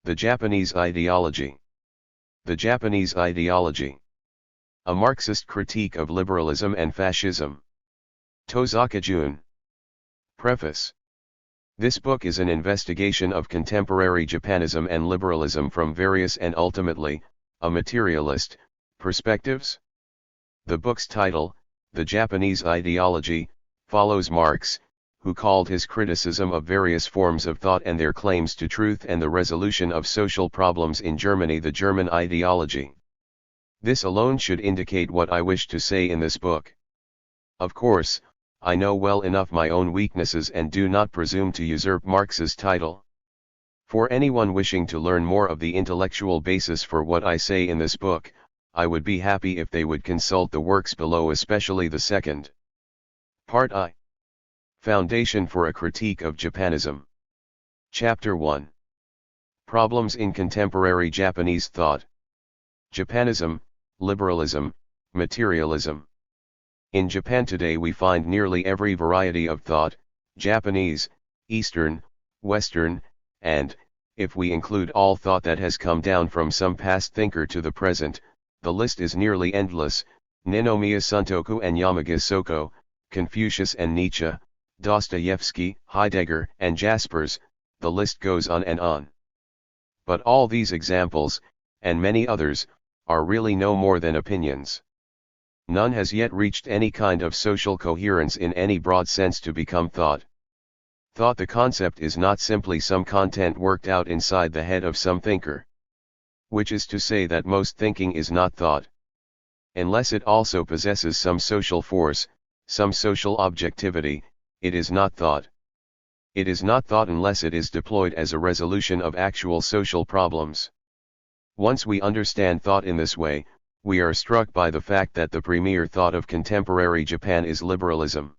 The Japanese Ideology. The Japanese Ideology. A Marxist Critique of Liberalism and Fascism. Tosaka, June. Preface. This book is an investigation of contemporary Japanism and liberalism from various and ultimately, a materialist, perspectives. The book's title, The Japanese Ideology, follows Marx, who called his criticism of various forms of thought and their claims to truth and the resolution of social problems in Germany the German ideology. This alone should indicate what I wish to say in this book. Of course, I know well enough my own weaknesses and do not presume to usurp Marx's title. For anyone wishing to learn more of the intellectual basis for what I say in this book, I would be happy if they would consult the works below, especially the second part I. Foundation for a Critique of Japanism. Chapter 1. Problems in Contemporary Japanese Thought. Japanism, Liberalism, Materialism. In Japan today we find nearly every variety of thought, Japanese, Eastern, Western, and, if we include all thought that has come down from some past thinker to the present, the list is nearly endless: Ninomiya Suntoku and Yamaga Soko, Confucius and Nietzsche, Dostoevsky, Heidegger and Jaspers, the list goes on and on. But all these examples, and many others, are really no more than opinions. None has yet reached any kind of social coherence in any broad sense to become thought. Thought, the concept, is not simply some content worked out inside the head of some thinker. Which is to say that most thinking is not thought. Unless it also possesses some social force, some social objectivity, it is not thought. It is not thought unless it is deployed as a resolution of actual social problems. Once we understand thought in this way, we are struck by the fact that the premier thought of contemporary Japan is liberalism.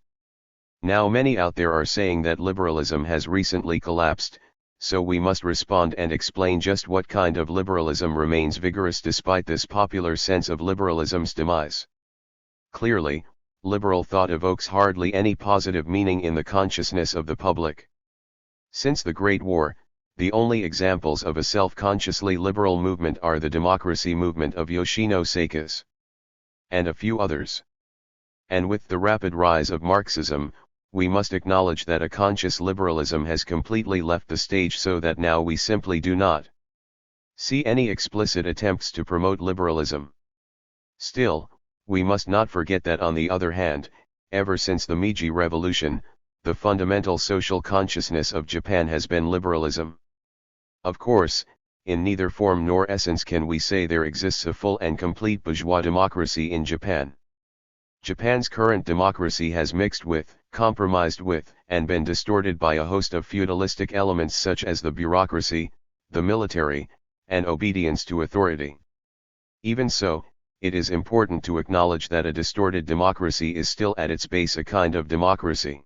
Now many out there are saying that liberalism has recently collapsed, so we must respond and explain just what kind of liberalism remains vigorous despite this popular sense of liberalism's demise. Clearly, liberal thought evokes hardly any positive meaning in the consciousness of the public. Since the Great War, the only examples of a self-consciously liberal movement are the democracy movement of Yoshino Saika's, and a few others. And with the rapid rise of Marxism, we must acknowledge that a conscious liberalism has completely left the stage, so that now we simply do not see any explicit attempts to promote liberalism. Still, we must not forget that on the other hand, ever since the Meiji Revolution, the fundamental social consciousness of Japan has been liberalism. Of course, in neither form nor essence can we say there exists a full and complete bourgeois democracy in Japan. Japan's current democracy has mixed with, compromised with, and been distorted by a host of feudalistic elements such as the bureaucracy, the military, and obedience to authority. Even so, it is important to acknowledge that a distorted democracy is still at its base a kind of democracy.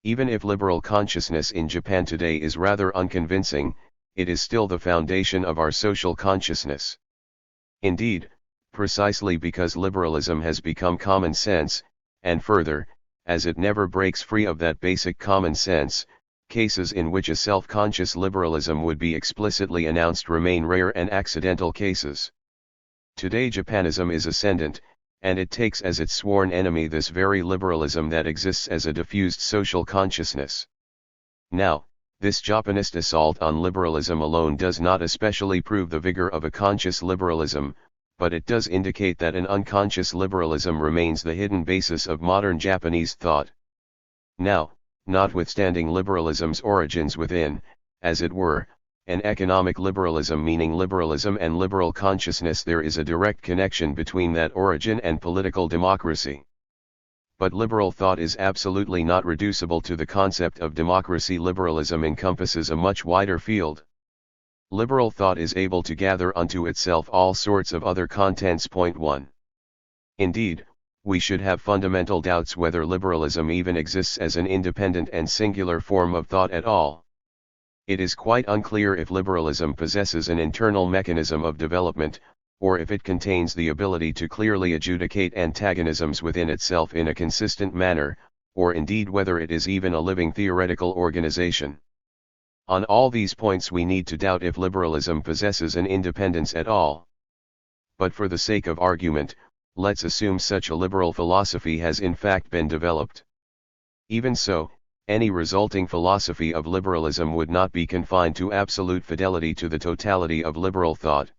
Even if liberal consciousness in Japan today is rather unconvincing, it is still the foundation of our social consciousness. Indeed, precisely because liberalism has become common sense, and further, as it never breaks free of that basic common sense, cases in which a self-conscious liberalism would be explicitly announced remain rare and accidental cases. Today Japanism is ascendant, and it takes as its sworn enemy this very liberalism that exists as a diffused social consciousness. Now, this Japanist assault on liberalism alone does not especially prove the vigor of a conscious liberalism, but it does indicate that an unconscious liberalism remains the hidden basis of modern Japanese thought. Now, notwithstanding liberalism's origins within, as it were, an economic liberalism meaning liberalism and liberal consciousness, there is a direct connection between that origin and political democracy. But liberal thought is absolutely not reducible to the concept of democracy. Liberalism encompasses a much wider field. Liberal thought is able to gather unto itself all sorts of other contents. Point 1. Indeed, we should have fundamental doubts whether liberalism even exists as an independent and singular form of thought at all. It is quite unclear if liberalism possesses an internal mechanism of development, or if it contains the ability to clearly adjudicate antagonisms within itself in a consistent manner, or indeed whether it is even a living theoretical organization. On all these points we need to doubt if liberalism possesses an independence at all. But for the sake of argument, let's assume such a liberal philosophy has in fact been developed. Even so, any resulting philosophy of liberalism would not be confined to absolute fidelity to the totality of liberal thought.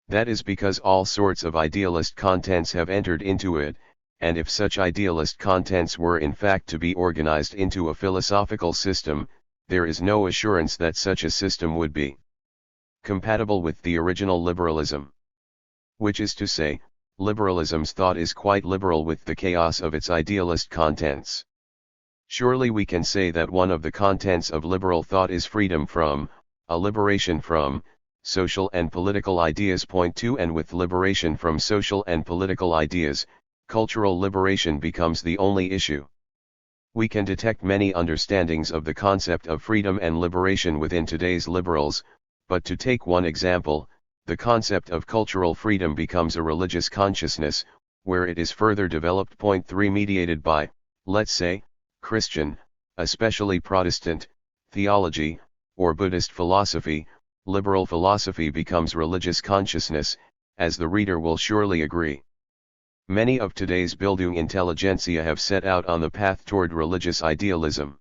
That is because all sorts of idealist contents have entered into it, and if such idealist contents were in fact to be organized into a philosophical system, there is no assurance that such a system would be compatible with the original liberalism. Which is to say, liberalism's thought is quite liberal with the chaos of its idealist contents. Surely we can say that one of the contents of liberal thought is freedom from, a liberation from, social and political ideas. Point 2. And with liberation from social and political ideas, cultural liberation becomes the only issue. We can detect many understandings of the concept of freedom and liberation within today's liberals, but to take one example, the concept of cultural freedom becomes a religious consciousness, where it is further developed. Point 3. Mediated by, let's say, Christian, especially Protestant, theology, or Buddhist philosophy, liberal philosophy becomes religious consciousness, as the reader will surely agree. Many of today's Bildung intelligentsia have set out on the path toward religious idealism.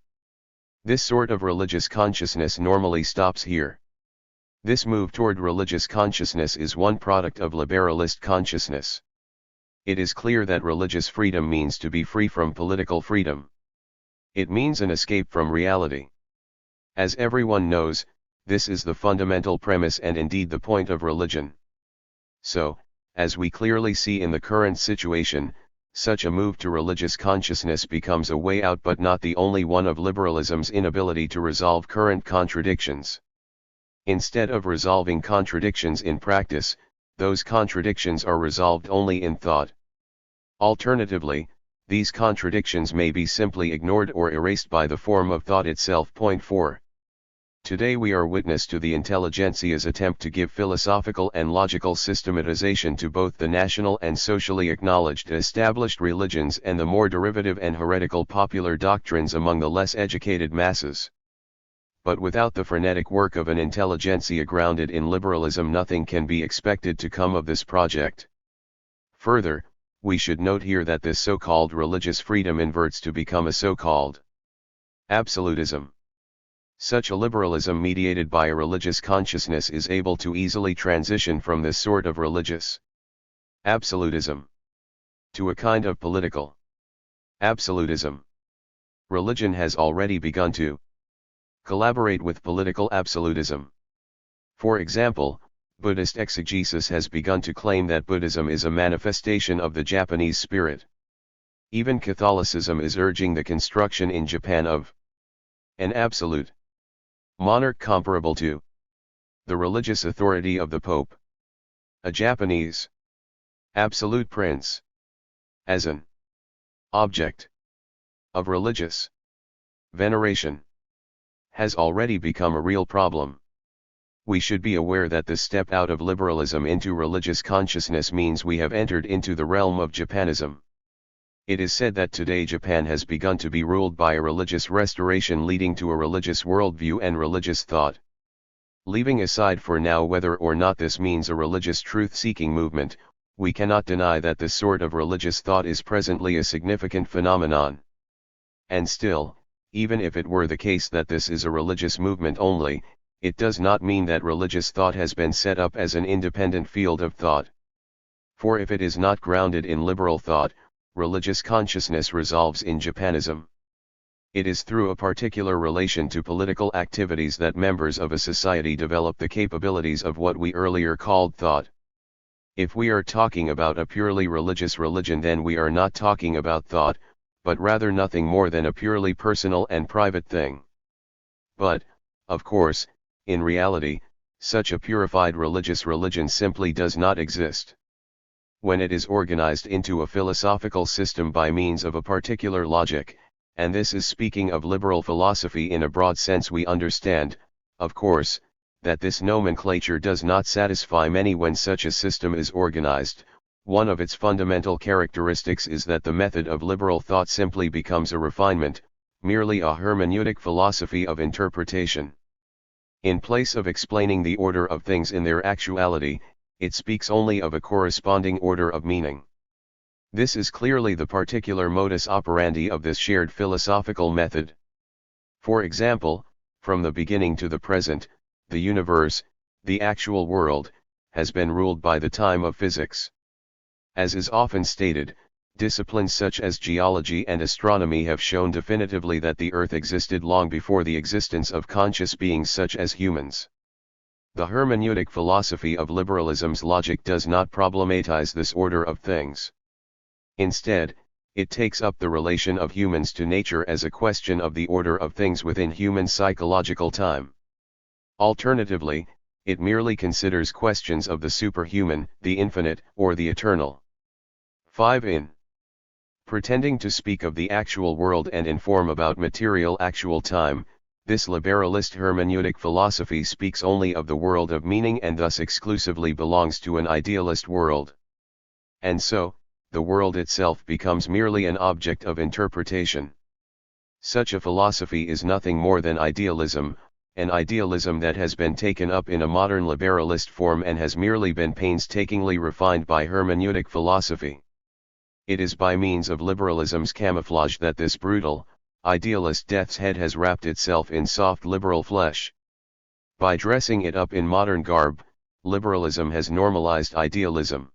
This sort of religious consciousness normally stops here. This move toward religious consciousness is one product of liberalist consciousness. It is clear that religious freedom means to be free from political freedom. It means an escape from reality. As everyone knows, this is the fundamental premise and indeed the point of religion. So, as we clearly see in the current situation, such a move to religious consciousness becomes a way out, but not the only one, of liberalism's inability to resolve current contradictions. Instead of resolving contradictions in practice, those contradictions are resolved only in thought. Alternatively, these contradictions may be simply ignored or erased by the form of thought itself. Point 4. Today we are witness to the intelligentsia's attempt to give philosophical and logical systematization to both the national and socially acknowledged established religions and the more derivative and heretical popular doctrines among the less educated masses. But without the frenetic work of an intelligentsia grounded in liberalism, nothing can be expected to come of this project. Further, we should note here that this so-called religious freedom inverts to become a so-called absolutism. Such a liberalism mediated by a religious consciousness is able to easily transition from this sort of religious absolutism to a kind of political absolutism. Religion has already begun to collaborate with political absolutism. For example, Buddhist exegesis has begun to claim that Buddhism is a manifestation of the Japanese spirit. Even Catholicism is urging the construction in Japan of an absolute monarch comparable to the religious authority of the Pope, a Japanese absolute prince, as an object of religious veneration, has already become a real problem. We should be aware that this step out of liberalism into religious consciousness means we have entered into the realm of Japanism. It is said that today Japan has begun to be ruled by a religious restoration leading to a religious worldview and religious thought. Leaving aside for now whether or not this means a religious truth-seeking movement, we cannot deny that this sort of religious thought is presently a significant phenomenon. And still, even if it were the case that this is a religious movement only, it does not mean that religious thought has been set up as an independent field of thought. For if it is not grounded in liberal thought, religious consciousness resolves in Japanism. It is through a particular relation to political activities that members of a society develop the capabilities of what we earlier called thought. If we are talking about a purely religious religion, then we are not talking about thought, but rather nothing more than a purely personal and private thing. But, of course, in reality, such a purified religious religion simply does not exist. When it is organized into a philosophical system by means of a particular logic, and this is speaking of liberal philosophy in a broad sense, we understand, of course, that this nomenclature does not satisfy many. When such a system is organized, one of its fundamental characteristics is that the method of liberal thought simply becomes a refinement, merely a hermeneutic philosophy of interpretation. In place of explaining the order of things in their actuality, it speaks only of a corresponding order of meaning. This is clearly the particular modus operandi of this shared philosophical method. For example, from the beginning to the present, the universe, the actual world, has been ruled by the time of physics. As is often stated, disciplines such as geology and astronomy have shown definitively that the Earth existed long before the existence of conscious beings such as humans. The hermeneutic philosophy of liberalism's logic does not problematize this order of things. Instead, it takes up the relation of humans to nature as a question of the order of things within human psychological time. Alternatively, it merely considers questions of the superhuman, the infinite, or the eternal. 5. In pretending to speak of the actual world and inform about material actual time, this liberalist hermeneutic philosophy speaks only of the world of meaning and thus exclusively belongs to an idealist world. And so, the world itself becomes merely an object of interpretation. Such a philosophy is nothing more than idealism, an idealism that has been taken up in a modern liberalist form and has merely been painstakingly refined by hermeneutic philosophy. It is by means of liberalism's camouflage that this brutal, idealist death's head has wrapped itself in soft liberal flesh. By dressing it up in modern garb, liberalism has normalized idealism.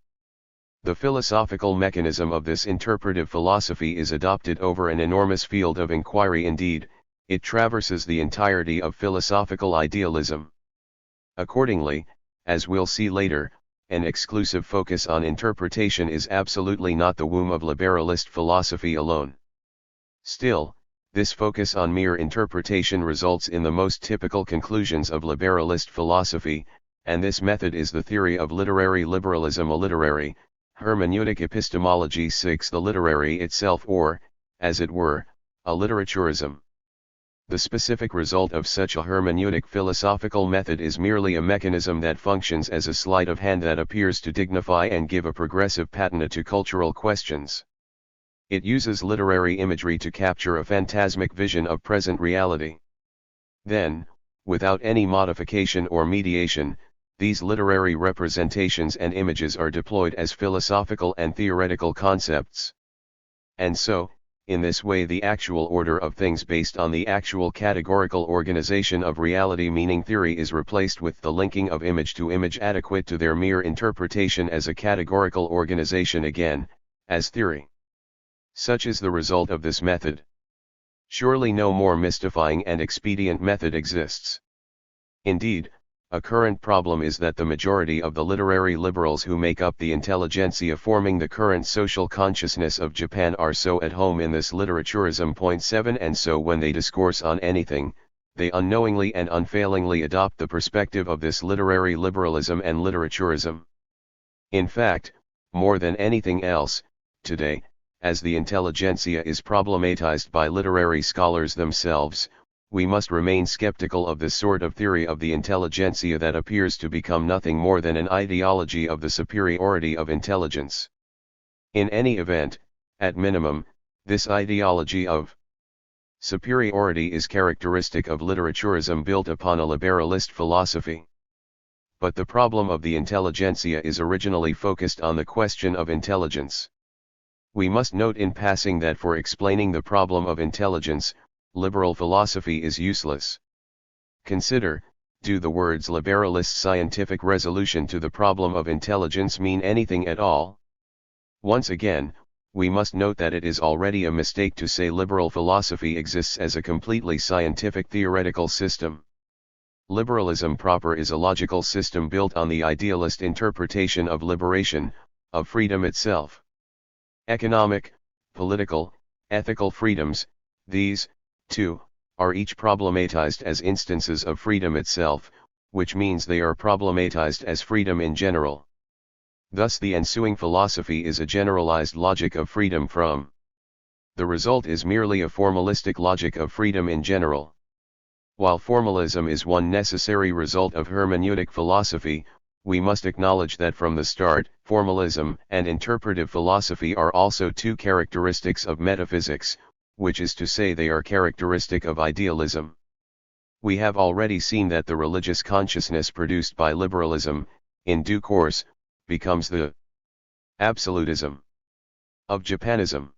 The philosophical mechanism of this interpretive philosophy is adopted over an enormous field of inquiry. Indeed, it traverses the entirety of philosophical idealism. Accordingly, as we'll see later, an exclusive focus on interpretation is absolutely not the womb of liberalist philosophy alone. Still, this focus on mere interpretation results in the most typical conclusions of liberalist philosophy, and this method is the theory of literary liberalism. A literary, hermeneutic epistemology 6. The literary itself, or, as it were, a literaturism. The specific result of such a hermeneutic philosophical method is merely a mechanism that functions as a sleight of hand that appears to dignify and give a progressive patina to cultural questions. It uses literary imagery to capture a phantasmic vision of present reality. Then, without any modification or mediation, these literary representations and images are deployed as philosophical and theoretical concepts. And so, in this way the actual order of things based on the actual categorical organization of reality meaning theory is replaced with the linking of image to image adequate to their mere interpretation as a categorical organization again, as theory. Such is the result of this method. Surely no more mystifying and expedient method exists. Indeed, a current problem is that the majority of the literary liberals who make up the intelligentsia forming the current social consciousness of Japan are so at home in this literaturism. 7 And so when they discourse on anything, they unknowingly and unfailingly adopt the perspective of this literary liberalism and literaturism. In fact, more than anything else, today, as the intelligentsia is problematized by literary scholars themselves, we must remain skeptical of this sort of theory of the intelligentsia that appears to become nothing more than an ideology of the superiority of intelligence. In any event, at minimum, this ideology of superiority is characteristic of literaturism built upon a liberalist philosophy. But the problem of the intelligentsia is originally focused on the question of intelligence. We must note in passing that for explaining the problem of intelligence, liberal philosophy is useless. Consider, do the words liberalist scientific resolution to the problem of intelligence mean anything at all? Once again, we must note that it is already a mistake to say liberal philosophy exists as a completely scientific theoretical system. Liberalism proper is a logical system built on the idealist interpretation of liberation, of freedom itself. Economic, political, ethical freedoms, these, too, are each problematized as instances of freedom itself, which means they are problematized as freedom in general. Thus the ensuing philosophy is a generalized logic of freedom from. The result is merely a formalistic logic of freedom in general. While formalism is one necessary result of hermeneutic philosophy, we must acknowledge that from the start, formalism and interpretive philosophy are also two characteristics of metaphysics, which is to say they are characteristic of idealism. We have already seen that the religious consciousness produced by liberalism, in due course, becomes the absolutism of Japanism.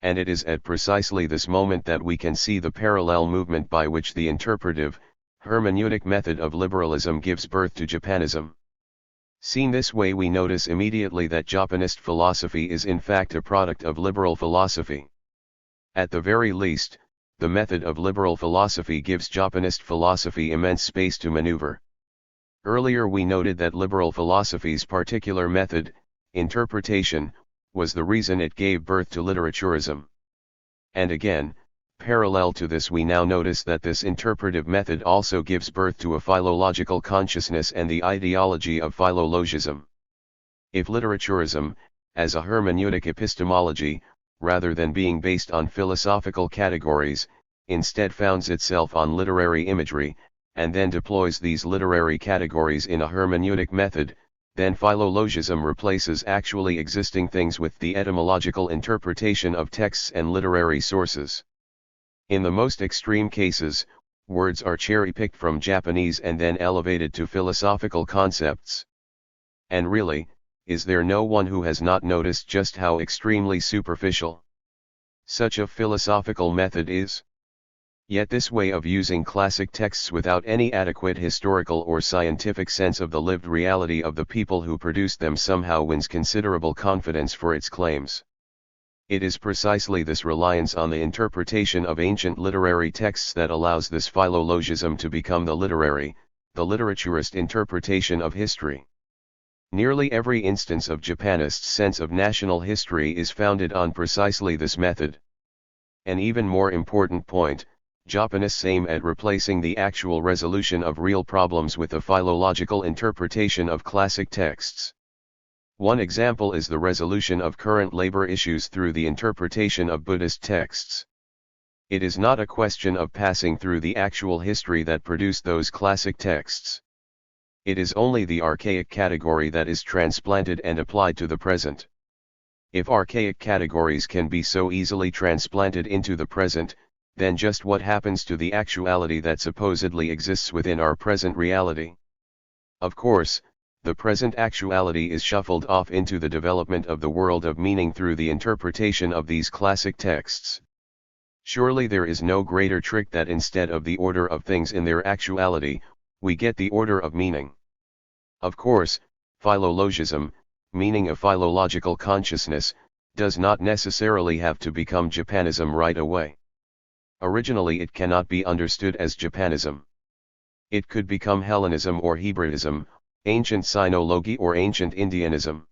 And it is at precisely this moment that we can see the parallel movement by which the interpretive, hermeneutic method of liberalism gives birth to Japanism. Seen this way, we notice immediately that Japanist philosophy is in fact a product of liberal philosophy. At the very least, the method of liberal philosophy gives Japanist philosophy immense space to maneuver. Earlier we noted that liberal philosophy's particular method, interpretation, was the reason it gave birth to literaturism. And again, parallel to this, we now notice that this interpretive method also gives birth to a philological consciousness and the ideology of philologism. If literaturism, as a hermeneutic epistemology, rather than being based on philosophical categories, instead founds itself on literary imagery, and then deploys these literary categories in a hermeneutic method, then philologism replaces actually existing things with the etymological interpretation of texts and literary sources. In the most extreme cases, words are cherry-picked from Japanese and then elevated to philosophical concepts. And really, is there no one who has not noticed just how extremely superficial such a philosophical method is? Yet this way of using classic texts without any adequate historical or scientific sense of the lived reality of the people who produced them somehow wins considerable confidence for its claims. It is precisely this reliance on the interpretation of ancient literary texts that allows this philologism to become the literaturist interpretation of history. Nearly every instance of Japanist sense of national history is founded on precisely this method. An even more important point, Japanists aim at replacing the actual resolution of real problems with a philological interpretation of classic texts. One example is the resolution of current labor issues through the interpretation of Buddhist texts. It is not a question of passing through the actual history that produced those classic texts. It is only the archaic category that is transplanted and applied to the present. If archaic categories can be so easily transplanted into the present, then just what happens to the actuality that supposedly exists within our present reality? Of course, the present actuality is shuffled off into the development of the world of meaning through the interpretation of these classic texts. Surely there is no greater trick that instead of the order of things in their actuality, we get the order of meaning. Of course, philologism, meaning a philological consciousness, does not necessarily have to become Japanism right away. Originally it cannot be understood as Japanism. It could become Hellenism or Hebraism, ancient Sinology or ancient Indianism.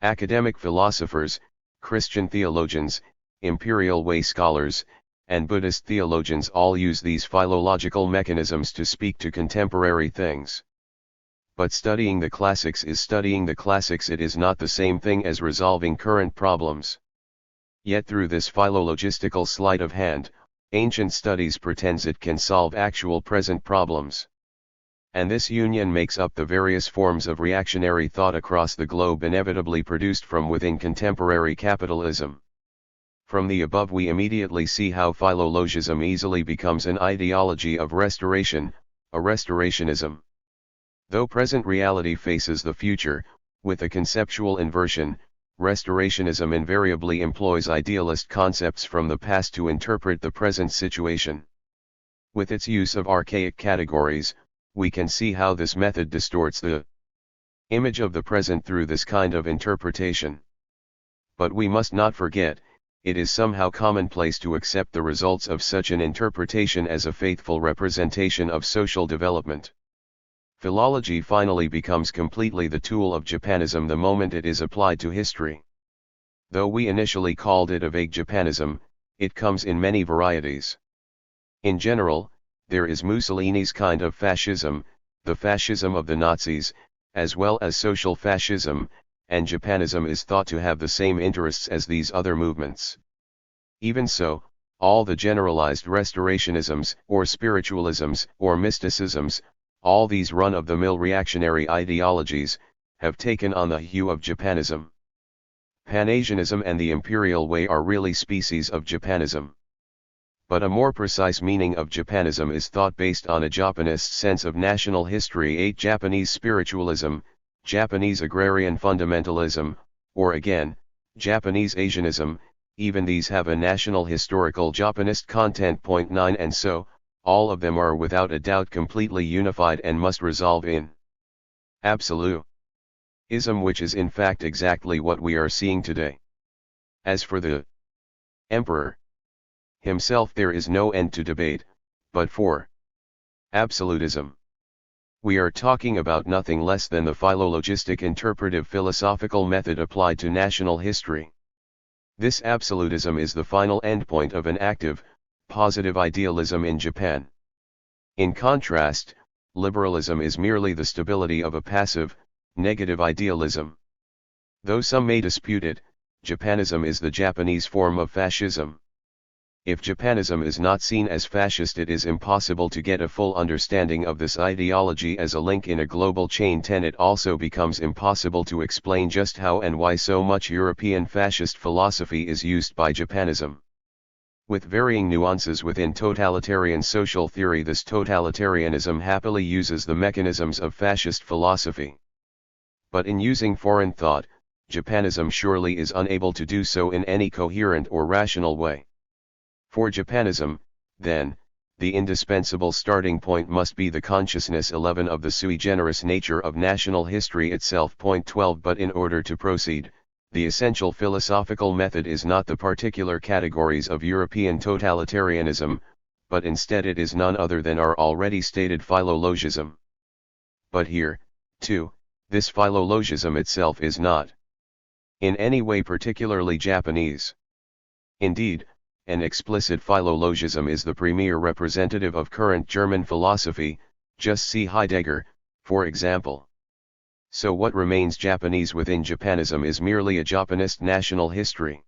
Academic philosophers, Christian theologians, imperial way scholars, and Buddhist theologians all use these philological mechanisms to speak to contemporary things. But studying the classics is studying the classics. It is not the same thing as resolving current problems. Yet through this philologistical sleight of hand, ancient studies pretends it can solve actual present problems. And this union makes up the various forms of reactionary thought across the globe inevitably produced from within contemporary capitalism. From the above we immediately see how philologism easily becomes an ideology of restoration, a restorationism. Though present reality faces the future, with a conceptual inversion, restorationism invariably employs idealist concepts from the past to interpret the present situation. With its use of archaic categories, we can see how this method distorts the image of the present through this kind of interpretation. But we must not forget, it is somehow commonplace to accept the results of such an interpretation as a faithful representation of social development. Philology finally becomes completely the tool of Japanism the moment it is applied to history. Though we initially called it a vague Japanism, it comes in many varieties. In general, there is Mussolini's kind of fascism, the fascism of the Nazis, as well as social fascism, and Japanism is thought to have the same interests as these other movements. Even so, all the generalized restorationisms, or spiritualisms, or mysticisms, all these run-of-the-mill reactionary ideologies, have taken on the hue of Japanism. Pan-Asianism and the imperial way are really species of Japanism. but a more precise meaning of Japanism is thought based on a Japanist sense of national history. 8. Japanese spiritualism, Japanese agrarian fundamentalism, or again, Japanese Asianism, even these have a national historical Japanist content. 9. And so, all of them are without a doubt completely unified and must resolve in absolutism, which is in fact exactly what we are seeing today. As for the emperor himself, there is no end to debate, but for absolutism, we are talking about nothing less than the philologistic interpretive philosophical method applied to national history. This absolutism is the final endpoint of an active, positive idealism in Japan. In contrast, liberalism is merely the stability of a passive, negative idealism. Though some may dispute it, Japanism is the Japanese form of fascism. If Japanism is not seen as fascist, it is impossible to get a full understanding of this ideology as a link in a global chain. 10. It also becomes impossible to explain just how and why so much European fascist philosophy is used by Japanism. With varying nuances within totalitarian social theory, this totalitarianism happily uses the mechanisms of fascist philosophy. But in using foreign thought, Japanism surely is unable to do so in any coherent or rational way. For Japanism, then, the indispensable starting point must be the consciousness 11 of the sui generis nature of national history itself. 12. But in order to proceed, the essential philosophical method is not the particular categories of European totalitarianism, but instead it is none other than our already stated philologism. But here, too, this philologism itself is not in any way particularly Japanese. Indeed, an explicit philologism is the premier representative of current German philosophy, just see Heidegger, for example. So what remains Japanese within Japanism is merely a Japanist national history.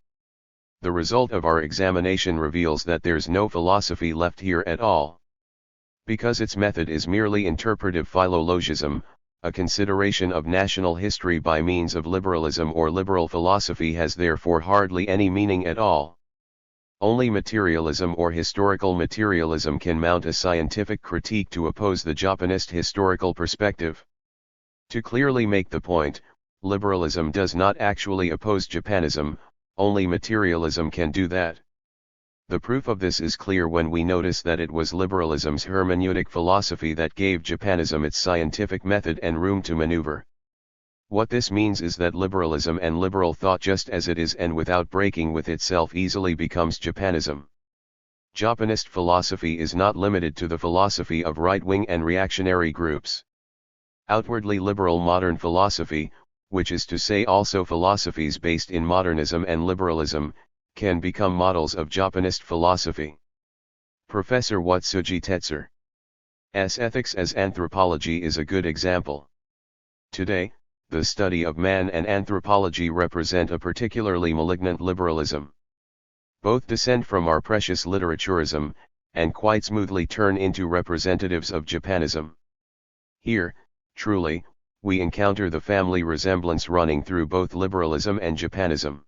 The result of our examination reveals that there's no philosophy left here at all. Because its method is merely interpretive philologism, a consideration of national history by means of liberalism or liberal philosophy has therefore hardly any meaning at all. Only materialism or historical materialism can mount a scientific critique to oppose the Japanist historical perspective. To clearly make the point, liberalism does not actually oppose Japanism, only materialism can do that. The proof of this is clear when we notice that it was liberalism's hermeneutic philosophy that gave Japanism its scientific method and room to maneuver. What this means is that liberalism and liberal thought just as it is and without breaking with itself easily becomes Japanism. Japanist philosophy is not limited to the philosophy of right-wing and reactionary groups. Outwardly liberal modern philosophy, which is to say also philosophies based in modernism and liberalism, can become models of Japanist philosophy. Professor Watsuji Tetsu's Ethics as Anthropology is a good example. Today, the study of man and anthropology represent a particularly malignant liberalism. Both descend from our precious literaturism, and quite smoothly turn into representatives of Japanism. Here, truly, we encounter the family resemblance running through both liberalism and Japanism.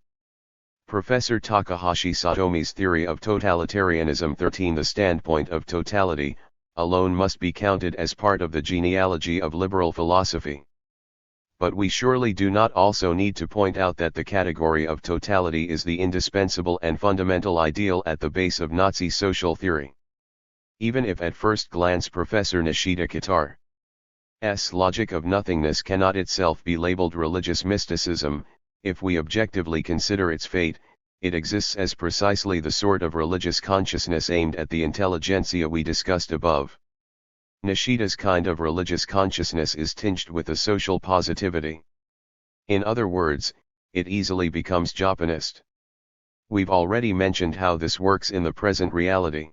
Professor Takahashi Satomi's theory of totalitarianism 13. The standpoint of totality, alone must be counted as part of the genealogy of liberal philosophy. But we surely do not also need to point out that the category of totality is the indispensable and fundamental ideal at the base of Nazi social theory. Even if at first glance Professor Nishida Katar's logic of nothingness cannot itself be labeled religious mysticism, if we objectively consider its fate, it exists as precisely the sort of religious consciousness aimed at the intelligentsia we discussed above. Nishida's kind of religious consciousness is tinged with a social positivity. In other words, it easily becomes Japanist. We've already mentioned how this works in the present reality.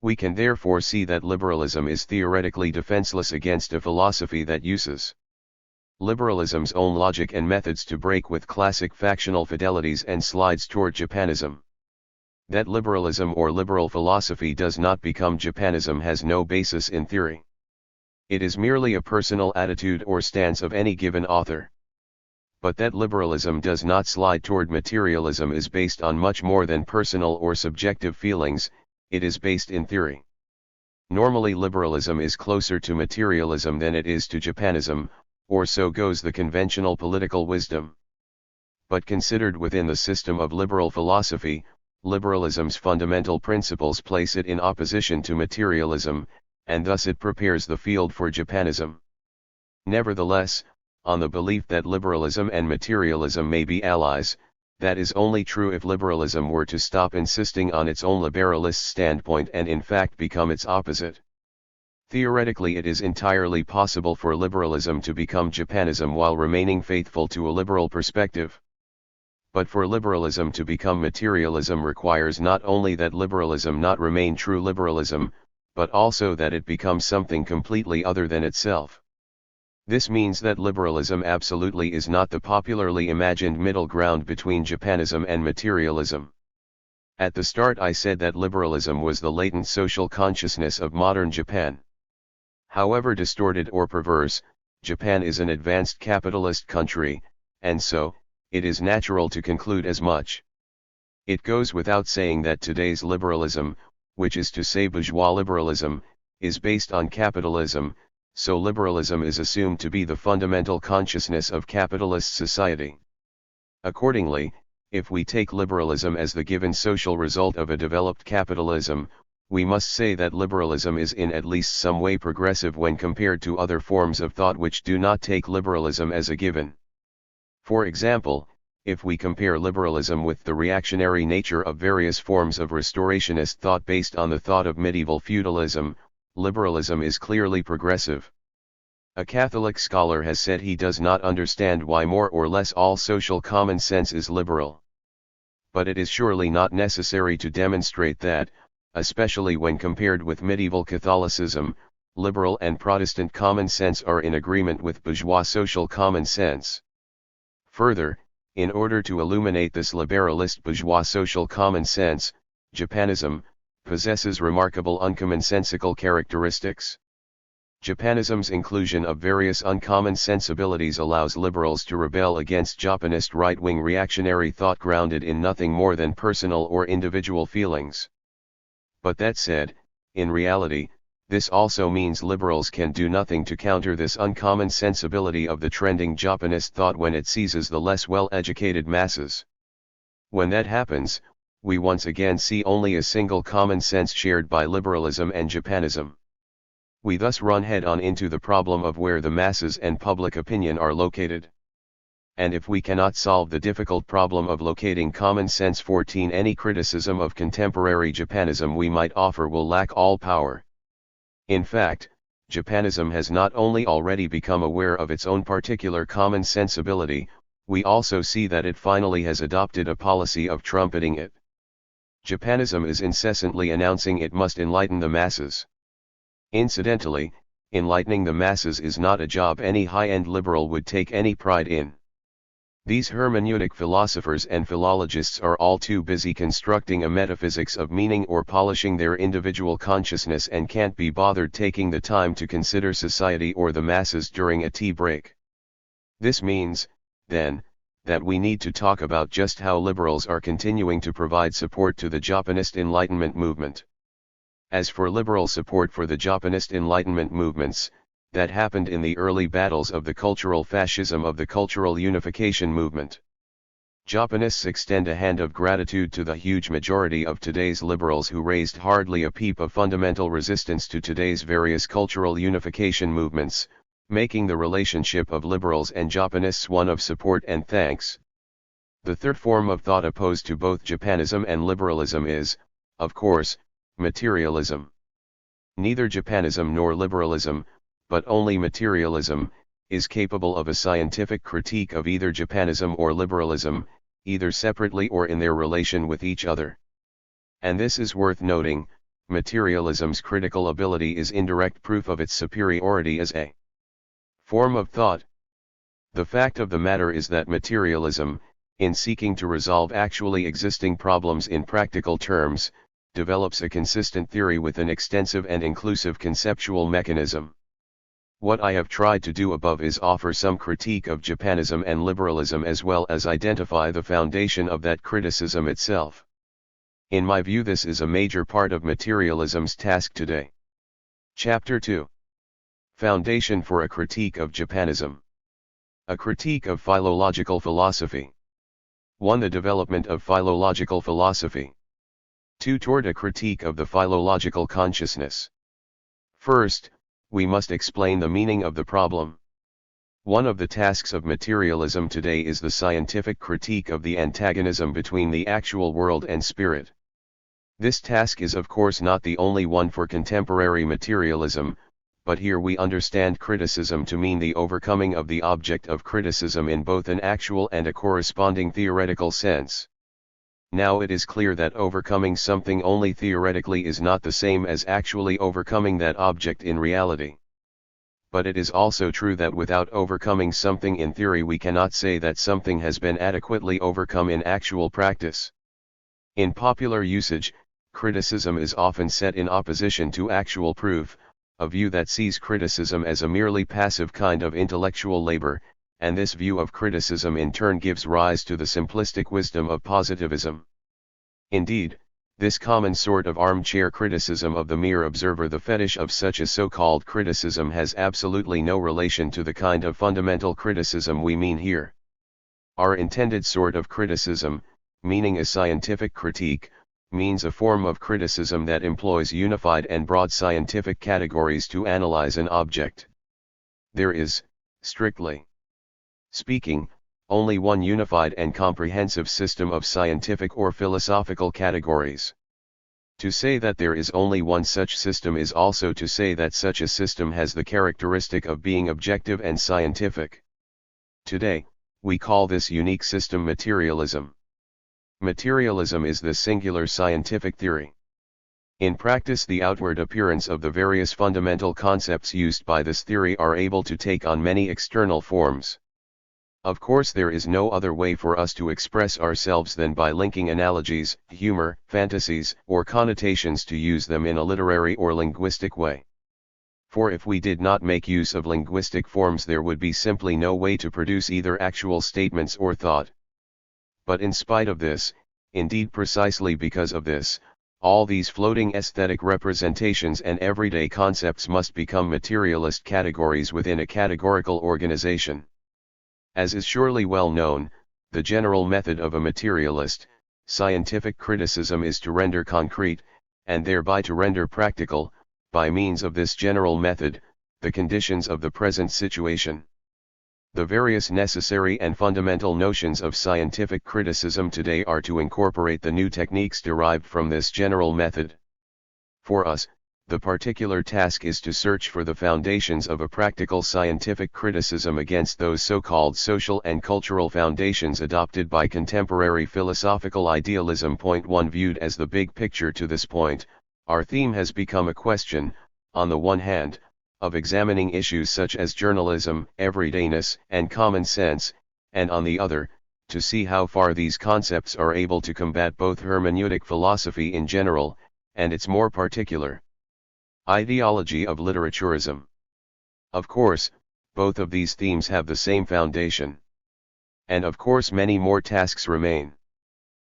We can therefore see that liberalism is theoretically defenseless against a philosophy that uses liberalism's own logic and methods to break with classic factional fidelities and slides toward Japanism. That liberalism or liberal philosophy does not become Japanism has no basis in theory. It is merely a personal attitude or stance of any given author. But that liberalism does not slide toward materialism is based on much more than personal or subjective feelings, it is based in theory. Normally liberalism is closer to materialism than it is to Japanism, or so goes the conventional political wisdom. But considered within the system of liberal philosophy, liberalism's fundamental principles place it in opposition to materialism, and thus it prepares the field for Japanism. Nevertheless, on the belief that liberalism and materialism may be allies, that is only true if liberalism were to stop insisting on its own liberalist standpoint and in fact become its opposite. Theoretically, it is entirely possible for liberalism to become Japanism while remaining faithful to a liberal perspective. But for liberalism to become materialism requires not only that liberalism not remain true liberalism, but also that it becomes something completely other than itself. This means that liberalism absolutely is not the popularly imagined middle ground between Japanism and materialism. At the start I said that liberalism was the latent social consciousness of modern Japan. However distorted or perverse, Japan is an advanced capitalist country, and so, it is natural to conclude as much. It goes without saying that today's liberalism, which is to say bourgeois liberalism, is based on capitalism, so liberalism is assumed to be the fundamental consciousness of capitalist society. Accordingly, if we take liberalism as the given social result of a developed capitalism, we must say that liberalism is in at least some way progressive when compared to other forms of thought which do not take liberalism as a given. For example, if we compare liberalism with the reactionary nature of various forms of restorationist thought based on the thought of medieval feudalism, liberalism is clearly progressive. A Catholic scholar has said he does not understand why more or less all social common sense is liberal. But it is surely not necessary to demonstrate that, especially when compared with medieval Catholicism, liberal and Protestant common sense are in agreement with bourgeois social common sense. Further, in order to illuminate this liberalist bourgeois social common sense, Japanism possesses remarkable uncommonsensical characteristics. Japanism's inclusion of various uncommon sensibilities allows liberals to rebel against Japanist right-wing reactionary thought grounded in nothing more than personal or individual feelings. But that said, in reality, this also means liberals can do nothing to counter this uncommon sensibility of the trending Japanist thought when it seizes the less well-educated masses. When that happens, we once again see only a single common sense shared by liberalism and Japanism. We thus run head-on into the problem of where the masses and public opinion are located. And if we cannot solve the difficult problem of locating common sense, 14, any criticism of contemporary Japanism we might offer will lack all power. In fact, Japanism has not only already become aware of its own particular common sensibility, we also see that it finally has adopted a policy of trumpeting it. Japanism is incessantly announcing it must enlighten the masses. Incidentally, enlightening the masses is not a job any high-end liberal would take any pride in. These hermeneutic philosophers and philologists are all too busy constructing a metaphysics of meaning or polishing their individual consciousness and can't be bothered taking the time to consider society or the masses during a tea break. This means, then, that we need to talk about just how liberals are continuing to provide support to the Japanist Enlightenment movement. As for liberal support for the Japanist Enlightenment movements, that happened in the early battles of the cultural fascism of the cultural unification movement. Japanists extend a hand of gratitude to the huge majority of today's liberals who raised hardly a peep of fundamental resistance to today's various cultural unification movements, making the relationship of liberals and Japanists one of support and thanks. The third form of thought opposed to both Japanism and liberalism is, of course, materialism. Neither Japanism nor liberalism, but only materialism, is capable of a scientific critique of either Japanism or liberalism, either separately or in their relation with each other. And this is worth noting, materialism's critical ability is indirect proof of its superiority as a form of thought. The fact of the matter is that materialism, in seeking to resolve actually existing problems in practical terms, develops a consistent theory with an extensive and inclusive conceptual mechanism. What I have tried to do above is offer some critique of Japanism and liberalism as well as identify the foundation of that criticism itself. In my view, this is a major part of materialism's task today. Chapter 2. Foundation for a Critique of Japanism. A Critique of Philological Philosophy. 1. The development of philological philosophy. 2. Toward a critique of the philological consciousness. First, we must explain the meaning of the problem. One of the tasks of materialism today is the scientific critique of the antagonism between the actual world and spirit. This task is of course not the only one for contemporary materialism, but here we understand criticism to mean the overcoming of the object of criticism in both an actual and a corresponding theoretical sense. Now it is clear that overcoming something only theoretically is not the same as actually overcoming that object in reality. But it is also true that without overcoming something in theory we cannot say that something has been adequately overcome in actual practice. In popular usage, criticism is often set in opposition to actual proof, a view that sees criticism as a merely passive kind of intellectual labor, and this view of criticism in turn gives rise to the simplistic wisdom of positivism. Indeed, this common sort of armchair criticism of the mere observer, the fetish of such a so-called criticism, has absolutely no relation to the kind of fundamental criticism we mean here. Our intended sort of criticism, meaning a scientific critique, means a form of criticism that employs unified and broad scientific categories to analyze an object. There is, strictly speaking, only one unified and comprehensive system of scientific or philosophical categories. To say that there is only one such system is also to say that such a system has the characteristic of being objective and scientific. Today, we call this unique system materialism. Materialism is the singular scientific theory. In practice, the outward appearance of the various fundamental concepts used by this theory are able to take on many external forms. Of course, there is no other way for us to express ourselves than by linking analogies, humor, fantasies, or connotations to use them in a literary or linguistic way. For if we did not make use of linguistic forms, there would be simply no way to produce either actual statements or thought. But in spite of this, indeed precisely because of this, all these floating aesthetic representations and everyday concepts must become materialist categories within a categorical organization. As is surely well known, the general method of a materialist, scientific criticism is to render concrete, and thereby to render practical, by means of this general method, the conditions of the present situation. The various necessary and fundamental notions of scientific criticism today are to incorporate the new techniques derived from this general method. For us, the particular task is to search for the foundations of a practical scientific criticism against those so-called social and cultural foundations adopted by contemporary philosophical idealism. Point 1. Viewed as the big picture to this point, our theme has become a question, on the one hand, of examining issues such as journalism, everydayness, and common sense, and on the other, to see how far these concepts are able to combat both hermeneutic philosophy in general, and its more particular ideology of literaturism. Of course, both of these themes have the same foundation. And of course many more tasks remain.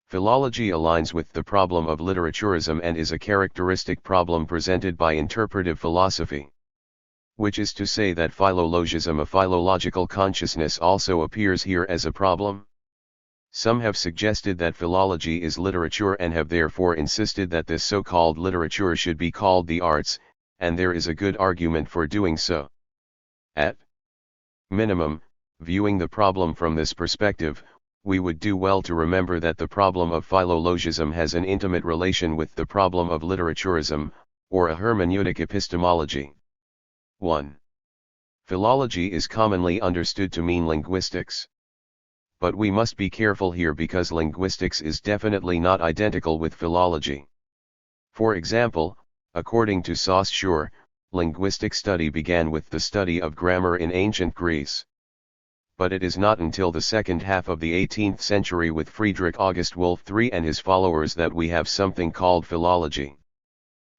Philology aligns with the problem of literaturism and is a characteristic problem presented by interpretive philosophy. Which is to say that philologism, a philological consciousness, also appears here as a problem. Some have suggested that philology is literature and have therefore insisted that this so-called literature should be called the arts, and there is a good argument for doing so. At minimum, viewing the problem from this perspective, we would do well to remember that the problem of philologism has an intimate relation with the problem of literaturism, or a hermeneutic epistemology. 1. Philology is commonly understood to mean linguistics. But we must be careful here because linguistics is definitely not identical with philology. For example, according to Saussure, linguistic study began with the study of grammar in ancient Greece. But it is not until the second half of the 18th century with Friedrich August Wolff III and his followers that we have something called philology.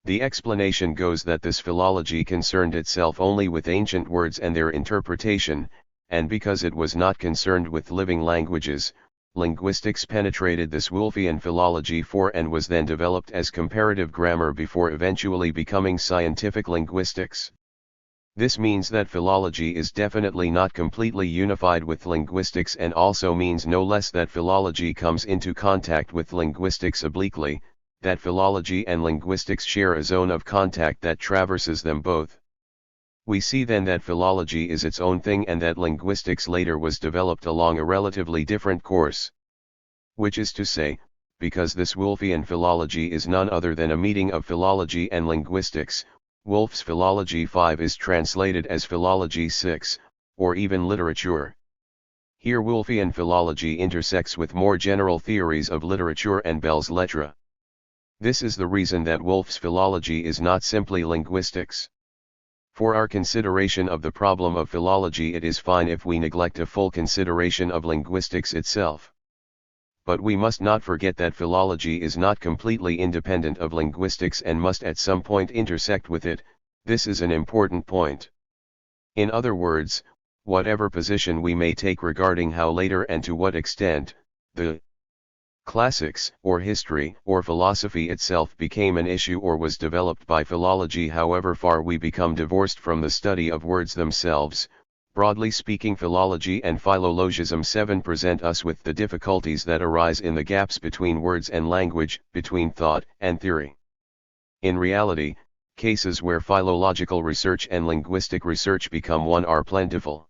The explanation goes that this philology concerned itself only with ancient words and their interpretation, and because it was not concerned with living languages, linguistics penetrated this Wolffian philology for and was then developed as comparative grammar before eventually becoming scientific linguistics. This means that philology is definitely not completely unified with linguistics, and also means no less that philology comes into contact with linguistics obliquely, that philology and linguistics share a zone of contact that traverses them both. We see then that philology is its own thing and that linguistics later was developed along a relatively different course. Which is to say, because this Wolffian philology is none other than a meeting of philology and linguistics, Wolff's Philology 5 is translated as Philology 6, or even literature. Here Wolffian philology intersects with more general theories of literature and belles lettres. This is the reason that Wolff's philology is not simply linguistics. For our consideration of the problem of philology, it is fine if we neglect a full consideration of linguistics itself. But we must not forget that philology is not completely independent of linguistics and must at some point intersect with it. This is an important point. In other words, whatever position we may take regarding how later and to what extent, the classics, or history, or philosophy itself became an issue or was developed by philology, however far we become divorced from the study of words themselves, broadly speaking, philology and philologism 7 present us with the difficulties that arise in the gaps between words and language, between thought and theory. In reality, cases where philological research and linguistic research become one are plentiful.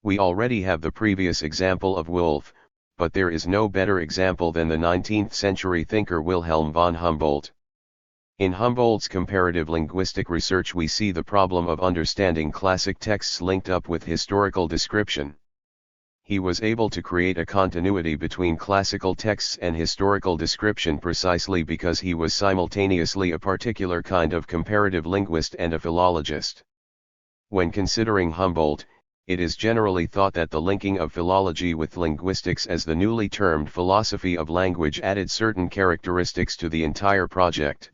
We already have the previous example of Wolff, but there is no better example than the 19th century thinker Wilhelm von Humboldt. In Humboldt's comparative linguistic research we see the problem of understanding classic texts linked up with historical description. He was able to create a continuity between classical texts and historical description precisely because he was simultaneously a particular kind of comparative linguist and a philologist. When considering Humboldt, it is generally thought that the linking of philology with linguistics as the newly termed philosophy of language added certain characteristics to the entire project.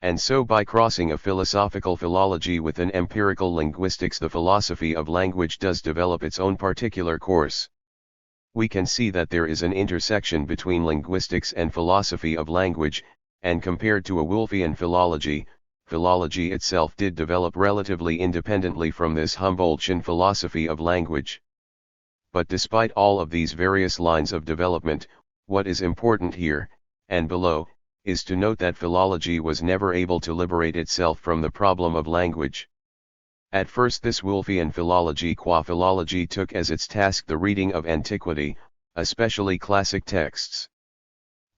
And so by crossing a philosophical philology with an empirical linguistics, the philosophy of language does develop its own particular course. We can see that there is an intersection between linguistics and philosophy of language, and compared to a Wolffian philology, philology itself did develop relatively independently from this Humboldtian philosophy of language. But despite all of these various lines of development, what is important here, and below, is to note that philology was never able to liberate itself from the problem of language. At first this Wolffian philology qua philology took as its task the reading of antiquity, especially classic texts.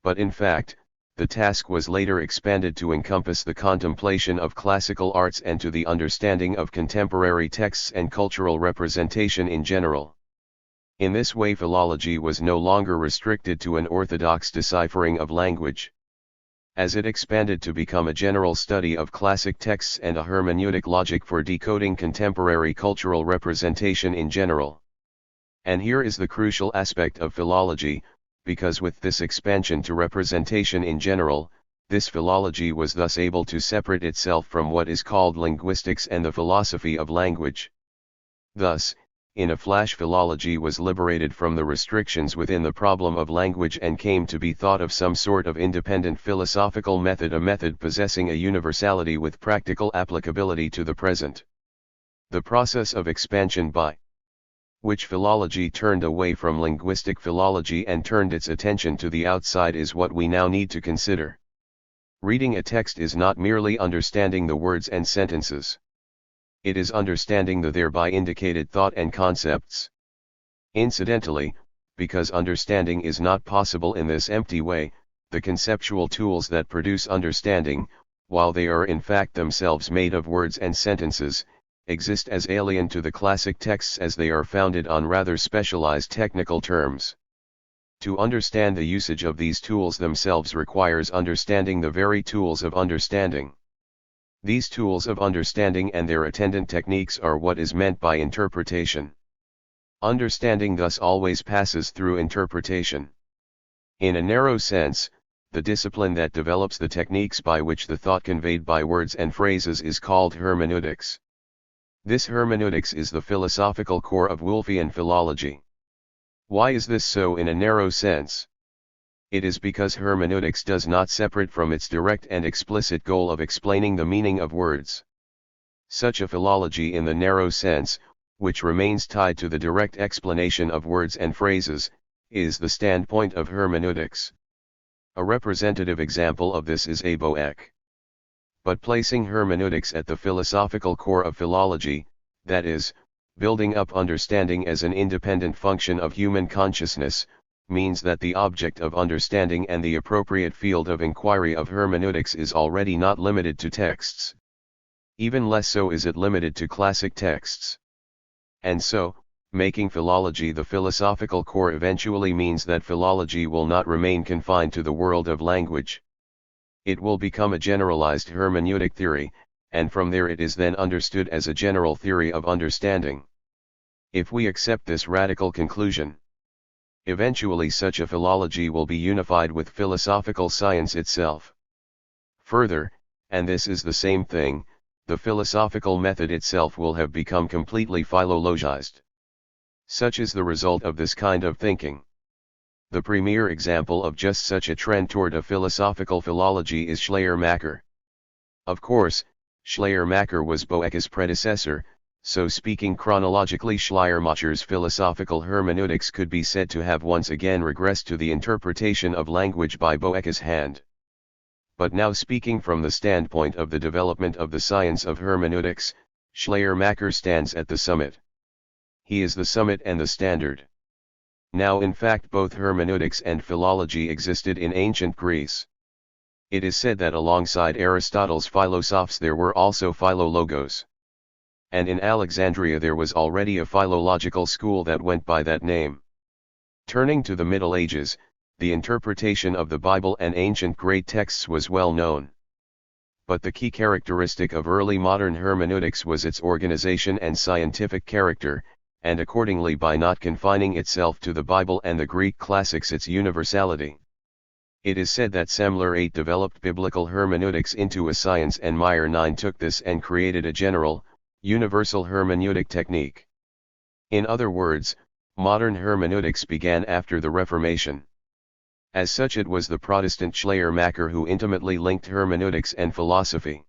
But in fact, the task was later expanded to encompass the contemplation of classical arts and to the understanding of contemporary texts and cultural representation in general. In this way philology was no longer restricted to an orthodox deciphering of language. As it expanded to become a general study of classic texts and a hermeneutic logic for decoding contemporary cultural representation in general. And here is the crucial aspect of philology, because with this expansion to representation in general, this philology was thus able to separate itself from what is called linguistics and the philosophy of language. Thus, in a flash philology was liberated from the restrictions within the problem of language and came to be thought of some sort of independent philosophical method, a method possessing a universality with practical applicability to the present. The process of expansion by which philology turned away from linguistic philology and turned its attention to the outside is what we now need to consider. Reading a text is not merely understanding the words and sentences. It is understanding the thereby indicated thought and concepts. Incidentally, because understanding is not possible in this empty way, the conceptual tools that produce understanding, while they are in fact themselves made of words and sentences, exist as alien to the classic texts as they are founded on rather specialized technical terms. To understand the usage of these tools themselves requires understanding the very tools of understanding. These tools of understanding and their attendant techniques are what is meant by interpretation. Understanding thus always passes through interpretation. In a narrow sense, the discipline that develops the techniques by which the thought conveyed by words and phrases is called hermeneutics. This hermeneutics is the philosophical core of Wolffian philology. Why is this so in a narrow sense? It is because hermeneutics does not separate from its direct and explicit goal of explaining the meaning of words. Such a philology in the narrow sense, which remains tied to the direct explanation of words and phrases, is the standpoint of hermeneutics. A representative example of this is Boek. But placing hermeneutics at the philosophical core of philology, that is, building up understanding as an independent function of human consciousness, means that the object of understanding and the appropriate field of inquiry of hermeneutics is already not limited to texts. Even less so is it limited to classic texts. And so, making philology the philosophical core eventually means that philology will not remain confined to the world of language. It will become a generalized hermeneutic theory, and from there it is then understood as a general theory of understanding. If we accept this radical conclusion, eventually such a philology will be unified with philosophical science itself. Further, and this is the same thing, the philosophical method itself will have become completely philologized. Such is the result of this kind of thinking. The premier example of just such a trend toward a philosophical philology is Schleiermacher. Of course, Schleiermacher was Boek's predecessor, so speaking chronologically Schleiermacher's philosophical hermeneutics could be said to have once again regressed to the interpretation of language by Boek's hand. But now speaking from the standpoint of the development of the science of hermeneutics, Schleiermacher stands at the summit. He is the summit and the standard. Now in fact both hermeneutics and philology existed in ancient Greece. It is said that alongside Aristotle's philosophes there were also philologos. And in Alexandria there was already a philological school that went by that name. Turning to the Middle Ages, the interpretation of the Bible and ancient great texts was well known. But the key characteristic of early modern hermeneutics was its organization and scientific character, and accordingly by not confining itself to the Bible and the Greek classics its universality. It is said that Semler VIII developed biblical hermeneutics into a science and Meyer IX took this and created a general, universal hermeneutic technique. In other words, modern hermeneutics began after the Reformation. As such it was the Protestant Schleiermacher who intimately linked hermeneutics and philosophy.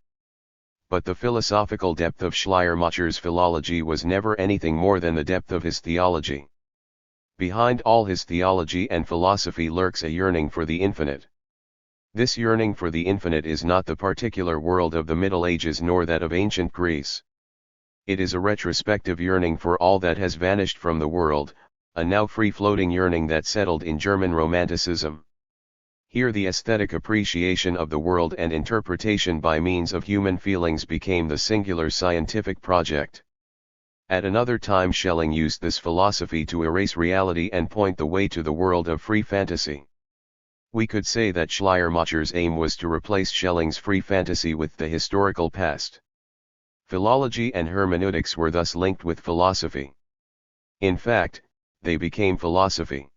But the philosophical depth of Schleiermacher's philology was never anything more than the depth of his theology. Behind all his theology and philosophy lurks a yearning for the infinite. This yearning for the infinite is not the particular world of the Middle Ages nor that of ancient Greece. It is a retrospective yearning for all that has vanished from the world, a now free-floating yearning that settled in German Romanticism. Here the aesthetic appreciation of the world and interpretation by means of human feelings became the singular scientific project. At another time Schelling used this philosophy to erase reality and point the way to the world of free fantasy. We could say that Schleiermacher's aim was to replace Schelling's free fantasy with the historical past. Philology and hermeneutics were thus linked with philosophy. In fact, they became philosophy.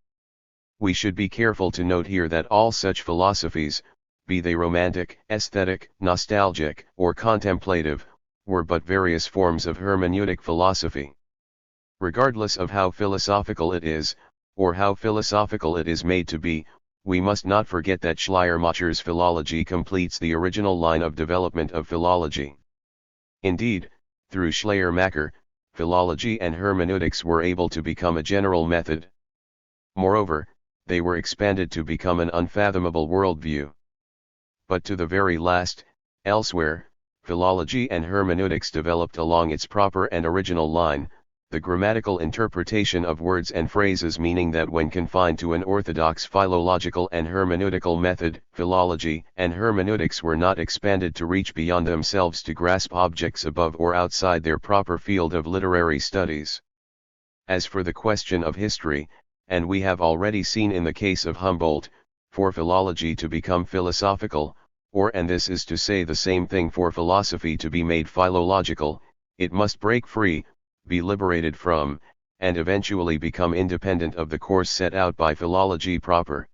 We should be careful to note here that all such philosophies, be they romantic, aesthetic, nostalgic, or contemplative, were but various forms of hermeneutic philosophy. Regardless of how philosophical it is, or how philosophical it is made to be, we must not forget that Schleiermacher's philology completes the original line of development of philology. Indeed, through Schleiermacher, philology and hermeneutics were able to become a general method. Moreover, they were expanded to become an unfathomable worldview. But to the very last, elsewhere, philology and hermeneutics developed along its proper and original line, the grammatical interpretation of words and phrases, meaning that when confined to an orthodox philological and hermeneutical method, philology and hermeneutics were not expanded to reach beyond themselves to grasp objects above or outside their proper field of literary studies. As for the question of history, and we have already seen in the case of Humboldt, for philology to become philosophical, or and this is to say the same thing for philosophy to be made philological, it must break free, be liberated from, and eventually become independent of the course set out by philology proper.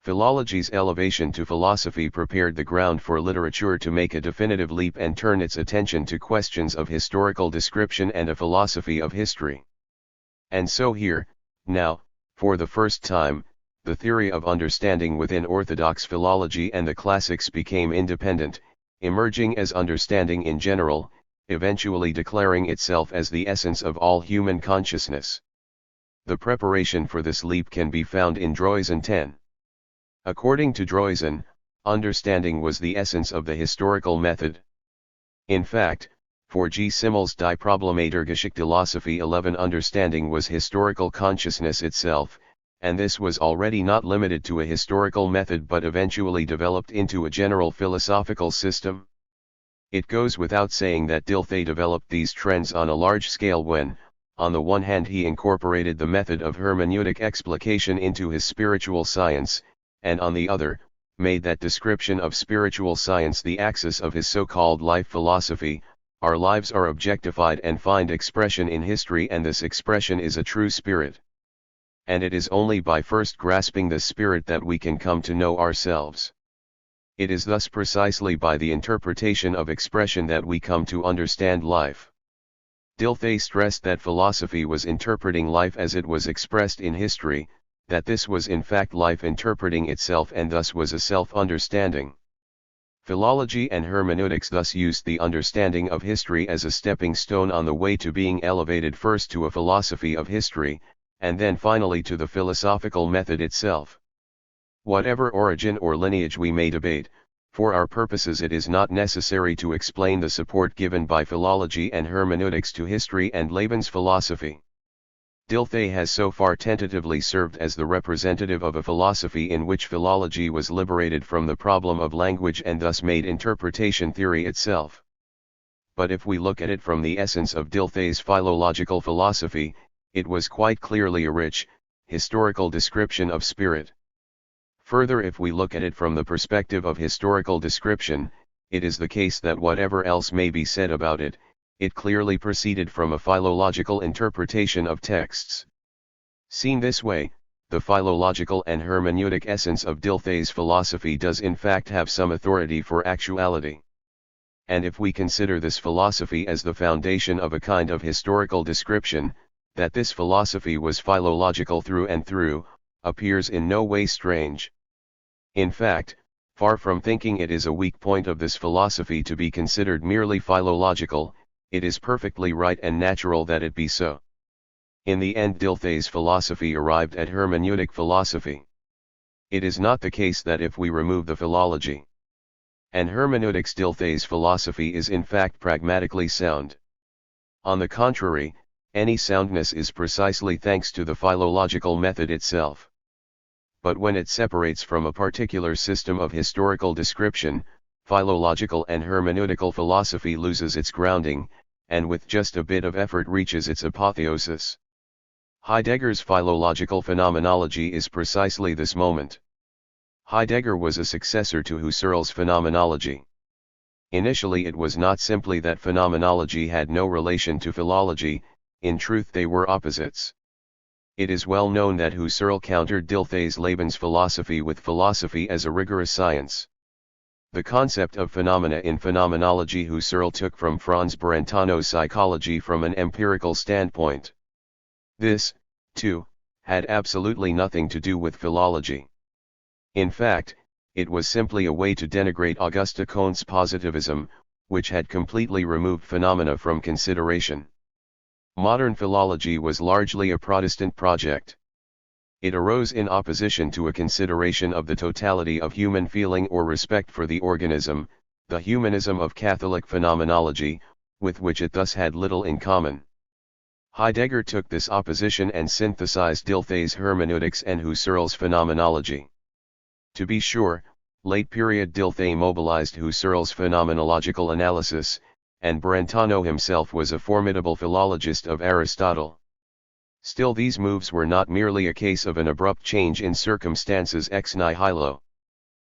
Philology's elevation to philosophy prepared the ground for literature to make a definitive leap and turn its attention to questions of historical description and a philosophy of history. And so here, now, For the first time, the theory of understanding within orthodox philology and the classics became independent, emerging as understanding in general, eventually declaring itself as the essence of all human consciousness. The preparation for this leap can be found in Droysen 10. According to Droysen, understanding was the essence of the historical method. In fact, for G. Simmels Die Problematische 11, understanding was historical consciousness itself, and this was already not limited to a historical method but eventually developed into a general philosophical system. It goes without saying that Dilthey developed these trends on a large scale when, on the one hand he incorporated the method of hermeneutic explication into his spiritual science, and on the other, made that description of spiritual science the axis of his so-called life philosophy. Our lives are objectified and find expression in history, and this expression is a true spirit. And it is only by first grasping this spirit that we can come to know ourselves. It is thus precisely by the interpretation of expression that we come to understand life. Dilthey stressed that philosophy was interpreting life as it was expressed in history, that this was in fact life interpreting itself and thus was a self-understanding. Philology and hermeneutics thus used the understanding of history as a stepping stone on the way to being elevated first to a philosophy of history, and then finally to the philosophical method itself. Whatever origin or lineage we may debate, for our purposes it is not necessary to explain the support given by philology and hermeneutics to history and Laban's philosophy. Dilthey has so far tentatively served as the representative of a philosophy in which philology was liberated from the problem of language and thus made interpretation theory itself. But if we look at it from the essence of Dilthey's philological philosophy, it was quite clearly a rich, historical description of spirit. Further, if we look at it from the perspective of historical description, it is the case that whatever else may be said about it, it clearly proceeded from a philological interpretation of texts. Seen this way, the philological and hermeneutic essence of Dilthey's philosophy does in fact have some authority for actuality. And if we consider this philosophy as the foundation of a kind of historical description, that this philosophy was philological through and through, appears in no way strange. In fact, far from thinking it is a weak point of this philosophy to be considered merely philological, it is perfectly right and natural that it be so. In the end, Dilthey's philosophy arrived at hermeneutic philosophy. It is not the case that if we remove the philology and hermeneutics, Dilthey's philosophy is in fact pragmatically sound. On the contrary, any soundness is precisely thanks to the philological method itself. But when it separates from a particular system of historical description, philological and hermeneutical philosophy loses its grounding, and with just a bit of effort reaches its apotheosis. Heidegger's philological phenomenology is precisely this moment. Heidegger was a successor to Husserl's phenomenology. Initially it was not simply that phenomenology had no relation to philology, in truth they were opposites. It is well known that Husserl countered Dilthey's Laban's philosophy with philosophy as a rigorous science. The concept of phenomena in phenomenology Husserl took from Franz Brentano's psychology from an empirical standpoint. This, too, had absolutely nothing to do with philology. In fact, it was simply a way to denigrate Auguste Comte's positivism, which had completely removed phenomena from consideration. Modern philology was largely a Protestant project. It arose in opposition to a consideration of the totality of human feeling or respect for the organism, the humanism of Catholic phenomenology, with which it thus had little in common. Heidegger took this opposition and synthesized Dilthey's hermeneutics and Husserl's phenomenology. To be sure, late-period Dilthey mobilized Husserl's phenomenological analysis, and Brentano himself was a formidable philologist of Aristotle. Still, these moves were not merely a case of an abrupt change in circumstances ex nihilo.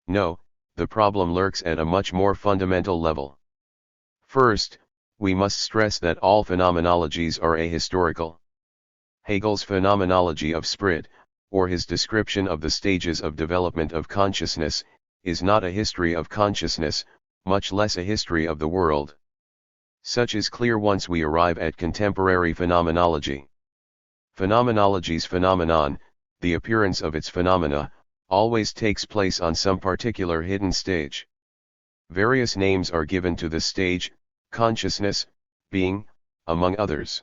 No, the problem lurks at a much more fundamental level. First, we must stress that all phenomenologies are ahistorical. Hegel's phenomenology of spirit, or his description of the stages of development of consciousness, is not a history of consciousness, much less a history of the world. Such is clear once we arrive at contemporary phenomenology. Phenomenology's phenomenon, the appearance of its phenomena, always takes place on some particular hidden stage. Various names are given to this stage: consciousness, being, among others.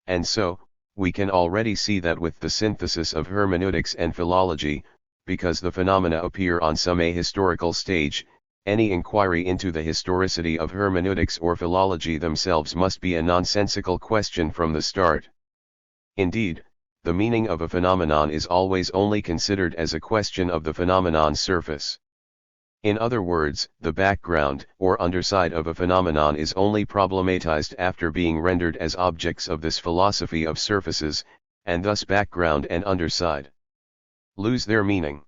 And so, we can already see that with the synthesis of hermeneutics and philology, because the phenomena appear on some ahistorical stage, any inquiry into the historicity of hermeneutics or philology themselves must be a nonsensical question from the start. Indeed, the meaning of a phenomenon is always only considered as a question of the phenomenon's surface. In other words, the background or underside of a phenomenon is only problematized after being rendered as objects of this philosophy of surfaces, and thus background and underside lose their meaning.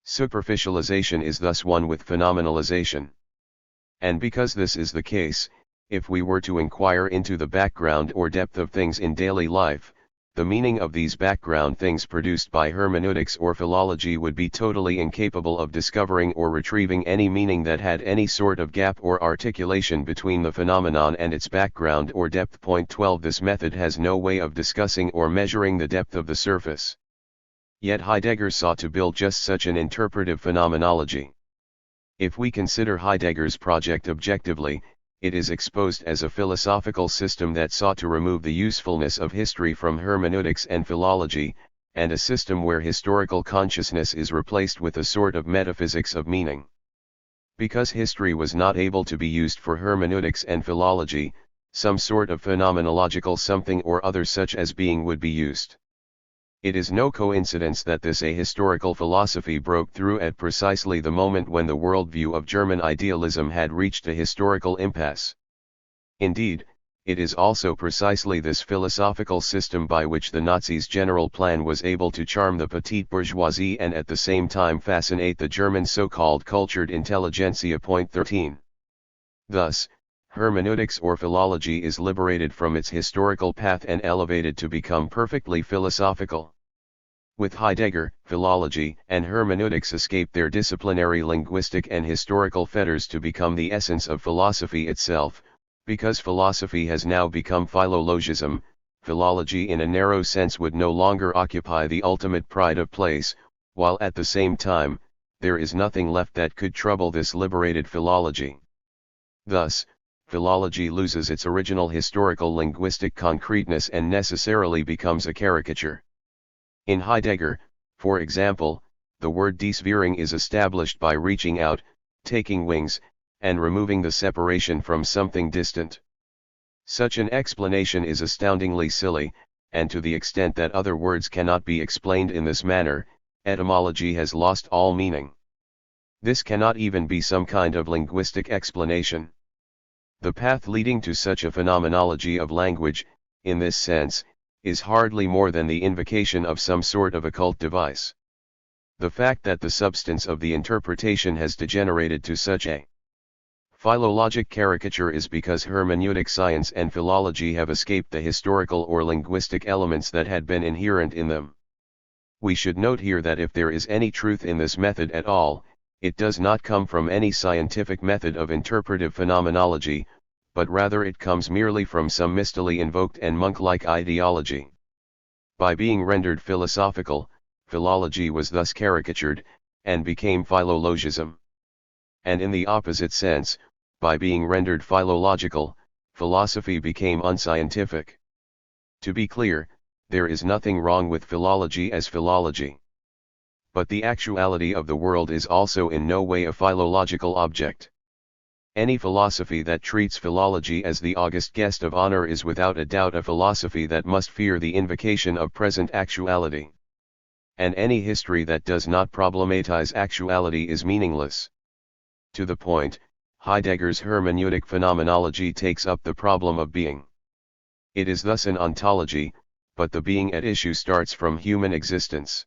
Superficialization is thus one with phenomenalization. And because this is the case, if we were to inquire into the background or depth of things in daily life, the meaning of these background things produced by hermeneutics or philology would be totally incapable of discovering or retrieving any meaning that had any sort of gap or articulation between the phenomenon and its background or depth. Point 12. This method has no way of discussing or measuring the depth of the surface. Yet Heidegger sought to build just such an interpretive phenomenology. If we consider Heidegger's project objectively, it is exposed as a philosophical system that sought to remove the usefulness of history from hermeneutics and philology, and a system where historical consciousness is replaced with a sort of metaphysics of meaning. Because history was not able to be used for hermeneutics and philology, some sort of phenomenological something or other such as being would be used. It is no coincidence that this ahistorical philosophy broke through at precisely the moment when the worldview of German idealism had reached a historical impasse. Indeed, it is also precisely this philosophical system by which the Nazis' general plan was able to charm the petite bourgeoisie and at the same time fascinate the German so-called cultured intelligentsia. Point 13. Thus, hermeneutics or philology is liberated from its historical path and elevated to become perfectly philosophical. With Heidegger, philology and hermeneutics escape their disciplinary linguistic and historical fetters to become the essence of philosophy itself. Because philosophy has now become philologism, philology in a narrow sense would no longer occupy the ultimate pride of place, while at the same time, there is nothing left that could trouble this liberated philology. Thus, philology loses its original historical linguistic concreteness and necessarily becomes a caricature. In Heidegger, for example, the word desveering is established by reaching out, taking wings, and removing the separation from something distant. Such an explanation is astoundingly silly, and to the extent that other words cannot be explained in this manner, etymology has lost all meaning. This cannot even be some kind of linguistic explanation. The path leading to such a phenomenology of language, in this sense, is hardly more than the invocation of some sort of occult device. The fact that the substance of the interpretation has degenerated to such a philologic caricature is because hermeneutic science and philology have escaped the historical or linguistic elements that had been inherent in them. We should note here that if there is any truth in this method at all, it does not come from any scientific method of interpretive phenomenology, but rather it comes merely from some mistily invoked and monk-like ideology. By being rendered philosophical, philology was thus caricatured, and became philologism. And in the opposite sense, by being rendered philological, philosophy became unscientific. To be clear, there is nothing wrong with philology as philology. But the actuality of the world is also in no way a philological object. Any philosophy that treats philology as the august guest of honor is without a doubt a philosophy that must fear the invocation of present actuality. And any history that does not problematize actuality is meaningless. To the point, Heidegger's hermeneutic phenomenology takes up the problem of being. It is thus an ontology, but the being at issue starts from human existence.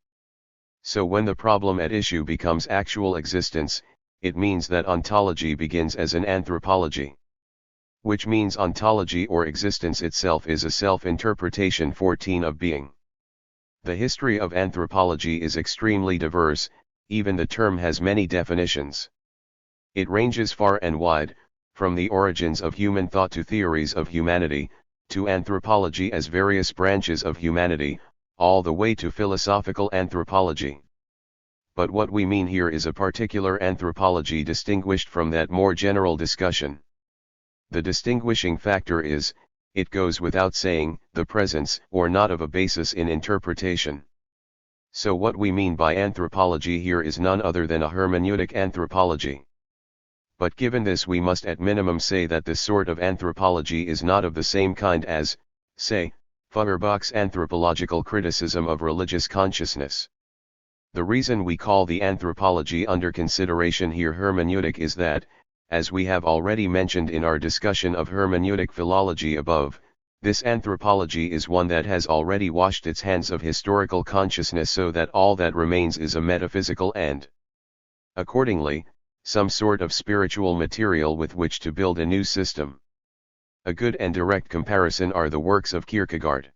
So when the problem at issue becomes actual existence, it means that ontology begins as an anthropology. Which means ontology or existence itself is a self-interpretation 14 of being. The history of anthropology is extremely diverse, even the term has many definitions. It ranges far and wide, from the origins of human thought to theories of humanity, to anthropology as various branches of humanity, all the way to philosophical anthropology. But what we mean here is a particular anthropology distinguished from that more general discussion. The distinguishing factor is, it goes without saying, the presence or not of a basis in interpretation. So what we mean by anthropology here is none other than a hermeneutic anthropology. But given this, we must at minimum say that this sort of anthropology is not of the same kind as, say, Feuerbach's anthropological criticism of religious consciousness. The reason we call the anthropology under consideration here hermeneutic is that, as we have already mentioned in our discussion of hermeneutic philology above, this anthropology is one that has already washed its hands of historical consciousness, so that all that remains is a metaphysical and, accordingly, some sort of spiritual material with which to build a new system. A good and direct comparison are the works of Kierkegaard.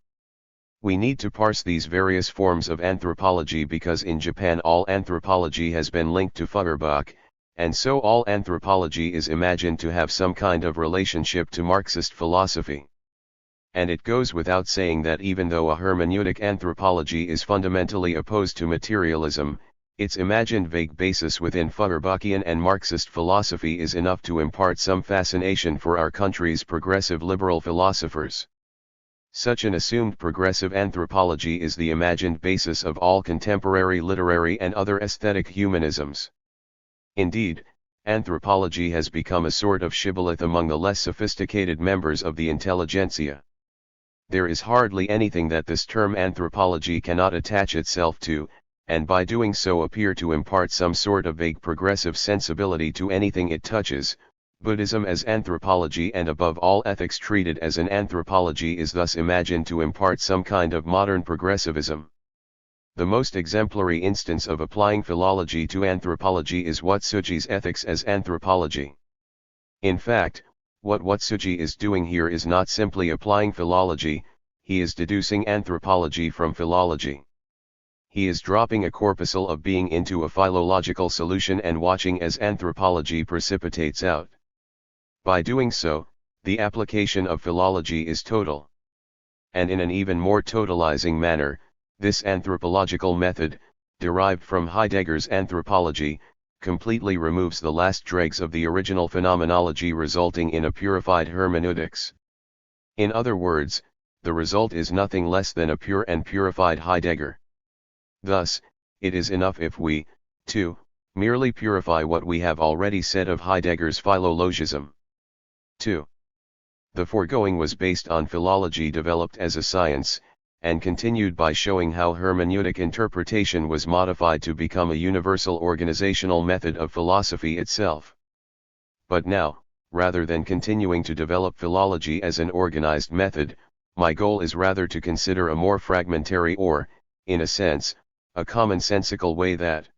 We need to parse these various forms of anthropology because in Japan all anthropology has been linked to Feuerbach, and so all anthropology is imagined to have some kind of relationship to Marxist philosophy. And it goes without saying that even though a hermeneutic anthropology is fundamentally opposed to materialism, its imagined vague basis within Feuerbachian and Marxist philosophy is enough to impart some fascination for our country's progressive liberal philosophers. Such an assumed progressive anthropology is the imagined basis of all contemporary literary and other aesthetic humanisms. Indeed, anthropology has become a sort of shibboleth among the less sophisticated members of the intelligentsia. There is hardly anything that this term anthropology cannot attach itself to, and by doing so appear to impart some sort of vague progressive sensibility to anything it touches. Buddhism as anthropology and above all ethics treated as an anthropology is thus imagined to impart some kind of modern progressivism. The most exemplary instance of applying philology to anthropology is Watsuji's ethics as anthropology. In fact, what Watsuji is doing here is not simply applying philology, he is deducing anthropology from philology. He is dropping a corpuscle of being into a philological solution and watching as anthropology precipitates out. By doing so, the application of philology is total. And in an even more totalizing manner, this anthropological method, derived from Heidegger's anthropology, completely removes the last dregs of the original phenomenology, resulting in a purified hermeneutics. In other words, the result is nothing less than a pure and purified Heidegger. Thus, it is enough if we, too, merely purify what we have already said of Heidegger's philologism. 2. The foregoing was based on philology developed as a science, and continued by showing how hermeneutic interpretation was modified to become a universal organizational method of philosophy itself. But now, rather than continuing to develop philology as an organized method, my goal is rather to consider a more fragmentary or, in a sense, a commonsensical way that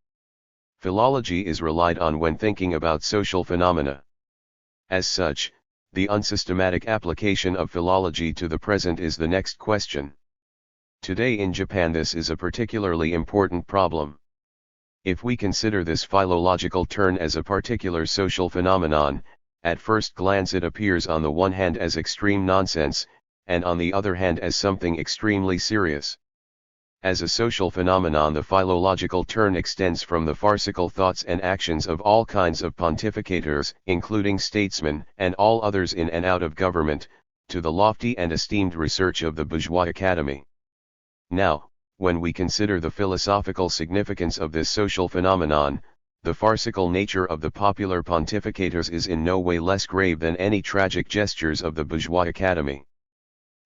philology is relied on when thinking about social phenomena. As such, the unsystematic application of philology to the present is the next question. Today in Japan this is a particularly important problem. If we consider this philological turn as a particular social phenomenon, at first glance it appears on the one hand as extreme nonsense, and on the other hand as something extremely serious. As a social phenomenon, the philological turn extends from the farcical thoughts and actions of all kinds of pontificators, including statesmen and all others in and out of government, to the lofty and esteemed research of the bourgeois academy. Now, when we consider the philosophical significance of this social phenomenon, the farcical nature of the popular pontificators is in no way less grave than any tragic gestures of the bourgeois academy.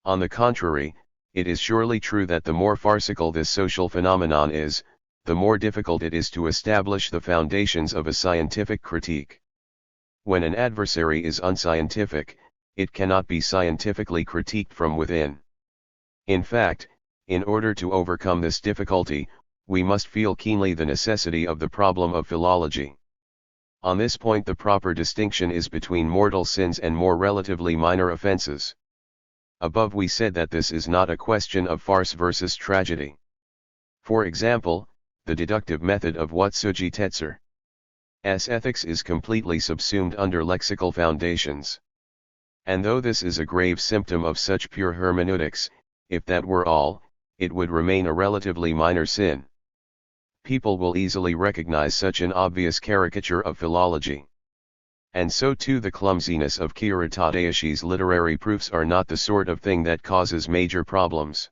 On the contrary, it is surely true that the more farcical this social phenomenon is, the more difficult it is to establish the foundations of a scientific critique. When an adversary is unscientific, it cannot be scientifically critiqued from within. In fact, in order to overcome this difficulty, we must feel keenly the necessity of the problem of philology. On this point the proper distinction is between mortal sins and more relatively minor offenses. Above we said that this is not a question of farce versus tragedy. For example, the deductive method of Watsuji Tetsu's ethics is completely subsumed under lexical foundations. And though this is a grave symptom of such pure hermeneutics, if that were all, it would remain a relatively minor sin. People will easily recognize such an obvious caricature of philology. And so too the clumsiness of Kira Tadayashi's literary proofs are not the sort of thing that causes major problems.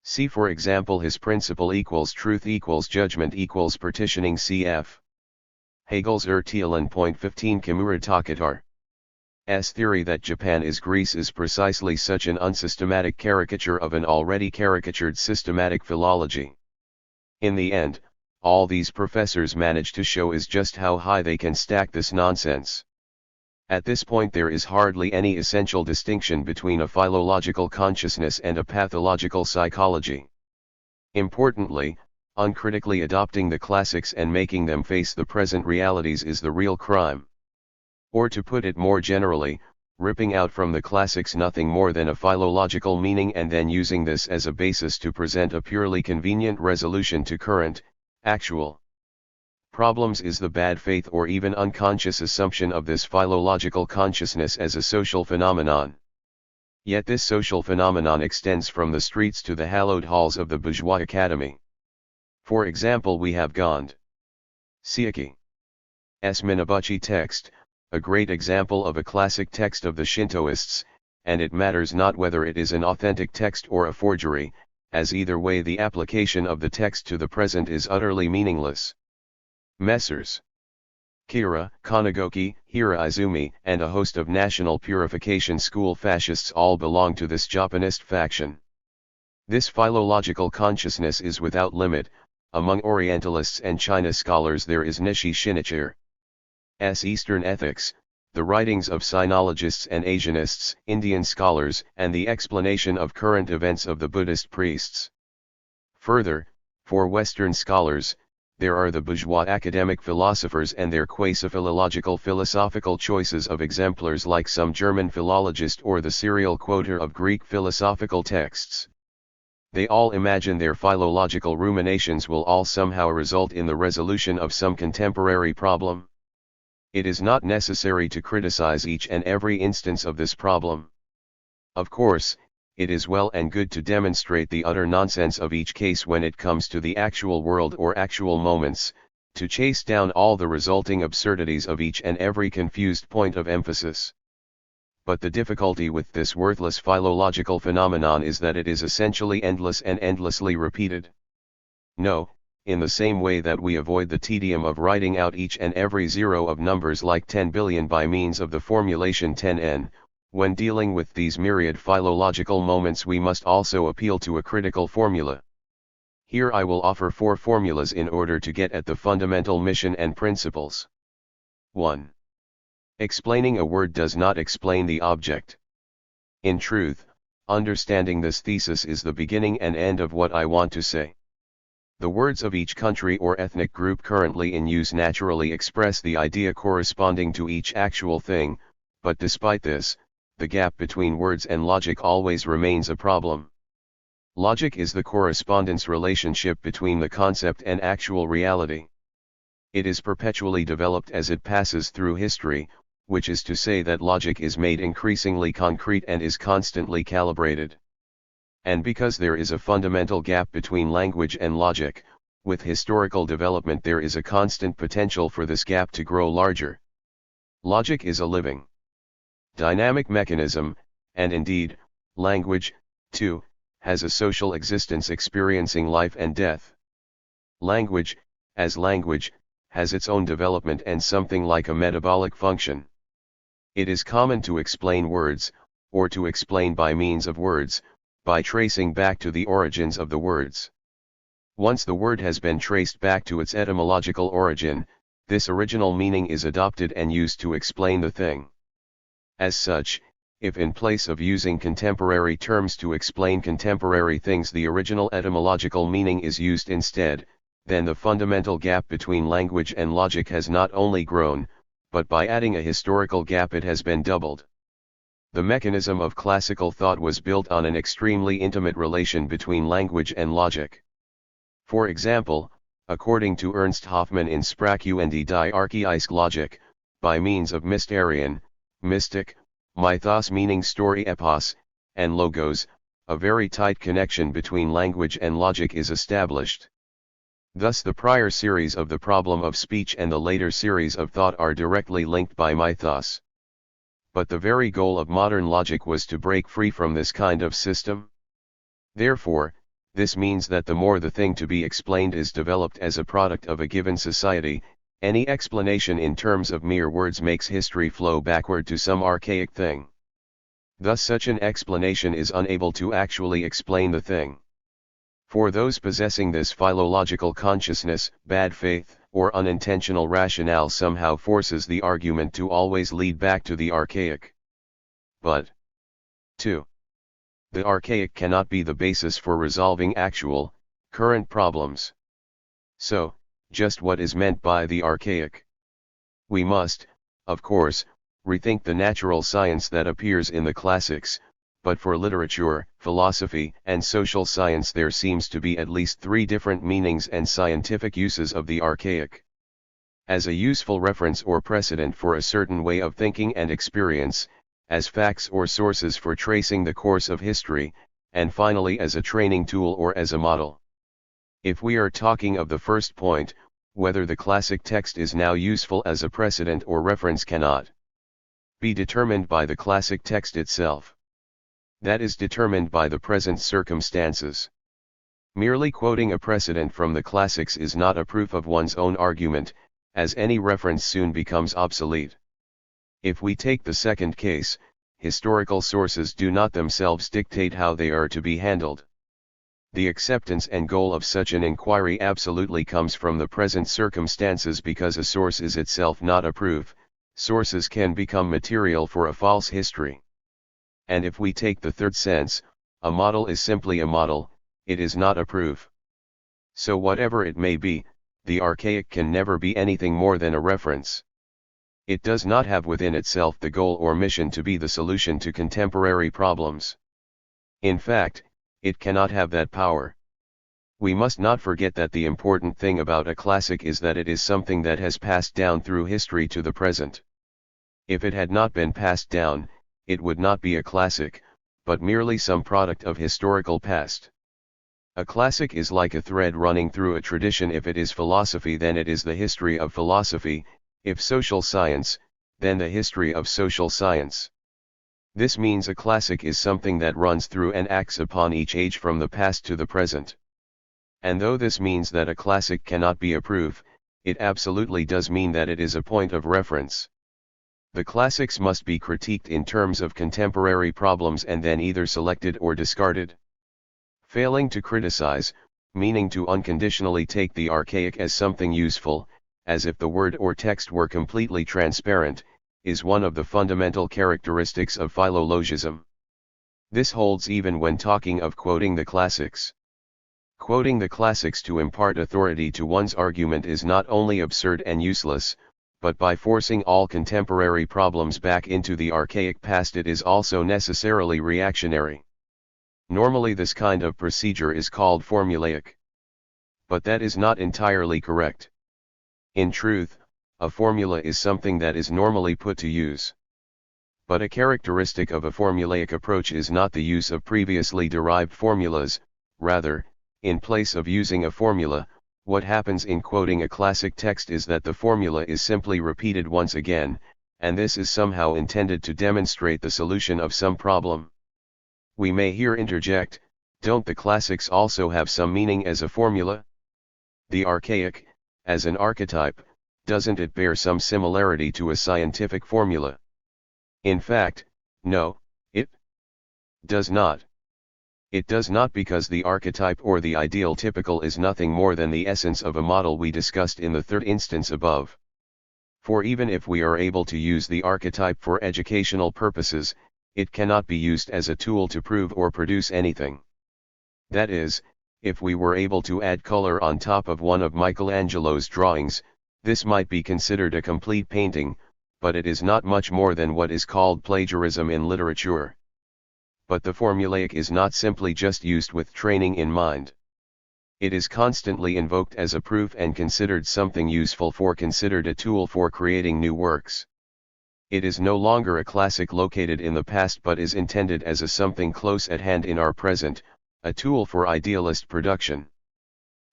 See for example his principle equals truth equals judgment equals partitioning cf. Hegel's Point 15 Kimura Takatar's theory that Japan is Greece is precisely such an unsystematic caricature of an already caricatured systematic philology. In the end, all these professors manage to show is just how high they can stack this nonsense. At this point there is hardly any essential distinction between a philological consciousness and a pathological psychology. Importantly, uncritically adopting the classics and making them face the present realities is the real crime. Or to put it more generally, ripping out from the classics nothing more than a philological meaning and then using this as a basis to present a purely convenient resolution to current, actual problems is the bad faith or even unconscious assumption of this philological consciousness as a social phenomenon. Yet this social phenomenon extends from the streets to the hallowed halls of the bourgeois academy. For example, we have Gond Seiki's Minabuchi text, a great example of a classic text of the Shintoists, and it matters not whether it is an authentic text or a forgery, as either way the application of the text to the present is utterly meaningless. Messrs. Kira, Kanagoki, Hiraizumi, and a host of National Purification School fascists all belong to this Japanist faction. This philological consciousness is without limit. Among Orientalists and China scholars there is Nishi Shinichiro's Eastern Ethics, the writings of Sinologists and Asianists, Indian scholars, and the explanation of current events of the Buddhist priests. Further, for Western scholars, there are the bourgeois academic philosophers and their quasi-philological philosophical choices of exemplars like some German philologist or the serial quoter of Greek philosophical texts. They all imagine their philological ruminations will all somehow result in the resolution of some contemporary problem. It is not necessary to criticize each and every instance of this problem. Of course, it is well and good to demonstrate the utter nonsense of each case when it comes to the actual world or actual moments, to chase down all the resulting absurdities of each and every confused point of emphasis. But the difficulty with this worthless philological phenomenon is that it is essentially endless and endlessly repeated. No, in the same way that we avoid the tedium of writing out each and every zero of numbers like 10 billion by means of the formulation 10n, when dealing with these myriad philological moments we must also appeal to a critical formula. Here I will offer 4 formulas in order to get at the fundamental mission and principles. 1. Explaining a word does not explain the object. In truth, understanding this thesis is the beginning and end of what I want to say. The words of each country or ethnic group currently in use naturally express the idea corresponding to each actual thing, but despite this, the gap between words and logic always remains a problem. Logic is the correspondence relationship between the concept and actual reality. It is perpetually developed as it passes through history, which is to say that logic is made increasingly concrete and is constantly calibrated. And because there is a fundamental gap between language and logic, with historical development there is a constant potential for this gap to grow larger. Logic is a living, dynamic mechanism, and indeed, language, too, has a social existence experiencing life and death. Language, as language, has its own development and something like a metabolic function. It is common to explain words, or to explain by means of words, by tracing back to the origins of the words. Once the word has been traced back to its etymological origin, this original meaning is adopted and used to explain the thing. As such, if in place of using contemporary terms to explain contemporary things the original etymological meaning is used instead, then the fundamental gap between language and logic has not only grown, but by adding a historical gap it has been doubled. The mechanism of classical thought was built on an extremely intimate relation between language and logic. For example, according to Ernst Hoffmann in Sprache und die Archaische Logik, by means of Mysterion, mystic, mythos meaning story epos, and logos, a very tight connection between language and logic is established. Thus the prior series of the problem of speech and the later series of thought are directly linked by mythos. But the very goal of modern logic was to break free from this kind of system. Therefore, this means that the more the thing to be explained is developed as a product of a given society, any explanation in terms of mere words makes history flow backward to some archaic thing. Thus such an explanation is unable to actually explain the thing. For those possessing this philological consciousness, bad faith, or unintentional rationale somehow forces the argument to always lead back to the archaic. But 2. The archaic cannot be the basis for resolving actual, current problems. So, just what is meant by the archaic? We must, of course, rethink the natural science that appears in the classics, but for literature, philosophy, and social science there seems to be at least 3 different meanings and scientific uses of the archaic. As a useful reference or precedent for a certain way of thinking and experience, as facts or sources for tracing the course of history, and finally as a training tool or as a model. If we are talking of the first point, whether the classic text is now useful as a precedent or reference cannot be determined by the classic text itself. That is determined by the present circumstances. Merely quoting a precedent from the classics is not a proof of one's own argument, as any reference soon becomes obsolete. If we take the second case, historical sources do not themselves dictate how they are to be handled. The acceptance and goal of such an inquiry absolutely comes from the present circumstances because a source is itself not a proof. Sources can become material for a false history. And if we take the third sense, a model is simply a model, it is not a proof. So whatever it may be, the archaic can never be anything more than a reference. It does not have within itself the goal or mission to be the solution to contemporary problems. In fact, it cannot have that power. We must not forget that the important thing about a classic is that it is something that has passed down through history to the present. If it had not been passed down, it would not be a classic, but merely some product of historical past. A classic is like a thread running through a tradition. If it is philosophy, then it is the history of philosophy; if social science, then the history of social science. This means a classic is something that runs through and acts upon each age from the past to the present. And though this means that a classic cannot be a proof, it absolutely does mean that it is a point of reference. The classics must be critiqued in terms of contemporary problems and then either selected or discarded. Failing to criticize, meaning to unconditionally take the archaic as something useful, as if the word or text were completely transparent, is one of the fundamental characteristics of philologism. This holds even when talking of quoting the classics. Quoting the classics to impart authority to one's argument is not only absurd and useless, but by forcing all contemporary problems back into the archaic past it is also necessarily reactionary. Normally this kind of procedure is called formulaic. But that is not entirely correct. In truth, a formula is something that is normally put to use. But a characteristic of a formulaic approach is not the use of previously derived formulas; rather, in place of using a formula, what happens in quoting a classic text is that the formula is simply repeated once again, and this is somehow intended to demonstrate the solution of some problem. We may here interject, don't the classics also have some meaning as a formula? The archaic, as an archetype, doesn't it bear some similarity to a scientific formula? In fact, no, it does not. It does not, because the archetype or the ideal typical is nothing more than the essence of a model we discussed in the third instance above. For even if we are able to use the archetype for educational purposes, it cannot be used as a tool to prove or produce anything. That is, if we were able to add color on top of one of Michelangelo's drawings, this might be considered a complete painting, but it is not much more than what is called plagiarism in literature. But the formulaic is not simply just used with training in mind. It is constantly invoked as a proof and considered something useful, for considered a tool for creating new works. It is no longer a classic located in the past but is intended as a something close at hand in our present, a tool for idealist production.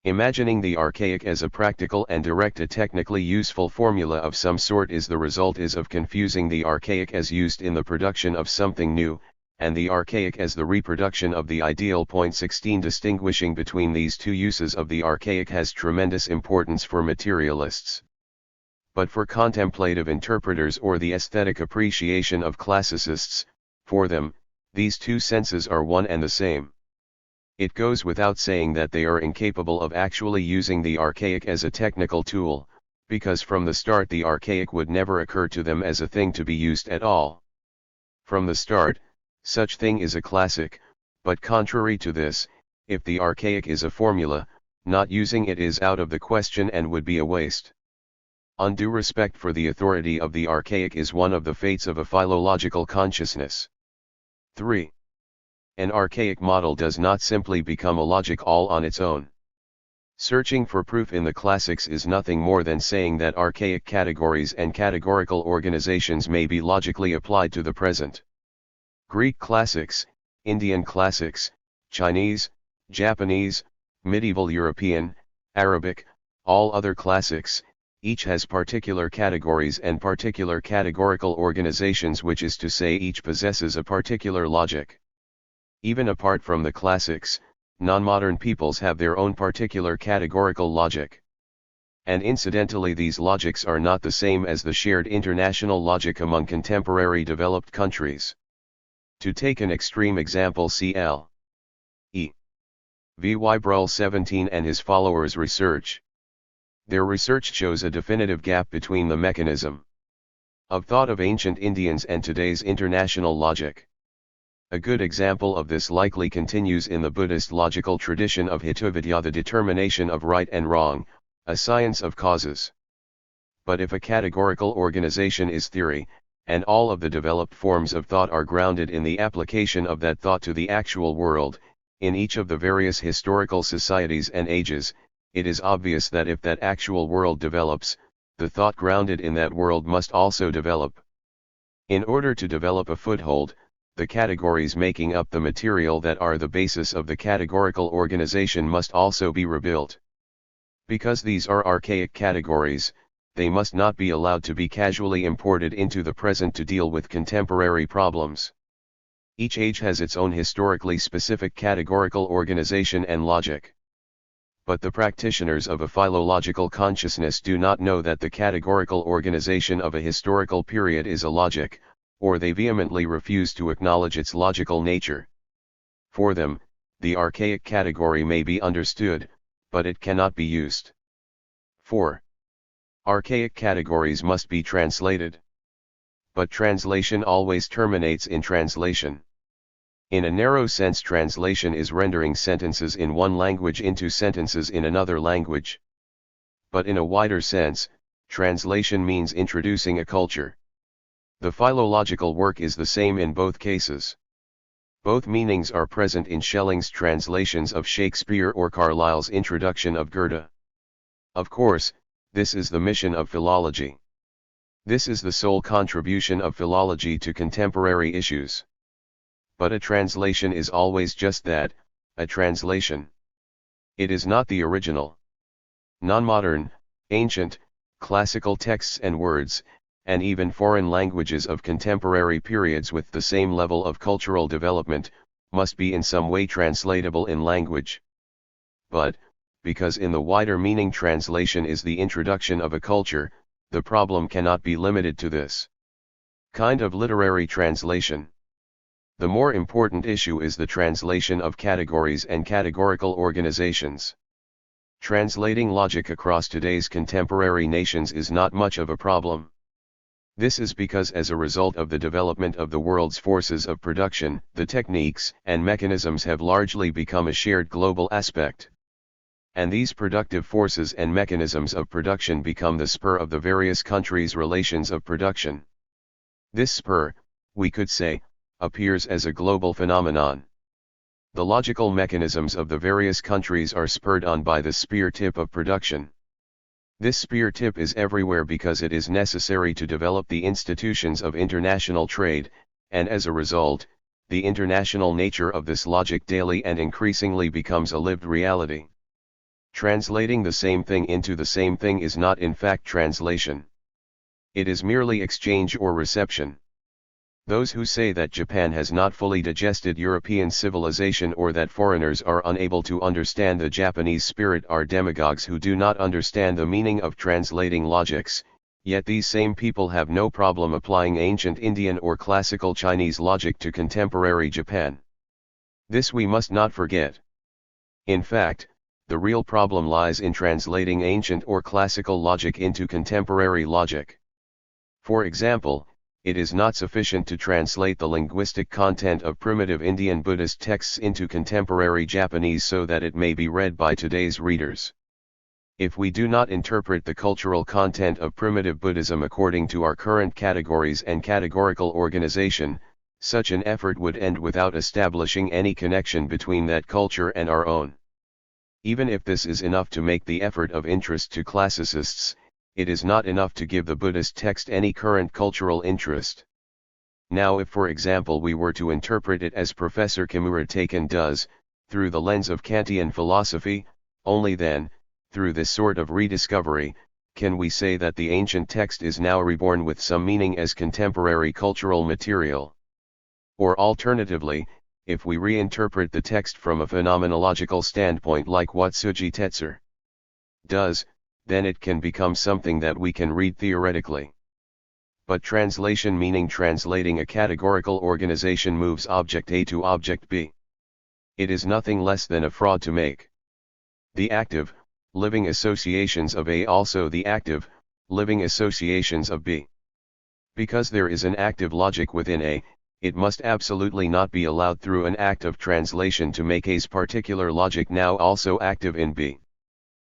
Imagining the archaic as a practical and direct a technically useful formula of some sort is the result of confusing the archaic as used in the production of something new, and the archaic as the reproduction of the ideal. 16 Distinguishing between these two uses of the archaic has tremendous importance for materialists. But for contemplative interpreters or the aesthetic appreciation of classicists, for them, these two senses are one and the same. It goes without saying that they are incapable of actually using the archaic as a technical tool, because from the start the archaic would never occur to them as a thing to be used at all. From the start, such thing is a classic, but contrary to this, if the archaic is a formula, not using it is out of the question and would be a waste. Undue respect for the authority of the archaic is one of the fates of a philological consciousness. 3. An archaic model does not simply become a logic all on its own. Searching for proof in the classics is nothing more than saying that archaic categories and categorical organizations may be logically applied to the present. Greek classics, Indian classics, Chinese, Japanese, medieval European, Arabic, all other classics, each has particular categories and particular categorical organizations, which is to say each possesses a particular logic. Even apart from the classics, non-modern peoples have their own particular categorical logic. And incidentally, these logics are not the same as the shared international logic among contemporary developed countries. To take an extreme example, C.L. E. V. Y. Brull 17 and his followers' research. Their research shows a definitive gap between the mechanism of thought of ancient Indians and today's international logic. A good example of this likely continues in the Buddhist logical tradition of Hitovidya, the determination of right and wrong, a science of causes. But if a categorical organization is theory, and all of the developed forms of thought are grounded in the application of that thought to the actual world, in each of the various historical societies and ages, it is obvious that if that actual world develops, the thought grounded in that world must also develop. In order to develop a foothold, the categories making up the material that are the basis of the categorical organization must also be rebuilt. Because these are archaic categories, they must not be allowed to be casually imported into the present to deal with contemporary problems. Each age has its own historically specific categorical organization and logic. But the practitioners of a philological consciousness do not know that the categorical organization of a historical period is a logic, or they vehemently refuse to acknowledge its logical nature. For them, the archaic category may be understood, but it cannot be used. 4. Archaic categories must be translated. But translation always terminates in translation. In a narrow sense, translation is rendering sentences in one language into sentences in another language. But in a wider sense, translation means introducing a culture. The philological work is the same in both cases. Both meanings are present in Schelling's translations of Shakespeare or Carlyle's introduction of Goethe. Of course, this is the mission of philology. This is the sole contribution of philology to contemporary issues. But a translation is always just that, a translation. It is not the original. Non-modern, ancient, classical texts and words, and even foreign languages of contemporary periods with the same level of cultural development, must be in some way translatable in language. But, because in the wider meaning translation is the introduction of a culture, the problem cannot be limited to this kind of literary translation. The more important issue is the translation of categories and categorical organizations. Translating logic across today's contemporary nations is not much of a problem. This is because as a result of the development of the world's forces of production, the techniques and mechanisms have largely become a shared global aspect. And these productive forces and mechanisms of production become the spur of the various countries' relations of production. This spur, we could say, appears as a global phenomenon. The logical mechanisms of the various countries are spurred on by the spear tip of production. This spear tip is everywhere because it is necessary to develop the institutions of international trade, and as a result, the international nature of this logic daily and increasingly becomes a lived reality. Translating the same thing into the same thing is not in fact translation. It is merely exchange or reception. Those who say that Japan has not fully digested European civilization or that foreigners are unable to understand the Japanese spirit are demagogues who do not understand the meaning of translating logics, yet these same people have no problem applying ancient Indian or classical Chinese logic to contemporary Japan. This we must not forget. In fact, the real problem lies in translating ancient or classical logic into contemporary logic. For example, it is not sufficient to translate the linguistic content of primitive Indian Buddhist texts into contemporary Japanese so that it may be read by today's readers. If we do not interpret the cultural content of primitive Buddhism according to our current categories and categorical organization, such an effort would end without establishing any connection between that culture and our own. Even if this is enough to make the effort of interest to classicists, it is not enough to give the Buddhist text any current cultural interest. Now if for example we were to interpret it as Professor Kimura Taken does, through the lens of Kantian philosophy, only then, through this sort of rediscovery, can we say that the ancient text is now reborn with some meaning as contemporary cultural material. Or alternatively, if we reinterpret the text from a phenomenological standpoint like what Tsuji Tetsu does, then it can become something that we can read theoretically. But translation, meaning translating a categorical organization, moves object A to object B. It is nothing less than a fraud to make the active, living associations of A also the active, living associations of B. Because there is an active logic within A, it must absolutely not be allowed through an act of translation to make A's particular logic now also active in B.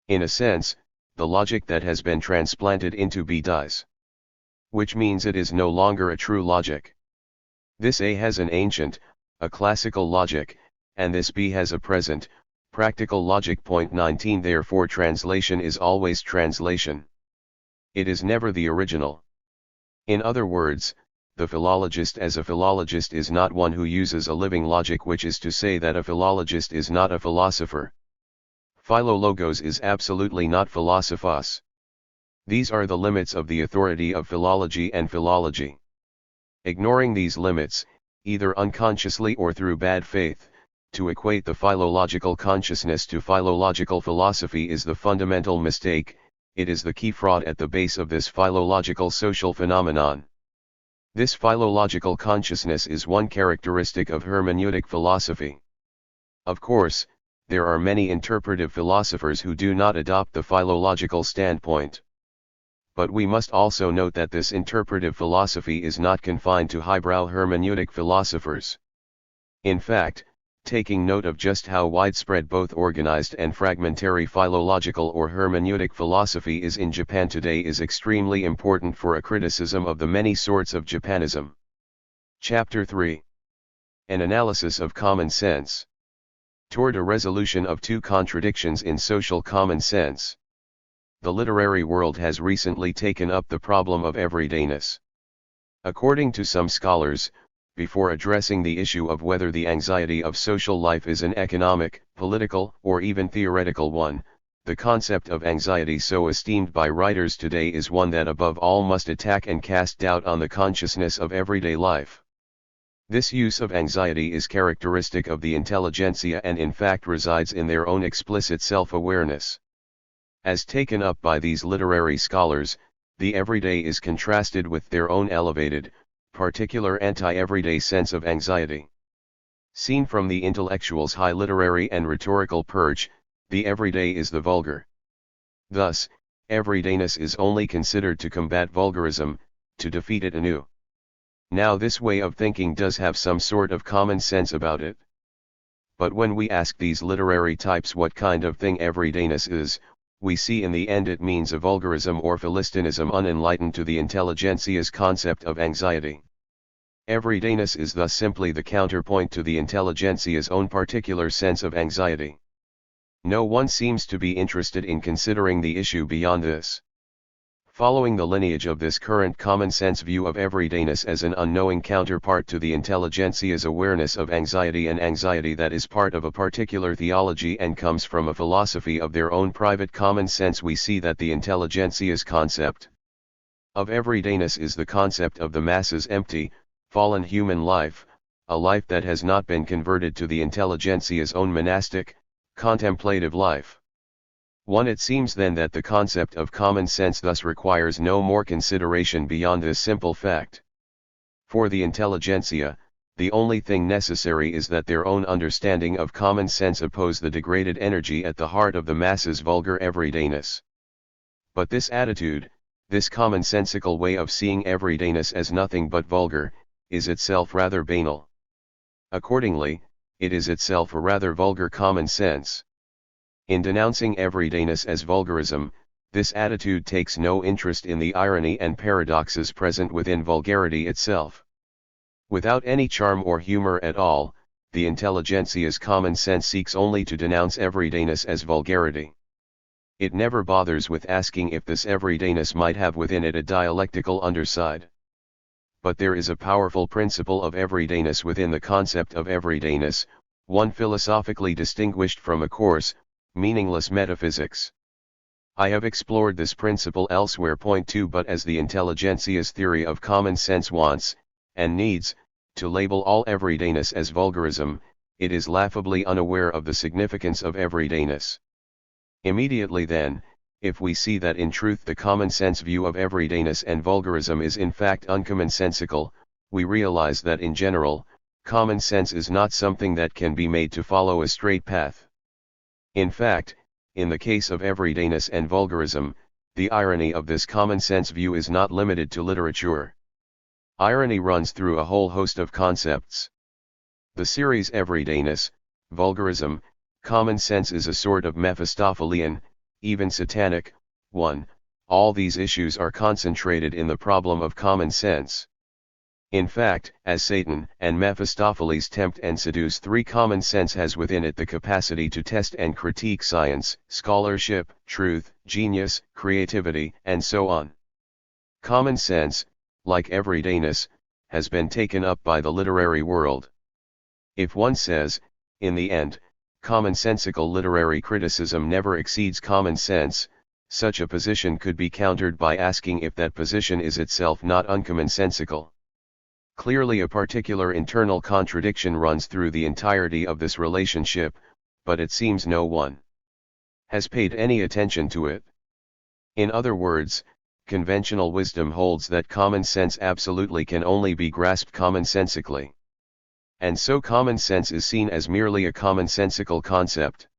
In a sense, the logic that has been transplanted into B dies. Which means it is no longer a true logic. This A has an ancient, a classical logic, and this B has a present, practical logic. Point 19 Therefore translation is always translation. It is never the original. In other words, the philologist as a philologist is not one who uses a living logic, which is to say that a philologist is not a philosopher. Philologos is absolutely not philosophos. These are the limits of the authority of philology and philology. Ignoring these limits, either unconsciously or through bad faith, to equate the philological consciousness to philological philosophy is the fundamental mistake. It is the key fraud at the base of this philological social phenomenon. This philological consciousness is one characteristic of hermeneutic philosophy. Of course, there are many interpretive philosophers who do not adopt the philological standpoint. But we must also note that this interpretive philosophy is not confined to highbrow hermeneutic philosophers. In fact, taking note of just how widespread both organized and fragmentary philological or hermeneutic philosophy is in Japan today is extremely important for a criticism of the many sorts of Japanism. Chapter 3. An analysis of common sense. Toward a resolution of two contradictions in social common sense. The literary world has recently taken up the problem of everydayness. According to some scholars, before addressing the issue of whether the anxiety of social life is an economic, political, or even theoretical one, the concept of anxiety so esteemed by writers today is one that above all must attack and cast doubt on the consciousness of everyday life. This use of anxiety is characteristic of the intelligentsia and in fact resides in their own explicit self-awareness. As taken up by these literary scholars, the everyday is contrasted with their own elevated, particular anti-everyday sense of anxiety. Seen from the intellectual's high literary and rhetorical perch, the everyday is the vulgar. Thus, everydayness is only considered to combat vulgarism, to defeat it anew. Now this way of thinking does have some sort of common sense about it. But when we ask these literary types what kind of thing everydayness is, we see in the end it means a vulgarism or philistinism unenlightened to the intelligentsia's concept of anxiety. Everydayness is thus simply the counterpoint to the intelligentsia's own particular sense of anxiety. No one seems to be interested in considering the issue beyond this. Following the lineage of this current common-sense view of everydayness as an unknowing counterpart to the intelligentsia's awareness of anxiety, and anxiety that is part of a particular theology and comes from a philosophy of their own private common sense, we see that the intelligentsia's concept of everydayness is the concept of the masses' empty, fallen human life, a life that has not been converted to the intelligentsia's own monastic, contemplative life. It seems then that the concept of common sense thus requires no more consideration beyond this simple fact. For the intelligentsia, the only thing necessary is that their own understanding of common sense oppose the degraded energy at the heart of the masses' vulgar everydayness. But this attitude, this commonsensical way of seeing everydayness as nothing but vulgar, is itself rather banal. Accordingly, it is itself a rather vulgar common sense. In denouncing everydayness as vulgarism, this attitude takes no interest in the irony and paradoxes present within vulgarity itself. Without any charm or humor at all, the intelligentsia's common sense seeks only to denounce everydayness as vulgarity. It never bothers with asking if this everydayness might have within it a dialectical underside. But there is a powerful principle of everydayness within the concept of everydayness, one philosophically distinguished from a coarse, meaningless metaphysics. I have explored this principle elsewhere. Point 2. But as the intelligentsia's theory of common sense wants, and needs, to label all everydayness as vulgarism, it is laughably unaware of the significance of everydayness. Immediately then, if we see that in truth the common sense view of everydayness and vulgarism is in fact uncommonsensical, we realize that in general, common sense is not something that can be made to follow a straight path. In fact, in the case of everydayness and vulgarism, the irony of this common sense view is not limited to literature. Irony runs through a whole host of concepts. The series everydayness, vulgarism, common sense is a sort of Mephistophelian, even satanic, one. All these issues are concentrated in the problem of common sense. In fact, as Satan and Mephistopheles tempt and seduce, common sense has within it the capacity to test and critique science, scholarship, truth, genius, creativity, and so on. Common sense, like everydayness, has been taken up by the literary world. If one says, in the end, commonsensical literary criticism never exceeds common sense, such a position could be countered by asking if that position is itself not uncommonsensical. Clearly a particular internal contradiction runs through the entirety of this relationship, but it seems no one has paid any attention to it. In other words, conventional wisdom holds that common sense absolutely can only be grasped commonsensically. And so common sense is seen as merely a commonsensical concept.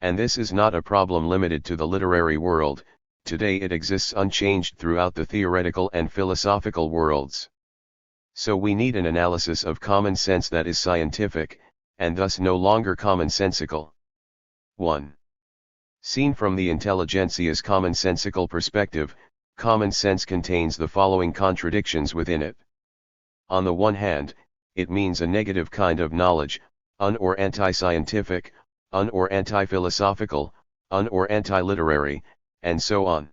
And this is not a problem limited to the literary world, today it exists unchanged throughout the theoretical and philosophical worlds. So we need an analysis of common sense that is scientific, and thus no longer commonsensical. 1. Seen from the intelligentsia's commonsensical perspective, common sense contains the following contradictions within it. On the one hand, it means a negative kind of knowledge, un or anti-scientific, un or anti-philosophical, un or anti-literary, and so on.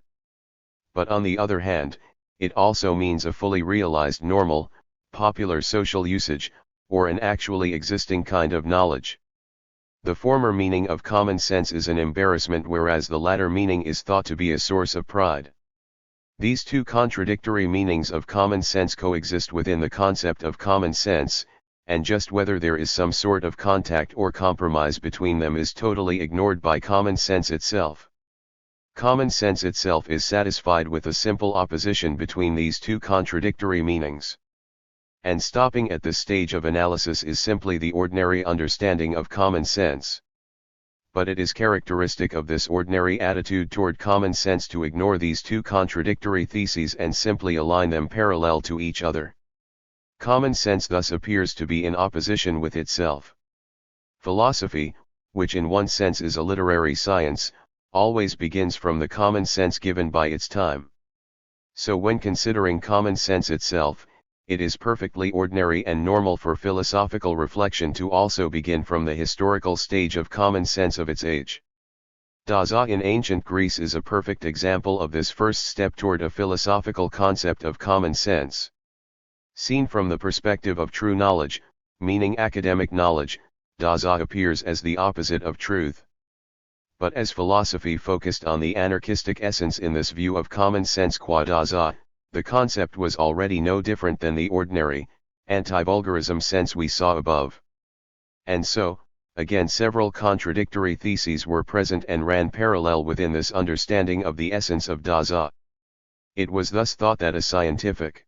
But on the other hand, it also means a fully realized normal, popular social usage, or an actually existing kind of knowledge. The former meaning of common sense is an embarrassment, whereas the latter meaning is thought to be a source of pride. These two contradictory meanings of common sense coexist within the concept of common sense, and just whether there is some sort of contact or compromise between them is totally ignored by common sense itself. Common sense itself is satisfied with a simple opposition between these two contradictory meanings. And stopping at this stage of analysis is simply the ordinary understanding of common sense. But it is characteristic of this ordinary attitude toward common sense to ignore these two contradictory theses and simply align them parallel to each other. Common sense thus appears to be in opposition with itself. Philosophy, which in one sense is a literary science, always begins from the common sense given by its time. So when considering common sense itself, it is perfectly ordinary and normal for philosophical reflection to also begin from the historical stage of common sense of its age. Daza in ancient Greece is a perfect example of this first step toward a philosophical concept of common sense. Seen from the perspective of true knowledge, meaning academic knowledge, Daza appears as the opposite of truth. But as philosophy focused on the anarchistic essence in this view of common sense qua Daza, the concept was already no different than the ordinary, anti-vulgarism sense we saw above. And so, again several contradictory theses were present and ran parallel within this understanding of the essence of Daza. It was thus thought that a scientific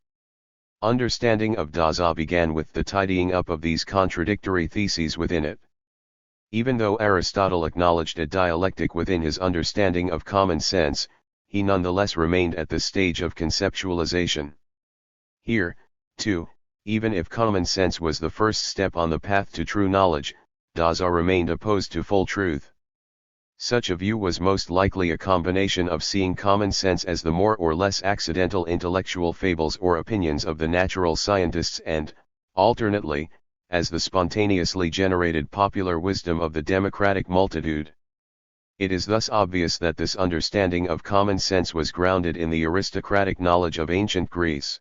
understanding of Daza began with the tidying up of these contradictory theses within it. Even though Aristotle acknowledged a dialectic within his understanding of common sense, he nonetheless remained at the stage of conceptualization. Here, too, even if common sense was the first step on the path to true knowledge, Daza remained opposed to full truth. Such a view was most likely a combination of seeing common sense as the more or less accidental intellectual fables or opinions of the natural scientists and, alternately, as the spontaneously generated popular wisdom of the democratic multitude. It is thus obvious that this understanding of common sense was grounded in the aristocratic knowledge of ancient Greece.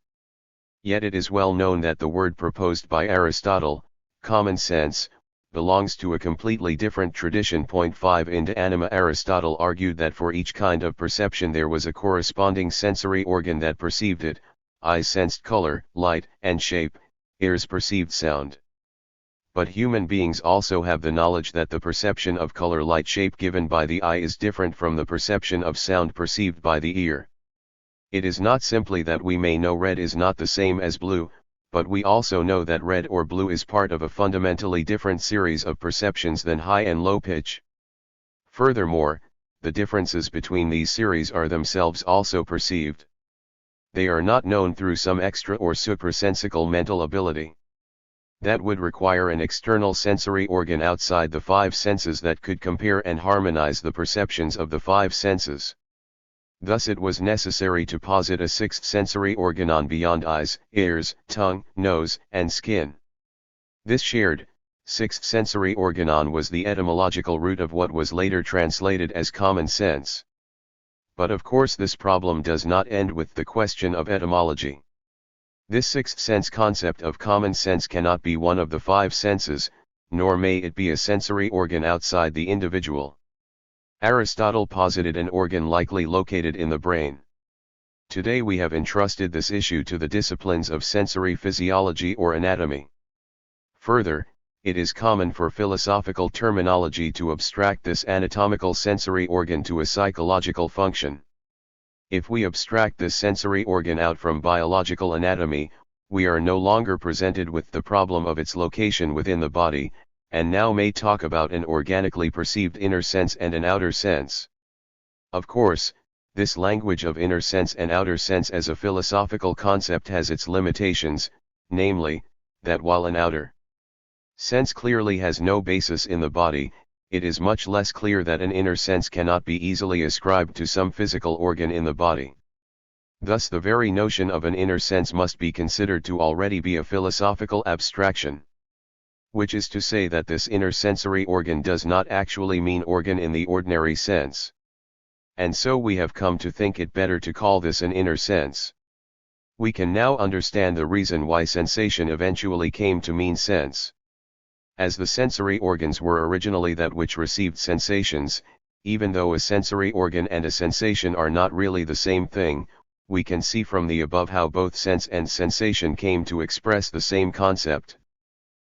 Yet it is well known that the word proposed by Aristotle, common sense, belongs to a completely different tradition. 5 In De Anima, Aristotle argued that for each kind of perception there was a corresponding sensory organ that perceived it. Eyes sensed color, light, and shape, ears perceived sound. But human beings also have the knowledge that the perception of color, light, shape given by the eye is different from the perception of sound perceived by the ear. It is not simply that we may know red is not the same as blue, but we also know that red or blue is part of a fundamentally different series of perceptions than high and low pitch. Furthermore, the differences between these series are themselves also perceived. They are not known through some extra or suprasensical mental ability. That would require an external sensory organ outside the five senses that could compare and harmonize the perceptions of the five senses. Thus it was necessary to posit a sixth sensory organon beyond eyes, ears, tongue, nose, and skin. This shared, sixth sensory organon was the etymological root of what was later translated as common sense. But of course this problem does not end with the question of etymology. This sixth sense concept of common sense cannot be one of the five senses, nor may it be a sensory organ outside the individual. Aristotle posited an organ likely located in the brain. Today we have entrusted this issue to the disciplines of sensory physiology or anatomy. Further, it is common for philosophical terminology to abstract this anatomical sensory organ to a psychological function. If we abstract this sensory organ out from biological anatomy, we are no longer presented with the problem of its location within the body, and now may talk about an organically perceived inner sense and an outer sense. Of course, this language of inner sense and outer sense as a philosophical concept has its limitations, namely, that while an outer sense clearly has no basis in the body, it is much less clear that an inner sense cannot be easily ascribed to some physical organ in the body. Thus the very notion of an inner sense must be considered to already be a philosophical abstraction. Which is to say that this inner sensory organ does not actually mean organ in the ordinary sense. And so we have come to think it better to call this an inner sense. We can now understand the reason why sensation eventually came to mean sense. As the sensory organs were originally that which received sensations, even though a sensory organ and a sensation are not really the same thing, we can see from the above how both sense and sensation came to express the same concept.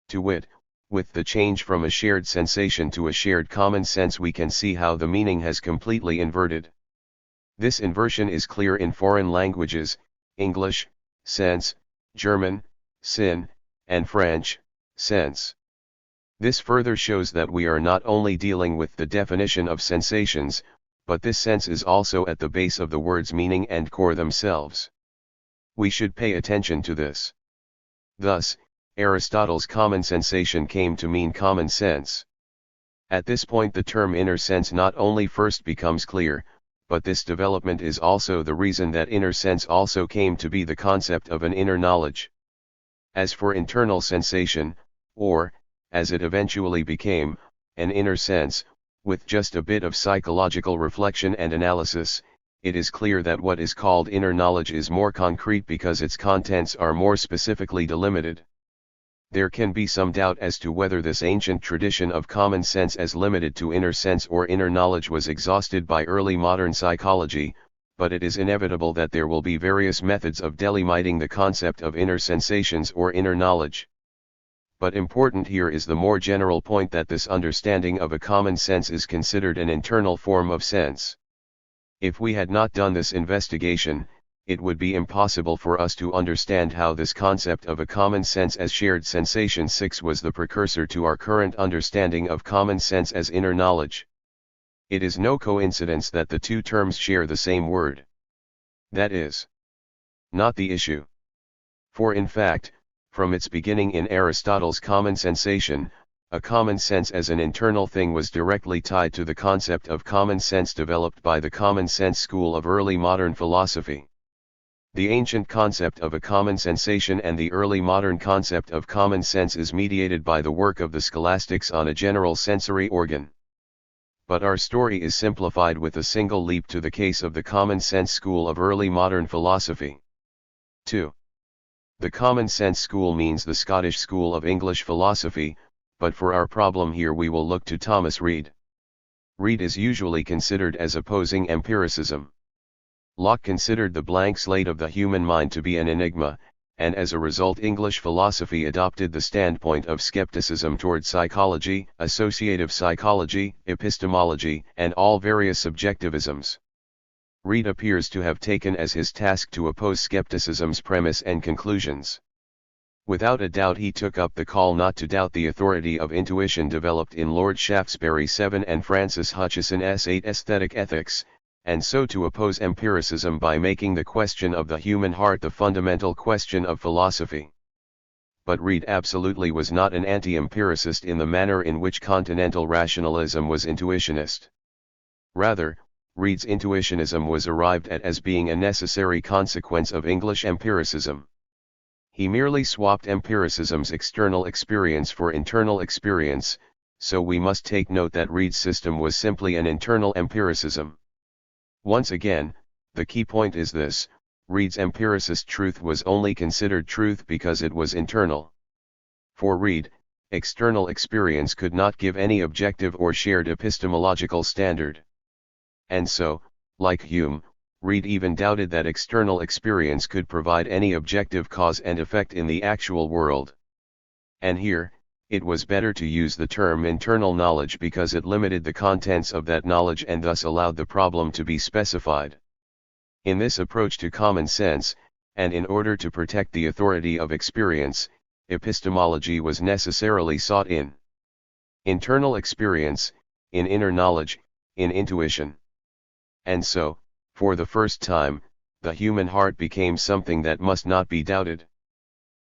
To wit, with the change from a shared sensation to a shared common sense, we can see how the meaning has completely inverted. This inversion is clear in foreign languages, English, sense, German, Sinn, and French, sense. This further shows that we are not only dealing with the definition of sensations, but this sense is also at the base of the word's meaning and core themselves. We should pay attention to this. Thus, Aristotle's common sensation came to mean common sense. At this point the term inner sense not only first becomes clear, but this development is also the reason that inner sense also came to be the concept of an inner knowledge. As for internal sensation, or, as it eventually became, an inner sense, With just a bit of psychological reflection and analysis, it is clear that what is called inner knowledge is more concrete because its contents are more specifically delimited. There can be some doubt as to whether this ancient tradition of common sense as limited to inner sense or inner knowledge was exhausted by early modern psychology, but it is inevitable that there will be various methods of delimiting the concept of inner sensations or inner knowledge. But important here is the more general point that this understanding of a common sense is considered an internal form of sense. If we had not done this investigation, it would be impossible for us to understand how this concept of a common sense as shared sensation 6 was the precursor to our current understanding of common sense as inner knowledge. It is no coincidence that the two terms share the same word. That is not the issue. For in fact, from its beginning in Aristotle's common sensation, a common sense as an internal thing was directly tied to the concept of common sense developed by the common sense school of early modern philosophy. The ancient concept of a common sensation and the early modern concept of common sense is mediated by the work of the scholastics on a general sensory organ. But our story is simplified with a single leap to the case of the common sense school of early modern philosophy. 2. The common sense school means the Scottish school of English philosophy, but for our problem here we will look to Thomas Reid. Reid is usually considered as opposing empiricism. Locke considered the blank slate of the human mind to be an enigma, and as a result English philosophy adopted the standpoint of skepticism toward psychology, associative psychology, epistemology, and all various subjectivisms. Reid appears to have taken as his task to oppose skepticism's premise and conclusions. Without a doubt he took up the call not to doubt the authority of intuition developed in Lord Shaftesbury 7 and Francis Hutcheson S 8 Aesthetic Ethics, and so to oppose empiricism by making the question of the human heart the fundamental question of philosophy. But Reid absolutely was not an anti-empiricist in the manner in which continental rationalism was intuitionist. Rather, Reid's intuitionism was arrived at as being a necessary consequence of English empiricism. He merely swapped empiricism's external experience for internal experience, so we must take note that Reid's system was simply an internal empiricism. Once again, the key point is this: Reid's empiricist truth was only considered truth because it was internal. For Reid, external experience could not give any objective or shared epistemological standard. And so, like Hume, Reid even doubted that external experience could provide any objective cause and effect in the actual world. And here, it was better to use the term internal knowledge because it limited the contents of that knowledge and thus allowed the problem to be specified. In this approach to common sense, and in order to protect the authority of experience, epistemology was necessarily sought in internal experience, in inner knowledge, in intuition. And so, for the first time, the human heart became something that must not be doubted.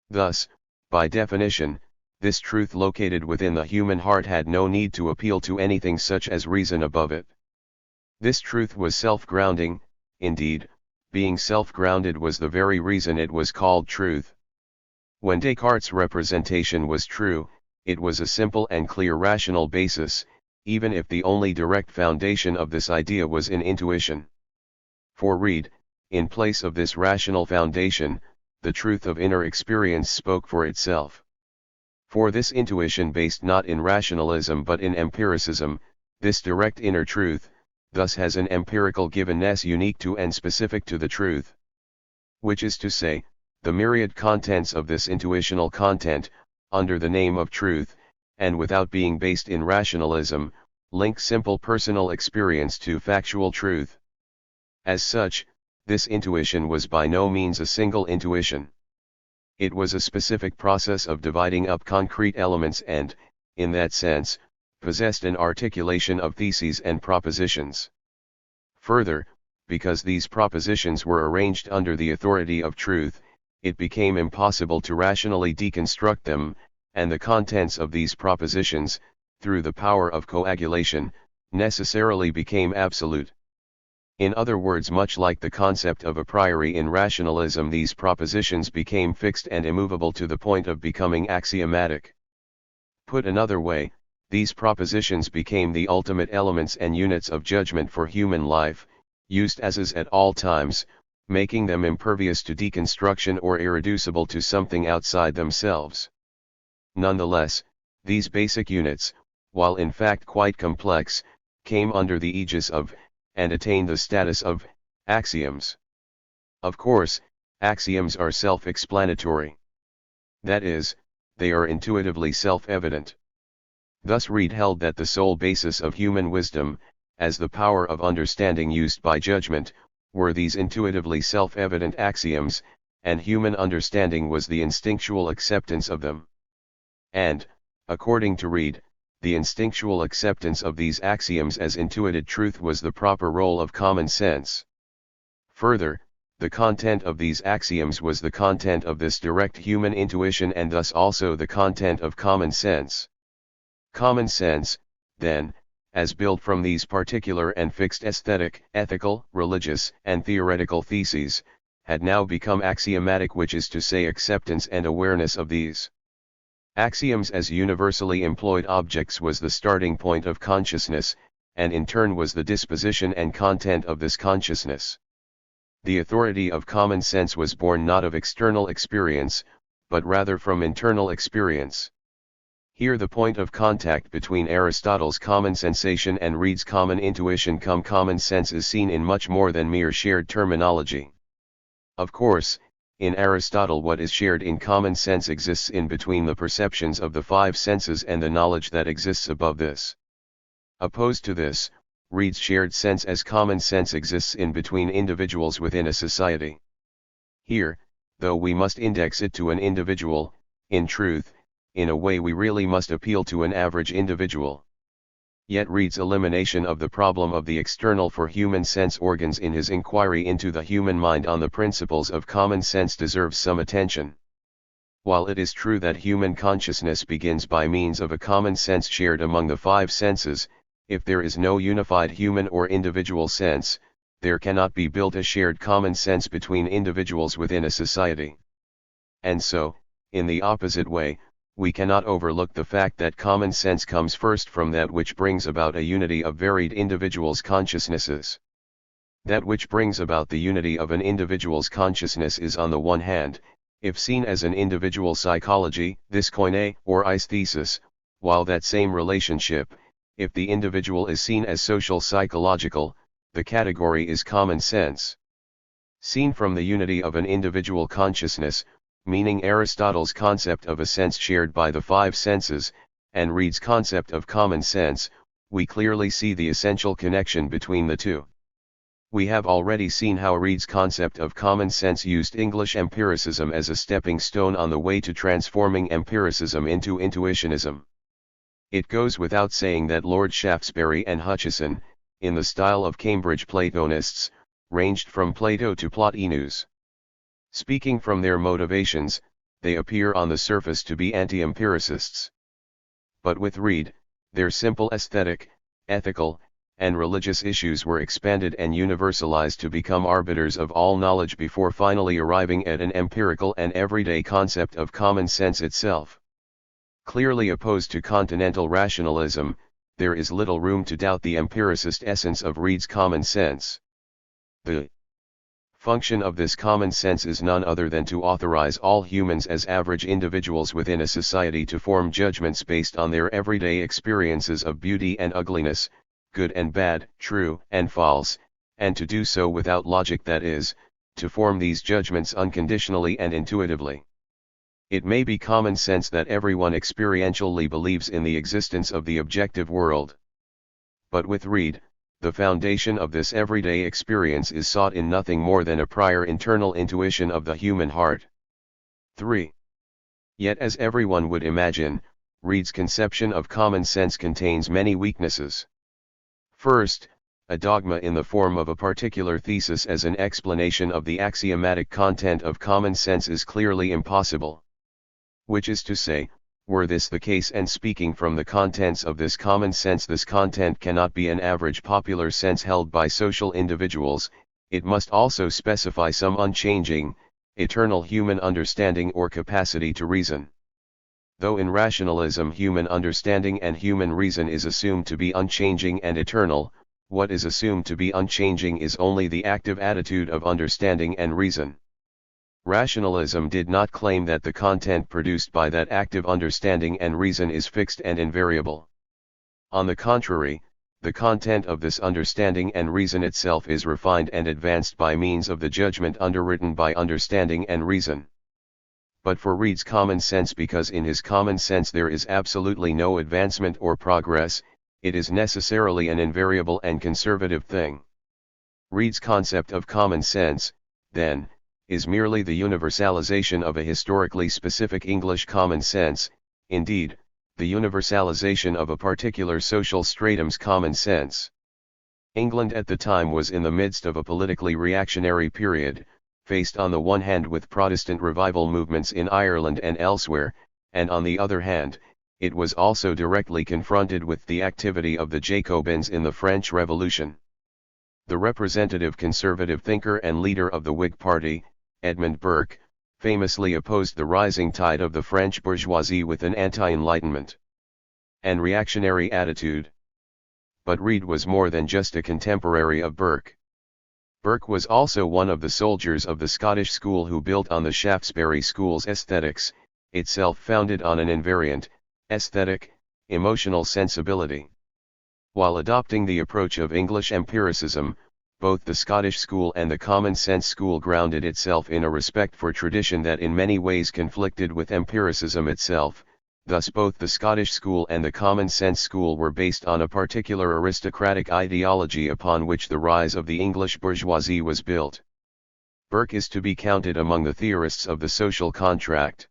Thus, by definition, this truth located within the human heart had no need to appeal to anything such as reason above it. This truth was self-grounding. Indeed, being self-grounded was the very reason it was called truth. When Descartes' representation was true, it was a simple and clear rational basis, even if the only direct foundation of this idea was in intuition. For Reid, in place of this rational foundation, the truth of inner experience spoke for itself. For this intuition based not in rationalism but in empiricism, this direct inner truth, thus has an empirical givenness unique to and specific to the truth. Which is to say, the myriad contents of this intuitional content, under the name of truth, and without being based in rationalism, link simple personal experience to factual truth. As such, this intuition was by no means a single intuition. It was a specific process of dividing up concrete elements and, in that sense, possessed an articulation of theses and propositions. Further, because these propositions were arranged under the authority of truth, it became impossible to rationally deconstruct them, and the contents of these propositions, through the power of coagulation, necessarily became absolute. In other words, much like the concept of a priori in rationalism, these propositions became fixed and immovable to the point of becoming axiomatic. Put another way, These propositions became the ultimate elements and units of judgment for human life, used as is at all times, making them impervious to deconstruction or irreducible to something outside themselves. Nonetheless, these basic units, while in fact quite complex, came under the aegis of, and attained the status of, axioms. Of course, axioms are self-explanatory. That is, they are intuitively self-evident. Thus Reid held that the sole basis of human wisdom, as the power of understanding used by judgment, were these intuitively self-evident axioms, and human understanding was the instinctual acceptance of them. And, according to Reid, the instinctual acceptance of these axioms as intuited truth was the proper role of common sense. Further, the content of these axioms was the content of this direct human intuition and thus also the content of common sense. Common sense, then, as built from these particular and fixed aesthetic, ethical, religious, and theoretical theses, had now become axiomatic, which is to say acceptance and awareness of these axioms as universally employed objects was the starting point of consciousness, and in turn was the disposition and content of this consciousness. The authority of common sense was born not of external experience, but rather from internal experience. Here the point of contact between Aristotle's common sensation and Reid's common intuition come. Common sense is seen in much more than mere shared terminology. Of course, in Aristotle what is shared in common sense exists in between the perceptions of the five senses and the knowledge that exists above this. Opposed to this, Reid's shared sense as common sense exists in between individuals within a society. Here, though we must index it to an individual, in truth, in a way we really must appeal to an average individual. Yet Reid's elimination of the problem of the external for human sense organs in his inquiry into the human mind on the principles of common sense deserves some attention. While it is true that human consciousness begins by means of a common sense shared among the five senses, if there is no unified human or individual sense, there cannot be built a shared common sense between individuals within a society. And so, in the opposite way, we cannot overlook the fact that common sense comes first from that which brings about a unity of varied individuals' consciousnesses. That which brings about the unity of an individual's consciousness is on the one hand, if seen as an individual psychology, this koine, or aesthesis, while that same relationship, if the individual is seen as social psychological, the category is common sense. Seen from the unity of an individual consciousness, meaning Aristotle's concept of a sense shared by the five senses, and Reid's concept of common sense, we clearly see the essential connection between the two. We have already seen how Reid's concept of common sense used English empiricism as a stepping stone on the way to transforming empiricism into intuitionism. It goes without saying that Lord Shaftesbury and Hutcheson, in the style of Cambridge Platonists, ranged from Plato to Plotinus. Speaking from their motivations, they appear on the surface to be anti-empiricists. But with Reid, their simple aesthetic, ethical, and religious issues were expanded and universalized to become arbiters of all knowledge before finally arriving at an empirical and everyday concept of common sense itself. Clearly opposed to continental rationalism, there is little room to doubt the empiricist essence of Reid's common sense. The function of this common sense is none other than to authorize all humans as average individuals within a society to form judgments based on their everyday experiences of beauty and ugliness, good and bad, true and false, and to do so without logic, that is, to form these judgments unconditionally and intuitively. It may be common sense that everyone experientially believes in the existence of the objective world. But with Reid, the foundation of this everyday experience is sought in nothing more than a prior internal intuition of the human heart. 3. Yet as everyone would imagine, Reid's conception of common sense contains many weaknesses. First, a dogma in the form of a particular thesis as an explanation of the axiomatic content of common sense is clearly impossible. Which is to say, were this the case, and speaking from the contents of this common sense, this content cannot be an average popular sense held by social individuals, it must also specify some unchanging, eternal human understanding or capacity to reason. Though in rationalism human understanding and human reason is assumed to be unchanging and eternal, what is assumed to be unchanging is only the active attitude of understanding and reason. Rationalism did not claim that the content produced by that active understanding and reason is fixed and invariable. On the contrary, the content of this understanding and reason itself is refined and advanced by means of the judgment underwritten by understanding and reason. But for Reid's common sense, because in his common sense there is absolutely no advancement or progress, it is necessarily an invariable and conservative thing. Reid's concept of common sense, then, is merely the universalization of a historically specific English common sense, indeed, the universalization of a particular social stratum's common sense. England at the time was in the midst of a politically reactionary period, faced on the one hand with Protestant revival movements in Ireland and elsewhere, and on the other hand, it was also directly confronted with the activity of the Jacobins in the French Revolution. The representative conservative thinker and leader of the Whig Party, Edmund Burke, famously opposed the rising tide of the French bourgeoisie with an anti-Enlightenment and reactionary attitude. But Reid was more than just a contemporary of Burke. Burke was also one of the soldiers of the Scottish school who built on the Shaftesbury School's aesthetics, itself founded on an invariant, aesthetic, emotional sensibility. While adopting the approach of English empiricism, both the Scottish school and the common sense school grounded itself in a respect for tradition that in many ways conflicted with empiricism itself. Thus both the Scottish school and the common sense school were based on a particular aristocratic ideology upon which the rise of the English bourgeoisie was built. Burke is to be counted among the theorists of the social contract.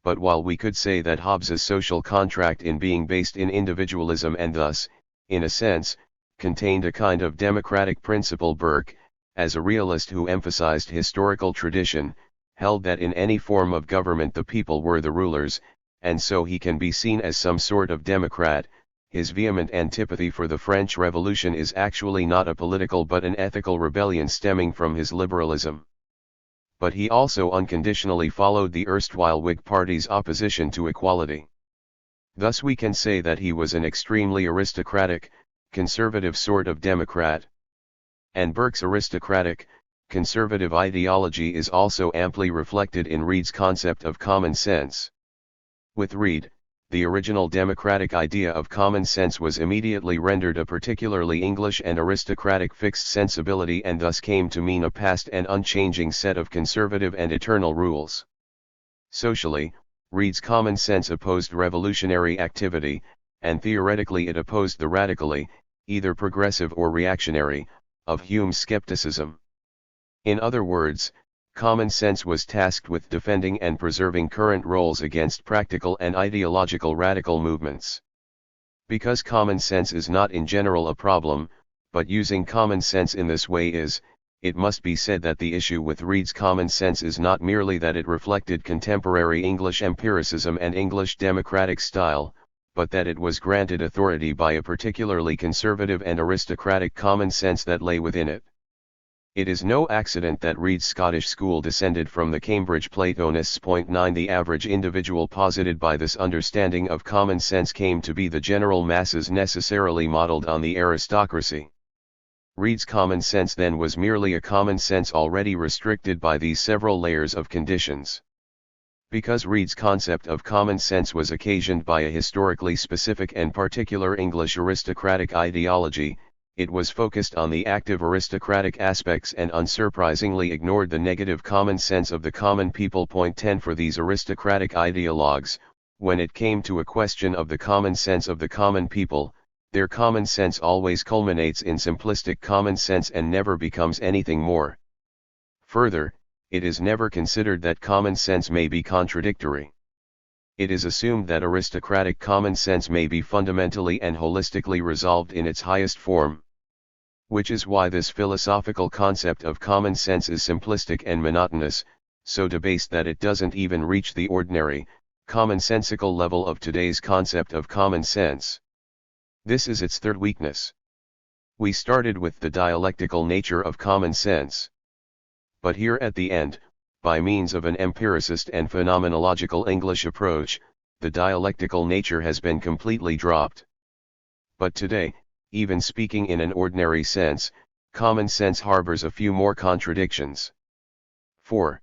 But while we could say that Hobbes's social contract in being based in individualism and thus, in a sense, contained a kind of democratic principle, Burke, as a realist who emphasized historical tradition, held that in any form of government the people were the rulers, and so he can be seen as some sort of democrat. His vehement antipathy for the French Revolution is actually not a political but an ethical rebellion stemming from his liberalism. But he also unconditionally followed the erstwhile Whig Party's opposition to equality. Thus we can say that he was an extremely aristocratic, conservative sort of democrat. And Burke's aristocratic, conservative ideology is also amply reflected in Reid's concept of common sense. With Reid, the original democratic idea of common sense was immediately rendered a particularly English and aristocratic fixed sensibility and thus came to mean a past and unchanging set of conservative and eternal rules. Socially, Reid's common sense opposed revolutionary activity, and theoretically it opposed the radically, either progressive or reactionary, of Hume's skepticism. In other words, common sense was tasked with defending and preserving current roles against practical and ideological radical movements. Because common sense is not in general a problem, but using common sense in this way is, it must be said that the issue with Reid's common sense is not merely that it reflected contemporary English empiricism and English democratic style, but that it was granted authority by a particularly conservative and aristocratic common sense that lay within it. It is no accident that Reid's Scottish school descended from the Cambridge Platonists. 9 The average individual posited by this understanding of common sense came to be the general masses necessarily modelled on the aristocracy. Reid's common sense then was merely a common sense already restricted by these several layers of conditions. Because Reid's concept of common sense was occasioned by a historically specific and particular English aristocratic ideology, it was focused on the active aristocratic aspects and unsurprisingly ignored the negative common sense of the common people. 10 For these aristocratic ideologues, when it came to a question of the common sense of the common people, their common sense always culminates in simplistic common sense and never becomes anything more. Further, it is never considered that common sense may be contradictory. It is assumed that aristocratic common sense may be fundamentally and holistically resolved in its highest form. Which is why this philosophical concept of common sense is simplistic and monotonous, so debased that it doesn't even reach the ordinary, commonsensical level of today's concept of common sense. This is its third weakness. We started with the dialectical nature of common sense. But here at the end, by means of an empiricist and phenomenological English approach, the dialectical nature has been completely dropped. But today, even speaking in an ordinary sense, common sense harbors a few more contradictions. 4.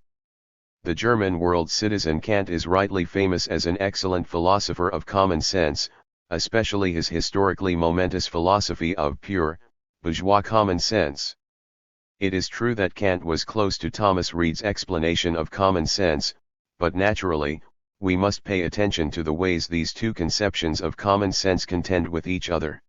The German world citizen Kant is rightly famous as an excellent philosopher of common sense, especially his historically momentous philosophy of pure, bourgeois common sense. It is true that Kant was close to Thomas Reid's explanation of common sense, but naturally, we must pay attention to the ways these two conceptions of common sense contend with each other.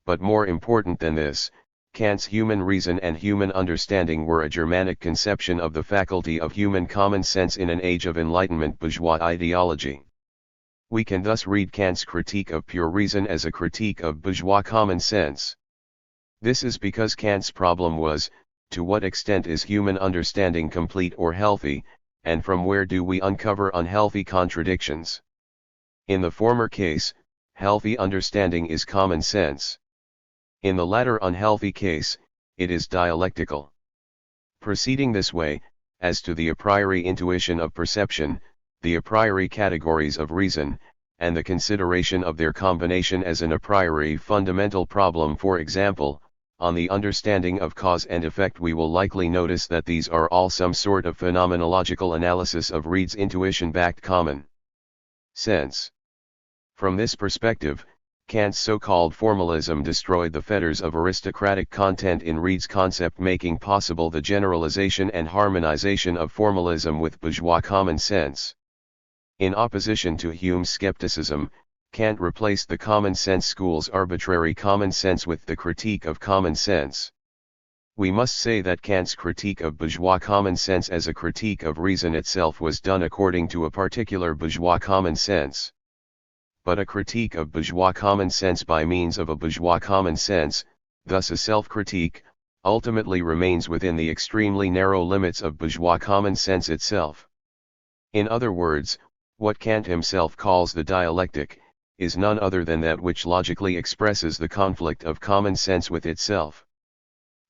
But more important than this, Kant's human reason and human understanding were a Germanic conception of the faculty of human common sense in an age of Enlightenment bourgeois ideology. We can thus read Kant's critique of pure reason as a critique of bourgeois common sense. This is because Kant's problem was, to what extent is human understanding complete or healthy, and from where do we uncover unhealthy contradictions? In the former case, healthy understanding is common sense. In the latter unhealthy case, it is dialectical. Proceeding this way, as to the a priori intuition of perception, the a priori categories of reason, and the consideration of their combination as an a priori fundamental problem, for example, on the understanding of cause and effect, we will likely notice that these are all some sort of phenomenological analysis of Reid's intuition-backed common sense. From this perspective, Kant's so-called formalism destroyed the fetters of aristocratic content in Reid's concept, making possible the generalization and harmonization of formalism with bourgeois common sense. In opposition to Hume's skepticism, Kant replaced the common sense school's arbitrary common sense with the critique of common sense. We must say that Kant's critique of bourgeois common sense as a critique of reason itself was done according to a particular bourgeois common sense. But a critique of bourgeois common sense by means of a bourgeois common sense, thus a self-critique, ultimately remains within the extremely narrow limits of bourgeois common sense itself. In other words, what Kant himself calls the dialectic, is none other than that which logically expresses the conflict of common sense with itself.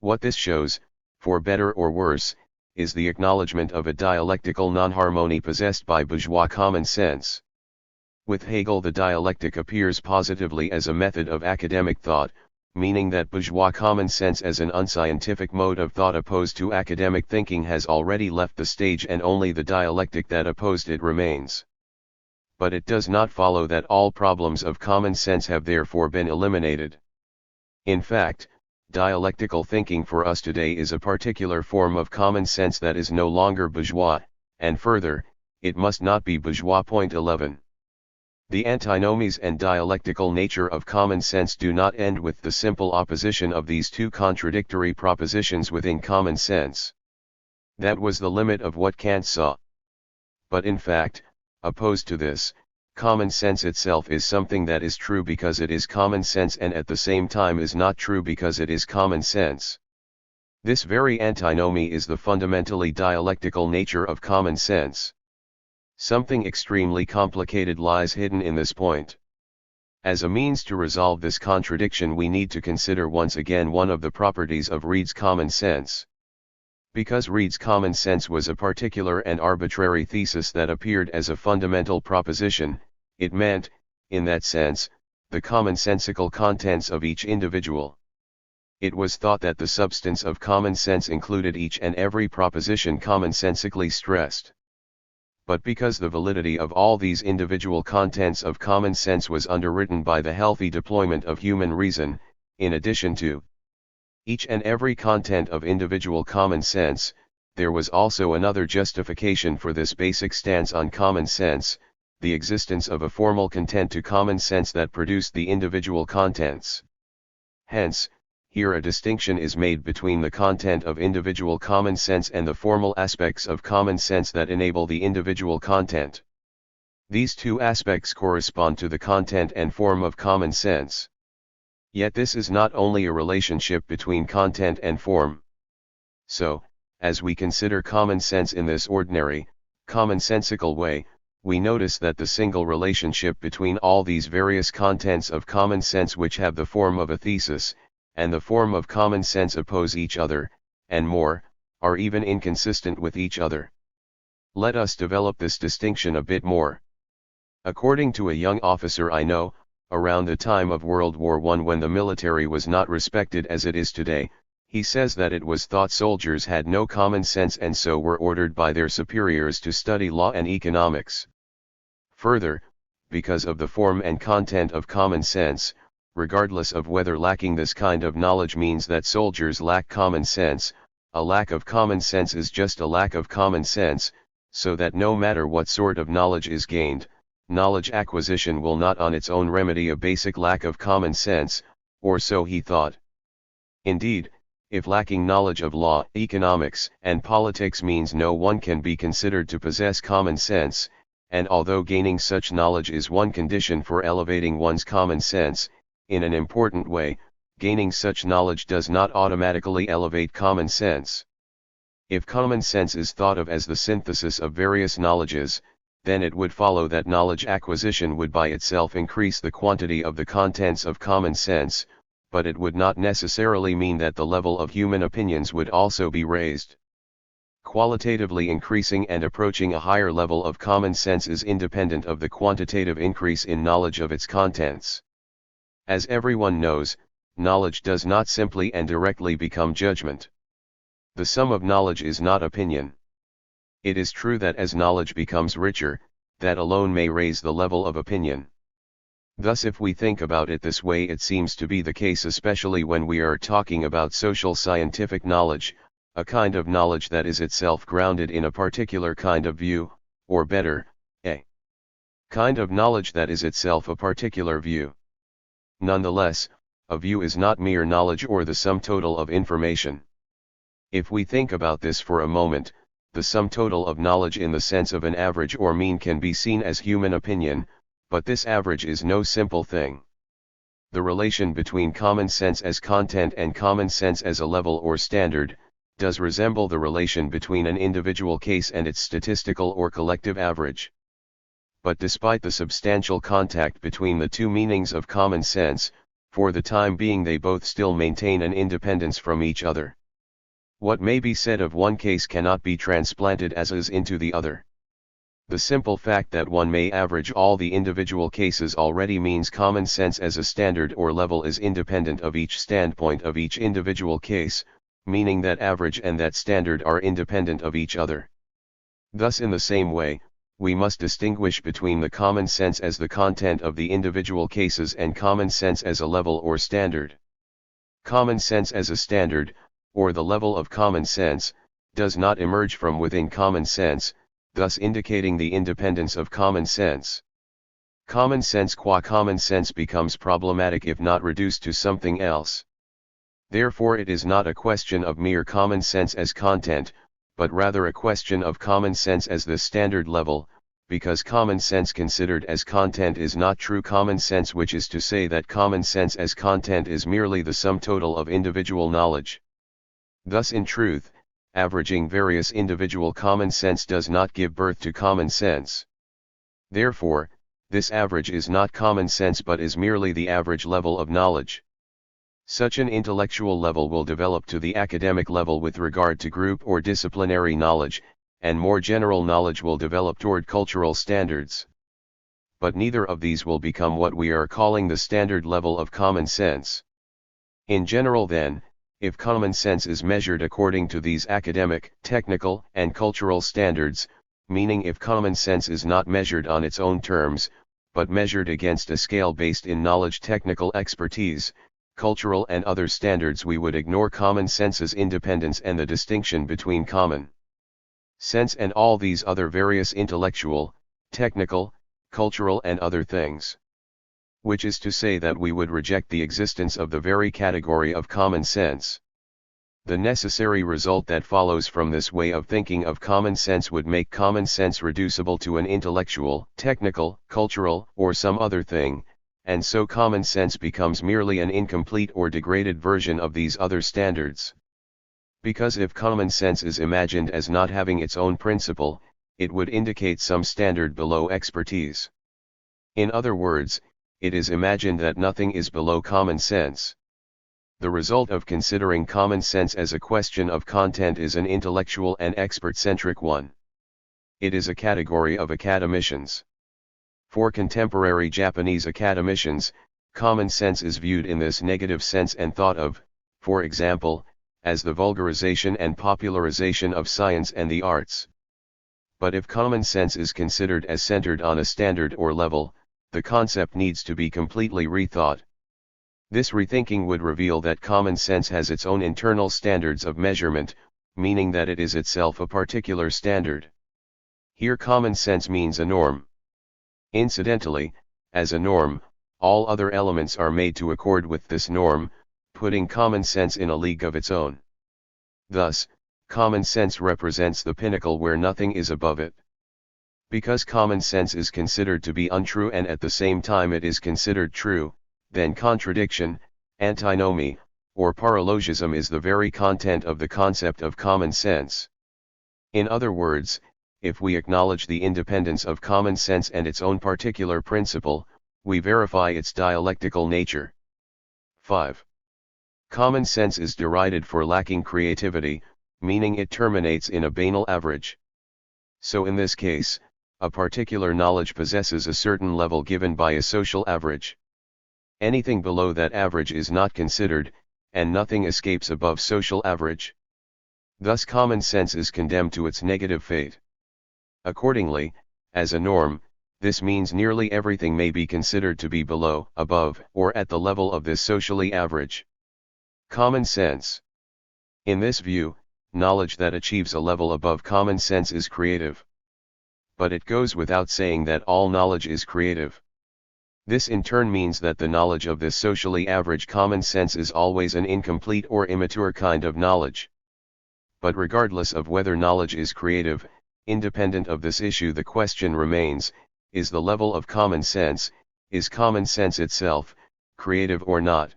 What this shows, for better or worse, is the acknowledgement of a dialectical non-harmony possessed by bourgeois common sense. With Hegel, the dialectic appears positively as a method of academic thought, meaning that bourgeois common sense as an unscientific mode of thought opposed to academic thinking has already left the stage, and only the dialectic that opposed it remains. But it does not follow that all problems of common sense have therefore been eliminated. In fact, dialectical thinking for us today is a particular form of common sense that is no longer bourgeois, and further, it must not be bourgeois. 11. The antinomies and dialectical nature of common sense do not end with the simple opposition of these two contradictory propositions within common sense. That was the limit of what Kant saw. But in fact, opposed to this, common sense itself is something that is true because it is common sense, and at the same time is not true because it is common sense. This very antinomy is the fundamentally dialectical nature of common sense. Something extremely complicated lies hidden in this point. As a means to resolve this contradiction, we need to consider once again one of the properties of Reid's common sense. Because Reid's common sense was a particular and arbitrary thesis that appeared as a fundamental proposition, it meant, in that sense, the commonsensical contents of each individual. It was thought that the substance of common sense included each and every proposition commonsensically stressed. But because the validity of all these individual contents of common sense was underwritten by the healthy deployment of human reason, in addition to each and every content of individual common sense, there was also another justification for this basic stance on common sense, the existence of a formal content to common sense that produced the individual contents. Hence, here a distinction is made between the content of individual common sense and the formal aspects of common sense that enable the individual content. These two aspects correspond to the content and form of common sense. Yet this is not only a relationship between content and form. So, as we consider common sense in this ordinary, commonsensical way, we notice that the single relationship between all these various contents of common sense which have the form of a thesis, and the form of common sense oppose each other, and more, are even inconsistent with each other. Let us develop this distinction a bit more. According to a young officer I know, around the time of World War I, when the military was not respected as it is today, he says that it was thought soldiers had no common sense and so were ordered by their superiors to study law and economics. Further, because of the form and content of common sense, regardless of whether lacking this kind of knowledge means that soldiers lack common sense, a lack of common sense is just a lack of common sense, so that no matter what sort of knowledge is gained, knowledge acquisition will not on its own remedy a basic lack of common sense, or so he thought. Indeed, if lacking knowledge of law, economics, and politics means no one can be considered to possess common sense, and although gaining such knowledge is one condition for elevating one's common sense, in an important way, gaining such knowledge does not automatically elevate common sense. If common sense is thought of as the synthesis of various knowledges, then it would follow that knowledge acquisition would by itself increase the quantity of the contents of common sense, but it would not necessarily mean that the level of human opinions would also be raised. Qualitatively increasing and approaching a higher level of common sense is independent of the quantitative increase in knowledge of its contents. As everyone knows, knowledge does not simply and directly become judgment. The sum of knowledge is not opinion. It is true that as knowledge becomes richer, that alone may raise the level of opinion. Thus, if we think about it this way, it seems to be the case, especially when we are talking about social scientific knowledge, a kind of knowledge that is itself grounded in a particular kind of view, or better, a kind of knowledge that is itself a particular view. Nonetheless, a view is not mere knowledge or the sum total of information. If we think about this for a moment, the sum total of knowledge in the sense of an average or mean can be seen as human opinion, but this average is no simple thing. The relation between common sense as content and common sense as a level or standard, does resemble the relation between an individual case and its statistical or collective average. But despite the substantial contact between the two meanings of common sense, for the time being they both still maintain an independence from each other. What may be said of one case cannot be transplanted as is into the other. The simple fact that one may average all the individual cases already means common sense as a standard or level is independent of each standpoint of each individual case, meaning that average and that standard are independent of each other. Thus, in the same way, we must distinguish between the common sense as the content of the individual cases and common sense as a level or standard. Common sense as a standard, or the level of common sense, does not emerge from within common sense, thus indicating the independence of common sense. Common sense qua common sense becomes problematic if not reduced to something else. Therefore it is not a question of mere common sense as content, but rather a question of common sense as the standard level, because common sense considered as content is not true common sense, which is to say that common sense as content is merely the sum total of individual knowledge. Thus, in truth, averaging various individual common sense does not give birth to common sense. Therefore, this average is not common sense but is merely the average level of knowledge. Such an intellectual level will develop to the academic level with regard to group or disciplinary knowledge, and more general knowledge will develop toward cultural standards. But neither of these will become what we are calling the standard level of common sense. In general, then, if common sense is measured according to these academic, technical, and cultural standards, meaning if common sense is not measured on its own terms, but measured against a scale based in knowledge, technical expertise, cultural and other standards, we would ignore common sense's independence and the distinction between common sense and all these other various intellectual, technical, cultural and other things. Which is to say that we would reject the existence of the very category of common sense. The necessary result that follows from this way of thinking of common sense would make common sense reducible to an intellectual, technical, cultural, or some other thing, and so common sense becomes merely an incomplete or degraded version of these other standards. Because if common sense is imagined as not having its own principle, it would indicate some standard below expertise. In other words, it is imagined that nothing is below common sense. The result of considering common sense as a question of content is an intellectual and expert-centric one. It is a category of academicians. For contemporary Japanese academicians, common sense is viewed in this negative sense and thought of, for example, as the vulgarization and popularization of science and the arts. But if common sense is considered as centered on a standard or level, the concept needs to be completely rethought. This rethinking would reveal that common sense has its own internal standards of measurement, meaning that it is itself a particular standard. Here common sense means a norm. Incidentally, as a norm, all other elements are made to accord with this norm, putting common sense in a league of its own. Thus, common sense represents the pinnacle where nothing is above it. Because common sense is considered to be untrue and at the same time it is considered true, then contradiction, antinomy, or paralogism is the very content of the concept of common sense. In other words, if we acknowledge the independence of common sense and its own particular principle, we verify its dialectical nature. 5. Common sense is derided for lacking creativity, meaning it terminates in a banal average. So in this case, a particular knowledge possesses a certain level given by a social average. Anything below that average is not considered, and nothing escapes above social average. Thus common sense is condemned to its negative fate. Accordingly, as a norm, this means nearly everything may be considered to be below, above, or at the level of this socially average. Common sense. In this view, knowledge that achieves a level above common sense is creative. But it goes without saying that all knowledge is creative. This in turn means that the knowledge of this socially average common sense is always an incomplete or immature kind of knowledge. But regardless of whether knowledge is creative, independent of this issue the question remains, is the level of common sense, is common sense itself, creative or not?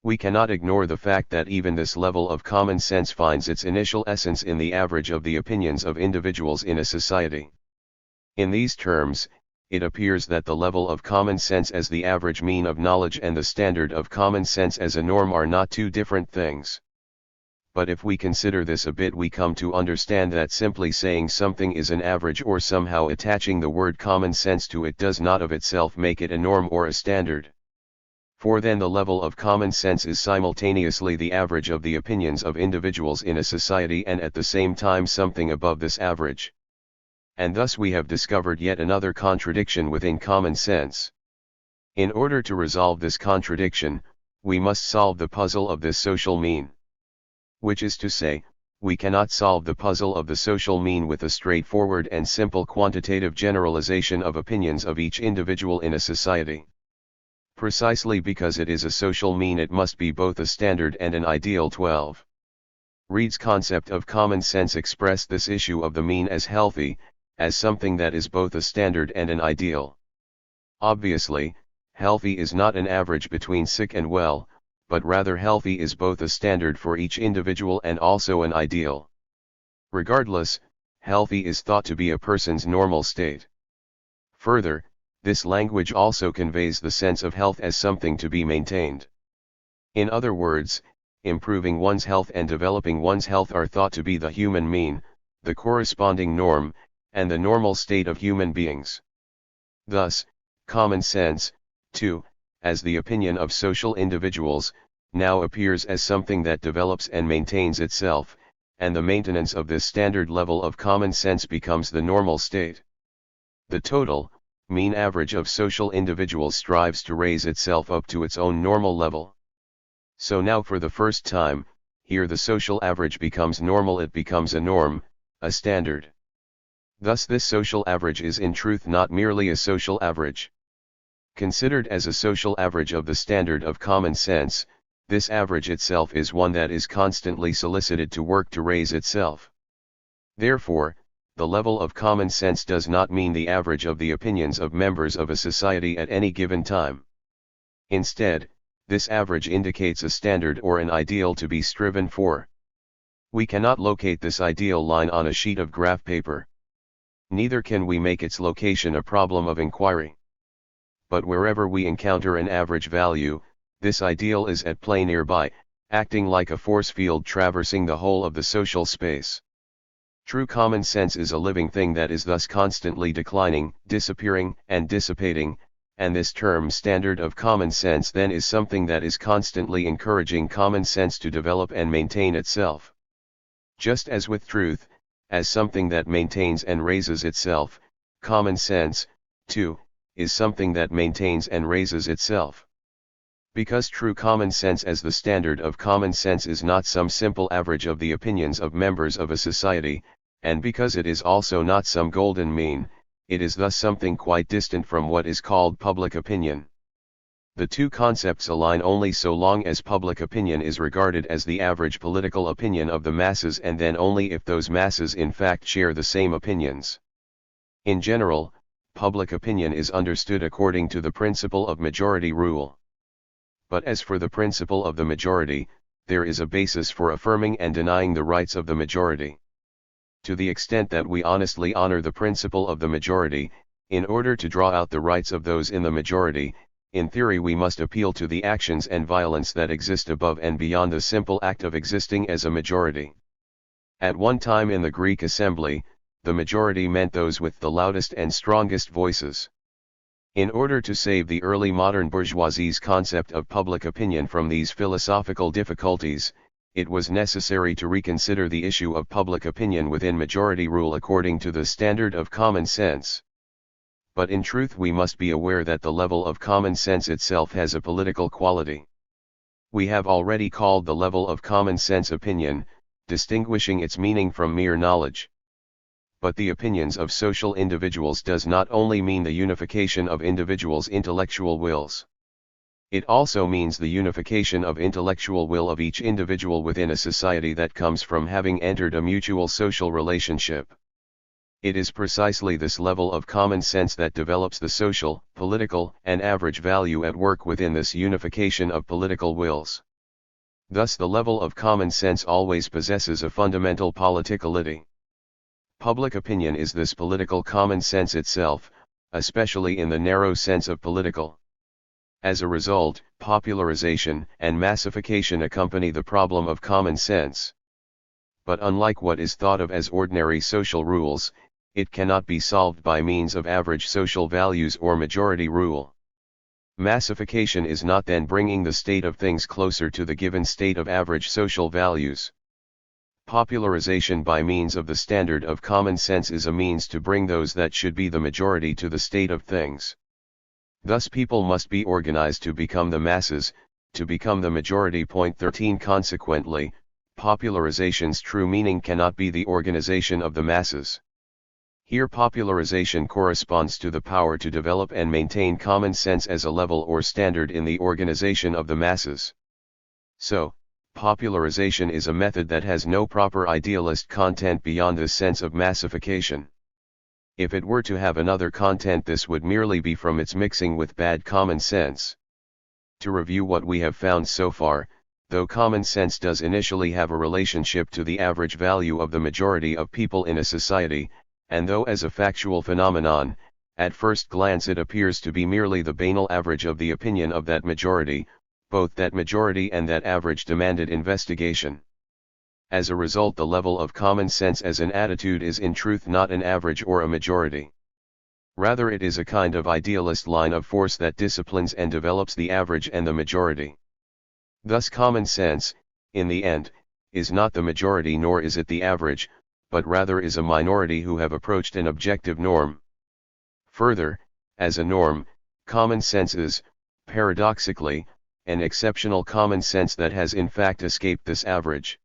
We cannot ignore the fact that even this level of common sense finds its initial essence in the average of the opinions of individuals in a society. In these terms, it appears that the level of common sense as the average mean of knowledge and the standard of common sense as a norm are not two different things. But if we consider this a bit we come to understand that simply saying something is an average or somehow attaching the word common sense to it does not of itself make it a norm or a standard. For then the level of common sense is simultaneously the average of the opinions of individuals in a society and at the same time something above this average. And thus we have discovered yet another contradiction within common sense. In order to resolve this contradiction, we must solve the puzzle of this social mean. Which is to say, we cannot solve the puzzle of the social mean with a straightforward and simple quantitative generalization of opinions of each individual in a society. Precisely because it is a social mean it must be both a standard and an ideal. 12. Reid's concept of common sense expressed this issue of the mean as healthy, as something that is both a standard and an ideal. Obviously, healthy is not an average between sick and well, but rather healthy is both a standard for each individual and also an ideal. Regardless, healthy is thought to be a person's normal state. Further, this language also conveys the sense of health as something to be maintained. In other words, improving one's health and developing one's health are thought to be the human mean, the corresponding norm, and the normal state of human beings. Thus, common sense, too, as the opinion of social individuals, now appears as something that develops and maintains itself, and the maintenance of this standard level of common sense becomes the normal state. The total, mean average of social individuals strives to raise itself up to its own normal level. So now for the first time, here the social average becomes normal, it becomes a norm, a standard. Thus this social average is in truth not merely a social average. Considered as a social average of the standard of common sense, this average itself is one that is constantly solicited to work to raise itself. Therefore, the level of common sense does not mean the average of the opinions of members of a society at any given time. Instead, this average indicates a standard or an ideal to be striven for. We cannot locate this ideal line on a sheet of graph paper. Neither can we make its location a problem of inquiry. But wherever we encounter an average value, this ideal is at play nearby, acting like a force field traversing the whole of the social space. True common sense is a living thing that is thus constantly declining, disappearing, and dissipating, and this term standard of common sense then is something that is constantly encouraging common sense to develop and maintain itself. Just as with truth, as something that maintains and raises itself, common sense, too, is something that maintains and raises itself. Because true common sense as the standard of common sense is not some simple average of the opinions of members of a society, and because it is also not some golden mean, it is thus something quite distant from what is called public opinion. The two concepts align only so long as public opinion is regarded as the average political opinion of the masses, and then only if those masses in fact share the same opinions. In general, public opinion is understood according to the principle of majority rule. But as for the principle of the majority, there is a basis for affirming and denying the rights of the majority. To the extent that we honestly honor the principle of the majority, in order to draw out the rights of those in the majority, in theory we must appeal to the actions and violence that exist above and beyond the simple act of existing as a majority. At one time in the Greek assembly, the majority meant those with the loudest and strongest voices. In order to save the early modern bourgeoisie's concept of public opinion from these philosophical difficulties, it was necessary to reconsider the issue of public opinion within majority rule according to the standard of common sense. But in truth we must be aware that the level of common sense itself has a political quality. We have already called the level of common sense opinion, distinguishing its meaning from mere knowledge. But the opinions of social individuals does not only mean the unification of individuals' intellectual wills. It also means the unification of intellectual will of each individual within a society that comes from having entered a mutual social relationship. It is precisely this level of common sense that develops the social, political, and average value at work within this unification of political wills. Thus the level of common sense always possesses a fundamental politicality. Public opinion is this political common sense itself, especially in the narrow sense of political. As a result, popularization and massification accompany the problem of common sense. But unlike what is thought of as ordinary social rules, it cannot be solved by means of average social values or majority rule. Massification is not then bringing the state of things closer to the given state of average social values. Popularization by means of the standard of common sense is a means to bring those that should be the majority to the state of things. Thus people must be organized to become the masses, to become the majority. 13 Consequently, popularization's true meaning cannot be the organization of the masses. Here popularization corresponds to the power to develop and maintain common sense as a level or standard in the organization of the masses. So, popularization is a method that has no proper idealist content beyond the sense of massification. If it were to have another content, this would merely be from its mixing with bad common sense. To review what we have found so far, though common sense does initially have a relationship to the average value of the majority of people in a society, and though as a factual phenomenon, at first glance it appears to be merely the banal average of the opinion of that majority, both that majority and that average demanded investigation. As a result, the level of common sense as an attitude is in truth not an average or a majority. Rather it is a kind of idealist line of force that disciplines and develops the average and the majority. Thus common sense, in the end, is not the majority nor is it the average, but rather is a minority who have approached an objective norm. Further, as a norm, common sense is, paradoxically, an exceptional common sense that has in fact escaped this average.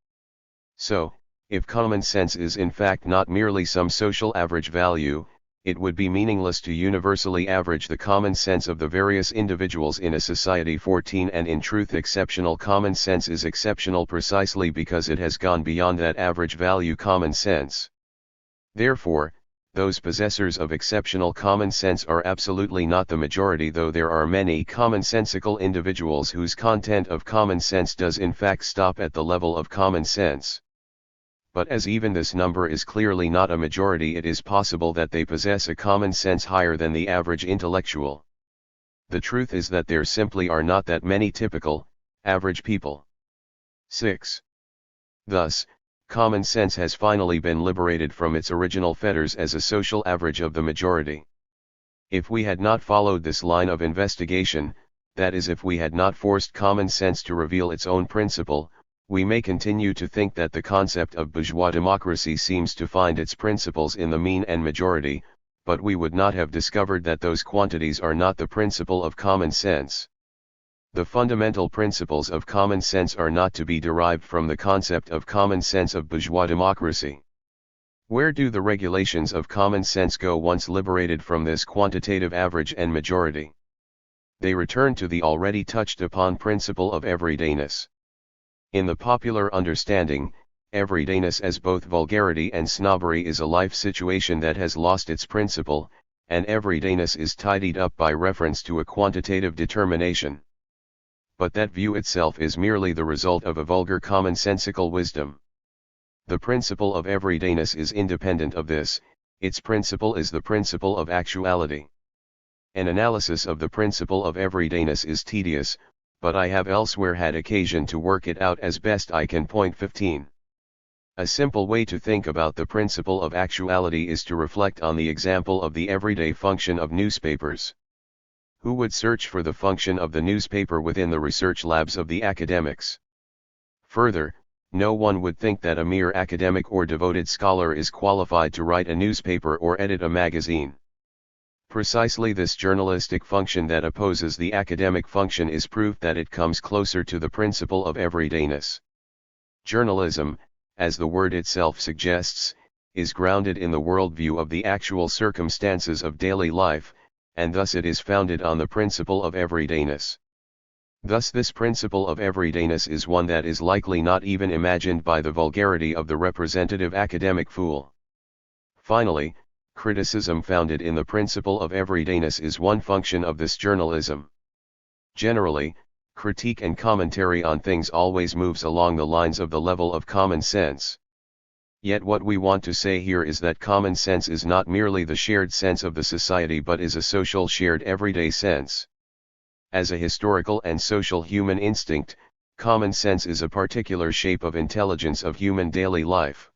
So, if common sense is in fact not merely some social average value, it would be meaningless to universally average the common sense of the various individuals in a society. 14 And in truth exceptional common sense is exceptional precisely because it has gone beyond that average value common sense. Therefore, those possessors of exceptional common sense are absolutely not the majority, though there are many commonsensical individuals whose content of common sense does in fact stop at the level of common sense. But as even this number is clearly not a majority, it is possible that they possess a common sense higher than the average intellectual. The truth is that there simply are not that many typical, average people. 6. Thus, Common sense has finally been liberated from its original fetters as a social average of the majority. If we had not followed this line of investigation, that is, if we had not forced common sense to reveal its own principle, we may continue to think that the concept of bourgeois democracy seems to find its principles in the mean and majority, but we would not have discovered that those quantities are not the principle of common sense. The fundamental principles of common sense are not to be derived from the concept of common sense of bourgeois democracy. Where do the regulations of common sense go once liberated from this quantitative average and majority? They return to the already touched upon principle of everydayness. In the popular understanding, everydayness as both vulgarity and snobbery is a life situation that has lost its principle, and everydayness is tidied up by reference to a quantitative determination. But that view itself is merely the result of a vulgar commonsensical wisdom. The principle of everydayness is independent of this, its principle is the principle of actuality. An analysis of the principle of everydayness is tedious, but I have elsewhere had occasion to work it out as best I can. Point 15. A simple way to think about the principle of actuality is to reflect on the example of the everyday function of newspapers. Who would search for the function of the newspaper within the research labs of the academics? Further, no one would think that a mere academic or devoted scholar is qualified to write a newspaper or edit a magazine. Precisely this journalistic function that opposes the academic function is proof that it comes closer to the principle of everydayness. Journalism, as the word itself suggests, is grounded in the worldview of the actual circumstances of daily life, and thus it is founded on the principle of everydayness. Thus this principle of everydayness is one that is likely not even imagined by the vulgarity of the representative academic fool. Finally, criticism founded in the principle of everydayness is one function of this journalism. Generally, critique and commentary on things always moves along the lines of the level of common sense. Yet what we want to say here is that common sense is not merely the shared sense of the society but is a social shared everyday sense. As a historical and social human instinct, common sense is a particular shape of intelligence of human daily life.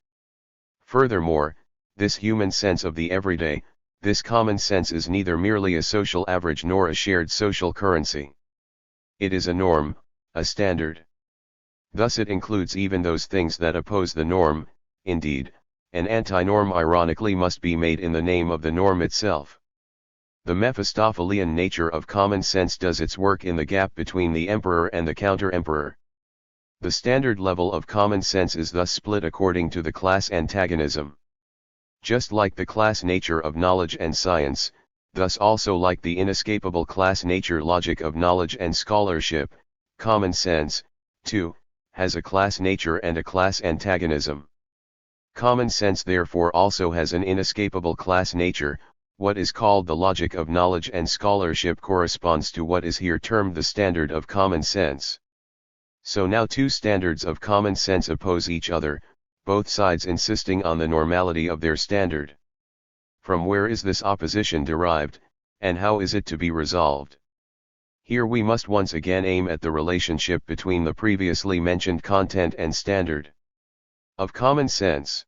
Furthermore, this human sense of the everyday, this common sense is neither merely a social average nor a shared social currency. It is a norm, a standard. Thus it includes even those things that oppose the norm. Indeed, an anti-norm ironically must be made in the name of the norm itself. The Mephistophelian nature of common sense does its work in the gap between the emperor and the counter-emperor. The standard level of common sense is thus split according to the class antagonism. Just like the class nature of knowledge and science, thus also like the inescapable class nature logic of knowledge and scholarship, common sense, too, has a class nature and a class antagonism. Common sense therefore also has an inescapable class nature. What is called the logic of knowledge and scholarship corresponds to what is here termed the standard of common sense. So now two standards of common sense oppose each other, both sides insisting on the normality of their standard. From where is this opposition derived, and how is it to be resolved? Here we must once again aim at the relationship between the previously mentioned content and standard of common sense.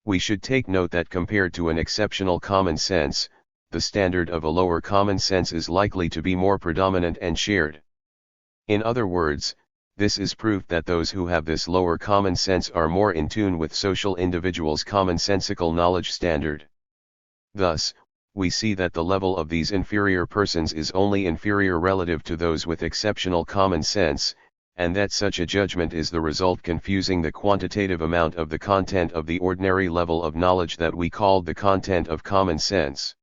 We should take note that compared to an exceptional common sense, the standard of a lower common sense is likely to be more predominant and shared. In other words, this is proof that those who have this lower common sense are more in tune with social individuals' commonsensical knowledge standard. Thus, we see that the level of these inferior persons is only inferior relative to those with exceptional common sense, and that such a judgment is the result confusing the quantitative amount of the content of the ordinary level of knowledge that we called the content of common sense.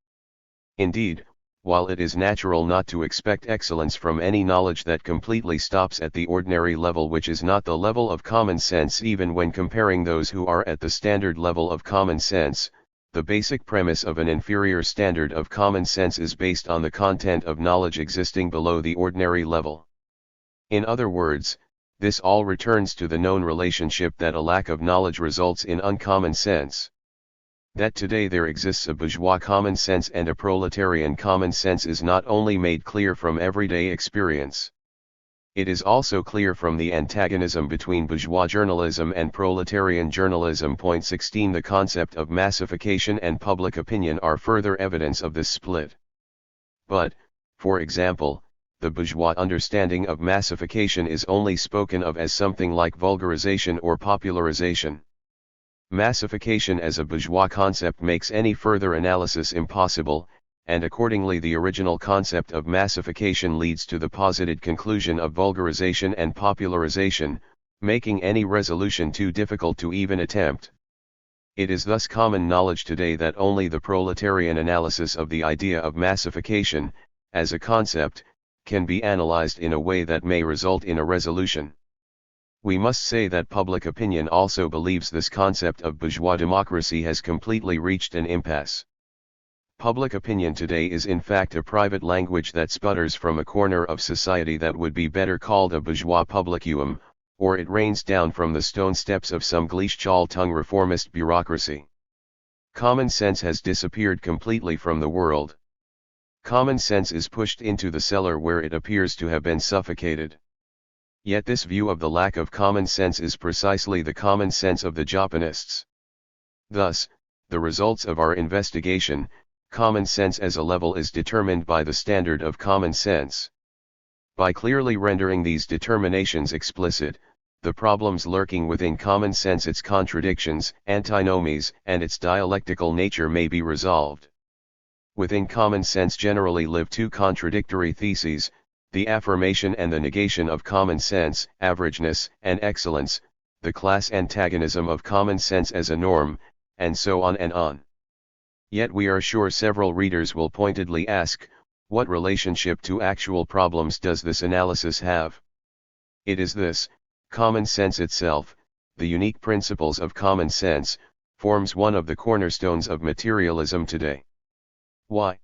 Indeed, while it is natural not to expect excellence from any knowledge that completely stops at the ordinary level, which is not the level of common sense even when comparing those who are at the standard level of common sense, the basic premise of an inferior standard of common sense is based on the content of knowledge existing below the ordinary level. In other words, this all returns to the known relationship that a lack of knowledge results in uncommon sense. That today there exists a bourgeois common sense and a proletarian common sense is not only made clear from everyday experience. It is also clear from the antagonism between bourgeois journalism and proletarian journalism. Point 16. The concept of massification and public opinion are further evidence of this split. But, for example, the bourgeois understanding of massification is only spoken of as something like vulgarization or popularization. Massification as a bourgeois concept makes any further analysis impossible, and accordingly the original concept of massification leads to the posited conclusion of vulgarization and popularization, making any resolution too difficult to even attempt. It is thus common knowledge today that only the proletarian analysis of the idea of massification, as a concept, can be analyzed in a way that may result in a resolution. We must say that public opinion also believes this concept of bourgeois democracy has completely reached an impasse. Public opinion today is in fact a private language that sputters from a corner of society that would be better called a bourgeois publicum, or it rains down from the stone steps of some Gleichschaltung reformist bureaucracy. Common sense has disappeared completely from the world. Common sense is pushed into the cellar where it appears to have been suffocated. Yet this view of the lack of common sense is precisely the common sense of the Japanists. Thus, the results of our investigation, common sense as a level is determined by the standard of common sense. By clearly rendering these determinations explicit, the problems lurking within common sense, its contradictions, antinomies, and its dialectical nature may be resolved. Within common sense generally live two contradictory theses, the affirmation and the negation of common sense, averageness and excellence, the class antagonism of common sense as a norm, and so on and on. Yet we are sure several readers will pointedly ask, what relationship to actual problems does this analysis have? It is this: common sense itself, the unique principles of common sense, forms one of the cornerstones of materialism today. Why?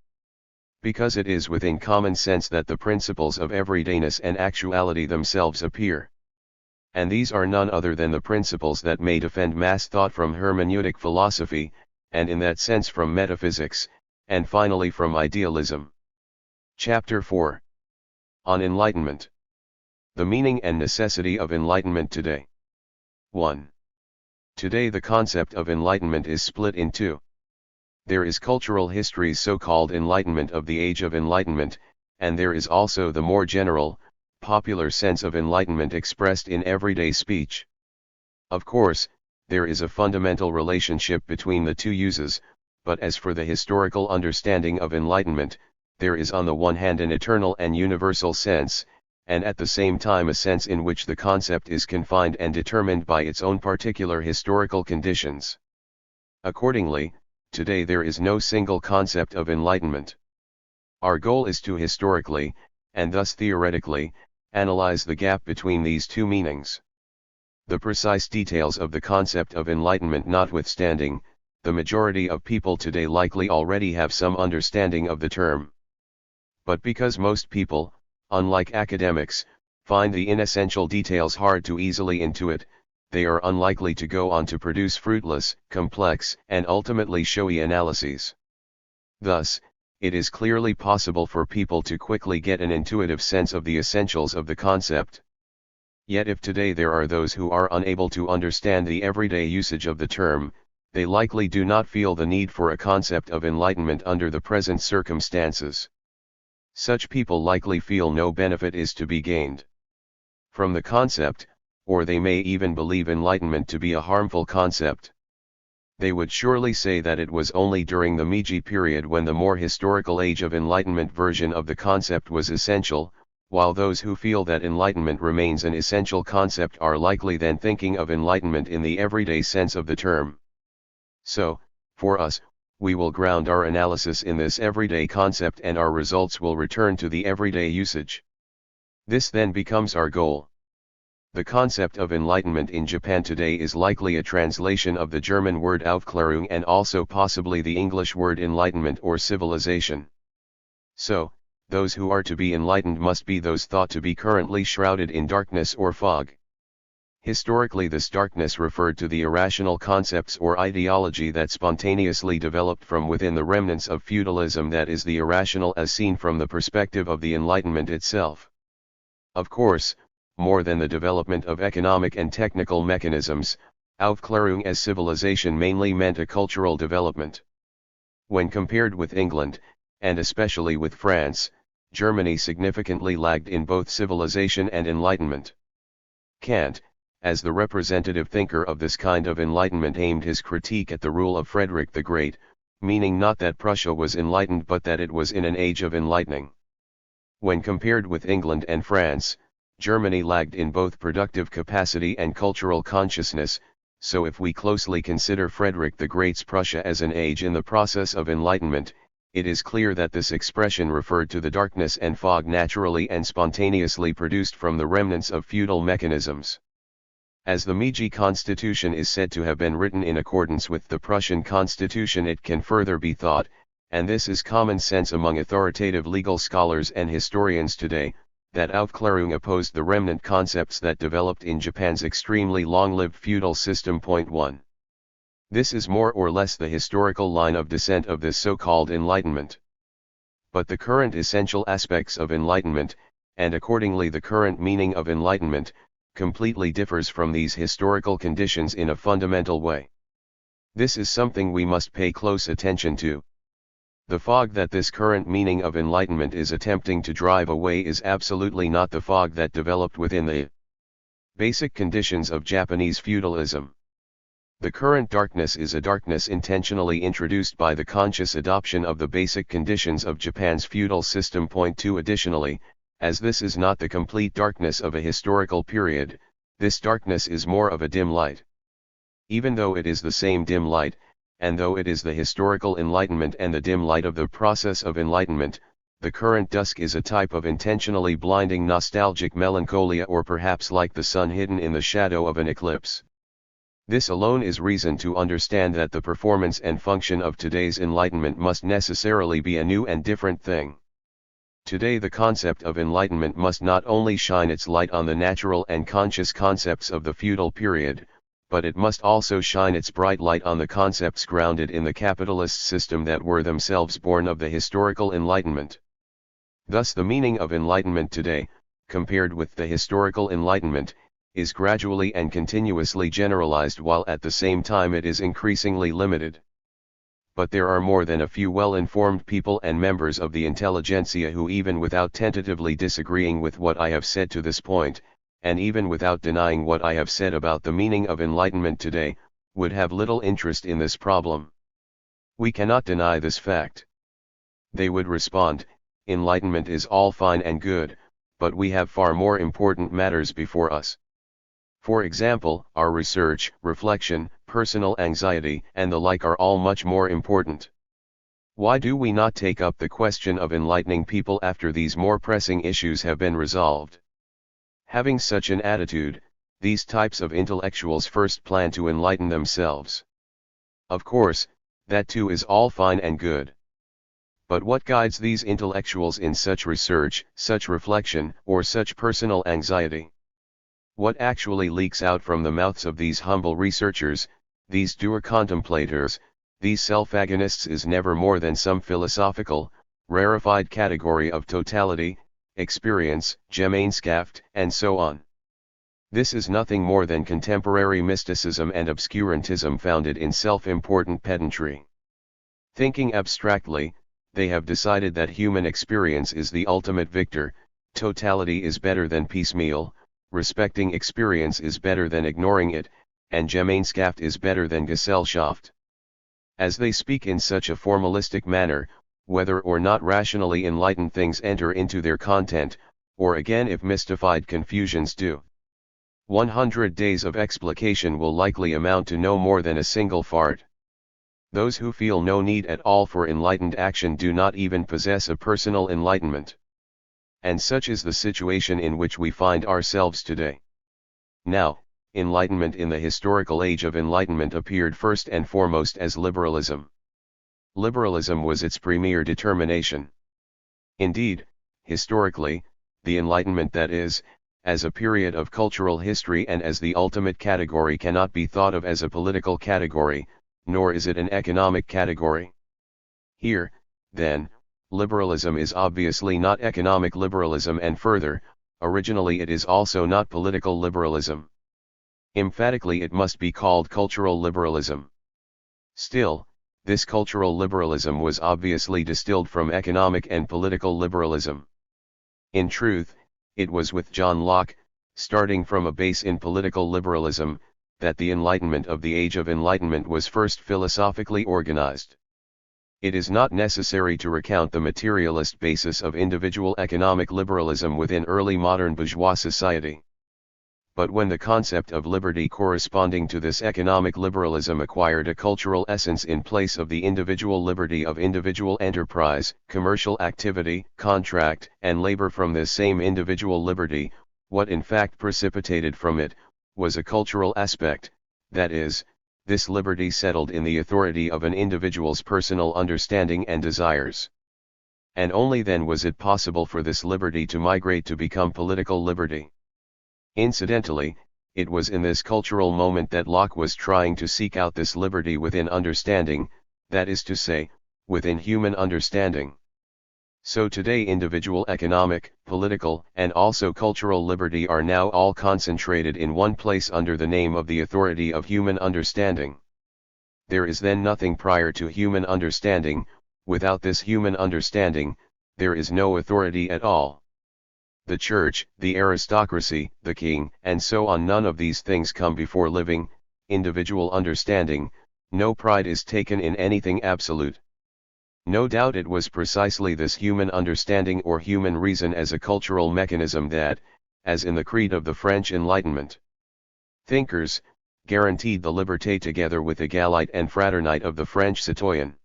Because it is within common sense that the principles of everydayness and actuality themselves appear. And these are none other than the principles that may defend mass thought from hermeneutic philosophy, and in that sense from metaphysics, and finally from idealism. Chapter 4. On Enlightenment. The meaning and necessity of enlightenment today. 1. Today the concept of enlightenment is split in two. There is cultural history's so-called enlightenment of the Age of Enlightenment, and there is also the more general, popular sense of enlightenment expressed in everyday speech. Of course, there is a fundamental relationship between the two uses, but as for the historical understanding of enlightenment, there is on the one hand an eternal and universal sense, and at the same time a sense in which the concept is confined and determined by its own particular historical conditions. Accordingly, today there is no single concept of enlightenment. Our goal is to historically, and thus theoretically, analyze the gap between these two meanings. The precise details of the concept of enlightenment notwithstanding, the majority of people today likely already have some understanding of the term. But because most people, unlike academics, find the inessential details hard to easily intuit, they are unlikely to go on to produce fruitless, complex, and ultimately showy analyses. Thus, it is clearly possible for people to quickly get an intuitive sense of the essentials of the concept. Yet if today there are those who are unable to understand the everyday usage of the term, they likely do not feel the need for a concept of enlightenment under the present circumstances. Such people likely feel no benefit is to be gained from the concept, or they may even believe enlightenment to be a harmful concept. They would surely say that it was only during the Meiji period when the more historical Age of Enlightenment version of the concept was essential, while those who feel that enlightenment remains an essential concept are likely then thinking of enlightenment in the everyday sense of the term. So, for us, we will ground our analysis in this everyday concept and our results will return to the everyday usage. This then becomes our goal. The concept of enlightenment in Japan today is likely a translation of the German word Aufklärung and also possibly the English word enlightenment or civilization. So, those who are to be enlightened must be those thought to be currently shrouded in darkness or fog. Historically, this darkness referred to the irrational concepts or ideology that spontaneously developed from within the remnants of feudalism, that is, the irrational as seen from the perspective of the Enlightenment itself. Of course, more than the development of economic and technical mechanisms, Aufklärung as civilization mainly meant a cultural development. When compared with England, and especially with France, Germany significantly lagged in both civilization and enlightenment. Kant, as the representative thinker of this kind of enlightenment, aimed his critique at the rule of Frederick the Great, meaning not that Prussia was enlightened but that it was in an age of enlightening. When compared with England and France, Germany lagged in both productive capacity and cultural consciousness, so if we closely consider Frederick the Great's Prussia as an age in the process of enlightenment, it is clear that this expression referred to the darkness and fog naturally and spontaneously produced from the remnants of feudal mechanisms. As the Meiji Constitution is said to have been written in accordance with the Prussian Constitution, it can further be thought, and this is common sense among authoritative legal scholars and historians today, that Aufklärung opposed the remnant concepts that developed in Japan's extremely long-lived feudal system. 1. This is more or less the historical line of descent of this so-called Enlightenment. But the current essential aspects of Enlightenment, and accordingly the current meaning of Enlightenment, completely differs from these historical conditions in a fundamental way. This is something we must pay close attention to. The fog that this current meaning of enlightenment is attempting to drive away is absolutely not the fog that developed within the basic conditions of Japanese feudalism. The current darkness is a darkness intentionally introduced by the conscious adoption of the basic conditions of Japan's feudal system. 2. Additionally, as this is not the complete darkness of a historical period, this darkness is more of a dim light. Even though it is the same dim light, and though it is the historical enlightenment and the dim light of the process of enlightenment, the current dusk is a type of intentionally blinding nostalgic melancholia, or perhaps like the sun hidden in the shadow of an eclipse. This alone is reason to understand that the performance and function of today's enlightenment must necessarily be a new and different thing. Today the concept of enlightenment must not only shine its light on the natural and conscious concepts of the feudal period, but it must also shine its bright light on the concepts grounded in the capitalist system that were themselves born of the historical Enlightenment. Thus the meaning of enlightenment today, compared with the historical Enlightenment, is gradually and continuously generalized, while at the same time it is increasingly limited. But there are more than a few well-informed people and members of the intelligentsia who, even without tentatively disagreeing with what I have said to this point, and even without denying what I have said about the meaning of enlightenment today, would have little interest in this problem. We cannot deny this fact. They would respond, enlightenment is all fine and good, but we have far more important matters before us. For example, our research, reflection, personal anxiety, and the like are all much more important. Why do we not take up the question of enlightening people after these more pressing issues have been resolved? Having such an attitude, these types of intellectuals first plan to enlighten themselves. Of course, that too is all fine and good. But what guides these intellectuals in such research, such reflection, or such personal anxiety? What actually leaks out from the mouths of these humble researchers, these dour contemplators, these self-agonists, is never more than some philosophical, rarefied category of totality, experience, Gemeinschaft, and so on. This is nothing more than contemporary mysticism and obscurantism founded in self-important pedantry. Thinking abstractly, they have decided that human experience is the ultimate victor, totality is better than piecemeal, respecting experience is better than ignoring it, and Gemeinschaft is better than Gesellschaft. As they speak in such a formalistic manner, whether or not rationally enlightened things enter into their content, or again if mystified confusions do. 100 days of explication will likely amount to no more than a single fart. Those who feel no need at all for enlightened action do not even possess a personal enlightenment. And such is the situation in which we find ourselves today. Now, enlightenment in the historical age of enlightenment appeared first and foremost as liberalism. Liberalism was its premier determination. Indeed, historically, the Enlightenment, that is, as a period of cultural history and as the ultimate category, cannot be thought of as a political category, nor is it an economic category. Here, then, liberalism is obviously not economic liberalism, and further, originally it is also not political liberalism. Emphatically it must be called cultural liberalism. Still, this cultural liberalism was obviously distilled from economic and political liberalism. In truth, it was with John Locke, starting from a base in political liberalism, that the Enlightenment of the Age of Enlightenment was first philosophically organized. It is not necessary to recount the materialist basis of individual economic liberalism within early modern bourgeois society. But when the concept of liberty corresponding to this economic liberalism acquired a cultural essence in place of the individual liberty of individual enterprise, commercial activity, contract, and labor from this same individual liberty, what in fact precipitated from it, was a cultural aspect, that is, this liberty settled in the authority of an individual's personal understanding and desires. And only then was it possible for this liberty to migrate to become political liberty. Incidentally, it was in this cultural moment that Locke was trying to seek out this liberty within understanding, that is to say, within human understanding. So today individual economic, political, and also cultural liberty are now all concentrated in one place under the name of the authority of human understanding. There is then nothing prior to human understanding. Without this human understanding, there is no authority at all. The church, the aristocracy, the king, and so on, none of these things come before living, individual understanding. No pride is taken in anything absolute. No doubt it was precisely this human understanding or human reason as a cultural mechanism that, as in the creed of the French Enlightenment thinkers, guaranteed the liberté together with égalité and fraternité of the French citoyen.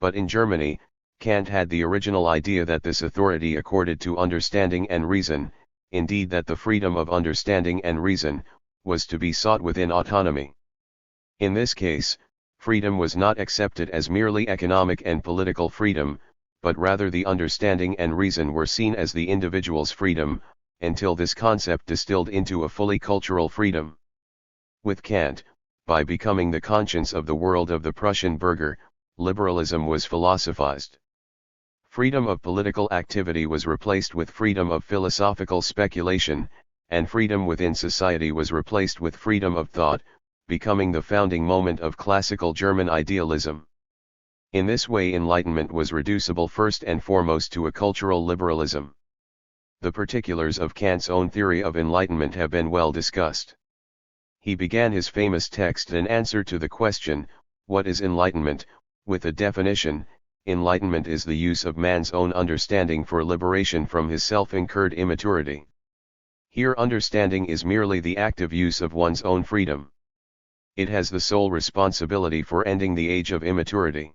But in Germany, Kant had the original idea that this authority accorded to understanding and reason, indeed that the freedom of understanding and reason, was to be sought within autonomy. In this case, freedom was not accepted as merely economic and political freedom, but rather the understanding and reason were seen as the individual's freedom, until this concept distilled into a fully cultural freedom. With Kant, by becoming the conscience of the world of the Prussian burgher, liberalism was philosophized. Freedom of political activity was replaced with freedom of philosophical speculation, and freedom within society was replaced with freedom of thought, becoming the founding moment of classical German idealism. In this way Enlightenment was reducible first and foremost to a cultural liberalism. The particulars of Kant's own theory of enlightenment have been well discussed. He began his famous text in answer to the question, "What is enlightenment?" with a definition: enlightenment is the use of man's own understanding for liberation from his self-incurred immaturity. Here understanding is merely the active use of one's own freedom. It has the sole responsibility for ending the age of immaturity.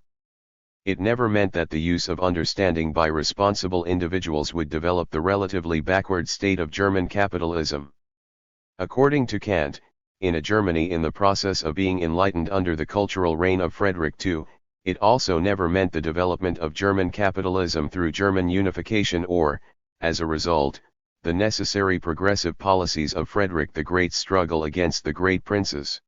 It never meant that the use of understanding by responsible individuals would develop the relatively backward state of German capitalism. According to Kant, in a Germany in the process of being enlightened under the cultural reign of Frederick II, it also never meant the development of German capitalism through German unification or, as a result, the necessary progressive policies of Frederick the Great's struggle against the great princes.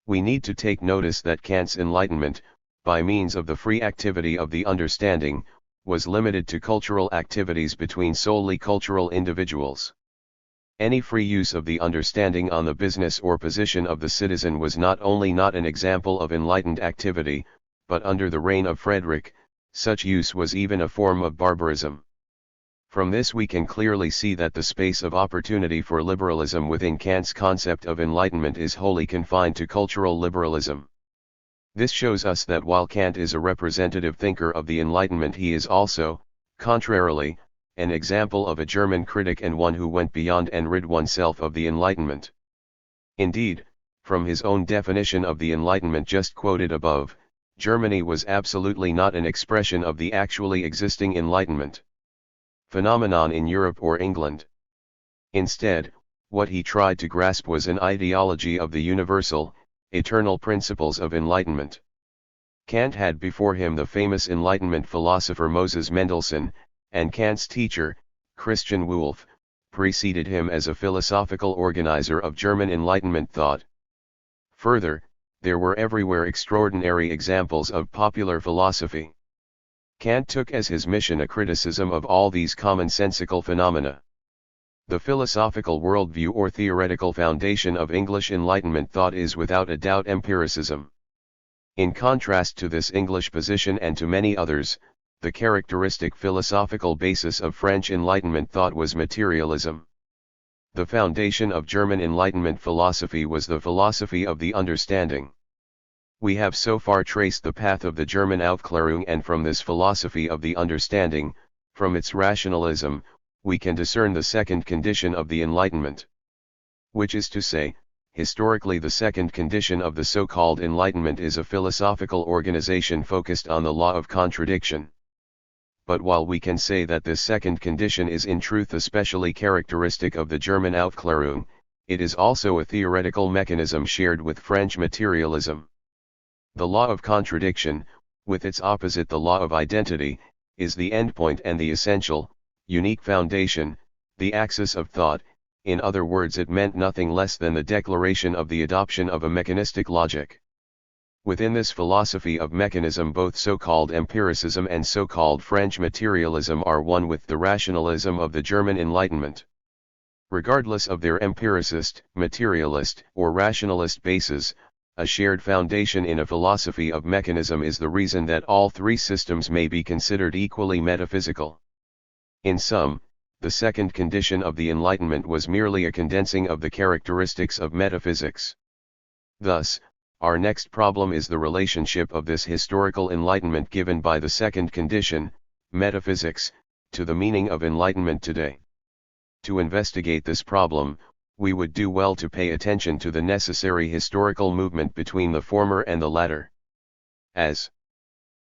We need to take notice that Kant's enlightenment, by means of the free activity of the understanding, was limited to cultural activities between solely cultural individuals. Any free use of the understanding on the business or position of the citizen was not only not an example of enlightened activity, but under the reign of Frederick, such use was even a form of barbarism. From this we can clearly see that the space of opportunity for liberalism within Kant's concept of enlightenment is wholly confined to cultural liberalism. This shows us that while Kant is a representative thinker of the Enlightenment, he is also, contrarily, an example of a German critic and one who went beyond and rid oneself of the Enlightenment. Indeed, from his own definition of the Enlightenment just quoted above, Germany was absolutely not an expression of the actually existing Enlightenment phenomenon in Europe or England. Instead, what he tried to grasp was an ideology of the universal, eternal principles of enlightenment. Kant had before him the famous Enlightenment philosopher Moses Mendelssohn, and Kant's teacher, Christian Wolff, preceded him as a philosophical organizer of German Enlightenment thought. Further, there were everywhere extraordinary examples of popular philosophy. Kant took as his mission a criticism of all these commonsensical phenomena. The philosophical worldview or theoretical foundation of English Enlightenment thought is without a doubt empiricism. In contrast to this English position and to many others, the characteristic philosophical basis of French Enlightenment thought was materialism. The foundation of German Enlightenment philosophy was the philosophy of the understanding. We have so far traced the path of the German Aufklärung, and from this philosophy of the understanding, from its rationalism, we can discern the second condition of the Enlightenment. Which is to say, historically the second condition of the so-called Enlightenment is a philosophical organization focused on the law of contradiction. But while we can say that this second condition is in truth especially characteristic of the German Aufklärung, it is also a theoretical mechanism shared with French materialism. The law of contradiction, with its opposite the law of identity, is the endpoint and the essential, unique foundation, the axis of thought. In other words, it meant nothing less than the declaration of the adoption of a mechanistic logic. Within this philosophy of mechanism, both so-called empiricism and so-called French materialism are one with the rationalism of the German Enlightenment. Regardless of their empiricist, materialist, or rationalist bases, a shared foundation in a philosophy of mechanism is the reason that all three systems may be considered equally metaphysical. In sum, the second condition of the Enlightenment was merely a condensing of the characteristics of metaphysics. Thus, our next problem is the relationship of this historical enlightenment given by the second condition, metaphysics, to the meaning of enlightenment today. To investigate this problem, we would do well to pay attention to the necessary historical movement between the former and the latter. As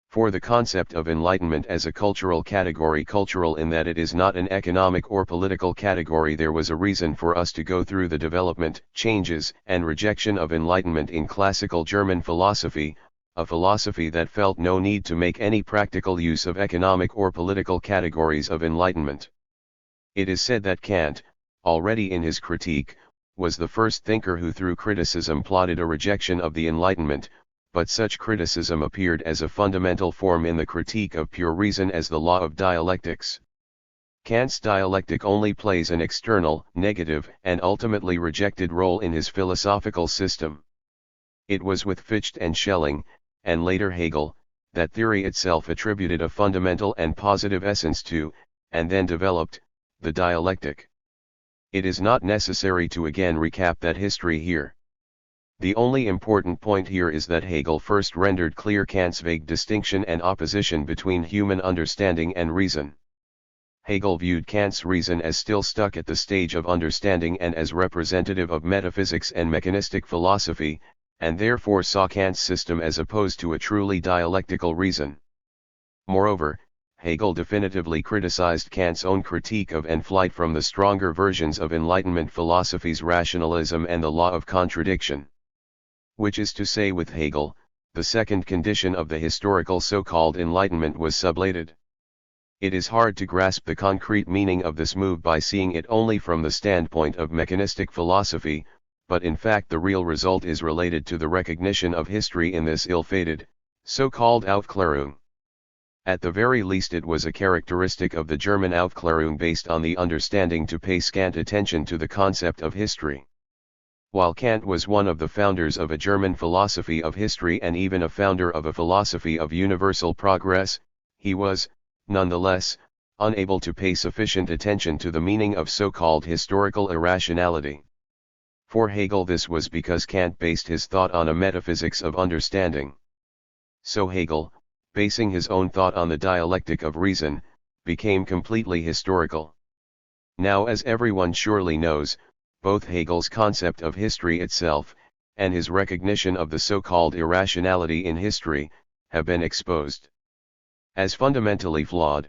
for the concept of enlightenment as a cultural category, cultural in that it is not an economic or political category, there was a reason for us to go through the development, changes, and rejection of enlightenment in classical German philosophy, a philosophy that felt no need to make any practical use of economic or political categories of enlightenment. It is said that Kant, already in his Critique, was the first thinker who through criticism plotted a rejection of the Enlightenment, but such criticism appeared as a fundamental form in the critique of pure reason as the law of dialectics. Kant's dialectic only plays an external, negative, and ultimately rejected role in his philosophical system. It was with Fichte and Schelling, and later Hegel, that theory itself attributed a fundamental and positive essence to, and then developed, the dialectic. It is not necessary to again recap that history here. The only important point here is that Hegel first rendered clear Kant's vague distinction and opposition between human understanding and reason. Hegel viewed Kant's reason as still stuck at the stage of understanding and as representative of metaphysics and mechanistic philosophy, and therefore saw Kant's system as opposed to a truly dialectical reason. Moreover, Hegel definitively criticized Kant's own critique of and flight from the stronger versions of Enlightenment philosophies, rationalism and the law of contradiction. Which is to say, with Hegel, the second condition of the historical so-called Enlightenment was sublated. It is hard to grasp the concrete meaning of this move by seeing it only from the standpoint of mechanistic philosophy, but in fact the real result is related to the recognition of history in this ill-fated, so-called Aufklärung. At the very least it was a characteristic of the German Aufklärung based on the understanding to pay scant attention to the concept of history. While Kant was one of the founders of a German philosophy of history and even a founder of a philosophy of universal progress, he was, nonetheless, unable to pay sufficient attention to the meaning of so-called historical irrationality. For Hegel this was because Kant based his thought on a metaphysics of understanding. So Hegel, basing his own thought on the dialectic of reason, became completely historical. Now, as everyone surely knows, both Hegel's concept of history itself, and his recognition of the so-called irrationality in history, have been exposed as fundamentally flawed.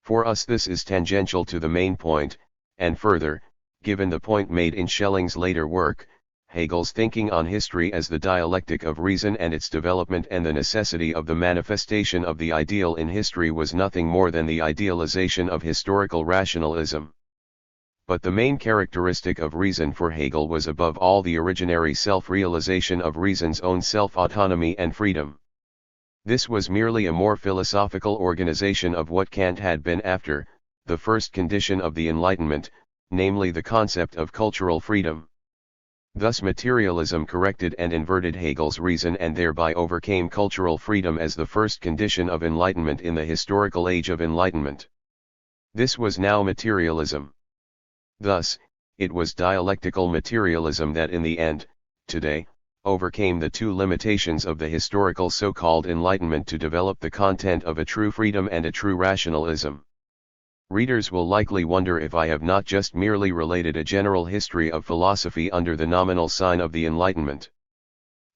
For us this is tangential to the main point, and further, given the point made in Schelling's later work, Hegel's thinking on history as the dialectic of reason and its development and the necessity of the manifestation of the ideal in history was nothing more than the idealization of historical rationalism. But the main characteristic of reason for Hegel was above all the originary self-realization of reason's own self-autonomy and freedom. This was merely a more philosophical organization of what Kant had been after, the first condition of the Enlightenment, namely the concept of cultural freedom. Thus materialism corrected and inverted Hegel's reason and thereby overcame cultural freedom as the first condition of enlightenment in the historical age of enlightenment. This was now materialism. Thus, it was dialectical materialism that in the end, today, overcame the two limitations of the historical so-called enlightenment to develop the content of a true freedom and a true rationalism. Readers will likely wonder if I have not just merely related a general history of philosophy under the nominal sign of the Enlightenment.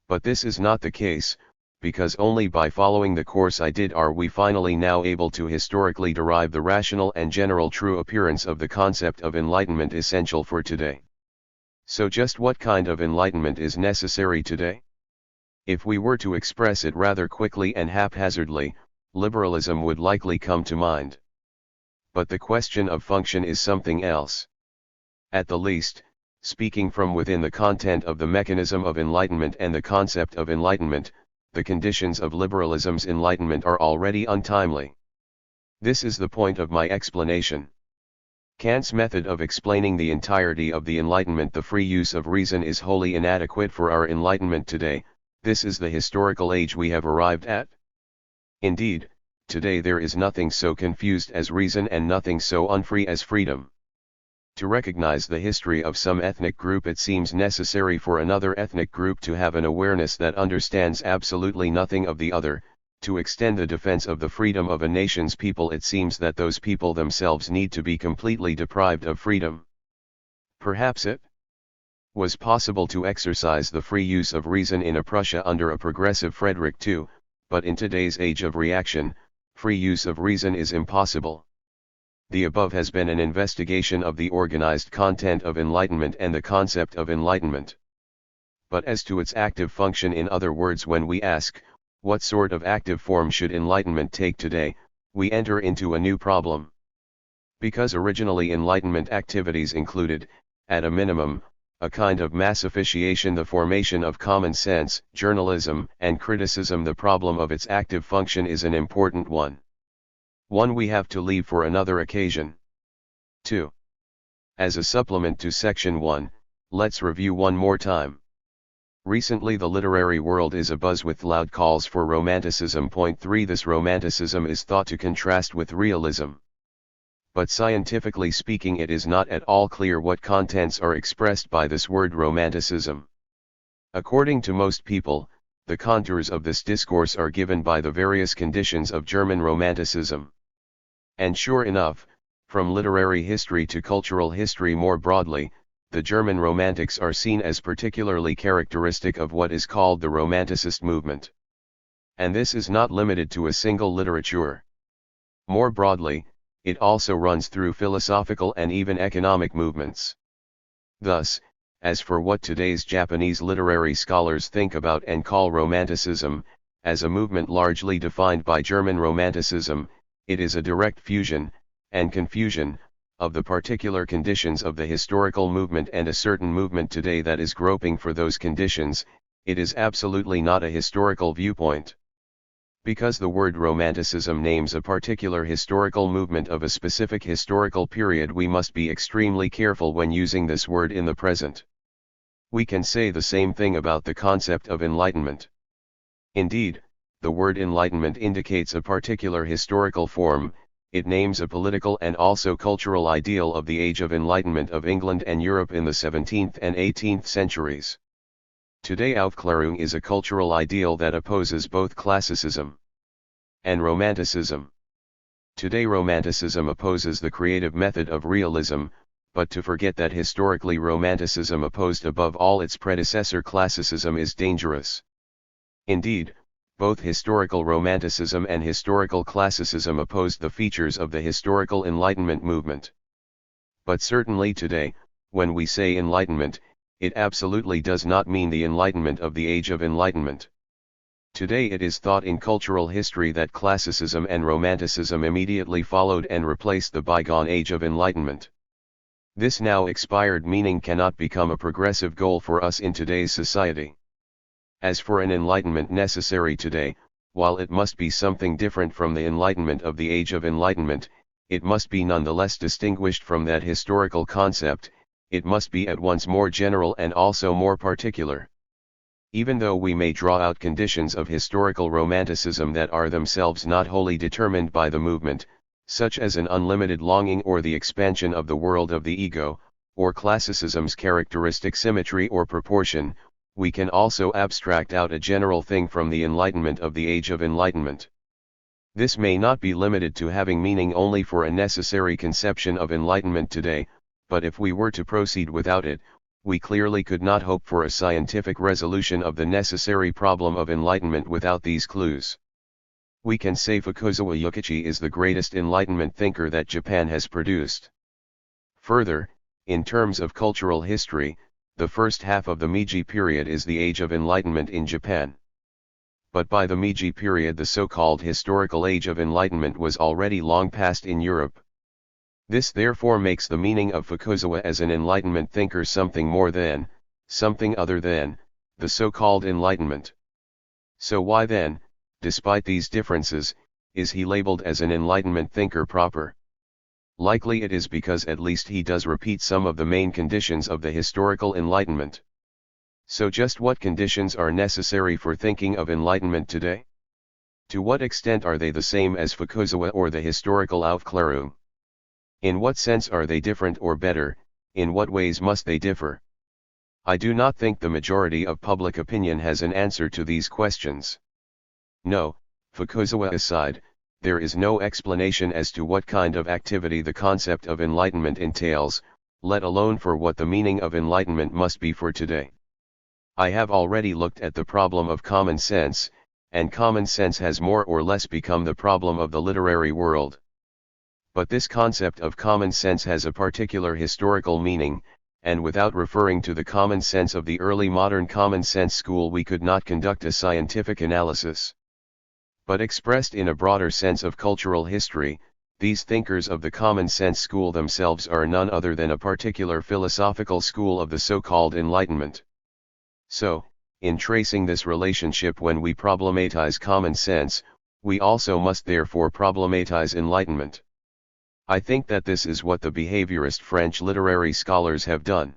But this is not the case, because only by following the course I did are we finally now able to historically derive the rational and general true appearance of the concept of enlightenment essential for today. So just what kind of enlightenment is necessary today? If we were to express it rather quickly and haphazardly, liberalism would likely come to mind. But the question of function is something else. At the least, speaking from within the content of the mechanism of enlightenment and the concept of enlightenment, the conditions of liberalism's enlightenment are already untimely. This is the point of my explanation. Kant's method of explaining the entirety of the Enlightenment, the free use of reason, is wholly inadequate for our enlightenment today. This is the historical age we have arrived at. Indeed, today there is nothing so confused as reason and nothing so unfree as freedom. To recognize the history of some ethnic group, it seems necessary for another ethnic group to have an awareness that understands absolutely nothing of the other. To extend the defense of the freedom of a nation's people, it seems that those people themselves need to be completely deprived of freedom. Perhaps it was possible to exercise the free use of reason in a Prussia under a progressive Frederick II, but in today's age of reaction, free use of reason is impossible. The above has been an investigation of the organized content of enlightenment and the concept of enlightenment. But as to its active function, in other words, when we ask, what sort of active form should enlightenment take today, we enter into a new problem. Because originally enlightenment activities included, at a minimum, a kind of massification, the formation of common sense, journalism, and criticism, the problem of its active function is an important one. One we have to leave for another occasion. 2. As a supplement to Section 1, let's review one more time. Recently the literary world is abuzz with loud calls for romanticism. Point 3. This romanticism is thought to contrast with realism. But scientifically speaking, it is not at all clear what contents are expressed by this word romanticism. According to most people, the contours of this discourse are given by the various conditions of German romanticism. And sure enough, from literary history to cultural history more broadly, the German Romantics are seen as particularly characteristic of what is called the Romanticist movement. And this is not limited to a single literature. More broadly, it also runs through philosophical and even economic movements. Thus, as for what today's Japanese literary scholars think about and call Romanticism, as a movement largely defined by German Romanticism, it is a direct fusion, and confusion, of the particular conditions of the historical movement and a certain movement today that is groping for those conditions. It is absolutely not a historical viewpoint. Because the word Romanticism names a particular historical movement of a specific historical period, we must be extremely careful when using this word in the present. We can say the same thing about the concept of enlightenment. Indeed, the word enlightenment indicates a particular historical form. It names a political and also cultural ideal of the age of enlightenment of England and Europe in the 17th and 18th centuries. Today Aufklärung is a cultural ideal that opposes both classicism and romanticism. Today romanticism opposes the creative method of realism, but to forget that historically romanticism opposed above all its predecessor classicism is dangerous. Indeed, both historical romanticism and historical classicism opposed the features of the historical Enlightenment movement. But certainly today, when we say Enlightenment, it absolutely does not mean the Enlightenment of the Age of Enlightenment. Today it is thought in cultural history that classicism and romanticism immediately followed and replaced the bygone Age of Enlightenment. This now expired meaning cannot become a progressive goal for us in today's society. As for an enlightenment necessary today, while it must be something different from the enlightenment of the Age of Enlightenment, it must be nonetheless distinguished from that historical concept, it must be at once more general and also more particular. Even though we may draw out conditions of historical romanticism that are themselves not wholly determined by the movement, such as an unlimited longing or the expansion of the world of the ego, or classicism's characteristic symmetry or proportion, we can also abstract out a general thing from the enlightenment of the Age of Enlightenment. This may not be limited to having meaning only for a necessary conception of enlightenment today, but if we were to proceed without it, we clearly could not hope for a scientific resolution of the necessary problem of enlightenment without these clues. We can say Fukuzawa Yukichi is the greatest enlightenment thinker that Japan has produced. Further, in terms of cultural history, the first half of the Meiji period is the Age of Enlightenment in Japan. But by the Meiji period the so-called historical Age of Enlightenment was already long past in Europe. This therefore makes the meaning of Fukuzawa as an Enlightenment thinker something more than, something other than, the so-called Enlightenment. So why then, despite these differences, is he labeled as an Enlightenment thinker proper? Likely it is because at least he does repeat some of the main conditions of the historical Enlightenment. So just what conditions are necessary for thinking of enlightenment today? To what extent are they the same as Fukuzawa or the historical Aufklärung? In what sense are they different or better, in what ways must they differ? I do not think the majority of public opinion has an answer to these questions. No, Fukuzawa aside, there is no explanation as to what kind of activity the concept of enlightenment entails, let alone for what the meaning of enlightenment must be for today. I have already looked at the problem of common sense, and common sense has more or less become the problem of the literary world. But this concept of common sense has a particular historical meaning, and without referring to the common sense of the early modern common sense school we could not conduct a scientific analysis. But expressed in a broader sense of cultural history, these thinkers of the common sense school themselves are none other than a particular philosophical school of the so-called Enlightenment. So, in tracing this relationship when we problematize common sense, we also must therefore problematize enlightenment. I think that this is what the behaviorist French literary scholars have done.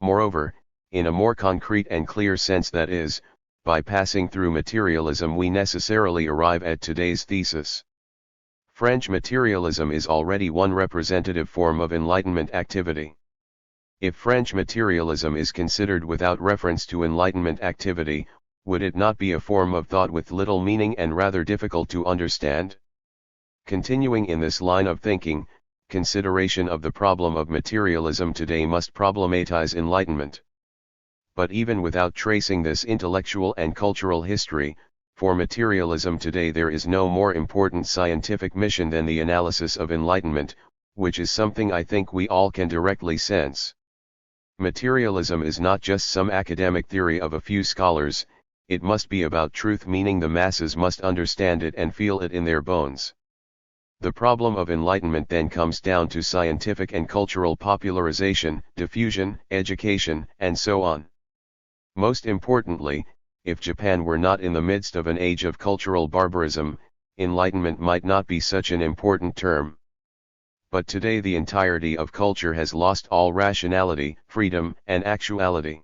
Moreover, in a more concrete and clear sense, that is, by passing through materialism we necessarily arrive at today's thesis. French materialism is already one representative form of Enlightenment activity. If French materialism is considered without reference to Enlightenment activity, would it not be a form of thought with little meaning and rather difficult to understand? Continuing in this line of thinking, consideration of the problem of materialism today must problematize Enlightenment. But even without tracing this intellectual and cultural history, for materialism today there is no more important scientific mission than the analysis of Enlightenment, which is something I think we all can directly sense. Materialism is not just some academic theory of a few scholars, it must be about truth, meaning the masses must understand it and feel it in their bones. The problem of enlightenment then comes down to scientific and cultural popularization, diffusion, education, and so on. Most importantly, if Japan were not in the midst of an age of cultural barbarism, enlightenment might not be such an important term. But today the entirety of culture has lost all rationality, freedom, and actuality.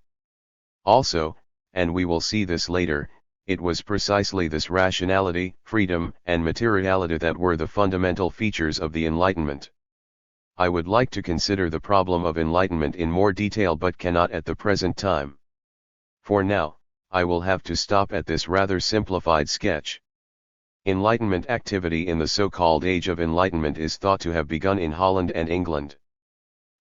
Also, and we will see this later, it was precisely this rationality, freedom, and materiality that were the fundamental features of the Enlightenment. I would like to consider the problem of enlightenment in more detail but cannot at the present time. For now, I will have to stop at this rather simplified sketch. Enlightenment activity in the so-called Age of Enlightenment is thought to have begun in Holland and England.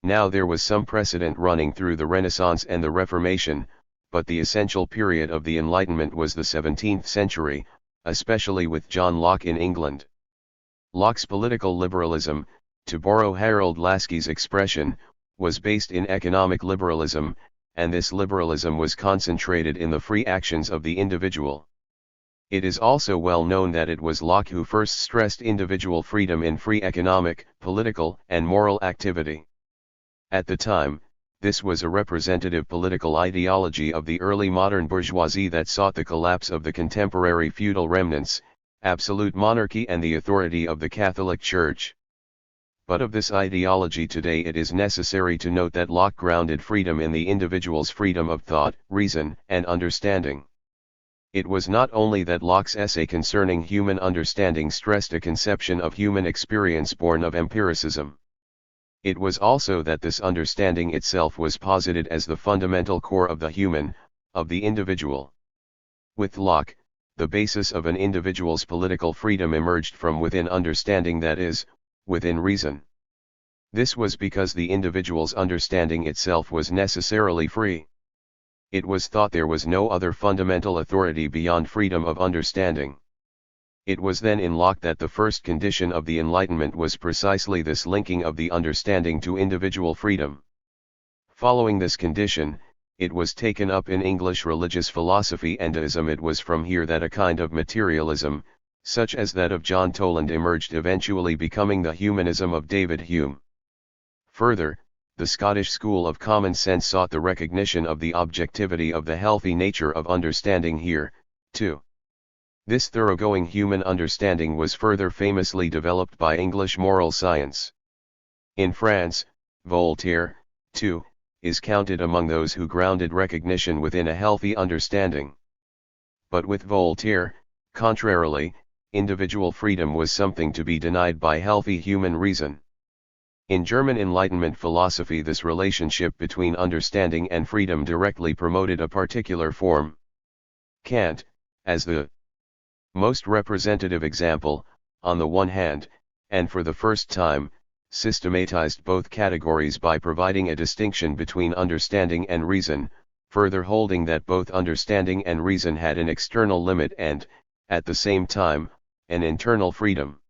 Now there was some precedent running through the Renaissance and the Reformation, but the essential period of the Enlightenment was the 17th century, especially with John Locke in England. Locke's political liberalism, to borrow Harold Laski's expression, was based in economic liberalism, and this liberalism was concentrated in the free actions of the individual. It is also well known that it was Locke who first stressed individual freedom in free economic, political, and moral activity. At the time, this was a representative political ideology of the early modern bourgeoisie that sought the collapse of the contemporary feudal remnants, absolute monarchy and the authority of the Catholic Church. But of this ideology today it is necessary to note that Locke grounded freedom in the individual's freedom of thought, reason, and understanding. It was not only that Locke's essay concerning human understanding stressed a conception of human experience born of empiricism. It was also that this understanding itself was posited as the fundamental core of the human, of the individual. With Locke, the basis of an individual's political freedom emerged from within understanding, that is, within reason. This was because the individual's understanding itself was necessarily free. It was thought there was no other fundamental authority beyond freedom of understanding. It was then in Locke that the first condition of the Enlightenment was precisely this linking of the understanding to individual freedom. Following this condition, it was taken up in English religious philosophy and deism. It was from here that a kind of materialism, such as that of John Toland, emerged, eventually becoming the humanism of David Hume. Further, the Scottish school of common sense sought the recognition of the objectivity of the healthy nature of understanding here, too. This thoroughgoing human understanding was further famously developed by English moral science. In France, Voltaire, too, is counted among those who grounded recognition within a healthy understanding. But with Voltaire, contrarily, individual freedom was something to be denied by healthy human reason. In German Enlightenment philosophy, this relationship between understanding and freedom directly promoted a particular form. Kant, as the most representative example, on the one hand, and for the first time, systematized both categories by providing a distinction between understanding and reason, further holding that both understanding and reason had an external limit and, at the same time, an internal freedom.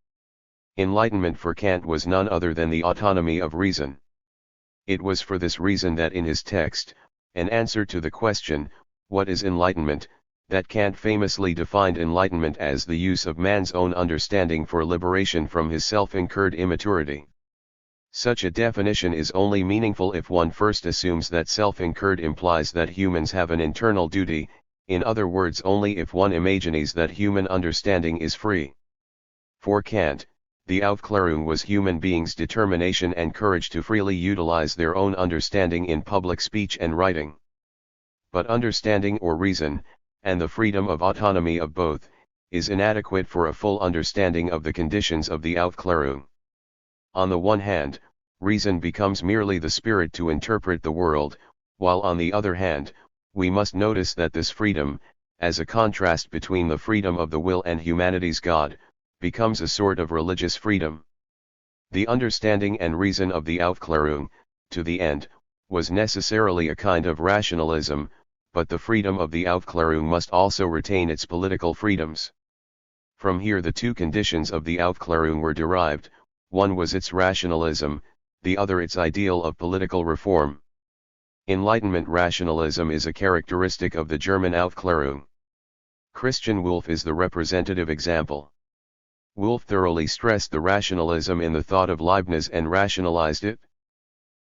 Enlightenment for Kant was none other than the autonomy of reason. It was for this reason that in his text, An Answer to the Question, What is Enlightenment?, that Kant famously defined enlightenment as the use of man's own understanding for liberation from his self-incurred immaturity. Such a definition is only meaningful if one first assumes that self-incurred implies that humans have an internal duty, in other words only if one imagines that human understanding is free. For Kant, the Aufklärung was human beings' determination and courage to freely utilize their own understanding in public speech and writing. But understanding or reason, and the freedom of autonomy of both, is inadequate for a full understanding of the conditions of the Aufklärung. On the one hand, reason becomes merely the spirit to interpret the world, while on the other hand, we must notice that this freedom, as a contrast between the freedom of the will and humanity's God, becomes a sort of religious freedom. The understanding and reason of the Aufklärung, to the end, was necessarily a kind of rationalism, but the freedom of the Aufklärung must also retain its political freedoms. From here the two conditions of the Aufklärung were derived, one was its rationalism, the other its ideal of political reform. Enlightenment rationalism is a characteristic of the German Aufklärung. Christian Wolff is the representative example. Wolff thoroughly stressed the rationalism in the thought of Leibniz and rationalized it.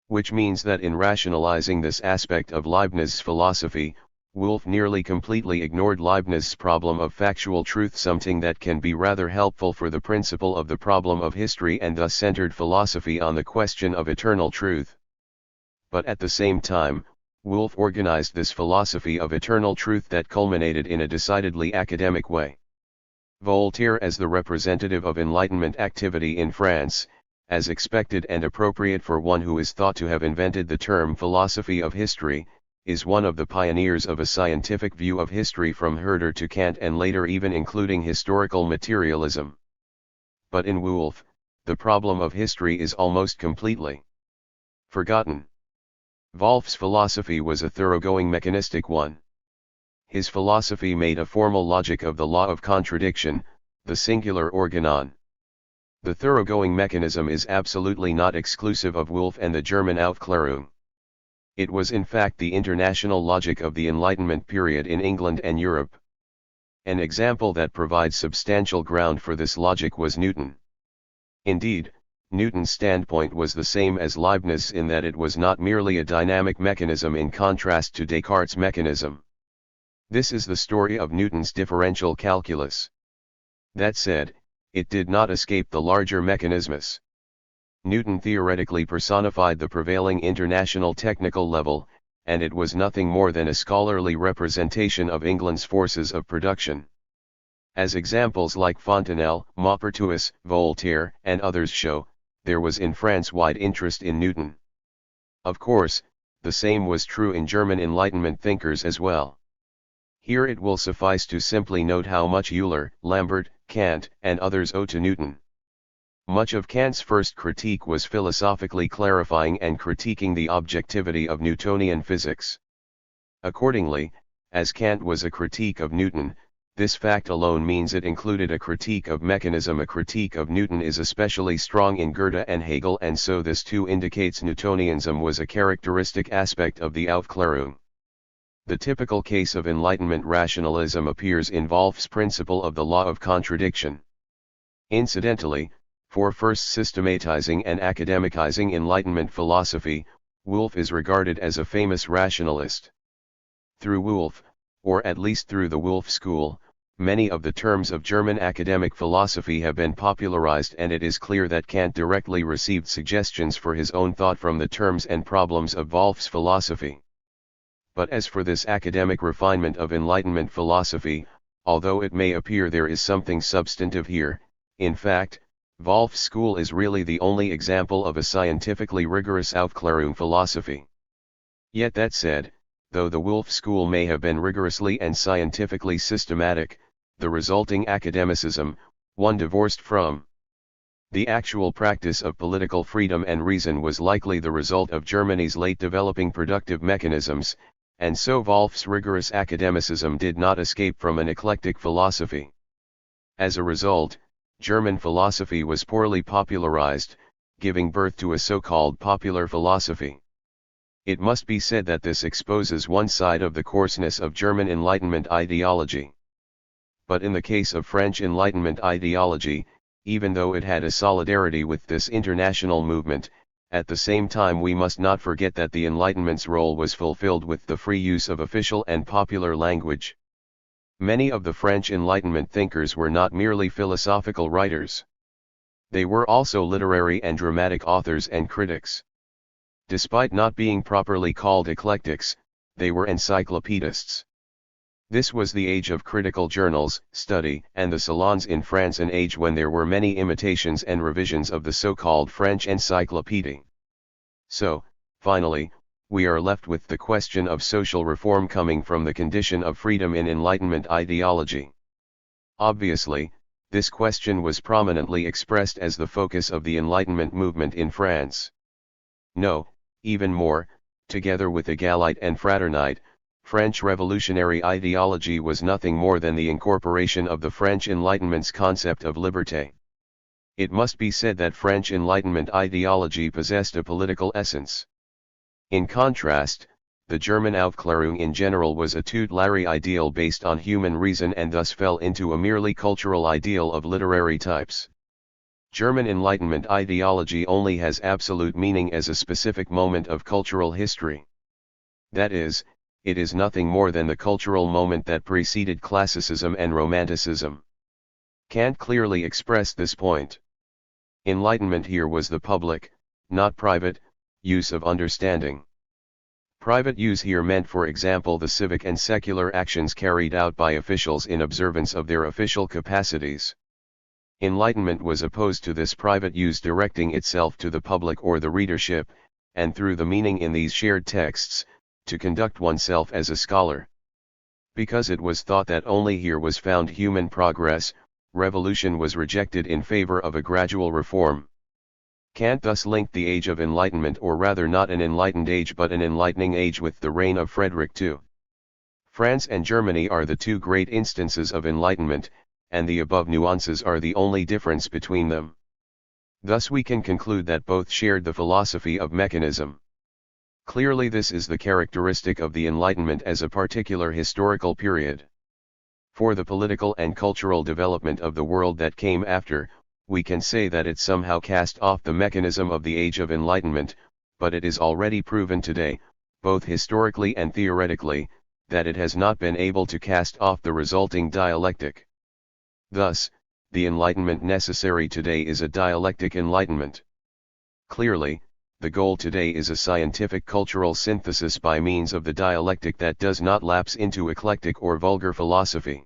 Which means that in rationalizing this aspect of Leibniz's philosophy, Wolff nearly completely ignored Leibniz's problem of factual truth, something that can be rather helpful for the principle of the problem of history, and thus centered philosophy on the question of eternal truth. But at the same time, Wolff organized this philosophy of eternal truth that culminated in a decidedly academic way. Voltaire, as the representative of Enlightenment activity in France, as expected and appropriate for one who is thought to have invented the term philosophy of history, is one of the pioneers of a scientific view of history from Herder to Kant, and later even including historical materialism. But in Wolff, the problem of history is almost completely forgotten. Wolff's philosophy was a thoroughgoing mechanistic one. His philosophy made a formal logic of the law of contradiction, the singular organon. The thoroughgoing mechanism is absolutely not exclusive of Wolff and the German Aufklärung. It was in fact the international logic of the Enlightenment period in England and Europe. An example that provides substantial ground for this logic was Newton. Indeed, Newton's standpoint was the same as Leibniz in that it was not merely a dynamic mechanism in contrast to Descartes' mechanism. This is the story of Newton's differential calculus. That said, it did not escape the larger mechanismus. Newton theoretically personified the prevailing international technical level, and it was nothing more than a scholarly representation of England's forces of production. As examples like Fontenelle, Maupertuis, Voltaire, and others show, there was in France wide interest in Newton. Of course, the same was true in German Enlightenment thinkers as well. Here it will suffice to simply note how much Euler, Lambert, Kant, and others owe to Newton. Much of Kant's first critique was philosophically clarifying and critiquing the objectivity of Newtonian physics. Accordingly, as Kant was a critique of Newton, this fact alone means it included a critique of mechanism. A critique of Newton is especially strong in Goethe and Hegel, and so this too indicates Newtonianism was a characteristic aspect of the Aufklärung. The typical case of Enlightenment rationalism appears in Wolff's principle of the law of contradiction. Incidentally, for first systematizing and academicizing Enlightenment philosophy, Wolff is regarded as a famous rationalist. Through Wolff, or at least through the Wolff school, many of the terms of German academic philosophy have been popularized, and it is clear that Kant directly received suggestions for his own thought from the terms and problems of Wolff's philosophy. But as for this academic refinement of Enlightenment philosophy, although it may appear there is something substantive here, in fact, Wolff's school is really the only example of a scientifically rigorous Aufklärung philosophy. Yet that said, though the Wolff school may have been rigorously and scientifically systematic, the resulting academicism, one divorced from the actual practice of political freedom and reason, was likely the result of Germany's late developing productive mechanisms, and so Wolff's rigorous academicism did not escape from an eclectic philosophy. As a result, German philosophy was poorly popularized, giving birth to a so-called popular philosophy. It must be said that this exposes one side of the coarseness of German Enlightenment ideology. But in the case of French Enlightenment ideology, even though it had a solidarity with this international movement, at the same time we must not forget that the Enlightenment's role was fulfilled with the free use of official and popular language. Many of the French Enlightenment thinkers were not merely philosophical writers. They were also literary and dramatic authors and critics. Despite not being properly called eclectics, they were encyclopedists. This was the age of critical journals, study, and the salons in France, an age when there were many imitations and revisions of the so-called French encyclopedia. So, finally, we are left with the question of social reform coming from the condition of freedom in Enlightenment ideology. Obviously, this question was prominently expressed as the focus of the Enlightenment movement in France. No, even more, together with Egalite and Fraternite, French revolutionary ideology was nothing more than the incorporation of the French Enlightenment's concept of liberté. It must be said that French Enlightenment ideology possessed a political essence. In contrast, the German Aufklärung in general was a tutelary ideal based on human reason, and thus fell into a merely cultural ideal of literary types. German Enlightenment ideology only has absolute meaning as a specific moment of cultural history. That is, it is nothing more than the cultural moment that preceded classicism and romanticism. Kant clearly expressed this point. Enlightenment here was the public, not private, use of understanding. Private use here meant, for example, the civic and secular actions carried out by officials in observance of their official capacities. Enlightenment was opposed to this private use, directing itself to the public or the readership, and through the meaning in these shared texts, to conduct oneself as a scholar. Because it was thought that only here was found human progress, revolution was rejected in favor of a gradual reform. Kant thus linked the age of enlightenment, or rather not an enlightened age but an enlightening age, with the reign of Frederick II. France and Germany are the two great instances of enlightenment, and the above nuances are the only difference between them. Thus we can conclude that both shared the philosophy of mechanism. Clearly this is the characteristic of the Enlightenment as a particular historical period. For the political and cultural development of the world that came after, we can say that it somehow cast off the mechanism of the Age of Enlightenment, but it is already proven today, both historically and theoretically, that it has not been able to cast off the resulting dialectic. Thus, the Enlightenment necessary today is a dialectic Enlightenment. Clearly, the goal today is a scientific cultural synthesis by means of the dialectic that does not lapse into eclectic or vulgar philosophy.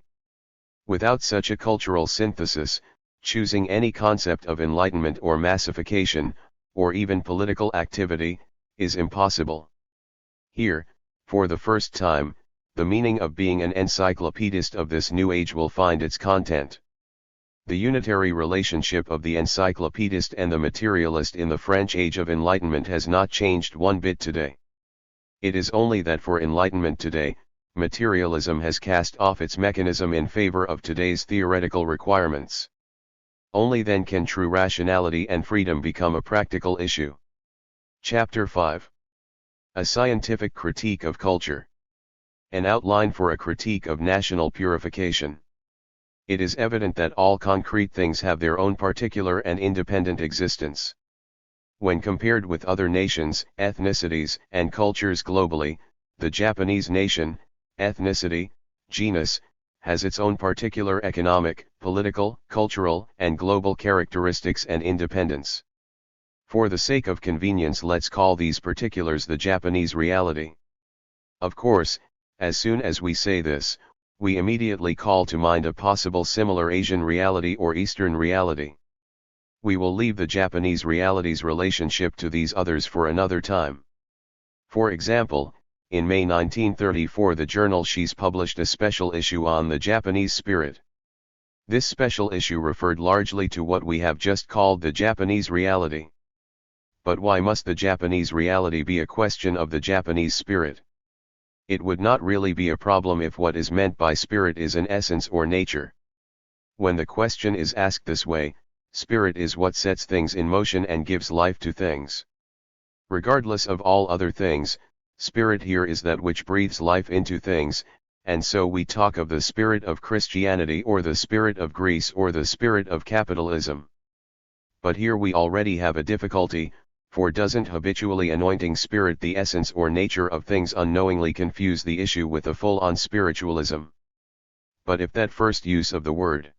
Without such a cultural synthesis, choosing any concept of enlightenment or massification, or even political activity, is impossible. Here, for the first time, the meaning of being an encyclopedist of this new age will find its content. The unitary relationship of the encyclopedist and the materialist in the French Age of Enlightenment has not changed one bit today. It is only that for enlightenment today, materialism has cast off its mechanism in favor of today's theoretical requirements. Only then can true rationality and freedom become a practical issue. Chapter 5. A scientific critique of culture. An outline for a critique of national purification. It is evident that all concrete things have their own particular and independent existence. When compared with other nations, ethnicities, and cultures globally, the Japanese nation, ethnicity, genus, has its own particular economic, political, cultural, and global characteristics and independence. For the sake of convenience, let's call these particulars the Japanese reality. Of course, as soon as we say this, we immediately call to mind a possible similar Asian reality or Eastern reality. We will leave the Japanese reality's relationship to these others for another time. For example, in May 1934 the journal She's published a special issue on the Japanese spirit. This special issue referred largely to what we have just called the Japanese reality. But why must the Japanese reality be a question of the Japanese spirit? It would not really be a problem if what is meant by spirit is an essence or nature. When the question is asked this way, spirit is what sets things in motion and gives life to things. Regardless of all other things, spirit here is that which breathes life into things, and so we talk of the spirit of Christianity or the spirit of Greece or the spirit of capitalism. But here we already have a difficulty, for doesn't habitually anointing spirit the essence or nature of things unknowingly confuse the issue with a full-on spiritualism? But if that first use of the word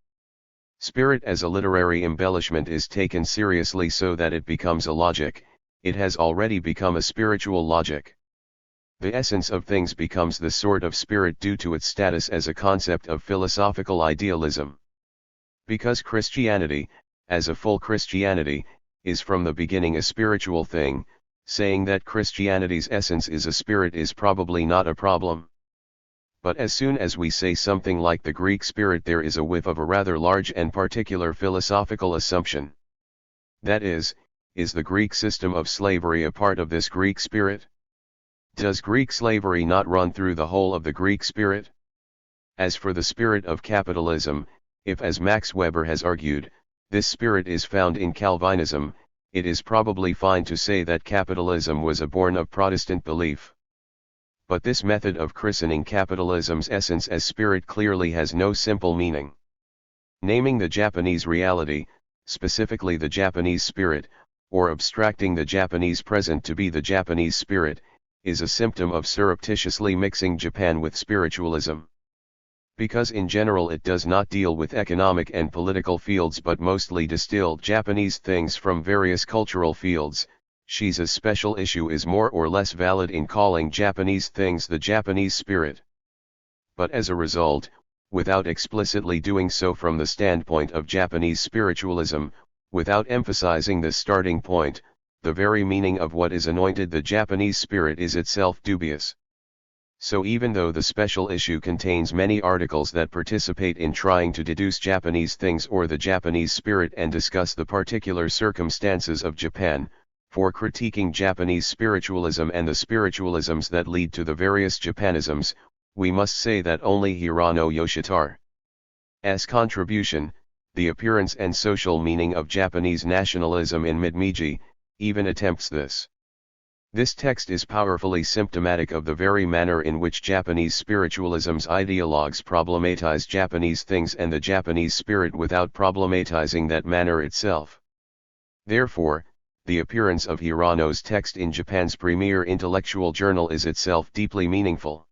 spirit as a literary embellishment is taken seriously so that it becomes a logic, it has already become a spiritual logic. The essence of things becomes the sort of spirit due to its status as a concept of philosophical idealism. Because Christianity, as a full Christianity, is from the beginning a spiritual thing, saying that Christianity's essence is a spirit is probably not a problem. But as soon as we say something like the Greek spirit, there is a whiff of a rather large and particular philosophical assumption. That is the Greek system of slavery a part of this Greek spirit? Does Greek slavery not run through the whole of the Greek spirit? As for the spirit of capitalism, if, as Max Weber has argued, this spirit is found in Calvinism, it is probably fine to say that capitalism was born of Protestant belief. But this method of christening capitalism's essence as spirit clearly has no simple meaning. Naming the Japanese reality, specifically the Japanese spirit, or abstracting the Japanese present to be the Japanese spirit, is a symptom of surreptitiously mixing Japan with spiritualism. Because in general it does not deal with economic and political fields but mostly distilled Japanese things from various cultural fields, Shiza's special issue is more or less valid in calling Japanese things the Japanese spirit. But as a result, without explicitly doing so from the standpoint of Japanese spiritualism, without emphasizing the starting point, the very meaning of what is anointed the Japanese spirit is itself dubious. So even though the special issue contains many articles that participate in trying to deduce Japanese things or the Japanese spirit and discuss the particular circumstances of Japan, for critiquing Japanese spiritualism and the spiritualisms that lead to the various Japanisms, we must say that only Hirano Yoshitaro's contribution, The Appearance and Social Meaning of Japanese Nationalism in Mid-Meiji, even attempts this. This text is powerfully symptomatic of the very manner in which Japanese spiritualism's ideologues problematize Japanese things and the Japanese spirit without problematizing that manner itself. Therefore, the appearance of Hirano's text in Japan's premier intellectual journal is itself deeply meaningful.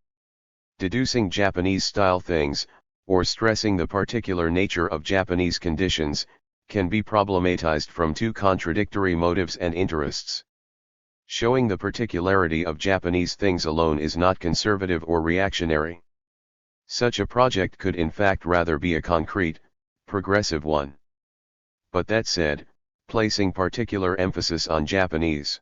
Deducing Japanese-style things, or stressing the particular nature of Japanese conditions, can be problematized from two contradictory motives and interests. Showing the particularity of Japanese things alone is not conservative or reactionary. Such a project could in fact rather be a concrete, progressive one. But that said, placing particular emphasis on Japanese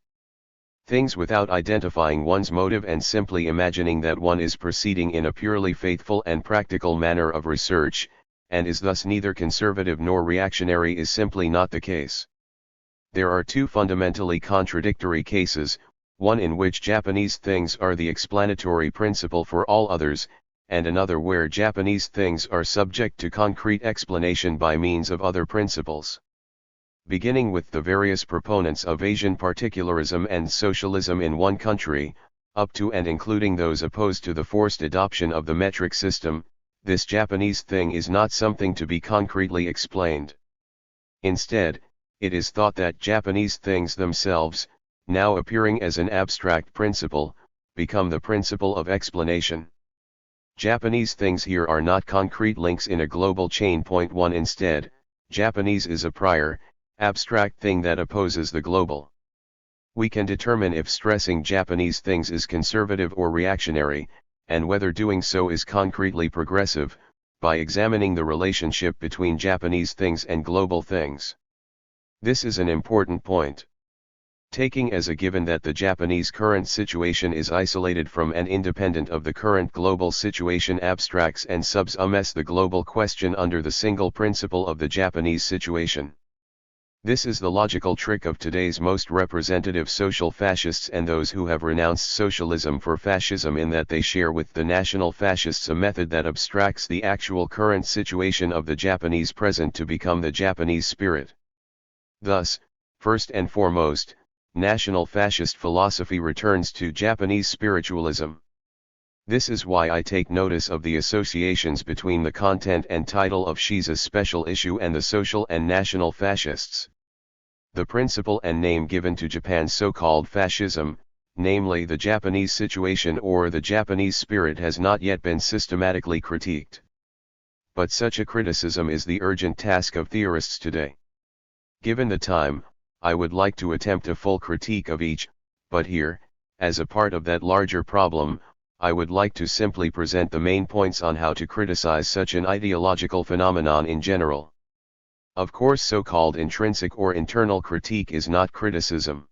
things without identifying one's motive and simply imagining that one is proceeding in a purely faithful and practical manner of research, and is thus neither conservative nor reactionary, is simply not the case. There are two fundamentally contradictory cases, one in which Japanese things are the explanatory principle for all others, and another where Japanese things are subject to concrete explanation by means of other principles. Beginning with the various proponents of Asian particularism and socialism in one country, up to and including those opposed to the forced adoption of the metric system, this Japanese thing is not something to be concretely explained. Instead, it is thought that Japanese things themselves, now appearing as an abstract principle, become the principle of explanation. Japanese things here are not concrete links in a global chain. Point 1. Instead, Japanese is a prior, abstract thing that opposes the global. We can determine if stressing Japanese things is conservative or reactionary, and whether doing so is concretely progressive, by examining the relationship between Japanese things and global things. This is an important point. Taking as a given that the Japanese current situation is isolated from and independent of the current global situation abstracts and subsumes the global question under the single principle of the Japanese situation. This is the logical trick of today's most representative social fascists and those who have renounced socialism for fascism, in that they share with the national fascists a method that abstracts the actual current situation of the Japanese present to become the Japanese spirit. Thus, first and foremost, National Fascist philosophy returns to Japanese spiritualism. This is why I take notice of the associations between the content and title of Shiza's special issue and the social and national fascists. The principle and name given to Japan's so-called fascism, namely the Japanese situation or the Japanese spirit, has not yet been systematically critiqued. But such a criticism is the urgent task of theorists today. Given the time, I would like to attempt a full critique of each, but here, as a part of that larger problem, I would like to simply present the main points on how to criticize such an ideological phenomenon in general. Of course, so-called intrinsic or internal critique is not criticism.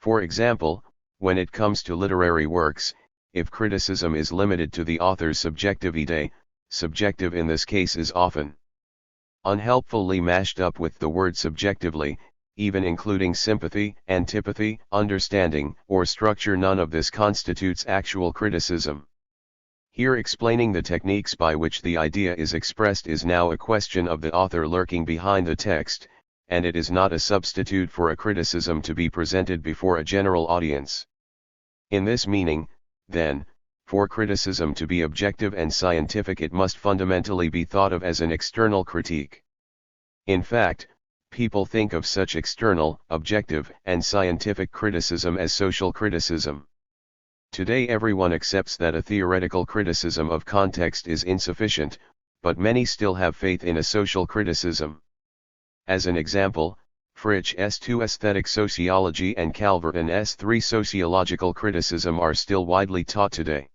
For example, when it comes to literary works, if criticism is limited to the author's subjective idea, subjective in this case is often unhelpfully mashed up with the word subjectively, even including sympathy, antipathy, understanding, or structure. None of this constitutes actual criticism. Here, explaining the techniques by which the idea is expressed is now a question of the author lurking behind the text, and it is not a substitute for a criticism to be presented before a general audience. In this meaning, then, for criticism to be objective and scientific, it must fundamentally be thought of as an external critique. In fact, people think of such external, objective, and scientific criticism as social criticism. Today everyone accepts that a theoretical criticism of context is insufficient, but many still have faith in a social criticism. As an example, Fritzsche's 2 aesthetic sociology and Calverton's 3 sociological criticism are still widely taught today.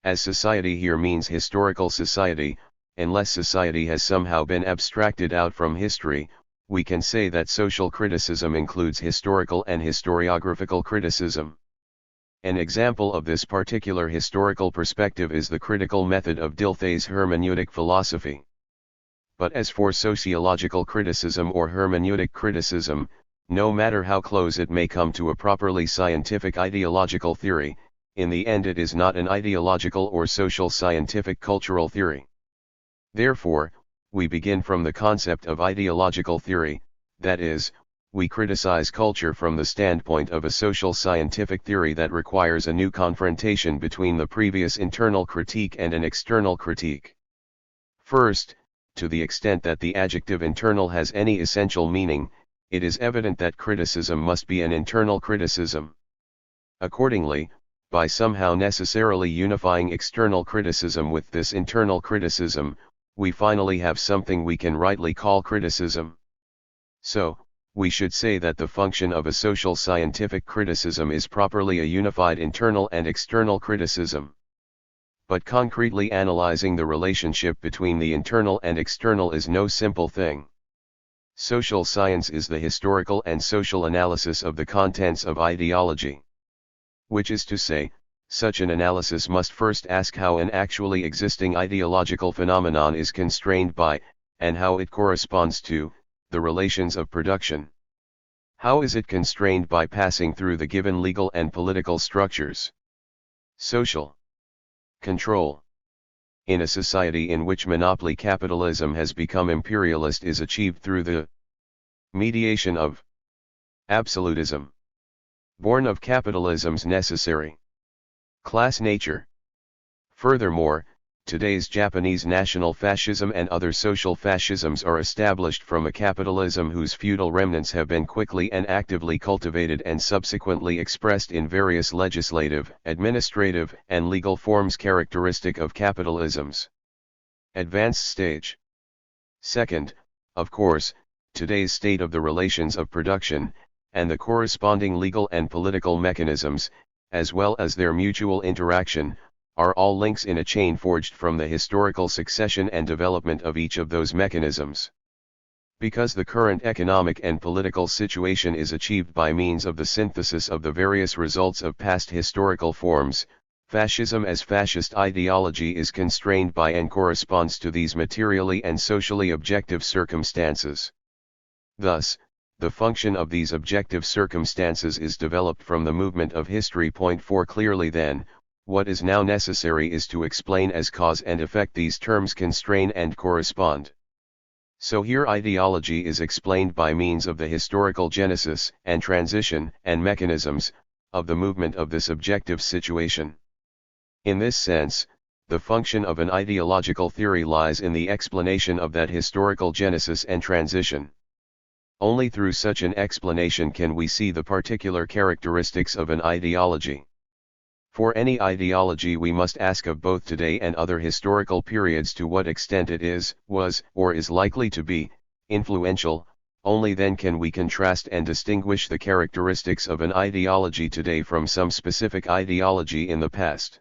As society here means historical society, unless society has somehow been abstracted out from history, we can say that social criticism includes historical and historiographical criticism. An example of this particular historical perspective is the critical method of Dilthey's hermeneutic philosophy. But as for sociological criticism or hermeneutic criticism, no matter how close it may come to a properly scientific ideological theory, in the end it is not an ideological or social scientific cultural theory. Therefore, we begin from the concept of ideological theory, that is, we criticize culture from the standpoint of a social scientific theory that requires a new confrontation between the previous internal critique and an external critique. First, to the extent that the adjective internal has any essential meaning, it is evident that criticism must be an internal criticism. Accordingly, by somehow necessarily unifying external criticism with this internal criticism, we finally have something we can rightly call criticism. So, we should say that the function of a social scientific criticism is properly a unified internal and external criticism. But concretely analyzing the relationship between the internal and external is no simple thing. Social science is the historical and social analysis of the contents of ideology. Which is to say, such an analysis must first ask how an actually existing ideological phenomenon is constrained by, and how it corresponds to, the relations of production. How is it constrained by passing through the given legal and political structures? Social control. In a society in which monopoly capitalism has become imperialist is achieved through the mediation of absolutism, born of capitalism's necessary class nature. Furthermore, today's Japanese national fascism and other social fascisms are established from a capitalism whose feudal remnants have been quickly and actively cultivated and subsequently expressed in various legislative, administrative, and legal forms characteristic of capitalism's advanced stage. Second, of course, today's state of the relations of production, and the corresponding legal and political mechanisms, as well as their mutual interaction, are all links in a chain forged from the historical succession and development of each of those mechanisms. Because the current economic and political situation is achieved by means of the synthesis of the various results of past historical forms, fascism as fascist ideology is constrained by and corresponds to these materially and socially objective circumstances. Thus, the function of these objective circumstances is developed from the movement of history. Point 4. Clearly then, what is now necessary is to explain as cause and effect these terms constrain and correspond. So here ideology is explained by means of the historical genesis and transition and mechanisms of the movement of this objective situation. In this sense, the function of an ideological theory lies in the explanation of that historical genesis and transition. Only through such an explanation can we see the particular characteristics of an ideology. For any ideology we must ask of both today and other historical periods to what extent it is, was, or is likely to be, influential. Only then can we contrast and distinguish the characteristics of an ideology today from some specific ideology in the past.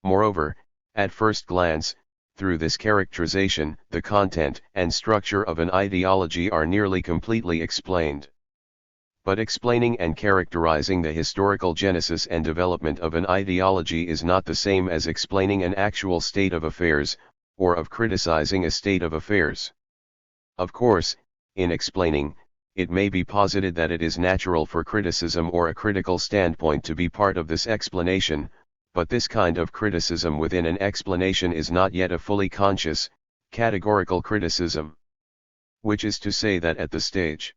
Moreover, at first glance, through this characterization, the content and structure of an ideology are nearly completely explained. But explaining and characterizing the historical genesis and development of an ideology is not the same as explaining an actual state of affairs, or of criticizing a state of affairs. Of course, in explaining, it may be posited that it is natural for criticism or a critical standpoint to be part of this explanation, but this kind of criticism within an explanation is not yet a fully conscious, categorical criticism. Which is to say that at the stage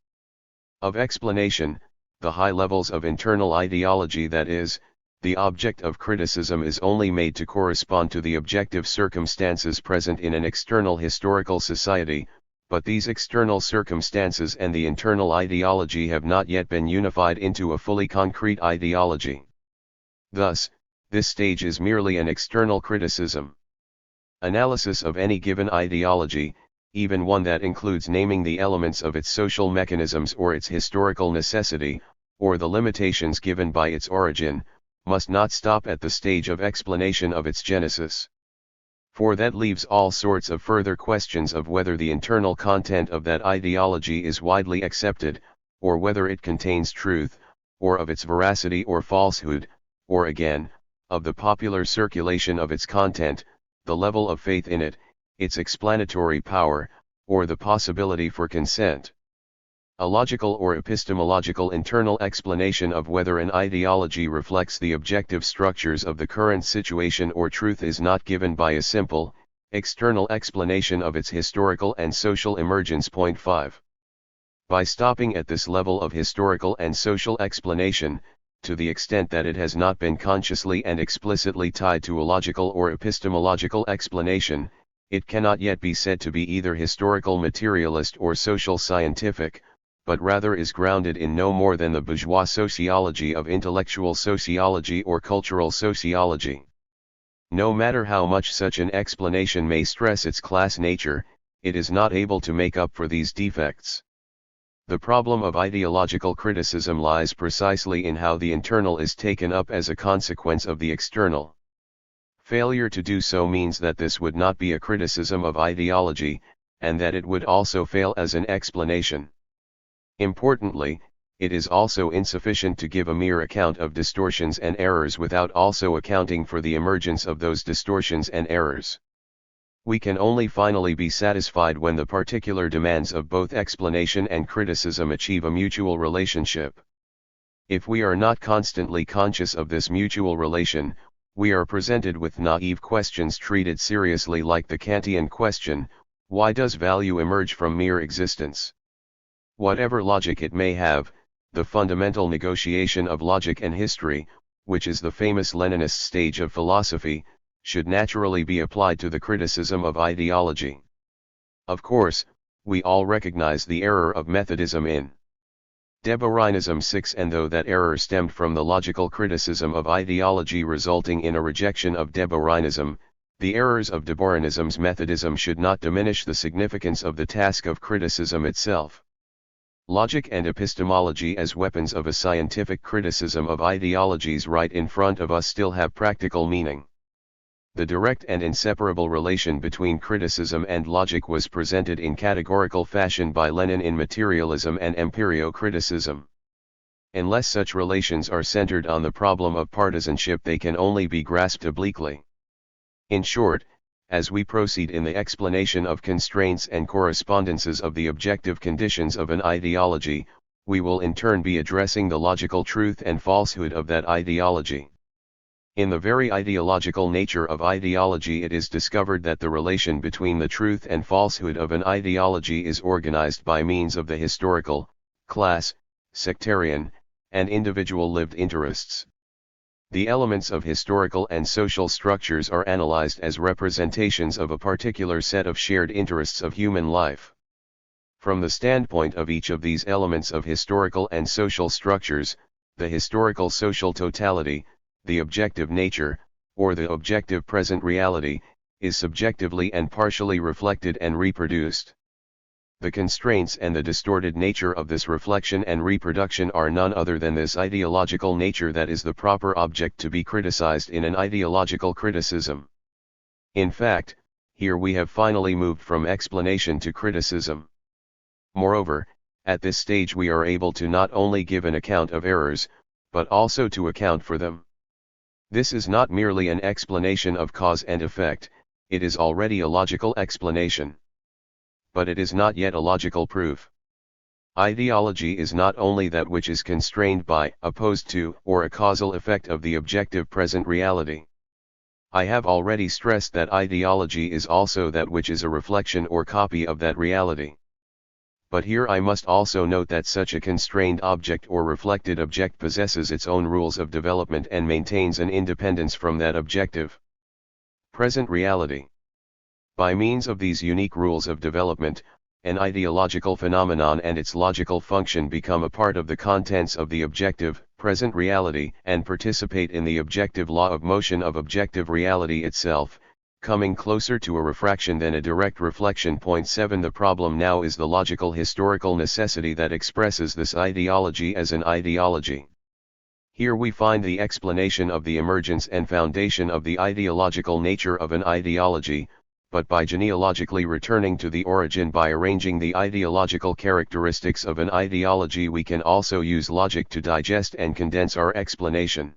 of explanation, the high levels of internal ideology, that is, the object of criticism, is only made to correspond to the objective circumstances present in an external historical society, but these external circumstances and the internal ideology have not yet been unified into a fully concrete ideology. Thus, this stage is merely an external criticism. Analysis of any given ideology, even one that includes naming the elements of its social mechanisms or its historical necessity, or the limitations given by its origin, must not stop at the stage of explanation of its genesis. For that leaves all sorts of further questions of whether the internal content of that ideology is widely accepted, or whether it contains truth, or of its veracity or falsehood, or again, of the popular circulation of its content, the level of faith in it, its explanatory power, or the possibility for consent. A logical or epistemological internal explanation of whether an ideology reflects the objective structures of the current situation or truth is not given by a simple, external explanation of its historical and social emergence. Point 5. By stopping at this level of historical and social explanation, to the extent that it has not been consciously and explicitly tied to a logical or epistemological explanation, it cannot yet be said to be either historical materialist or social scientific, but rather is grounded in no more than the bourgeois sociology of intellectual sociology or cultural sociology. No matter how much such an explanation may stress its class nature, it is not able to make up for these defects. The problem of ideological criticism lies precisely in how the internal is taken up as a consequence of the external. Failure to do so means that this would not be a criticism of ideology, and that it would also fail as an explanation. Importantly, it is also insufficient to give a mere account of distortions and errors without also accounting for the emergence of those distortions and errors. We can only finally be satisfied when the particular demands of both explanation and criticism achieve a mutual relationship. If we are not constantly conscious of this mutual relation, we are presented with naive questions treated seriously, like the Kantian question, why does value emerge from mere existence? Whatever logic it may have, the fundamental negotiation of logic and history, which is the famous Leninist stage of philosophy, should naturally be applied to the criticism of ideology. Of course, we all recognize the error of Methodism in Deborahnism 6, and though that error stemmed from the logical criticism of ideology resulting in a rejection of Deborahnism, the errors of Deborahnism's Methodism should not diminish the significance of the task of criticism itself. Logic and epistemology as weapons of a scientific criticism of ideologies right in front of us still have practical meaning. The direct and inseparable relation between criticism and logic was presented in categorical fashion by Lenin in Materialism and Empirio-criticism. Unless such relations are centered on the problem of partisanship, they can only be grasped obliquely. In short, as we proceed in the explanation of constraints and correspondences of the objective conditions of an ideology, we will in turn be addressing the logical truth and falsehood of that ideology. In the very ideological nature of ideology, it is discovered that the relation between the truth and falsehood of an ideology is organized by means of the historical, class, sectarian, and individual lived interests. The elements of historical and social structures are analyzed as representations of a particular set of shared interests of human life. From the standpoint of each of these elements of historical and social structures, the historical social totality, the objective nature, or the objective present reality, is subjectively and partially reflected and reproduced. The constraints and the distorted nature of this reflection and reproduction are none other than this ideological nature that is the proper object to be criticized in an ideological criticism. In fact, here we have finally moved from explanation to criticism. Moreover, at this stage we are able to not only give an account of errors, but also to account for them. This is not merely an explanation of cause and effect, it is already a logical explanation. But it is not yet a logical proof. Ideology is not only that which is constrained by, opposed to, or a causal effect of the objective present reality. I have already stressed that ideology is also that which is a reflection or copy of that reality. But here I must also note that such a constrained object or reflected object possesses its own rules of development and maintains an independence from that objective present reality. By means of these unique rules of development, an ideological phenomenon and its logical function become a part of the contents of the objective present reality and participate in the objective law of motion of objective reality itself, coming closer to a refraction than a direct reflection. 7 The problem now is the logical historical necessity that expresses this ideology as an ideology. Here we find the explanation of the emergence and foundation of the ideological nature of an ideology, but by genealogically returning to the origin by arranging the ideological characteristics of an ideology, we can also use logic to digest and condense our explanation.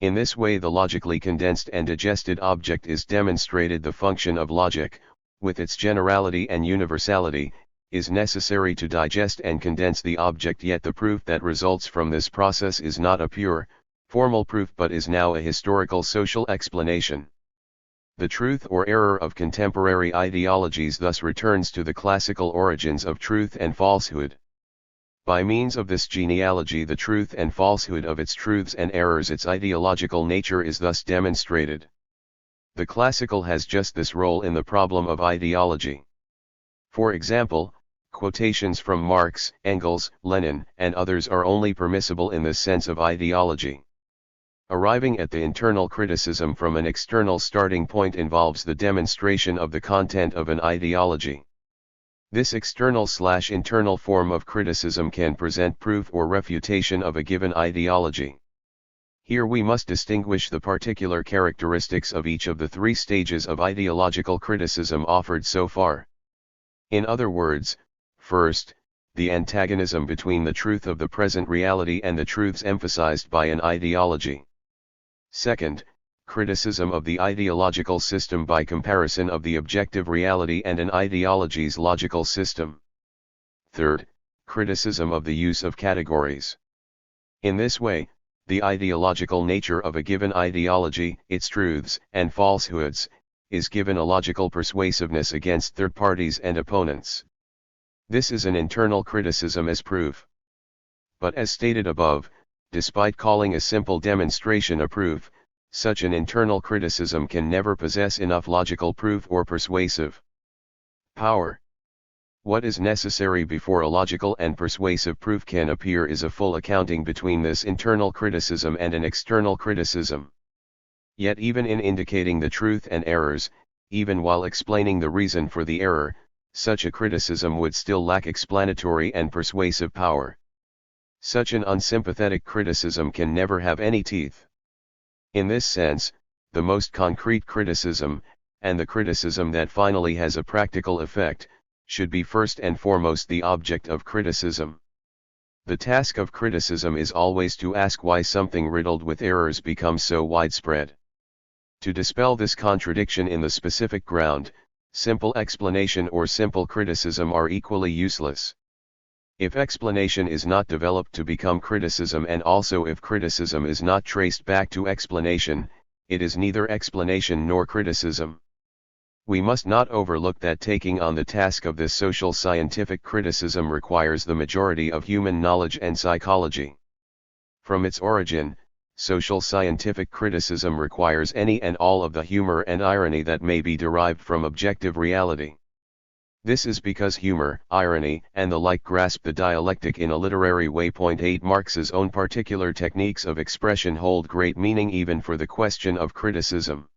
In this way the logically condensed and digested object is demonstrated. The function of logic, with its generality and universality, is necessary to digest and condense the object, yet the proof that results from this process is not a pure, formal proof but is now a historical social explanation. The truth or error of contemporary ideologies thus returns to the classical origins of truth and falsehood. By means of this genealogy the truth and falsehood of its truths and errors, its ideological nature, is thus demonstrated. The classical has just this role in the problem of ideology. For example, quotations from Marx, Engels, Lenin, and others are only permissible in the sense of ideology. Arriving at the internal criticism from an external starting point involves the demonstration of the content of an ideology. This external/internal form of criticism can present proof or refutation of a given ideology. Here we must distinguish the particular characteristics of each of the three stages of ideological criticism offered so far. In other words, first, the antagonism between the truth of the present reality and the truths emphasized by an ideology. Second, criticism of the ideological system by comparison of the objective reality and an ideology's logical system. Third, criticism of the use of categories. In this way, the ideological nature of a given ideology, its truths and falsehoods, is given a logical persuasiveness against third parties and opponents. This is an internal criticism as proof. But as stated above, despite calling a simple demonstration a proof, such an internal criticism can never possess enough logical proof or persuasive power. What is necessary before a logical and persuasive proof can appear is a full accounting between this internal criticism and an external criticism. Yet even in indicating the truth and errors, even while explaining the reason for the error, such a criticism would still lack explanatory and persuasive power. Such an unsympathetic criticism can never have any teeth. In this sense, the most concrete criticism, and the criticism that finally has a practical effect, should be first and foremost the object of criticism. The task of criticism is always to ask why something riddled with errors becomes so widespread. To dispel this contradiction in the specific ground, simple explanation or simple criticism are equally useless. If explanation is not developed to become criticism, and also if criticism is not traced back to explanation, it is neither explanation nor criticism. We must not overlook that taking on the task of this social scientific criticism requires the majority of human knowledge and psychology. From its origin, social scientific criticism requires any and all of the humor and irony that may be derived from objective reality. This is because humor, irony, and the like grasp the dialectic in a literary way. 8 Marx's own particular techniques of expression hold great meaning even for the question of criticism.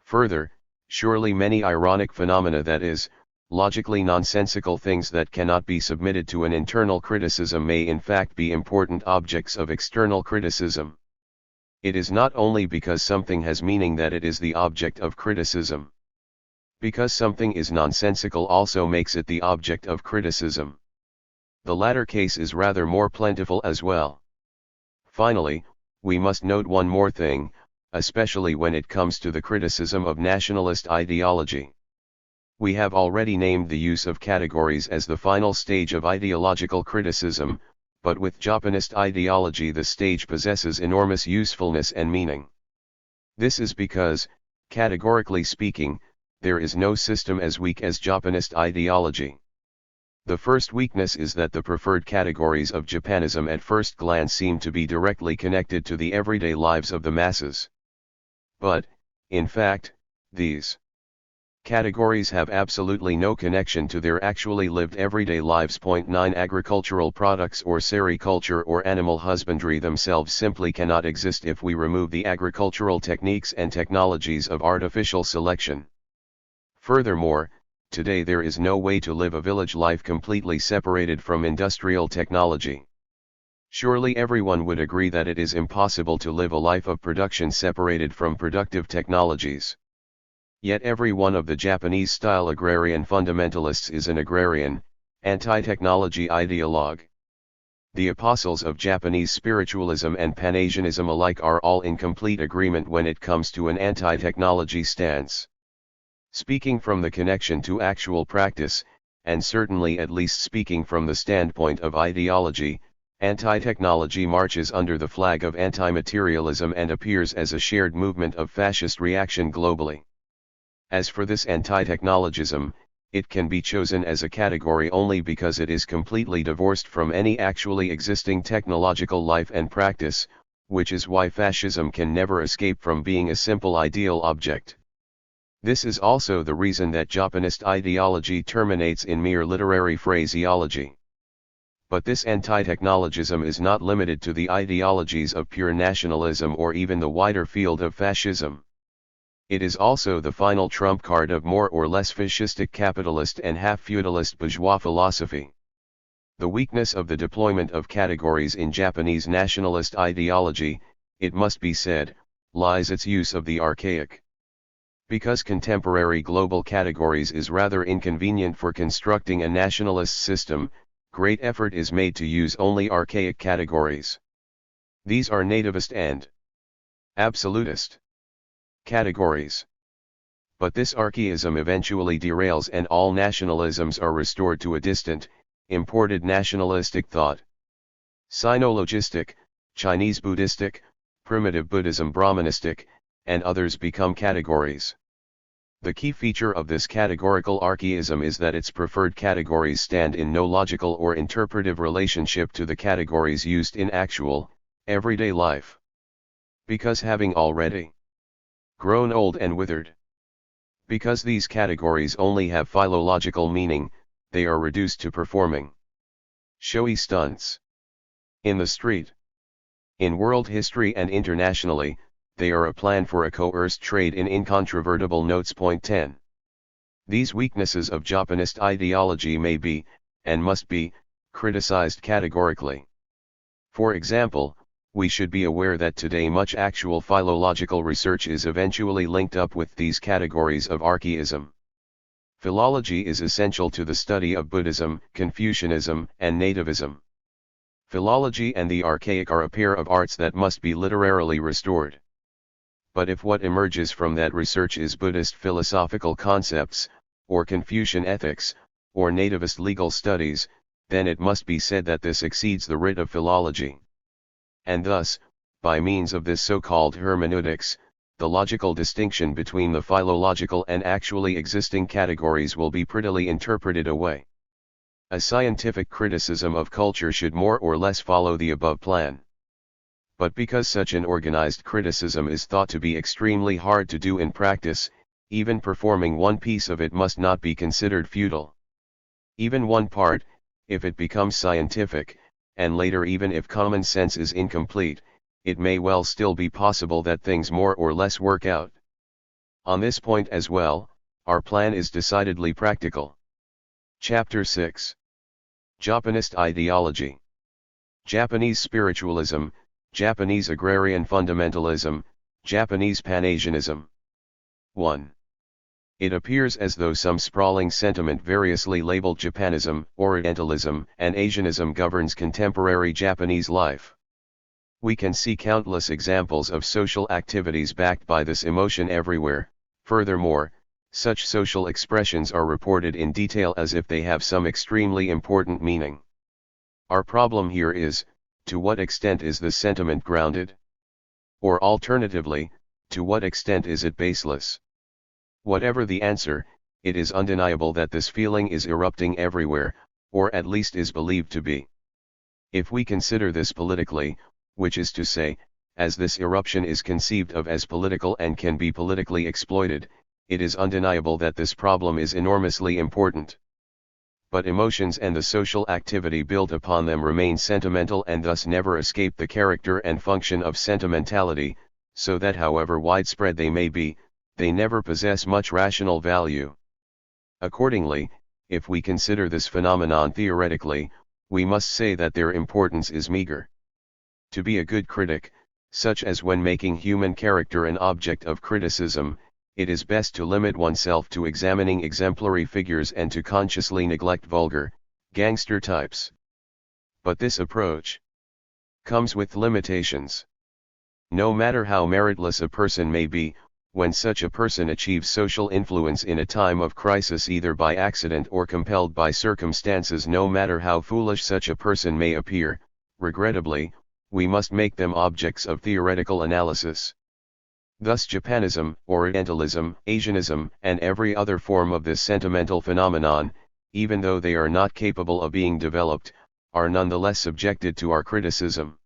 Further, surely many ironic phenomena, that is, logically nonsensical things that cannot be submitted to an internal criticism, may in fact be important objects of external criticism. It is not only because something has meaning that it is the object of criticism. Because something is nonsensical also makes it the object of criticism. The latter case is rather more plentiful as well. Finally, we must note one more thing, especially when it comes to the criticism of nationalist ideology. We have already named the use of categories as the final stage of ideological criticism, but with Japanist ideology the stage possesses enormous usefulness and meaning. This is because, categorically speaking, there is no system as weak as Japanist ideology. The first weakness is that the preferred categories of Japanism at first glance seem to be directly connected to the everyday lives of the masses. But, in fact, these categories have absolutely no connection to their actually lived everyday lives. 9 Agricultural products or sericulture or animal husbandry themselves simply cannot exist if we remove the agricultural techniques and technologies of artificial selection. Furthermore, today there is no way to live a village life completely separated from industrial technology. Surely everyone would agree that it is impossible to live a life of production separated from productive technologies. Yet every one of the Japanese-style agrarian fundamentalists is an agrarian, anti-technology ideologue. The apostles of Japanese spiritualism and Pan-Asianism alike are all in complete agreement when it comes to an anti-technology stance. Speaking from the connection to actual practice, and certainly at least speaking from the standpoint of ideology, anti-technology marches under the flag of anti-materialism and appears as a shared movement of fascist reaction globally. As for this anti-technologism, it can be chosen as a category only because it is completely divorced from any actually existing technological life and practice, which is why fascism can never escape from being a simple ideal object. This is also the reason that Japanist ideology terminates in mere literary phraseology. But this anti-technologism is not limited to the ideologies of pure nationalism or even the wider field of fascism. It is also the final trump card of more or less fascistic capitalist and half-feudalist bourgeois philosophy. The weakness of the deployment of categories in Japanese nationalist ideology, it must be said, lies its use of the archaic. Because contemporary global categories is rather inconvenient for constructing a nationalist system, great effort is made to use only archaic categories. These are nativist and absolutist categories. But this archaism eventually derails and all nationalisms are restored to a distant, imported nationalistic thought. Sinologistic, Chinese Buddhistic, primitive Buddhism Brahmanistic, and others become categories. The key feature of this categorical archaism is that its preferred categories stand in no logical or interpretive relationship to the categories used in actual, everyday life. Because having already grown old and withered. Because these categories only have philological meaning, they are reduced to performing showy stunts in the street. In world history and internationally, they are a plan for a coerced trade in incontrovertible notes. Point 10. These weaknesses of Japanist ideology may be, and must be, criticized categorically. For example, we should be aware that today much actual philological research is eventually linked up with these categories of archaism. Philology is essential to the study of Buddhism, Confucianism, and nativism. Philology and the archaic are a pair of arts that must be literarily restored. But if what emerges from that research is Buddhist philosophical concepts, or Confucian ethics, or nativist legal studies, then it must be said that this exceeds the writ of philology. And thus, by means of this so-called hermeneutics, the logical distinction between the philological and actually existing categories will be prettily interpreted away. A scientific criticism of culture should more or less follow the above plan. But because such an organized criticism is thought to be extremely hard to do in practice, even performing one piece of it must not be considered futile. Even one part, if it becomes scientific, and later even if common sense is incomplete, it may well still be possible that things more or less work out. On this point as well, our plan is decidedly practical. Chapter 6. Japanist Ideology. Japanese Spiritualism, Japanese Agrarian Fundamentalism, Japanese Pan-Asianism. 1. It appears as though some sprawling sentiment variously labeled Japanism, Orientalism, and Asianism governs contemporary Japanese life. We can see countless examples of social activities backed by this emotion everywhere. Furthermore, such social expressions are reported in detail as if they have some extremely important meaning. Our problem here is, to what extent is this sentiment grounded? Or alternatively, to what extent is it baseless? Whatever the answer, it is undeniable that this feeling is erupting everywhere, or at least is believed to be. If we consider this politically, which is to say, as this eruption is conceived of as political and can be politically exploited, it is undeniable that this problem is enormously important. But emotions and the social activity built upon them remain sentimental and thus never escape the character and function of sentimentality, so that however widespread they may be, they never possess much rational value. Accordingly, if we consider this phenomenon theoretically, we must say that their importance is meager. To be a good critic, such as when making human character an object of criticism, it is best to limit oneself to examining exemplary figures and to consciously neglect vulgar, gangster types. But this approach comes with limitations. No matter how meritless a person may be, when such a person achieves social influence in a time of crisis either by accident or compelled by circumstances, no matter how foolish such a person may appear, regrettably, we must make them objects of theoretical analysis. Thus Japanism, Orientalism, Asianism, and every other form of this sentimental phenomenon, even though they are not capable of being developed, are nonetheless subjected to our criticism.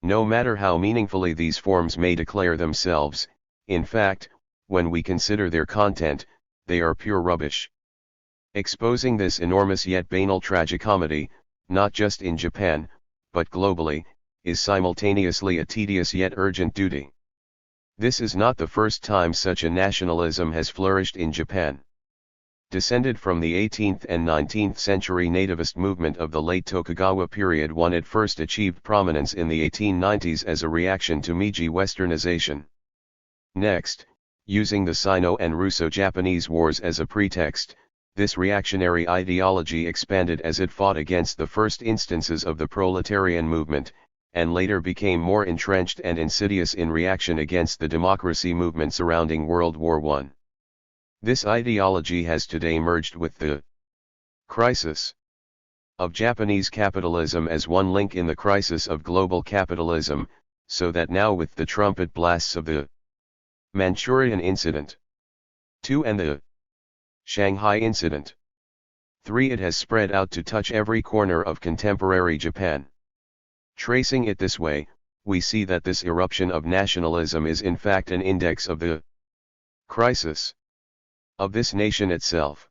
No matter how meaningfully these forms may declare themselves, in fact, when we consider their content, they are pure rubbish. Exposing this enormous yet banal tragicomedy, not just in Japan, but globally, is simultaneously a tedious yet urgent duty. This is not the first time such a nationalism has flourished in Japan. Descended from the 18th and 19th century nativist movement of the late Tokugawa period, one it first achieved prominence in the 1890s as a reaction to Meiji westernization. Next, using the Sino and Russo-Japanese wars as a pretext, this reactionary ideology expanded as it fought against the first instances of the proletarian movement, and later became more entrenched and insidious in reaction against the democracy movement surrounding World War I. This ideology has today merged with the crisis of Japanese capitalism as one link in the crisis of global capitalism, so that now with the trumpet blasts of the Manchurian Incident 2 and the Shanghai Incident 3, it has spread out to touch every corner of contemporary Japan. Tracing it this way, we see that this eruption of nationalism is in fact an index of the crisis of this nation itself.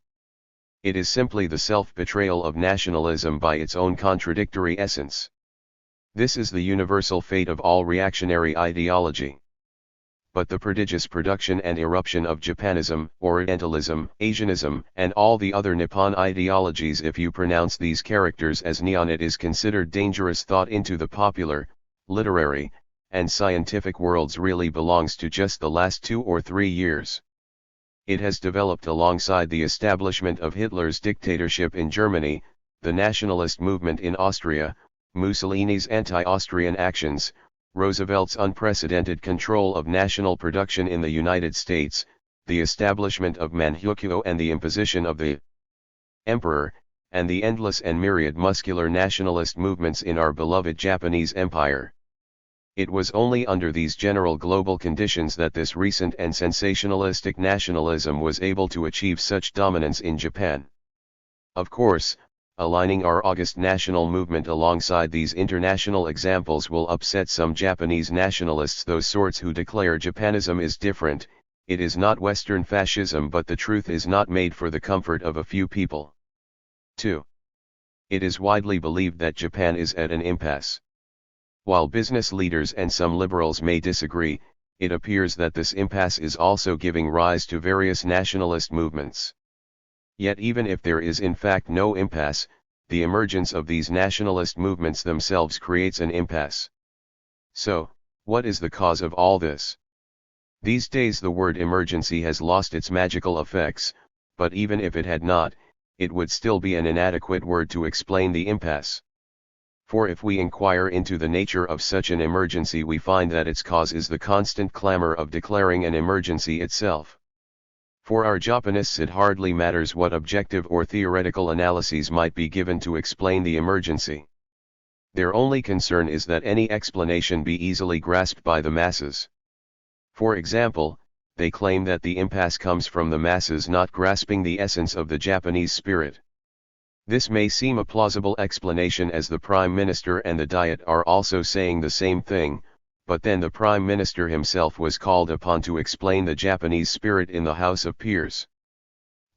It is simply the self-betrayal of nationalism by its own contradictory essence. This is the universal fate of all reactionary ideology. But the prodigious production and eruption of Japanism, Orientalism, Asianism, and all the other Nippon ideologies, if you pronounce these characters as neon, it is considered dangerous thought into the popular, literary, and scientific worlds, really belongs to just the last 2 or 3 years. It has developed alongside the establishment of Hitler's dictatorship in Germany, the nationalist movement in Austria, Mussolini's anti-Austrian actions, Roosevelt's unprecedented control of national production in the United States, the establishment of Manchukuo and the imposition of the emperor, and the endless and myriad muscular nationalist movements in our beloved Japanese empire. It was only under these general global conditions that this recent and sensationalistic nationalism was able to achieve such dominance in Japan. Of course, aligning our August national movement alongside these international examples will upset some Japanese nationalists, those sorts who declare Japanism is different, it is not Western fascism, but the truth is not made for the comfort of a few people. 2. It is widely believed that Japan is at an impasse. While business leaders and some liberals may disagree, it appears that this impasse is also giving rise to various nationalist movements. Yet even if there is in fact no impasse, the emergence of these nationalist movements themselves creates an impasse. So, what is the cause of all this? These days the word emergency has lost its magical effects, but even if it had not, it would still be an inadequate word to explain the impasse. For if we inquire into the nature of such an emergency, we find that its cause is the constant clamor of declaring an emergency itself. For our Japanists, it hardly matters what objective or theoretical analyses might be given to explain the emergency. Their only concern is that any explanation be easily grasped by the masses. For example, they claim that the impasse comes from the masses not grasping the essence of the Japanese spirit. This may seem a plausible explanation, as the Prime Minister and the Diet are also saying the same thing, but then the Prime Minister himself was called upon to explain the Japanese spirit in the House of Peers.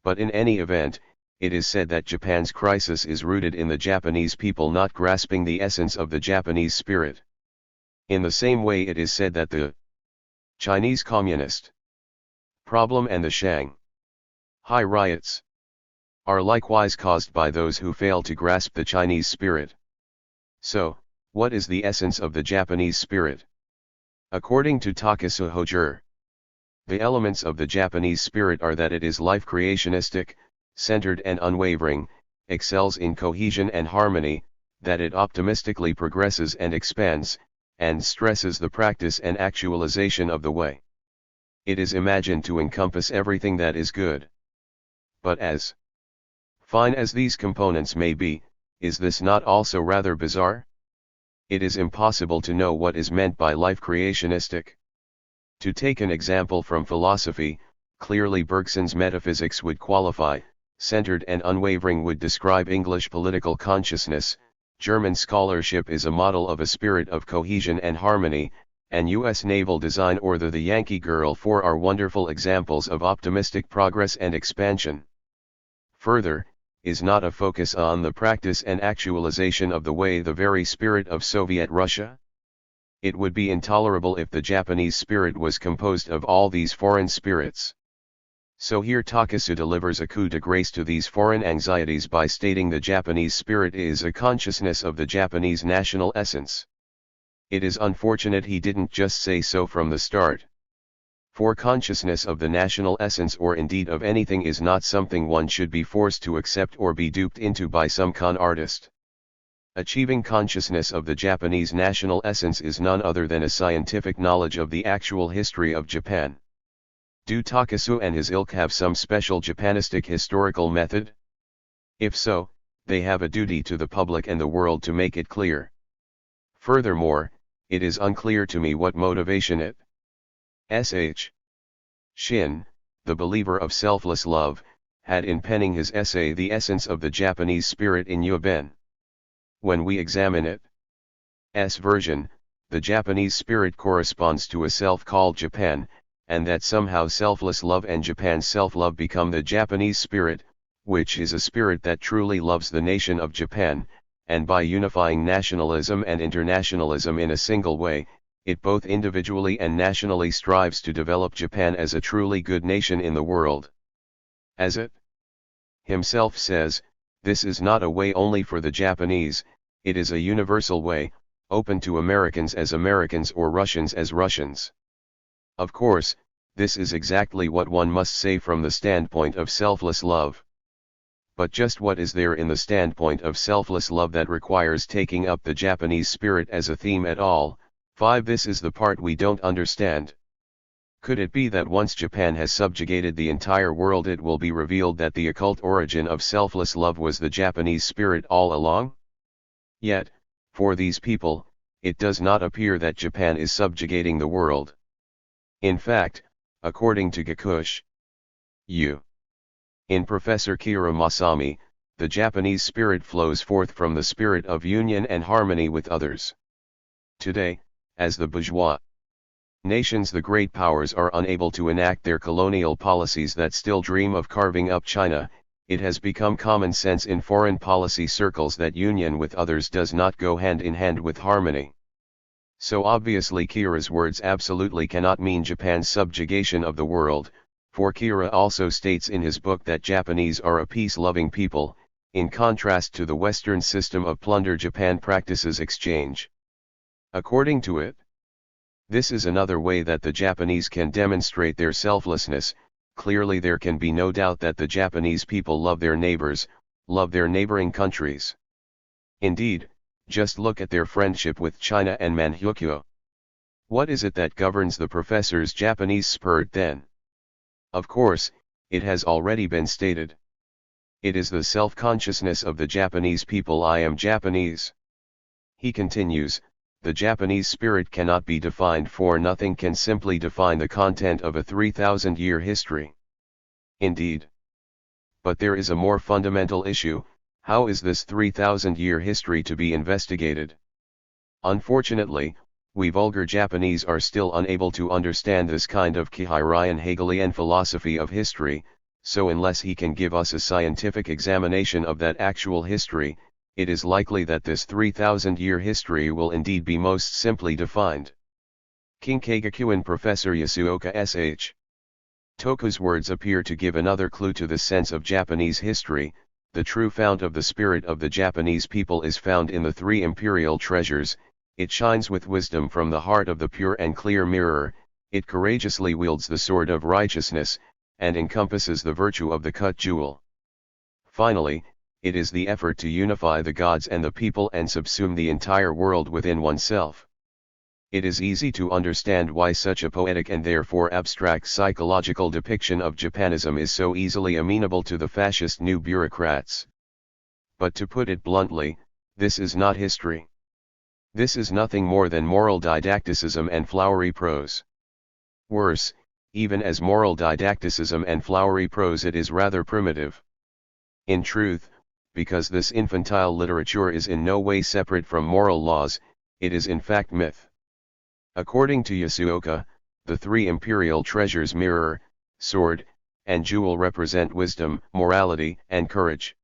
But in any event, it is said that Japan's crisis is rooted in the Japanese people not grasping the essence of the Japanese spirit. In the same way, it is said that the Chinese Communist problem and the Shanghai riots are likewise caused by those who fail to grasp the Chinese spirit. So, what is the essence of the Japanese spirit? According to Takasu Hojur, the elements of the Japanese spirit are that it is life creationistic, centered and unwavering, excels in cohesion and harmony, that it optimistically progresses and expands, and stresses the practice and actualization of the way. It is imagined to encompass everything that is good. But as fine as these components may be, is this not also rather bizarre? It is impossible to know what is meant by life creationistic. To take an example from philosophy, clearly Bergson's metaphysics would qualify, centered and unwavering would describe English political consciousness, German scholarship is a model of a spirit of cohesion and harmony, and U.S. naval design or the Yankee Girl 4 are wonderful examples of optimistic progress and expansion. Further, is not a focus on the practice and actualization of the way the very spirit of Soviet Russia? It would be intolerable if the Japanese spirit was composed of all these foreign spirits. So here Takasu delivers a coup de grace to these foreign anxieties by stating the Japanese spirit is a consciousness of the Japanese national essence. It is unfortunate he didn't just say so from the start. For consciousness of the national essence or indeed of anything is not something one should be forced to accept or be duped into by some con artist. Achieving consciousness of the Japanese national essence is none other than a scientific knowledge of the actual history of Japan. Do Takasu and his ilk have some special Japanistic historical method? If so, they have a duty to the public and the world to make it clear. Furthermore, it is unclear to me what motivation it Sh. Shin, the believer of selfless love, had in penning his essay The Essence of the Japanese Spirit in Yuben. When we examine its version, the Japanese spirit corresponds to a self called Japan, and that somehow selfless love and Japan's self-love become the Japanese spirit, which is a spirit that truly loves the nation of Japan, and by unifying nationalism and internationalism in a single way, it both individually and nationally strives to develop Japan as a truly good nation in the world. As it himself says, this is not a way only for the Japanese, it is a universal way, open to Americans as Americans or Russians as Russians. Of course, this is exactly what one must say from the standpoint of selfless love. But just what is there in the standpoint of selfless love that requires taking up the Japanese spirit as a theme at all? 5. This is the part we don't understand. Could it be that once Japan has subjugated the entire world it will be revealed that the occult origin of selfless love was the Japanese spirit all along? Yet, for these people, it does not appear that Japan is subjugating the world. In fact, according to Gakush in Professor Kira Masami, the Japanese spirit flows forth from the spirit of union and harmony with others. Today, as the bourgeois nations, the great powers are unable to enact their colonial policies that still dream of carving up China, it has become common sense in foreign policy circles that union with others does not go hand in hand with harmony. So obviously Kira's words absolutely cannot mean Japan's subjugation of the world, for Kira also states in his book that Japanese are a peace-loving people, in contrast to the Western system of plunder Japan practices exchange. According to it, this is another way that the Japanese can demonstrate their selflessness. Clearly there can be no doubt that the Japanese people love their neighbors, love their neighboring countries. Indeed, just look at their friendship with China and Manchukuo. What is it that governs the professor's Japanese spirit then? Of course, it has already been stated. It is the self-consciousness of the Japanese people. I am Japanese. He continues, the Japanese spirit cannot be defined, for nothing can simply define the content of a 3,000-year history. Indeed. But there is a more fundamental issue: how is this 3,000-year history to be investigated? Unfortunately, we vulgar Japanese are still unable to understand this kind of Kihei-ryan Hegelian philosophy of history, so unless he can give us a scientific examination of that actual history, it is likely that this 3,000-year history will indeed be most simply defined. Kinkaigakuen Professor Yasuoka S.H. Toku's words appear to give another clue to the sense of Japanese history. The true fount of the spirit of the Japanese people is found in the three imperial treasures. It shines with wisdom from the heart of the pure and clear mirror, it courageously wields the sword of righteousness, and encompasses the virtue of the cut jewel. Finally, it is the effort to unify the gods and the people and subsume the entire world within oneself. It is easy to understand why such a poetic and therefore abstract psychological depiction of Japanism is so easily amenable to the fascist new bureaucrats. But to put it bluntly, this is not history. This is nothing more than moral didacticism and flowery prose. Worse, even as moral didacticism and flowery prose, it is rather primitive. In truth, because this infantile literature is in no way separate from moral laws, it is in fact myth. According to Yasuoka, the three imperial treasures mirror, sword, and jewel represent wisdom, morality, and courage.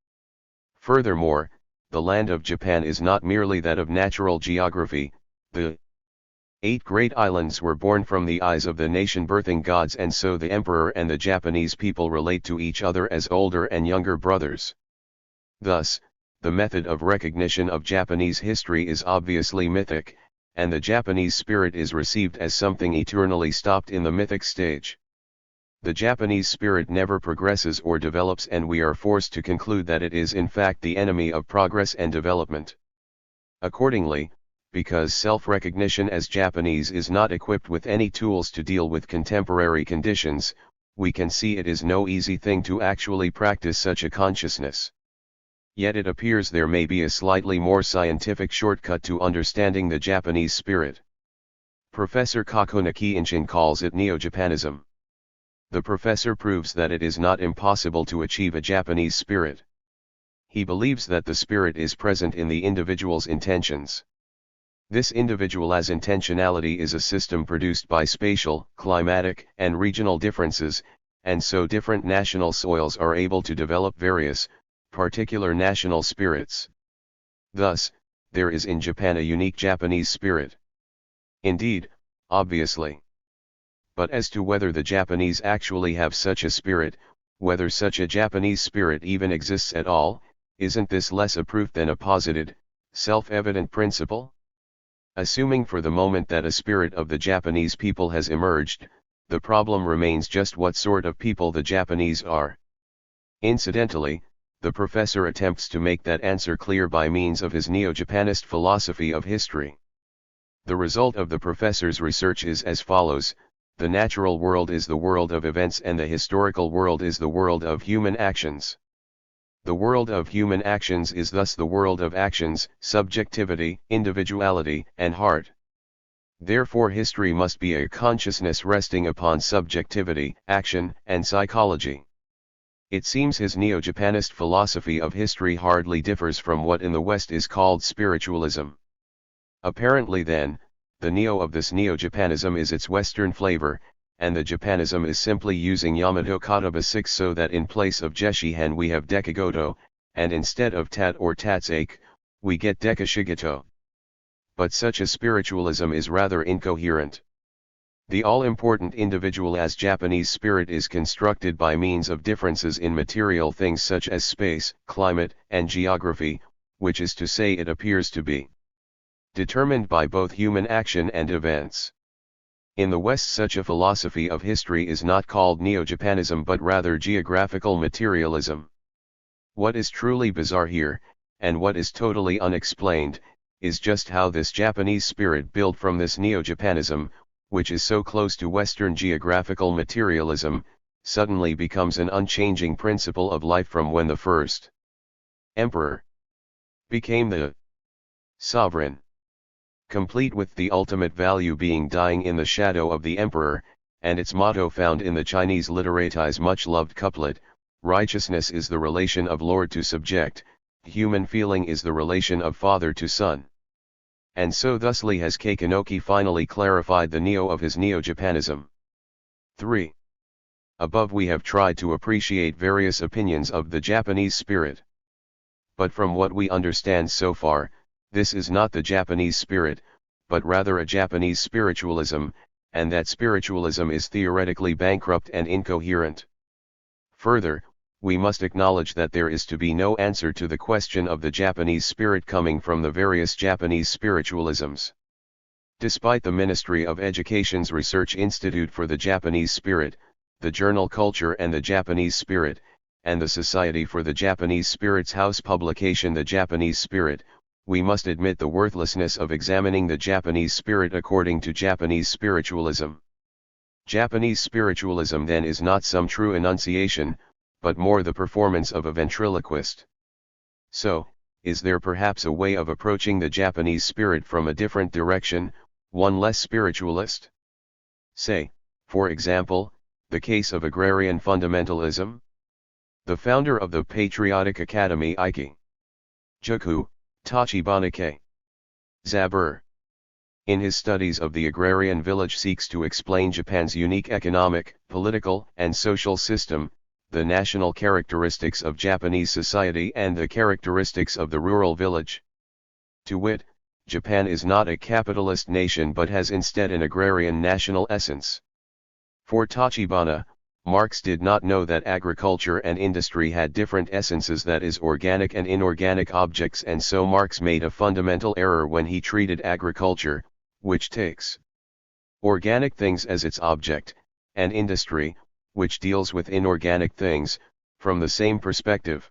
Furthermore, the land of Japan is not merely that of natural geography, the 8 great islands were born from the eyes of the nation-birthing gods, and so the emperor and the Japanese people relate to each other as older and younger brothers. Thus, the method of recognition of Japanese history is obviously mythic, and the Japanese spirit is received as something eternally stopped in the mythic stage. The Japanese spirit never progresses or develops, and we are forced to conclude that it is in fact the enemy of progress and development. Accordingly, because self-recognition as Japanese is not equipped with any tools to deal with contemporary conditions, we can see it is no easy thing to actually practice such a consciousness. Yet it appears there may be a slightly more scientific shortcut to understanding the Japanese spirit. Professor Kakonaki Inshin calls it Neo-Japanism. The professor proves that it is not impossible to achieve a Japanese spirit. He believes that the spirit is present in the individual's intentions. This individual as intentionality is a system produced by spatial, climatic, and regional differences, and so different national soils are able to develop various, particular national spirits. Thus, there is in Japan a unique Japanese spirit. Indeed, obviously. But as to whether the Japanese actually have such a spirit, whether such a Japanese spirit even exists at all, isn't this less a proof than a posited, self-evident principle? Assuming for the moment that a spirit of the Japanese people has emerged, the problem remains just what sort of people the Japanese are. Incidentally, the professor attempts to make that answer clear by means of his Neo-Japanist philosophy of history. The result of the professor's research is as follows: the natural world is the world of events and the historical world is the world of human actions. The world of human actions is thus the world of actions, subjectivity, individuality, and heart. Therefore history must be a consciousness resting upon subjectivity, action, and psychology. It seems his Neo-Japanist philosophy of history hardly differs from what in the West is called spiritualism. Apparently then, the Neo of this Neo-Japanism is its Western flavor, and the Japanism is simply using Yamato Kataba 6 so that in place of Jeshihen we have Dekagoto, and instead of Tat or Tatsake, we get Dekashigato. But such a spiritualism is rather incoherent. The all-important individual as Japanese spirit is constructed by means of differences in material things such as space, climate, and geography, which is to say it appears to be determined by both human action and events. In the West such a philosophy of history is not called Neo-Japanism but rather geographical materialism. What is truly bizarre here, and what is totally unexplained, is just how this Japanese spirit built from this Neo-Japanism, which is so close to Western geographical materialism, suddenly becomes an unchanging principle of life from when the first emperor became the sovereign, complete with the ultimate value being dying in the shadow of the emperor, and its motto found in the Chinese literati's much-loved couplet, righteousness is the relation of lord to subject, human feeling is the relation of father to son. And so thusly has Kakenoki finally clarified the Neo of his Neo-Japanism. 3. Above we have tried to appreciate various opinions of the Japanese spirit. But from what we understand so far, this is not the Japanese spirit, but rather a Japanese spiritualism, and that spiritualism is theoretically bankrupt and incoherent. Further, we must acknowledge that there is to be no answer to the question of the Japanese spirit coming from the various Japanese spiritualisms. Despite the Ministry of Education's Research Institute for the Japanese Spirit, the journal Culture and the Japanese Spirit, and the Society for the Japanese Spirit's house publication The Japanese Spirit, we must admit the worthlessness of examining the Japanese spirit according to Japanese spiritualism. Japanese spiritualism then is not some true enunciation, but more the performance of a ventriloquist. So, is there perhaps a way of approaching the Japanese spirit from a different direction, one less spiritualist? Say, for example, the case of agrarian fundamentalism? The founder of the Patriotic Academy Ike Juku, Tachibana Zabur, in his studies of the agrarian village seeks to explain Japan's unique economic, political, and social system, the national characteristics of Japanese society and the characteristics of the rural village. To wit, Japan is not a capitalist nation but has instead an agrarian national essence. For Tachibana, Marx did not know that agriculture and industry had different essences, that is, organic and inorganic objects, and so Marx made a fundamental error when he treated agriculture, which takes organic things as its object, and industry, which deals with inorganic things, from the same perspective.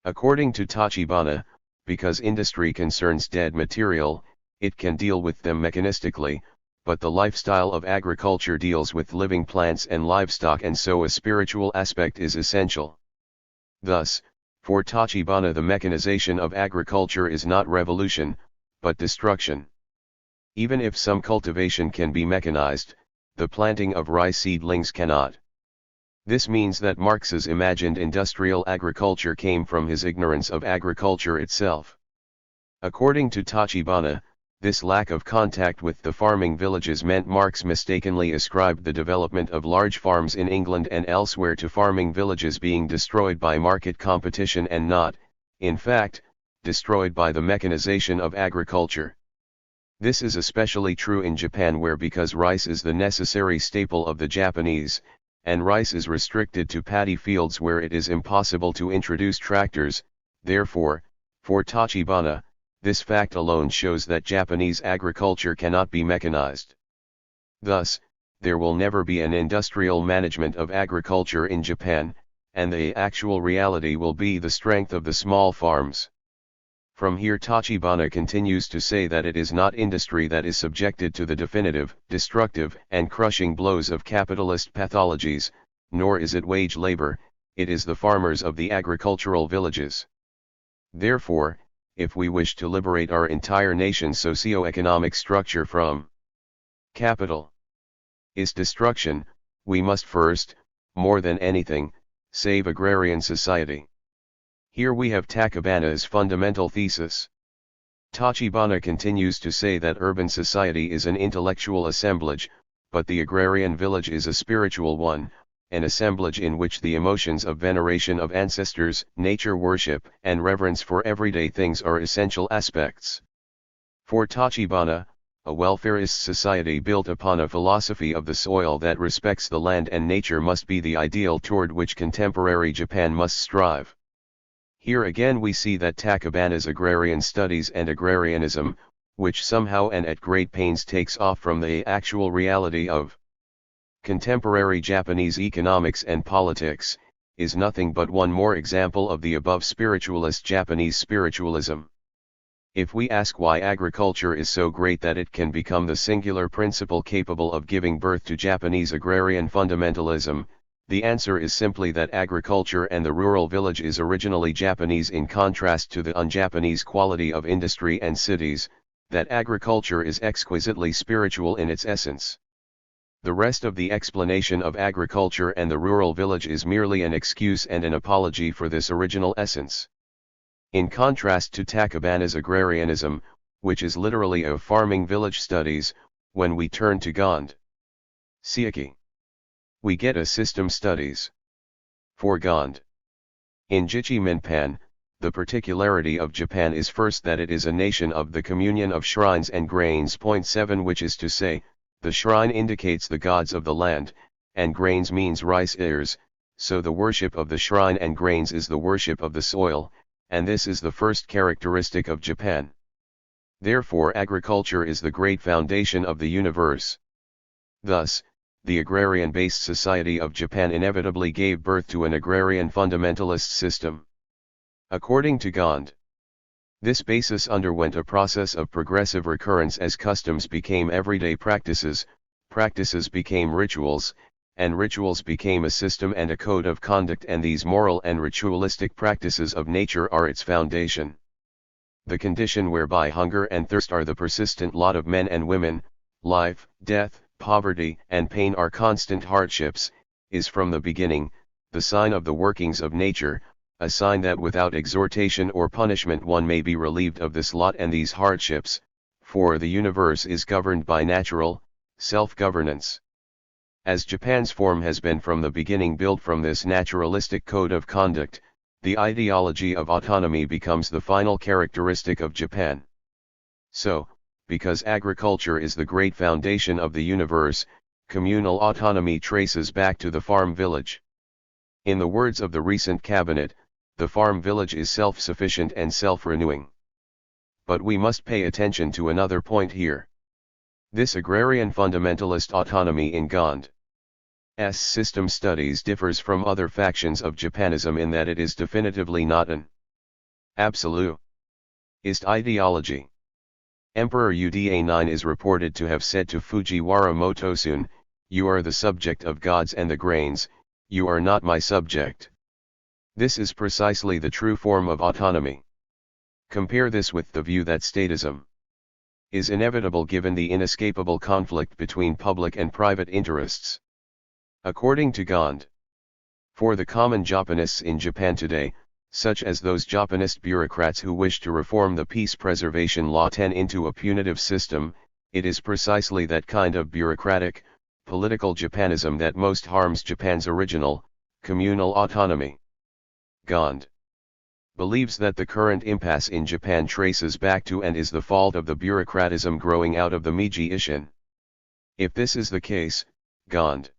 According to Tachibana, because industry concerns dead material, it can deal with them mechanistically, but the lifestyle of agriculture deals with living plants and livestock, and so a spiritual aspect is essential. Thus, for Tachibana, the mechanization of agriculture is not revolution, but destruction. Even if some cultivation can be mechanized, the planting of rice seedlings cannot. This means that Marx's imagined industrial agriculture came from his ignorance of agriculture itself. According to Tachibana, this lack of contact with the farming villages meant Marx mistakenly ascribed the development of large farms in England and elsewhere to farming villages being destroyed by market competition and not, in fact, destroyed by the mechanization of agriculture. This is especially true in Japan, where because rice is the necessary staple of the Japanese, and rice is restricted to paddy fields where it is impossible to introduce tractors, therefore, for Tachibana, this fact alone shows that Japanese agriculture cannot be mechanized. Thus, there will never be an industrial management of agriculture in Japan, and the actual reality will be the strength of the small farms. From here Tachibana continues to say that it is not industry that is subjected to the definitive, destructive, and crushing blows of capitalist pathologies, nor is it wage labor, it is the farmers of the agricultural villages. Therefore, if we wish to liberate our entire nation's socio-economic structure from capital is destruction, we must first, more than anything, save agrarian society. Here we have Tachibana's fundamental thesis. Tachibana continues to say that urban society is an intellectual assemblage, but the agrarian village is a spiritual one, an assemblage in which the emotions of veneration of ancestors, nature worship, and reverence for everyday things are essential aspects. For Tachibana, a welfarist society built upon a philosophy of the soil that respects the land and nature must be the ideal toward which contemporary Japan must strive. Here again we see that Tachibana's agrarian studies and agrarianism, which somehow and at great pains takes off from the actual reality of contemporary Japanese economics and politics, is nothing but one more example of the above spiritualist Japanese spiritualism. If we ask why agriculture is so great that it can become the singular principle capable of giving birth to Japanese agrarian fundamentalism, the answer is simply that agriculture and the rural village is originally Japanese in contrast to the un-Japanese quality of industry and cities, that agriculture is exquisitely spiritual in its essence. The rest of the explanation of agriculture and the rural village is merely an excuse and an apology for this original essence. In contrast to Tachibana's agrarianism, which is literally a farming village studies, when we turn to Gond Seiki, we get a system studies. For Gond in Jichimenpan, the particularity of Japan is first that it is a nation of the communion of shrines and grains. 7 Which is to say, the shrine indicates the gods of the land, and grains means rice ears, so the worship of the shrine and grains is the worship of the soil, and this is the first characteristic of Japan. Therefore agriculture is the great foundation of the universe. Thus, the agrarian-based society of Japan inevitably gave birth to an agrarian fundamentalist system. According to Gond, this basis underwent a process of progressive recurrence as customs became everyday practices, practices became rituals, and rituals became a system and a code of conduct, and these moral and ritualistic practices of nature are its foundation. The condition whereby hunger and thirst are the persistent lot of men and women, life, death, poverty, and pain are constant hardships, is from the beginning, the sign of the workings of nature, a sign that without exhortation or punishment one may be relieved of this lot and these hardships, for the universe is governed by natural, self-governance. As Japan's form has been from the beginning built from this naturalistic code of conduct, the ideology of autonomy becomes the final characteristic of Japan. So, because agriculture is the great foundation of the universe, communal autonomy traces back to the farm village. In the words of the recent cabinet, the farm village is self-sufficient and self-renewing. But we must pay attention to another point here. This agrarian fundamentalist autonomy in Gandhi's system studies differs from other factions of Japanism in that it is definitively not an absolutist ideology. Emperor Uda 9 is reported to have said to Fujiwara Motosune, "You are the subject of gods and the grains, you are not my subject." This is precisely the true form of autonomy. Compare this with the view that statism is inevitable given the inescapable conflict between public and private interests. According to Gandhi, for the common Japanists in Japan today, such as those Japanist bureaucrats who wish to reform the Peace Preservation Law 10 into a punitive system, it is precisely that kind of bureaucratic, political Japanism that most harms Japan's original, communal autonomy. Gandhi believes that the current impasse in Japan traces back to and is the fault of the bureaucratism growing out of the Meiji Ishin. If this is the case, Gandhi's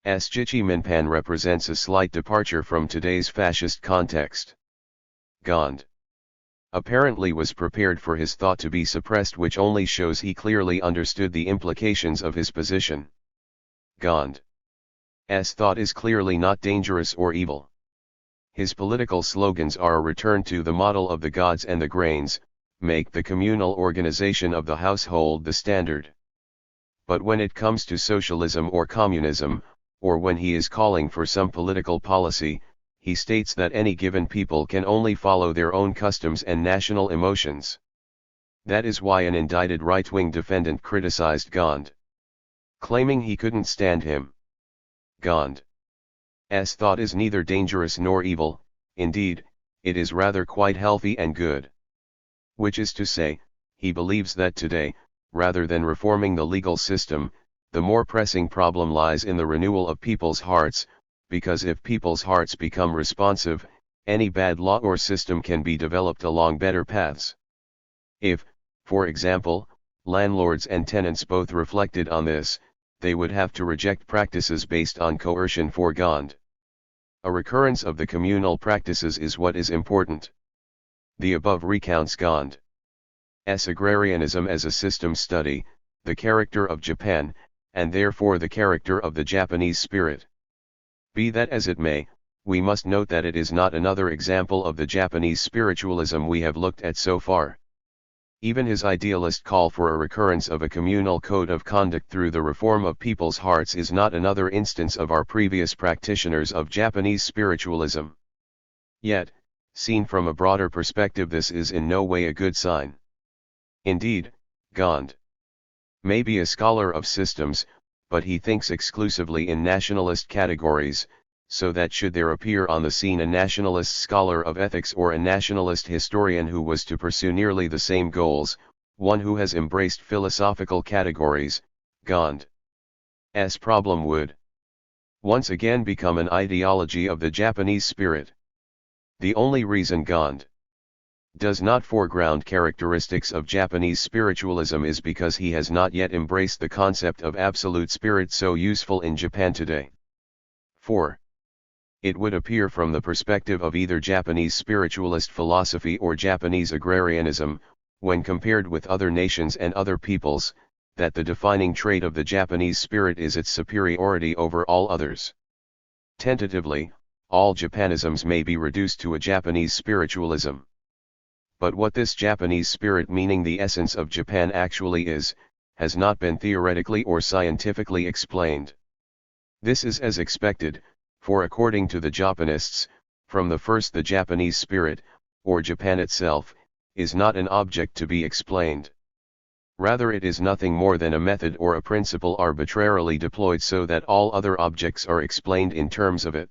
Jichi Minpan represents a slight departure from today's fascist context. Gandhi apparently was prepared for his thought to be suppressed, which only shows he clearly understood the implications of his position. Gandhi's thought is clearly not dangerous or evil. His political slogans are a return to the model of the gods and the grains, make the communal organization of the household the standard. But when it comes to socialism or communism, or when he is calling for some political policy, he states that any given people can only follow their own customs and national emotions. That is why an indicted right-wing defendant criticized Gandhi, claiming he couldn't stand him. Gandhi's thought is neither dangerous nor evil, indeed, it is rather quite healthy and good. Which is to say, he believes that today, rather than reforming the legal system, the more pressing problem lies in the renewal of people's hearts, because if people's hearts become responsive, any bad law or system can be developed along better paths. If, for example, landlords and tenants both reflected on this, they would have to reject practices based on coercion for Gandhi. A recurrence of the communal practices is what is important. The above recounts Gandhi's agrarianism as a system study, the character of Japan, and therefore the character of the Japanese spirit. Be that as it may, we must note that it is not another example of the Japanese spiritualism we have looked at so far. Even his idealist call for a recurrence of a communal code of conduct through the reform of people's hearts is not another instance of our previous practitioners of Japanese spiritualism. Yet, seen from a broader perspective, this is in no way a good sign. Indeed, Gandhi may be a scholar of systems, but he thinks exclusively in nationalist categories, so that should there appear on the scene a nationalist scholar of ethics or a nationalist historian who was to pursue nearly the same goals, one who has embraced philosophical categories, Gandhi's problem would once again become an ideology of the Japanese spirit. The only reason Gandhi does not foreground characteristics of Japanese spiritualism is because he has not yet embraced the concept of absolute spirit so useful in Japan today. 4. It would appear from the perspective of either Japanese spiritualist philosophy or Japanese agrarianism, when compared with other nations and other peoples, that the defining trait of the Japanese spirit is its superiority over all others. Tentatively, all Japanisms may be reduced to a Japanese spiritualism. But what this Japanese spirit, meaning the essence of Japan, actually is, has not been theoretically or scientifically explained. This is as expected, for according to the Japanists, from the first the Japanese spirit, or Japan itself, is not an object to be explained. Rather it is nothing more than a method or a principle arbitrarily deployed so that all other objects are explained in terms of it.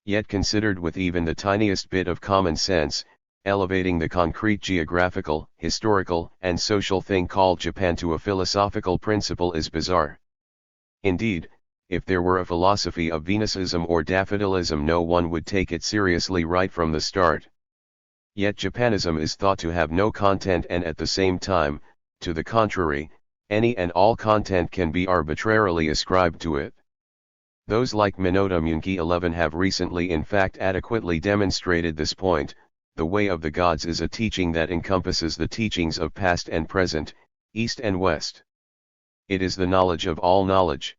Yet considered with even the tiniest bit of common sense, elevating the concrete geographical, historical, and social thing called Japan to a philosophical principle is bizarre. Indeed, if there were a philosophy of Venusism or daffodilism, no one would take it seriously right from the start. Yet Japanism is thought to have no content, and at the same time, to the contrary, any and all content can be arbitrarily ascribed to it. Those like Minota Munki 11 have recently in fact adequately demonstrated this point. The Way of the Gods is a teaching that encompasses the teachings of past and present, East and West. It is the knowledge of all knowledge.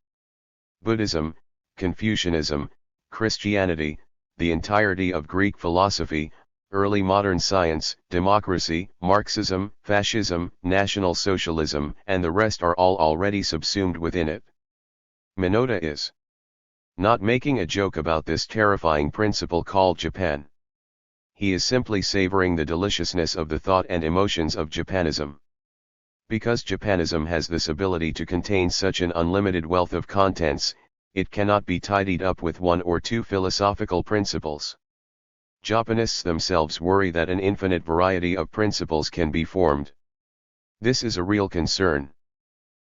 Buddhism, Confucianism, Christianity, the entirety of Greek philosophy, early modern science, democracy, Marxism, fascism, National Socialism, and the rest are all already subsumed within it. Minota is not making a joke about this terrifying principle called Japan. He is simply savoring the deliciousness of the thought and emotions of Japanism. Because Japanism has this ability to contain such an unlimited wealth of contents, it cannot be tidied up with one or two philosophical principles. Japanists themselves worry that an infinite variety of principles can be formed. This is a real concern.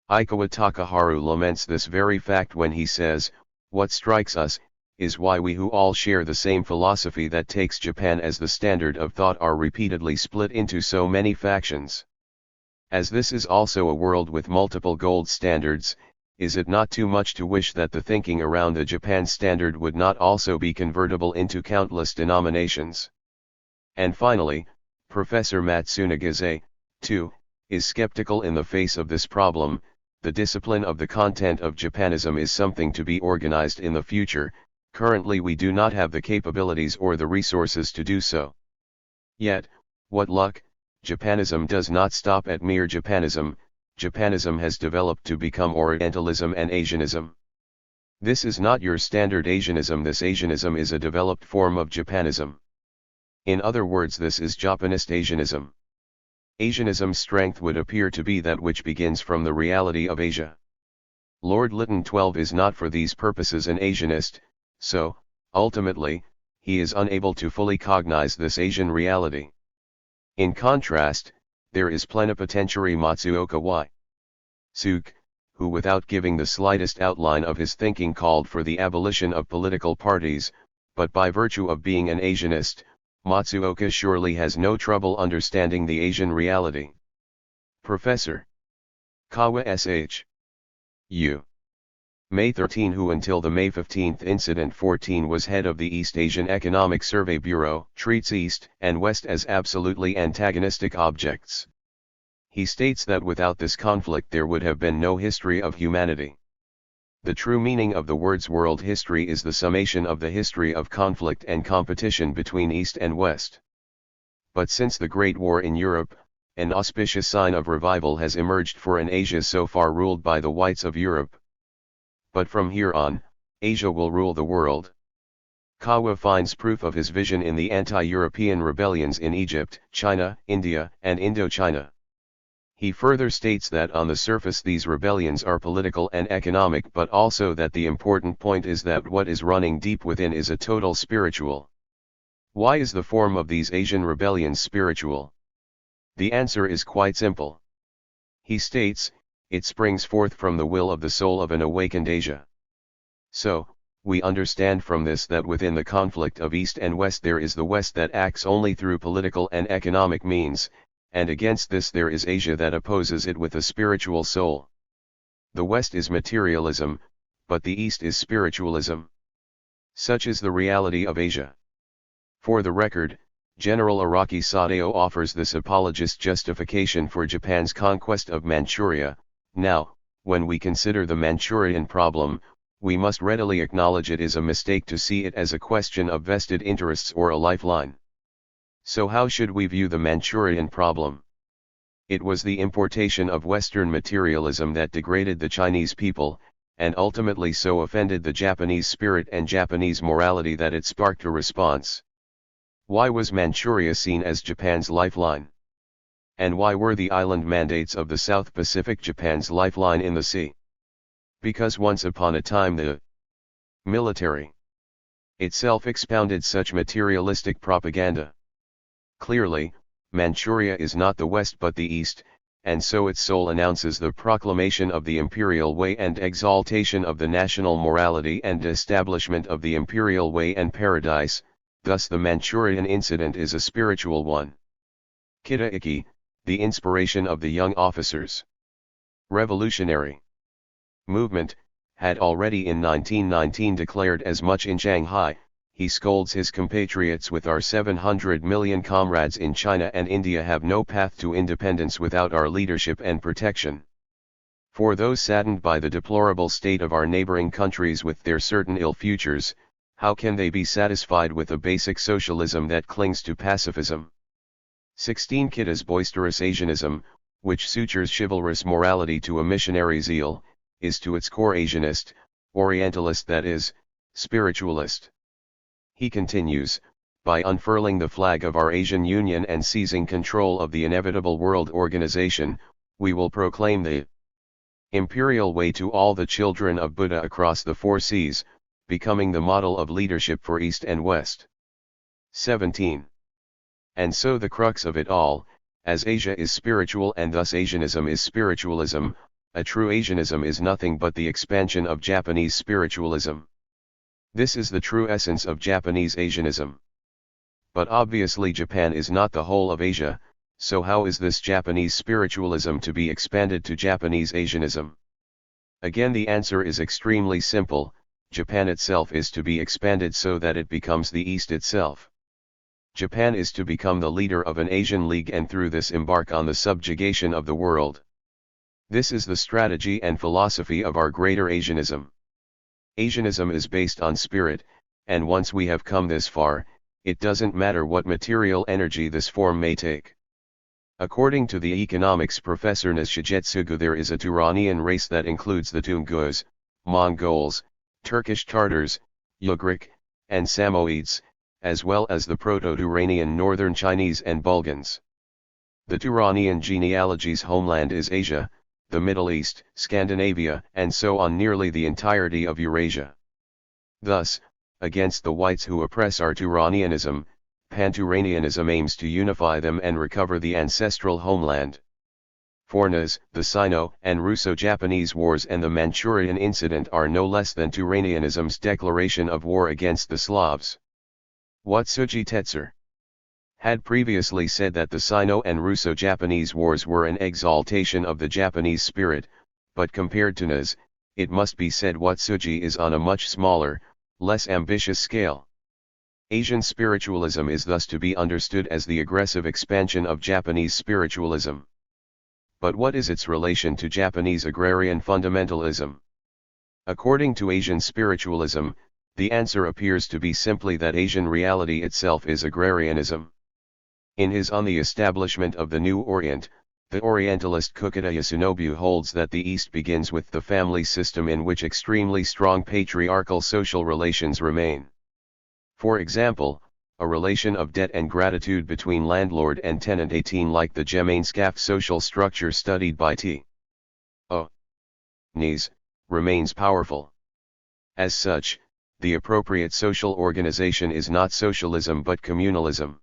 Ikawa Takaharu laments this very fact when he says, "What strikes us, is why we who all share the same philosophy that takes Japan as the standard of thought are repeatedly split into so many factions. As this is also a world with multiple gold standards, is it not too much to wish that the thinking around the Japan standard would not also be convertible into countless denominations?" And finally, Professor Matsunagaze, too, is skeptical in the face of this problem. The discipline of the content of Japanism is something to be organized in the future. Currently we do not have the capabilities or the resources to do so. Yet, what luck, Japanism does not stop at mere Japanism. Japanism has developed to become Orientalism and Asianism. This is not your standard Asianism. This Asianism is a developed form of Japanism. In other words, this is Japanist Asianism. Asianism's strength would appear to be that which begins from the reality of Asia. Lord Lytton 12 is not for these purposes an Asianist, so, ultimately, he is unable to fully cognize this Asian reality. In contrast, there is plenipotentiary Matsuoka Y. Suke, who without giving the slightest outline of his thinking called for the abolition of political parties, but by virtue of being an Asianist, Matsuoka surely has no trouble understanding the Asian reality. Professor Kawa S.H. U. May 13, who until the May 15 incident 14 was head of the East Asian Economic Survey Bureau, treats East and West as absolutely antagonistic objects. He states that without this conflict there would have been no history of humanity. The true meaning of the words world history is the summation of the history of conflict and competition between East and West. But since the Great War in Europe, an auspicious sign of revival has emerged for an Asia so far ruled by the whites of Europe. But from here on, Asia will rule the world. Kawa finds proof of his vision in the anti-European rebellions in Egypt, China, India, and Indochina. He further states that on the surface these rebellions are political and economic, but also that the important point is that what is running deep within is a total spiritual. Why is the form of these Asian rebellions spiritual? The answer is quite simple. He states, it springs forth from the will of the soul of an awakened Asia. So, we understand from this that within the conflict of East and West there is the West that acts only through political and economic means, and against this there is Asia that opposes it with a spiritual soul. The West is materialism, but the East is spiritualism. Such is the reality of Asia. For the record, General Araki Sadao offers this apologist justification for Japan's conquest of Manchuria. Now, when we consider the Manchurian problem, we must readily acknowledge it is a mistake to see it as a question of vested interests or a lifeline. So how should we view the Manchurian problem? It was the importation of Western materialism that degraded the Chinese people, and ultimately so offended the Japanese spirit and Japanese morality that it sparked a response. Why was Manchuria seen as Japan's lifeline? And why were the island mandates of the South Pacific Japan's lifeline in the sea? Because once upon a time the military itself expounded such materialistic propaganda. Clearly, Manchuria is not the West but the East, and so its soul announces the proclamation of the imperial way and exaltation of the national morality and establishment of the imperial way and paradise, thus the Manchurian incident is a spiritual one. Kita Iki, the inspiration of the young officers. Revolutionary movement, had already in 1919 declared as much in Shanghai. He scolds his compatriots with our 700 million comrades in China and India have no path to independence without our leadership and protection. For those saddened by the deplorable state of our neighboring countries with their certain ill futures, how can they be satisfied with a basic socialism that clings to pacifism? 16. Kita's boisterous Asianism, which sutures chivalrous morality to a missionary zeal, is to its core Asianist, Orientalist, that is, spiritualist. He continues, by unfurling the flag of our Asian Union and seizing control of the inevitable world organization, we will proclaim the imperial way to all the children of Buddha across the four seas, becoming the model of leadership for East and West. 17. And so the crux of it all, as Asia is spiritual and thus Asianism is spiritualism, a true Asianism is nothing but the expansion of Japanese spiritualism. This is the true essence of Japanese Asianism. But obviously Japan is not the whole of Asia, so how is this Japanese spiritualism to be expanded to Japanese Asianism? Again, the answer is extremely simple: Japan itself is to be expanded so that it becomes the East itself. Japan is to become the leader of an Asian League and through this embark on the subjugation of the world. This is the strategy and philosophy of our greater Asianism. Asianism is based on spirit, and once we have come this far, it doesn't matter what material energy this form may take. According to the economics professor Shigetsugu, there is a Turanian race that includes the Tungus, Mongols, Turkish Tartars, Ugric, and Samoids, as well as the Proto-Turanian Northern Chinese and Bulgans. The Turanian genealogy's homeland is Asia, the Middle East, Scandinavia, and so on, nearly the entirety of Eurasia. Thus, against the whites who oppress our Turanianism, Pan-Turanianism aims to unify them and recover the ancestral homeland. Fornas, the Sino and Russo-Japanese wars and the Manchurian incident are no less than Turanianism's declaration of war against the Slavs. Watsuji Tetsuer had previously said that the Sino and Russo-Japanese wars were an exaltation of the Japanese spirit, but compared to NAS, it must be said Watsuji is on a much smaller, less ambitious scale. Asian spiritualism is thus to be understood as the aggressive expansion of Japanese spiritualism. But what is its relation to Japanese agrarian fundamentalism? According to Asian spiritualism, the answer appears to be simply that Asian reality itself is agrarianism. In his On the Establishment of the New Orient, the Orientalist Kukita Yasunobu holds that the East begins with the family system in which extremely strong patriarchal social relations remain. For example, a relation of debt and gratitude between landlord and tenant, 18 like the Gemeinschaft social structure studied by T. O. Nies, remains powerful. As such, the appropriate social organization is not socialism but communalism.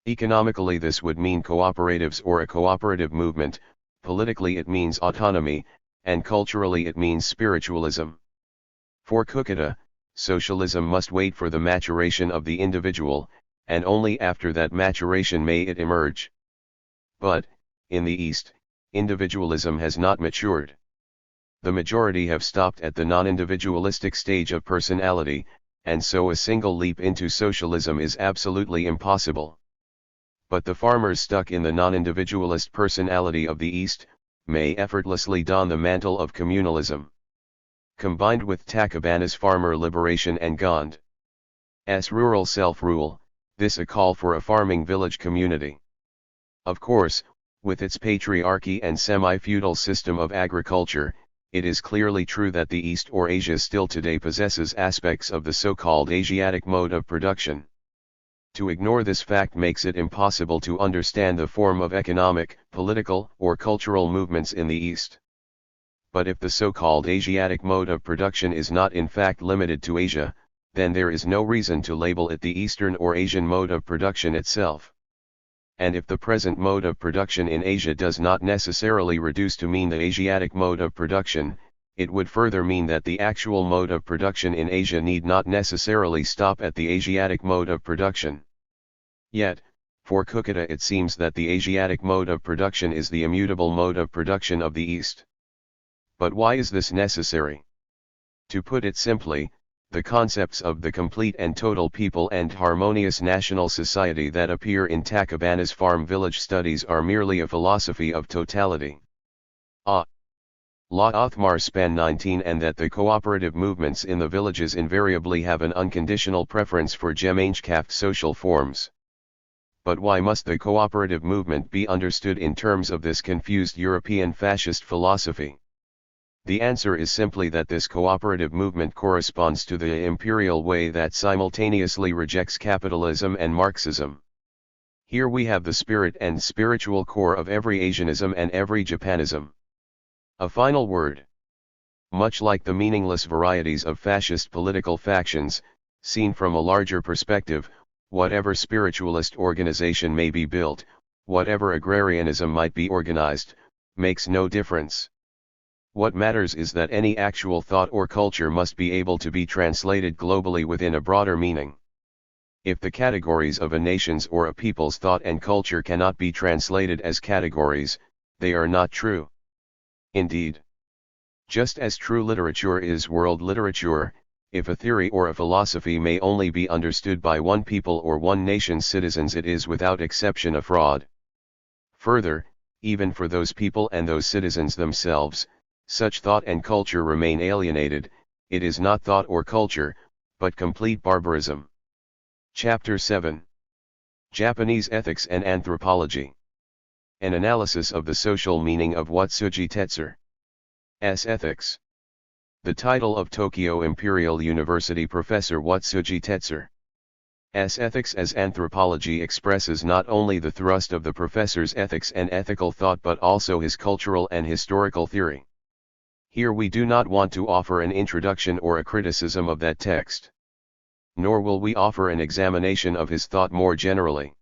Economically, this would mean cooperatives or a cooperative movement, politically it means autonomy, and culturally it means spiritualism. For Kukita, socialism must wait for the maturation of the individual, and only after that maturation may it emerge. But, in the East, individualism has not matured. The majority have stopped at the non-individualistic stage of personality, and so a single leap into socialism is absolutely impossible. But the farmers stuck in the non-individualist personality of the East, may effortlessly don the mantle of communalism. Combined with Tachibana's farmer liberation and Gandhi's rural self-rule, this a call for a farming village community. Of course, with its patriarchy and semi-feudal system of agriculture, it is clearly true that the East or Asia still today possesses aspects of the so-called Asiatic mode of production. To ignore this fact makes it impossible to understand the form of economic, political, or cultural movements in the East. But if the so-called Asiatic mode of production is not in fact limited to Asia, then there is no reason to label it the Eastern or Asian mode of production itself. And if the present mode of production in Asia does not necessarily reduce to mean the Asiatic mode of production, it would further mean that the actual mode of production in Asia need not necessarily stop at the Asiatic mode of production. Yet, for Kukita it seems that the Asiatic mode of production is the immutable mode of production of the East. But why is this necessary? To put it simply, the concepts of the complete and total people and harmonious national society that appear in Tachibana's farm village studies are merely a philosophy of totality. La Othmar span 19 and that the cooperative movements in the villages invariably have an unconditional preference for Gemeinschaft social forms. But why must the cooperative movement be understood in terms of this confused European fascist philosophy? The answer is simply that this cooperative movement corresponds to the imperial way that simultaneously rejects capitalism and Marxism. Here we have the spirit and spiritual core of every Asianism and every Japanism. A final word. Much like the meaningless varieties of fascist political factions, seen from a larger perspective, whatever spiritualist organization may be built, whatever agrarianism might be organized, makes no difference. What matters is that any actual thought or culture must be able to be translated globally within a broader meaning. If the categories of a nation's or a people's thought and culture cannot be translated as categories, they are not true. Indeed, just as true literature is world literature, if a theory or a philosophy may only be understood by one people or one nation's citizens, it is without exception a fraud. Further, even for those people and those citizens themselves, such thought and culture remain alienated. It is not thought or culture, but complete barbarism. Chapter 7. Japanese Ethics and Anthropology. An analysis of the social meaning of Watsuji Tetsu's ethics. The title of Tokyo Imperial University Professor Watsuji Tetsu's ethics as anthropology expresses not only the thrust of the professor's ethics and ethical thought but also his cultural and historical theory. Here we do not want to offer an introduction or a criticism of that text. Nor will we offer an examination of his thought more generally.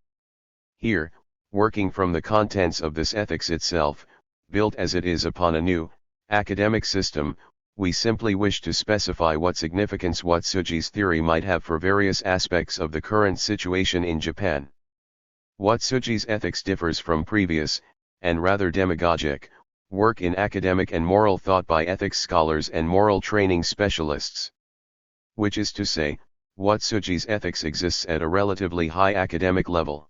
Here, working from the contents of this ethics itself, built as it is upon a new, academic system, we simply wish to specify what significance Watsuji's theory might have for various aspects of the current situation in Japan. Watsuji's ethics differs from previous, and rather demagogic, work in academic and moral thought by ethics scholars and moral training specialists. Which is to say, Watsuji's ethics exists at a relatively high academic level.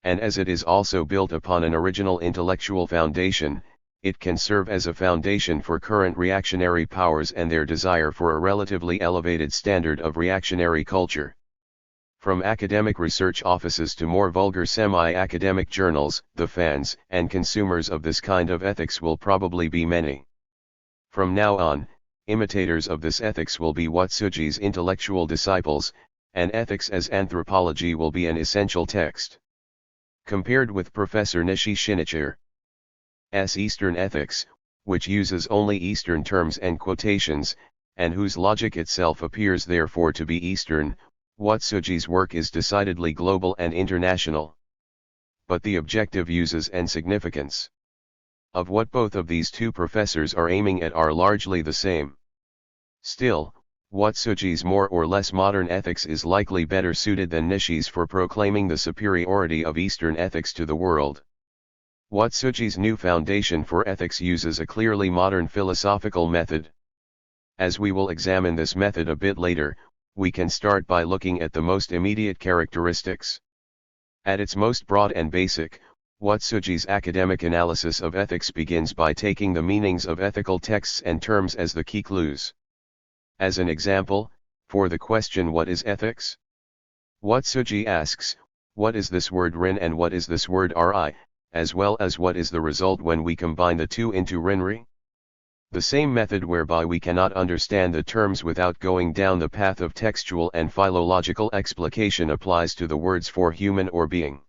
And as it is also built upon an original intellectual foundation, it can serve as a foundation for current reactionary powers and their desire for a relatively elevated standard of reactionary culture. From academic research offices to more vulgar semi-academic journals, the fans and consumers of this kind of ethics will probably be many. From now on, imitators of this ethics will be Watsuji's intellectual disciples, and ethics as anthropology will be an essential text. Compared with Professor Nishi Shinichiro's Eastern ethics, which uses only Eastern terms and quotations, and whose logic itself appears therefore to be Eastern, Watsuji's work is decidedly global and international. But the objective uses and significance of what both of these two professors are aiming at are largely the same. Still, Watsuji's more or less modern ethics is likely better suited than Nishi's for proclaiming the superiority of Eastern ethics to the world. Watsuji's new foundation for ethics uses a clearly modern philosophical method. As we will examine this method a bit later, we can start by looking at the most immediate characteristics. At its most broad and basic, Watsuji's academic analysis of ethics begins by taking the meanings of ethical texts and terms as the key clues. As an example, for the question "What is ethics?" Watsuji asks, what is this word rin and what is this word ri, as well as what is the result when we combine the two into rinri? The same method whereby we cannot understand the terms without going down the path of textual and philological explication applies to the words for human or being.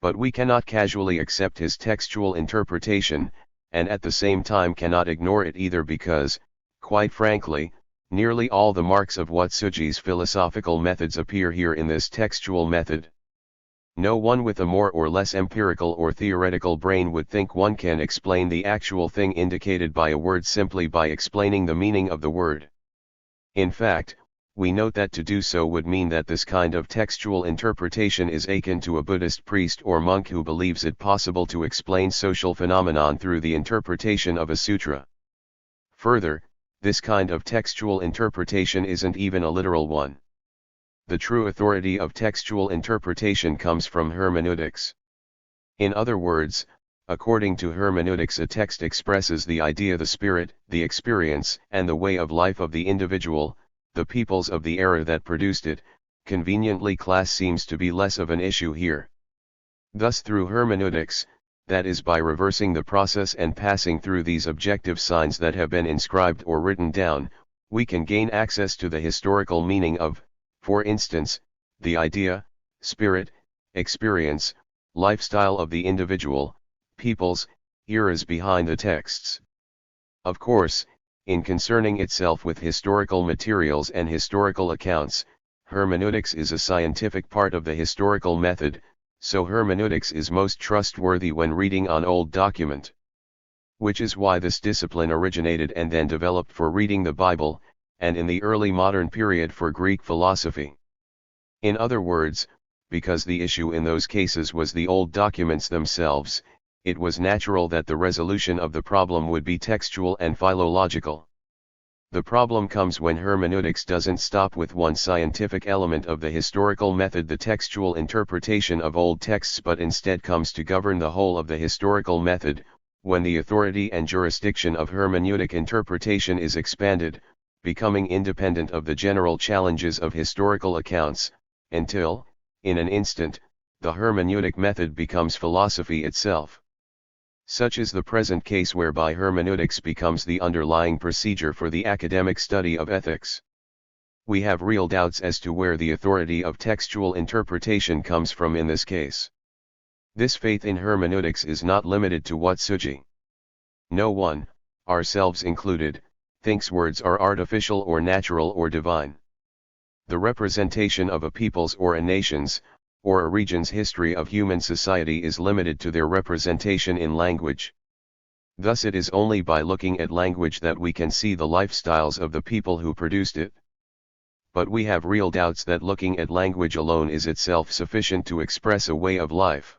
But we cannot casually accept his textual interpretation, and at the same time cannot ignore it either because, quite frankly, nearly all the marks of Watsuji's philosophical methods appear here in this textual method. No one with a more or less empirical or theoretical brain would think one can explain the actual thing indicated by a word simply by explaining the meaning of the word. In fact, we note that to do so would mean that this kind of textual interpretation is akin to a Buddhist priest or monk who believes it possible to explain social phenomenon through the interpretation of a sutra. Further, this kind of textual interpretation isn't even a literal one. The true authority of textual interpretation comes from hermeneutics. In other words, according to hermeneutics, a text expresses the idea, the spirit, the experience, and the way of life of the individual, the peoples of the era that produced it. Conveniently, class seems to be less of an issue here. Thus, through hermeneutics, that is by reversing the process and passing through these objective signs that have been inscribed or written down, we can gain access to the historical meaning of, for instance, the idea, spirit, experience, lifestyle of the individual, peoples, eras behind the texts. Of course, in concerning itself with historical materials and historical accounts, hermeneutics is a scientific part of the historical method, so hermeneutics is most trustworthy when reading on old document. Which is why this discipline originated and then developed for reading the Bible, and in the early modern period for Greek philosophy. In other words, because the issue in those cases was the old documents themselves, it was natural that the resolution of the problem would be textual and philological. The problem comes when hermeneutics doesn't stop with one scientific element of the historical method, the textual interpretation of old texts, but instead comes to govern the whole of the historical method, when the authority and jurisdiction of hermeneutic interpretation is expanded, becoming independent of the general challenges of historical accounts, until, in an instant, the hermeneutic method becomes philosophy itself. Such is the present case, whereby hermeneutics becomes the underlying procedure for the academic study of ethics. We have real doubts as to where the authority of textual interpretation comes from in this case. This faith in hermeneutics is not limited to Watsuji. No one, ourselves included, thinks words are artificial or natural or divine. The representation of a people's or a nation's, or a region's history of human society is limited to their representation in language. Thus it is only by looking at language that we can see the lifestyles of the people who produced it. But we have real doubts that looking at language alone is itself sufficient to express a way of life.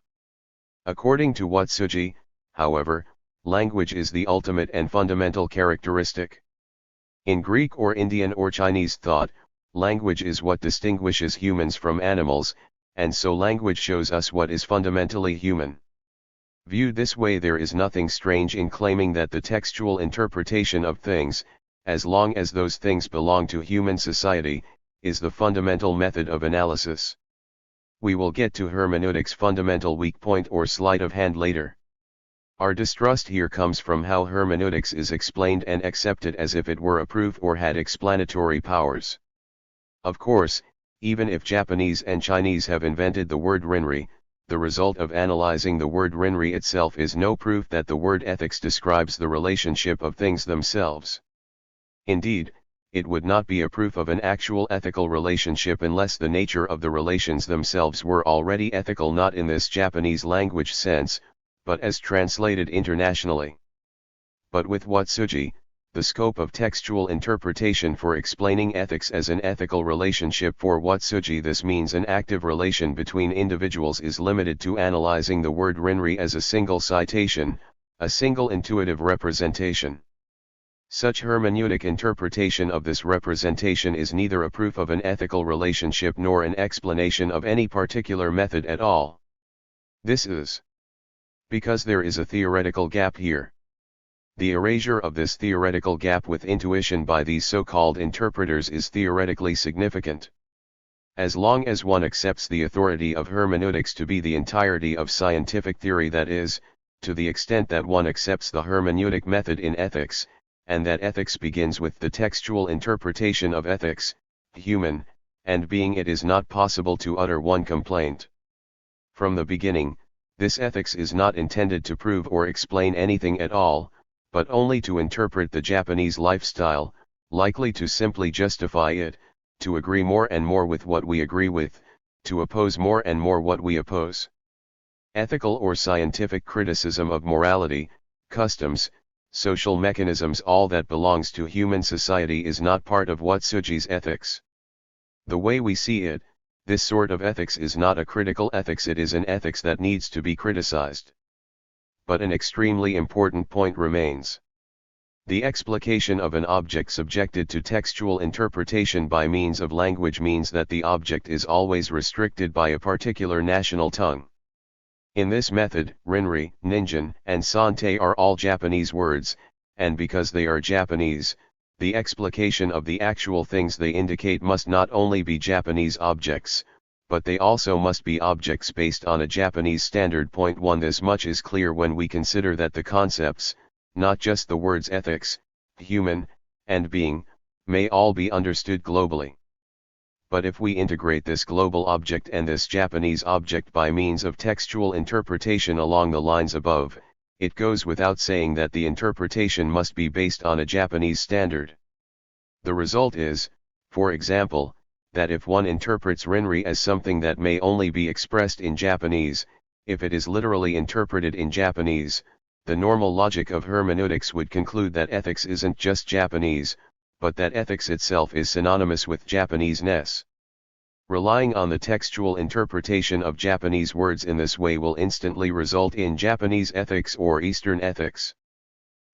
According to Watsuji, however, language is the ultimate and fundamental characteristic. In Greek or Indian or Chinese thought, language is what distinguishes humans from animals, and so language shows us what is fundamentally human. Viewed this way, there is nothing strange in claiming that the textual interpretation of things, as long as those things belong to human society, is the fundamental method of analysis. We will get to hermeneutics' fundamental weak point or sleight of hand later. Our distrust here comes from how hermeneutics is explained and accepted as if it were a proof or had explanatory powers. Of course, even if Japanese and Chinese have invented the word rinri, the result of analyzing the word rinri itself is no proof that the word ethics describes the relationship of things themselves. Indeed, it would not be a proof of an actual ethical relationship unless the nature of the relations themselves were already ethical, not in this Japanese language sense, but as translated internationally. But with Watsuji, the scope of textual interpretation for explaining ethics as an ethical relationship, for Watsuji this means an active relation between individuals, is limited to analyzing the word rinri as a single citation, a single intuitive representation. Such hermeneutic interpretation of this representation is neither a proof of an ethical relationship nor an explanation of any particular method at all. This is because there is a theoretical gap here. The erasure of this theoretical gap with intuition by these so-called interpreters is theoretically significant. As long as one accepts the authority of hermeneutics to be the entirety of scientific theory, that is, to the extent that one accepts the hermeneutic method in ethics, and that ethics begins with the textual interpretation of ethics, human, and being, it is not possible to utter one complaint. From the beginning, this ethics is not intended to prove or explain anything at all, but only to interpret the Japanese lifestyle, likely to simply justify it, to agree more and more with what we agree with, to oppose more and more what we oppose. Ethical or scientific criticism of morality, customs, social mechanisms, all that belongs to human society is not part of Watsuji's ethics. The way we see it, this sort of ethics is not a critical ethics, it is an ethics that needs to be criticized. But an extremely important point remains. The explication of an object subjected to textual interpretation by means of language means that the object is always restricted by a particular national tongue. In this method, rinri, ninjin, and sante are all Japanese words, and because they are Japanese, the explication of the actual things they indicate must not only be Japanese objects, but they also must be objects based on a Japanese standard. Point 1. This much is clear when we consider that the concepts, not just the words ethics, human, and being, may all be understood globally. But if we integrate this global object and this Japanese object by means of textual interpretation along the lines above, it goes without saying that the interpretation must be based on a Japanese standard. The result is, for example, that if one interprets rinri as something that may only be expressed in Japanese, if it is literally interpreted in Japanese, the normal logic of hermeneutics would conclude that ethics isn't just Japanese, but that ethics itself is synonymous with Japanese-ness. Relying on the textual interpretation of Japanese words in this way will instantly result in Japanese ethics or Eastern ethics.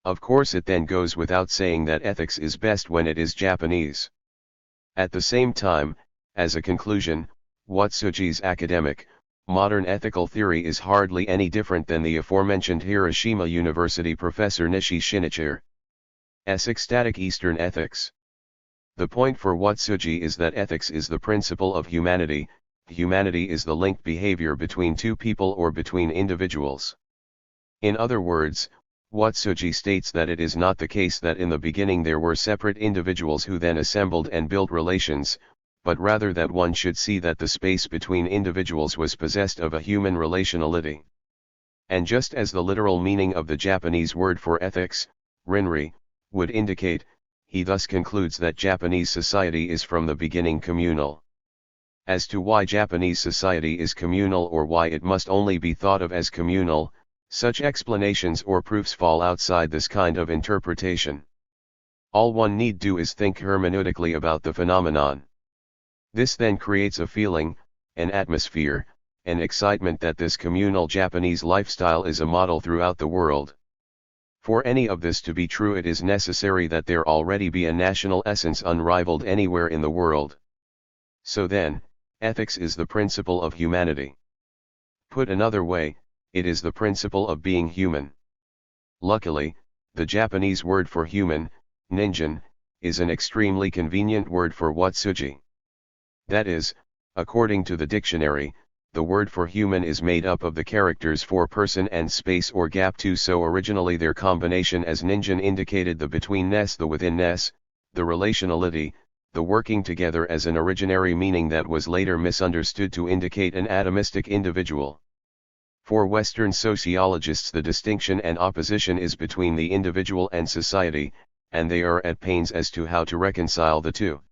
Of course, it then goes without saying that ethics is best when it is Japanese. At the same time, as a conclusion, Watsuji's academic, modern ethical theory is hardly any different than the aforementioned Hiroshima University professor Nishi Shinichiro's ecstatic Eastern ethics. The point for Watsuji is that ethics is the principle of humanity, humanity is the linked behavior between two people or between individuals. In other words, Watsuji states that it is not the case that in the beginning there were separate individuals who then assembled and built relations, but rather that one should see that the space between individuals was possessed of a human relationality. And just as the literal meaning of the Japanese word for ethics, rinri, would indicate, he thus concludes that Japanese society is from the beginning communal. As to why Japanese society is communal or why it must only be thought of as communal, such explanations or proofs fall outside this kind of interpretation. All one need do is think hermeneutically about the phenomenon. This then creates a feeling, an atmosphere, an excitement that this communal Japanese lifestyle is a model throughout the world. For any of this to be true, it is necessary that there already be a national essence unrivaled anywhere in the world. So then, ethics is the principle of humanity. Put another way, it is the principle of being human. Luckily, the Japanese word for human, ninjin, is an extremely convenient word for Watsuji. That is, according to the dictionary, the word for human is made up of the characters for person and space or gap 2, so originally their combination as ninjin indicated the betweenness, the withinness, the relationality, the working together as an originary meaning that was later misunderstood to indicate an atomistic individual. For Western sociologists, the distinction and opposition is between the individual and society, and they are at pains as to how to reconcile the two.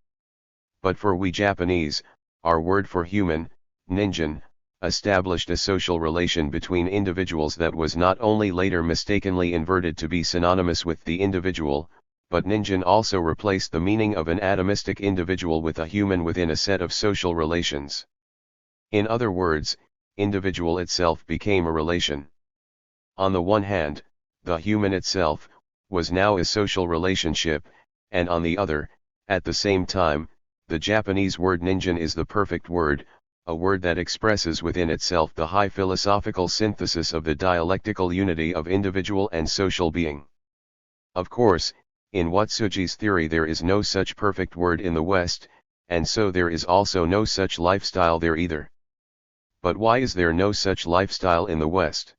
But for we Japanese, our word for human, ninjin, established a social relation between individuals that was not only later mistakenly inverted to be synonymous with the individual, but ninjin also replaced the meaning of an atomistic individual with a human within a set of social relations. In other words, individual itself became a relation. On the one hand, the human itself was now a social relationship, and on the other, at the same time, the Japanese word ninjin is the perfect word, a word that expresses within itself the high philosophical synthesis of the dialectical unity of individual and social being. Of course, in Watsuji's theory there is no such perfect word in the West, and so there is also no such lifestyle there either. But why is there no such lifestyle in the West?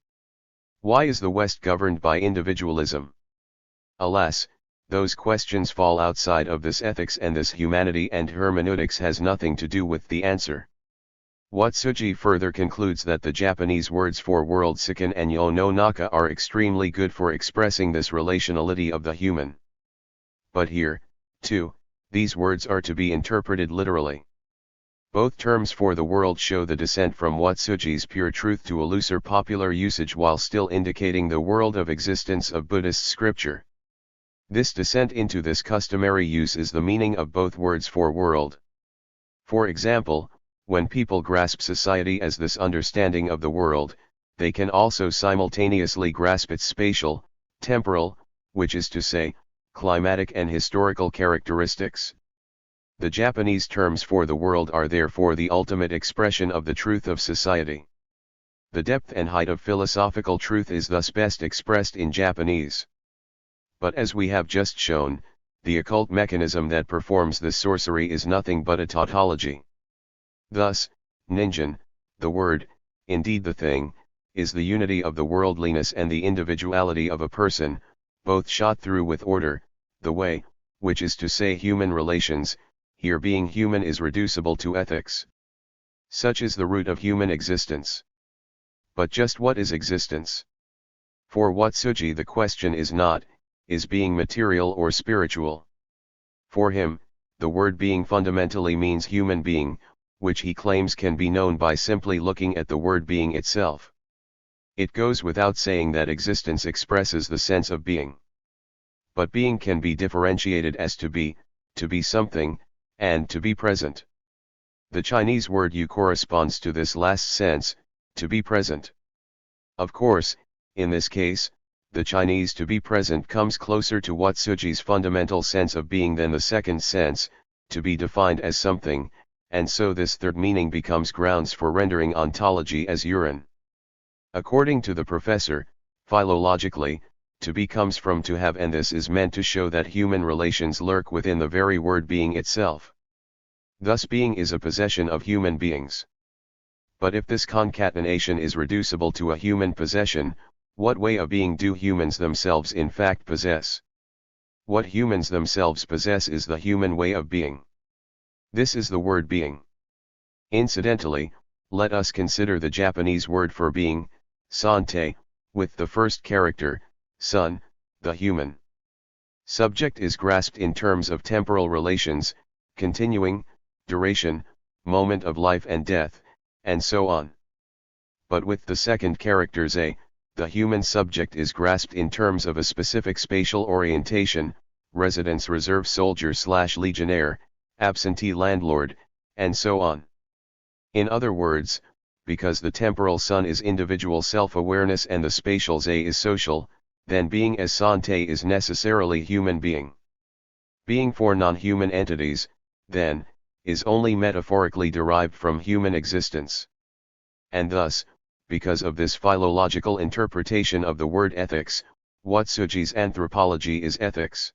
Why is the West governed by individualism? Alas, those questions fall outside of this ethics, and this humanity and hermeneutics has nothing to do with the answer. Watsuji further concludes that the Japanese words for world Sikan and yo no naka are extremely good for expressing this relationality of the human. But here, too, these words are to be interpreted literally. Both terms for the world show the descent from Watsuji's pure truth to a looser popular usage while still indicating the world of existence of Buddhist scripture. This descent into this customary use is the meaning of both words for world. For example, when people grasp society as this understanding of the world, they can also simultaneously grasp its spatial, temporal, which is to say, climatic and historical characteristics. The Japanese terms for the world are therefore the ultimate expression of the truth of society. The depth and height of philosophical truth is thus best expressed in Japanese. But as we have just shown, the occult mechanism that performs this sorcery is nothing but a tautology. Thus, ningen, the word, indeed the thing, is the unity of the worldliness and the individuality of a person, both shot through with order, the way, which is to say human relations. Here being human is reducible to ethics. Such is the root of human existence. But just what is existence? For Watsuji the question is not, is being material or spiritual? For him, the word being fundamentally means human being, which he claims can be known by simply looking at the word being itself. It goes without saying that existence expresses the sense of being. But being can be differentiated as to be something, and to be present. The Chinese word yu corresponds to this last sense, to be present. Of course, in this case, the Chinese to be present comes closer to Watsuji's fundamental sense of being than the second sense, to be defined as something, and so this third meaning becomes grounds for rendering ontology as urine. According to the professor, philologically, to be comes from to have, and this is meant to show that human relations lurk within the very word being itself. Thus being is a possession of human beings. But if this concatenation is reducible to a human possession, what way of being do humans themselves in fact possess? What humans themselves possess is the human way of being. This is the word being. Incidentally, let us consider the Japanese word for being, sante, with the first character, sun, the human subject is grasped in terms of temporal relations, continuing, duration, moment of life and death, and so on. But with the second character ze, the human subject is grasped in terms of a specific spatial orientation, residence reserve soldier/legionnaire, absentee landlord, and so on. In other words, because the temporal sun is individual self-awareness and the spatial ze is social, then being as sante is necessarily human being. Being for non-human entities, then, is only metaphorically derived from human existence. And thus, because of this philological interpretation of the word ethics, Watsuji's anthropology is ethics.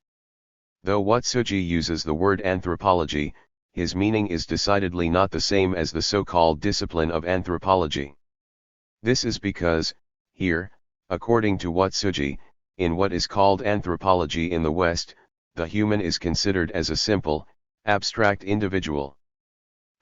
Though Watsuji uses the word anthropology, his meaning is decidedly not the same as the so-called discipline of anthropology. This is because, here, according to Watsuji, in what is called anthropology in the West, the human is considered as a simple, abstract individual.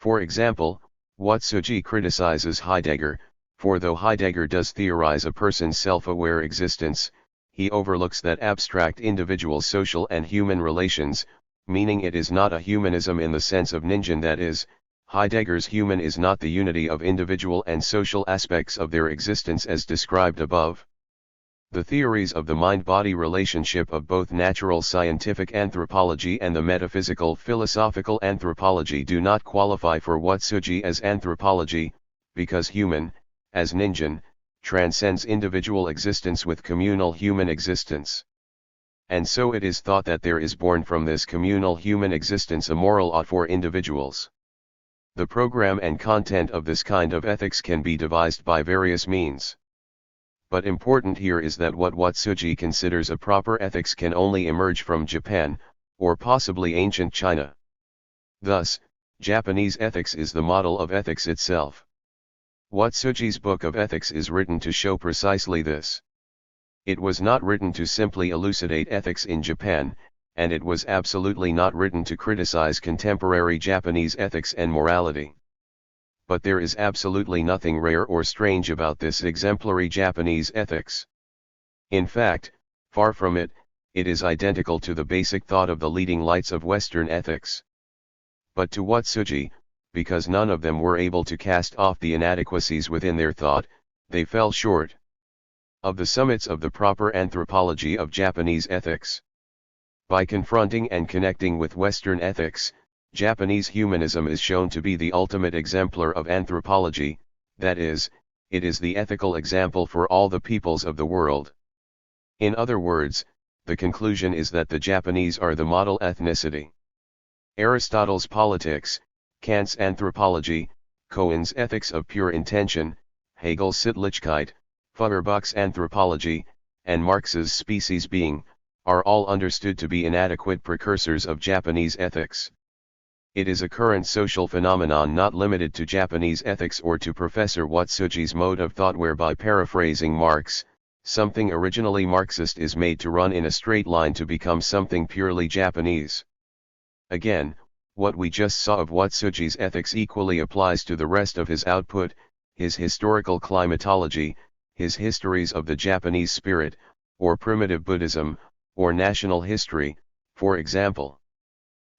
For example, Watsuji criticizes Heidegger, for though Heidegger does theorize a person's self-aware existence, he overlooks that abstract individual social and human relations, meaning it is not a humanism in the sense of ningen, that is, Heidegger's human is not the unity of individual and social aspects of their existence as described above. The theories of the mind-body relationship of both natural scientific anthropology and the metaphysical philosophical anthropology do not qualify for Watsuji as anthropology, because human, as ningen, transcends individual existence with communal human existence. And so it is thought that there is born from this communal human existence a moral ought for individuals. The program and content of this kind of ethics can be devised by various means. But important here is that what Watsuji considers a proper ethics can only emerge from Japan, or possibly ancient China. Thus, Japanese ethics is the model of ethics itself. Watsuji's book of ethics is written to show precisely this. It was not written to simply elucidate ethics in Japan, and it was absolutely not written to criticize contemporary Japanese ethics and morality. But there is absolutely nothing rare or strange about this exemplary Japanese ethics. In fact, far from it, it is identical to the basic thought of the leading lights of Western ethics. But to Watsuji, because none of them were able to cast off the inadequacies within their thought, they fell short of the summits of the proper anthropology of Japanese ethics. By confronting and connecting with Western ethics, Japanese humanism is shown to be the ultimate exemplar of anthropology, that is, it is the ethical example for all the peoples of the world. In other words, the conclusion is that the Japanese are the model ethnicity. Aristotle's Politics, Kant's Anthropology, Cohen's Ethics of Pure Intention, Hegel's Sittlichkeit, Feuerbach's Anthropology, and Marx's Species Being, are all understood to be inadequate precursors of Japanese ethics. It is a current social phenomenon not limited to Japanese ethics or to Professor Watsuji's mode of thought whereby, paraphrasing Marx, something originally Marxist is made to run in a straight line to become something purely Japanese. Again, what we just saw of Watsuji's ethics equally applies to the rest of his output, his historical climatology, his histories of the Japanese spirit, or primitive Buddhism, or national history, for example.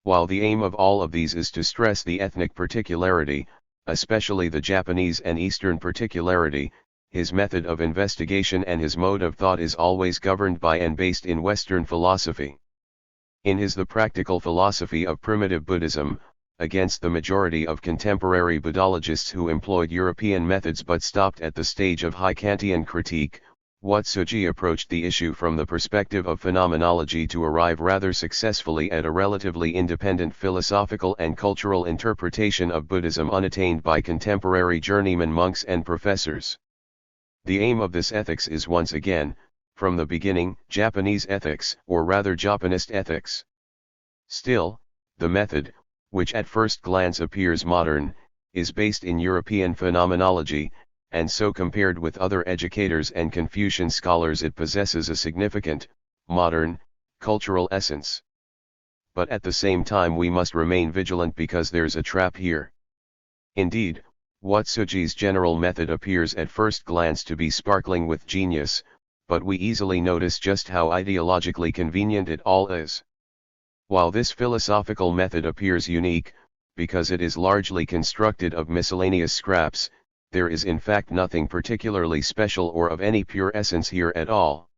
While the aim of all of these is to stress the ethnic particularity, especially the Japanese and Eastern particularity, his method of investigation and his mode of thought is always governed by and based in Western philosophy. In his The Practical Philosophy of Primitive Buddhism, against the majority of contemporary Buddhologists who employed European methods but stopped at the stage of high Kantian critique, Watsuji approached the issue from the perspective of phenomenology to arrive rather successfully at a relatively independent philosophical and cultural interpretation of Buddhism unattained by contemporary journeyman monks and professors. The aim of this ethics is once again, from the beginning, Japanese ethics, or rather Japanist ethics. Still, the method, which at first glance appears modern, is based in European phenomenology, and so compared with other educators and Confucian scholars it possesses a significant, modern, cultural essence. But at the same time we must remain vigilant because there's a trap here. Indeed, Watsuji's general method appears at first glance to be sparkling with genius, but we easily notice just how ideologically convenient it all is. While this philosophical method appears unique, because it is largely constructed of miscellaneous scraps, there is in fact nothing particularly special or of any pure essence here at all.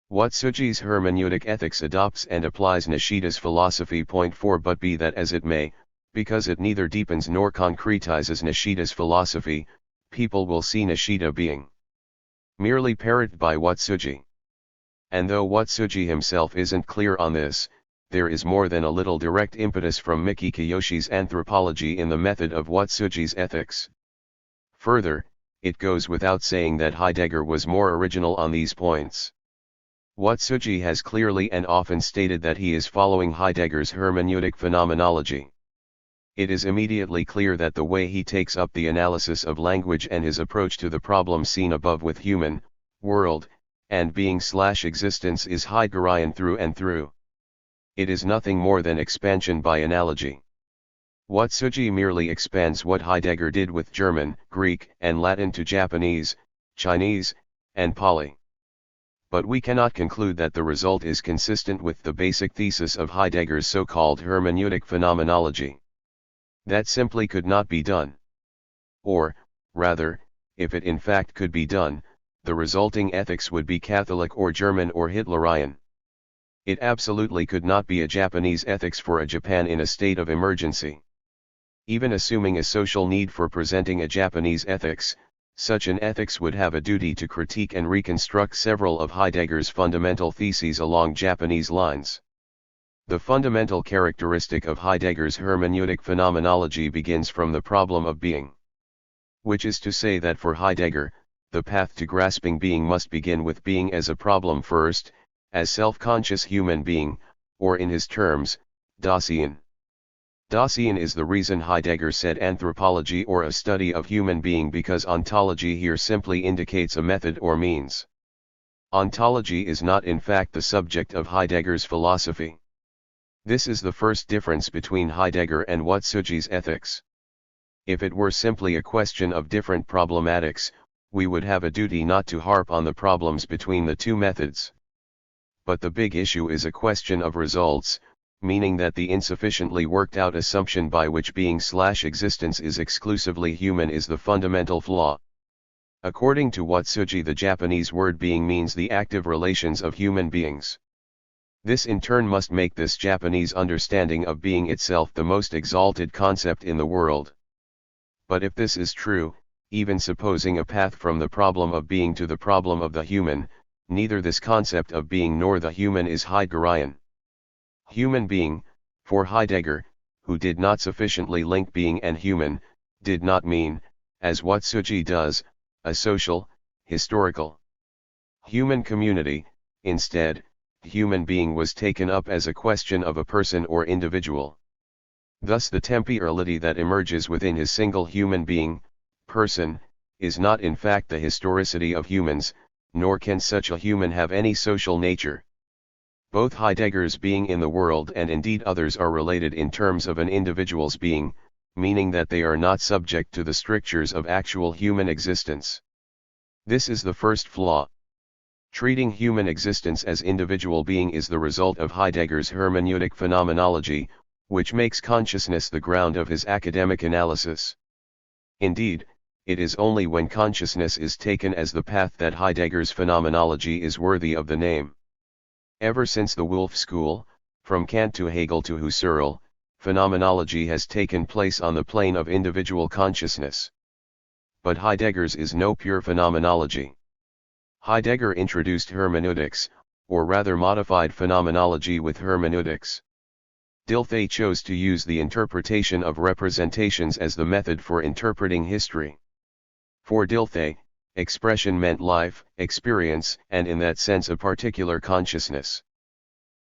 Watsuji's hermeneutic ethics adopts and applies Nishida's philosophy. Point 4. But be that as it may, because it neither deepens nor concretizes Nishida's philosophy, people will see Nishida being merely parroted by Watsuji. And though Watsuji himself isn't clear on this, there is more than a little direct impetus from Miki Kiyoshi's anthropology in the method of Watsuji's ethics. Further, it goes without saying that Heidegger was more original on these points. Watsuji has clearly and often stated that he is following Heidegger's hermeneutic phenomenology. It is immediately clear that the way he takes up the analysis of language and his approach to the problem seen above with human, world, and being/existence is Heideggerian through and through. It is nothing more than expansion by analogy. Watsuji merely expands what Heidegger did with German, Greek, and Latin to Japanese, Chinese, and Pali. But we cannot conclude that the result is consistent with the basic thesis of Heidegger's so-called hermeneutic phenomenology. That simply could not be done. Or, rather, if it in fact could be done, the resulting ethics would be Catholic or German or Hitlerian. It absolutely could not be a Japanese ethics for a Japan in a state of emergency. Even assuming a social need for presenting a Japanese ethics, such an ethics would have a duty to critique and reconstruct several of Heidegger's fundamental theses along Japanese lines. The fundamental characteristic of Heidegger's hermeneutic phenomenology begins from the problem of being. Which is to say that for Heidegger, the path to grasping being must begin with being as a problem first, as self-conscious human being, or in his terms, Dasein. Dasein is the reason Heidegger said anthropology or a study of human being, because ontology here simply indicates a method or means. Ontology is not in fact the subject of Heidegger's philosophy. This is the first difference between Heidegger and Watsuji's ethics. If it were simply a question of different problematics, we would have a duty not to harp on the problems between the two methods. But the big issue is a question of results, meaning that the insufficiently worked out assumption by which being/existence is exclusively human is the fundamental flaw. According to Watsuji, the Japanese word being means the active relations of human beings. This in turn must make this Japanese understanding of being itself the most exalted concept in the world. But if this is true, even supposing a path from the problem of being to the problem of the human, neither this concept of being nor the human is Heideggerian. Human being, for Heidegger, who did not sufficiently link being and human, did not mean, as Watsuji does, a social, historical, human community. Instead, human being was taken up as a question of a person or individual. Thus the temporality that emerges within his single human being, person, is not in fact the historicity of humans, nor can such a human have any social nature. Both Heidegger's being in the world and indeed others are related in terms of an individual's being, meaning that they are not subject to the strictures of actual human existence. This is the first flaw. Treating human existence as individual being is the result of Heidegger's hermeneutic phenomenology, which makes consciousness the ground of his academic analysis. Indeed, it is only when consciousness is taken as the path that Heidegger's phenomenology is worthy of the name. Ever since the Wolff school, from Kant to Hegel to Husserl, phenomenology has taken place on the plane of individual consciousness. But Heidegger's is no pure phenomenology. Heidegger introduced hermeneutics, or rather modified phenomenology with hermeneutics. Dilthey chose to use the interpretation of representations as the method for interpreting history. For Dilthey, expression meant life, experience, and in that sense a particular consciousness.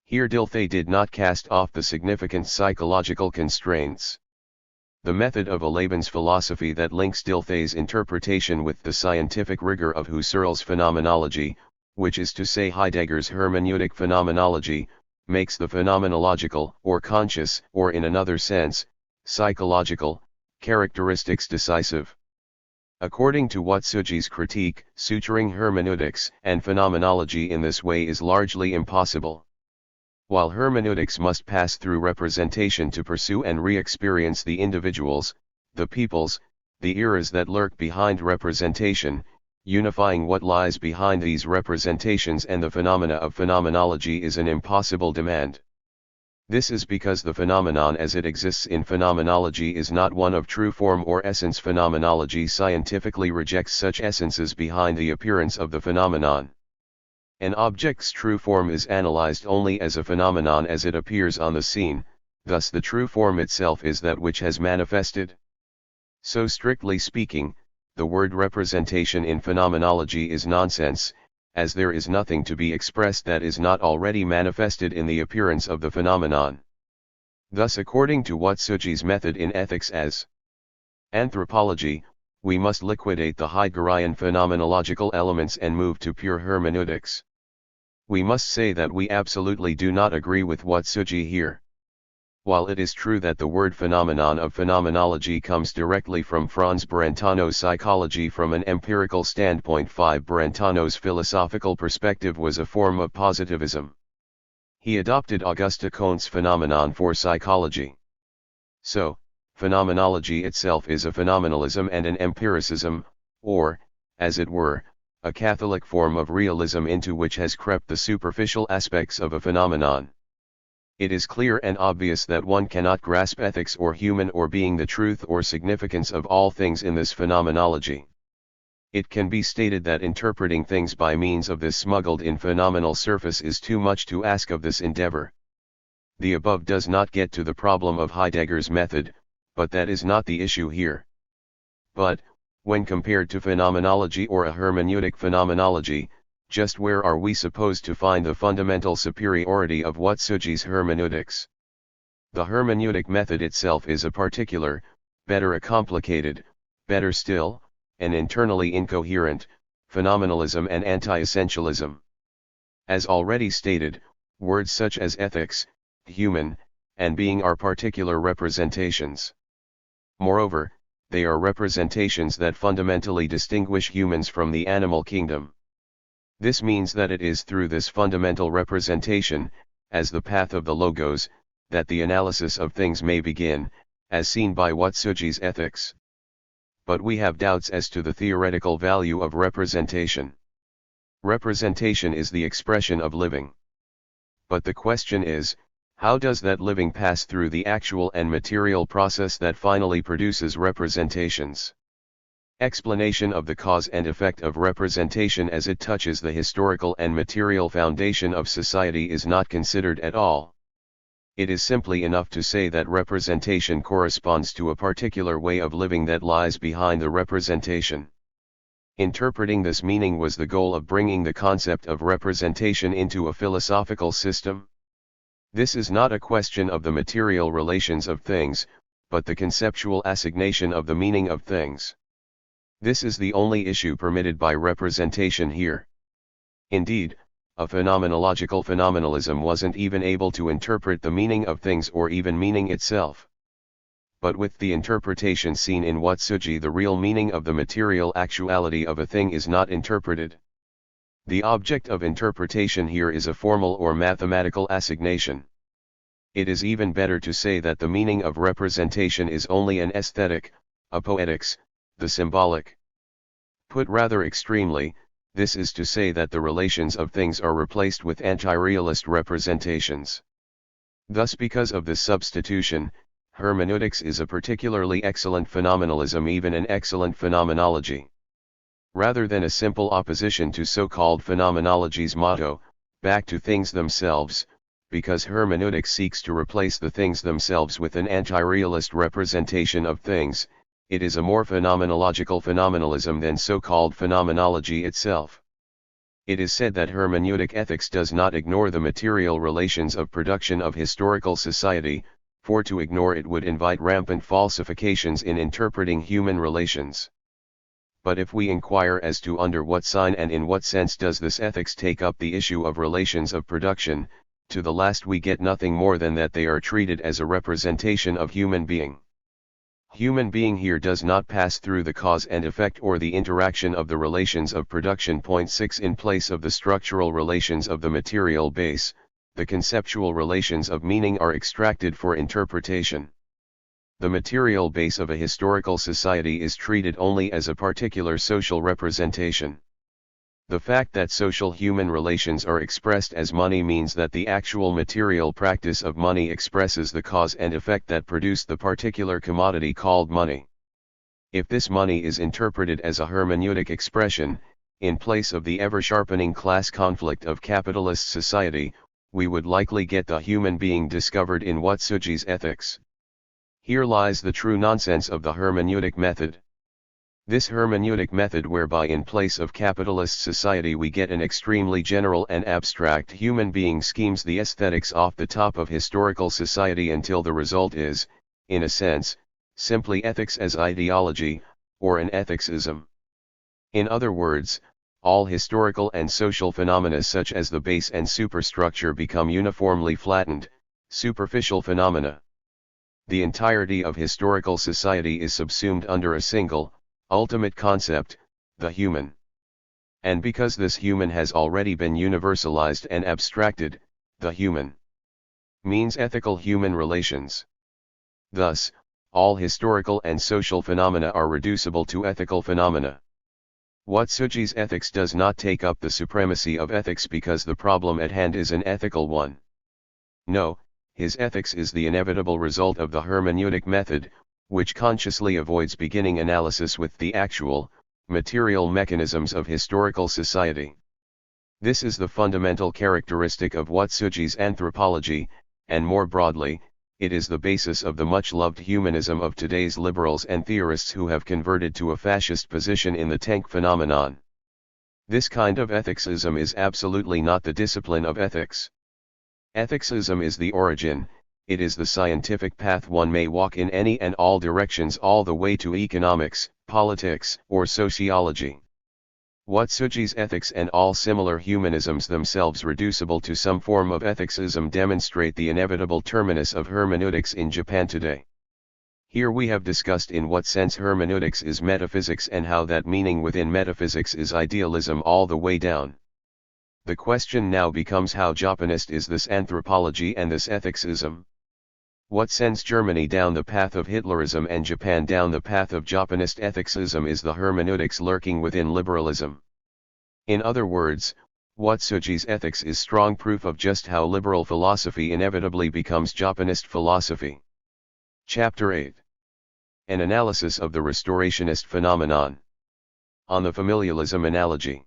Here Dilthey did not cast off the significant psychological constraints. The method of a Lebensphilosophy that links Dilthey's interpretation with the scientific rigor of Husserl's phenomenology, which is to say Heidegger's hermeneutic phenomenology, makes the phenomenological, or conscious, or in another sense, psychological, characteristics decisive. According to Watsuji's critique, suturing hermeneutics and phenomenology in this way is largely impossible. While hermeneutics must pass through representation to pursue and re-experience the individuals, the peoples, the eras that lurk behind representation, unifying what lies behind these representations and the phenomena of phenomenology is an impossible demand. This is because the phenomenon as it exists in phenomenology is not one of true form or essence. Phenomenology scientifically rejects such essences behind the appearance of the phenomenon. An object's true form is analyzed only as a phenomenon as it appears on the scene, thus the true form itself is that which has manifested. So strictly speaking, the word representation in phenomenology is nonsense, as there is nothing to be expressed that is not already manifested in the appearance of the phenomenon. Thus according to Watsuji's method in ethics as anthropology, we must liquidate the Heideggerian phenomenological elements and move to pure hermeneutics. We must say that we absolutely do not agree with Watsuji here. While it is true that the word phenomenon of phenomenology comes directly from Franz Brentano's psychology from an empirical standpoint, Brentano's philosophical perspective was a form of positivism. He adopted Auguste Comte's phenomenon for psychology. So, phenomenology itself is a phenomenalism and an empiricism, or, as it were, a Catholic form of realism into which has crept the superficial aspects of a phenomenon. It is clear and obvious that one cannot grasp ethics or human or being the truth or significance of all things in this phenomenology. It can be stated that interpreting things by means of this smuggled-in phenomenal surface is too much to ask of this endeavor. The above does not get to the problem of Heidegger's method, but that is not the issue here. But, when compared to phenomenology or a hermeneutic phenomenology, just where are we supposed to find the fundamental superiority of Watsuji's hermeneutics? The hermeneutic method itself is a particular, better a complicated, better still, an internally incoherent, phenomenalism and anti-essentialism. As already stated, words such as ethics, human, and being are particular representations. Moreover, they are representations that fundamentally distinguish humans from the animal kingdom. This means that it is through this fundamental representation, as the path of the logos, that the analysis of things may begin, as seen by Watsuji's ethics. But we have doubts as to the theoretical value of representation. Representation is the expression of living. But the question is, how does that living pass through the actual and material process that finally produces representations? Explanation of the cause and effect of representation as it touches the historical and material foundation of society is not considered at all. It is simply enough to say that representation corresponds to a particular way of living that lies behind the representation. Interpreting this meaning was the goal of bringing the concept of representation into a philosophical system. This is not a question of the material relations of things, but the conceptual assignation of the meaning of things. This is the only issue permitted by representation here. Indeed, a phenomenological phenomenalism wasn't even able to interpret the meaning of things or even meaning itself. But with the interpretation seen in Watsuji, the real meaning of the material actuality of a thing is not interpreted. The object of interpretation here is a formal or mathematical assignation. It is even better to say that the meaning of representation is only an aesthetic, a poetics, the symbolic. Put rather extremely, this is to say that the relations of things are replaced with anti-realist representations. Thus, because of this substitution, hermeneutics is a particularly excellent phenomenalism, even an excellent phenomenology. Rather than a simple opposition to so-called phenomenology's motto, back to things themselves, because hermeneutics seeks to replace the things themselves with an anti-realist representation of things, it is a more phenomenological phenomenalism than so-called phenomenology itself. It is said that hermeneutic ethics does not ignore the material relations of production of historical society, for to ignore it would invite rampant falsifications in interpreting human relations. But if we inquire as to under what sign and in what sense does this ethics take up the issue of relations of production, to the last we get nothing more than that they are treated as a representation of human being. Human being here does not pass through the cause and effect or the interaction of the relations of production. 6 In place of the structural relations of the material base, the conceptual relations of meaning are extracted for interpretation. The material base of a historical society is treated only as a particular social representation. The fact that social human relations are expressed as money means that the actual material practice of money expresses the cause and effect that produce the particular commodity called money. If this money is interpreted as a hermeneutic expression, in place of the ever-sharpening class conflict of capitalist society, we would likely get the human being discovered in Watsuji's ethics. Here lies the true nonsense of the hermeneutic method. This hermeneutic method whereby in place of capitalist society we get an extremely general and abstract human being schemes the aesthetics off the top of historical society until the result is, in a sense, simply ethics as ideology, or an ethicsism. In other words, all historical and social phenomena such as the base and superstructure become uniformly flattened, superficial phenomena. The entirety of historical society is subsumed under a single, ultimate concept, the human. And because this human has already been universalized and abstracted, the human means ethical human relations. Thus, all historical and social phenomena are reducible to ethical phenomena. Watsuji's ethics does not take up the supremacy of ethics because the problem at hand is an ethical one. No, his ethics is the inevitable result of the hermeneutic method, which consciously avoids beginning analysis with the actual, material mechanisms of historical society. This is the fundamental characteristic of Watsuji's anthropology, and more broadly, it is the basis of the much-loved humanism of today's liberals and theorists who have converted to a fascist position in the tank phenomenon. This kind of ethicsism is absolutely not the discipline of ethics. Ethicsism is the origin, it is the scientific path one may walk in any and all directions all the way to economics, politics, or sociology. Watsuji's ethics and all similar humanisms themselves reducible to some form of ethicsism demonstrate the inevitable terminus of hermeneutics in Japan today. Here we have discussed in what sense hermeneutics is metaphysics and how that meaning within metaphysics is idealism all the way down. The question now becomes how Japanist is this anthropology and this ethicsism? What sends Germany down the path of Hitlerism and Japan down the path of Japanist ethicsism is the hermeneutics lurking within liberalism. In other words, Watsuji's ethics is strong proof of just how liberal philosophy inevitably becomes Japanist philosophy. Chapter 8. An analysis of the restorationist phenomenon. On the familialism analogy.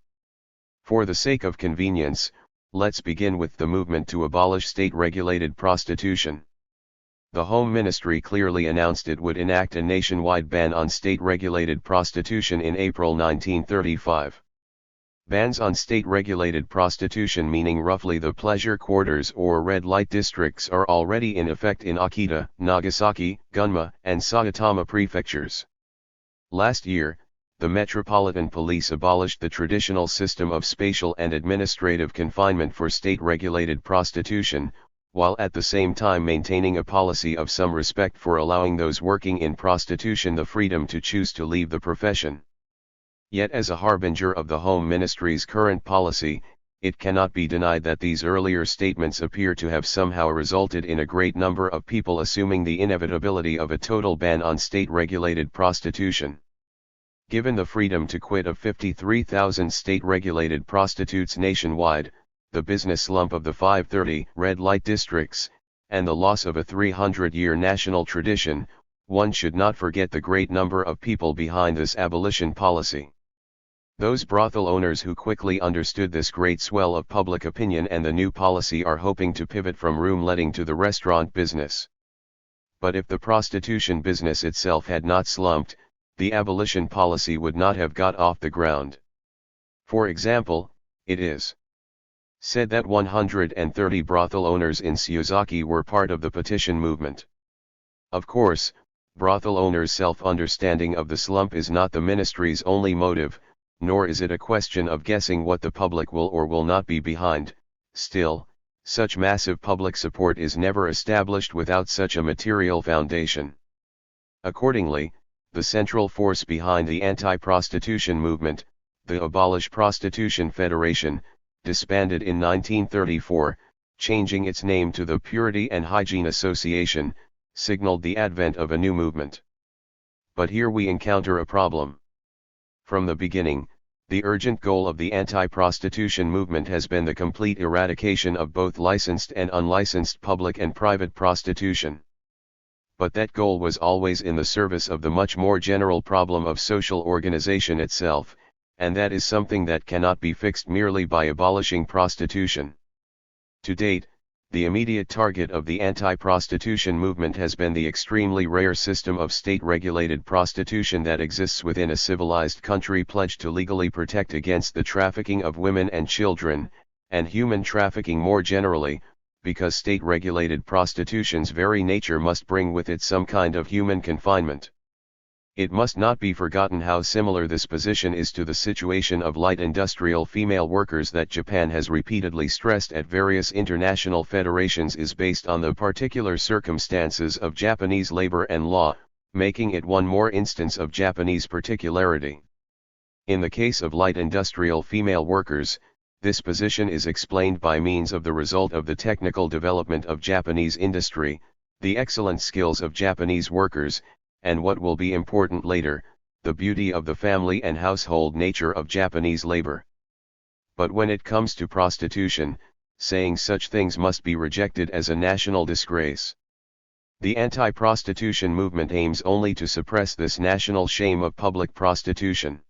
For the sake of convenience, let's begin with the movement to abolish state-regulated prostitution. The Home Ministry clearly announced it would enact a nationwide ban on state-regulated prostitution in April 1935. Bans on state-regulated prostitution, meaning roughly the pleasure quarters or red light districts, are already in effect in Akita, Nagasaki, Gunma, and Saitama prefectures. Last year, the Metropolitan Police abolished the traditional system of spatial and administrative confinement for state-regulated prostitution, while at the same time maintaining a policy of some respect for allowing those working in prostitution the freedom to choose to leave the profession. Yet as a harbinger of the Home Ministry's current policy, it cannot be denied that these earlier statements appear to have somehow resulted in a great number of people assuming the inevitability of a total ban on state-regulated prostitution. Given the freedom to quit of 53,000 state-regulated prostitutes nationwide, the business slump of the 530 red light districts, and the loss of a 300-year national tradition, one should not forget the great number of people behind this abolition policy. Those brothel owners who quickly understood this great swell of public opinion and the new policy are hoping to pivot from room letting to the restaurant business. But if the prostitution business itself had not slumped, the abolition policy would not have got off the ground. For example, it is said that 130 brothel owners in Shiozaki were part of the petition movement. Of course, brothel owners' self-understanding of the slump is not the ministry's only motive, nor is it a question of guessing what the public will or will not be behind. Still, such massive public support is never established without such a material foundation. Accordingly, the central force behind the anti-prostitution movement, the Abolish Prostitution Federation, disbanded in 1934, changing its name to the Purity and Hygiene Association, signaled the advent of a new movement. But here we encounter a problem. From the beginning, the urgent goal of the anti-prostitution movement has been the complete eradication of both licensed and unlicensed public and private prostitution. But that goal was always in the service of the much more general problem of social organization itself, and that is something that cannot be fixed merely by abolishing prostitution. To date, the immediate target of the anti-prostitution movement has been the extremely rare system of state-regulated prostitution that exists within a civilized country pledged to legally protect against the trafficking of women and children, and human trafficking more generally, because state-regulated prostitution's very nature must bring with it some kind of human confinement. It must not be forgotten how similar this position is to the situation of light industrial female workers that Japan has repeatedly stressed at various international federations is based on the particular circumstances of Japanese labor and law, making it one more instance of Japanese particularity. In the case of light industrial female workers, this position is explained by means of the result of the technical development of Japanese industry, the excellent skills of Japanese workers, and what will be important later, the beauty of the family and household nature of Japanese labor. But when it comes to prostitution, saying such things must be rejected as a national disgrace. The anti-prostitution movement aims only to suppress this national shame of public prostitution.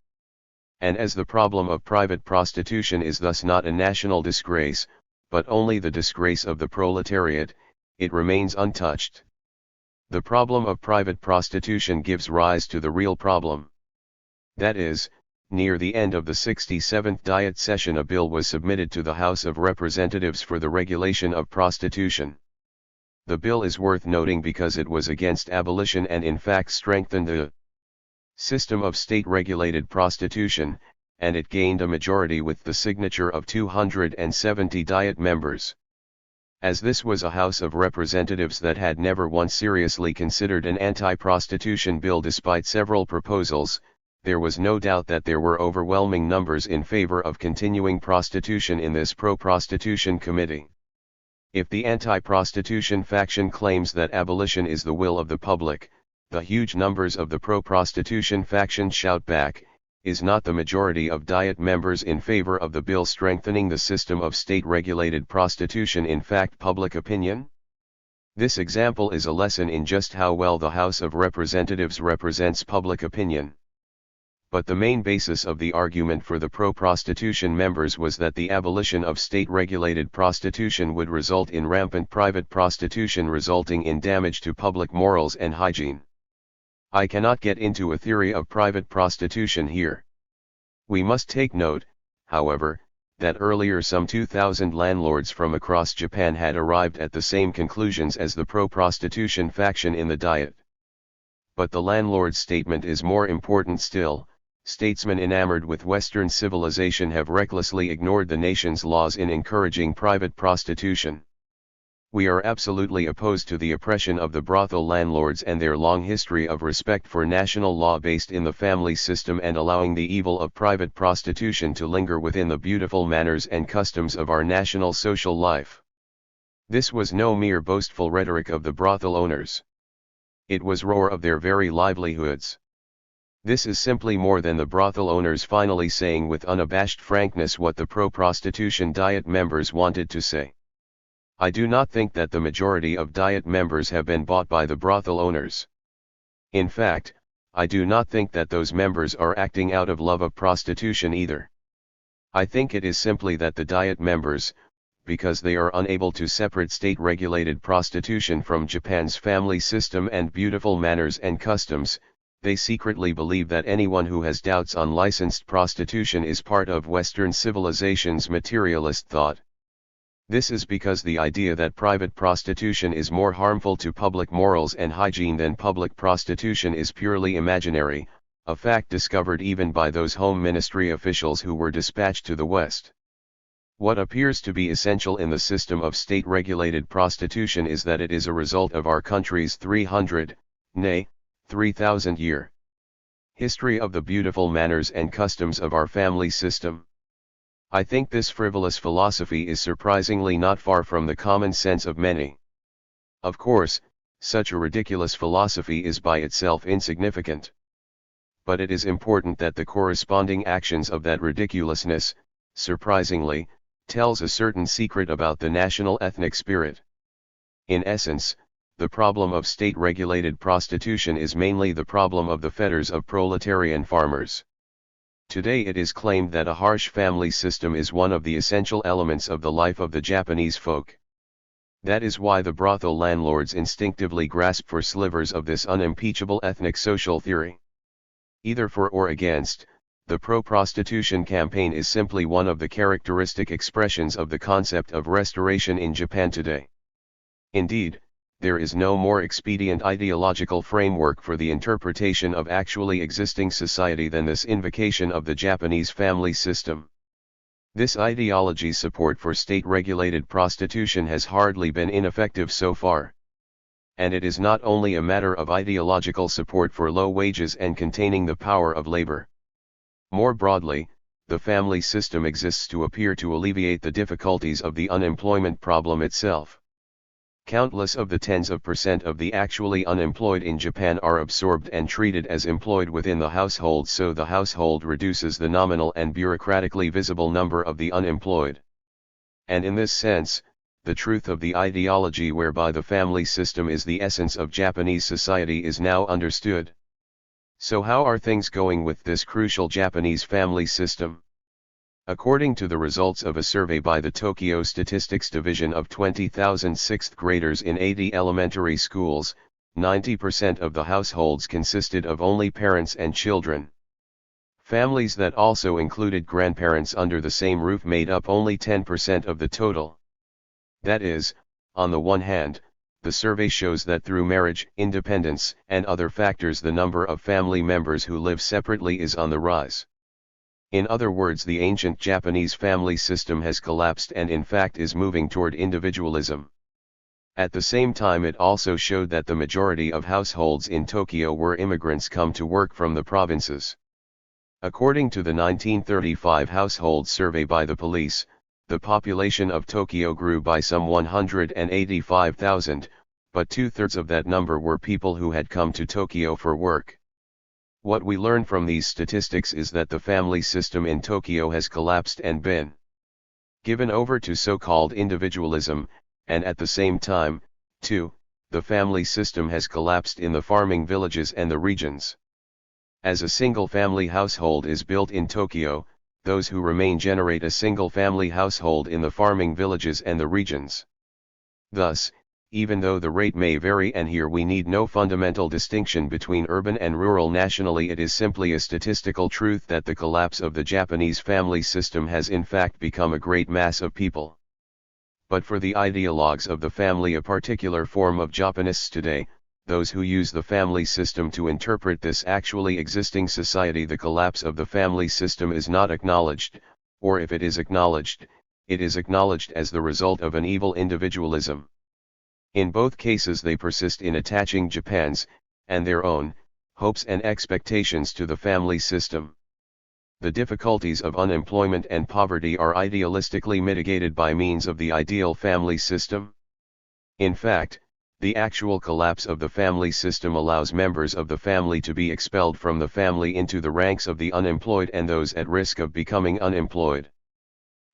And as the problem of private prostitution is thus not a national disgrace, but only the disgrace of the proletariat, it remains untouched. The problem of private prostitution gives rise to the real problem. That is, near the end of the 67th Diet session a bill was submitted to the House of Representatives for the regulation of prostitution. The bill is worth noting because it was against abolition and in fact strengthened the system of state-regulated prostitution, and it gained a majority with the signature of 270 Diet members. As this was a House of Representatives that had never once seriously considered an anti-prostitution bill despite several proposals, there was no doubt that there were overwhelming numbers in favor of continuing prostitution in this pro-prostitution committee. If the anti-prostitution faction claims that abolition is the will of the public, the huge numbers of the pro-prostitution faction shout back, is not the majority of Diet members in favor of the bill strengthening the system of state-regulated prostitution in fact public opinion? This example is a lesson in just how well the House of Representatives represents public opinion. But the main basis of the argument for the pro-prostitution members was that the abolition of state-regulated prostitution would result in rampant private prostitution, resulting in damage to public morals and hygiene. I cannot get into a theory of private prostitution here. We must take note, however, that earlier some 2,000 landlords from across Japan had arrived at the same conclusions as the pro-prostitution faction in the Diet. But the landlord's statement is more important still. Statesmen enamored with Western civilization have recklessly ignored the nation's laws in encouraging private prostitution. We are absolutely opposed to the oppression of the brothel landlords and their long history of respect for national law based in the family system and allowing the evil of private prostitution to linger within the beautiful manners and customs of our national social life. This was no mere boastful rhetoric of the brothel owners. It was roar of their very livelihoods. This is simply more than the brothel owners finally saying with unabashed frankness what the pro-prostitution Diet members wanted to say. I do not think that the majority of Diet members have been bought by the brothel owners. In fact, I do not think that those members are acting out of love of prostitution either. I think it is simply that the Diet members, because they are unable to separate state-regulated prostitution from Japan's family system and beautiful manners and customs, they secretly believe that anyone who has doubts on licensed prostitution is part of Western civilization's materialist thought. This is because the idea that private prostitution is more harmful to public morals and hygiene than public prostitution is purely imaginary, a fact discovered even by those Home Ministry officials who were dispatched to the West. What appears to be essential in the system of state-regulated prostitution is that it is a result of our country's 3,000-year history of the beautiful manners and customs of our family system. I think this frivolous philosophy is surprisingly not far from the common sense of many. Of course, such a ridiculous philosophy is by itself insignificant. But it is important that the corresponding actions of that ridiculousness, surprisingly, tells a certain secret about the national ethnic spirit. In essence, the problem of state-regulated prostitution is mainly the problem of the fetters of proletarian farmers. Today it is claimed that a harsh family system is one of the essential elements of the life of the Japanese folk. That is why the brothel landlords instinctively grasp for slivers of this unimpeachable ethnic social theory. Either for or against, the pro-prostitution campaign is simply one of the characteristic expressions of the concept of restoration in Japan today. Indeed, there is no more expedient ideological framework for the interpretation of actually existing society than this invocation of the Japanese family system. This ideology's support for state-regulated prostitution has hardly been ineffective so far. And it is not only a matter of ideological support for low wages and containing the power of labor. More broadly, the family system exists to appear to alleviate the difficulties of the unemployment problem itself. Countless of the tens of percent of the actually unemployed in Japan are absorbed and treated as employed within the household, so the household reduces the nominal and bureaucratically visible number of the unemployed. And in this sense, the truth of the ideology whereby the family system is the essence of Japanese society is now understood. So how are things going with this crucial Japanese family system? According to the results of a survey by the Tokyo Statistics Division of 20,000 sixth graders in 80 elementary schools, 90% of the households consisted of only parents and children. Families that also included grandparents under the same roof made up only 10% of the total. That is, on the one hand, the survey shows that through marriage, independence, and other factors the number of family members who live separately is on the rise. In other words, the ancient Japanese family system has collapsed and in fact is moving toward individualism. At the same time, it also showed that the majority of households in Tokyo were immigrants come to work from the provinces. According to the 1935 household survey by the police, the population of Tokyo grew by some 185,000, but two-thirds of that number were people who had come to Tokyo for work. What we learn from these statistics is that the family system in Tokyo has collapsed and been given over to so-called individualism, and at the same time, too, the family system has collapsed in the farming villages and the regions. As a single-family household is built in Tokyo, those who remain generate a single-family household in the farming villages and the regions. Thus, even though the rate may vary, and here we need no fundamental distinction between urban and rural nationally, it is simply a statistical truth that the collapse of the Japanese family system has in fact become a great mass of people. But for the ideologues of the family, a particular form of Japanists today, those who use the family system to interpret this actually existing society, the collapse of the family system is not acknowledged, or if it is acknowledged as the result of an evil individualism. In both cases they persist in attaching Japan's, and their own, hopes and expectations to the family system. The difficulties of unemployment and poverty are idealistically mitigated by means of the ideal family system. In fact, the actual collapse of the family system allows members of the family to be expelled from the family into the ranks of the unemployed and those at risk of becoming unemployed.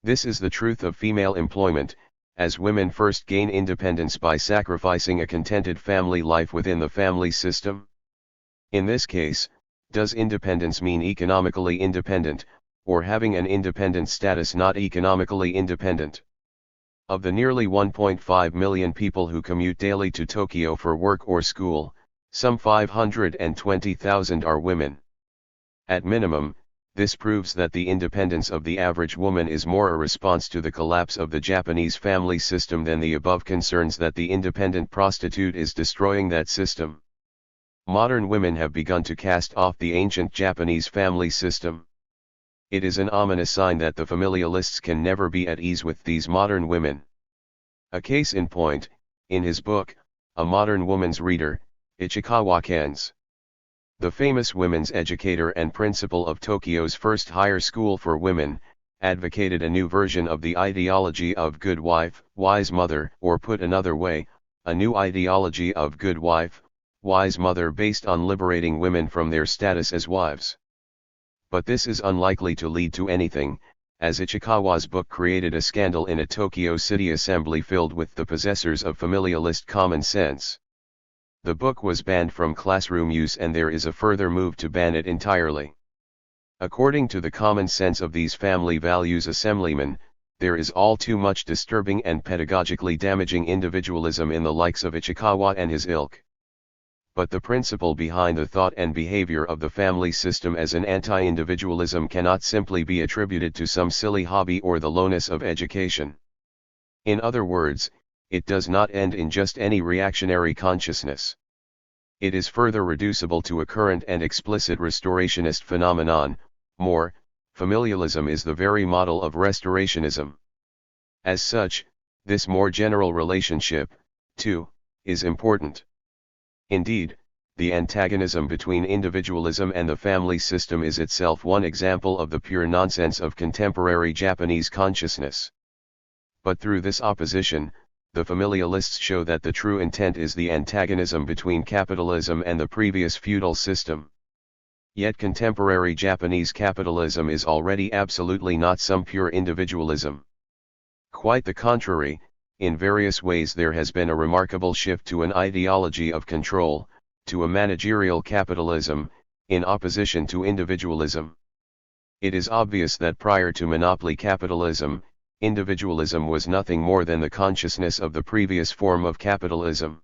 This is the truth of female employment, as women first gain independence by sacrificing a contented family life within the family system. In this case, does independence mean economically independent, or having an independent status not economically independent? Of the nearly 1.5 million people who commute daily to Tokyo for work or school, some 520,000 are women. At minimum, this proves that the independence of the average woman is more a response to the collapse of the Japanese family system than the above concerns that the independent prostitute is destroying that system. Modern women have begun to cast off the ancient Japanese family system. It is an ominous sign that the familialists can never be at ease with these modern women. A case in point, in his book, A Modern Woman's Reader, Ichikawa Ken's, the famous women's educator and principal of Tokyo's first higher school for women, advocated a new version of the ideology of good wife, wise mother, or put another way, a new ideology of good wife, wise mother based on liberating women from their status as wives. But this is unlikely to lead to anything, as Ichikawa's book created a scandal in a Tokyo City assembly filled with the possessors of familialist common sense. The book was banned from classroom use, and there is a further move to ban it entirely. According to the common sense of these family values assemblymen, there is all too much disturbing and pedagogically damaging individualism in the likes of Ichikawa and his ilk. But the principle behind the thought and behavior of the family system as an anti-individualism cannot simply be attributed to some silly hobby or the lowness of education. In other words, it does not end in just any reactionary consciousness. It is further reducible to a current and explicit restorationist phenomenon. More, familialism is the very model of restorationism. As such, this more general relationship, too, is important. Indeed, the antagonism between individualism and the family system is itself one example of the pure nonsense of contemporary Japanese consciousness. But through this opposition, the familialists show that the true intent is the antagonism between capitalism and the previous feudal system. Yet contemporary Japanese capitalism is already absolutely not some pure individualism. Quite the contrary. In various ways there has been a remarkable shift to an ideology of control, to a managerial capitalism, in opposition to individualism. It is obvious that prior to monopoly capitalism, individualism was nothing more than the consciousness of the previous form of capitalism.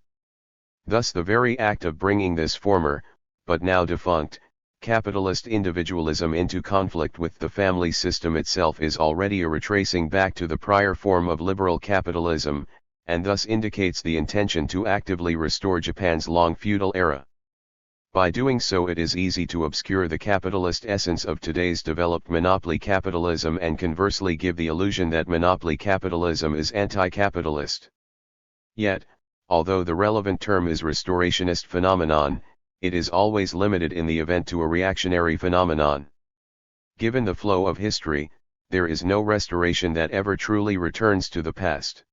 Thus the very act of bringing this former, but now defunct, capitalist individualism into conflict with the family system itself is already a retracing back to the prior form of liberal capitalism, and thus indicates the intention to actively restore Japan's long feudal era. By doing so it is easy to obscure the capitalist essence of today's developed monopoly capitalism and conversely give the illusion that monopoly capitalism is anti-capitalist. Yet, although the relevant term is restorationist phenomenon, it is always limited in the event to a reactionary phenomenon. Given the flow of history, there is no restoration that ever truly returns to the past.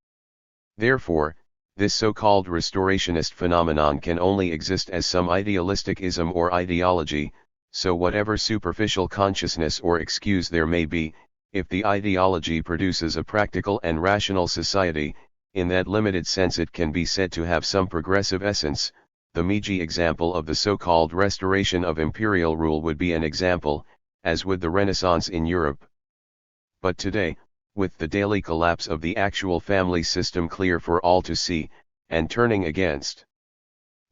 Therefore, this so-called restorationist phenomenon can only exist as some idealistic ism or ideology, so whatever superficial consciousness or excuse there may be, if the ideology produces a practical and rational society, in that limited sense it can be said to have some progressive essence. The Meiji example of the so-called restoration of imperial rule would be an example, as would the Renaissance in Europe. But today, with the daily collapse of the actual family system clear for all to see, and turning against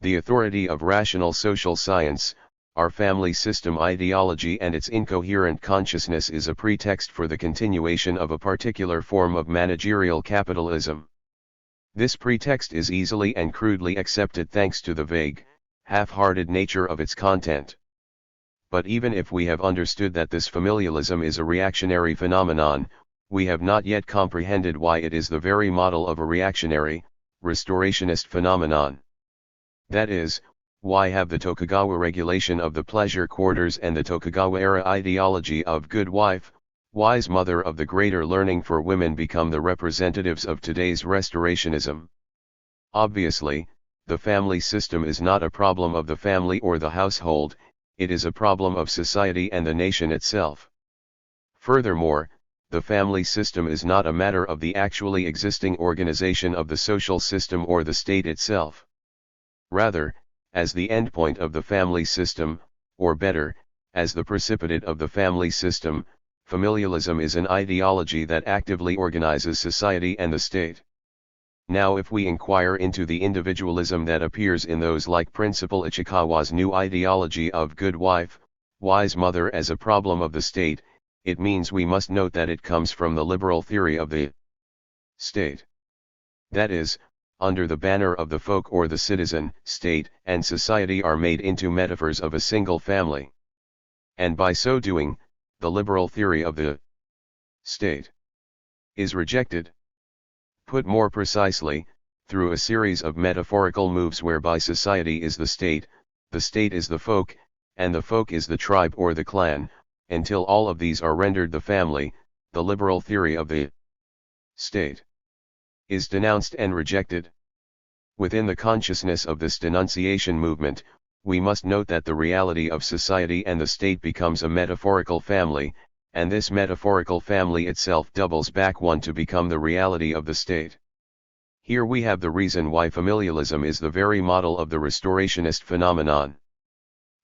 the authority of rational social science, our family system ideology and its incoherent consciousness is a pretext for the continuation of a particular form of managerial capitalism. This pretext is easily and crudely accepted thanks to the vague, half-hearted nature of its content. But even if we have understood that this familialism is a reactionary phenomenon, we have not yet comprehended why it is the very model of a reactionary, restorationist phenomenon. That is, why have the Tokugawa regulation of the pleasure quarters and the Tokugawa-era ideology of good wife, wise mother of the greater learning for women become the representatives of today's restorationism? Obviously, the family system is not a problem of the family or the household, it is a problem of society and the nation itself. Furthermore, the family system is not a matter of the actually existing organization of the social system or the state itself. Rather, as the endpoint of the family system, or better, as the precipitate of the family system, familialism is an ideology that actively organizes society and the state. Now if we inquire into the individualism that appears in those like Principal Ichikawa's new ideology of good wife, wise mother as a problem of the state, it means we must note that it comes from the liberal theory of the state. That is, under the banner of the folk or the citizen, state and society are made into metaphors of a single family. And by so doing, the liberal theory of the state is rejected. Put more precisely, through a series of metaphorical moves whereby society is the state is the folk, and the folk is the tribe or the clan, until all of these are rendered the family, the liberal theory of the state is denounced and rejected. Within the consciousness of this denunciation movement, we must note that the reality of society and the state becomes a metaphorical family, and this metaphorical family itself doubles back one to become the reality of the state. Here we have the reason why familialism is the very model of the restorationist phenomenon.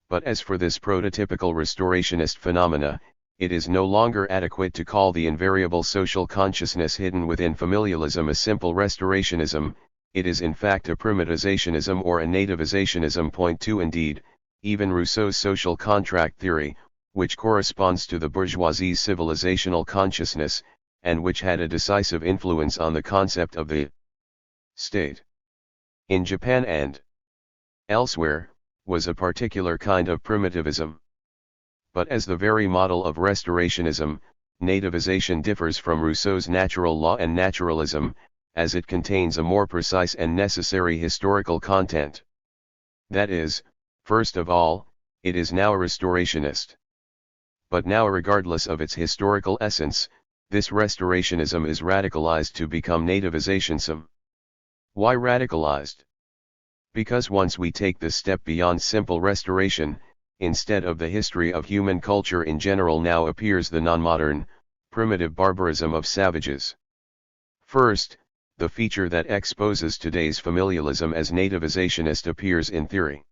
But as for this prototypical restorationist phenomena, it is no longer adequate to call the invariable social consciousness hidden within familialism a simple restorationism, it is in fact a primitizationism or a nativizationism. Point 2 Indeed, even Rousseau's social contract theory, which corresponds to the bourgeoisie's civilizational consciousness, and which had a decisive influence on the concept of the state in Japan and elsewhere, was a particular kind of primitivism. But as the very model of restorationism, nativization differs from Rousseau's natural law and naturalism, as it contains a more precise and necessary historical content. That is, first of all, it is now a restorationist. But now, regardless of its historical essence, this restorationism is radicalized to become nativizationism. Why radicalized? Because once we take this step beyond simple restoration, instead of the history of human culture in general now appears the non-modern, primitive barbarism of savages. First, the feature that exposes today's familialism as nativizationist appears in theory.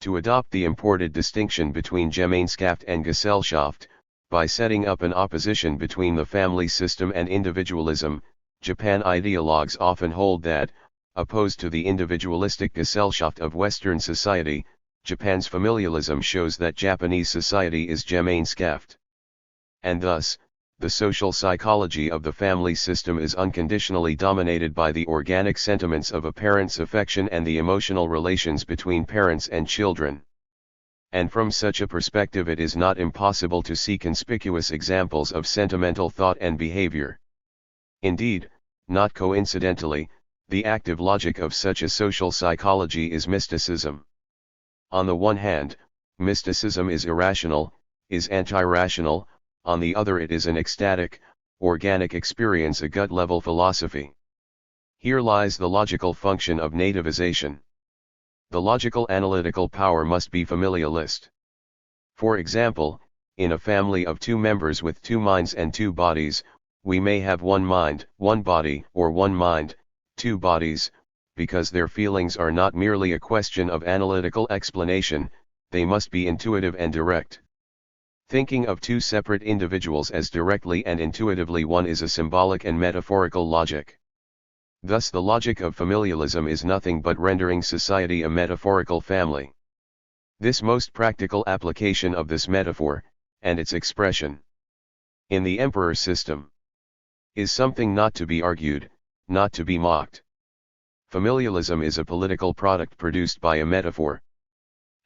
To adopt the imported distinction between Gemeinschaft and Gesellschaft, by setting up an opposition between the family system and individualism, Japan ideologues often hold that, opposed to the individualistic Gesellschaft of Western society, Japan's familialism shows that Japanese society is Gemeinschaft. And thus, the social psychology of the family system is unconditionally dominated by the organic sentiments of a parent's affection and the emotional relations between parents and children. And from such a perspective it is not impossible to see conspicuous examples of sentimental thought and behavior. Indeed, not coincidentally, the active logic of such a social psychology is mysticism. On the one hand, mysticism is irrational, is anti-rational, on the other it is an ecstatic, organic experience, a gut-level philosophy. Here lies the logical function of nativization. The logical analytical power must be familialist. For example, in a family of two members with two minds and two bodies, we may have one mind, one body, or one mind, two bodies, because their feelings are not merely a question of analytical explanation, they must be intuitive and direct. Thinking of two separate individuals as directly and intuitively one is a symbolic and metaphorical logic. Thus the logic of familialism is nothing but rendering society a metaphorical family. This most practical application of this metaphor, and its expression in the emperor system, is something not to be argued, not to be mocked. Familialism is a political product produced by a metaphor.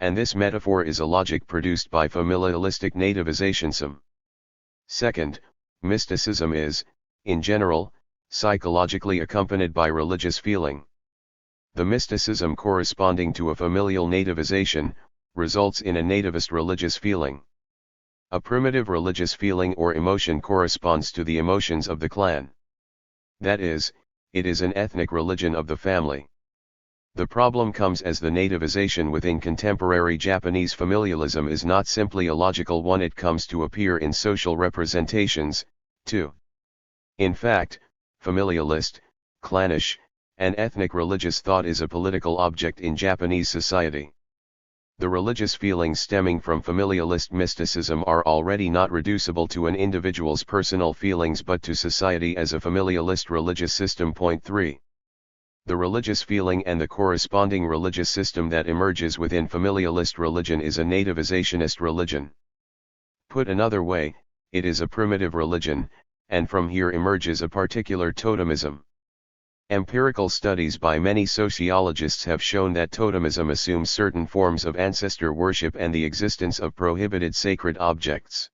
And this metaphor is a logic produced by familialistic nativizationism. Second, mysticism is, in general, psychologically accompanied by religious feeling. The mysticism corresponding to a familial nativization, results in a nativist religious feeling. A primitive religious feeling or emotion corresponds to the emotions of the clan. That is, it is an ethnic religion of the family. The problem comes as the nativization within contemporary Japanese familialism is not simply a logical one, it comes to appear in social representations, too. In fact, familialist, clannish, and ethnic religious thought is a political object in Japanese society. The religious feelings stemming from familialist mysticism are already not reducible to an individual's personal feelings but to society as a familialist religious system. Point 3. The religious feeling and the corresponding religious system that emerges within familialist religion is a nativizationist religion. Put another way, it is a primitive religion, and from here emerges a particular totemism. Empirical studies by many sociologists have shown that totemism assumes certain forms of ancestor worship and the existence of prohibited sacred objects.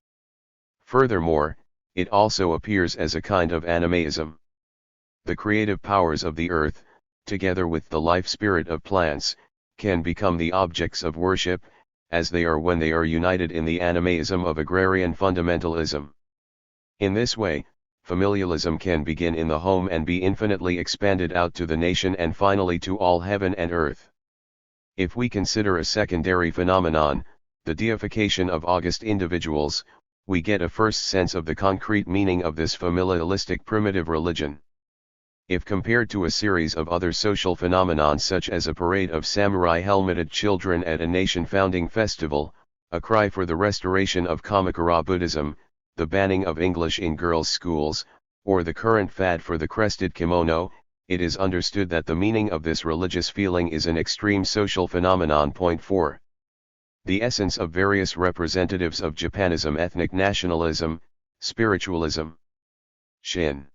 Furthermore, it also appears as a kind of animaism. The creative powers of the earth, together with the life spirit of plants, can become the objects of worship, as they are when they are united in the animaism of agrarian fundamentalism. In this way, familialism can begin in the home and be infinitely expanded out to the nation and finally to all heaven and earth. If we consider a secondary phenomenon, the deification of august individuals, we get a first sense of the concrete meaning of this familialistic primitive religion. If compared to a series of other social phenomena such as a parade of samurai helmeted children at a nation-founding festival, a cry for the restoration of Kamakura Buddhism, the banning of English in girls' schools, or the current fad for the crested kimono, it is understood that the meaning of this religious feeling is an extreme social phenomenon. Point 4. The essence of various representatives of Japanism, ethnic nationalism, spiritualism, Shin-ism,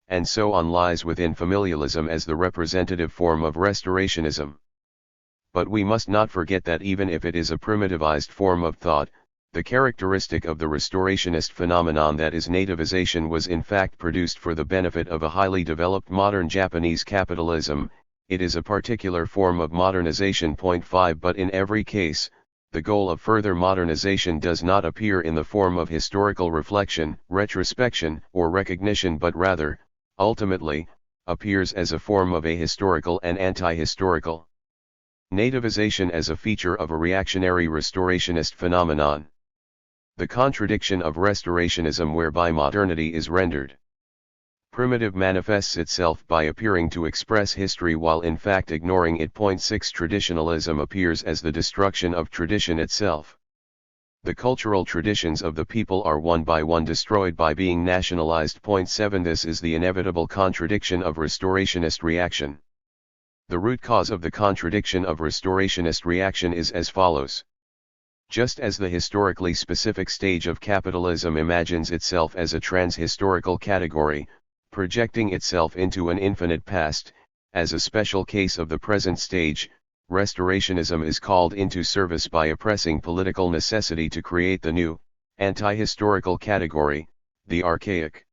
and so on, lies within familialism as the representative form of restorationism. But we must not forget that even if it is a primitivized form of thought, the characteristic of the restorationist phenomenon, that is nativization, was in fact produced for the benefit of a highly developed modern Japanese capitalism. It is a particular form of modernization. Point 5. But in every case, the goal of further modernization does not appear in the form of historical reflection, retrospection, or recognition, but rather, ultimately, appears as a form of ahistorical and anti-historical nativization as a feature of a reactionary restorationist phenomenon. The contradiction of restorationism, whereby modernity is rendered primitive, manifests itself by appearing to express history while in fact ignoring it. Point 6. Traditionalism appears as the destruction of tradition itself. The cultural traditions of the people are one by one destroyed by being nationalized. Point 7. This is the inevitable contradiction of restorationist reaction. The root cause of the contradiction of restorationist reaction is as follows. Just as the historically specific stage of capitalism imagines itself as a trans-historical category, projecting itself into an infinite past, as a special case of the present stage, restorationism is called into service by oppressing political necessity to create the new, anti-historical category, the archaic.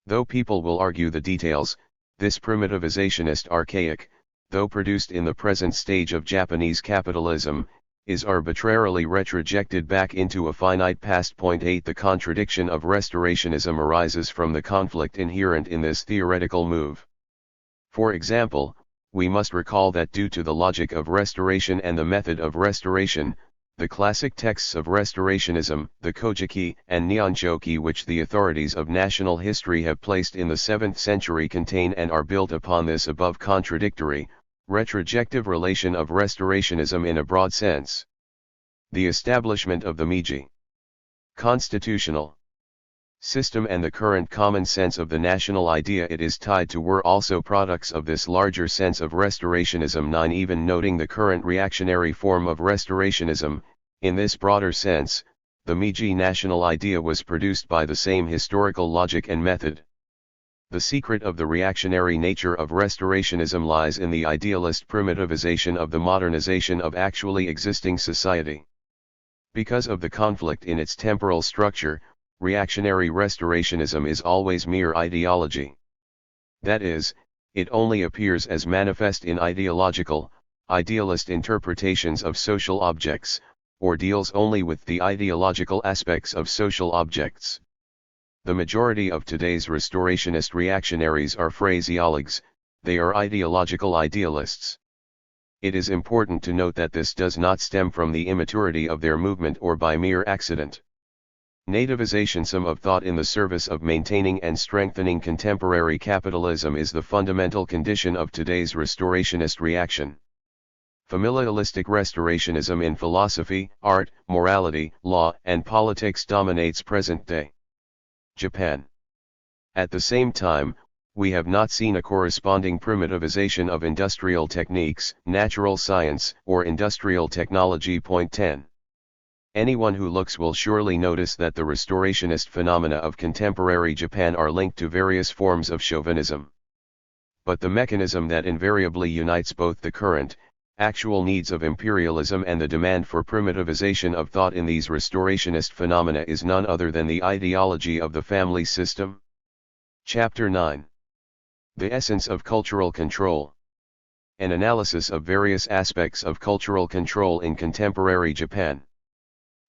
Though people will argue the details, this primitivizationist archaic, though produced in the present stage of Japanese capitalism, is arbitrarily retrojected back into a finite past. 8. The contradiction of restorationism arises from the conflict inherent in this theoretical move. For example, we must recall that due to the logic of restoration and the method of restoration, the classic texts of restorationism, the Kojiki and Nihonshoki, which the authorities of national history have placed in the 7th century, contain and are built upon this above contradictory, retrojective relation of restorationism in a broad sense. The establishment of the Meiji constitutional system and the current common sense of the national idea it is tied to were also products of this larger sense of restorationism. 9. Even noting the current reactionary form of restorationism, in this broader sense, the Meiji national idea was produced by the same historical logic and method. The secret of the reactionary nature of restorationism lies in the idealist primitivization of the modernization of actually existing society. Because of the conflict in its temporal structure, reactionary restorationism is always mere ideology. That is, it only appears as manifest in ideological, idealist interpretations of social objects, or deals only with the ideological aspects of social objects. The majority of today's restorationist reactionaries are phraseologues, they are ideological idealists. It is important to note that this does not stem from the immaturity of their movement or by mere accident. Nativizationism of thought in the service of maintaining and strengthening contemporary capitalism is the fundamental condition of today's restorationist reaction. Familialistic restorationism in philosophy, art, morality, law, and politics dominates present-day Japan. At the same time, we have not seen a corresponding primitivization of industrial techniques, natural science, or industrial technology. 10. Anyone who looks will surely notice that the restorationist phenomena of contemporary Japan are linked to various forms of chauvinism. But the mechanism that invariably unites both the current, actual needs of imperialism and the demand for primitivization of thought in these restorationist phenomena is none other than the ideology of the family system. Chapter 9. The essence of cultural control. An analysis of various aspects of cultural control in contemporary Japan.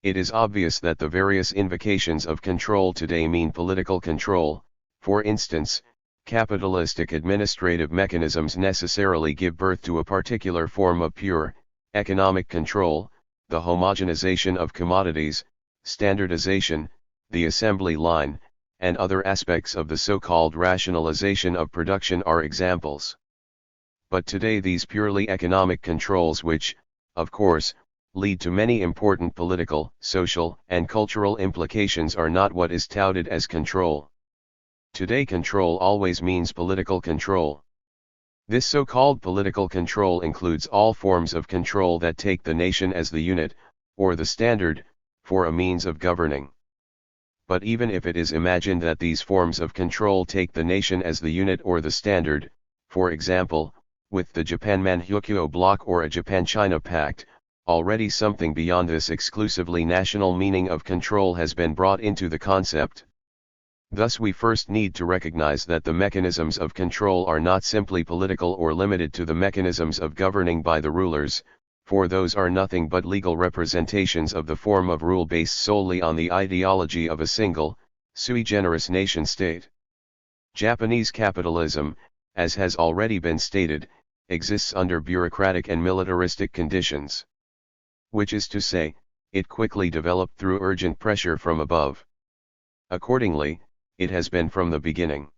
It is obvious that the various invocations of control today mean political control. For instance, capitalistic administrative mechanisms necessarily give birth to a particular form of pure, economic control, the homogenization of commodities, standardization, the assembly line, and other aspects of the so-called rationalization of production are examples. But today these purely economic controls, which, of course, lead to many important political, social, and cultural implications, are not what is touted as control. Today control always means political control. This so-called political control includes all forms of control that take the nation as the unit, or the standard, for a means of governing. But even if it is imagined that these forms of control take the nation as the unit or the standard, for example, with the Japan-Manchukuo bloc or a Japan-China pact, already something beyond this exclusively national meaning of control has been brought into the concept. Thus we first need to recognize that the mechanisms of control are not simply political or limited to the mechanisms of governing by the rulers, for those are nothing but legal representations of the form of rule based solely on the ideology of a single, sui generis nation-state. Japanese capitalism, as has already been stated, exists under bureaucratic and militaristic conditions. Which is to say, it quickly developed through urgent pressure from above. Accordingly, it has been from the beginning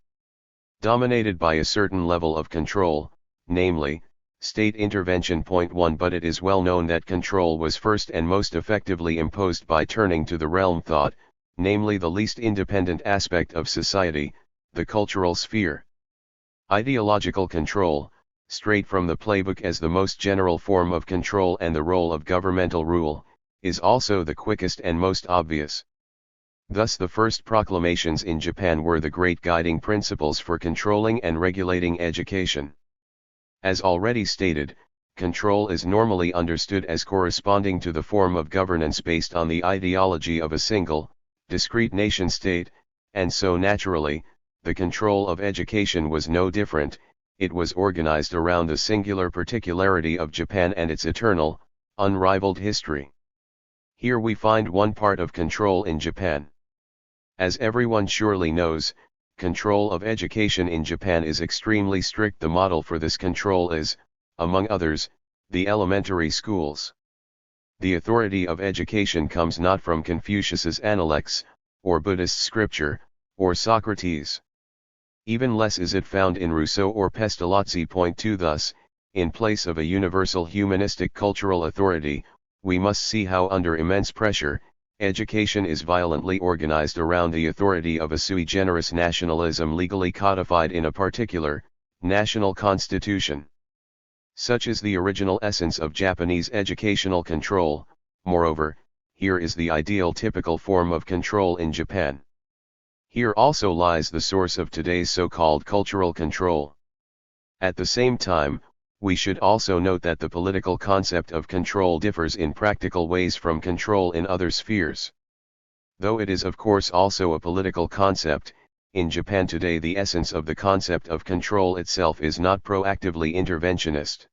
dominated by a certain level of control, namely, state intervention. 1 But it is well known that control was first and most effectively imposed by turning to the realm thought, namely the least independent aspect of society, the cultural sphere. Ideological control, straight from the playbook as the most general form of control and the role of governmental rule, is also the quickest and most obvious. Thus the first proclamations in Japan were the great guiding principles for controlling and regulating education. As already stated, control is normally understood as corresponding to the form of governance based on the ideology of a single, discrete nation-state, and so naturally, the control of education was no different. It was organized around the singular particularity of Japan and its eternal, Unrivaled history. Here we find one part of control in Japan. As everyone surely knows, control of education in Japan is extremely strict. The model for this control is, among others, the elementary schools. The authority of education comes not from Confucius's Analects, or Buddhist scripture, or Socrates. Even less is it found in Rousseau or Pestalozzi. Point 2. Thus, in place of a universal humanistic cultural authority, we must see how under immense pressure, education is violently organized around the authority of a sui generis nationalism legally codified in a particular, national constitution. Such is the original essence of Japanese educational control. Moreover, here is the ideal typical form of control in Japan. Here also lies the source of today's so-called cultural control. At the same time, we should also note that the political concept of control differs in practical ways from control in other spheres. Though it is of course also a political concept, in Japan today the essence of the concept of control itself is not proactively interventionist.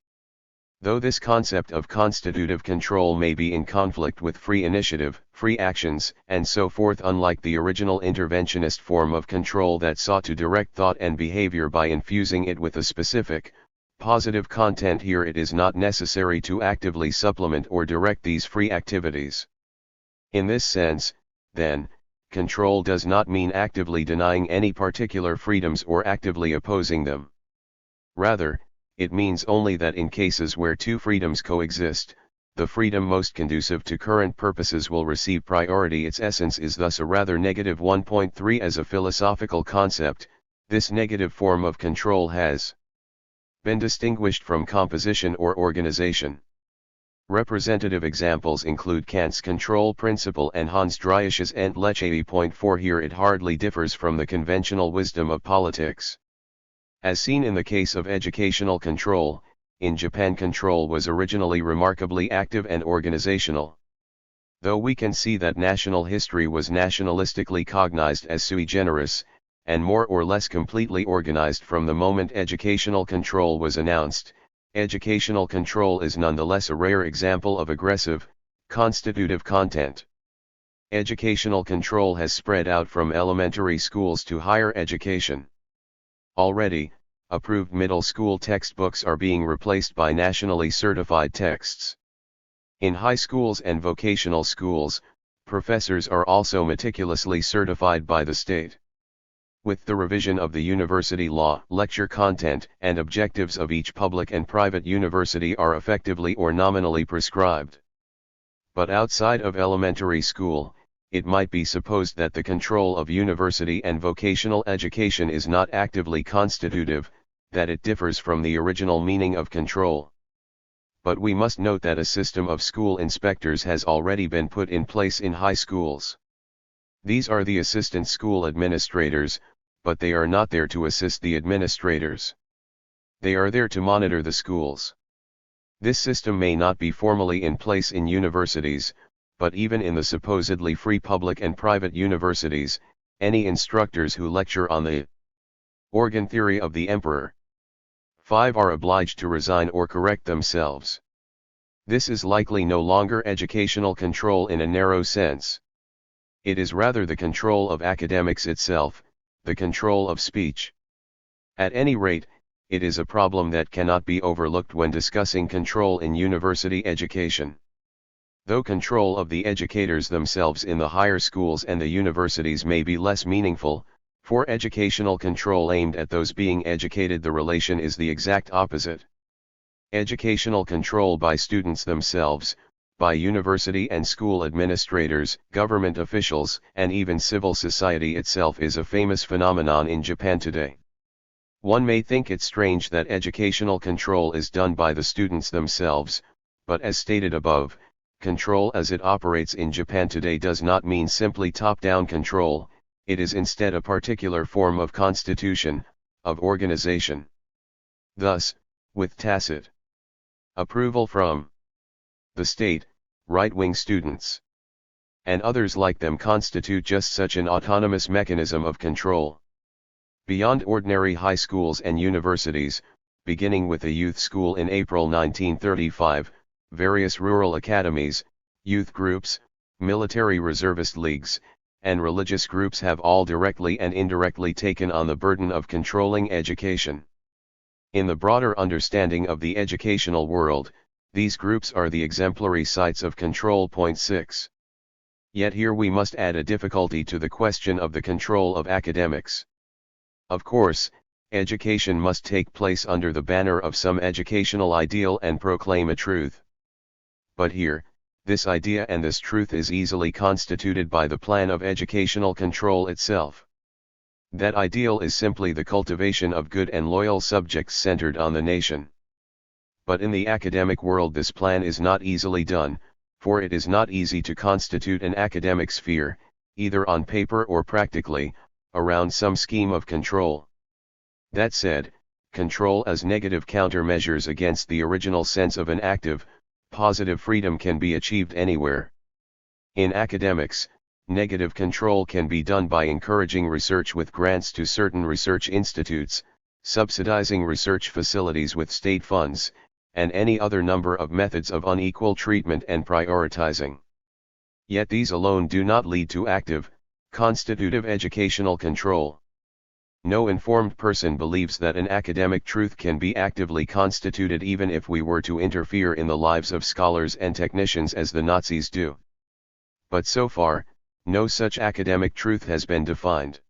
Though this concept of constitutive control may be in conflict with free initiative, free actions, and so forth, unlike the original interventionist form of control that sought to direct thought and behavior by infusing it with a specific, positive content, here it is not necessary to actively supplement or direct these free activities. In this sense, then, control does not mean actively denying any particular freedoms or actively opposing them. Rather, it means only that in cases where two freedoms coexist, the freedom most conducive to current purposes will receive priority. Its essence is thus a rather negative 1.3. As a philosophical concept, this negative form of control has been distinguished from composition or organization. Representative examples include Kant's control principle and Hans Driesch's Entscheidung. 4. Here it hardly differs from the conventional wisdom of politics. As seen in the case of educational control, in Japan control was originally remarkably active and organizational. Though we can see that national history was nationalistically cognized as sui generis, and more or less completely organized from the moment educational control was announced, educational control is nonetheless a rare example of aggressive, constitutive content. Educational control has spread out from elementary schools to higher education. Already, approved middle school textbooks are being replaced by nationally certified texts. In high schools and vocational schools, professors are also meticulously certified by the state. With the revision of the university law, lecture content and objectives of each public and private university are effectively or nominally prescribed. But outside of elementary school, it might be supposed that the control of university and vocational education is not actively constitutive, that it differs from the original meaning of control. But we must note that a system of school inspectors has already been put in place in high schools. These are the assistant school administrators, but they are not there to assist the administrators. They are there to monitor the schools. This system may not be formally in place in universities, but even in the supposedly free public and private universities, any instructors who lecture on the organ theory of the emperor 5 are obliged to resign or correct themselves. This is likely no longer educational control in a narrow sense. It is rather the control of academics itself, the control of speech. At any rate, it is a problem that cannot be overlooked when discussing control in university education. Though control of the educators themselves in the higher schools and the universities may be less meaningful, for educational control aimed at those being educated the relation is the exact opposite. Educational control by students themselves, by university and school administrators, government officials, and even civil society itself is a famous phenomenon in Japan today. One may think it strange that educational control is done by the students themselves, but as stated above, control as it operates in Japan today does not mean simply top-down control, it is instead a particular form of constitution, of organization. Thus, with tacit approval from the state, right-wing students and others like them constitute just such an autonomous mechanism of control. Beyond ordinary high schools and universities, beginning with a youth school in April 1935, various rural academies, youth groups, military reservist leagues, and religious groups have all directly and indirectly taken on the burden of controlling education. In the broader understanding of the educational world, these groups are the exemplary sites of control. Point 6. Yet here we must add a difficulty to the question of the control of academics. Of course, education must take place under the banner of some educational ideal and proclaim a truth. But here, this idea and this truth is easily constituted by the plan of educational control itself. That ideal is simply the cultivation of good and loyal subjects centered on the nation. But in the academic world this plan is not easily done, for it is not easy to constitute an academic sphere, either on paper or practically, around some scheme of control. That said, control as negative countermeasures against the original sense of an active, positive freedom can be achieved anywhere. In academics, negative control can be done by encouraging research with grants to certain research institutes, subsidizing research facilities with state funds, and any other number of methods of unequal treatment and prioritizing. Yet these alone do not lead to active, constitutive educational control. No informed person believes that an academic truth can be actively constituted even if we were to interfere in the lives of scholars and technicians as the Nazis do. But so far, no such academic truth has been defined.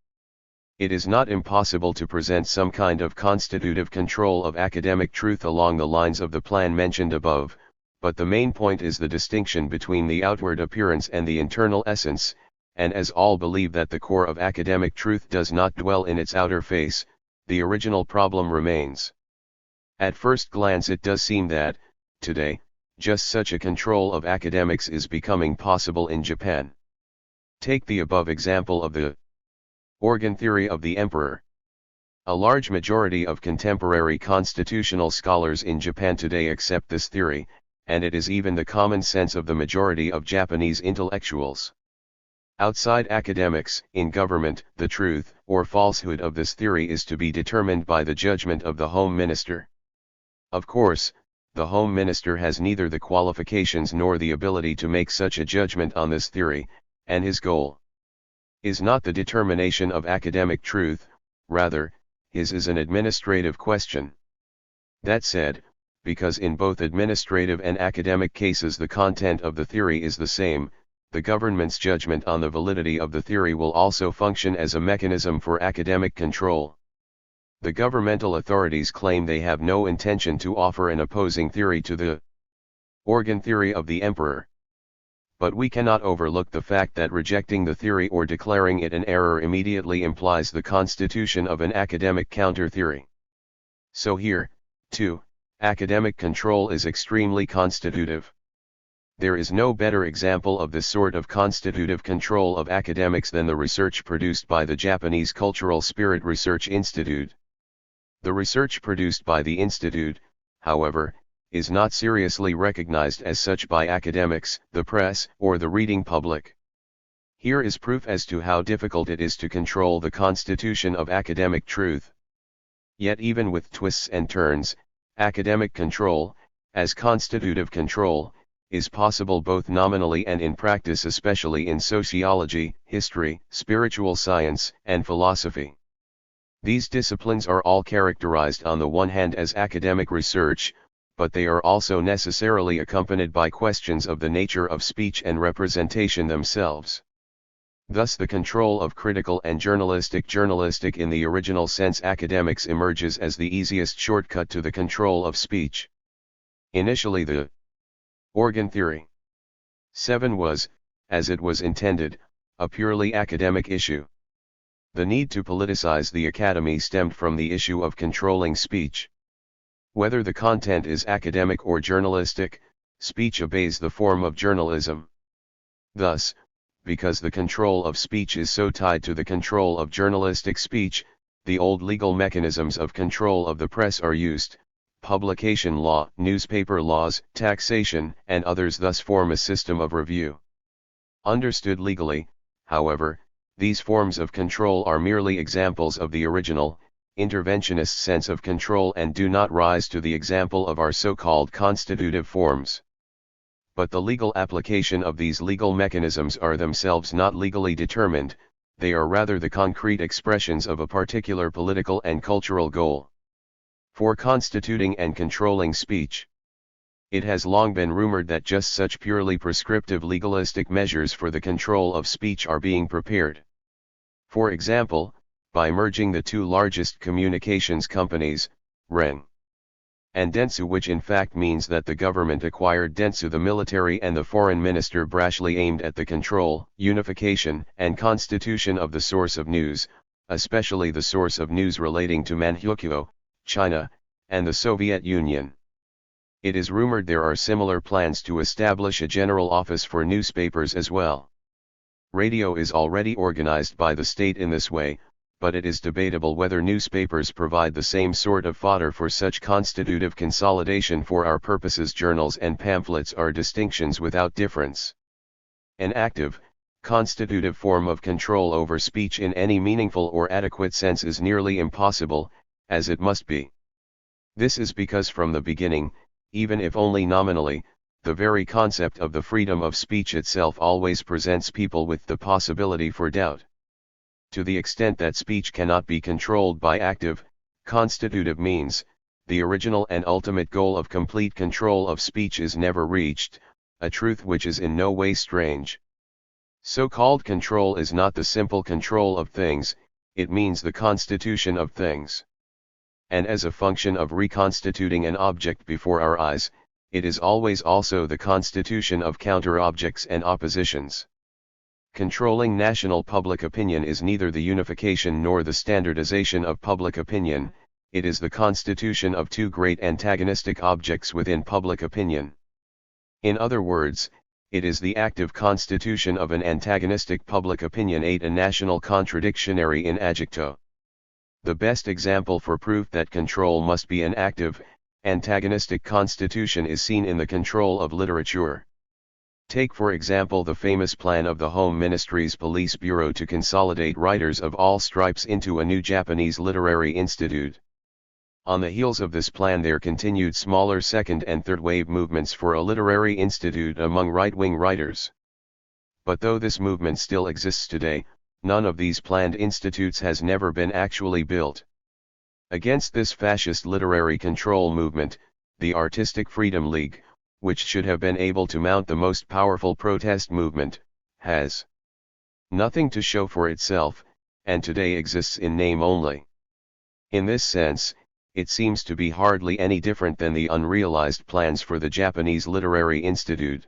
It is not impossible to present some kind of constitutive control of academic truth along the lines of the plan mentioned above, but the main point is the distinction between the outward appearance and the internal essence, and as all believe that the core of academic truth does not dwell in its outer face, the original problem remains. At first glance it does seem that, today, just such a control of academics is becoming possible in Japan. Take the above example of the organ theory of the emperor. A large majority of contemporary constitutional scholars in Japan today accept this theory, and it is even the common sense of the majority of Japanese intellectuals. Outside academics, in government, the truth or falsehood of this theory is to be determined by the judgment of the Home Minister. Of course, the Home Minister has neither the qualifications nor the ability to make such a judgment on this theory, and his goal is not the determination of academic truth, rather, his is an administrative question. That said, because in both administrative and academic cases the content of the theory is the same, the government's judgment on the validity of the theory will also function as a mechanism for academic control. The governmental authorities claim they have no intention to offer an opposing theory to the organ theory of the emperor. But we cannot overlook the fact that rejecting the theory or declaring it an error immediately implies the constitution of an academic counter-theory. So here, too, academic control is extremely constitutive. There is no better example of this sort of constitutive control of academics than the research produced by the Japanese Cultural Spirit Research Institute. The research produced by the institute, however, is not seriously recognized as such by academics, the press, or the reading public. Here is proof as to how difficult it is to control the constitution of academic truth. Yet even with twists and turns, academic control, as constitutive control, is possible both nominally and in practice, especially in sociology, history, spiritual science, and philosophy. These disciplines are all characterized on the one hand as academic research, but they are also necessarily accompanied by questions of the nature of speech and representation themselves. Thus the control of critical and journalistic in the original sense academics emerges as the easiest shortcut to the control of speech. Initially the organ theory 7 was, as it was intended, a purely academic issue. The need to politicize the academy stemmed from the issue of controlling speech. Whether the content is academic or journalistic, speech obeys the form of journalism. Thus, because the control of speech is so tied to the control of journalistic speech, the old legal mechanisms of control of the press are used. Publication law, newspaper laws, taxation, and others thus form a system of review. Understood legally, however, these forms of control are merely examples of the original, interventionist sense of control and do not rise to the example of our so-called constitutive forms. But the legal application of these legal mechanisms are themselves not legally determined, they are rather the concrete expressions of a particular political and cultural goal. For constituting and controlling speech. It has long been rumored that just such purely prescriptive legalistic measures for the control of speech are being prepared. For example, by merging the two largest communications companies, Ren and Dentsu, which in fact means that the government acquired Dentsu, the military and the foreign minister brashly aimed at the control, unification and constitution of the source of news, especially the source of news relating to Manchukuo, China, and the Soviet Union. It is rumored there are similar plans to establish a general office for newspapers as well. Radio is already organized by the state in this way, but it is debatable whether newspapers provide the same sort of fodder for such constitutive consolidation. For our purposes, journals and pamphlets are distinctions without difference. An active, constitutive form of control over speech in any meaningful or adequate sense is nearly impossible, as it must be. This is because from the beginning, even if only nominally, the very concept of the freedom of speech itself always presents people with the possibility for doubt. To the extent that speech cannot be controlled by active, constitutive means, the original and ultimate goal of complete control of speech is never reached, a truth which is in no way strange. So-called control is not the simple control of things, it means the constitution of things. And as a function of reconstituting an object before our eyes, it is always also the constitution of counter-objects and oppositions. Controlling national public opinion is neither the unification nor the standardization of public opinion, it is the constitution of two great antagonistic objects within public opinion. In other words, it is the active constitution of an antagonistic public opinion, a national contradictionary in adjecto. The best example for proof that control must be an active, antagonistic constitution is seen in the control of literature. Take for example the famous plan of the Home Ministry's Police Bureau to consolidate writers of all stripes into a new Japanese literary institute. On the heels of this plan there continued smaller second and third wave movements for a literary institute among right-wing writers. But though this movement still exists today, none of these planned institutes has never been actually built. Against this fascist literary control movement, the Artistic Freedom League, which should have been able to mount the most powerful protest movement, has nothing to show for itself, and today exists in name only. In this sense, it seems to be hardly any different than the unrealized plans for the Japanese Literary Institute.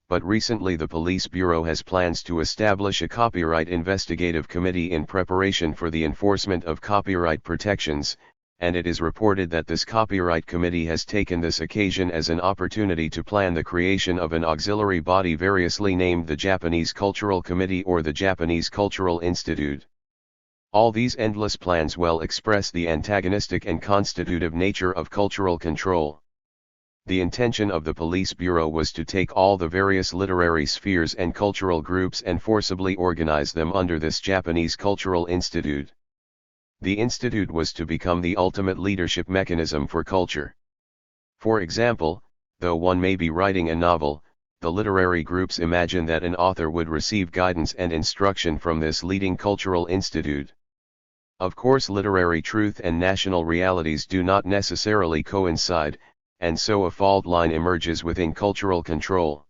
But recently the Police Bureau has plans to establish a copyright investigative committee in preparation for the enforcement of copyright protections, and it is reported that this copyright committee has taken this occasion as an opportunity to plan the creation of an auxiliary body variously named the Japanese Cultural Committee or the Japanese Cultural Institute. All these endless plans well express the antagonistic and constitutive nature of cultural control. The intention of the Police Bureau was to take all the various literary spheres and cultural groups and forcibly organize them under this Japanese Cultural Institute. The institute was to become the ultimate leadership mechanism for culture. For example, though one may be writing a novel, the literary groups imagine that an author would receive guidance and instruction from this leading cultural institute. Of course, literary truth and national realities do not necessarily coincide, and so a fault line emerges within cultural control.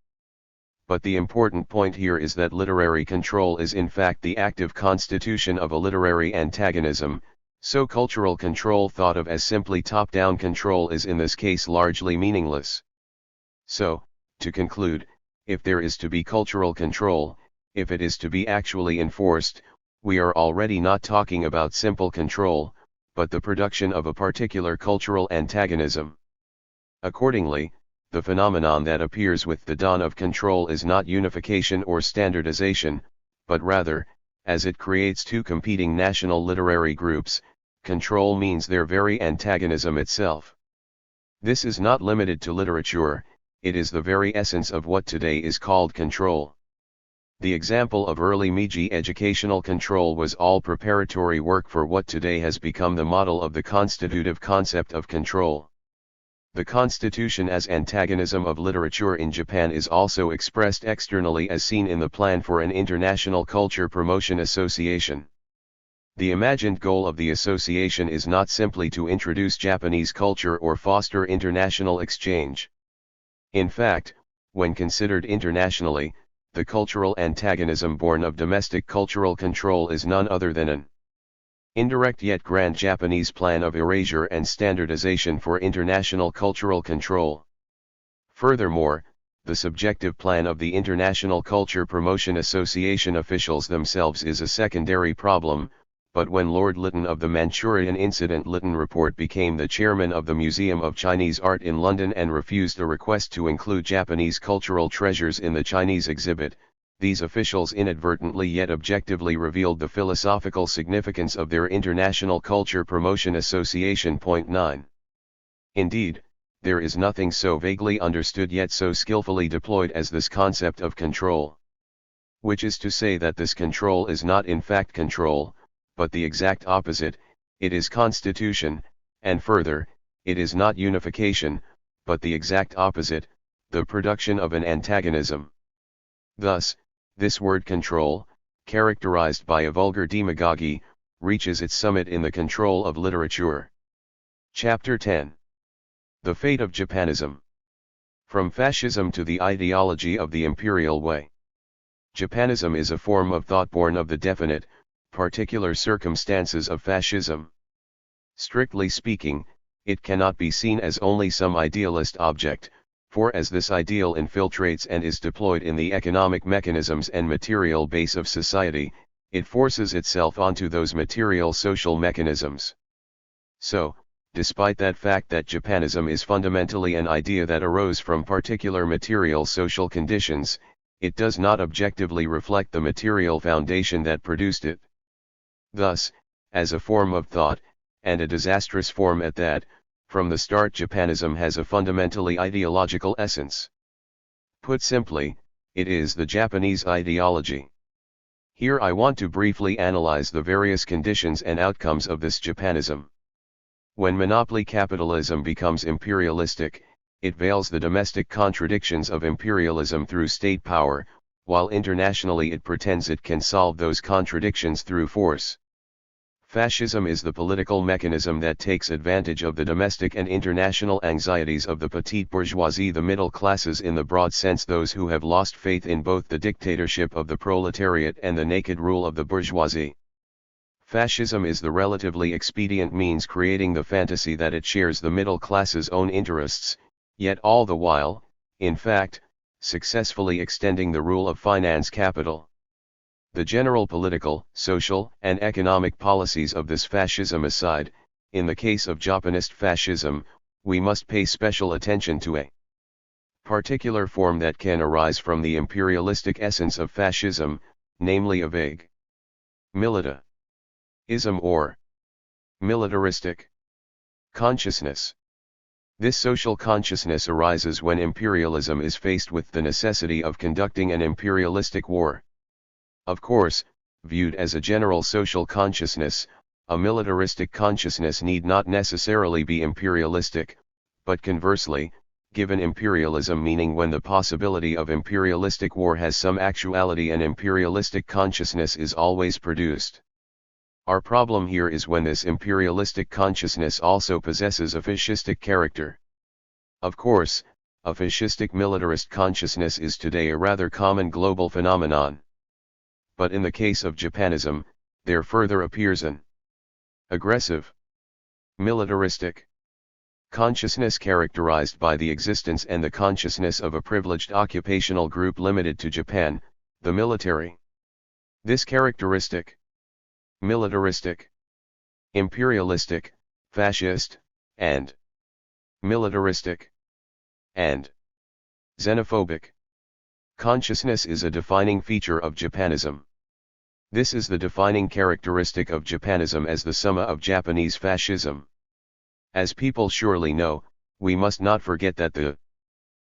But the important point here is that literary control is in fact the active constitution of a literary antagonism, so cultural control thought of as simply top-down control is in this case largely meaningless. So, to conclude, if there is to be cultural control, if it is to be actually enforced, we are already not talking about simple control, but the production of a particular cultural antagonism. Accordingly, the phenomenon that appears with the dawn of control is not unification or standardization, but rather, as it creates two competing national literary groups, control means their very antagonism itself. This is not limited to literature, it is the very essence of what today is called control. The example of early Meiji educational control was all preparatory work for what today has become the model of the constitutive concept of control. The constitution as antagonism of literature in Japan is also expressed externally as seen in the plan for an international culture promotion association. The imagined goal of the association is not simply to introduce Japanese culture or foster international exchange. In fact, when considered internationally, the cultural antagonism born of domestic cultural control is none other than an indirect yet grand Japanese plan of erasure and standardization for international cultural control. Furthermore, the subjective plan of the International Culture Promotion Association officials themselves is a secondary problem, but when Lord Lytton of the Manchurian Incident Lytton Report became the chairman of the Museum of Chinese Art in London and refused a request to include Japanese cultural treasures in the Chinese exhibit, these officials inadvertently yet objectively revealed the philosophical significance of their International Culture Promotion Association. 9. Indeed, there is nothing so vaguely understood yet so skillfully deployed as this concept of control. Which is to say that this control is not in fact control, but the exact opposite, it is constitution, and further, it is not unification, but the exact opposite, the production of an antagonism. Thus, this word control, characterized by a vulgar demagogy, reaches its summit in the control of literature. Chapter 10. The Fate of Japanism. From Fascism to the Ideology of the Imperial Way. Japanism is a form of thought born of the definite, particular circumstances of fascism. Strictly speaking, it cannot be seen as only some idealist object, for as this ideal infiltrates and is deployed in the economic mechanisms and material base of society, it forces itself onto those material social mechanisms. So, despite that fact that Japanism is fundamentally an idea that arose from particular material social conditions, it does not objectively reflect the material foundation that produced it. Thus, as a form of thought, and a disastrous form at that, from the start Japanism has a fundamentally ideological essence. Put simply, it is the Japanese ideology. Here I want to briefly analyze the various conditions and outcomes of this Japanism. When monopoly capitalism becomes imperialistic, it veils the domestic contradictions of imperialism through state power, while internationally it pretends it can solve those contradictions through force. Fascism is the political mechanism that takes advantage of the domestic and international anxieties of the petite bourgeoisie, the middle classes in the broad sense, those who have lost faith in both the dictatorship of the proletariat and the naked rule of the bourgeoisie. Fascism is the relatively expedient means creating the fantasy that it shares the middle class's own interests, yet all the while, in fact, successfully extending the rule of finance capital. The general political, social, and economic policies of this fascism aside, in the case of Japanist fascism, we must pay special attention to a particular form that can arise from the imperialistic essence of fascism, namely a vague militarism or militaristic consciousness. This social consciousness arises when imperialism is faced with the necessity of conducting an imperialistic war. Of course, viewed as a general social consciousness, a militaristic consciousness need not necessarily be imperialistic, but conversely, given imperialism meaning when the possibility of imperialistic war has some actuality, an imperialistic consciousness is always produced. Our problem here is when this imperialistic consciousness also possesses a fascistic character. Of course, a fascistic militarist consciousness is today a rather common global phenomenon. But in the case of Japanism, there further appears an aggressive, militaristic consciousness characterized by the existence and the consciousness of a privileged occupational group limited to Japan, the military. This characteristic, militaristic, imperialistic, fascist, and militaristic, and xenophobic consciousness is a defining feature of Japanism. This is the defining characteristic of Japanism as the summa of Japanese fascism. As people surely know, we must not forget that the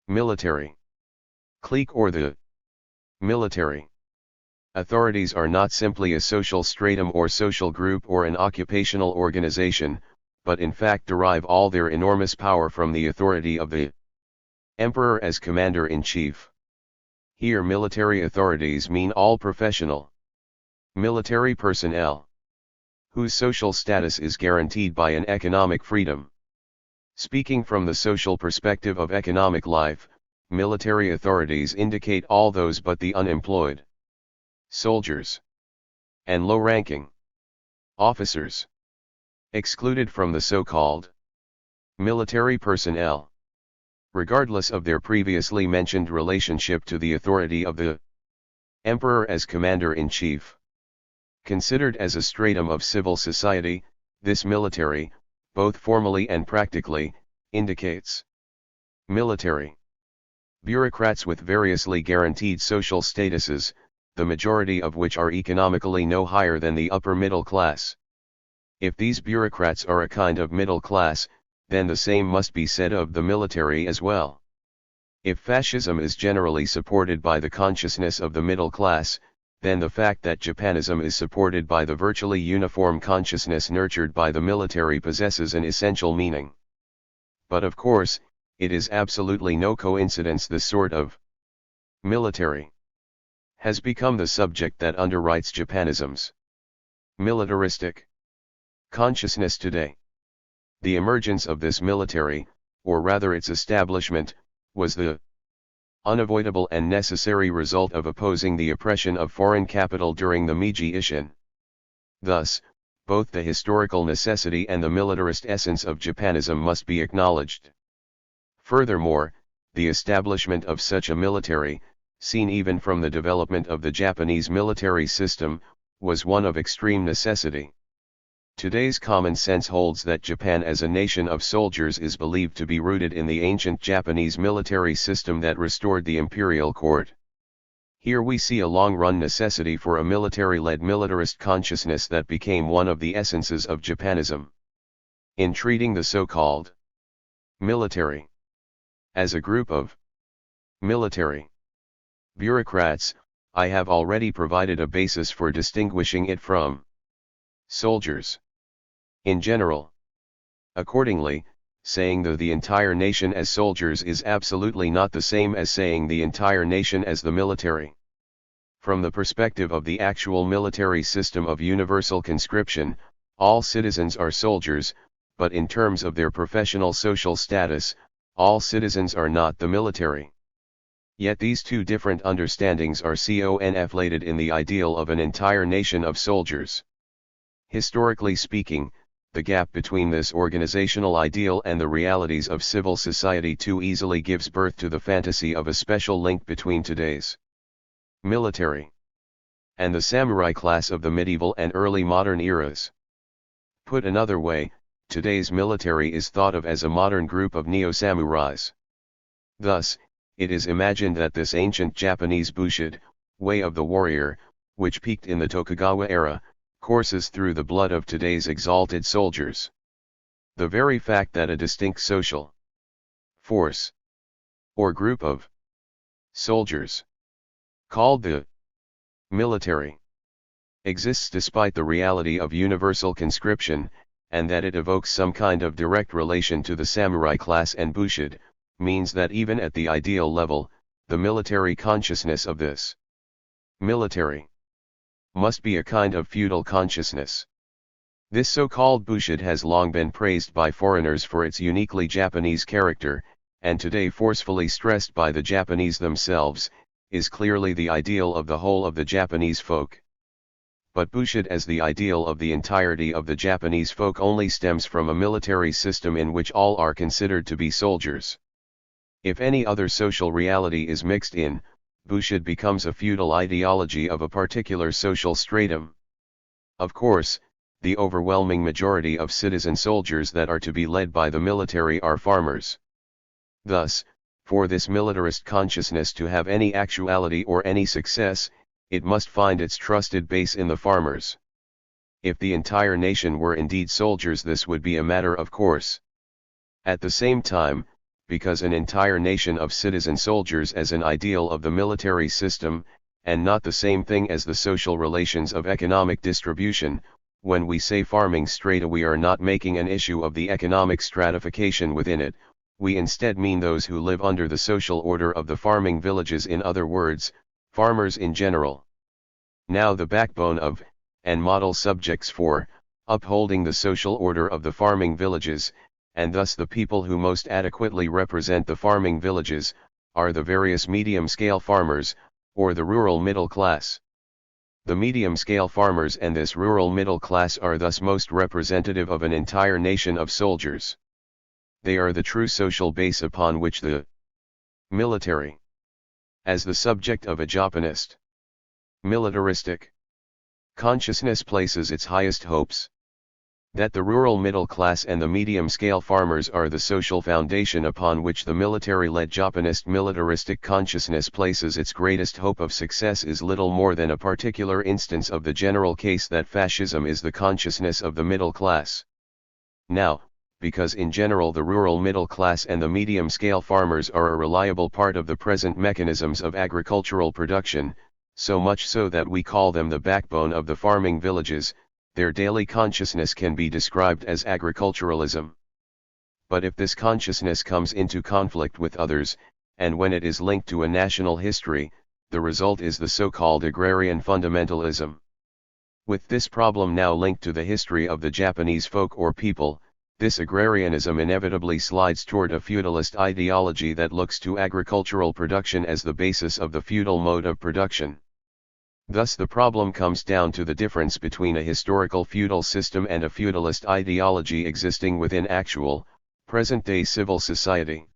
military clique or the military authorities are not simply a social stratum or social group or an occupational organization, but in fact derive all their enormous power from the authority of the emperor as commander-in-chief. Here military authorities mean all professional military personnel, whose social status is guaranteed by an economic freedom. Speaking from the social perspective of economic life, military authorities indicate all those but the unemployed, soldiers, and low-ranking officers, excluded from the so-called military personnel, regardless of their previously mentioned relationship to the authority of the emperor as commander-in-chief. Considered as a stratum of civil society, this military, both formally and practically, indicates military bureaucrats with variously guaranteed social statuses, the majority of which are economically no higher than the upper middle class. If these bureaucrats are a kind of middle class, then the same must be said of the military as well. If fascism is generally supported by the consciousness of the middle class, then the fact that Japanism is supported by the virtually uniform consciousness nurtured by the military possesses an essential meaning. But of course, it is absolutely no coincidence this sort of military has become the subject that underwrites Japanism's militaristic consciousness today. The emergence of this military, or rather its establishment, was the unavoidable and necessary result of opposing the oppression of foreign capital during the Meiji Ishin. Thus, both the historical necessity and the militarist essence of Japanism must be acknowledged. Furthermore, the establishment of such a military, seen even from the development of the Japanese military system, was one of extreme necessity. Today's common sense holds that Japan as a nation of soldiers is believed to be rooted in the ancient Japanese military system that restored the imperial court. Here we see a long-run necessity for a military-led militarist consciousness that became one of the essences of Japanism. In treating the so-called military as a group of military bureaucrats, I have already provided a basis for distinguishing it from soldiers in general. Accordingly, saying the entire nation as soldiers is absolutely not the same as saying the entire nation as the military. From the perspective of the actual military system of universal conscription, all citizens are soldiers, but in terms of their professional social status, all citizens are not the military. Yet these two different understandings are conflated in the ideal of an entire nation of soldiers. Historically speaking, the gap between this organizational ideal and the realities of civil society too easily gives birth to the fantasy of a special link between today's military and the samurai class of the medieval and early modern eras. Put another way, today's military is thought of as a modern group of neo-samurais. Thus, it is imagined that this ancient Japanese Bushido way of the warrior, which peaked in the Tokugawa era, courses through the blood of today's exalted soldiers. The very fact that a distinct social force or group of soldiers called the military exists despite the reality of universal conscription, and that it evokes some kind of direct relation to the samurai class and Bushido, means that even at the ideal level, the military consciousness of this military must be a kind of feudal consciousness. This so-called Bushido has long been praised by foreigners for its uniquely Japanese character, and today forcefully stressed by the Japanese themselves, is clearly the ideal of the whole of the Japanese folk. But Bushido as the ideal of the entirety of the Japanese folk only stems from a military system in which all are considered to be soldiers. If any other social reality is mixed in, Bushido becomes a feudal ideology of a particular social stratum. Of course, the overwhelming majority of citizen soldiers that are to be led by the military are farmers. Thus, for this militarist consciousness to have any actuality or any success, it must find its trusted base in the farmers. If the entire nation were indeed soldiers, this would be a matter of course. At the same time, because an entire nation of citizen soldiers as an ideal of the military system, and not the same thing as the social relations of economic distribution, When we say farming strata, we are not making an issue of the economic stratification within it, we instead mean those who live under the social order of the farming villages, in other words, farmers in general. Now the backbone of, and model subjects for, upholding the social order of the farming villages, and thus the people who most adequately represent the farming villages, are the various medium-scale farmers, or the rural middle class. The medium-scale farmers and this rural middle class are thus most representative of an entire nation of soldiers. They are the true social base upon which the military, as the subject of a Japanist militaristic consciousness, places its highest hopes. That the rural middle class and the medium-scale farmers are the social foundation upon which the military-led Japanist militaristic consciousness places its greatest hope of success is little more than a particular instance of the general case that fascism is the consciousness of the middle class. Now, because in general the rural middle class and the medium-scale farmers are a reliable part of the present mechanisms of agricultural production, so much so that we call them the backbone of the farming villages, their daily consciousness can be described as agriculturalism. But if this consciousness comes into conflict with others, and when it is linked to a national history, the result is the so-called agrarian fundamentalism. With this problem now linked to the history of the Japanese folk or people, this agrarianism inevitably slides toward a feudalist ideology that looks to agricultural production as the basis of the feudal mode of production. Thus the problem comes down to the difference between a historical feudal system and a feudalist ideology existing within actual, present-day civil society.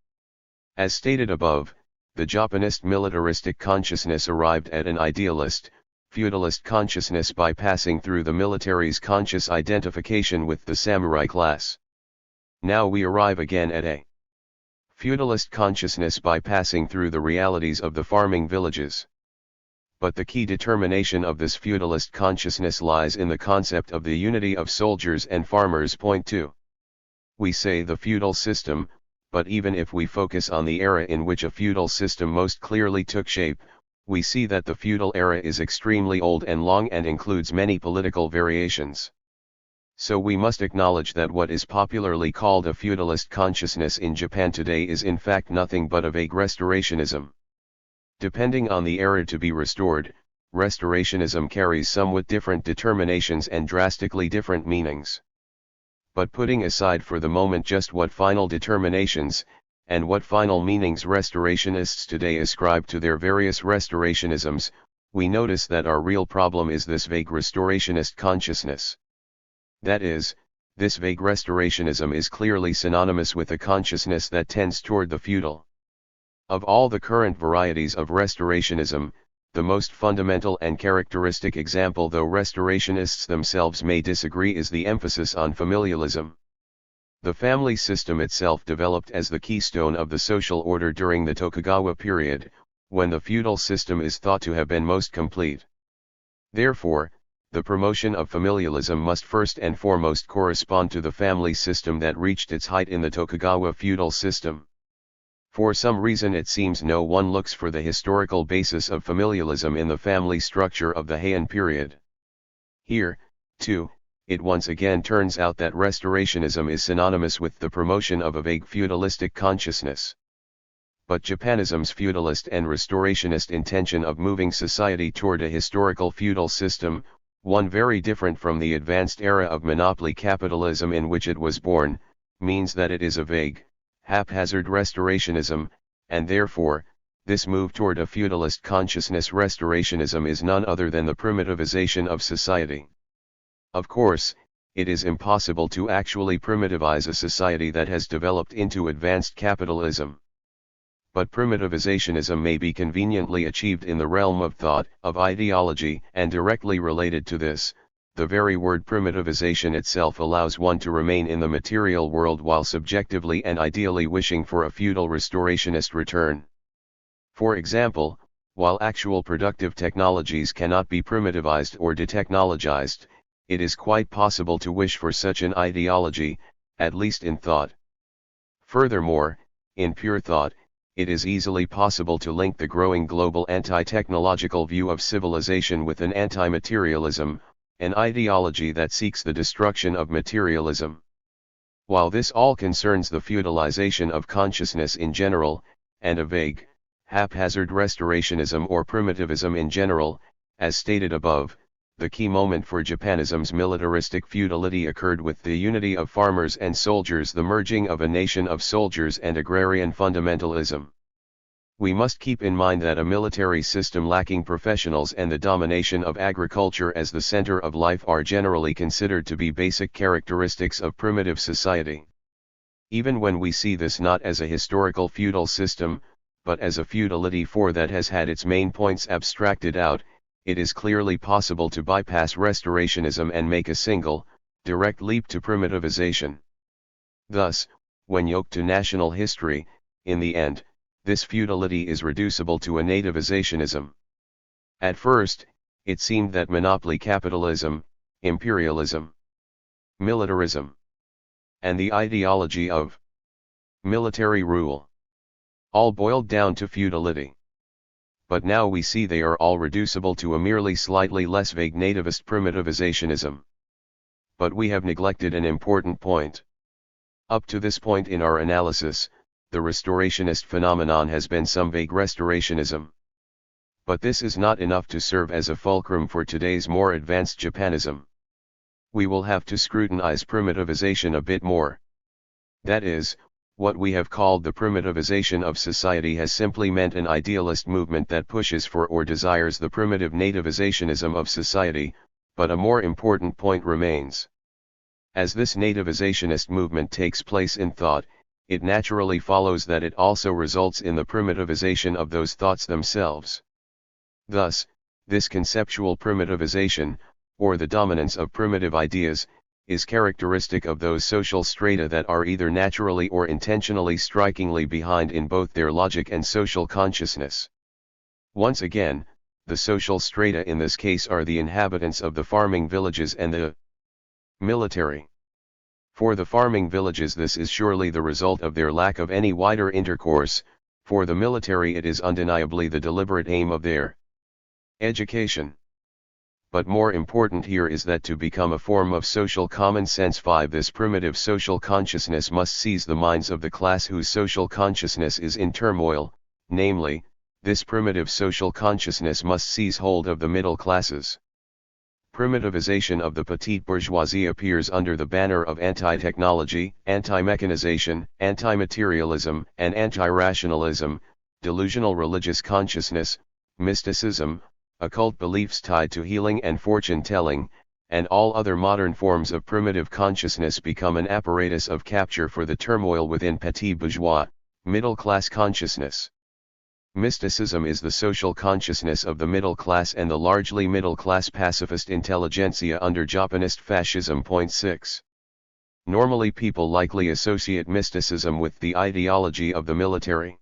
As stated above, the Japanese militaristic consciousness arrived at an idealist, feudalist consciousness by passing through the military's conscious identification with the samurai class. Now we arrive again at a feudalist consciousness by passing through the realities of the farming villages. But the key determination of this feudalist consciousness lies in the concept of the unity of soldiers and farmers. Point 2. We say the feudal system, but even if we focus on the era in which a feudal system most clearly took shape, we see that the feudal era is extremely old and long and includes many political variations. So we must acknowledge that what is popularly called a feudalist consciousness in Japan today is in fact nothing but a vague restorationism. Depending on the era to be restored, restorationism carries somewhat different determinations and drastically different meanings. But putting aside for the moment just what final determinations, and what final meanings restorationists today ascribe to their various restorationisms, we notice that our real problem is this vague restorationist consciousness. That is, this vague restorationism is clearly synonymous with a consciousness that tends toward the feudal. Of all the current varieties of restorationism, the most fundamental and characteristic example, though restorationists themselves may disagree, is the emphasis on familialism. The family system itself developed as the keystone of the social order during the Tokugawa period, when the feudal system is thought to have been most complete. Therefore, the promotion of familialism must first and foremost correspond to the family system that reached its height in the Tokugawa feudal system. For some reason it seems no one looks for the historical basis of familialism in the family structure of the Heian period. Here, too, it once again turns out that restorationism is synonymous with the promotion of a vague feudalistic consciousness. But Japanism's feudalist and restorationist intention of moving society toward a historical feudal system, one very different from the advanced era of monopoly capitalism in which it was born, means that it is a vague, haphazard restorationism, and therefore, this move toward a feudalist consciousness restorationism is none other than the primitivization of society. Of course, it is impossible to actually primitivize a society that has developed into advanced capitalism. But primitivizationism may be conveniently achieved in the realm of thought, of ideology, and directly related to this, the very word primitivization itself allows one to remain in the material world while subjectively and ideally wishing for a feudal restorationist return. For example, while actual productive technologies cannot be primitivized or detechnologized, it is quite possible to wish for such an ideology, at least in thought. Furthermore, in pure thought, it is easily possible to link the growing global anti-technological view of civilization with an anti-materialism, an ideology that seeks the destruction of materialism. While this all concerns the feudalization of consciousness in general, and a vague, haphazard restorationism or primitivism in general, as stated above, the key moment for Japanism's militaristic feudality occurred with the unity of farmers and soldiers, the merging of a nation of soldiers and agrarian fundamentalism. We must keep in mind that a military system lacking professionals and the domination of agriculture as the center of life are generally considered to be basic characteristics of primitive society. Even when we see this not as a historical feudal system, but as a feudality that has had its main points abstracted out, it is clearly possible to bypass restorationism and make a single, direct leap to primitivization. Thus, when yoked to national history, in the end, this feudality is reducible to a nativizationism. At first, it seemed that monopoly capitalism, imperialism, militarism, and the ideology of military rule all boiled down to feudality. But now we see they are all reducible to a merely slightly less vague nativist primitivizationism. But we have neglected an important point. Up to this point in our analysis, the restorationist phenomenon has been some vague restorationism. But this is not enough to serve as a fulcrum for today's more advanced Japanism. We will have to scrutinize primitivization a bit more. That is, what we have called the primitivization of society has simply meant an idealist movement that pushes for or desires the primitive nativizationism of society, but a more important point remains. As this nativizationist movement takes place in thought, it naturally follows that it also results in the primitivization of those thoughts themselves. Thus, this conceptual primitivization, or the dominance of primitive ideas, is characteristic of those social strata that are either naturally or intentionally strikingly behind in both their logic and social consciousness. Once again, the social strata in this case are the inhabitants of the farming villages and the military. For the farming villages this is surely the result of their lack of any wider intercourse, for the military it is undeniably the deliberate aim of their education. But more important here is that to become a form of social common sense, this primitive social consciousness must seize the minds of the class whose social consciousness is in turmoil, namely, this primitive social consciousness must seize hold of the middle classes. Primitivization of the petite bourgeoisie appears under the banner of anti-technology, anti-mechanization, anti-materialism, and anti-rationalism, delusional religious consciousness, mysticism, occult beliefs tied to healing and fortune-telling, and all other modern forms of primitive consciousness become an apparatus of capture for the turmoil within petit bourgeois, middle-class consciousness. Mysticism is the social consciousness of the middle class and the largely middle-class pacifist intelligentsia under Japanist fascism. 6. Normally people likely associate mysticism with the ideology of the military.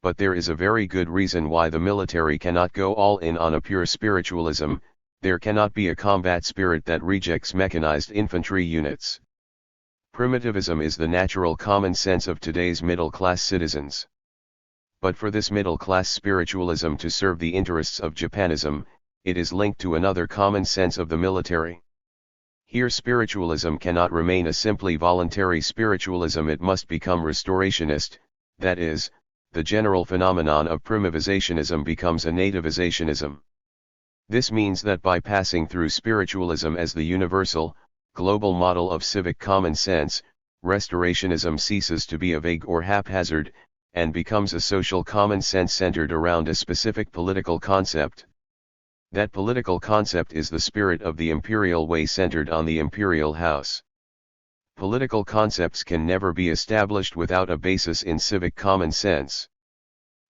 But there is a very good reason why the military cannot go all in on a pure spiritualism. There cannot be a combat spirit that rejects mechanized infantry units. Primitivism is the natural common sense of today's middle-class citizens. But for this middle-class spiritualism to serve the interests of Japanism, it is linked to another common sense of the military. Here spiritualism cannot remain a simply voluntary spiritualism, it must become restorationist, that is, the general phenomenon of primivizationism becomes a nativizationism. This means that by passing through spiritualism as the universal, global model of civic common sense, restorationism ceases to be a vague or haphazard, and becomes a social common sense centered around a specific political concept. That political concept is the spirit of the imperial way centered on the imperial house. Political concepts can never be established without a basis in civic common sense.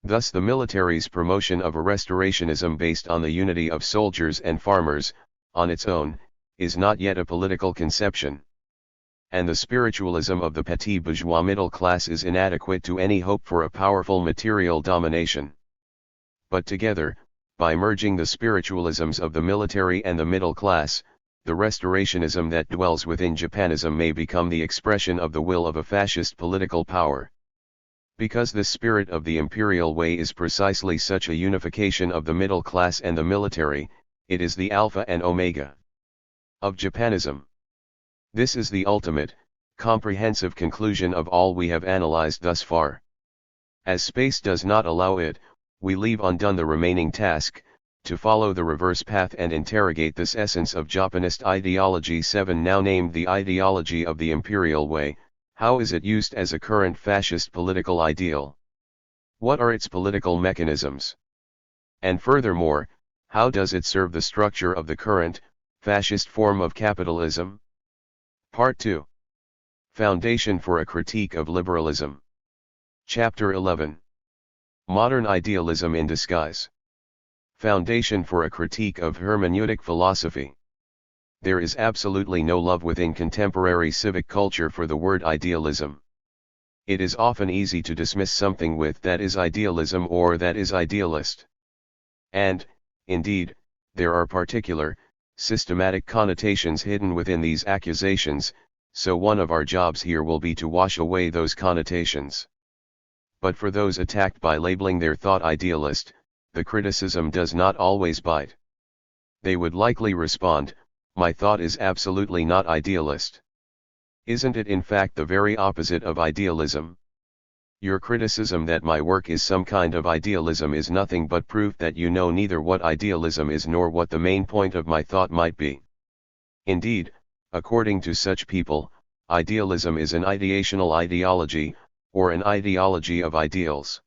Thus the military's promotion of a restorationism based on the unity of soldiers and farmers, on its own, is not yet a political conception. And the spiritualism of the petit bourgeois middle class is inadequate to any hope for a powerful material domination. But together, by merging the spiritualisms of the military and the middle class, the restorationism that dwells within Japanism may become the expression of the will of a fascist political power. Because the spirit of the imperial way is precisely such a unification of the middle class and the military, it is the alpha and omega. of Japanism. This is the ultimate, comprehensive conclusion of all we have analyzed thus far. As space does not allow it, we leave undone the remaining task, to follow the reverse path and interrogate this essence of Japanist ideology 7, now named the ideology of the imperial way. How is it used as a current fascist political ideal? What are its political mechanisms? And furthermore, how does it serve the structure of the current, fascist form of capitalism? Part 2. Foundation for a Critique of Liberalism. Chapter 11. Modern Idealism in Disguise. Foundation for a Critique of Hermeneutic Philosophy. There is absolutely no love within contemporary civic culture for the word idealism. It is often easy to dismiss something with "that is idealism" or "that is idealist." And, indeed, there are particular, systematic connotations hidden within these accusations, so one of our jobs here will be to wash away those connotations. But for those attacked by labeling their thought idealist, the criticism does not always bite. They would likely respond, "My thought is absolutely not idealist." Isn't it in fact the very opposite of idealism? Your criticism that my work is some kind of idealism is nothing but proof that you know neither what idealism is nor what the main point of my thought might be. Indeed, according to such people, idealism is an ideational ideology, or an ideology of ideals.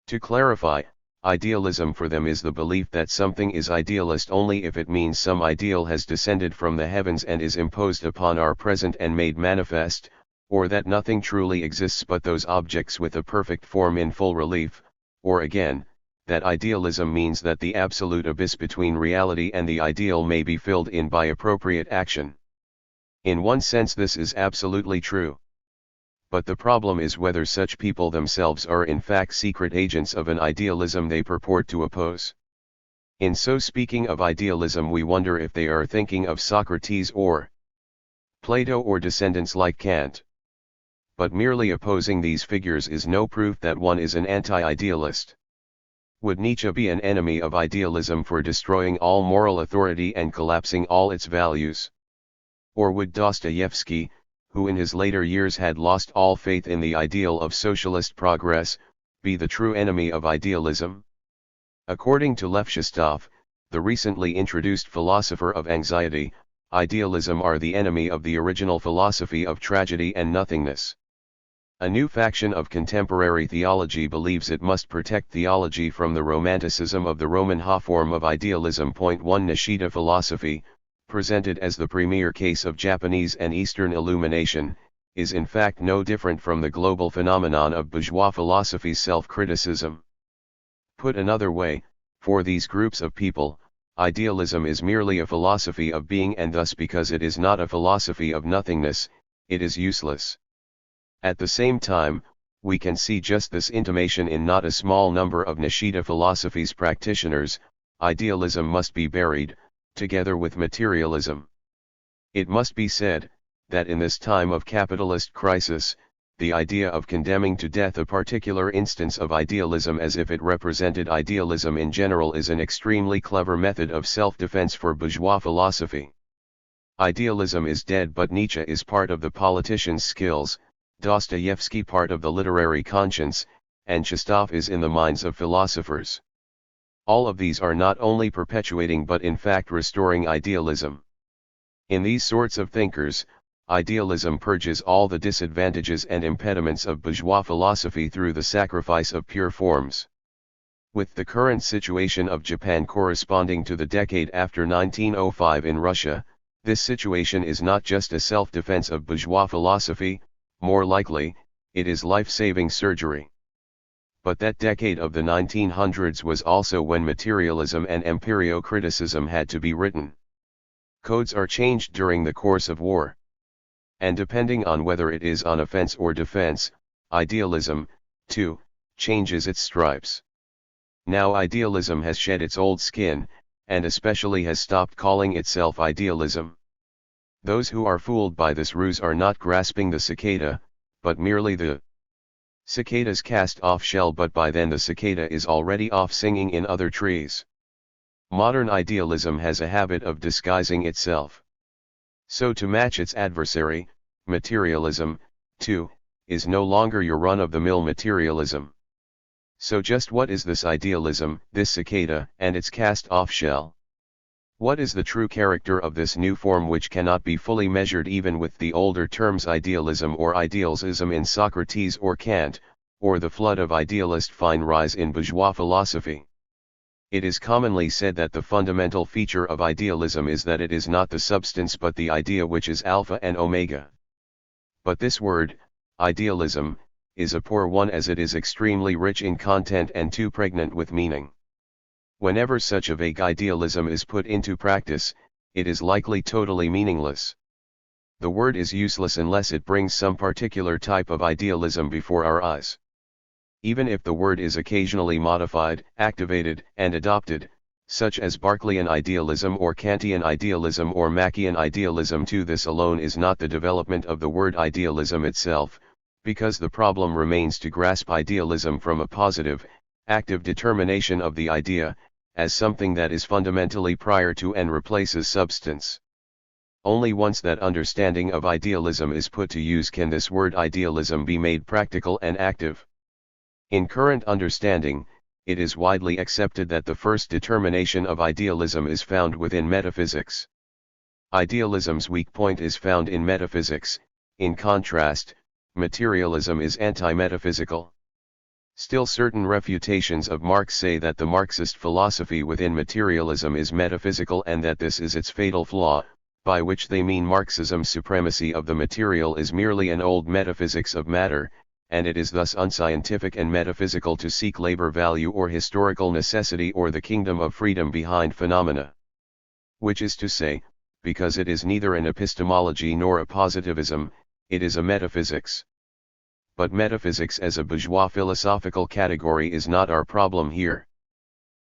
To clarify, idealism for them is the belief that something is idealist only if it means some ideal has descended from the heavens and is imposed upon our present and made manifest, or that nothing truly exists but those objects with a perfect form in full relief, or again, that idealism means that the absolute abyss between reality and the ideal may be filled in by appropriate action. In one sense this is absolutely true. But the problem is whether such people themselves are in fact secret agents of an idealism they purport to oppose. In so speaking of idealism, we wonder if they are thinking of Socrates or Plato or descendants like Kant. But merely opposing these figures is no proof that one is an anti-idealist. Would Nietzsche be an enemy of idealism for destroying all moral authority and collapsing all its values? Or would Dostoevsky, who in his later years had lost all faith in the ideal of socialist progress, be the true enemy of idealism? According to Lev Shestov, the recently introduced philosopher of anxiety, idealism are the enemy of the original philosophy of tragedy and nothingness. A new faction of contemporary theology believes it must protect theology from the romanticism of the Roman form of idealism. 1 Nishida philosophy, presented as the premier case of Japanese and Eastern illumination, is in fact no different from the global phenomenon of bourgeois philosophy's self-criticism. Put another way, for these groups of people, idealism is merely a philosophy of being, and thus because it is not a philosophy of nothingness, it is useless. At the same time, we can see just this intimation in not a small number of Nishida philosophy's practitioners. Idealism must be buried, together with materialism. It must be said, that in this time of capitalist crisis, the idea of condemning to death a particular instance of idealism as if it represented idealism in general is an extremely clever method of self-defense for bourgeois philosophy. Idealism is dead, but Nietzsche is part of the politician's skills, Dostoevsky part of the literary conscience, and Shestov is in the minds of philosophers. All of these are not only perpetuating but in fact restoring idealism. In these sorts of thinkers, idealism purges all the disadvantages and impediments of bourgeois philosophy through the sacrifice of pure forms. With the current situation of Japan corresponding to the decade after 1905 in Russia, this situation is not just a self-defense of bourgeois philosophy, more likely, it is life-saving surgery. But that decade of the 1900s was also when materialism and empirio-criticism had to be written. Codes are changed during the course of war. And depending on whether it is on offense or defense, idealism, too, changes its stripes. Now idealism has shed its old skin, and especially has stopped calling itself idealism. Those who are fooled by this ruse are not grasping the cicada, but merely the cicada's cast-off shell, but by then the cicada is already off singing in other trees. Modern idealism has a habit of disguising itself. So to match its adversary, materialism, too, is no longer your run-of-the-mill materialism. So just what is this idealism, this cicada, and its cast-off shell? What is the true character of this new form which cannot be fully measured even with the older terms idealism or idealism in Socrates or Kant, or the flood of idealist fine rise in bourgeois philosophy? It is commonly said that the fundamental feature of idealism is that it is not the substance but the idea which is alpha and omega. But this word, idealism, is a poor one as it is extremely rich in content and too pregnant with meaning. Whenever such a vague idealism is put into practice, it is likely totally meaningless. The word is useless unless it brings some particular type of idealism before our eyes. Even if the word is occasionally modified, activated, and adopted, such as Berkeleyan idealism or Kantian idealism or Machian idealism, too, this alone is not the development of the word idealism itself, because the problem remains to grasp idealism from a positive, active determination of the idea, as something that is fundamentally prior to and replaces substance. Only once that understanding of idealism is put to use can this word idealism be made practical and active. In current understanding, it is widely accepted that the first determination of idealism is found within metaphysics. Idealism's weak point is found in metaphysics. In contrast, materialism is anti-metaphysical. Still, certain refutations of Marx say that the Marxist philosophy within materialism is metaphysical and that this is its fatal flaw, by which they mean Marxism's supremacy of the material is merely an old metaphysics of matter, and it is thus unscientific and metaphysical to seek labor value or historical necessity or the kingdom of freedom behind phenomena. Which is to say, because it is neither an epistemology nor a positivism, it is a metaphysics. But metaphysics as a bourgeois philosophical category is not our problem here.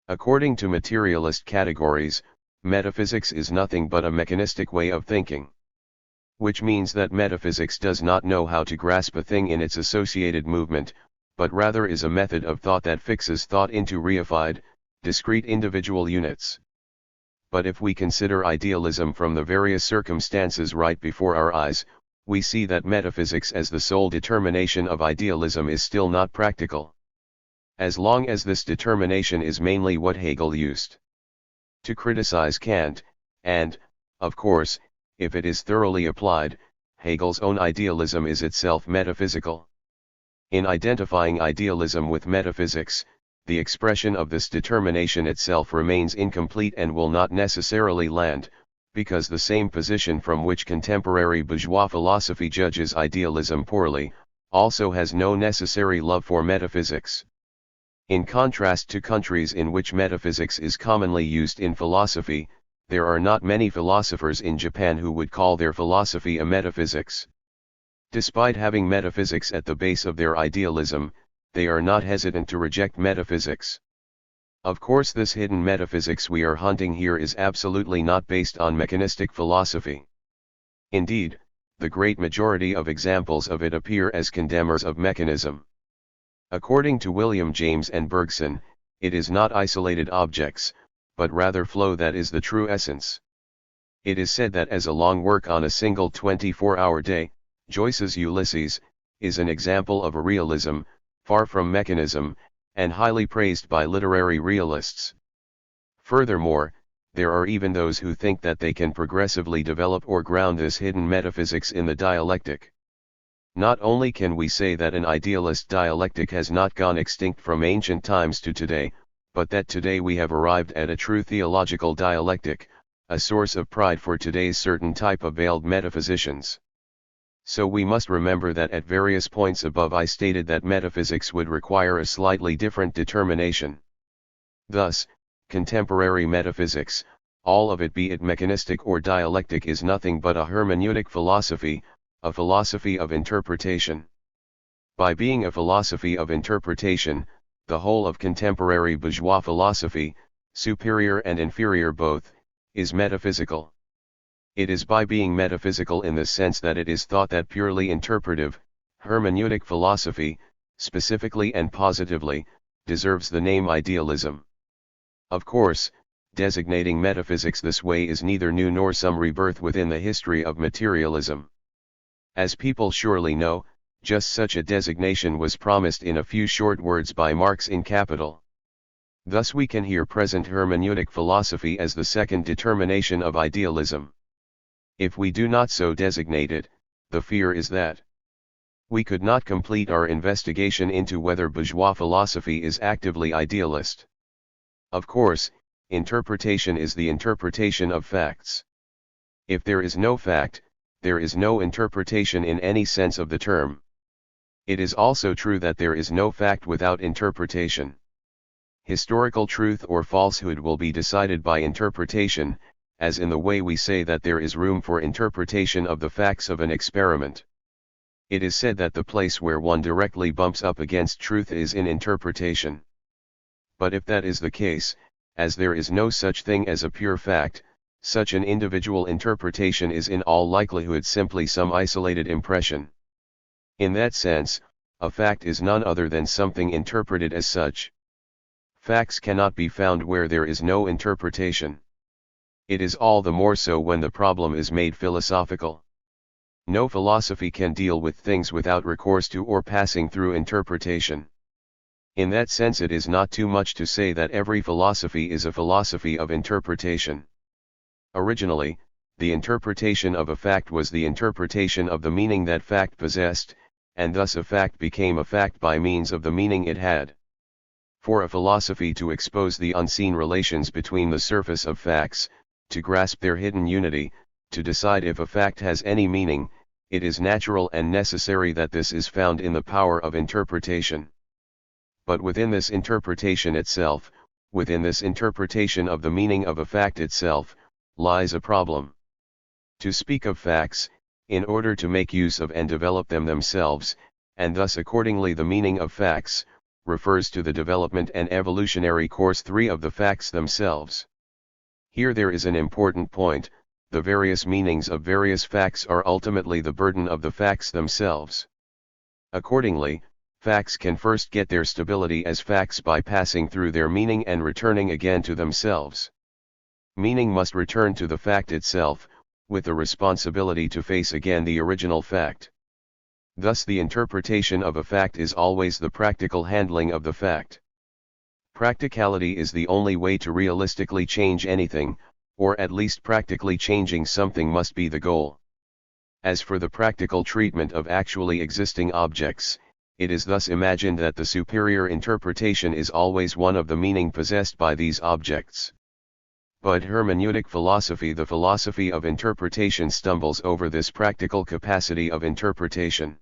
According to materialist categories, metaphysics is nothing but a mechanistic way of thinking. Which means that metaphysics does not know how to grasp a thing in its associated movement, but rather is a method of thought that fixes thought into reified, discrete individual units. But if we consider idealism from the various circumstances right before our eyes, we see that metaphysics as the sole determination of idealism is still not practical. As long as this determination is mainly what Hegel used to criticize Kant, and, of course, if it is thoroughly applied, Hegel's own idealism is itself metaphysical. In identifying idealism with metaphysics, the expression of this determination itself remains incomplete and will not necessarily land, because the same position from which contemporary bourgeois philosophy judges idealism poorly, also has no necessary love for metaphysics. In contrast to countries in which metaphysics is commonly used in philosophy, there are not many philosophers in Japan who would call their philosophy a metaphysics. Despite having metaphysics at the base of their idealism, they are not hesitant to reject metaphysics. Of course, this hidden metaphysics we are hunting here is absolutely not based on mechanistic philosophy. Indeed, the great majority of examples of it appear as condemners of mechanism. According to William James and Bergson, it is not isolated objects, but rather flow that is the true essence. It is said that as a long work on a single 24-hour day, Joyce's Ulysses, is an example of a realism, far from mechanism, and highly praised by literary realists. Furthermore, there are even those who think that they can progressively develop or ground this hidden metaphysics in the dialectic. Not only can we say that an idealist dialectic has not gone extinct from ancient times to today, but that today we have arrived at a true theological dialectic, a source of pride for today's certain type of veiled metaphysicians. So we must remember that at various points above I stated that metaphysics would require a slightly different determination. Thus, contemporary metaphysics, all of it, be it mechanistic or dialectic, is nothing but a hermeneutic philosophy, a philosophy of interpretation. By being a philosophy of interpretation, the whole of contemporary bourgeois philosophy, superior and inferior both, is metaphysical. It is by being metaphysical in the sense that it is thought that purely interpretive, hermeneutic philosophy, specifically and positively, deserves the name idealism. Of course, designating metaphysics this way is neither new nor some rebirth within the history of materialism. As people surely know, just such a designation was promised in a few short words by Marx in Capital. Thus we can here present hermeneutic philosophy as the second determination of idealism. If we do not so designate it, the fear is that we could not complete our investigation into whether bourgeois philosophy is actively idealist. Of course, interpretation is the interpretation of facts. If there is no fact, there is no interpretation in any sense of the term. It is also true that there is no fact without interpretation. Historical truth or falsehood will be decided by interpretation, as in the way we say that there is room for interpretation of the facts of an experiment. It is said that the place where one directly bumps up against truth is in interpretation. But if that is the case, as there is no such thing as a pure fact, such an individual interpretation is in all likelihood simply some isolated impression. In that sense, a fact is none other than something interpreted as such. Facts cannot be found where there is no interpretation. It is all the more so when the problem is made philosophical. No philosophy can deal with things without recourse to or passing through interpretation. In that sense it is not too much to say that every philosophy is a philosophy of interpretation. Originally, the interpretation of a fact was the interpretation of the meaning that fact possessed, and thus a fact became a fact by means of the meaning it had. For a philosophy to expose the unseen relations between the surface of facts, to grasp their hidden unity, to decide if a fact has any meaning, it is natural and necessary that this is found in the power of interpretation. But within this interpretation itself, within this interpretation of the meaning of a fact itself, lies a problem. To speak of facts, in order to make use of and develop them themselves, and thus accordingly the meaning of facts, refers to the development and evolutionary course 3 of the facts themselves. Here there is an important point: the various meanings of various facts are ultimately the burden of the facts themselves. Accordingly, facts can first get their stability as facts by passing through their meaning and returning again to themselves. Meaning must return to the fact itself, with the responsibility to face again the original fact. Thus the interpretation of a fact is always the practical handling of the fact. Practicality is the only way to realistically change anything, or at least practically changing something must be the goal. As for the practical treatment of actually existing objects, it is thus imagined that the superior interpretation is always one of the meaning possessed by these objects. But hermeneutic philosophy, the philosophy of interpretation, stumbles over this practical capacity of interpretation.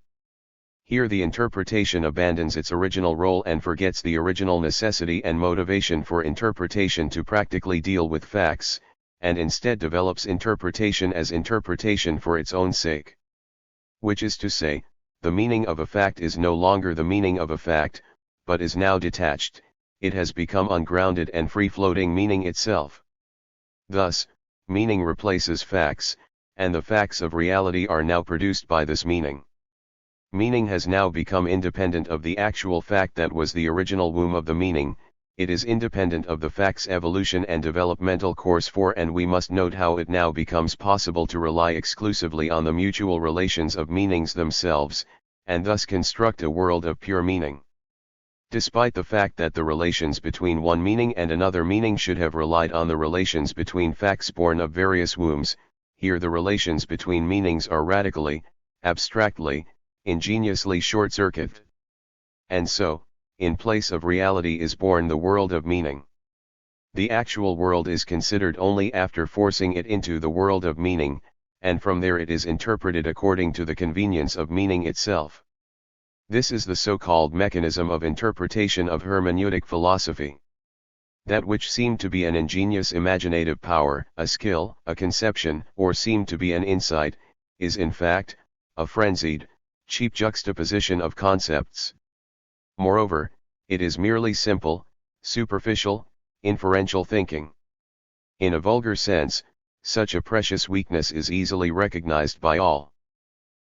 Here the interpretation abandons its original role and forgets the original necessity and motivation for interpretation to practically deal with facts, and instead develops interpretation as interpretation for its own sake. Which is to say, the meaning of a fact is no longer the meaning of a fact, but is now detached, it has become ungrounded and free-floating meaning itself. Thus, meaning replaces facts, and the facts of reality are now produced by this meaning. Meaning has now become independent of the actual fact that was the original womb of the meaning, it is independent of the fact's evolution and developmental course 4, and we must note how it now becomes possible to rely exclusively on the mutual relations of meanings themselves, and thus construct a world of pure meaning. Despite the fact that the relations between one meaning and another meaning should have relied on the relations between facts born of various wombs, here the relations between meanings are radically, abstractly, ingeniously short-circuited. And so, in place of reality is born the world of meaning. The actual world is considered only after forcing it into the world of meaning, and from there it is interpreted according to the convenience of meaning itself. This is the so-called mechanism of interpretation of hermeneutic philosophy. That which seemed to be an ingenious imaginative power, a skill, a conception, or seemed to be an insight, is in fact, a frenzied, cheap juxtaposition of concepts. Moreover, it is merely simple, superficial, inferential thinking. In a vulgar sense, such a precious weakness is easily recognized by all.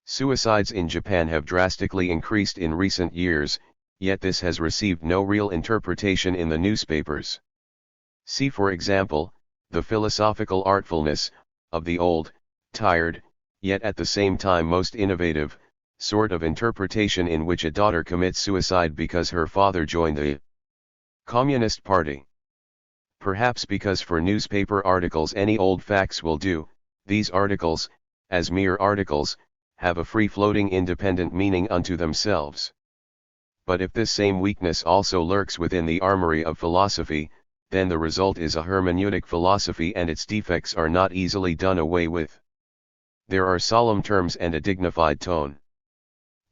Suicides in Japan have drastically increased in recent years, yet this has received no real interpretation in the newspapers. See for example, the philosophical artfulness, of the old, tired, yet at the same time most innovative, sort of interpretation in which a daughter commits suicide because her father joined the Communist Party. Perhaps because for newspaper articles any old facts will do, these articles, as mere articles, have a free-floating independent meaning unto themselves. But if this same weakness also lurks within the armory of philosophy, then the result is a hermeneutic philosophy, and its defects are not easily done away with. There are solemn terms and a dignified tone.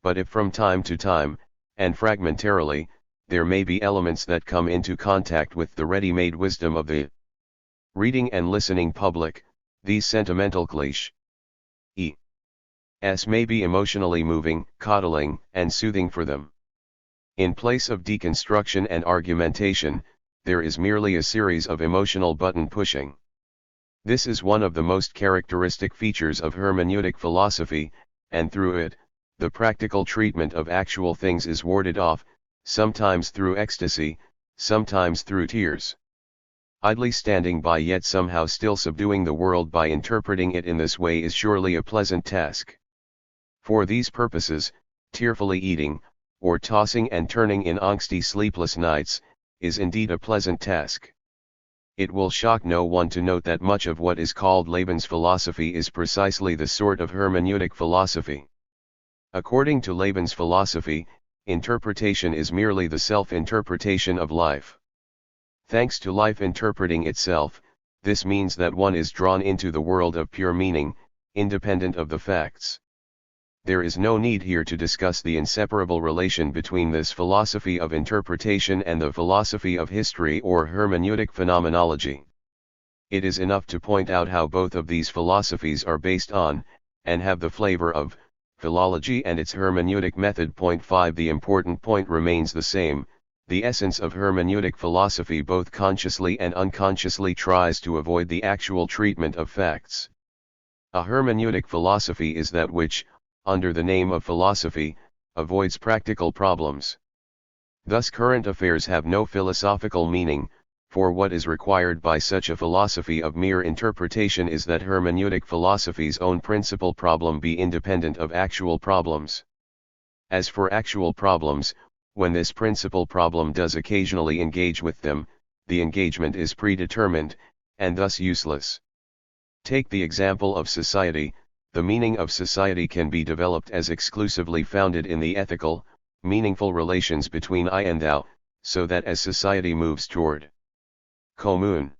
But if from time to time, and fragmentarily, there may be elements that come into contact with the ready-made wisdom of the reading and listening public, these sentimental clichés may be emotionally moving, coddling, and soothing for them. In place of deconstruction and argumentation, there is merely a series of emotional button pushing. This is one of the most characteristic features of hermeneutic philosophy, and through it, the practical treatment of actual things is warded off, sometimes through ecstasy, sometimes through tears. Idly standing by yet somehow still subduing the world by interpreting it in this way is surely a pleasant task. For these purposes, tearfully eating, or tossing and turning in angsty sleepless nights, is indeed a pleasant task. It will shock no one to note that much of what is called Lebensphilosophy is precisely the sort of hermeneutic philosophy. According to Lebensphilosophy, interpretation is merely the self-interpretation of life. Thanks to life interpreting itself, this means that one is drawn into the world of pure meaning, independent of the facts. There is no need here to discuss the inseparable relation between this philosophy of interpretation and the philosophy of history or hermeneutic phenomenology. It is enough to point out how both of these philosophies are based on, and have the flavor of, philology and its hermeneutic method. Point 5. The important point remains the same. The essence of hermeneutic philosophy both consciously and unconsciously tries to avoid the actual treatment of facts. A hermeneutic philosophy is that which, under the name of philosophy, avoids practical problems. Thus current affairs have no philosophical meaning, for what is required by such a philosophy of mere interpretation is that hermeneutic philosophy's own principal problem be independent of actual problems. As for actual problems, when this principal problem does occasionally engage with them, the engagement is predetermined, and thus useless. Take the example of society. The meaning of society can be developed as exclusively founded in the ethical, meaningful relations between I and thou, so that as society moves toward communism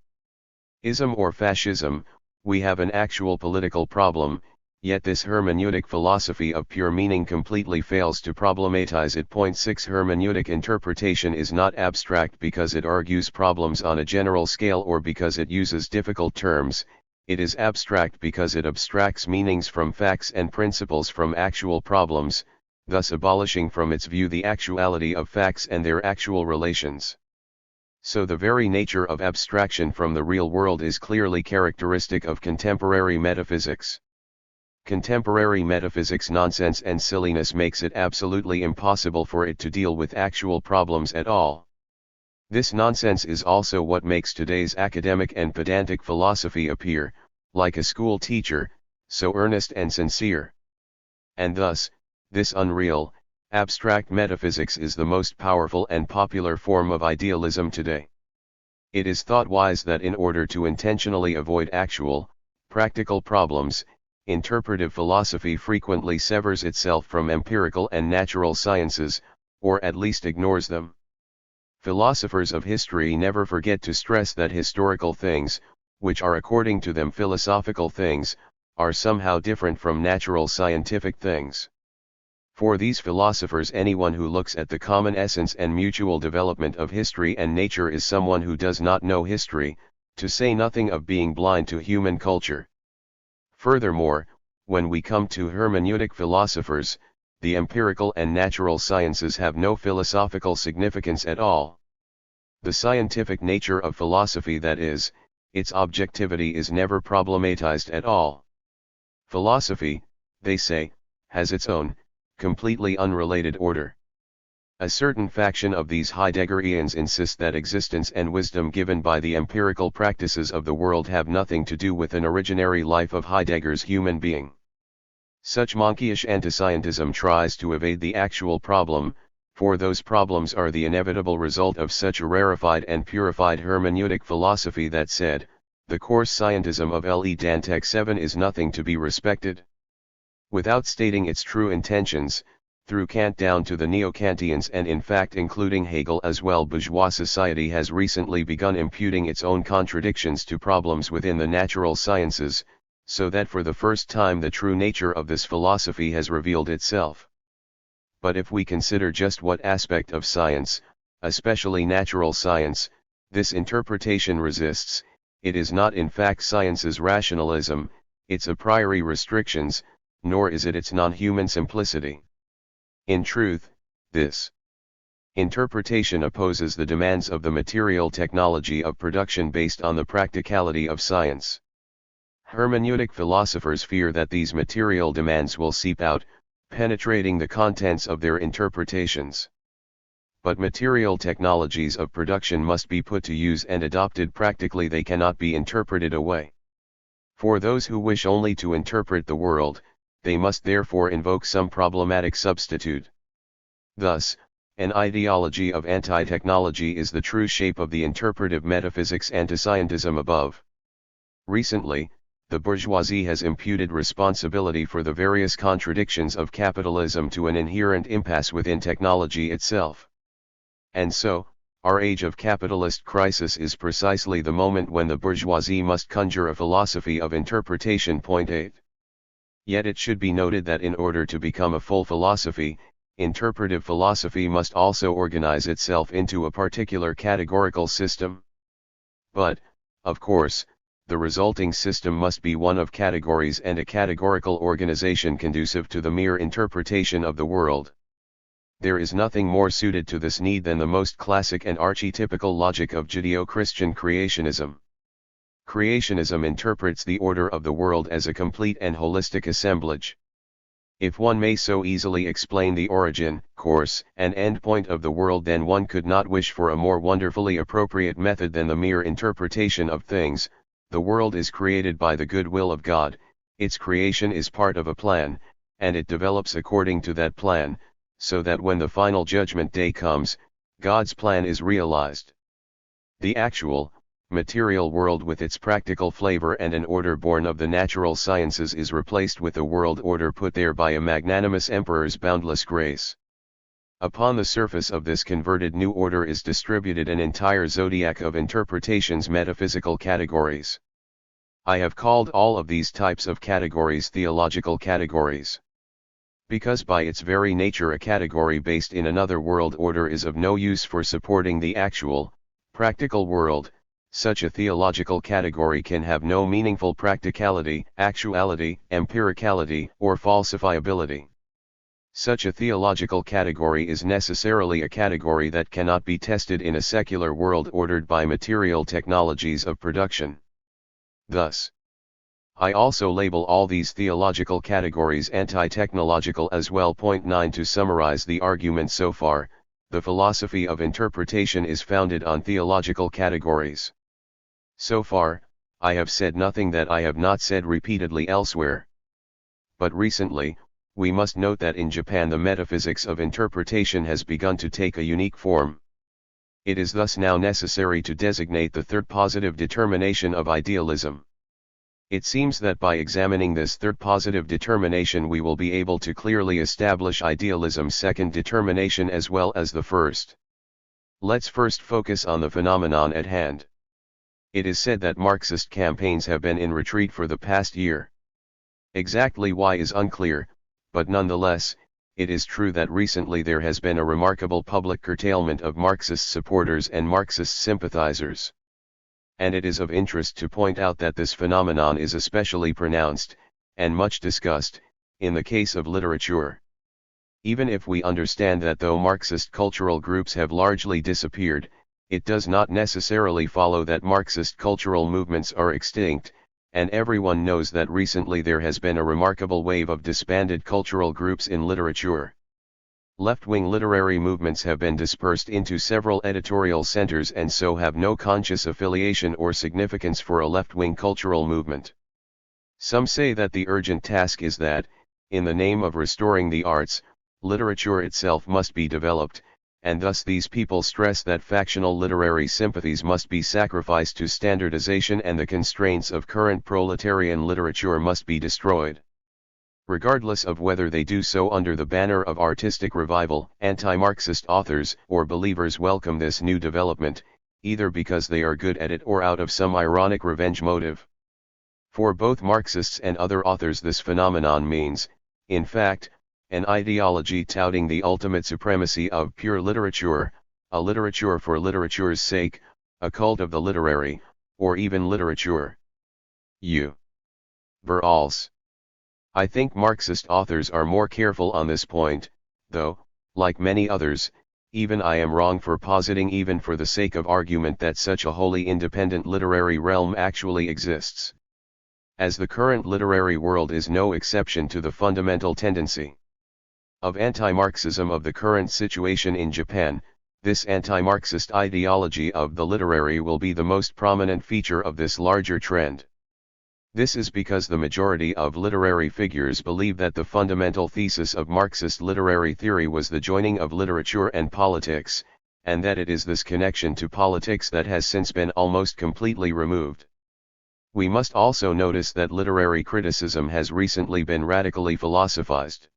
or fascism, we have an actual political problem, yet this hermeneutic philosophy of pure meaning completely fails to problematize it. Point 6. Hermeneutic interpretation is not abstract because it argues problems on a general scale or because it uses difficult terms. It is abstract because it abstracts meanings from facts and principles from actual problems, thus abolishing from its view the actuality of facts and their actual relations. So the very nature of abstraction from the real world is clearly characteristic of contemporary metaphysics. Contemporary metaphysics nonsense and silliness makes it absolutely impossible for it to deal with actual problems at all. This nonsense is also what makes today's academic and pedantic philosophy appear, like a school teacher, so earnest and sincere. And thus, this unreal, abstract metaphysics is the most powerful and popular form of idealism today. It is thought wise that in order to intentionally avoid actual, practical problems, interpretive philosophy frequently severs itself from empirical and natural sciences, or at least ignores them. Philosophers of history never forget to stress that historical things, which are according to them philosophical things, are somehow different from natural scientific things. For these philosophers, anyone who looks at the common essence and mutual development of history and nature is someone who does not know history, to say nothing of being blind to human culture. Furthermore, when we come to hermeneutic philosophers, the empirical and natural sciences have no philosophical significance at all. The scientific nature of philosophy, that is, its objectivity, is never problematized at all. Philosophy, they say, has its own, completely unrelated order. A certain faction of these Heideggerians insist that existence and wisdom given by the empirical practices of the world have nothing to do with an originary life of Heidegger's human being. Such monkeyish antiscientism tries to evade the actual problem, for those problems are the inevitable result of such a rarefied and purified hermeneutic philosophy that said, the coarse scientism of Le Dantec 7 is nothing to be respected. Without stating its true intentions, through Kant down to the neo-Kantians and in fact including Hegel as well, bourgeois society has recently begun imputing its own contradictions to problems within the natural sciences, so that for the first time the true nature of this philosophy has revealed itself. But if we consider just what aspect of science, especially natural science, this interpretation resists, it is not in fact science's rationalism, its a priori restrictions, nor is it its non-human simplicity. In truth, this interpretation opposes the demands of the material technology of production based on the practicality of science. Hermeneutic philosophers fear that these material demands will seep out, penetrating the contents of their interpretations. But material technologies of production must be put to use and adopted practically, they cannot be interpreted away. For those who wish only to interpret the world, they must therefore invoke some problematic substitute. Thus, an ideology of anti-technology is the true shape of the interpretive metaphysics antiscientism above. Recently, the bourgeoisie has imputed responsibility for the various contradictions of capitalism to an inherent impasse within technology itself. And so, our age of capitalist crisis is precisely the moment when the bourgeoisie must conjure a philosophy of interpretation. 8. Yet it should be noted that in order to become a full philosophy, interpretive philosophy must also organize itself into a particular categorical system. But, of course, the resulting system must be one of categories and a categorical organization conducive to the mere interpretation of the world. There is nothing more suited to this need than the most classic and archetypical logic of Judeo-Christian creationism. Creationism interprets the order of the world as a complete and holistic assemblage. If one may so easily explain the origin, course, and endpoint of the world, then one could not wish for a more wonderfully appropriate method than the mere interpretation of things. The world is created by the good will of God, its creation is part of a plan, and it develops according to that plan, so that when the final judgment day comes, God's plan is realized. The actual, material world with its practical flavor and an order born of the natural sciences is replaced with a world order put there by a magnanimous emperor's boundless grace. Upon the surface of this converted new order is distributed an entire zodiac of interpretations, metaphysical categories. I have called all of these types of categories theological categories. Because by its very nature a category based in another world order is of no use for supporting the actual, practical world, such a theological category can have no meaningful practicality, actuality, empiricality, or falsifiability. Such a theological category is necessarily a category that cannot be tested in a secular world ordered by material technologies of production. Thus, I also label all these theological categories anti-technological as well. 9. To summarize the argument so far, the philosophy of interpretation is founded on theological categories. So far, I have said nothing that I have not said repeatedly elsewhere. But recently, we must note that in Japan the metaphysics of interpretation has begun to take a unique form. It is thus now necessary to designate the third positive determination of idealism. It seems that by examining this third positive determination we will be able to clearly establish idealism's second determination as well as the first. Let's first focus on the phenomenon at hand. It is said that Marxist campaigns have been in retreat for the past year. Exactly why is unclear, but nonetheless, it is true that recently there has been a remarkable public curtailment of Marxist supporters and Marxist sympathizers. And it is of interest to point out that this phenomenon is especially pronounced, and much discussed, in the case of literature. Even if we understand that though Marxist cultural groups have largely disappeared, it does not necessarily follow that Marxist cultural movements are extinct, and everyone knows that recently there has been a remarkable wave of disbanded cultural groups in literature. left-wing literary movements have been dispersed into several editorial centers and so have no conscious affiliation or significance for a left-wing cultural movement. Some say that the urgent task is that, in the name of restoring the arts, literature itself must be developed, and thus these people stress that factional literary sympathies must be sacrificed to standardization and the constraints of current proletarian literature must be destroyed. Regardless of whether they do so under the banner of artistic revival, anti-Marxist authors or believers welcome this new development, either because they are good at it or out of some ironic revenge motive. For both Marxists and other authors this phenomenon means, in fact, an ideology touting the ultimate supremacy of pure literature, a literature for literature's sake, a cult of the literary, or even literature. Verals. I think Marxist authors are more careful on this point, though, like many others, even I am wrong for positing even for the sake of argument that such a wholly independent literary realm actually exists. As the current literary world is no exception to the fundamental tendency of anti-Marxism of the current situation in Japan, this anti-Marxist ideology of the literary will be the most prominent feature of this larger trend. This is because the majority of literary figures believe that the fundamental thesis of Marxist literary theory was the joining of literature and politics, and that it is this connection to politics that has since been almost completely removed. We must also notice that literary criticism has recently been radically philosophized.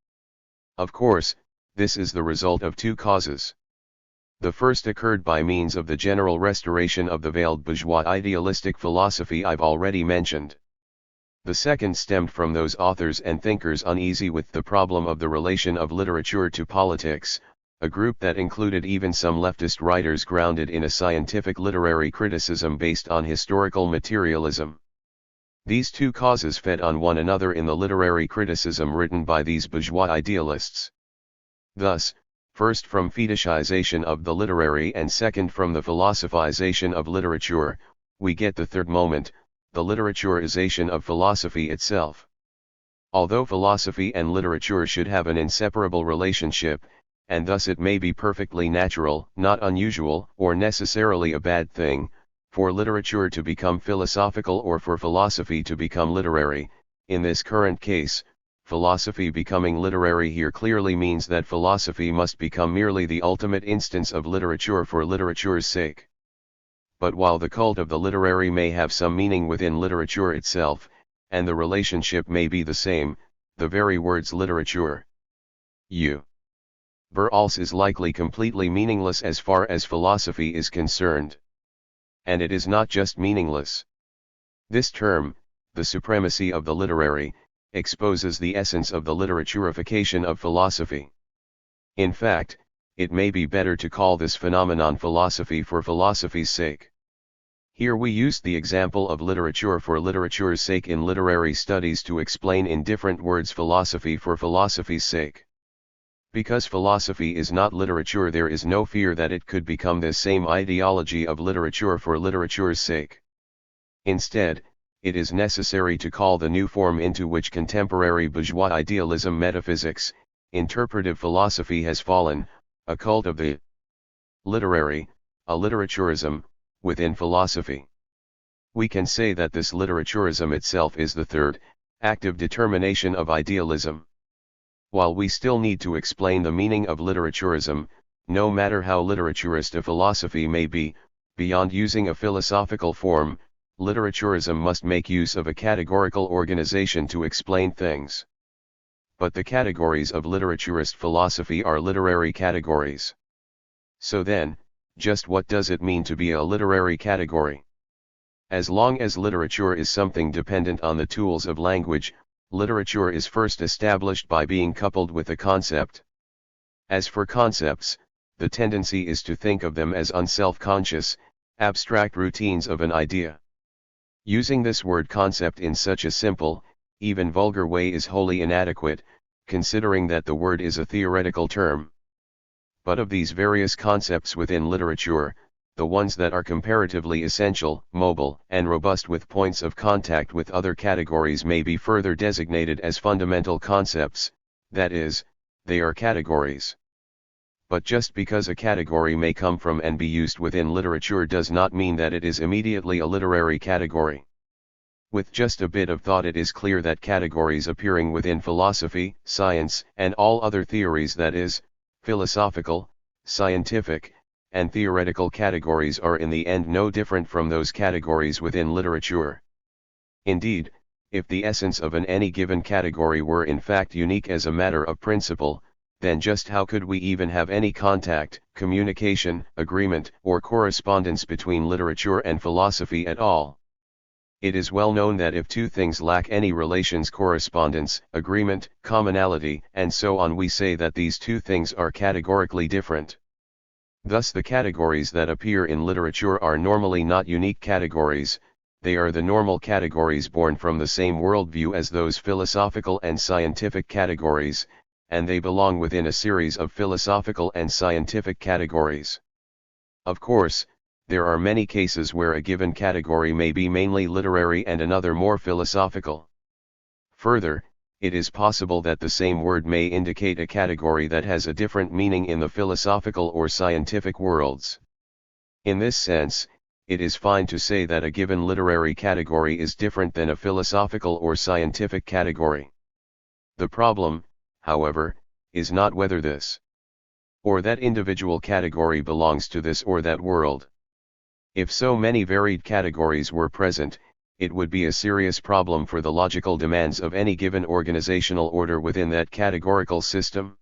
Of course, this is the result of two causes. The first occurred by means of the general restoration of the veiled bourgeois idealistic philosophy I've already mentioned. The second stemmed from those authors and thinkers uneasy with the problem of the relation of literature to politics, a group that included even some leftist writers grounded in a scientific literary criticism based on historical materialism. These two causes fed on one another in the literary criticism written by these bourgeois idealists. Thus, first from fetishization of the literary and second from the philosophization of literature, we get the third moment, the literaturization of philosophy itself. Although philosophy and literature should have an inseparable relationship, and thus it may be perfectly natural, not unusual, or necessarily a bad thing, for literature to become philosophical or for philosophy to become literary, in this current case, philosophy becoming literary here clearly means that philosophy must become merely the ultimate instance of literature for literature's sake. But while the cult of the literary may have some meaning within literature itself, and the relationship may be the same, the very words literature, verals is likely completely meaningless as far as philosophy is concerned. And it is not just meaningless. This term, the supremacy of the literary, exposes the essence of the literaturification of philosophy. In fact, it may be better to call this phenomenon philosophy for philosophy's sake. Here we used the example of literature for literature's sake in literary studies to explain in different words philosophy for philosophy's sake. Because philosophy is not literature, there is no fear that it could become this same ideology of literature for literature's sake. Instead, it is necessary to call the new form into which contemporary bourgeois idealism metaphysics, interpretive philosophy has fallen, a cult of the literary, a literaturism, within philosophy. We can say that this literaturism itself is the third, active determination of idealism. While we still need to explain the meaning of literaturism, no matter how literaturist a philosophy may be, beyond using a philosophical form, literaturism must make use of a categorical organization to explain things. But the categories of literaturist philosophy are literary categories. So then, just what does it mean to be a literary category? As long as literature is something dependent on the tools of language, literature is first established by being coupled with a concept. As for concepts, the tendency is to think of them as unself-conscious, abstract routines of an idea. Using this word concept in such a simple, even vulgar way is wholly inadequate, considering that the word is a theoretical term. But of these various concepts within literature, the ones that are comparatively essential, mobile, and robust with points of contact with other categories may be further designated as fundamental concepts, that is, they are categories. but just because a category may come from and be used within literature does not mean that it is immediately a literary category. With just a bit of thought it is clear that categories appearing within philosophy, science, and all other theories, that is, philosophical, scientific, and theoretical categories, are in the end no different from those categories within literature. Indeed, if the essence of any given category were in fact unique as a matter of principle, then just how could we even have any contact, communication, agreement, or correspondence between literature and philosophy at all? It is well known that if two things lack any relations, correspondence, agreement, commonality, and so on, we say that these two things are categorically different. Thus the categories that appear in literature are normally not unique categories, they are the normal categories born from the same worldview as those philosophical and scientific categories, and they belong within a series of philosophical and scientific categories. Of course, there are many cases where a given category may be mainly literary and another more philosophical. Further, it is possible that the same word may indicate a category that has a different meaning in the philosophical or scientific worlds. In this sense, it is fine to say that a given literary category is different than a philosophical or scientific category. The problem, however, is not whether this or that individual category belongs to this or that world. If so many varied categories were present, it would be a serious problem for the logical demands of any given organizational order within that categorical system.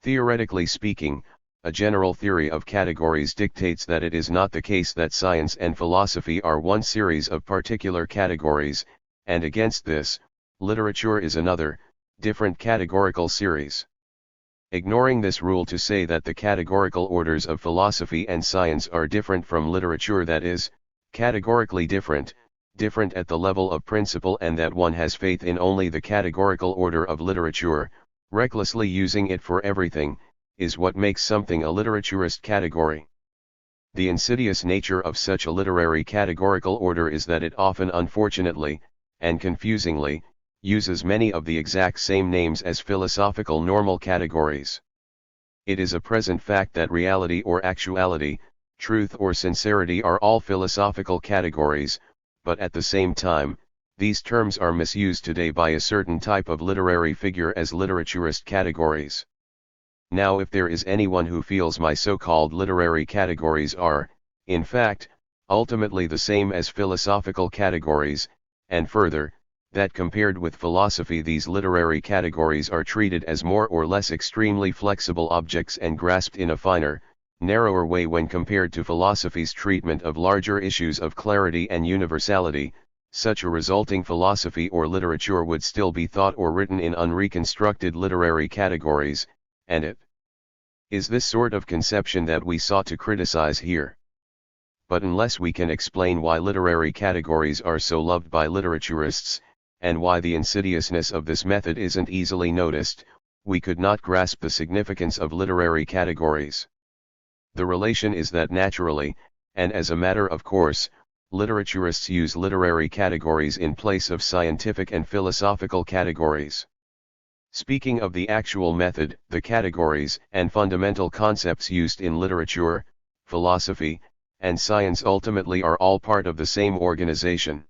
Theoretically speaking, a general theory of categories dictates that it is not the case that science and philosophy are one series of particular categories, and against this, literature is another, different categorical series. Ignoring this rule to say that the categorical orders of philosophy and science are different from literature, that is, categorically different at the level of principle, and that one has faith in only the categorical order of literature, recklessly using it for everything, is what makes something a literaturist category. The insidious nature of such a literary categorical order is that it often, unfortunately, and confusingly, uses many of the exact same names as philosophical normal categories. It is a present fact that reality or actuality, truth or sincerity are all philosophical categories, but at the same time, these terms are misused today by a certain type of literary figure as literaturist categories. Now, if there is anyone who feels my so-called literary categories are, in fact, ultimately the same as philosophical categories, and further, that compared with philosophy these literary categories are treated as more or less extremely flexible objects and grasped in a finer, narrower way when compared to philosophy's treatment of larger issues of clarity and universality, such a resulting philosophy or literature would still be thought or written in unreconstructed literary categories, and it is this sort of conception that we sought to criticize here. But unless we can explain why literary categories are so loved by literaturists, and why the insidiousness of this method isn't easily noticed, we could not grasp the significance of literary categories. The relation is that naturally, and as a matter of course, literaturists use literary categories in place of scientific and philosophical categories. Speaking of the actual method, the categories and fundamental concepts used in literature, philosophy, and science ultimately are all part of the same organization.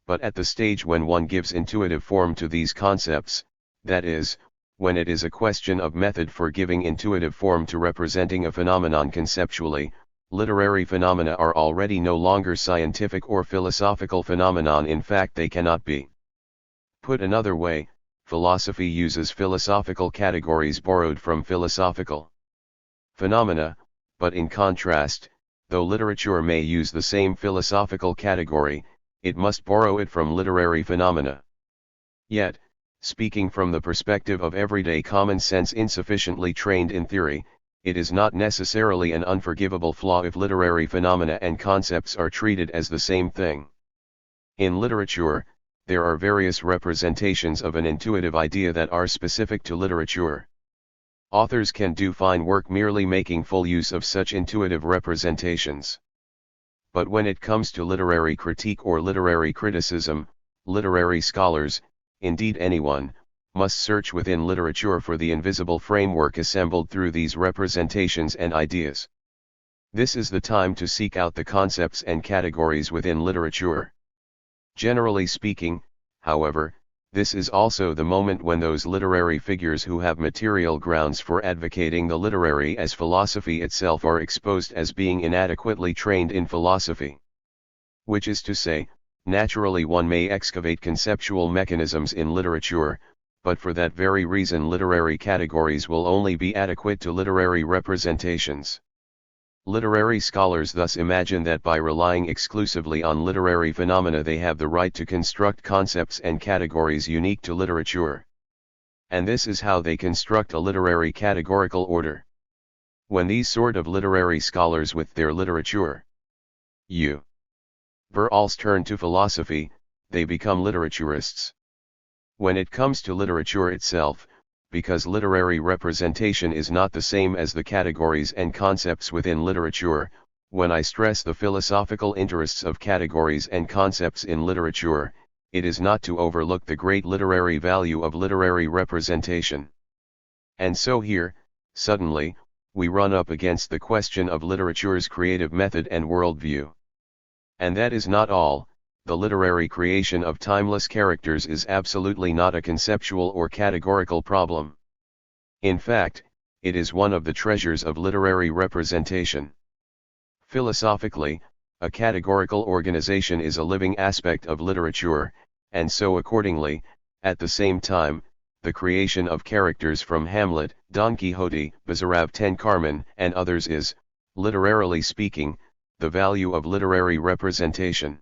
But at the stage when one gives intuitive form to these concepts, that is, when it is a question of method for giving intuitive form to representing a phenomenon conceptually, literary phenomena are already no longer scientific or philosophical phenomenon. In fact, they cannot be. Put another way, philosophy uses philosophical categories borrowed from philosophical phenomena, but in contrast, though literature may use the same philosophical category, it must borrow it from literary phenomena. Yet, speaking from the perspective of everyday common sense insufficiently trained in theory, it is not necessarily an unforgivable flaw if literary phenomena and concepts are treated as the same thing. In literature, there are various representations of an intuitive idea that are specific to literature. Authors can do fine work merely making full use of such intuitive representations. But when it comes to literary critique or literary criticism, literary scholars, indeed anyone, must search within literature for the invisible framework assembled through these representations and ideas. This is the time to seek out the concepts and categories within literature. Generally speaking, however, this is also the moment when those literary figures who have material grounds for advocating the literary as philosophy itself are exposed as being inadequately trained in philosophy. Which is to say, naturally one may excavate conceptual mechanisms in literature, but for that very reason literary categories will only be adequate to literary representations. Literary scholars thus imagine that by relying exclusively on literary phenomena they have the right to construct concepts and categories unique to literature. And this is how they construct a literary categorical order. When these sort of literary scholars with their literature verals turn to philosophy, they become literaturists. When it comes to literature itself, because literary representation is not the same as the categories and concepts within literature, when I stress the philosophical interests of categories and concepts in literature, it is not to overlook the great literary value of literary representation. And so here, suddenly, we run up against the question of literature's creative method and worldview. And that is not all. The literary creation of timeless characters is absolutely not a conceptual or categorical problem. In fact, it is one of the treasures of literary representation. Philosophically, a categorical organization is a living aspect of literature, and so accordingly, at the same time, the creation of characters from Hamlet, Don Quixote, Bazarov ten Carmen, and others is, literarily speaking, the value of literary representation.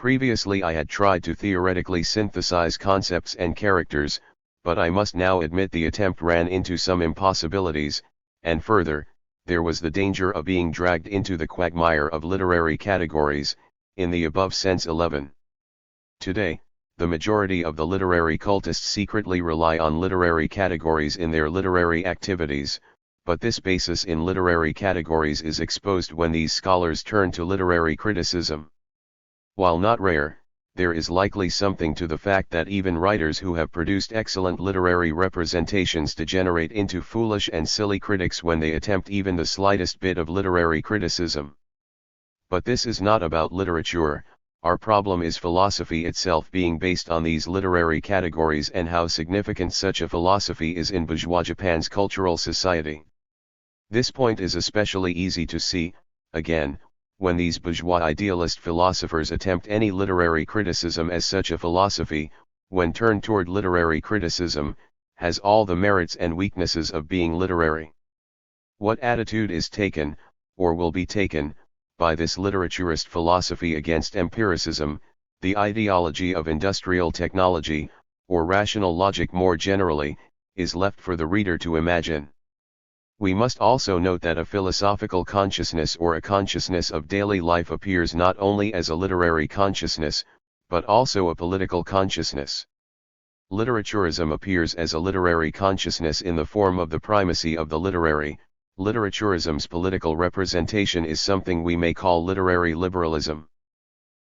Previously I had tried to theoretically synthesize concepts and characters, but I must now admit the attempt ran into some impossibilities, and further, there was the danger of being dragged into the quagmire of literary categories, in the above sense 11. Today, the majority of the literary cultists secretly rely on literary categories in their literary activities, but this basis in literary categories is exposed when these scholars turn to literary criticism. While not rare, there is likely something to the fact that even writers who have produced excellent literary representations degenerate into foolish and silly critics when they attempt even the slightest bit of literary criticism. But this is not about literature. Our problem is philosophy itself being based on these literary categories and how significant such a philosophy is in bourgeois Japan's cultural society. This point is especially easy to see, again, when these bourgeois idealist philosophers attempt any literary criticism, as such a philosophy, when turned toward literary criticism, has all the merits and weaknesses of being literary. What attitude is taken, or will be taken, by this literaturist philosophy against empiricism, the ideology of industrial technology, or rational logic more generally, is left for the reader to imagine. We must also note that a philosophical consciousness or a consciousness of daily life appears not only as a literary consciousness, but also a political consciousness. Literaturism appears as a literary consciousness in the form of the primacy of the literary. Literaturism's political representation is something we may call literary liberalism.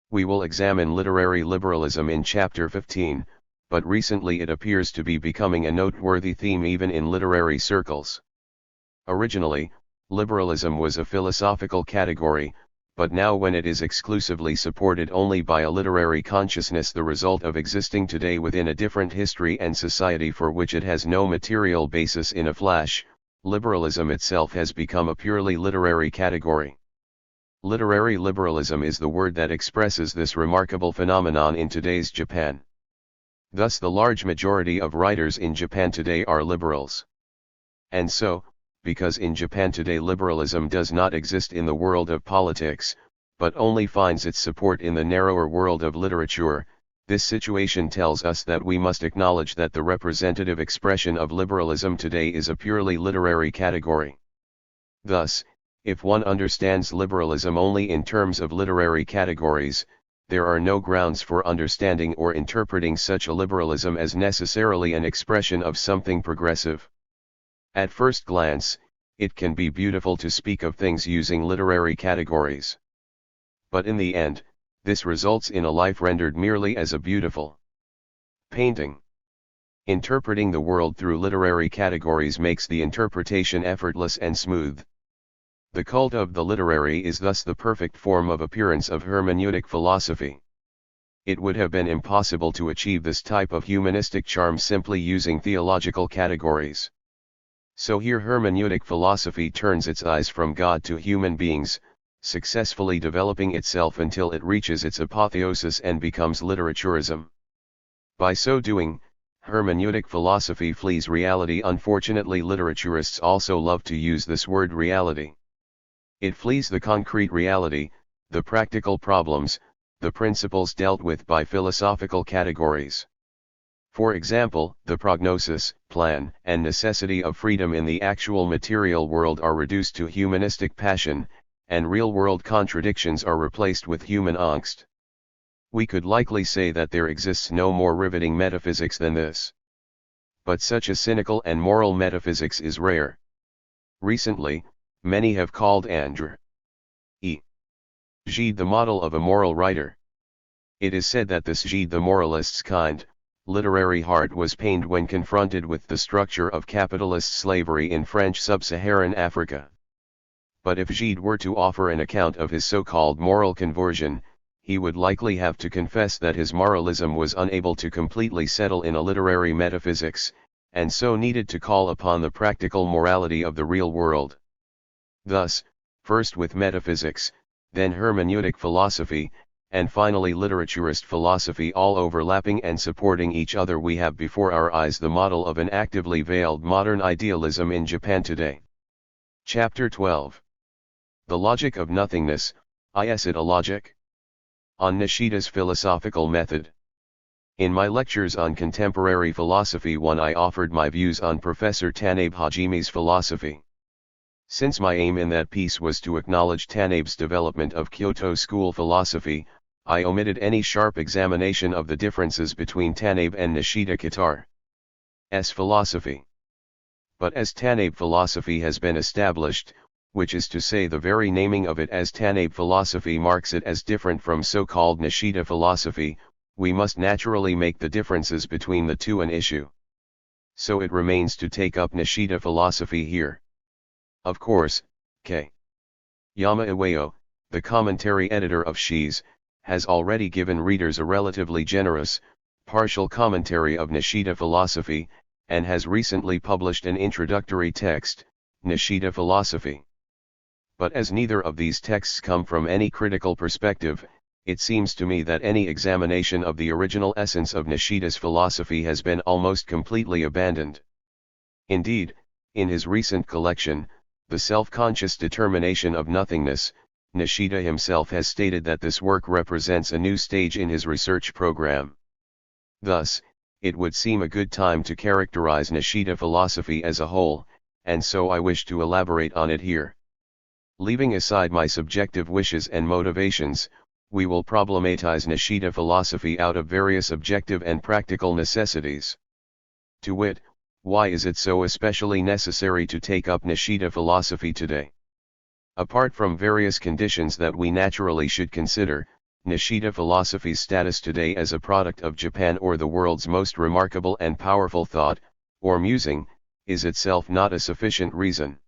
We will examine literary liberalism in Chapter 15, but recently it appears to be becoming a noteworthy theme even in literary circles. Originally, liberalism was a philosophical category, but now when it is exclusively supported only by a literary consciousness, the result of existing today within a different history and society for which it has no material basis in a flash, liberalism itself has become a purely literary category. Literary liberalism is the word that expresses this remarkable phenomenon in today's Japan. Thus the large majority of writers in Japan today are liberals. And so, because in Japan today liberalism does not exist in the world of politics, but only finds its support in the narrower world of literature, this situation tells us that we must acknowledge that the representative expression of liberalism today is a purely literary category. Thus, if one understands liberalism only in terms of literary categories, there are no grounds for understanding or interpreting such a liberalism as necessarily an expression of something progressive. At first glance, it can be beautiful to speak of things using literary categories. But in the end, this results in a life rendered merely as a beautiful painting. Interpreting the world through literary categories makes the interpretation effortless and smooth. The cult of the literary is thus the perfect form of appearance of hermeneutic philosophy. It would have been impossible to achieve this type of humanistic charm simply using theological categories. So here hermeneutic philosophy turns its eyes from God to human beings, successfully developing itself until it reaches its apotheosis and becomes literaturism. By so doing, hermeneutic philosophy flees reality. Unfortunately, literaturists also love to use this word reality. It flees the concrete reality, the practical problems, the principles dealt with by philosophical categories. For example, the prognosis, plan, and necessity of freedom in the actual material world are reduced to humanistic passion, and real-world contradictions are replaced with human angst. We could likely say that there exists no more riveting metaphysics than this. But such a cynical and moral metaphysics is rare. Recently, many have called André Gide the model of a moral writer. It is said that this Gide the moralist's kind, literary heart was pained when confronted with the structure of capitalist slavery in French sub-Saharan Africa. But if Gide were to offer an account of his so-called moral conversion, he would likely have to confess that his moralism was unable to completely settle in a literary metaphysics, and so needed to call upon the practical morality of the real world. Thus, first with metaphysics, then hermeneutic philosophy, and finally literaturist philosophy all overlapping and supporting each other, we have before our eyes the model of an actively veiled modern idealism in Japan today. Chapter 12. The Logic of Nothingness, is it a logic? On Nishida's philosophical method. In my lectures on contemporary philosophy 1, I offered my views on Professor Tanabe Hajimi's philosophy. Since my aim in that piece was to acknowledge Tanabe's development of Kyoto school philosophy, I omitted any sharp examination of the differences between Tanabe and Nishida Kitara's philosophy. But as Tanabe philosophy has been established, which is to say the very naming of it as Tanabe philosophy marks it as different from so-called Nishida philosophy, we must naturally make the differences between the two an issue. So it remains to take up Nishida philosophy here. Of course, K. Yama Iwao, the commentary editor of Shi's, has already given readers a relatively generous, partial commentary of Nishida philosophy, and has recently published an introductory text, Nishida Philosophy. But as neither of these texts come from any critical perspective, it seems to me that any examination of the original essence of Nishida's philosophy has been almost completely abandoned. Indeed, in his recent collection, The Self-Conscious Determination of Nothingness, Nishida himself has stated that this work represents a new stage in his research program. Thus, it would seem a good time to characterize Nishida philosophy as a whole, and so I wish to elaborate on it here. Leaving aside my subjective wishes and motivations, we will problematize Nishida philosophy out of various objective and practical necessities. To wit, why is it so especially necessary to take up Nishida philosophy today? Apart from various conditions that we naturally should consider, Nishida philosophy's status today as a product of Japan or the world's most remarkable and powerful thought, or musing, is itself not a sufficient reason.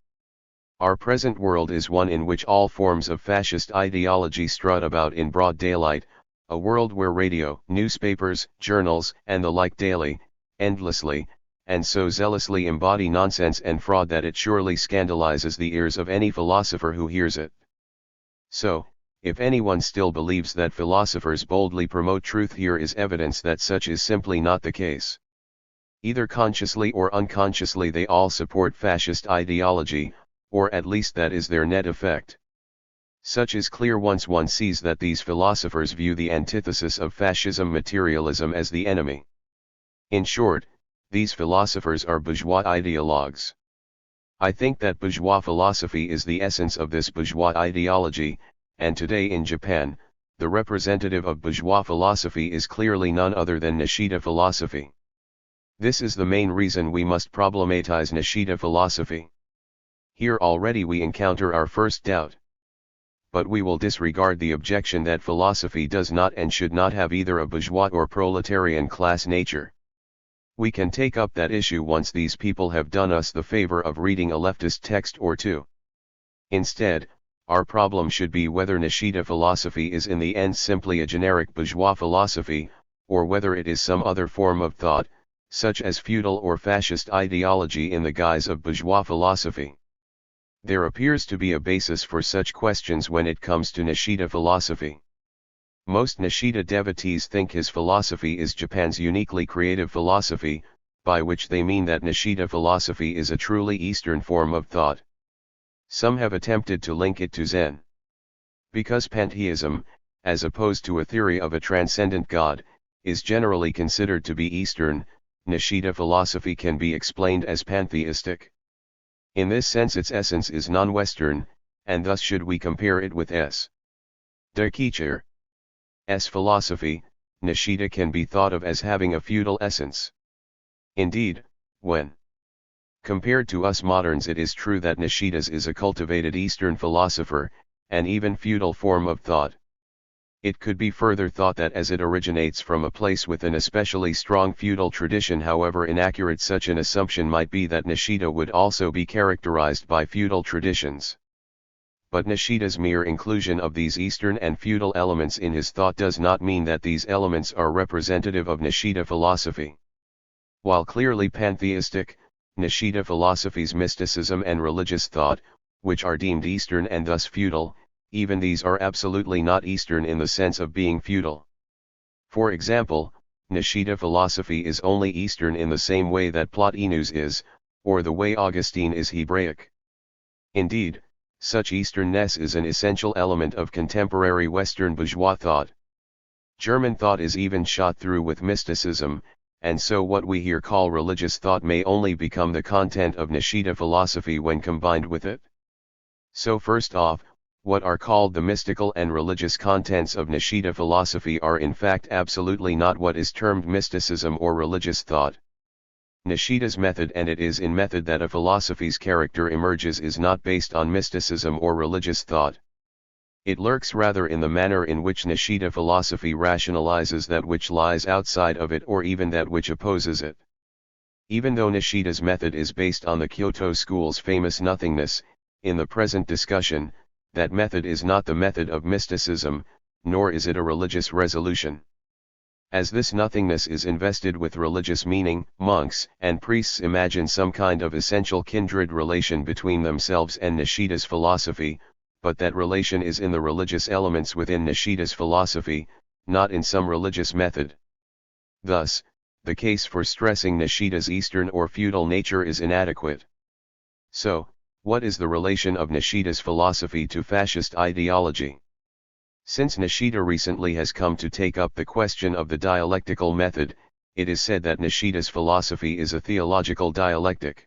Our present world is one in which all forms of fascist ideology strut about in broad daylight, a world where radio, newspapers, journals, and the like daily, endlessly, and so zealously embody nonsense and fraud that it surely scandalizes the ears of any philosopher who hears it. So, if anyone still believes that philosophers boldly promote truth, here is evidence that such is simply not the case. Either consciously or unconsciously they all support fascist ideology, or at least that is their net effect. Such is clear once one sees that these philosophers view the antithesis of fascism, materialism, as the enemy. In short, these philosophers are bourgeois ideologues. I think that bourgeois philosophy is the essence of this bourgeois ideology, and today in Japan, the representative of bourgeois philosophy is clearly none other than Nishida philosophy. This is the main reason we must problematize Nishida philosophy. Here already we encounter our first doubt. But we will disregard the objection that philosophy does not and should not have either a bourgeois or proletarian class nature. We can take up that issue once these people have done us the favor of reading a leftist text or two. Instead, our problem should be whether Nishida philosophy is in the end simply a generic bourgeois philosophy, or whether it is some other form of thought, such as feudal or fascist ideology in the guise of bourgeois philosophy. There appears to be a basis for such questions when it comes to Nishida philosophy. Most Nishida devotees think his philosophy is Japan's uniquely creative philosophy, by which they mean that Nishida philosophy is a truly Eastern form of thought. Some have attempted to link it to Zen. Because pantheism, as opposed to a theory of a transcendent God, is generally considered to be Eastern, Nishida philosophy can be explained as pantheistic. In this sense its essence is non-Western, and thus should we compare it with Daikichi's philosophy, Nishida can be thought of as having a feudal essence. Indeed, when compared to us moderns it is true that Nishida's is a cultivated Eastern philosopher, and even feudal form of thought. It could be further thought that as it originates from a place with an especially strong feudal tradition, however inaccurate such an assumption might be, that Nishida would also be characterized by feudal traditions. But Nishida's mere inclusion of these Eastern and feudal elements in his thought does not mean that these elements are representative of Nishida philosophy. While clearly pantheistic, Nishida philosophy's mysticism and religious thought, which are deemed Eastern and thus feudal, even these are absolutely not Eastern in the sense of being feudal. For example, Nishida philosophy is only Eastern in the same way that Plotinus is, or the way Augustine is Hebraic. Indeed, such Easternness is an essential element of contemporary Western bourgeois thought. German thought is even shot through with mysticism, and so what we here call religious thought may only become the content of Nishida philosophy when combined with it. So first off, what are called the mystical and religious contents of Nishida philosophy are in fact absolutely not what is termed mysticism or religious thought. Nishida's method, and it is in method that a philosophy's character emerges, is not based on mysticism or religious thought. It lurks rather in the manner in which Nishida philosophy rationalizes that which lies outside of it or even that which opposes it. Even though Nishida's method is based on the Kyoto school's famous nothingness, in the present discussion, that method is not the method of mysticism, nor is it a religious resolution. As this nothingness is invested with religious meaning, monks and priests imagine some kind of essential kindred relation between themselves and Nishida's philosophy, but that relation is in the religious elements within Nishida's philosophy, not in some religious method. Thus, the case for stressing Nishida's Eastern or feudal nature is inadequate. So, what is the relation of Nishida's philosophy to fascist ideology? Since Nishida recently has come to take up the question of the dialectical method, it is said that Nishida's philosophy is a theological dialectic.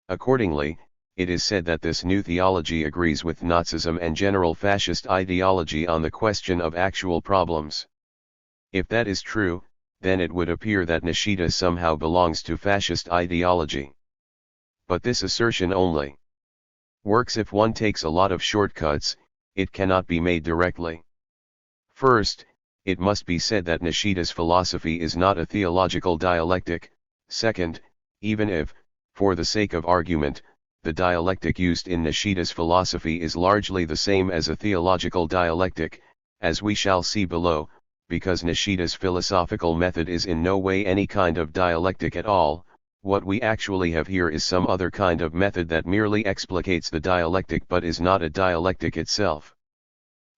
Accordingly, it is said that this new theology agrees with Nazism and general fascist ideology on the question of actual problems. If that is true, then it would appear that Nishida somehow belongs to fascist ideology. But this assertion only works if one takes a lot of shortcuts. It cannot be made directly. First, it must be said that Nishida's philosophy is not a theological dialectic. Second, even if, for the sake of argument, the dialectic used in Nishida's philosophy is largely the same as a theological dialectic, as we shall see below, because Nishida's philosophical method is in no way any kind of dialectic at all, what we actually have here is some other kind of method that merely explicates the dialectic but is not a dialectic itself.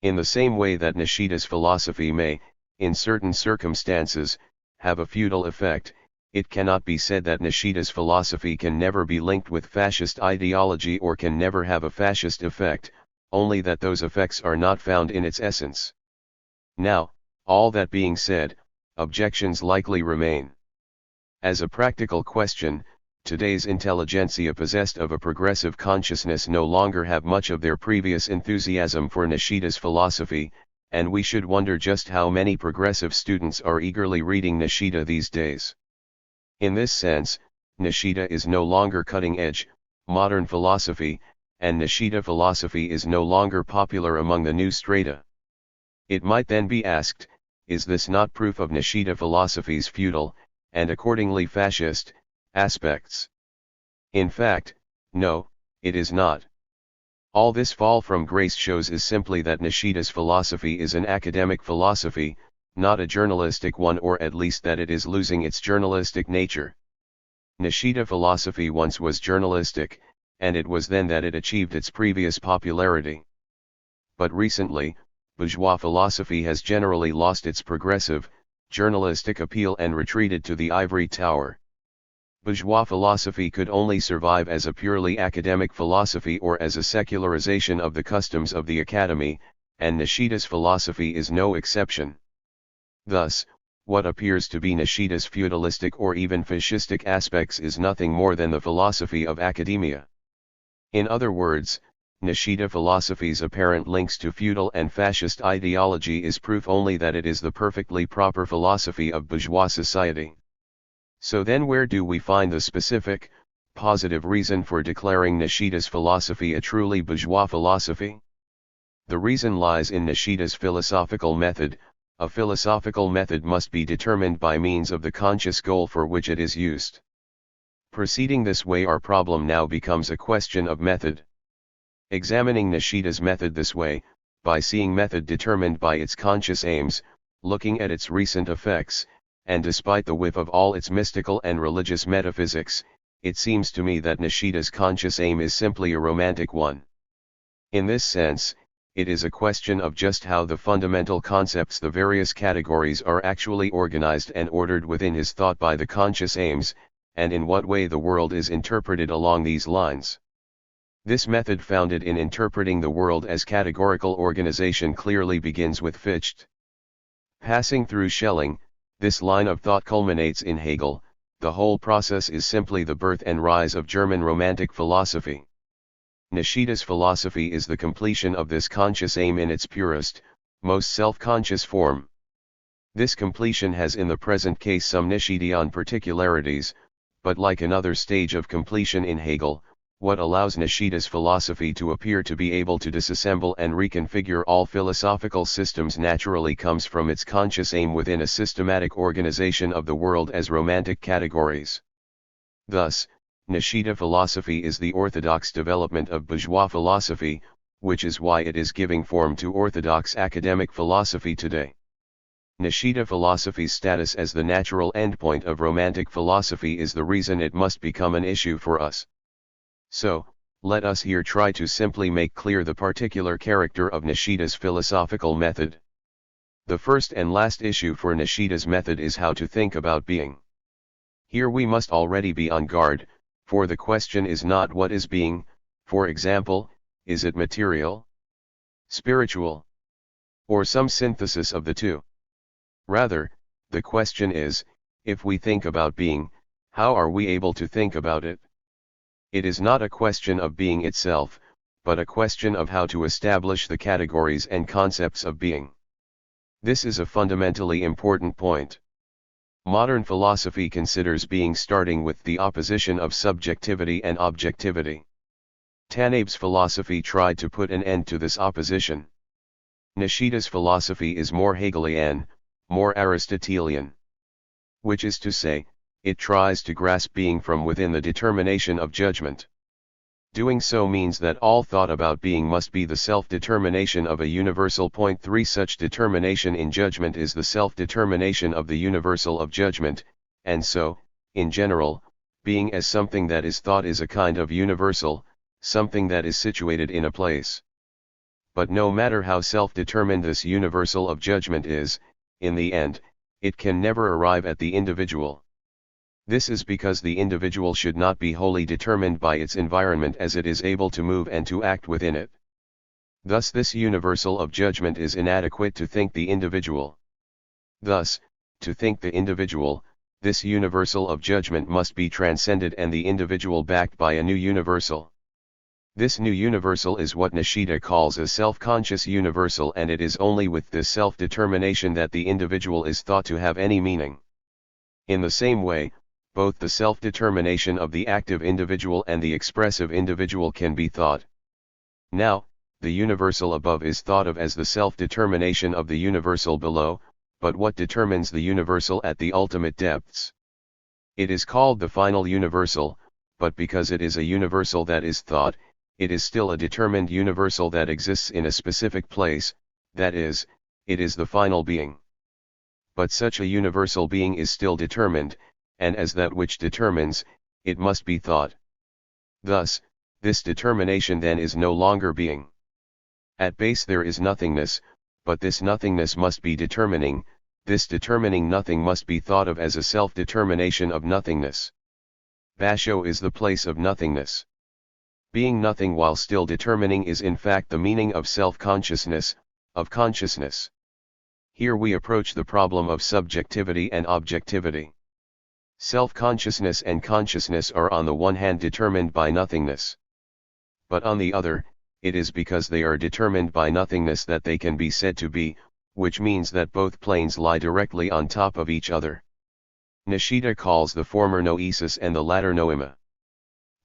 In the same way that Nishida's philosophy may, in certain circumstances, have a feudal effect, it cannot be said that Nishida's philosophy can never be linked with fascist ideology or can never have a fascist effect, only that those effects are not found in its essence. Now, all that being said, objections likely remain. As a practical question, today's intelligentsia possessed of a progressive consciousness no longer have much of their previous enthusiasm for Nishida's philosophy, and we should wonder just how many progressive students are eagerly reading Nishida these days. In this sense, Nishida is no longer cutting-edge, modern philosophy, and Nishida philosophy is no longer popular among the new strata. It might then be asked, is this not proof of Nishida philosophy's feudal, and accordingly fascist, aspects. In fact, no, it is not. All this fall from grace shows is simply that Nishida's philosophy is an academic philosophy, not a journalistic one, or at least that it is losing its journalistic nature. Nishida philosophy once was journalistic, and it was then that it achieved its previous popularity. But recently, bourgeois philosophy has generally lost its progressive, journalistic appeal and retreated to the ivory tower. Bourgeois philosophy could only survive as a purely academic philosophy or as a secularization of the customs of the academy, and Nishida's philosophy is no exception. Thus, what appears to be Nishida's feudalistic or even fascistic aspects is nothing more than the philosophy of academia. In other words, Nishida philosophy's apparent links to feudal and fascist ideology is proof only that it is the perfectly proper philosophy of bourgeois society. So then where do we find the specific, positive reason for declaring Nishida's philosophy a truly bourgeois philosophy? The reason lies in Nishida's philosophical method. A philosophical method must be determined by means of the conscious goal for which it is used. Proceeding this way, our problem now becomes a question of method. Examining Nishida's method this way, by seeing method determined by its conscious aims, looking at its recent effects, and despite the whiff of all its mystical and religious metaphysics, it seems to me that Nishida's conscious aim is simply a romantic one. In this sense, it is a question of just how the fundamental concepts, the various categories, are actually organized and ordered within his thought by the conscious aims, and in what way the world is interpreted along these lines. This method, founded in interpreting the world as categorical organization, clearly begins with Fichte. Passing through Schelling, this line of thought culminates in Hegel. The whole process is simply the birth and rise of German Romantic philosophy. Nishida's philosophy is the completion of this conscious aim in its purest, most self-conscious form. This completion has in the present case some Nishidian particularities, but like another stage of completion in Hegel, what allows Nishida's philosophy to appear to be able to disassemble and reconfigure all philosophical systems naturally comes from its conscious aim within a systematic organization of the world as romantic categories. Thus, Nishida philosophy is the orthodox development of bourgeois philosophy, which is why it is giving form to orthodox academic philosophy today. Nishida philosophy's status as the natural endpoint of romantic philosophy is the reason it must become an issue for us. So, let us here try to simply make clear the particular character of Nishida's philosophical method. The first and last issue for Nishida's method is how to think about being. Here we must already be on guard, for the question is not what is being. For example, is it material, spiritual, or some synthesis of the two? Rather, the question is, if we think about being, how are we able to think about it? It is not a question of being itself, but a question of how to establish the categories and concepts of being. This is a fundamentally important point. Modern philosophy considers being starting with the opposition of subjectivity and objectivity. Tanabe's philosophy tried to put an end to this opposition. Nishida's philosophy is more Hegelian, more Aristotelian. Which is to say, it tries to grasp being from within the determination of judgment. Doing so means that all thought about being must be the self-determination of a universal. Point 3 Such determination in judgment is the self-determination of the universal of judgment, and so, in general, being as something that is thought is a kind of universal, something that is situated in a place. But no matter how self-determined this universal of judgment is, in the end, it can never arrive at the individual. This is because the individual should not be wholly determined by its environment, as it is able to move and to act within it. Thus this universal of judgment is inadequate to think the individual. Thus, to think the individual, this universal of judgment must be transcended and the individual backed by a new universal. This new universal is what Nishida calls a self-conscious universal, and it is only with this self-determination that the individual is thought to have any meaning. In the same way, both the self-determination of the active individual and the expressive individual can be thought. Now, the universal above is thought of as the self-determination of the universal below, but what determines the universal at the ultimate depths? It is called the final universal, but because it is a universal that is thought, it is still a determined universal that exists in a specific place, that is, it is the final being. But such a universal being is still determined, and as that which determines, it must be thought. Thus, this determination then is no longer being. At base there is nothingness, but this nothingness must be determining, this determining nothing must be thought of as a self-determination of nothingness. Basho is the place of nothingness. Being nothing while still determining is in fact the meaning of self-consciousness, of consciousness. Here we approach the problem of subjectivity and objectivity. Self-consciousness and consciousness are on the one hand determined by nothingness. But on the other, it is because they are determined by nothingness that they can be said to be, which means that both planes lie directly on top of each other. Nishida calls the former noesis and the latter noema.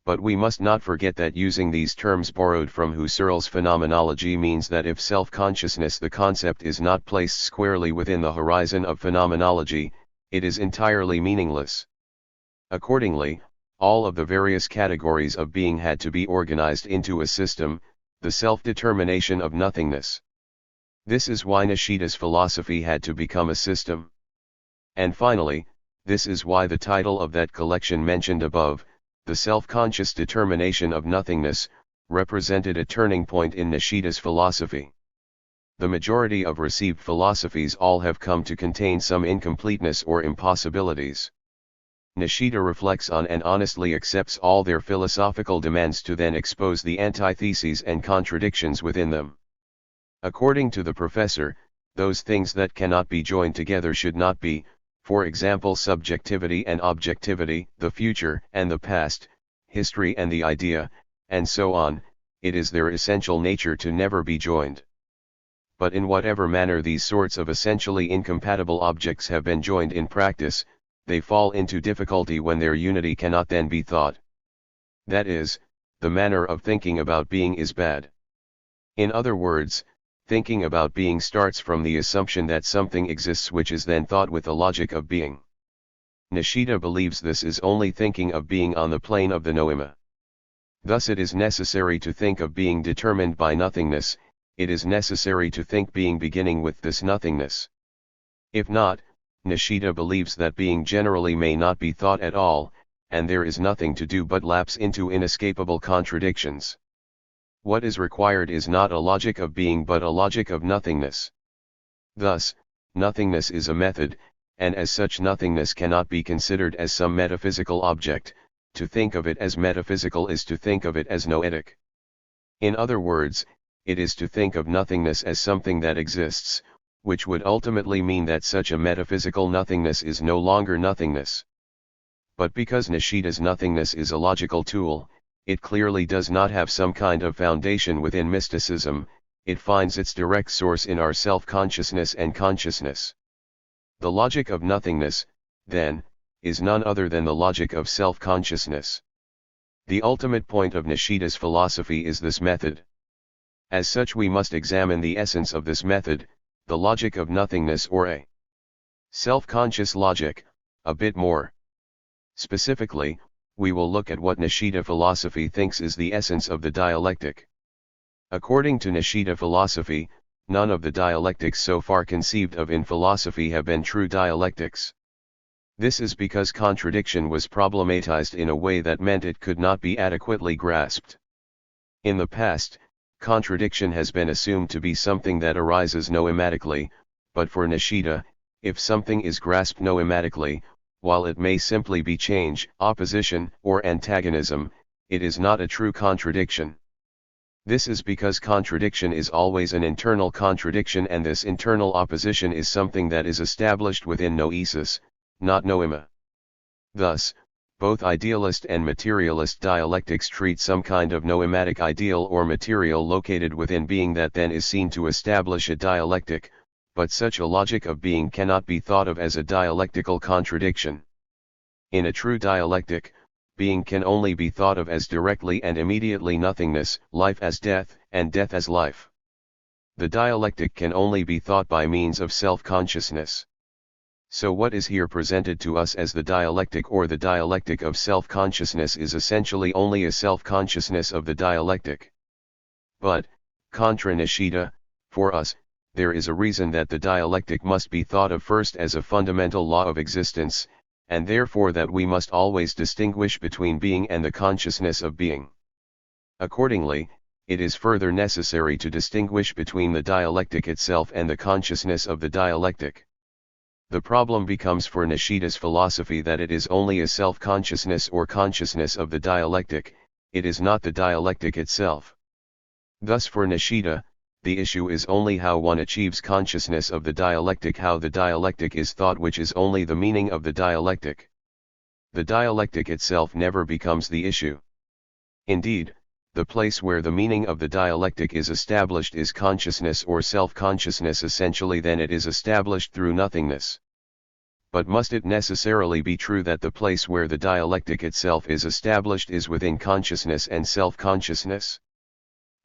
But we must not forget that using these terms borrowed from Husserl's phenomenology means that if self-consciousness the concept is not placed squarely within the horizon of phenomenology, it is entirely meaningless. Accordingly, all of the various categories of being had to be organized into a system, the self-determination of nothingness. This is why Nishida's philosophy had to become a system. And finally, this is why the title of that collection mentioned above, The Self-Conscious Determination of Nothingness, represented a turning point in Nishida's philosophy. The majority of received philosophies all have come to contain some incompleteness or impossibilities. Nishida reflects on and honestly accepts all their philosophical demands to then expose the antitheses and contradictions within them. According to the professor, those things that cannot be joined together should not be, for example, subjectivity and objectivity, the future and the past, history and the idea, and so on. It is their essential nature to never be joined. But in whatever manner these sorts of essentially incompatible objects have been joined in practice, they fall into difficulty when their unity cannot then be thought. That is, the manner of thinking about being is bad. In other words, thinking about being starts from the assumption that something exists which is then thought with the logic of being. Nishida believes this is only thinking of being on the plane of the noema. Thus it is necessary to think of being determined by nothingness, it is necessary to think being beginning with this nothingness. If not, Nishida believes that being generally may not be thought at all, and there is nothing to do but lapse into inescapable contradictions. What is required is not a logic of being but a logic of nothingness. Thus, nothingness is a method, and as such nothingness cannot be considered as some metaphysical object. To think of it as metaphysical is to think of it as noetic. In other words, it is to think of nothingness as something that exists, which would ultimately mean that such a metaphysical nothingness is no longer nothingness. But because Nishida's nothingness is a logical tool, it clearly does not have some kind of foundation within mysticism, it finds its direct source in our self-consciousness and consciousness. The logic of nothingness, then, is none other than the logic of self-consciousness. The ultimate point of Nishida's philosophy is this method. As such we must examine the essence of this method, the logic of nothingness or a self-conscious logic, a bit more. Specifically, we will look at what Nishida philosophy thinks is the essence of the dialectic. According to Nishida philosophy, none of the dialectics so far conceived of in philosophy have been true dialectics. This is because contradiction was problematized in a way that meant it could not be adequately grasped. In the past, contradiction has been assumed to be something that arises noematically, but for Nishida, if something is grasped noematically, while it may simply be change, opposition, or antagonism, it is not a true contradiction. This is because contradiction is always an internal contradiction, and this internal opposition is something that is established within noesis, not noema. Thus, both idealist and materialist dialectics treat some kind of noematic ideal or material located within being that then is seen to establish a dialectic, but such a logic of being cannot be thought of as a dialectical contradiction. In a true dialectic, being can only be thought of as directly and immediately nothingness, life as death, and death as life. The dialectic can only be thought by means of self-consciousness. So what is here presented to us as the dialectic or the dialectic of self-consciousness is essentially only a self-consciousness of the dialectic. But, contra Nishida, for us, there is a reason that the dialectic must be thought of first as a fundamental law of existence, and therefore that we must always distinguish between being and the consciousness of being. Accordingly, it is further necessary to distinguish between the dialectic itself and the consciousness of the dialectic. The problem becomes for Nishida's philosophy that it is only a self-consciousness or consciousness of the dialectic, it is not the dialectic itself. Thus for Nishida, the issue is only how one achieves consciousness of the dialectic, how the dialectic is thought, which is only the meaning of the dialectic. The dialectic itself never becomes the issue. Indeed, the place where the meaning of the dialectic is established is consciousness or self-consciousness. Essentially then it is established through nothingness. But must it necessarily be true that the place where the dialectic itself is established is within consciousness and self-consciousness?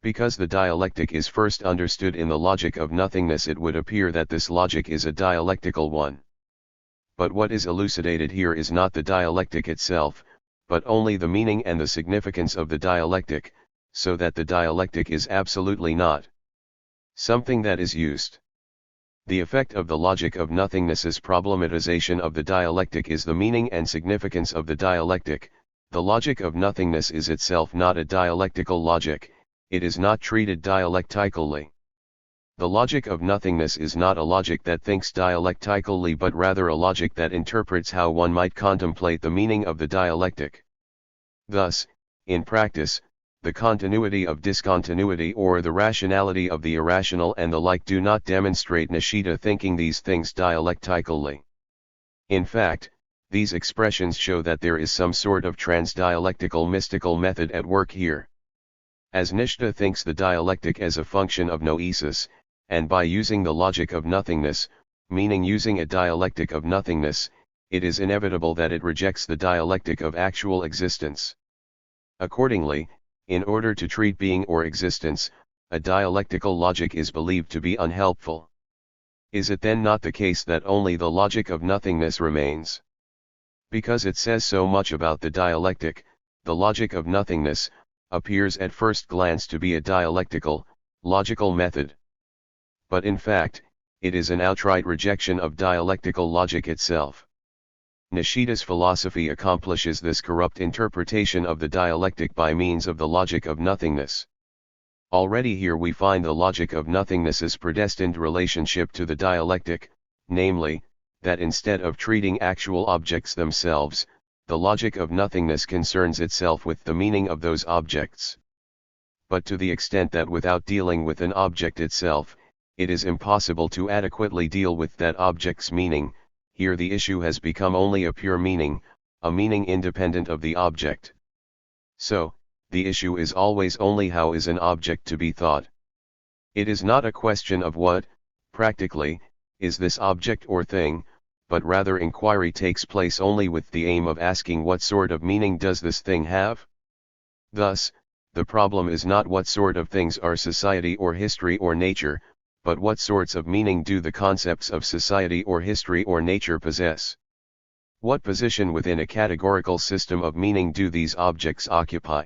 Because the dialectic is first understood in the logic of nothingness, it would appear that this logic is a dialectical one. But what is elucidated here is not the dialectic itself, but only the meaning and the significance of the dialectic, so that the dialectic is absolutely not something that is used. The effect of the logic of nothingness's problematization of the dialectic is the meaning and significance of the dialectic. The logic of nothingness is itself not a dialectical logic, it is not treated dialectically. The logic of nothingness is not a logic that thinks dialectically, but rather a logic that interprets how one might contemplate the meaning of the dialectic. Thus, in practice, the continuity of discontinuity or the rationality of the irrational and the like do not demonstrate Nishida thinking these things dialectically. In fact, these expressions show that there is some sort of transdialectical mystical method at work here. As Nishida thinks the dialectic as a function of noesis, and by using the logic of nothingness, meaning using a dialectic of nothingness, it is inevitable that it rejects the dialectic of actual existence. Accordingly, in order to treat being or existence, a dialectical logic is believed to be unhelpful. Is it then not the case that only the logic of nothingness remains? Because it says so much about the dialectic, the logic of nothingness appears at first glance to be a dialectical, logical method. But in fact, it is an outright rejection of dialectical logic itself. Nishida's philosophy accomplishes this corrupt interpretation of the dialectic by means of the logic of nothingness. Already here we find the logic of nothingness's predestined relationship to the dialectic, namely, that instead of treating actual objects themselves, the logic of nothingness concerns itself with the meaning of those objects. But to the extent that without dealing with an object itself, it is impossible to adequately deal with that object's meaning, here the issue has become only a pure meaning, a meaning independent of the object. So, the issue is always only how is an object to be thought. It is not a question of what, practically, is this object or thing, but rather inquiry takes place only with the aim of asking what sort of meaning does this thing have? Thus, the problem is not what sort of things are society or history or nature, but what sorts of meaning do the concepts of society or history or nature possess? What position within a categorical system of meaning do these objects occupy?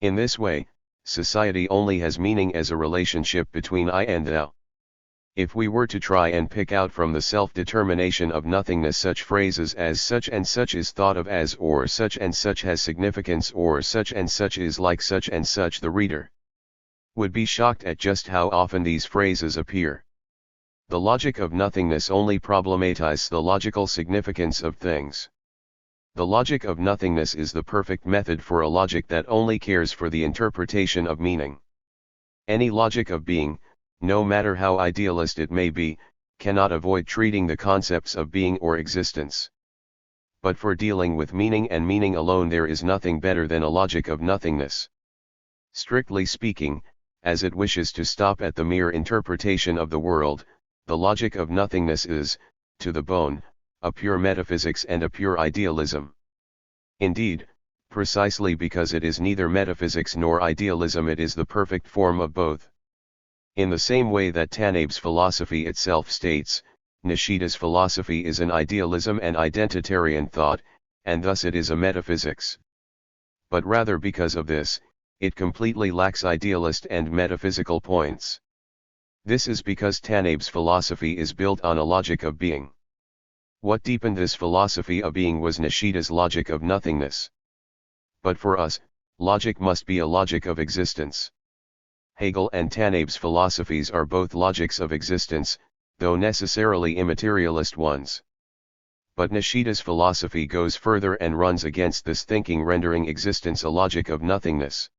In this way, society only has meaning as a relationship between I and thou. If we were to try and pick out from the self-determination of nothingness such phrases as such and such is thought of as, or such and such has significance, or such and such is like such and such, the reader would be shocked at just how often these phrases appear. The logic of nothingness only problematizes the logical significance of things. The logic of nothingness is the perfect method for a logic that only cares for the interpretation of meaning. Any logic of being, no matter how idealist it may be, cannot avoid treating the concepts of being or existence. But for dealing with meaning and meaning alone there is nothing better than a logic of nothingness. Strictly speaking, as it wishes to stop at the mere interpretation of the world, the logic of nothingness is, to the bone, a pure metaphysics and a pure idealism. Indeed, precisely because it is neither metaphysics nor idealism, it is the perfect form of both. In the same way that Tanabe's philosophy itself states, Nishida's philosophy is an idealism and identitarian thought, and thus it is a metaphysics. But rather because of this, it completely lacks idealist and metaphysical points. This is because Tanabe's philosophy is built on a logic of being. What deepened this philosophy of being was Nishida's logic of nothingness. But for us, logic must be a logic of existence. Hegel and Tanabe's philosophies are both logics of existence, though necessarily immaterialist ones. But Nishida's philosophy goes further and runs against this thinking, rendering existence a logic of nothingness.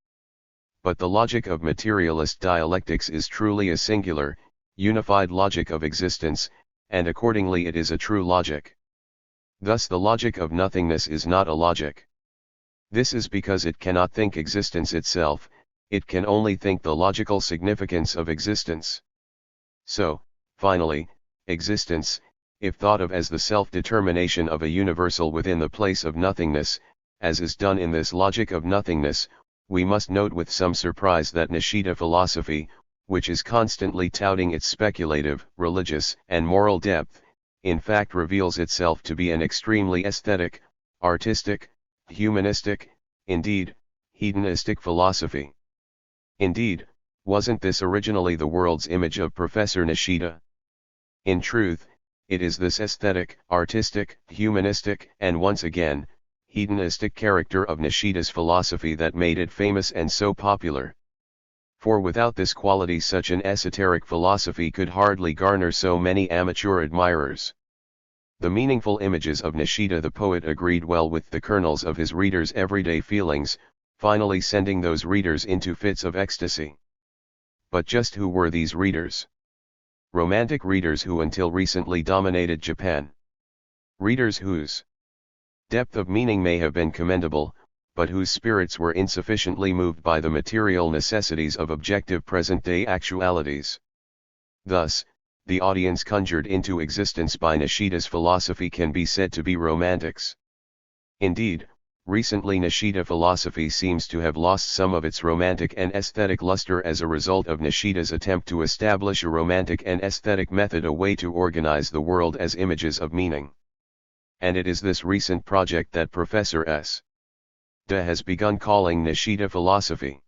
But the logic of materialist dialectics is truly a singular, unified logic of existence, and accordingly it is a true logic. Thus the logic of nothingness is not a logic. This is because it cannot think existence itself, it can only think the logical significance of existence. So, finally, existence, if thought of as the self-determination of a universal within the place of nothingness, as is done in this logic of nothingness, we must note with some surprise that Nishida philosophy, which is constantly touting its speculative, religious, and moral depth, in fact reveals itself to be an extremely aesthetic, artistic, humanistic, indeed, hedonistic philosophy. Indeed, wasn't this originally the world's image of Professor Nishida? In truth, it is this aesthetic, artistic, humanistic, and once again, hedonistic character of Nishida's philosophy that made it famous and so popular. For without this quality such an esoteric philosophy could hardly garner so many amateur admirers. The meaningful images of Nishida the poet agreed well with the kernels of his readers' everyday feelings, finally sending those readers into fits of ecstasy. But just who were these readers? Romantic readers who until recently dominated Japan. Readers whose depth of meaning may have been commendable, but whose spirits were insufficiently moved by the material necessities of objective present-day actualities. Thus, the audience conjured into existence by Nishida's philosophy can be said to be romantics. Indeed, recently Nishida philosophy seems to have lost some of its romantic and aesthetic luster as a result of Nishida's attempt to establish a romantic and aesthetic method, a way to organize the world as images of meaning. And it is this recent project that Professor S. Da has begun calling Nishida philosophy.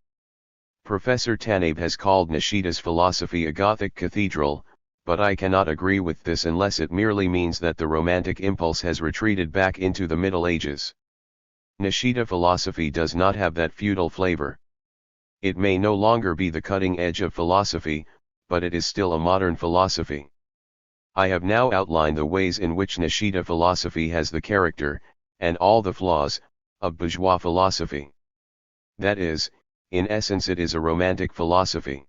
Professor Tanabe has called Nishida's philosophy a Gothic cathedral, but I cannot agree with this unless it merely means that the romantic impulse has retreated back into the Middle Ages. Nishida philosophy does not have that feudal flavor. It may no longer be the cutting edge of philosophy, but it is still a modern philosophy. I have now outlined the ways in which Nishida philosophy has the character, and all the flaws, of bourgeois philosophy. That is, in essence it is a romantic philosophy.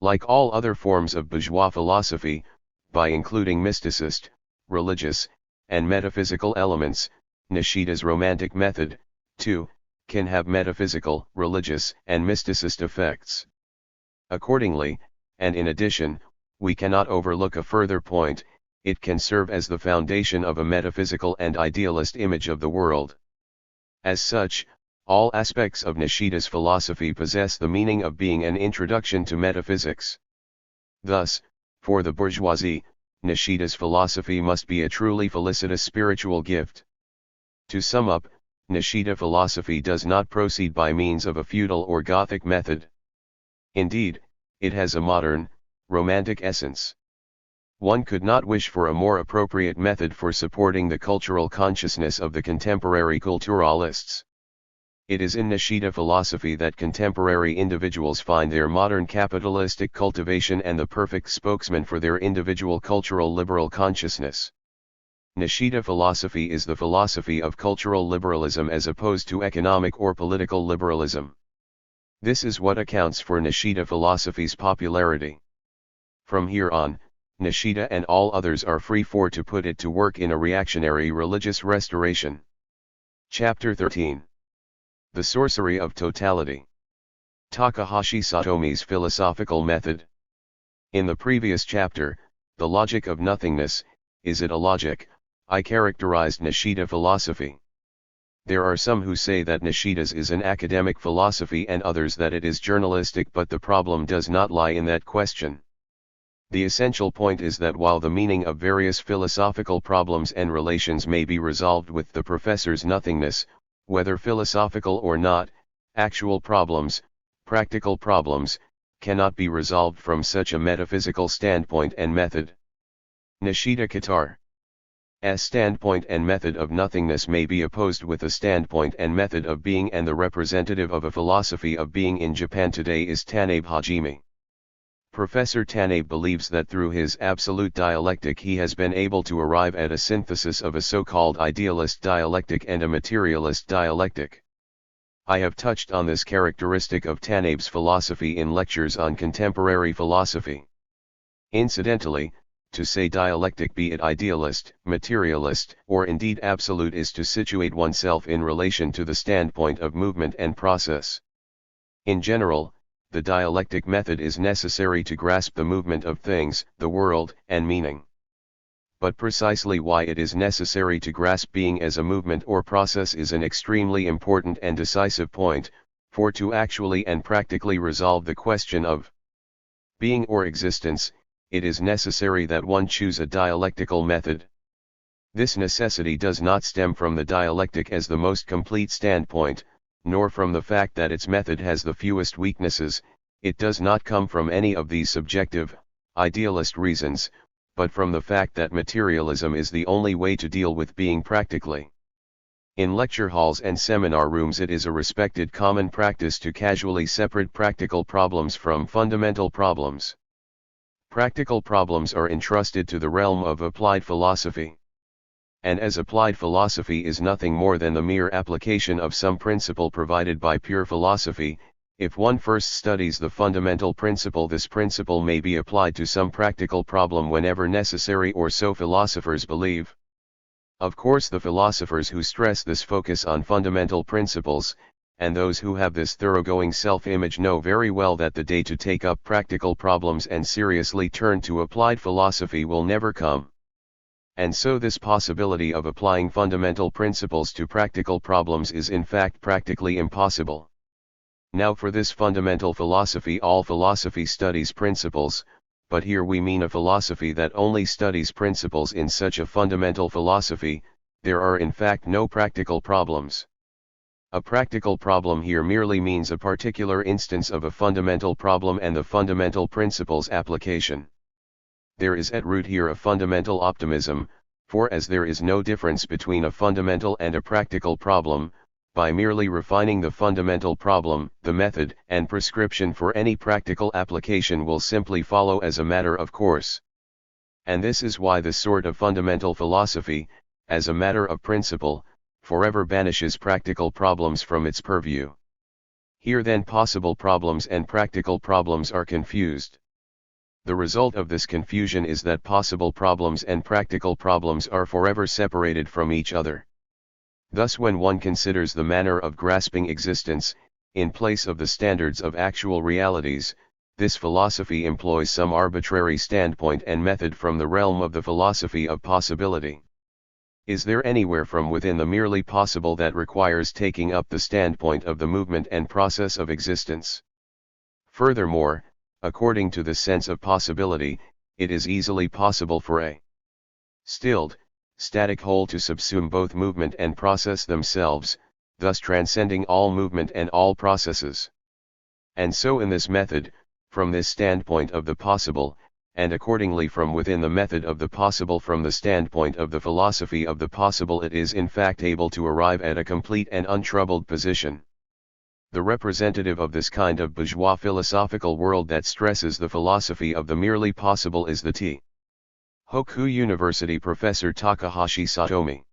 Like all other forms of bourgeois philosophy, by including mysticist, religious, and metaphysical elements, Nishida's romantic method, too, can have metaphysical, religious, and mysticist effects. Accordingly, and in addition, we cannot overlook a further point: it can serve as the foundation of a metaphysical and idealist image of the world. As such, all aspects of Nishida's philosophy possess the meaning of being an introduction to metaphysics. Thus, for the bourgeoisie, Nishida's philosophy must be a truly felicitous spiritual gift. To sum up, Nishida philosophy does not proceed by means of a feudal or Gothic method. Indeed, it has a modern, romantic essence. One could not wish for a more appropriate method for supporting the cultural consciousness of the contemporary culturalists. It is in Nishida philosophy that contemporary individuals find their modern capitalistic cultivation and the perfect spokesman for their individual cultural liberal consciousness. Nishida philosophy is the philosophy of cultural liberalism as opposed to economic or political liberalism. This is what accounts for Nishida philosophy's popularity. From here on, Nishida and all others are free to put it to work in a reactionary religious restoration. Chapter 13. The Sorcery of Totality. Takahashi Satomi's Philosophical Method. In the previous chapter, The Logic of Nothingness, Is It a Logic?, I characterized Nishida philosophy. There are some who say that Nishida's is an academic philosophy and others that it is journalistic, but the problem does not lie in that question. The essential point is that while the meaning of various philosophical problems and relations may be resolved with the professor's nothingness, whether philosophical or not, actual problems, practical problems, cannot be resolved from such a metaphysical standpoint and method. Nishida Katar's standpoint and method of nothingness may be opposed with a standpoint and method of being, and the representative of a philosophy of being in Japan today is Tanabe Hajime. Professor Tanabe believes that through his absolute dialectic he has been able to arrive at a synthesis of a so-called idealist dialectic and a materialist dialectic. I have touched on this characteristic of Tanabe's philosophy in lectures on contemporary philosophy. Incidentally, to say dialectic, be it idealist, materialist, or indeed absolute, is to situate oneself in relation to the standpoint of movement and process. In general, the dialectic method is necessary to grasp the movement of things, the world, and meaning. But precisely why it is necessary to grasp being as a movement or process is an extremely important and decisive point, for to actually and practically resolve the question of being or existence, it is necessary that one choose a dialectical method. This necessity does not stem from the dialectic as the most complete standpoint, nor from the fact that its method has the fewest weaknesses. It does not come from any of these subjective, idealist reasons, but from the fact that materialism is the only way to deal with being practically. In lecture halls and seminar rooms it is a respected common practice to casually separate practical problems from fundamental problems. Practical problems are entrusted to the realm of applied philosophy. And as applied philosophy is nothing more than the mere application of some principle provided by pure philosophy, if one first studies the fundamental principle, this principle may be applied to some practical problem whenever necessary, or so philosophers believe. Of course, the philosophers who stress this focus on fundamental principles, and those who have this thoroughgoing self-image, know very well that the day to take up practical problems and seriously turn to applied philosophy will never come. And so this possibility of applying fundamental principles to practical problems is in fact practically impossible. Now, for this fundamental philosophy, all philosophy studies principles, but here we mean a philosophy that only studies principles. In such a fundamental philosophy, there are in fact no practical problems. A practical problem here merely means a particular instance of a fundamental problem and the fundamental principle's application. There is at root here a fundamental optimism, for as there is no difference between a fundamental and a practical problem, by merely refining the fundamental problem, the method and prescription for any practical application will simply follow as a matter of course. And this is why this sort of fundamental philosophy, as a matter of principle, forever banishes practical problems from its purview. Here then possible problems and practical problems are confused. The result of this confusion is that possible problems and practical problems are forever separated from each other. Thus, when one considers the manner of grasping existence, in place of the standards of actual realities, this philosophy employs some arbitrary standpoint and method from the realm of the philosophy of possibility. Is there anywhere from within the merely possible that requires taking up the standpoint of the movement and process of existence? Furthermore, according to the sense of possibility, it is easily possible for a stilled, static whole to subsume both movement and process themselves, thus transcending all movement and all processes. And so in this method, from this standpoint of the possible, and accordingly from within the method of the possible, from the standpoint of the philosophy of the possible, it is in fact able to arrive at a complete and untroubled position. The representative of this kind of bourgeois philosophical world that stresses the philosophy of the merely possible is the Tohoku University professor Takahashi Satomi.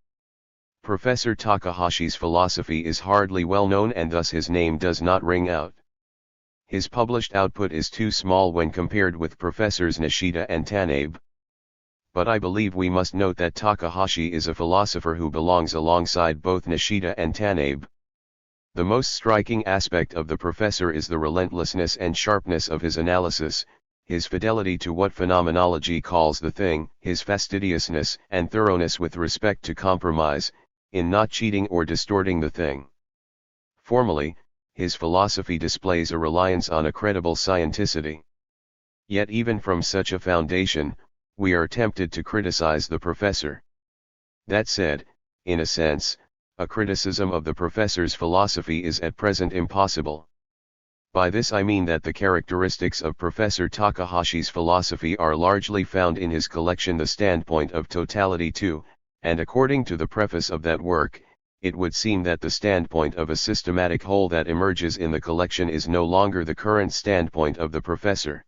Professor Takahashi's philosophy is hardly well known, and thus his name does not ring out. His published output is too small when compared with Professors Nishida and Tanabe. But I believe we must note that Takahashi is a philosopher who belongs alongside both Nishida and Tanabe. The most striking aspect of the professor is the relentlessness and sharpness of his analysis, his fidelity to what phenomenology calls the thing, his fastidiousness and thoroughness with respect to compromise, in not cheating or distorting the thing. Formally, his philosophy displays a reliance on a credible scienticity. Yet even from such a foundation, we are tempted to criticize the professor. That said, in a sense, a criticism of the professor's philosophy is at present impossible. By this I mean that the characteristics of Professor Takahashi's philosophy are largely found in his collection The Standpoint of Totality 2, and according to the preface of that work, it would seem that the standpoint of a systematic whole that emerges in the collection is no longer the current standpoint of the professor.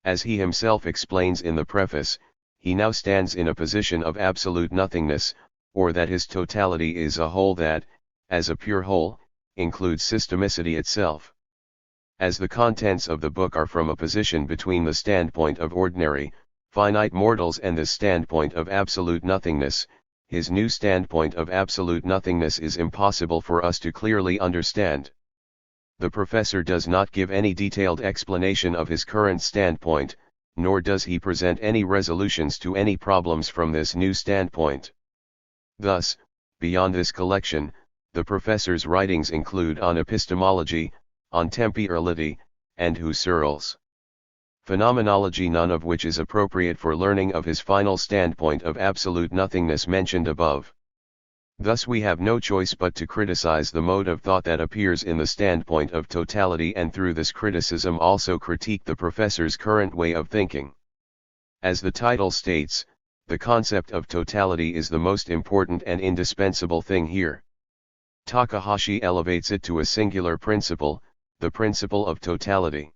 As he himself explains in the preface, he now stands in a position of absolute nothingness, or that his totality is a whole that, as a pure whole, includes systemicity itself. As the contents of the book are from a position between the standpoint of ordinary, finite mortals and the standpoint of absolute nothingness, his new standpoint of absolute nothingness is impossible for us to clearly understand. The professor does not give any detailed explanation of his current standpoint, nor does he present any resolutions to any problems from this new standpoint. Thus, beyond this collection, the professor's writings include on epistemology, on temporality, and Husserl's phenomenology, none of which is appropriate for learning of his final standpoint of absolute nothingness mentioned above. Thus we have no choice but to criticize the mode of thought that appears in the standpoint of totality, and through this criticism also critique the professor's current way of thinking. As the title states, the concept of totality is the most important and indispensable thing here. Takahashi elevates it to a singular principle, the principle of totality.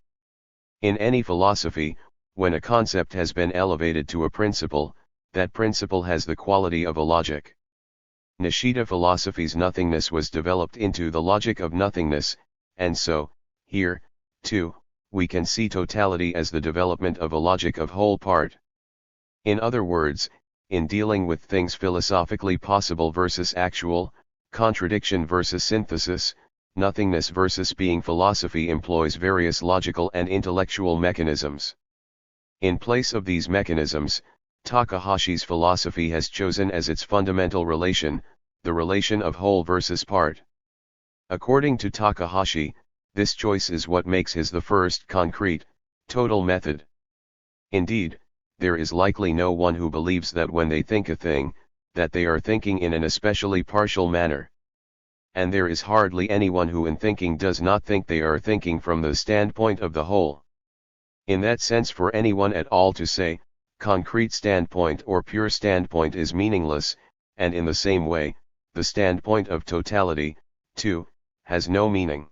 In any philosophy, when a concept has been elevated to a principle, that principle has the quality of a logic. Nishida philosophy's nothingness was developed into the logic of nothingness, and so, here, too, we can see totality as the development of a logic of whole part. In other words, in dealing with things philosophically possible versus actual, contradiction versus synthesis, nothingness versus being, philosophy employs various logical and intellectual mechanisms. In place of these mechanisms, Takahashi's philosophy has chosen as its fundamental relation, the relation of whole versus part. According to Takahashi, this choice is what makes his the first concrete, total method. Indeed, there is likely no one who believes that when they think a thing, that they are thinking in an especially partial manner. And there is hardly anyone who in thinking does not think they are thinking from the standpoint of the whole. In that sense, for anyone at all to say, concrete standpoint or pure standpoint is meaningless, and in the same way, the standpoint of totality, too, has no meaning.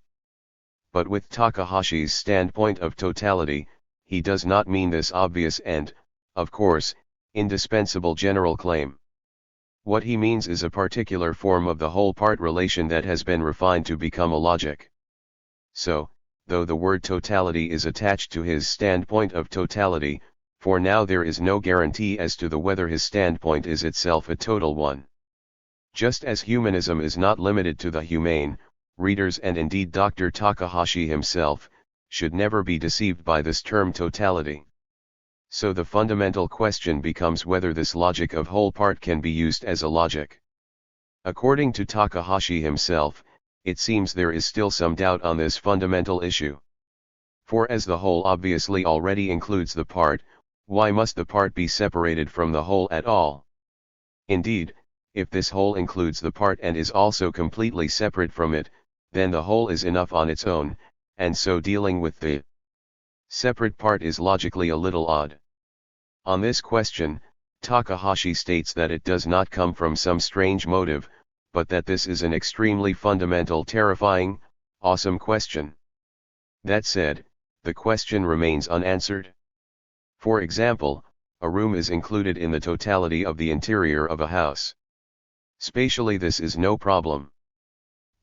But with Takahashi's standpoint of totality, he does not mean this obvious and, of course, indispensable general claim. What he means is a particular form of the whole-part relation that has been refined to become a logic. So, though the word totality is attached to his standpoint of totality, for now there is no guarantee as to whether his standpoint is itself a total one. Just as humanism is not limited to the humane, readers and indeed Dr. Takahashi himself, should never be deceived by this term totality. So the fundamental question becomes whether this logic of whole part can be used as a logic. According to Takahashi himself, it seems there is still some doubt on this fundamental issue. For as the whole obviously already includes the part, why must the part be separated from the whole at all? Indeed, if this whole includes the part and is also completely separate from it, then the whole is enough on its own, and so dealing with the separate part is logically a little odd. On this question, Takahashi states that it does not come from some strange motive, but that this is an extremely fundamental, terrifying, awesome question. That said, the question remains unanswered. For example, a room is included in the totality of the interior of a house. Spatially this is no problem.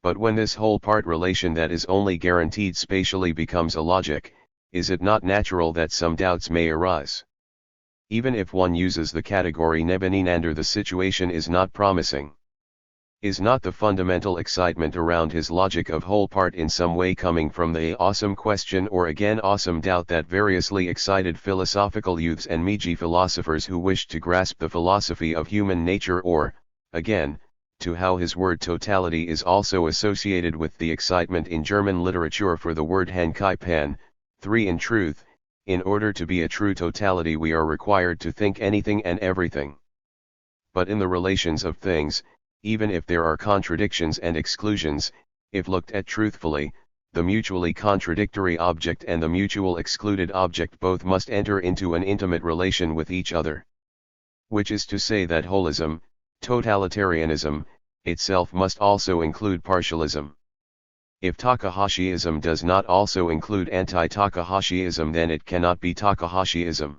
But when this whole part relation that is only guaranteed spatially becomes a logic, is it not natural that some doubts may arise? Even if one uses the category Nebuchadnezzar, the situation is not promising. Is not the fundamental excitement around his logic of whole part in some way coming from the awesome question or again awesome doubt that variously excited philosophical youths and Meiji philosophers who wished to grasp the philosophy of human nature, or, again, to how his word totality is also associated with the excitement in German literature for the word Hankaipan, 3 in truth, In order to be a true totality we are required to think anything and everything. But in the relations of things, even if there are contradictions and exclusions, if looked at truthfully, the mutually contradictory object and the mutual excluded object both must enter into an intimate relation with each other. Which is to say that holism, totalitarianism, itself must also include partialism. If Takahashiism does not also include anti-Takahashiism, then it cannot be Takahashiism.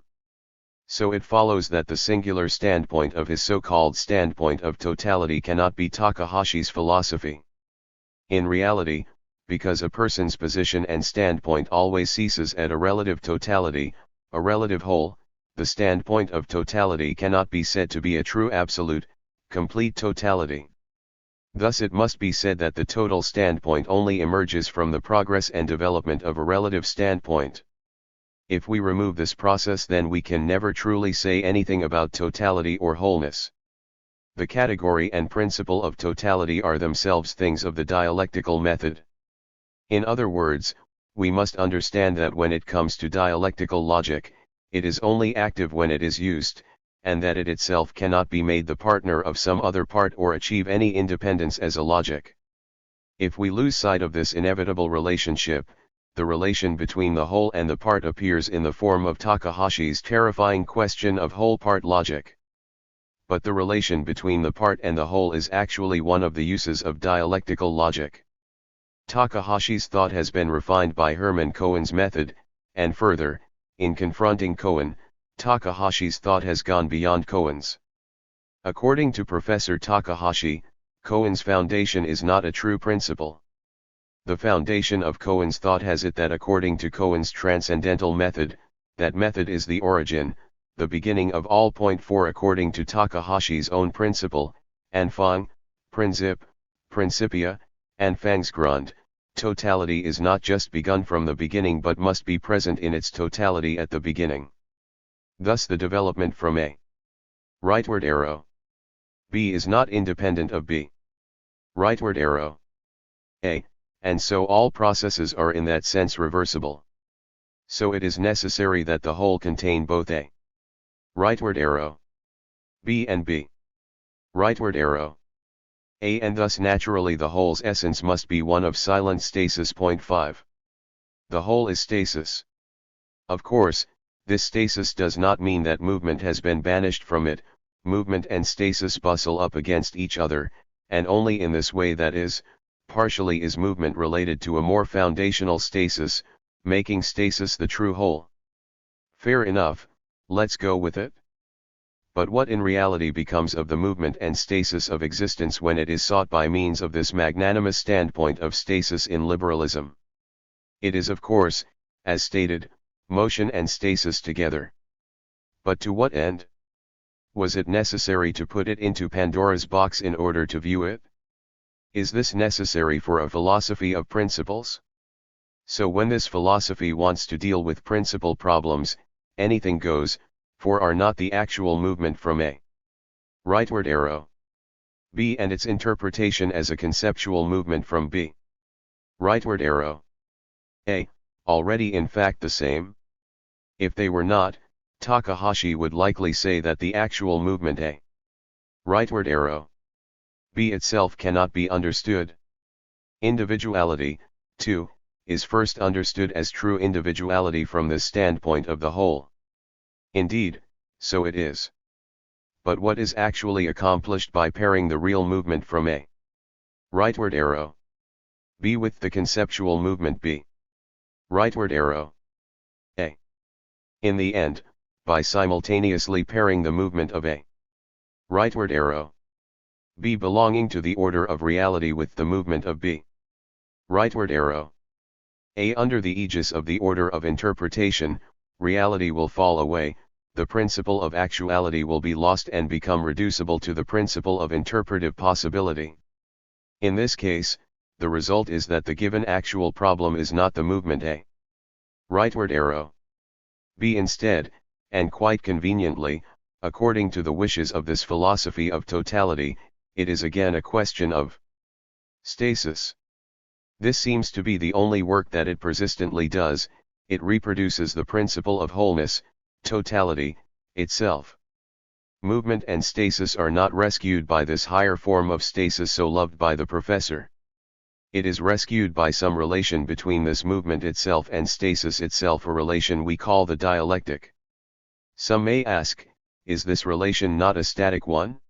So it follows that the singular standpoint of his so-called standpoint of totality cannot be Takahashi's philosophy. In reality, because a person's position and standpoint always ceases at a relative totality, a relative whole, the standpoint of totality cannot be said to be a true absolute, complete totality. Thus it must be said that the total standpoint only emerges from the progress and development of a relative standpoint. If we remove this process, then we can never truly say anything about totality or wholeness. The category and principle of totality are themselves things of the dialectical method. In other words, we must understand that when it comes to dialectical logic, it is only active when it is used, and that it itself cannot be made the partner of some other part or achieve any independence as a logic. If we lose sight of this inevitable relationship, the relation between the whole and the part appears in the form of Takahashi's terrifying question of whole-part logic. But the relation between the part and the whole is actually one of the uses of dialectical logic. Takahashi's thought has been refined by Hermann Cohen's method, and further, in confronting Cohen, Takahashi's thought has gone beyond Cohen's. According to Professor Takahashi, Cohen's foundation is not a true principle. The foundation of Cohen's thought has it that according to Cohen's transcendental method, that method is the origin, the beginning of all. 4 According to Takahashi's own principle, Anfang, Prinzip, Principia, Anfangsgrund, totality is not just begun from the beginning but must be present in its totality at the beginning. Thus the development from A. Rightward arrow. B is not independent of B. Rightward arrow. A, and so all processes are in that sense reversible. So it is necessary that the whole contain both A. Rightward arrow. B and B. Rightward arrow. A, and thus naturally the whole's essence must be one of silent stasis. 5. The whole is stasis. Of course, this stasis does not mean that movement has been banished from it. Movement and stasis bustle up against each other, and only in this way, that is, partially, is movement related to a more foundational stasis, making stasis the true whole. Fair enough, let's go with it. But what in reality becomes of the movement and stasis of existence when it is sought by means of this magnanimous standpoint of stasis in liberalism? It is, of course, as stated, motion and stasis together. But to what end? Was it necessary to put it into Pandora's box in order to view it? Is this necessary for a philosophy of principles? So when this philosophy wants to deal with principle problems, anything goes, for are not the actual movement from A. Rightward arrow. B and its interpretation as a conceptual movement from B. Rightward arrow. A, already in fact the same? If they were not, Takahashi would likely say that the actual movement A. Rightward arrow. B itself cannot be understood. Individuality, too, is first understood as true individuality from this standpoint of the whole. Indeed, so it is. But what is actually accomplished by pairing the real movement from A. Rightward arrow. B with the conceptual movement B. Rightward arrow. A. In the end, by simultaneously pairing the movement of A. Rightward arrow. B belonging to the order of reality with the movement of B. Rightward arrow. A under the aegis of the order of interpretation, reality will fall away, the principle of actuality will be lost and become reducible to the principle of interpretive possibility. In this case, the result is that the given actual problem is not the movement A. Rightward arrow. B instead, and quite conveniently, according to the wishes of this philosophy of totality, it is again a question of stasis. This seems to be the only work that it persistently does. it reproduces the principle of wholeness, totality, itself. Movement and stasis are not rescued by this higher form of stasis so loved by the professor. It is rescued by some relation between this movement itself and stasis itself, a relation we call the dialectic. Some may ask, is this relation not a static one?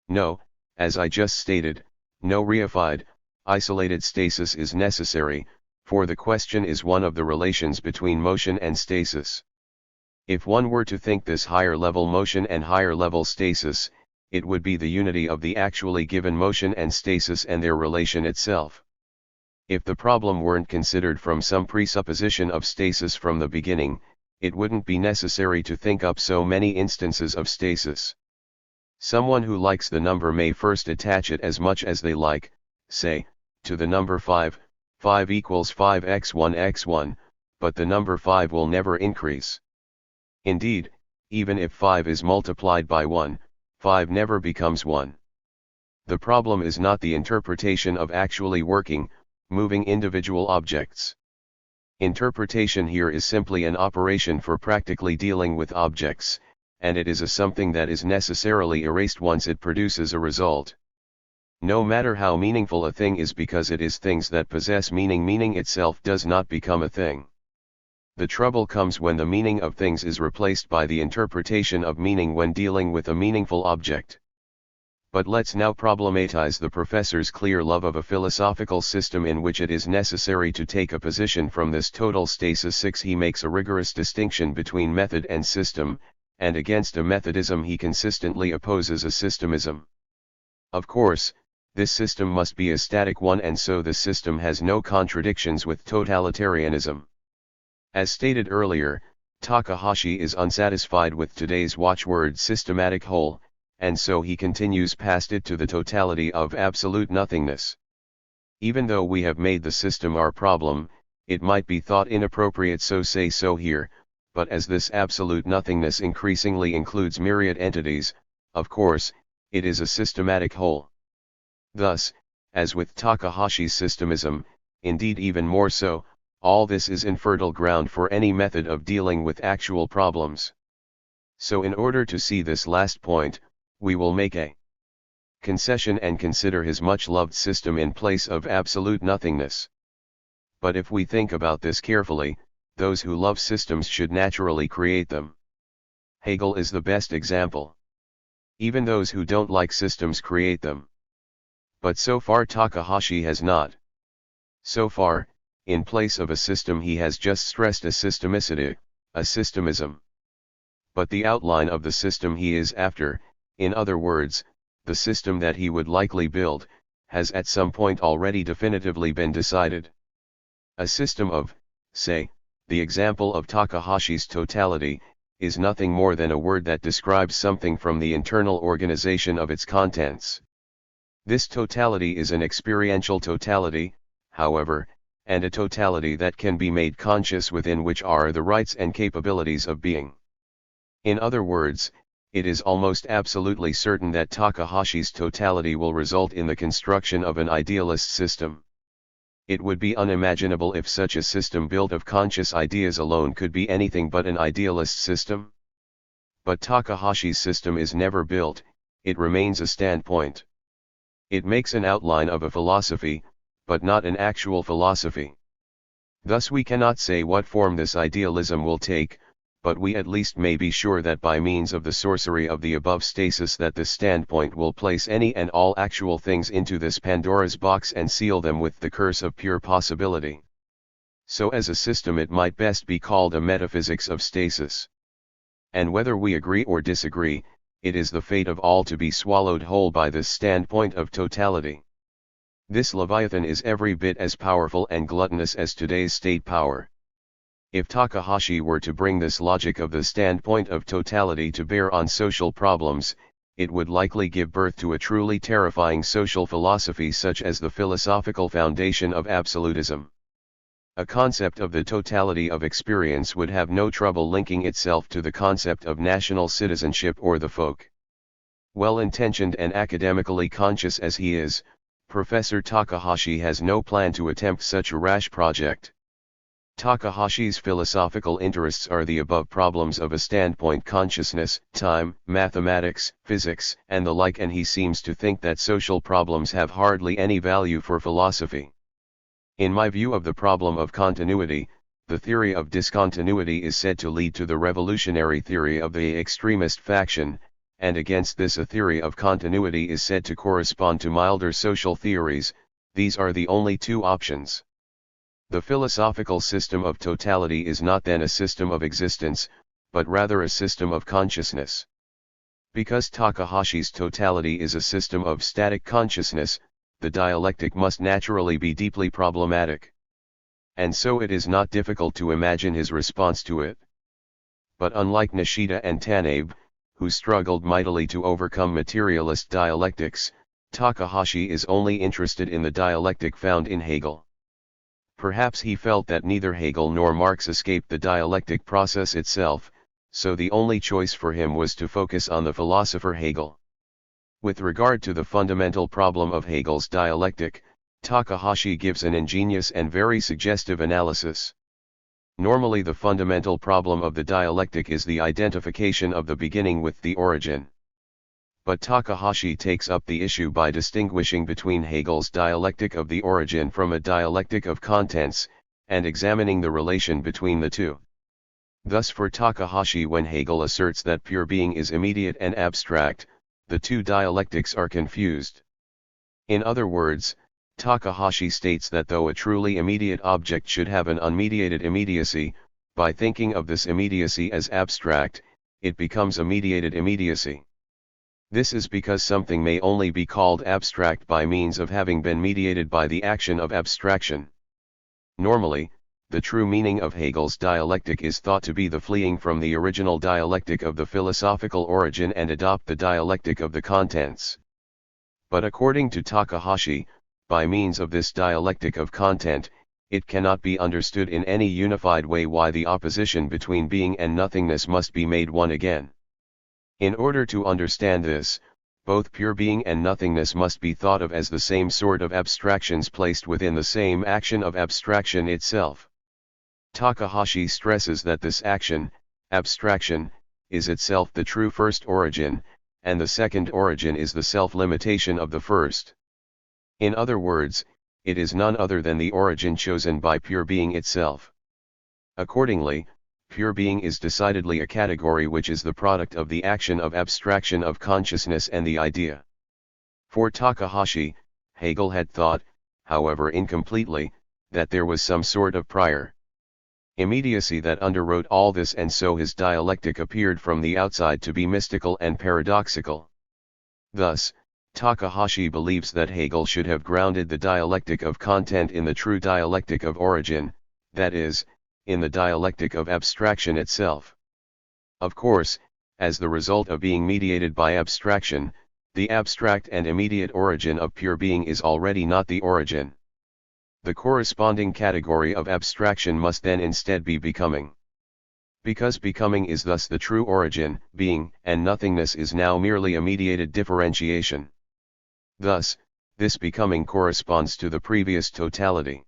No, as I just stated, no reified, isolated stasis is necessary, for the question is one of the relations between motion and stasis. If one were to think this higher level motion and higher level stasis, it would be the unity of the actually given motion and stasis and their relation itself. If the problem weren't considered from some presupposition of stasis from the beginning, it wouldn't be necessary to think up so many instances of stasis. Someone who likes the number may first attach it as much as they like, say, to the number 5, 5 equals 5x1x1, but the number 5 will never increase. Indeed, even if 5 is multiplied by 1, 5 never becomes 1. The problem is not the interpretation of actually working, moving individual objects. Interpretation here is simply an operation for practically dealing with objects, and it is a something that is necessarily erased once it produces a result. No matter how meaningful a thing is, because it is things that possess meaning, meaning itself does not become a thing. The trouble comes when the meaning of things is replaced by the interpretation of meaning when dealing with a meaningful object. But let's now problematize the professor's clear love of a philosophical system in which it is necessary to take a position from this total stasis. 6. He makes a rigorous distinction between method and system, and against a methodism he consistently opposes a systemism. Of course, this system must be a static one, and so the system has no contradictions with totalitarianism. As stated earlier, Takahashi is unsatisfied with today's watchword systematic whole, and so he continues past it to the totality of absolute nothingness. Even though we have made the system our problem, it might be thought inappropriate so say so here, but as this absolute nothingness increasingly includes myriad entities, of course, it is a systematic whole. Thus, as with Takahashi's systemism, indeed even more so, all this is infertile ground for any method of dealing with actual problems. So in order to see this last point, we will make a concession and consider his much-loved system in place of absolute nothingness. But if we think about this carefully, those who love systems should naturally create them. Hegel is the best example. Even those who don't like systems create them. But so far Takahashi has not. So far, in place of a system he has just stressed a systemicity, a systemism. But the outline of the system he is after, in other words, the system that he would likely build, has at some point already definitively been decided. A system of, say, the example of Takahashi's totality, is nothing more than a word that describes something from the internal organization of its contents. This totality is an experiential totality, however, and a totality that can be made conscious, within which are the rights and capabilities of being. In other words, it is almost absolutely certain that Takahashi's totality will result in the construction of an idealist system. It would be unimaginable if such a system built of conscious ideas alone could be anything but an idealist system. But Takahashi's system is never built, it remains a standpoint. It makes an outline of a philosophy, but not an actual philosophy. Thus we cannot say what form this idealism will take, but we at least may be sure that by means of the sorcery of the above stasis that this standpoint will place any and all actual things into this Pandora's box and seal them with the curse of pure possibility. So as a system it might best be called a metaphysics of stasis. And whether we agree or disagree, it is the fate of all to be swallowed whole by this standpoint of totality. This Leviathan is every bit as powerful and gluttonous as today's state power. If Takahashi were to bring this logic of the standpoint of totality to bear on social problems, it would likely give birth to a truly terrifying social philosophy such as the philosophical foundation of absolutism. A concept of the totality of experience would have no trouble linking itself to the concept of national citizenship or the folk. Well-intentioned and academically conscious as he is, Professor Takahashi has no plan to attempt such a rash project. Takahashi's philosophical interests are the above problems of a standpoint: consciousness, time, mathematics, physics, and the like, and he seems to think that social problems have hardly any value for philosophy. In my view of the problem of continuity, the theory of discontinuity is said to lead to the revolutionary theory of the extremist faction, and against this a theory of continuity is said to correspond to milder social theories. These are the only two options. The philosophical system of totality is not then a system of existence, but rather a system of consciousness. Because Takahashi's totality is a system of static consciousness, the dialectic must naturally be deeply problematic. And so it is not difficult to imagine his response to it. But unlike Nishida and Tanabe, who struggled mightily to overcome materialist dialectics, Takahashi is only interested in the dialectic found in Hegel. Perhaps he felt that neither Hegel nor Marx escaped the dialectic process itself, so the only choice for him was to focus on the philosopher Hegel. With regard to the fundamental problem of Hegel's dialectic, Takahashi gives an ingenious and very suggestive analysis. Normally the fundamental problem of the dialectic is the identification of the beginning with the origin. But Takahashi takes up the issue by distinguishing between Hegel's dialectic of the origin from a dialectic of contents, and examining the relation between the two. Thus for Takahashi, when Hegel asserts that pure being is immediate and abstract, the two dialectics are confused. In other words, Takahashi states that though a truly immediate object should have an unmediated immediacy, by thinking of this immediacy as abstract, it becomes a mediated immediacy. This is because something may only be called abstract by means of having been mediated by the action of abstraction. Normally, the true meaning of Hegel's dialectic is thought to be the fleeing from the original dialectic of the philosophical origin and adopt the dialectic of the contents. But according to Takahashi, by means of this dialectic of content, it cannot be understood in any unified way why the opposition between being and nothingness must be made one again. In order to understand this, both pure being and nothingness must be thought of as the same sort of abstractions placed within the same action of abstraction itself. Takahashi stresses that this action, abstraction, is itself the true first origin, and the second origin is the self-limitation of the first. In other words, it is none other than the origin chosen by pure being itself. Accordingly, pure being is decidedly a category which is the product of the action of abstraction of consciousness and the idea. For Takahashi, Hegel had thought, however incompletely, that there was some sort of prior immediacy that underwrote all this, and so his dialectic appeared from the outside to be mystical and paradoxical. Thus, Takahashi believes that Hegel should have grounded the dialectic of content in the true dialectic of origin, that is, in the dialectic of abstraction itself. Of course, as the result of being mediated by abstraction, the abstract and immediate origin of pure being is already not the origin. The corresponding category of abstraction must then instead be becoming. Because becoming is thus the true origin, being and nothingness is now merely a mediated differentiation. Thus, this becoming corresponds to the previous totality.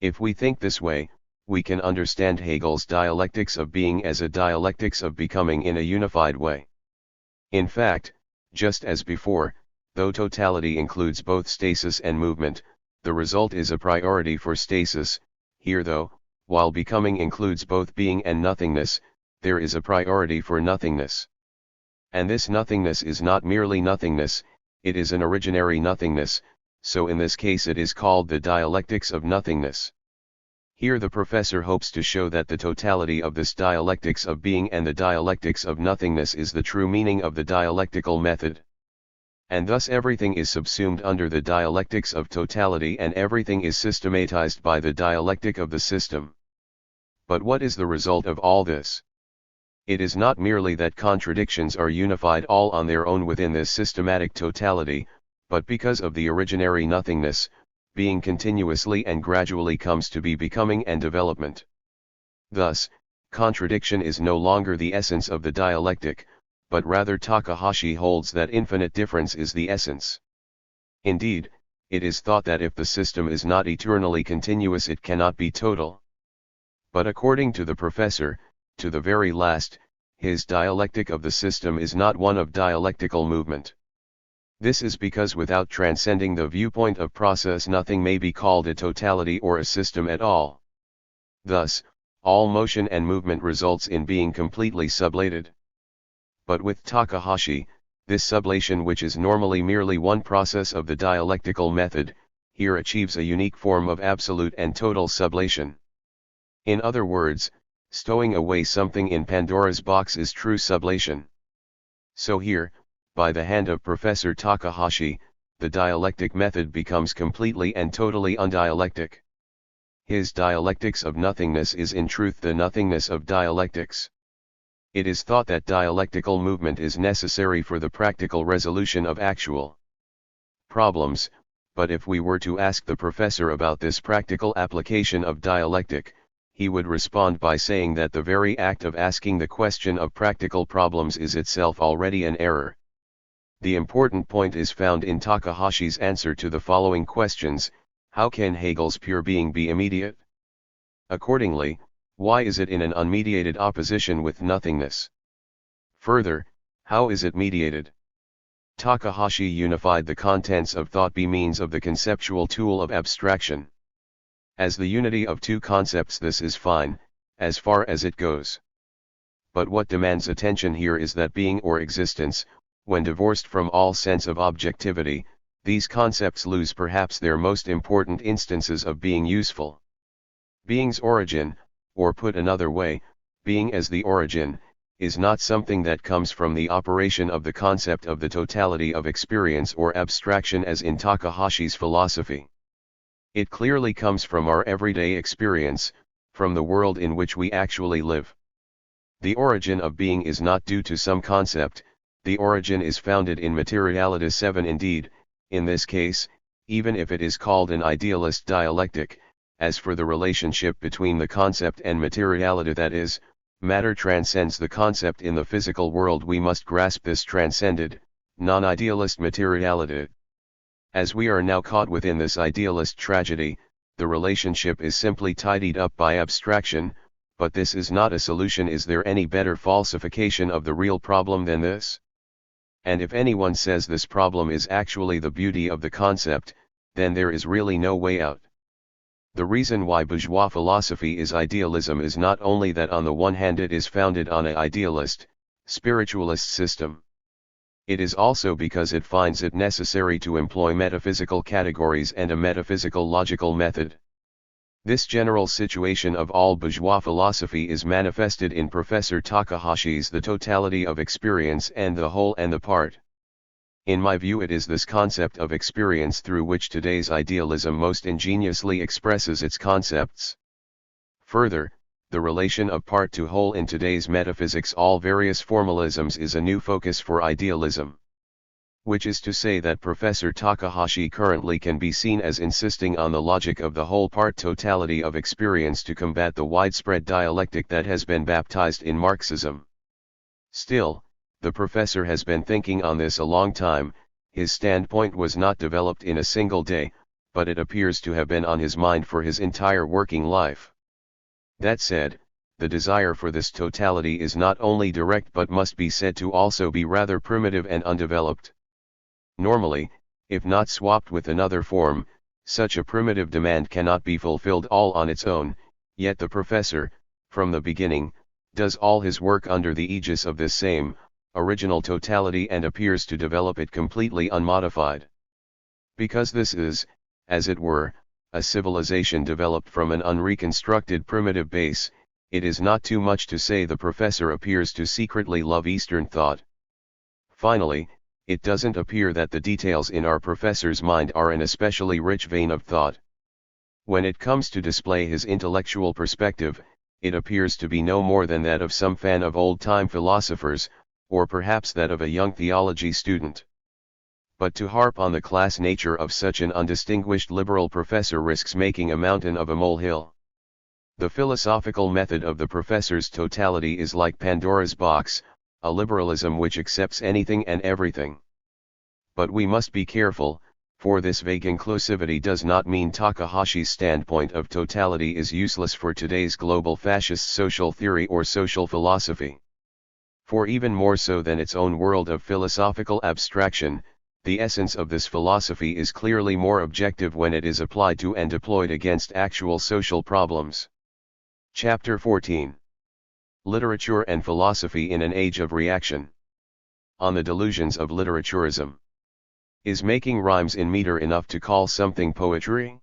If we think this way, we can understand Hegel's dialectics of being as a dialectics of becoming in a unified way. In fact, just as before, though totality includes both stasis and movement, the result is a priority for stasis. Here though, while becoming includes both being and nothingness, there is a priority for nothingness. And this nothingness is not merely nothingness, it is an originary nothingness, so in this case it is called the dialectics of nothingness. Here the professor hopes to show that the totality of this dialectics of being and the dialectics of nothingness is the true meaning of the dialectical method. And thus everything is subsumed under the dialectics of totality and everything is systematized by the dialectic of the system. But what is the result of all this? It is not merely that contradictions are unified all on their own within this systematic totality, but because of the originary nothingness, being continuously and gradually comes to be becoming and development. Thus, contradiction is no longer the essence of the dialectic, but rather Takahashi holds that infinite difference is the essence. Indeed, it is thought that if the system is not eternally continuous it cannot be total. But according to the professor, to the very last, his dialectic of the system is not one of dialectical movement. This is because without transcending the viewpoint of process nothing may be called a totality or a system at all. Thus, all motion and movement results in being completely sublated. But with Takahashi, this sublation, which is normally merely one process of the dialectical method, here achieves a unique form of absolute and total sublation. In other words, stowing away something in Pandora's box is true sublation. So here, by the hand of Professor Takahashi, the dialectic method becomes completely and totally undialectic. His dialectics of nothingness is in truth the nothingness of dialectics. It is thought that dialectical movement is necessary for the practical resolution of actual problems, but if we were to ask the professor about this practical application of dialectic, he would respond by saying that the very act of asking the question of practical problems is itself already an error. The important point is found in Takahashi's answer to the following questions: how can Hegel's pure being be immediate? Accordingly, why is it in an unmediated opposition with nothingness? Further, how is it mediated? Takahashi unified the contents of thought by means of the conceptual tool of abstraction. As the unity of two concepts, this is fine, as far as it goes. But what demands attention here is that being or existence, when divorced from all sense of objectivity, these concepts lose perhaps their most important instances of being useful. Being's origin, or put another way, being as the origin, is not something that comes from the operation of the concept of the totality of experience or abstraction as in Takahashi's philosophy. It clearly comes from our everyday experience, from the world in which we actually live. The origin of being is not due to some concept, the origin is founded in materiality 7. Indeed, in this case, even if it is called an idealist dialectic, as for the relationship between the concept and materiality, that is, matter transcends the concept in the physical world, we must grasp this transcended, non-idealist materiality. As we are now caught within this idealist tragedy, the relationship is simply tidied up by abstraction, but this is not a solution. Is there any better falsification of the real problem than this? And if anyone says this problem is actually the beauty of the concept, then there is really no way out. The reason why bourgeois philosophy is idealism is not only that on the one hand it is founded on an idealist, spiritualist system. It is also because it finds it necessary to employ metaphysical categories and a metaphysical logical method. This general situation of all bourgeois philosophy is manifested in Professor Takahashi's The Totality of Experience and the Whole and the Part. In my view, it is this concept of experience through which today's idealism most ingeniously expresses its concepts. Further, the relation of part to whole in today's metaphysics, all various formalisms, is a new focus for idealism. Which is to say that Professor Takahashi currently can be seen as insisting on the logic of the whole-part totality of experience to combat the widespread dialectic that has been baptized in Marxism. Still, the professor has been thinking on this a long time. His standpoint was not developed in a single day, but it appears to have been on his mind for his entire working life. That said, the desire for this totality is not only direct but must be said to also be rather primitive and undeveloped. Normally, if not swapped with another form, such a primitive demand cannot be fulfilled all on its own, yet the professor, from the beginning, does all his work under the aegis of this same, original totality and appears to develop it completely unmodified. Because this is, as it were, a civilization developed from an unreconstructed primitive base, it is not too much to say the professor appears to secretly love Eastern thought. Finally, it doesn't appear that the details in our professor's mind are an especially rich vein of thought. When it comes to display his intellectual perspective, it appears to be no more than that of some fan of old-time philosophers, or perhaps that of a young theology student. But to harp on the class nature of such an undistinguished liberal professor risks making a mountain of a molehill. The philosophical method of the professor's totality is like Pandora's box, a liberalism which accepts anything and everything. But we must be careful, For this vague inclusivity does not mean Takahashi's standpoint of totality is useless for today's global fascist social theory or social philosophy. For even more so than its own world of philosophical abstraction, the essence of this philosophy is clearly more objective when it is applied to and deployed against actual social problems. Chapter 14. Literature and Philosophy in an Age of Reaction. On the Delusions of Literaturism. Is making rhymes in meter enough to call something poetry?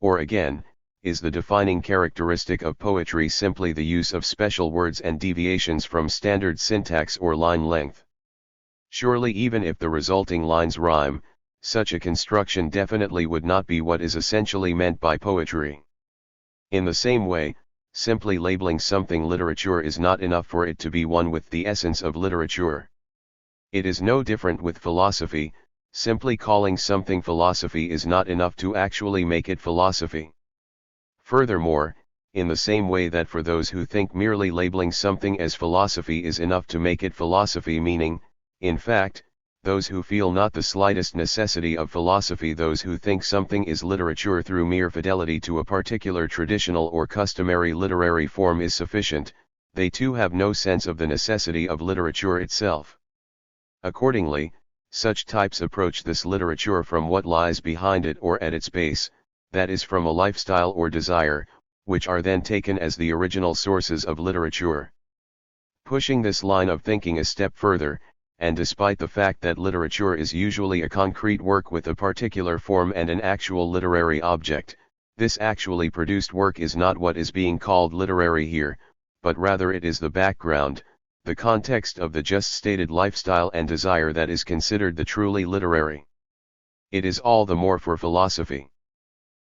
Or again, is the defining characteristic of poetry simply the use of special words and deviations from standard syntax or line length? Surely even if the resulting lines rhyme, such a construction definitely would not be what is essentially meant by poetry. In the same way, simply labeling something literature is not enough for it to be one with the essence of literature. It is no different with philosophy. Simply calling something philosophy is not enough to actually make it philosophy. Furthermore, in the same way that for those who think merely labeling something as philosophy is enough to make it philosophy, meaning, in fact, those who feel not the slightest necessity of philosophy, those who think something is literature through mere fidelity to a particular traditional or customary literary form is sufficient, they too have no sense of the necessity of literature itself. Accordingly, such types approach this literature from what lies behind it or at its base, that is from a lifestyle or desire, which are then taken as the original sources of literature. Pushing this line of thinking a step further, and despite the fact that literature is usually a concrete work with a particular form and an actual literary object, this actually produced work is not what is being called literary here, but rather it is the background, the context of the just stated lifestyle and desire that is considered the truly literary. It is all the more for philosophy.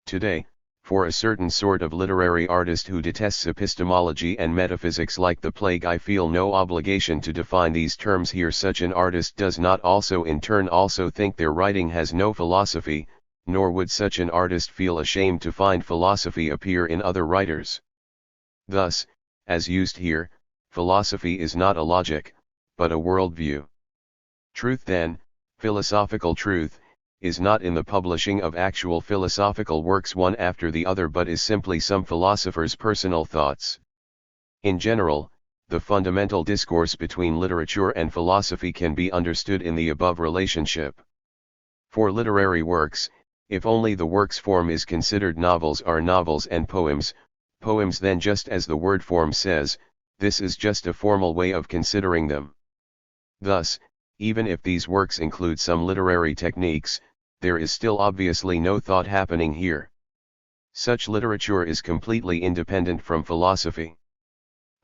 Today, for a certain sort of literary artist who detests epistemology and metaphysics like the plague, I feel no obligation to define these terms here. Such an artist does not also in turn also think their writing has no philosophy, nor would such an artist feel ashamed to find philosophy appear in other writers. Thus, as used here, philosophy is not a logic, but a worldview. Truth then, philosophical truth, is not in the publishing of actual philosophical works one after the other, but is simply some philosopher's personal thoughts. In general, the fundamental discourse between literature and philosophy can be understood in the above relationship. For literary works, if only the work's form is considered, novels are novels and poems, poems then, just as the word form says, this is just a formal way of considering them. Thus, even if these works include some literary techniques, there is still obviously no thought happening here. Such literature is completely independent from philosophy.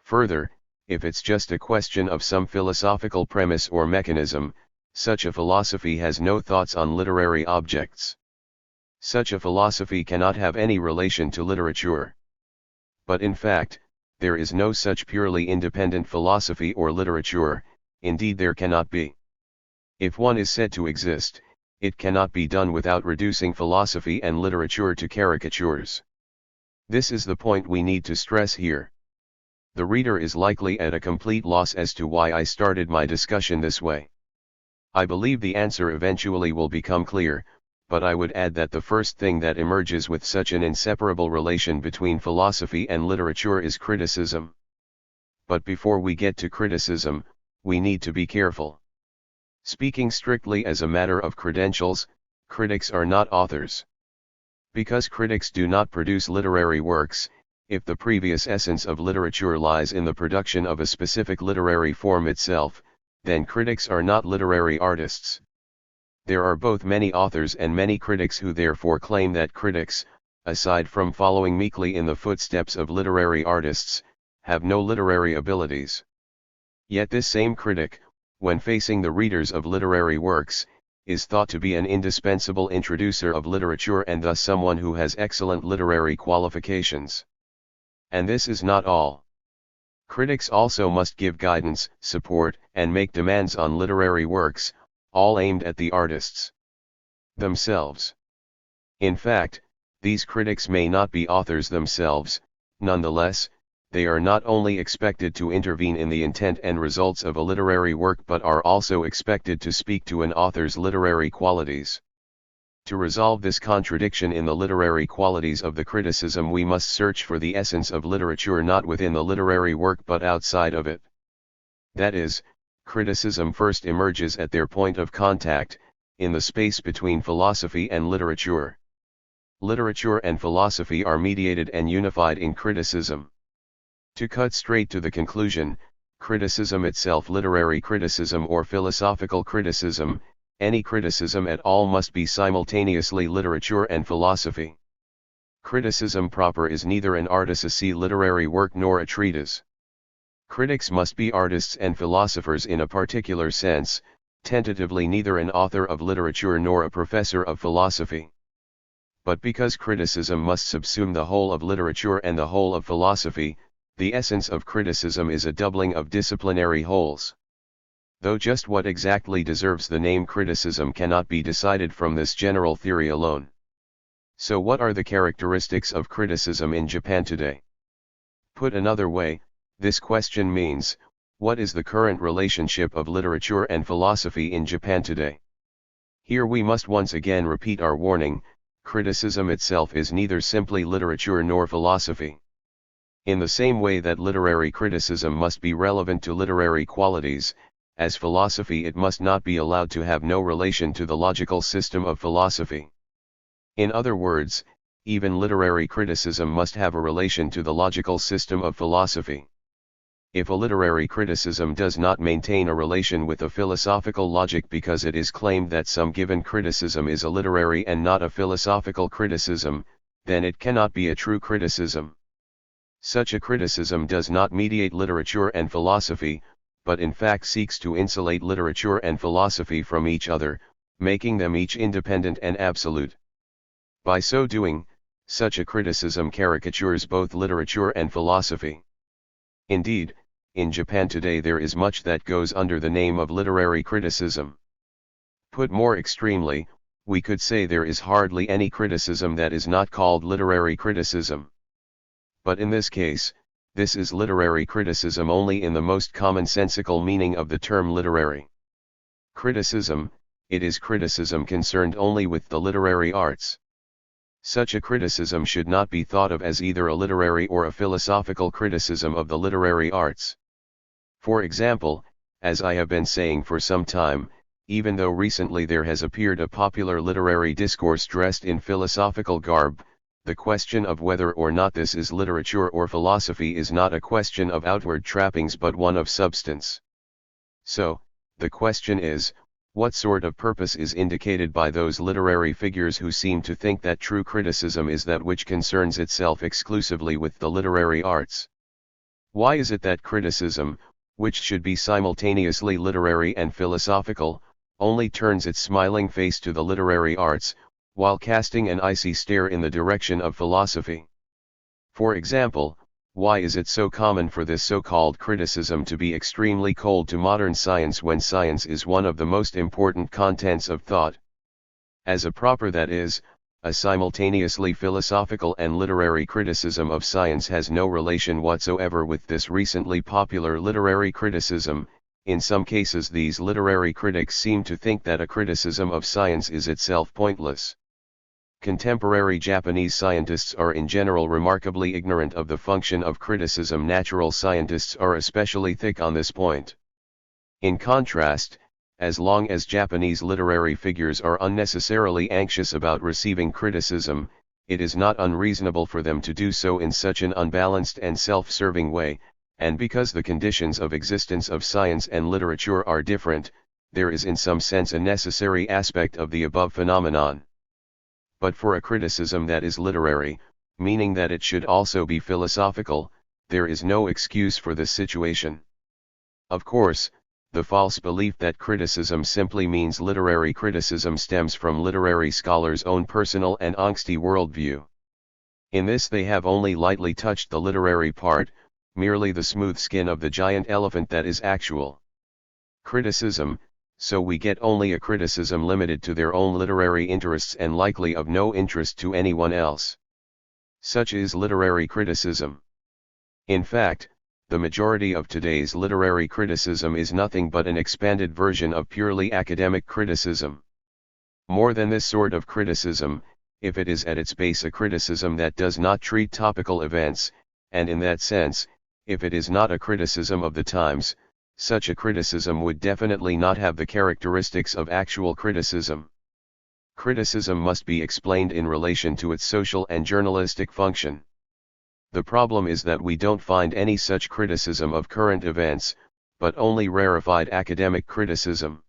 Further, if it's just a question of some philosophical premise or mechanism, such a philosophy has no thoughts on literary objects. Such a philosophy cannot have any relation to literature. But in fact, there is no such purely independent philosophy or literature, indeed there cannot be. If one is said to exist, it cannot be done without reducing philosophy and literature to caricatures. This is the point we need to stress here. The reader is likely at a complete loss as to why I started my discussion this way. I believe the answer eventually will become clear, but I would add that the first thing that emerges with such an inseparable relation between philosophy and literature is criticism. But before we get to criticism, we need to be careful. Speaking strictly as a matter of credentials, critics are not authors. Because critics do not produce literary works, if the previous essence of literature lies in the production of a specific literary form itself, then critics are not literary artists. There are both many authors and many critics who therefore claim that critics, aside from following meekly in the footsteps of literary artists, have no literary abilities. Yet this same critic, when facing the readers of literary works, is thought to be an indispensable introducer of literature and thus someone who has excellent literary qualifications. And this is not all. Critics also must give guidance, support, and make demands on literary works, all aimed at the artists themselves. In fact, these critics may not be authors themselves, nonetheless, they are not only expected to intervene in the intent and results of a literary work but are also expected to speak to an author's literary qualities. To resolve this contradiction in the literary qualities of the criticism, we must search for the essence of literature not within the literary work but outside of it. That is, criticism first emerges at their point of contact, in the space between philosophy and literature. Literature and philosophy are mediated and unified in criticism. To cut straight to the conclusion, criticism itself, literary criticism or philosophical criticism, any criticism at all, must be simultaneously literature and philosophy. Criticism proper is neither an artistic literary work nor a treatise. Critics must be artists and philosophers in a particular sense, tentatively neither an author of literature nor a professor of philosophy. But because criticism must subsume the whole of literature and the whole of philosophy, the essence of criticism is a doubling of disciplinary wholes. Though just what exactly deserves the name criticism cannot be decided from this general theory alone. So what are the characteristics of criticism in Japan today? Put another way, this question means, what is the current relationship of literature and philosophy in Japan today? Here we must once again repeat our warning: criticism itself is neither simply literature nor philosophy. In the same way that literary criticism must be relevant to literary qualities, as philosophy it must not be allowed to have no relation to the logical system of philosophy. In other words, even literary criticism must have a relation to the logical system of philosophy. If a literary criticism does not maintain a relation with a philosophical logic because it is claimed that some given criticism is a literary and not a philosophical criticism, then it cannot be a true criticism. Such a criticism does not mediate literature and philosophy, but in fact seeks to insulate literature and philosophy from each other, making them each independent and absolute. By so doing, such a criticism caricatures both literature and philosophy. Indeed, in Japan today there is much that goes under the name of literary criticism. Put more extremely, we could say there is hardly any criticism that is not called literary criticism. But in this case, this is literary criticism only in the most commonsensical meaning of the term literary criticism. It is criticism concerned only with the literary arts. Such a criticism should not be thought of as either a literary or a philosophical criticism of the literary arts. For example, as I have been saying for some time, even though recently there has appeared a popular literary discourse dressed in philosophical garb, the question of whether or not this is literature or philosophy is not a question of outward trappings but one of substance. So, the question is, what sort of purpose is indicated by those literary figures who seem to think that true criticism is that which concerns itself exclusively with the literary arts? Why is it that criticism, which should be simultaneously literary and philosophical, only turns its smiling face to the literary arts, while casting an icy stare in the direction of philosophy? For example, why is it so common for this so-called criticism to be extremely cold to modern science when science is one of the most important contents of thought? As a proper, that is, a simultaneously philosophical and literary criticism of science has no relation whatsoever with this recently popular literary criticism. In some cases these literary critics seem to think that a criticism of science is itself pointless. Contemporary Japanese scientists are in general remarkably ignorant of the function of criticism. Natural scientists are especially thick on this point. In contrast, as long as Japanese literary figures are unnecessarily anxious about receiving criticism, it is not unreasonable for them to do so in such an unbalanced and self-serving way, and because the conditions of existence of science and literature are different, there is in some sense a necessary aspect of the above phenomenon. But for a criticism that is literary, meaning that it should also be philosophical, there is no excuse for this situation. Of course, the false belief that criticism simply means literary criticism stems from literary scholars' own personal and angsty worldview. In this they have only lightly touched the literary part, merely the smooth skin of the giant elephant that is actual criticism, so we get only a criticism limited to their own literary interests and likely of no interest to anyone else. Such is literary criticism. In fact, the majority of today's literary criticism is nothing but an expanded version of purely academic criticism. More than this sort of criticism, if it is at its base a criticism that does not treat topical events, and in that sense, if it is not a criticism of the times, such a criticism would definitely not have the characteristics of actual criticism. Criticism must be explained in relation to its social and journalistic function. The problem is that we don't find any such criticism of current events, but only rarefied academic criticism.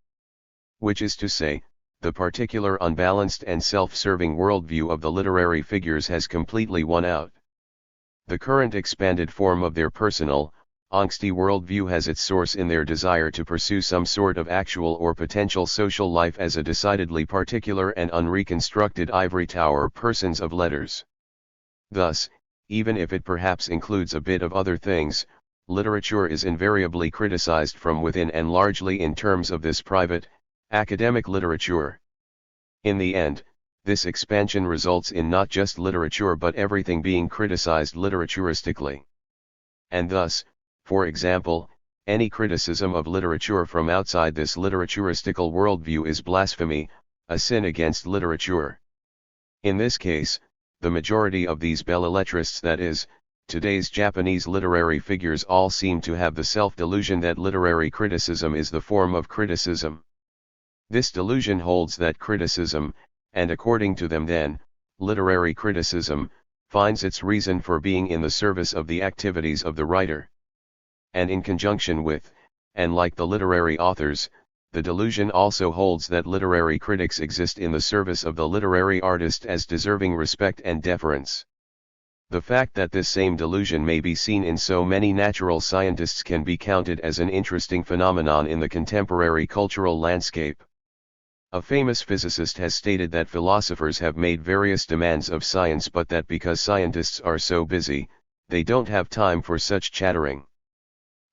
Which is to say, the particular unbalanced and self-serving worldview of the literary figures has completely won out. The current expanded form of their personal, angsty worldview has its source in their desire to pursue some sort of actual or potential social life as a decidedly particular and unreconstructed ivory tower persons of letters. Thus, even if it perhaps includes a bit of other things, literature is invariably criticized from within and largely in terms of this private, academic literature. In the end, this expansion results in not just literature but everything being criticized literaturistically. And thus, for example, any criticism of literature from outside this literaturistical worldview is blasphemy, a sin against literature. In this case, the majority of these bellelettrists, that is, today's Japanese literary figures, all seem to have the self-delusion that literary criticism is the form of criticism. This delusion holds that criticism, and according to them then, literary criticism, finds its reason for being in the service of the activities of the writer. And in conjunction with, and like the literary authors, the delusion also holds that literary critics exist in the service of the literary artist as deserving respect and deference. The fact that this same delusion may be seen in so many natural scientists can be counted as an interesting phenomenon in the contemporary cultural landscape. A famous physicist has stated that philosophers have made various demands of science, but that because scientists are so busy, they don't have time for such chattering.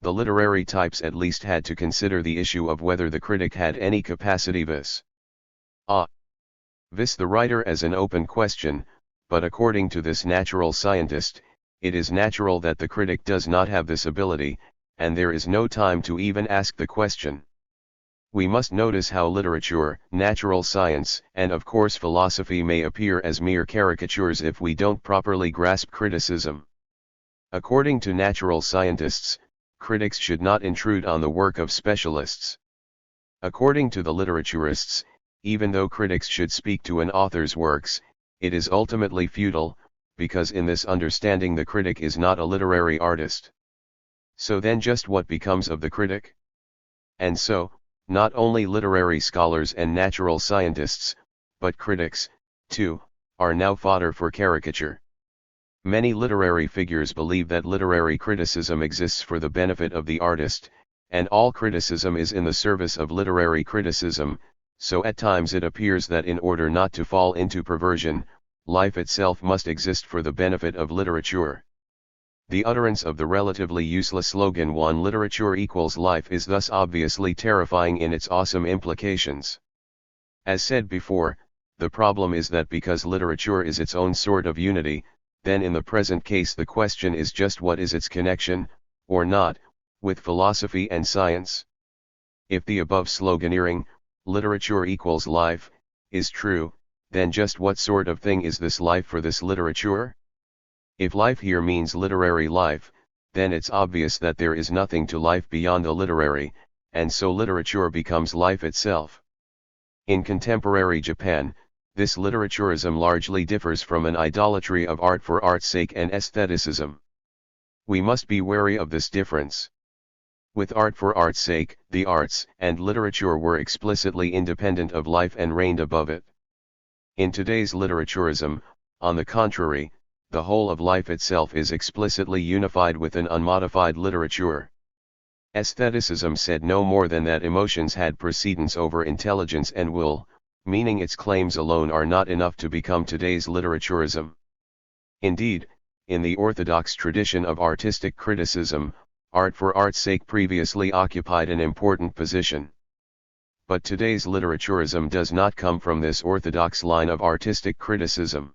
The literary types at least had to consider the issue of whether the critic had any capacity vis the writer as an open question, but according to this natural scientist, it is natural that the critic does not have this ability, and there is no time to even ask the question. We must notice how literature, natural science, and of course philosophy may appear as mere caricatures if we don't properly grasp criticism. According to natural scientists, critics should not intrude on the work of specialists. According to the literaturists, even though critics should speak to an author's works, it is ultimately futile, because in this understanding the critic is not a literary artist. So then just what becomes of the critic? And so, not only literary scholars and natural scientists, but critics, too, are now fodder for caricature. Many literary figures believe that literary criticism exists for the benefit of the artist, and all criticism is in the service of literary criticism, so at times it appears that in order not to fall into perversion, life itself must exist for the benefit of literature. The utterance of the relatively useless slogan "One literature equals life" is thus obviously terrifying in its awesome implications. As said before, the problem is that because literature is its own sort of unity, then in the present case the question is just what is its connection, or not, with philosophy and science. If the above sloganeering, "literature equals life," is true, then just what sort of thing is this life for this literature? If life here means literary life, then it's obvious that there is nothing to life beyond the literary, and so literature becomes life itself. In contemporary Japan, this literaturism largely differs from an idolatry of art for art's sake and aestheticism. We must be wary of this difference. With art for art's sake, the arts and literature were explicitly independent of life and reigned above it. In today's literaturism, on the contrary, the whole of life itself is explicitly unified with an unmodified literature. Aestheticism said no more than that emotions had precedence over intelligence and will, meaning its claims alone are not enough to become today's literaturism. Indeed, in the orthodox tradition of artistic criticism, art for art's sake previously occupied an important position. But today's literaturism does not come from this orthodox line of artistic criticism.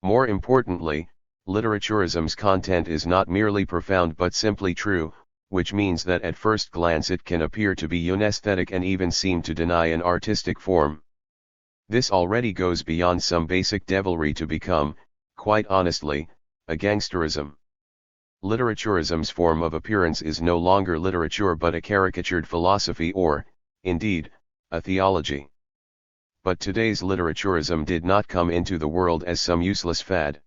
More importantly, literaturism's content is not merely profound but simply true, which means that at first glance it can appear to be unesthetic and even seem to deny an artistic form. This already goes beyond some basic devilry to become, quite honestly, a gangsterism. Literaturism's form of appearance is no longer literature but a caricatured philosophy or, indeed, a theology. But today's literaturism did not come into the world as some useless fad.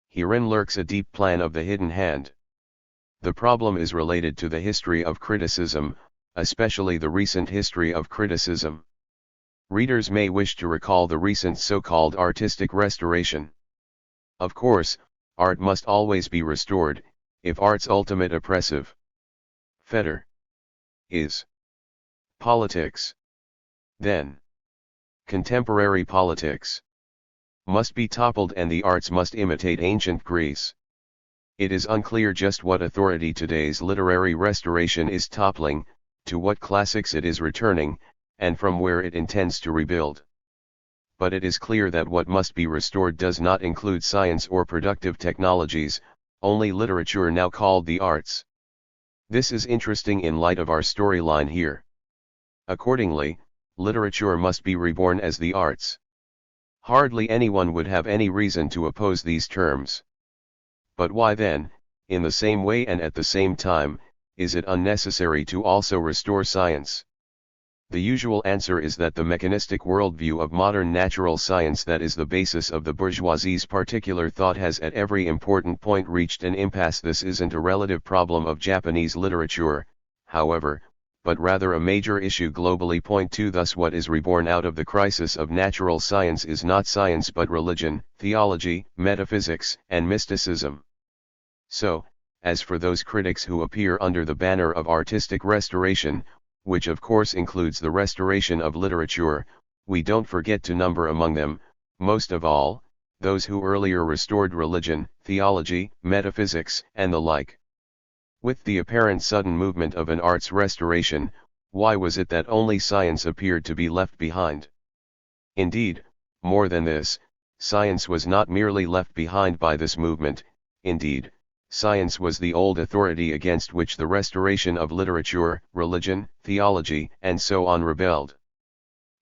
Herein lurks a deep plan of the hidden hand. The problem is related to the history of criticism, especially the recent history of criticism. Readers may wish to recall the recent so-called artistic restoration. Of course, art must always be restored, if art's ultimate oppressive fetter is politics. Then, contemporary politics must be toppled and the arts must imitate ancient Greece. It is unclear just what authority today's literary restoration is toppling, to what classics it is returning, and from where it intends to rebuild. But it is clear that what must be restored does not include science or productive technologies, only literature, now called the arts. This is interesting in light of our storyline here. Accordingly, literature must be reborn as the arts. Hardly anyone would have any reason to oppose these terms. But why then, in the same way and at the same time, is it unnecessary to also restore science? The usual answer is that the mechanistic worldview of modern natural science that is the basis of the bourgeoisie's particular thought has at every important point reached an impasse. This isn't a relative problem of Japanese literature, however, but rather a major issue globally. Point 2. Thus what is reborn out of the crisis of natural science is not science but religion, theology, metaphysics, and mysticism. So, as for those critics who appear under the banner of artistic restoration, which of course includes the restoration of literature, we don't forget to number among them, most of all, those who earlier restored religion, theology, metaphysics, and the like. With the apparent sudden movement of an arts restoration, why was it that only science appeared to be left behind? Indeed, more than this, science was not merely left behind by this movement. Indeed, science was the old authority against which the restoration of literature, religion, theology, and so on rebelled.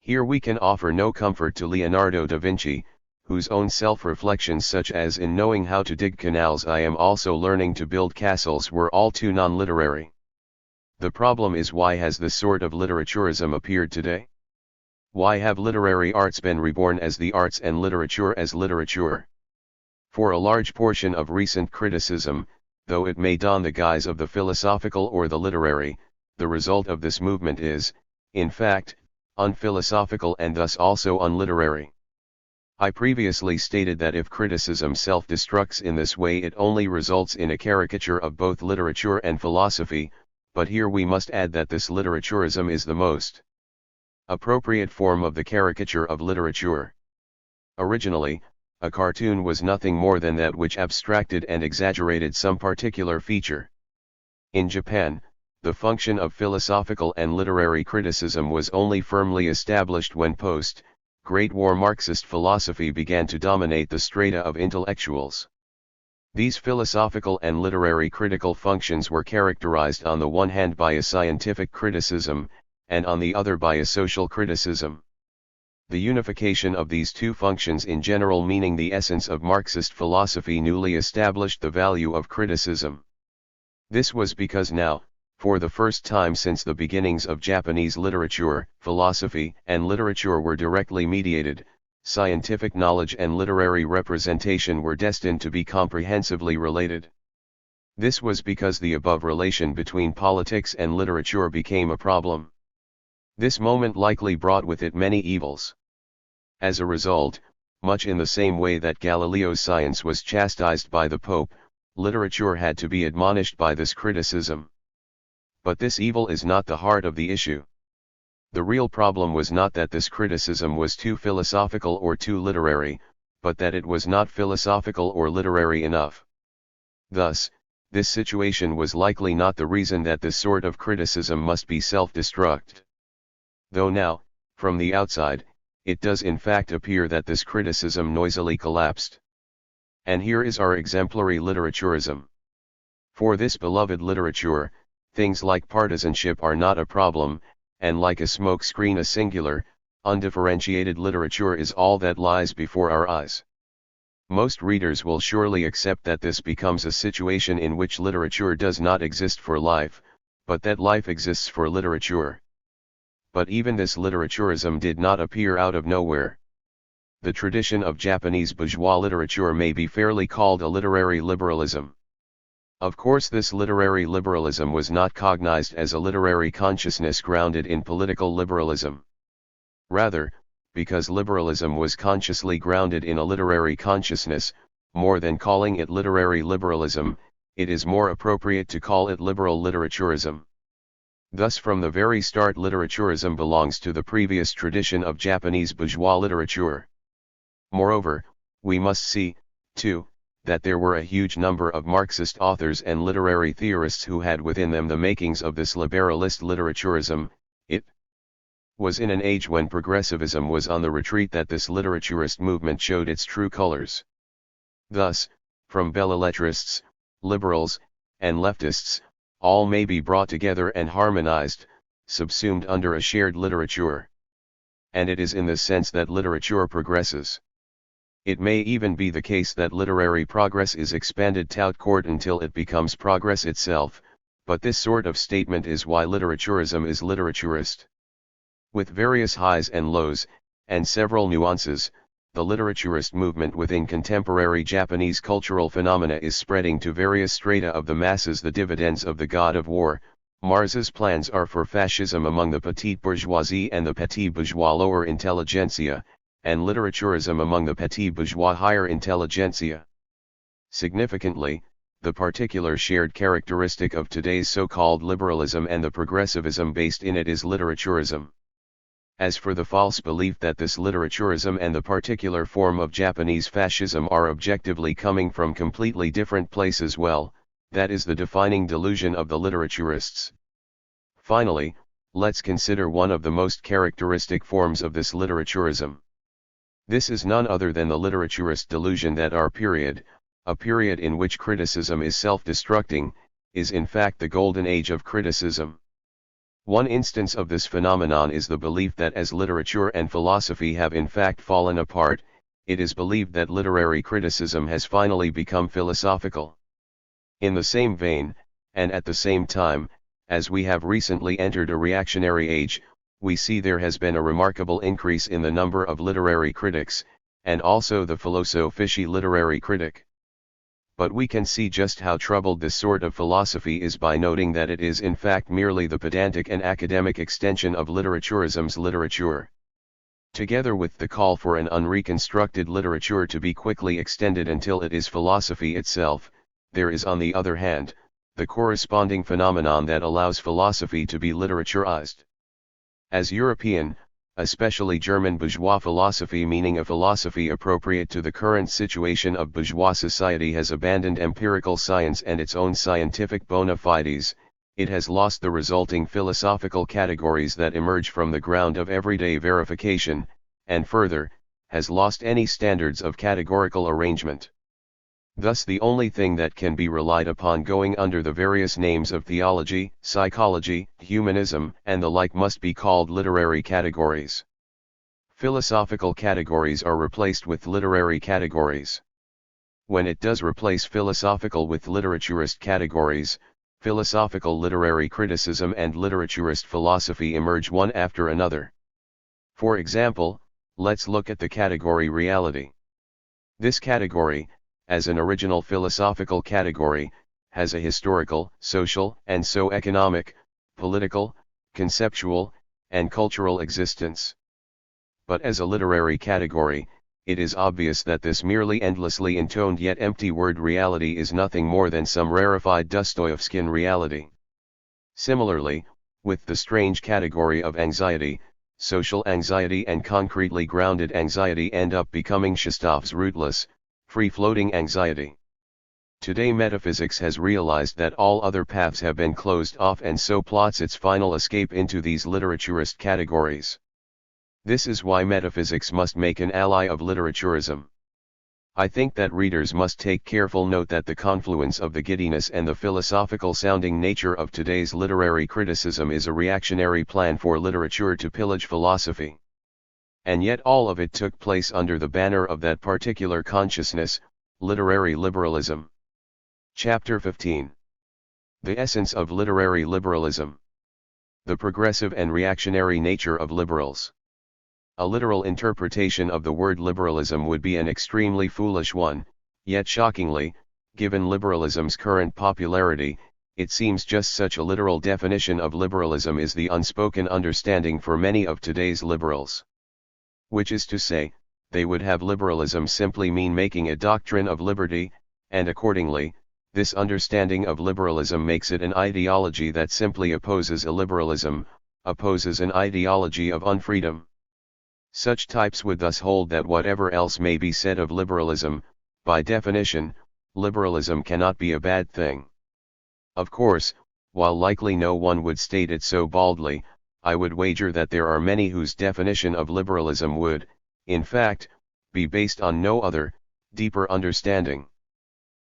Here we can offer no comfort to Leonardo da Vinci, whose own self-reflections, such as "in knowing how to dig canals I am also learning to build castles," were all too non-literary. The problem is, why has this sort of literaturism appeared today? Why have literary arts been reborn as the arts and literature as literature? For a large portion of recent criticism, though it may don the guise of the philosophical or the literary, the result of this movement is, in fact, unphilosophical and thus also unliterary. I previously stated that if criticism self-destructs in this way, it only results in a caricature of both literature and philosophy, but here we must add that this literaturism is the most appropriate form of the caricature of literature. Originally, a cartoon was nothing more than that which abstracted and exaggerated some particular feature. In Japan, the function of philosophical and literary criticism was only firmly established when post-Great War Marxist philosophy began to dominate the strata of intellectuals. These philosophical and literary critical functions were characterized on the one hand by a scientific criticism, and on the other by a social criticism. The unification of these two functions, in general meaning the essence of Marxist philosophy, newly established the value of criticism. This was because now, for the first time since the beginnings of Japanese literature, philosophy and literature were directly mediated, scientific knowledge and literary representation were destined to be comprehensively related. This was because the above relation between politics and literature became a problem. This moment likely brought with it many evils. As a result, much in the same way that Galileo's science was chastised by the Pope, literature had to be admonished by this criticism. But this evil is not the heart of the issue. The real problem was not that this criticism was too philosophical or too literary, but that it was not philosophical or literary enough. Thus, this situation was likely not the reason that this sort of criticism must be self-destruct. Though now, from the outside, it does in fact appear that this criticism noisily collapsed. And here is our exemplary literaturism. For this beloved literature, things like partisanship are not a problem, and like a smoke screen a singular, undifferentiated literature is all that lies before our eyes. Most readers will surely accept that this becomes a situation in which literature does not exist for life, but that life exists for literature. But even this literaturism did not appear out of nowhere. The tradition of Japanese bourgeois literature may be fairly called a literary liberalism. Of course, this literary liberalism was not cognized as a literary consciousness grounded in political liberalism. Rather, because liberalism was consciously grounded in a literary consciousness, more than calling it literary liberalism, it is more appropriate to call it liberal literaturism. Thus, from the very start, literaturism belongs to the previous tradition of Japanese bourgeois literature. Moreover, we must see, too, that there were a huge number of Marxist authors and literary theorists who had within them the makings of this liberalist literaturism. It was in an age when progressivism was on the retreat that this literaturist movement showed its true colors. Thus, from bellelettrists, liberals, and leftists, all may be brought together and harmonized, subsumed under a shared literature. And it is in this sense that literature progresses. It may even be the case that literary progress is expanded tout court until it becomes progress itself, but this sort of statement is why literaturism is literaturist. With various highs and lows, and several nuances, the literaturist movement within contemporary Japanese cultural phenomena is spreading to various strata of the masses. The dividends of the god of war, Marx's plans are for fascism among the petite bourgeoisie and the petit bourgeois lower intelligentsia, and literaturism among the petit bourgeois higher intelligentsia. Significantly, the particular shared characteristic of today's so-called liberalism and the progressivism based in it is literaturism. As for the false belief that this literaturism and the particular form of Japanese fascism are objectively coming from completely different places, well, that is the defining delusion of the literaturists. Finally, let's consider one of the most characteristic forms of this literaturism. This is none other than the literaturist delusion that our period, a period in which criticism is self-destructing, is in fact the golden age of criticism. One instance of this phenomenon is the belief that as literature and philosophy have in fact fallen apart, it is believed that literary criticism has finally become philosophical. In the same vein, and at the same time, as we have recently entered a reactionary age, we see there has been a remarkable increase in the number of literary critics, and also the philosophische literary critic. But we can see just how troubled this sort of philosophy is by noting that it is in fact merely the pedantic and academic extension of literaturism's literature. Together with the call for an unreconstructed literature to be quickly extended until it is philosophy itself, there is on the other hand, the corresponding phenomenon that allows philosophy to be literaturized. As European, especially German bourgeois philosophy, meaning a philosophy appropriate to the current situation of bourgeois society, has abandoned empirical science and its own scientific bona fides, it has lost the resulting philosophical categories that emerge from the ground of everyday verification, and further, has lost any standards of categorical arrangement. Thus the only thing that can be relied upon going under the various names of theology, psychology, humanism, and the like must be called literary categories. Philosophical categories are replaced with literary categories. When it does replace philosophical with literaturist categories, philosophical literary criticism and literaturist philosophy emerge one after another. For example, let's look at the category reality. This category, as an original philosophical category, has a historical, social, and socio-economic, political, conceptual, and cultural existence. But as a literary category, it is obvious that this merely endlessly intoned yet empty word reality is nothing more than some rarefied Dostoevskian reality. Similarly, with the strange category of anxiety, social anxiety and concretely grounded anxiety end up becoming Shestov's rootless, free-floating anxiety. Today metaphysics has realized that all other paths have been closed off and so plots its final escape into these literaturist categories. This is why metaphysics must make an ally of literaturism. I think that readers must take careful note that the confluence of the giddiness and the philosophical-sounding nature of today's literary criticism is a reactionary plan for literature to pillage philosophy. And yet all of it took place under the banner of that particular consciousness, literary liberalism. Chapter 15. The essence of literary liberalism. The progressive and reactionary nature of liberals. A literal interpretation of the word liberalism would be an extremely foolish one, yet shockingly, given liberalism's current popularity, it seems just such a literal definition of liberalism is the unspoken understanding for many of today's liberals. Which is to say, they would have liberalism simply mean making a doctrine of liberty, and accordingly, this understanding of liberalism makes it an ideology that simply opposes illiberalism, opposes an ideology of unfreedom. Such types would thus hold that whatever else may be said of liberalism, by definition, liberalism cannot be a bad thing. Of course, while likely no one would state it so baldly, I would wager that there are many whose definition of liberalism would, in fact, be based on no other, deeper understanding.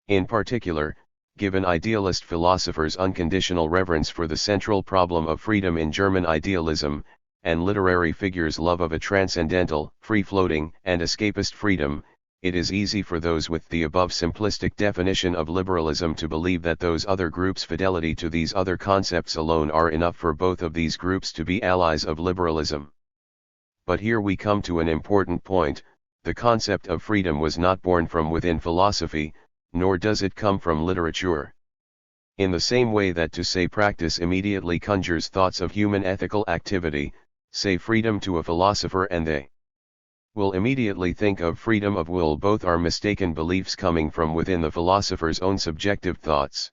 In particular, given idealist philosophers' unconditional reverence for the central problem of freedom in German idealism, and literary figures' love of a transcendental, free-floating, and escapist freedom, it is easy for those with the above simplistic definition of liberalism to believe that those other groups' fidelity to these other concepts alone are enough for both of these groups to be allies of liberalism. But here we come to an important point: the concept of freedom was not born from within philosophy, nor does it come from literature. In the same way that to say practice immediately conjures thoughts of human ethical activity, say freedom to a philosopher and they will immediately think of freedom of will. Both are mistaken beliefs coming from within the philosopher's own subjective thoughts.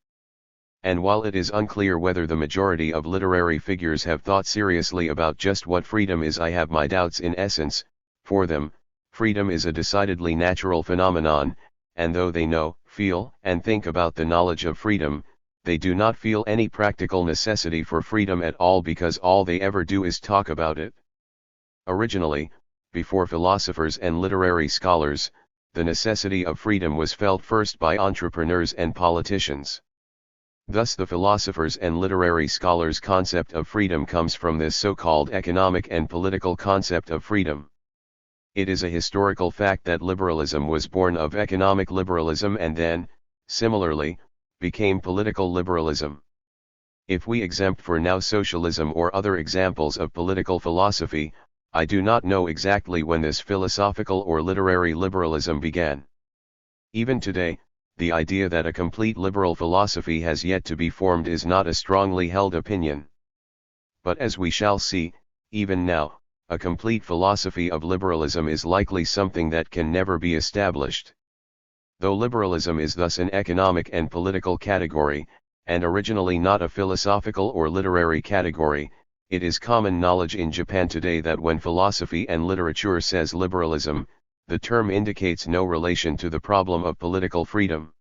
And while it is unclear whether the majority of literary figures have thought seriously about just what freedom is, I have my doubts. In essence, for them, freedom is a decidedly natural phenomenon, and though they know, feel, and think about the knowledge of freedom, they do not feel any practical necessity for freedom at all, because all they ever do is talk about it. Originally, before philosophers and literary scholars, the necessity of freedom was felt first by entrepreneurs and politicians. Thus the philosophers and literary scholars' concept of freedom comes from this so-called economic and political concept of freedom. It is a historical fact that liberalism was born of economic liberalism and then, similarly, became political liberalism. If we exempt for now socialism or other examples of political philosophy, I do not know exactly when this philosophical or literary liberalism began. Even today, the idea that a complete liberal philosophy has yet to be formed is not a strongly held opinion. But as we shall see, even now, a complete philosophy of liberalism is likely something that can never be established. Though liberalism is thus an economic and political category, and originally not a philosophical or literary category, it is common knowledge in Japan today that when philosophy and literature says liberalism, the term indicates no relation to the problem of political freedom.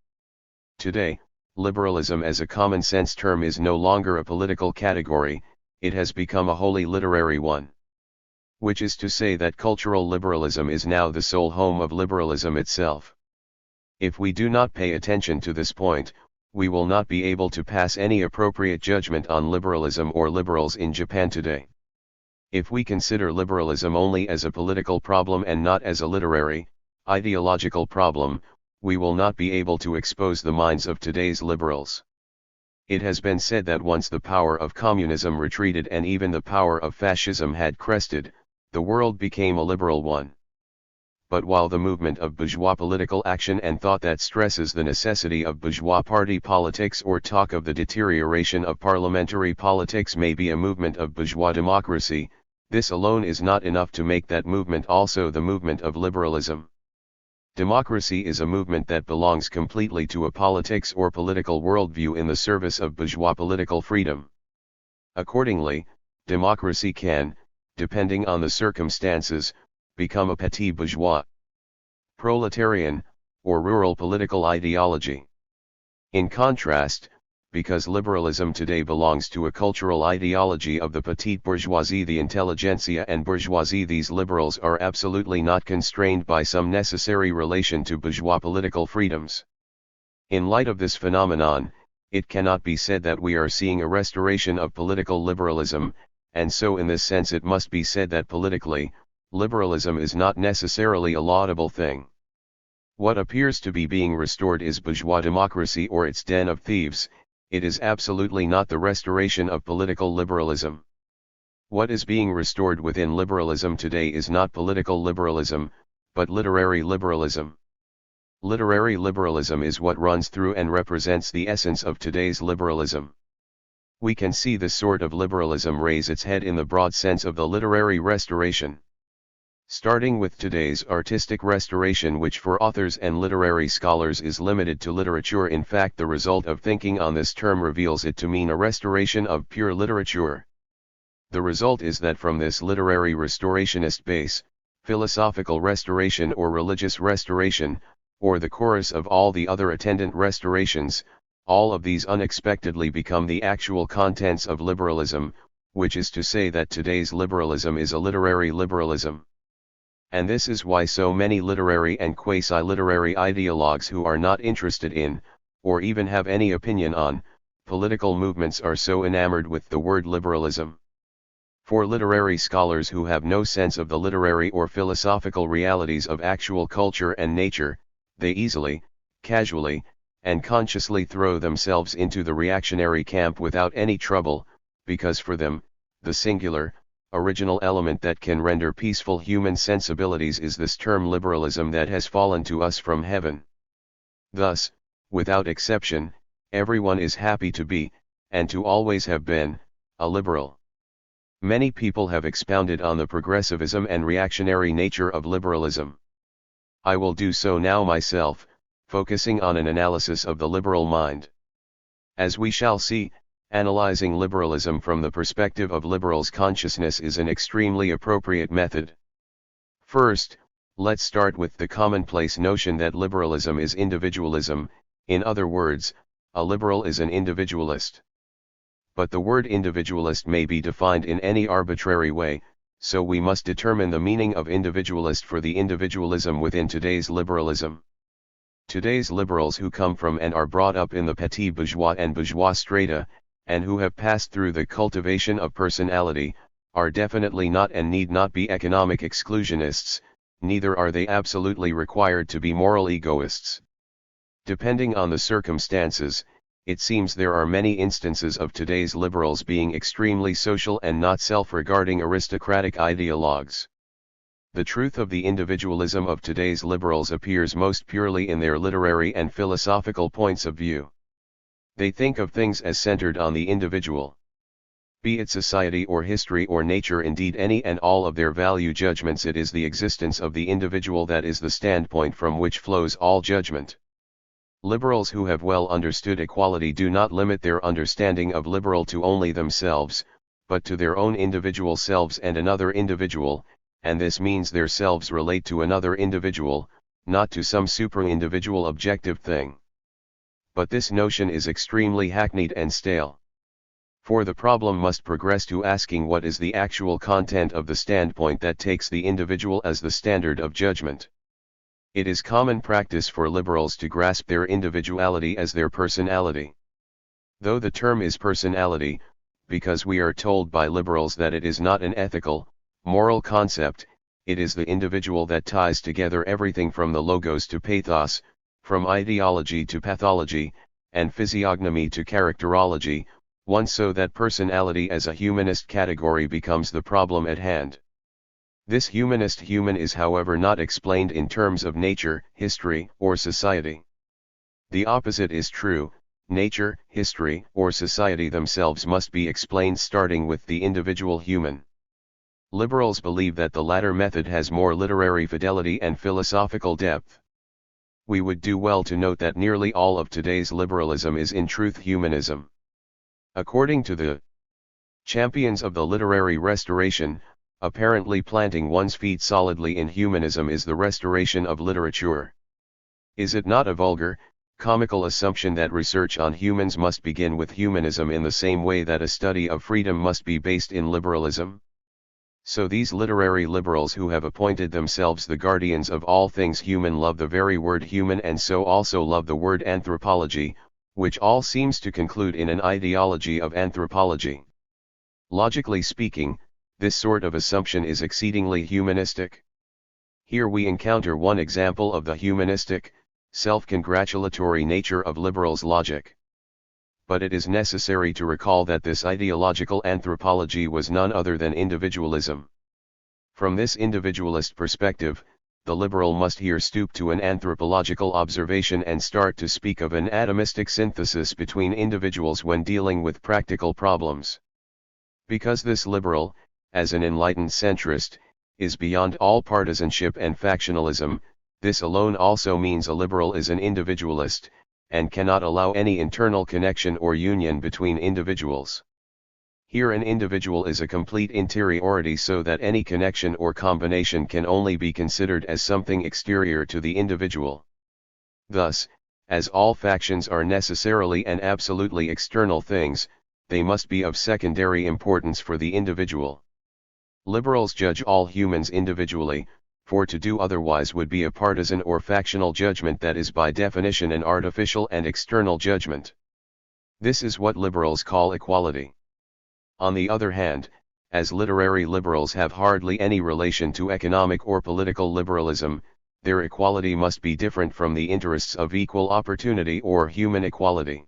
Today, liberalism as a common-sense term is no longer a political category, it has become a wholly literary one. Which is to say that cultural liberalism is now the sole home of liberalism itself. If we do not pay attention to this point, we will not be able to pass any appropriate judgment on liberalism or liberals in Japan today. If we consider liberalism only as a political problem and not as a literary, ideological problem, we will not be able to expose the minds of today's liberals. It has been said that once the power of communism retreated and even the power of fascism had crested, the world became a liberal one. But while the movement of bourgeois political action and thought that stresses the necessity of bourgeois party politics or talk of the deterioration of parliamentary politics may be a movement of bourgeois democracy, this alone is not enough to make that movement also the movement of liberalism. Democracy is a movement that belongs completely to a politics or political worldview in the service of bourgeois political freedom. Accordingly, democracy can, depending on the circumstances, become a petit bourgeois, proletarian, or rural political ideology. In contrast, because liberalism today belongs to a cultural ideology of the petite bourgeoisie, the intelligentsia and bourgeoisie, these liberals are absolutely not constrained by some necessary relation to bourgeois political freedoms. In light of this phenomenon, it cannot be said that we are seeing a restoration of political liberalism, and so in this sense it must be said that politically, liberalism is not necessarily a laudable thing. What appears to be being restored is bourgeois democracy or its den of thieves. It is absolutely not the restoration of political liberalism. What is being restored within liberalism today is not political liberalism, but literary liberalism. Literary liberalism is what runs through and represents the essence of today's liberalism. We can see this sort of liberalism raise its head in the broad sense of the literary restoration. Starting with today's artistic restoration, which for authors and literary scholars is limited to literature. In fact, the result of thinking on this term reveals it to mean a restoration of pure literature. The result is that from this literary restorationist base, philosophical restoration or religious restoration, or the chorus of all the other attendant restorations, all of these unexpectedly become the actual contents of liberalism, which is to say that today's liberalism is a literary liberalism. And this is why so many literary and quasi-literary ideologues who are not interested in, or even have any opinion on, political movements are so enamored with the word liberalism. For literary scholars who have no sense of the literary or philosophical realities of actual culture and nature, they easily, casually, and consciously throw themselves into the reactionary camp without any trouble, because for them, the singular, original element that can render peaceful human sensibilities is this term liberalism that has fallen to us from heaven. Thus, without exception, everyone is happy to be, and to always have been, a liberal. Many people have expounded on the progressivism and reactionary nature of liberalism. I will do so now myself, focusing on an analysis of the liberal mind. As we shall see, analyzing liberalism from the perspective of liberals' consciousness is an extremely appropriate method. First, let's start with the commonplace notion that liberalism is individualism. In other words, a liberal is an individualist. But the word individualist may be defined in any arbitrary way, so we must determine the meaning of individualist for the individualism within today's liberalism. Today's liberals who come from and are brought up in the petit bourgeois and bourgeois strata, and who have passed through the cultivation of personality, are definitely not and need not be economic exclusionists, neither are they absolutely required to be moral egoists. Depending on the circumstances, it seems there are many instances of today's liberals being extremely social and not self-regarding aristocratic ideologues. The truth of the individualism of today's liberals appears most purely in their literary and philosophical points of view. They think of things as centered on the individual. Be it society or history or nature, indeed any and all of their value judgments, it is the existence of the individual that is the standpoint from which flows all judgment. Liberals who have well understood equality do not limit their understanding of liberal to only themselves, but to their own individual selves and another individual, and this means their selves relate to another individual, not to some super-individual objective thing. But this notion is extremely hackneyed and stale. For the problem must progress to asking what is the actual content of the standpoint that takes the individual as the standard of judgment. It is common practice for liberals to grasp their individuality as their personality. Though the term is personality, because we are told by liberals that it is not an ethical, moral concept, it is the individual that ties together everything from the logos to pathos, from ideology to pathology, and physiognomy to characterology, one, so that personality as a humanist category becomes the problem at hand. This humanist human is, however, not explained in terms of nature, history, or society. The opposite is true. Nature, history, or society themselves must be explained starting with the individual human. Liberals believe that the latter method has more literary fidelity and philosophical depth. We would do well to note that nearly all of today's liberalism is in truth humanism. According to the champions of the literary restoration, apparently planting one's feet solidly in humanism is the restoration of literature. Is it not a vulgar, comical assumption that research on humans must begin with humanism in the same way that a study of freedom must be based in liberalism? So these literary liberals who have appointed themselves the guardians of all things human love the very word human, and so also love the word anthropology, which all seems to conclude in an ideology of anthropology. Logically speaking, this sort of assumption is exceedingly humanistic. Here we encounter one example of the humanistic, self-congratulatory nature of liberals' logic. But it is necessary to recall that this ideological anthropology was none other than individualism. From this individualist perspective, the liberal must here stoop to an anthropological observation and start to speak of an atomistic synthesis between individuals when dealing with practical problems. Because this liberal, as an enlightened centrist, is beyond all partisanship and factionalism, this alone also means a liberal is an individualist, and cannot allow any internal connection or union between individuals. Here an individual is a complete interiority, so that any connection or combination can only be considered as something exterior to the individual. Thus, as all factions are necessarily and absolutely external things, they must be of secondary importance for the individual. Liberals judge all humans individually, for to do otherwise would be a partisan or factional judgment that is by definition an artificial and external judgment. This is what liberals call equality. On the other hand, as literary liberals have hardly any relation to economic or political liberalism, their equality must be different from the interests of equal opportunity or human equality.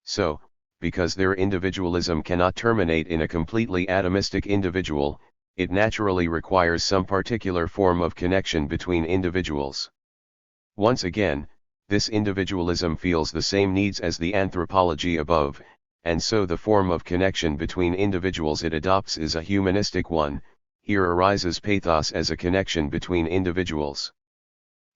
So, because their individualism cannot terminate in a completely atomistic individual, it naturally requires some particular form of connection between individuals. Once again, this individualism feels the same needs as the anthropology above, and so the form of connection between individuals it adopts is a humanistic one. Here arises pathos as a connection between individuals.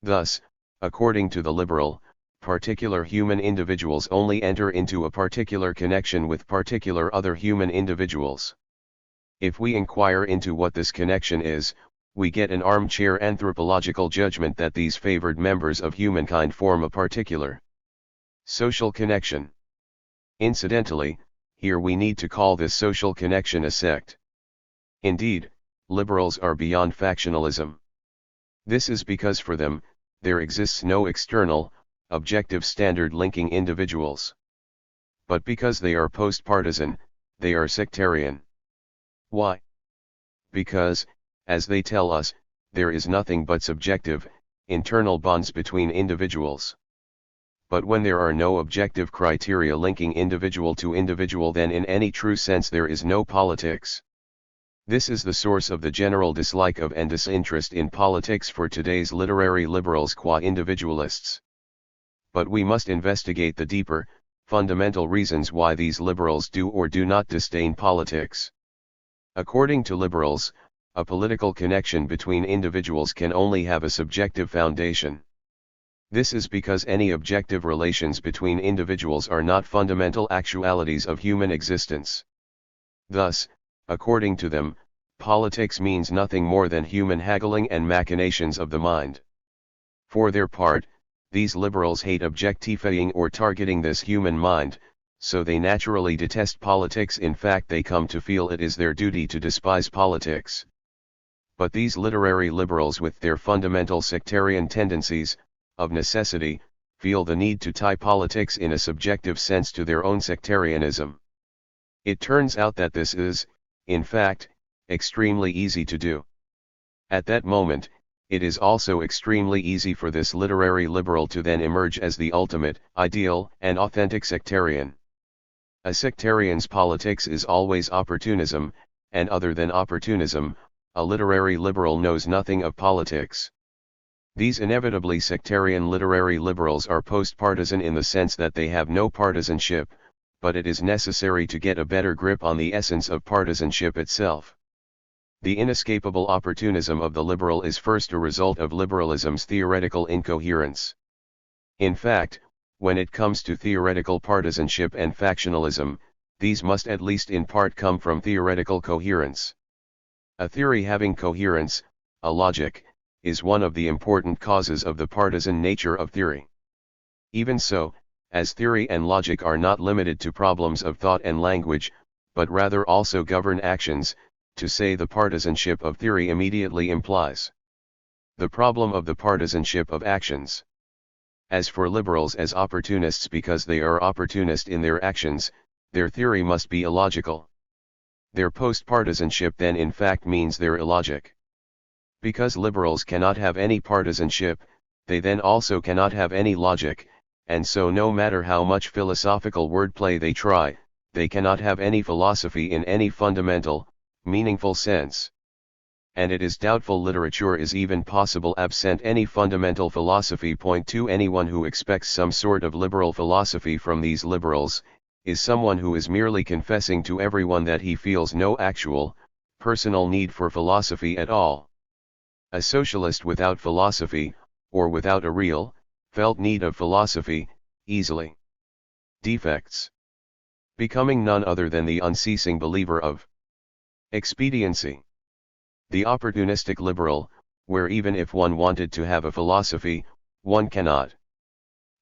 Thus, according to the liberal, particular human individuals only enter into a particular connection with particular other human individuals. If we inquire into what this connection is, we get an armchair anthropological judgment that these favored members of humankind form a particular social connection. Incidentally, here we need to call this social connection a sect. Indeed, liberals are beyond factionalism. This is because for them, there exists no external, objective standard linking individuals. But because they are post-partisan, they are sectarian. Why? Because, as they tell us, there is nothing but subjective, internal bonds between individuals. But when there are no objective criteria linking individual to individual, then in any true sense there is no politics. This is the source of the general dislike of and disinterest in politics for today's literary liberals qua individualists. But we must investigate the deeper, fundamental reasons why these liberals do or do not disdain politics. According to liberals, a political connection between individuals can only have a subjective foundation. This is because any objective relations between individuals are not fundamental actualities of human existence. Thus, according to them, politics means nothing more than human haggling and machinations of the mind. For their part, these liberals hate objectifying or targeting this human mind, so they naturally detest politics. In fact, they come to feel it is their duty to despise politics. But these literary liberals, with their fundamental sectarian tendencies, of necessity, feel the need to tie politics in a subjective sense to their own sectarianism. It turns out that this is, in fact, extremely easy to do. At that moment, it is also extremely easy for this literary liberal to then emerge as the ultimate, ideal, and authentic sectarian. A sectarian's politics is always opportunism, and other than opportunism, a literary liberal knows nothing of politics. These inevitably sectarian literary liberals are post-partisan in the sense that they have no partisanship, but it is necessary to get a better grip on the essence of partisanship itself. The inescapable opportunism of the liberal is first a result of liberalism's theoretical incoherence. In fact, when it comes to theoretical partisanship and factionalism, these must at least in part come from theoretical coherence. A theory having coherence, a logic, is one of the important causes of the partisan nature of theory. Even so, as theory and logic are not limited to problems of thought and language, but rather also govern actions, to say the partisanship of theory immediately implies the problem of the partisanship of actions. As for liberals as opportunists, because they are opportunist in their actions, their theory must be illogical. Their post-partisanship then in fact means their illogic. Because liberals cannot have any partisanship, they then also cannot have any logic, and so no matter how much philosophical wordplay they try, they cannot have any philosophy in any fundamental, meaningful sense. And it is doubtful literature is even possible absent any fundamental philosophy. Point 2. Anyone who expects some sort of liberal philosophy from these liberals, is someone who is merely confessing to everyone that he feels no actual, personal need for philosophy at all. A socialist without philosophy, or without a real, felt need of philosophy, easily. Defects. Becoming none other than the unceasing believer of expediency. The opportunistic liberal, where even if one wanted to have a philosophy, one cannot.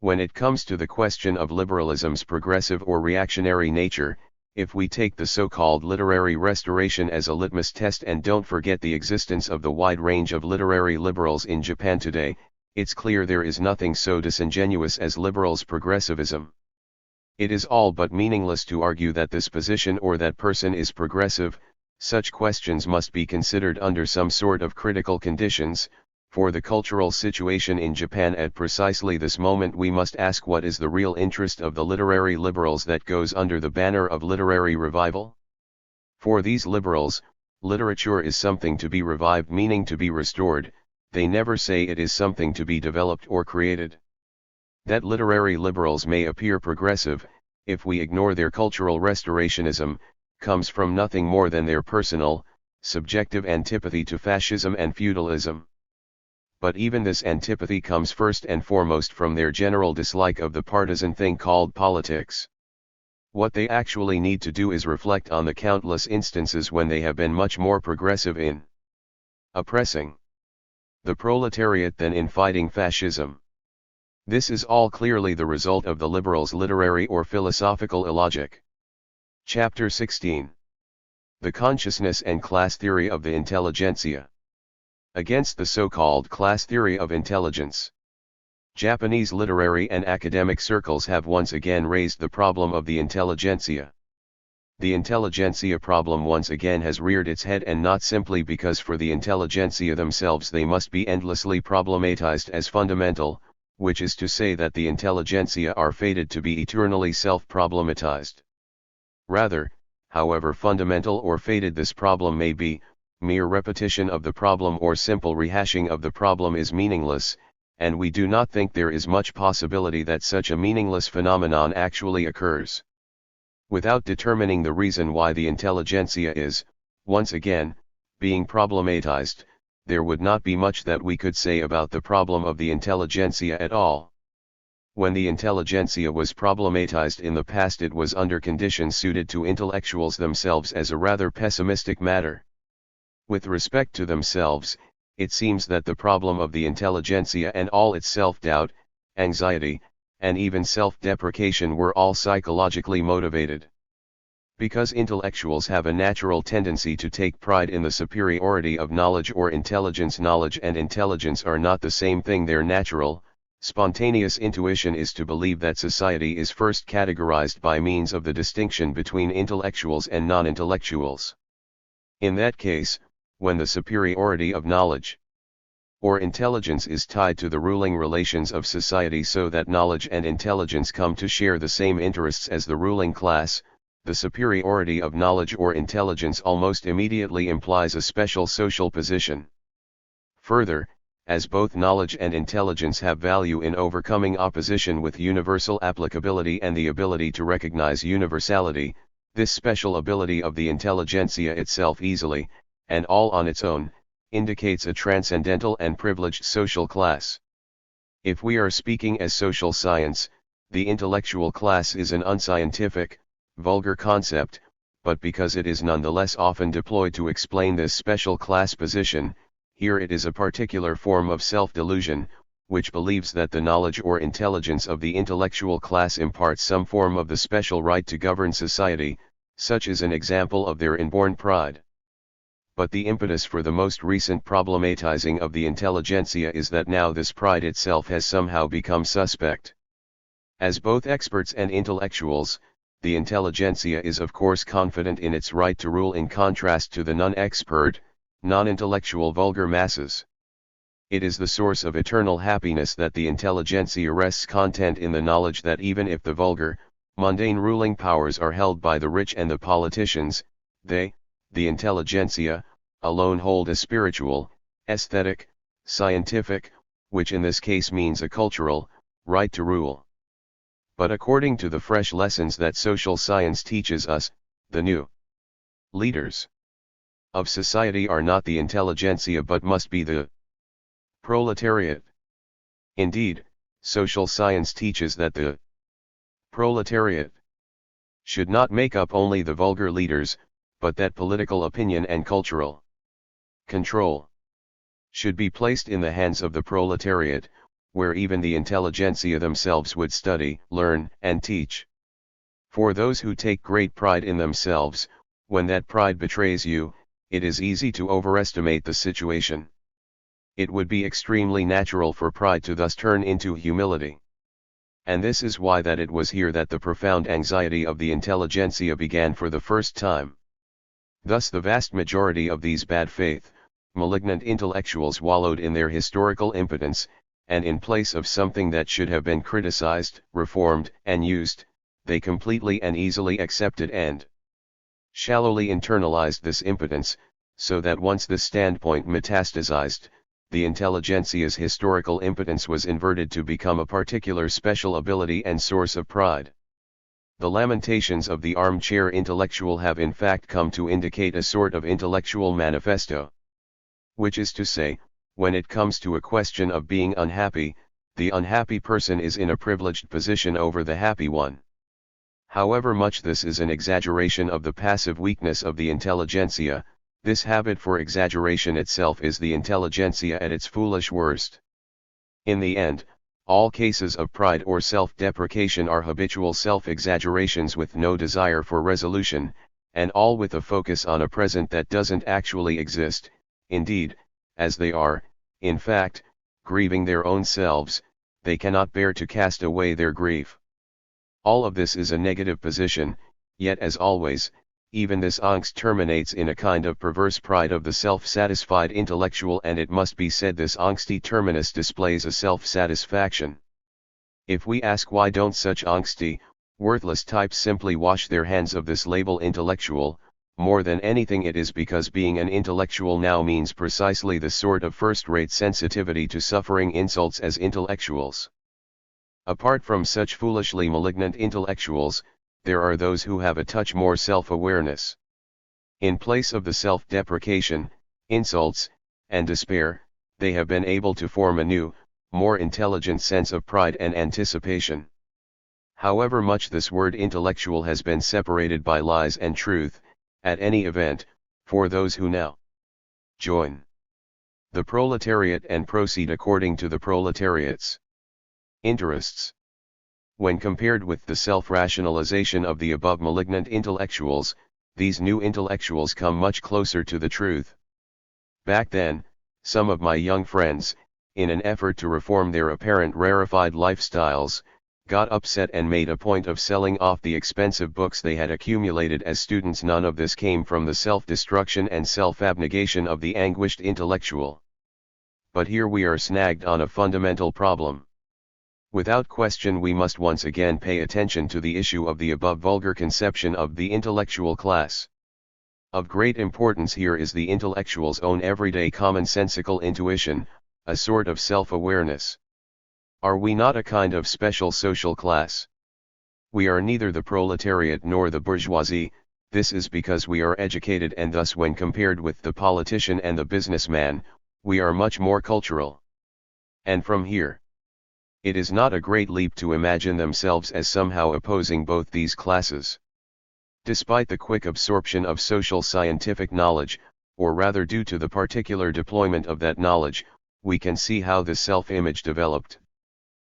When it comes to the question of liberalism's progressive or reactionary nature, if we take the so-called literary restoration as a litmus test and don't forget the existence of the wide range of literary liberals in Japan today, it's clear there is nothing so disingenuous as liberals' progressivism. It is all but meaningless to argue that this position or that person is progressive. Such questions must be considered under some sort of critical conditions. For the cultural situation in Japan at precisely this moment, we must ask what is the real interest of the literary liberals that goes under the banner of literary revival? For these liberals, literature is something to be revived, meaning to be restored. They never say it is something to be developed or created. That literary liberals may appear progressive, if we ignore their cultural restorationism, comes from nothing more than their personal, subjective antipathy to fascism and feudalism. But even this antipathy comes first and foremost from their general dislike of the partisan thing called politics. What they actually need to do is reflect on the countless instances when they have been much more progressive in oppressing the proletariat than in fighting fascism. This is all clearly the result of the liberals' literary or philosophical illogic. Chapter 16. The Consciousness and Class Theory of the Intelligentsia. Against the so-called class theory of intelligence, Japanese literary and academic circles have once again raised the problem of the intelligentsia. The intelligentsia problem once again has reared its head, and not simply because for the intelligentsia themselves they must be endlessly problematized as fundamental, which is to say that the intelligentsia are fated to be eternally self-problematized. Rather, however fundamental or fated this problem may be, mere repetition of the problem or simple rehashing of the problem is meaningless, and we do not think there is much possibility that such a meaningless phenomenon actually occurs. Without determining the reason why the intelligentsia is, once again, being problematized, there would not be much that we could say about the problem of the intelligentsia at all. When the intelligentsia was problematized in the past, it was under conditions suited to intellectuals themselves as a rather pessimistic matter. With respect to themselves, it seems that the problem of the intelligentsia and all its self-doubt, anxiety, and even self-deprecation were all psychologically motivated. Because intellectuals have a natural tendency to take pride in the superiority of knowledge or intelligence. Knowledge and intelligence are not the same thing. Their natural, spontaneous intuition is to believe that society is first categorized by means of the distinction between intellectuals and non-intellectuals. In that case, when the superiority of knowledge or intelligence is tied to the ruling relations of society so that knowledge and intelligence come to share the same interests as the ruling class, the superiority of knowledge or intelligence almost immediately implies a special social position. Further, as both knowledge and intelligence have value in overcoming opposition with universal applicability and the ability to recognize universality, this special ability of the intelligentsia itself easily, and all on its own, indicates a transcendental and privileged social class. If we are speaking as social science, the intellectual class is an unscientific, vulgar concept, but because it is nonetheless often deployed to explain this special class position, here it is a particular form of self-delusion, which believes that the knowledge or intelligence of the intellectual class imparts some form of the special right to govern society. Such is an example of their inborn pride. But the impetus for the most recent problematizing of the intelligentsia is that now this pride itself has somehow become suspect. As both experts and intellectuals, the intelligentsia is of course confident in its right to rule in contrast to the non-expert, non-intellectual vulgar masses. It is the source of eternal happiness that the intelligentsia rests content in the knowledge that even if the vulgar, mundane ruling powers are held by the rich and the politicians, they, the intelligentsia, alone hold a spiritual, aesthetic, scientific, which in this case means a cultural, right to rule. But according to the fresh lessons that social science teaches us, the new leaders of society are not the intelligentsia but must be the proletariat. Indeed, social science teaches that the proletariat should not make up only the vulgar leaders, but that political opinion and cultural control should be placed in the hands of the proletariat, where even the intelligentsia themselves would study, learn, and teach. For those who take great pride in themselves, when that pride betrays you, it is easy to overestimate the situation. It would be extremely natural for pride to thus turn into humility. And this is why that it was here that the profound anxiety of the intelligentsia began for the first time. Thus the vast majority of these bad faith, malignant intellectuals wallowed in their historical impotence, and in place of something that should have been criticized, reformed, and used, they completely and easily accepted and shallowly internalized this impotence, so that once this standpoint metastasized, the intelligentsia's historical impotence was inverted to become a particular special ability and source of pride. The lamentations of the armchair intellectual have in fact come to indicate a sort of intellectual manifesto. Which is to say, when it comes to a question of being unhappy, the unhappy person is in a privileged position over the happy one. However much this is an exaggeration of the passive weakness of the intelligentsia, this habit for exaggeration itself is the intelligentsia at its foolish worst. In the end, all cases of pride or self-deprecation are habitual self-exaggerations with no desire for resolution, and all with a focus on a present that doesn't actually exist. Indeed, as they are, in fact, grieving their own selves, they cannot bear to cast away their grief. All of this is a negative position, yet as always, even this angst terminates in a kind of perverse pride of the self-satisfied intellectual, and it must be said this angsty terminus displays a self-satisfaction. If we ask why don't such angsty, worthless types simply wash their hands of this label intellectual, more than anything it is because being an intellectual now means precisely the sort of first-rate sensitivity to suffering insults as intellectuals. Apart from such foolishly malignant intellectuals, there are those who have a touch more self-awareness. In place of the self-deprecation, insults, and despair, they have been able to form a new, more intelligent sense of pride and anticipation. However much this word intellectual has been separated by lies and truth, at any event, for those who now join the proletariat and proceed according to the proletariat's interests, when compared with the self-rationalization of the above malignant intellectuals, these new intellectuals come much closer to the truth. Back then, some of my young friends, in an effort to reform their apparent rarefied lifestyles, got upset and made a point of selling off the expensive books they had accumulated as students. None of this came from the self-destruction and self-abnegation of the anguished intellectual. But here we are snagged on a fundamental problem. Without question we must once again pay attention to the issue of the above vulgar conception of the intellectual class. Of great importance here is the intellectual's own everyday commonsensical intuition, a sort of self-awareness. Are we not a kind of special social class? We are neither the proletariat nor the bourgeoisie. This is because we are educated, and thus when compared with the politician and the businessman, we are much more cultural. And from here, it is not a great leap to imagine themselves as somehow opposing both these classes. Despite the quick absorption of social scientific knowledge, or rather due to the particular deployment of that knowledge, we can see how this self-image developed.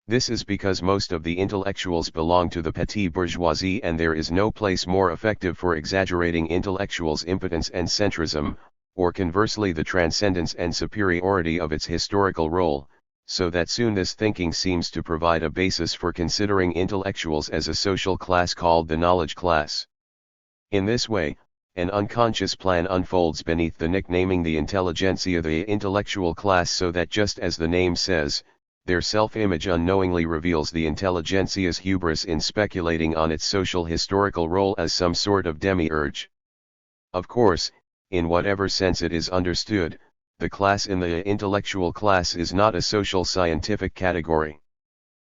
This is because most of the intellectuals belong to the petit bourgeoisie, and there is no place more effective for exaggerating intellectuals' impotence and centrism, or conversely the transcendence and superiority of its historical role, so that soon this thinking seems to provide a basis for considering intellectuals as a social class called the knowledge class. In this way, an unconscious plan unfolds beneath the nicknaming the intelligentsia the intellectual class, so that just as the name says, their self-image unknowingly reveals the intelligentsia's hubris in speculating on its social historical role as some sort of demiurge. Of course, in whatever sense it is understood, the class in the intellectual class is not a social scientific category.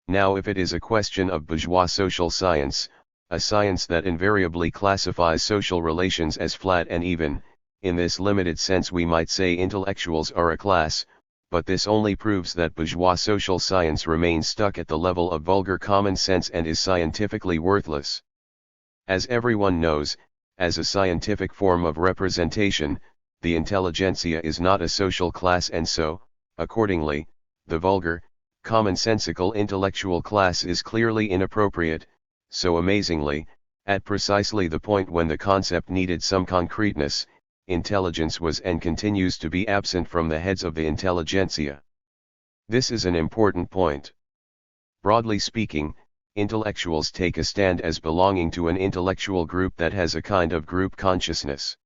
Now if it is a question of bourgeois social science, a science that invariably classifies social relations as flat and even, in this limited sense we might say intellectuals are a class, but this only proves that bourgeois social science remains stuck at the level of vulgar common sense and is scientifically worthless. As everyone knows, as a scientific form of representation, the intelligentsia is not a social class, and so, accordingly, the vulgar, commonsensical intellectual class is clearly inappropriate. So amazingly, at precisely the point when the concept needed some concreteness, intelligence was and continues to be absent from the heads of the intelligentsia. This is an important point. Broadly speaking, intellectuals take a stand as belonging to an intellectual group that has a kind of group consciousness.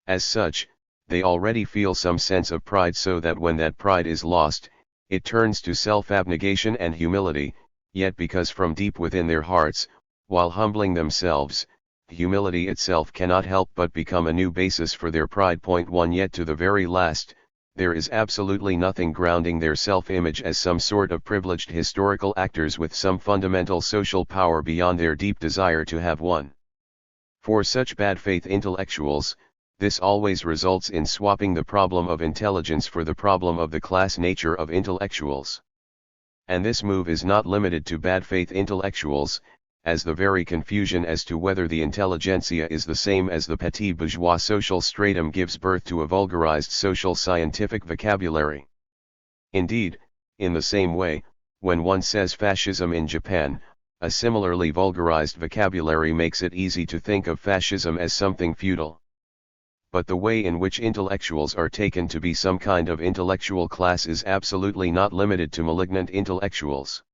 As such, they already feel some sense of pride, so that when that pride is lost, it turns to self-abnegation and humility, yet because from deep within their hearts, while humbling themselves, humility itself cannot help but become a new basis for their pride. Point 1. Yet to the very last, there is absolutely nothing grounding their self-image as some sort of privileged historical actors with some fundamental social power beyond their deep desire to have one. For such bad faith intellectuals, this always results in swapping the problem of intelligence for the problem of the class nature of intellectuals. And this move is not limited to bad faith intellectuals, as the very confusion as to whether the intelligentsia is the same as the petit bourgeois social stratum gives birth to a vulgarized social scientific vocabulary. Indeed, in the same way, when one says fascism in Japan, a similarly vulgarized vocabulary makes it easy to think of fascism as something feudal. But the way in which intellectuals are taken to be some kind of intellectual class is absolutely not limited to malignant intellectuals.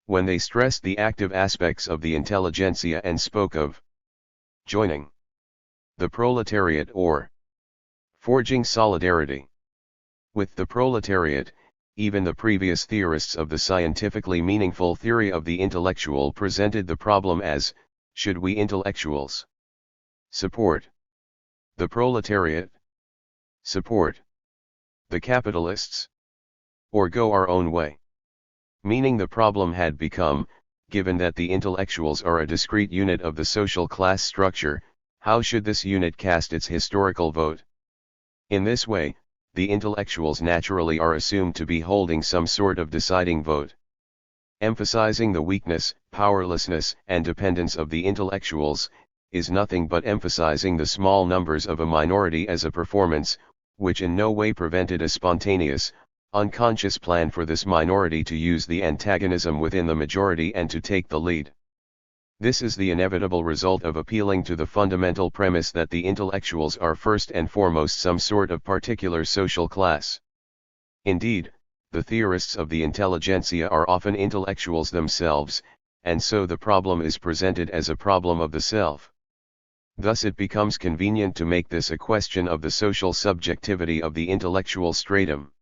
When they stressed the active aspects of the intelligentsia and spoke of joining the proletariat or forging solidarity with the proletariat, even the previous theorists of the scientifically meaningful theory of the intellectual presented the problem as, should we intellectuals support the proletariat, support the capitalists, or go our own way? Meaning the problem had become, given that the intellectuals are a discrete unit of the social class structure, how should this unit cast its historical vote? In this way, the intellectuals naturally are assumed to be holding some sort of deciding vote. Emphasizing the weakness, powerlessness, and dependence of the intellectuals, is nothing but emphasizing the small numbers of a minority as a performance, which in no way prevented a spontaneous, unconscious plan for this minority to use the antagonism within the majority and to take the lead. This is the inevitable result of appealing to the fundamental premise that the intellectuals are first and foremost some sort of particular social class. Indeed, the theorists of the intelligentsia are often intellectuals themselves, and so the problem is presented as a problem of the self. Thus it becomes convenient to make this a question of the social subjectivity of the intellectual stratum.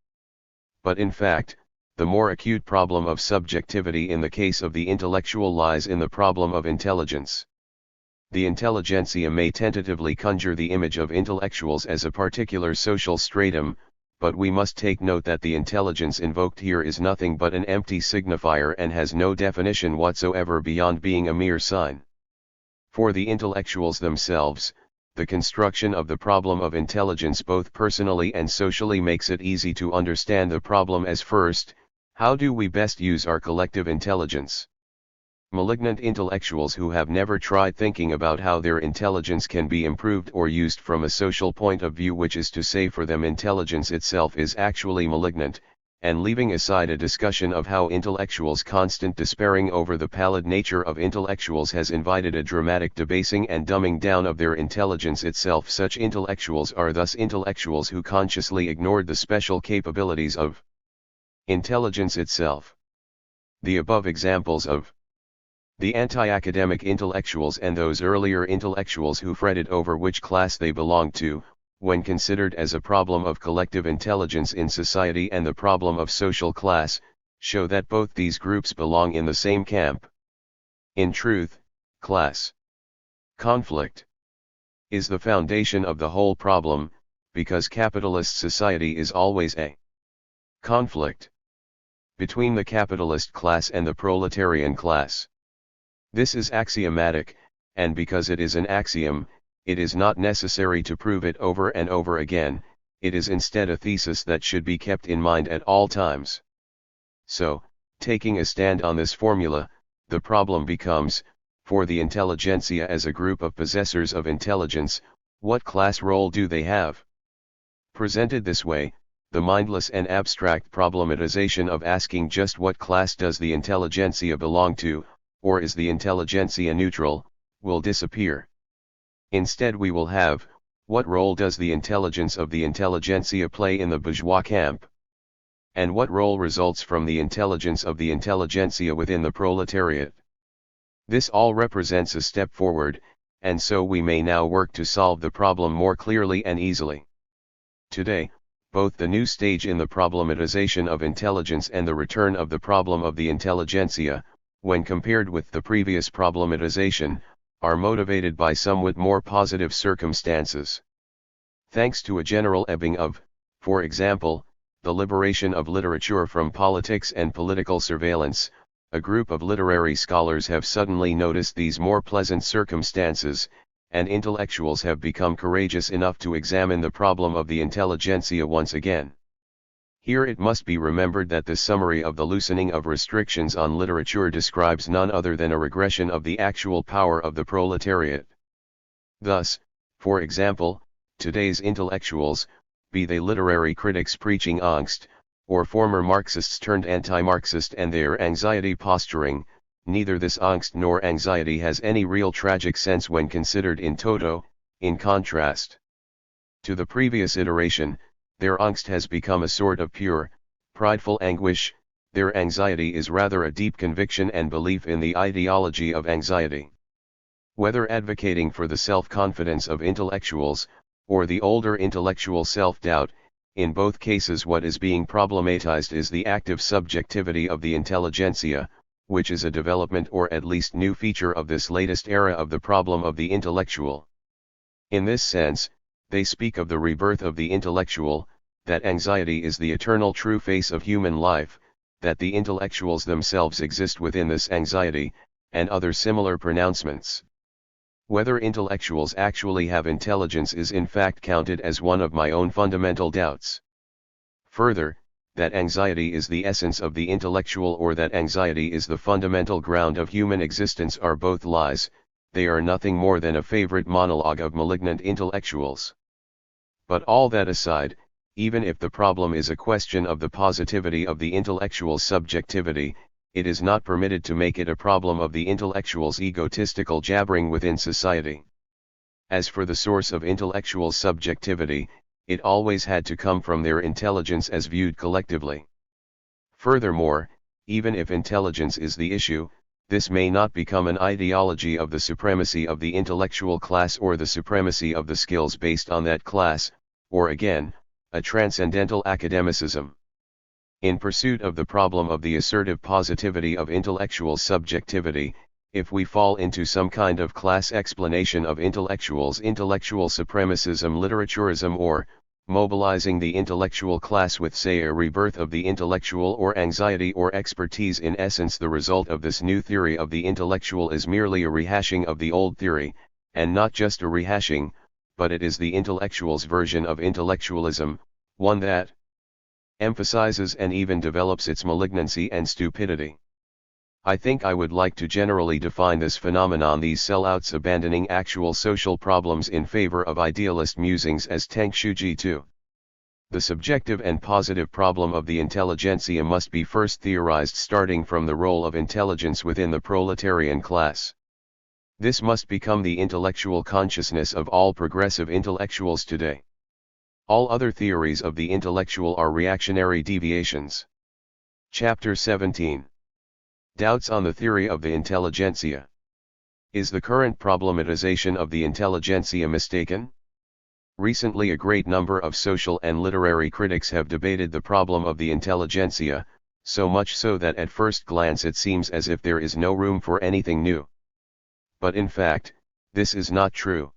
But in fact, the more acute problem of subjectivity in the case of the intellectual lies in the problem of intelligence. The intelligentsia may tentatively conjure the image of intellectuals as a particular social stratum, but we must take note that the intelligence invoked here is nothing but an empty signifier and has no definition whatsoever beyond being a mere sign. For the intellectuals themselves, the construction of the problem of intelligence both personally and socially makes it easy to understand the problem as first, how do we best use our collective intelligence? Malignant intellectuals who have never tried thinking about how their intelligence can be improved or used from a social point of view, which is to say for them intelligence itself is actually malignant, and leaving aside a discussion of how intellectuals' constant despairing over the pallid nature of intellectuals has invited a dramatic debasing and dumbing down of their intelligence itself. Such intellectuals are thus intellectuals who consciously ignored the special capabilities of Intelligence itself. The above examples of the anti-academic intellectuals and those earlier intellectuals who fretted over which class they belonged to, when considered as a problem of collective intelligence in society and the problem of social class, show that both these groups belong in the same camp. In truth, class conflict is the foundation of the whole problem, because capitalist society is always a conflict between the capitalist class and the proletarian class. This is axiomatic, and because it is an axiom, it is not necessary to prove it over and over again, it is instead a thesis that should be kept in mind at all times. So, taking a stand on this formula, the problem becomes, for the intelligentsia as a group of possessors of intelligence, what class role do they have? Presented this way, the mindless and abstract problematization of asking just what class does the intelligentsia belong to, or is the intelligentsia neutral, will disappear. Instead we will have, what role does the intelligence of the intelligentsia play in the bourgeois camp? And what role results from the intelligence of the intelligentsia within the proletariat? This all represents a step forward, and so we may now work to solve the problem more clearly and easily. Today, both the new stage in the problematization of intelligence and the return of the problem of the intelligentsia, when compared with the previous problematization, are motivated by somewhat more positive circumstances. Thanks to a general ebbing of, for example, the liberation of literature from politics and political surveillance, a group of literary scholars have suddenly noticed these more pleasant circumstances, and intellectuals have become courageous enough to examine the problem of the intelligentsia once again. Here it must be remembered that this summary of the loosening of restrictions on literature describes none other than a regression of the actual power of the proletariat. Thus, for example, today's intellectuals, be they literary critics preaching Angst, or former Marxists turned anti-Marxist and their anxiety posturing, neither this angst nor anxiety has any real tragic sense when considered in toto. In contrast to the previous iteration, their angst has become a sort of pure, prideful anguish, their anxiety is rather a deep conviction and belief in the ideology of anxiety. Whether advocating for the self-confidence of intellectuals, or the older intellectual self-doubt, in both cases what is being problematized is the active subjectivity of the intelligentsia, which is a development or at least new feature of this latest era of the problem of the intellectual. In this sense, they speak of the rebirth of the intellectual, that anxiety is the eternal true face of human life, that the intellectuals themselves exist within this anxiety, and other similar pronouncements. Whether intellectuals actually have intelligence is in fact counted as one of my own fundamental doubts. Further, that anxiety is the essence of the intellectual or that anxiety is the fundamental ground of human existence are both lies, they are nothing more than a favorite monologue of malignant intellectuals. But all that aside, even if the problem is a question of the positivity of the intellectual's subjectivity, it is not permitted to make it a problem of the intellectual's egotistical jabbering within society. As for the source of intellectual subjectivity, it always had to come from their intelligence as viewed collectively. Furthermore, even if intelligence is the issue, this may not become an ideology of the supremacy of the intellectual class or the supremacy of the skills based on that class, or again, a transcendental academicism. In pursuit of the problem of the assertive positivity of intellectual subjectivity, if we fall into some kind of class explanation of intellectuals' intellectual supremacism literaturism or, mobilizing the intellectual class with say a rebirth of the intellectual or anxiety or expertise in essence the result of this new theory of the intellectual is merely a rehashing of the old theory, and not just a rehashing, but it is the intellectual's version of intellectualism, one that emphasizes and even develops its malignancy and stupidity. I think I would like to generally define this phenomenon, these sellouts abandoning actual social problems in favor of idealist musings, as Tankshuji 2. The subjective and positive problem of the intelligentsia must be first theorized starting from the role of intelligence within the proletarian class. This must become the intellectual consciousness of all progressive intellectuals today. All other theories of the intellectual are reactionary deviations. Chapter 17. Doubts on the theory of the intelligentsia. Is the current problematization of the intelligentsia mistaken? Recently a great number of social and literary critics have debated the problem of the intelligentsia, so much so that at first glance it seems as if there is no room for anything new. But in fact, this is not true.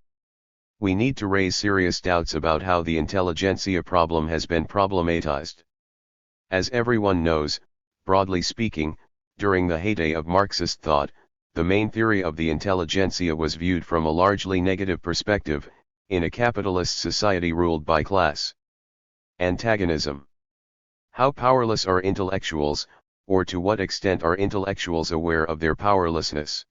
We need to raise serious doubts about how the intelligentsia problem has been problematized. As everyone knows, broadly speaking, during the heyday of Marxist thought, the main theory of the intelligentsia was viewed from a largely negative perspective, in a capitalist society ruled by class antagonism. How powerless are intellectuals, or to what extent are intellectuals aware of their powerlessness?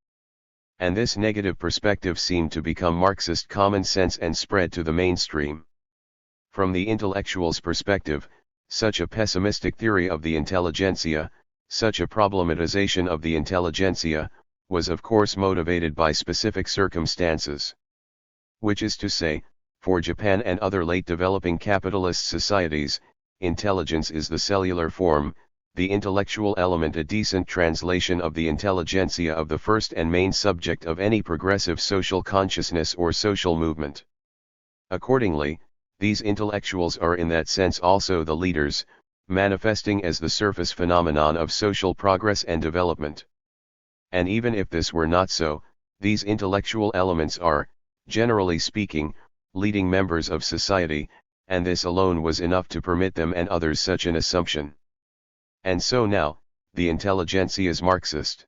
And this negative perspective seemed to become Marxist common sense and spread to the mainstream. From the intellectual's perspective, such a pessimistic theory of the intelligentsia, such a problematization of the intelligentsia, was of course motivated by specific circumstances. Which is to say, for Japan and other late developing capitalist societies, intelligence is the cellular form, the intellectual element, a decent translation of the intelligentsia of the first and main subject of any progressive social consciousness or social movement. Accordingly, these intellectuals are in that sense also the leaders, manifesting as the surface phenomenon of social progress and development. And even if this were not so, these intellectual elements are, generally speaking, leading members of society, and this alone was enough to permit them and others such an assumption. And so now, the intelligentsia is Marxist.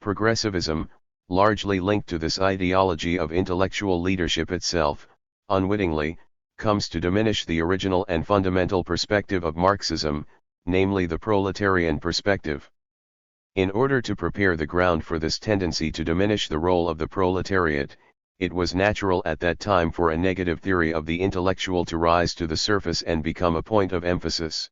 Progressivism, largely linked to this ideology of intellectual leadership itself, unwittingly, comes to diminish the original and fundamental perspective of Marxism, namely the proletarian perspective. In order to prepare the ground for this tendency to diminish the role of the proletariat, it was natural at that time for a negative theory of the intellectual to rise to the surface and become a point of emphasis.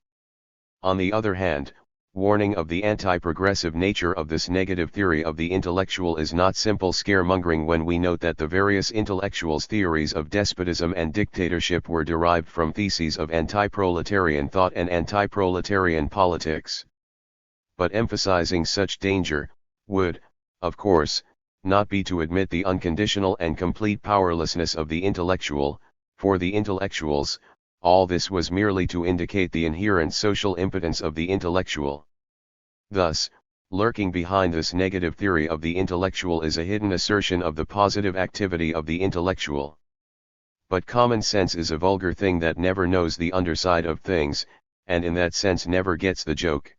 On the other hand, warning of the anti-progressive nature of this negative theory of the intellectual is not simple scaremongering when we note that the various intellectuals' theories of despotism and dictatorship were derived from theses of anti-proletarian thought and anti-proletarian politics. But emphasizing such danger, would, of course, not be to admit the unconditional and complete powerlessness of the intellectual. For the intellectuals, all this was merely to indicate the inherent social impotence of the intellectual. Thus, lurking behind this negative theory of the intellectual is a hidden assertion of the positive activity of the intellectual. But common sense is a vulgar thing that never knows the underside of things, and in that sense never gets the joke.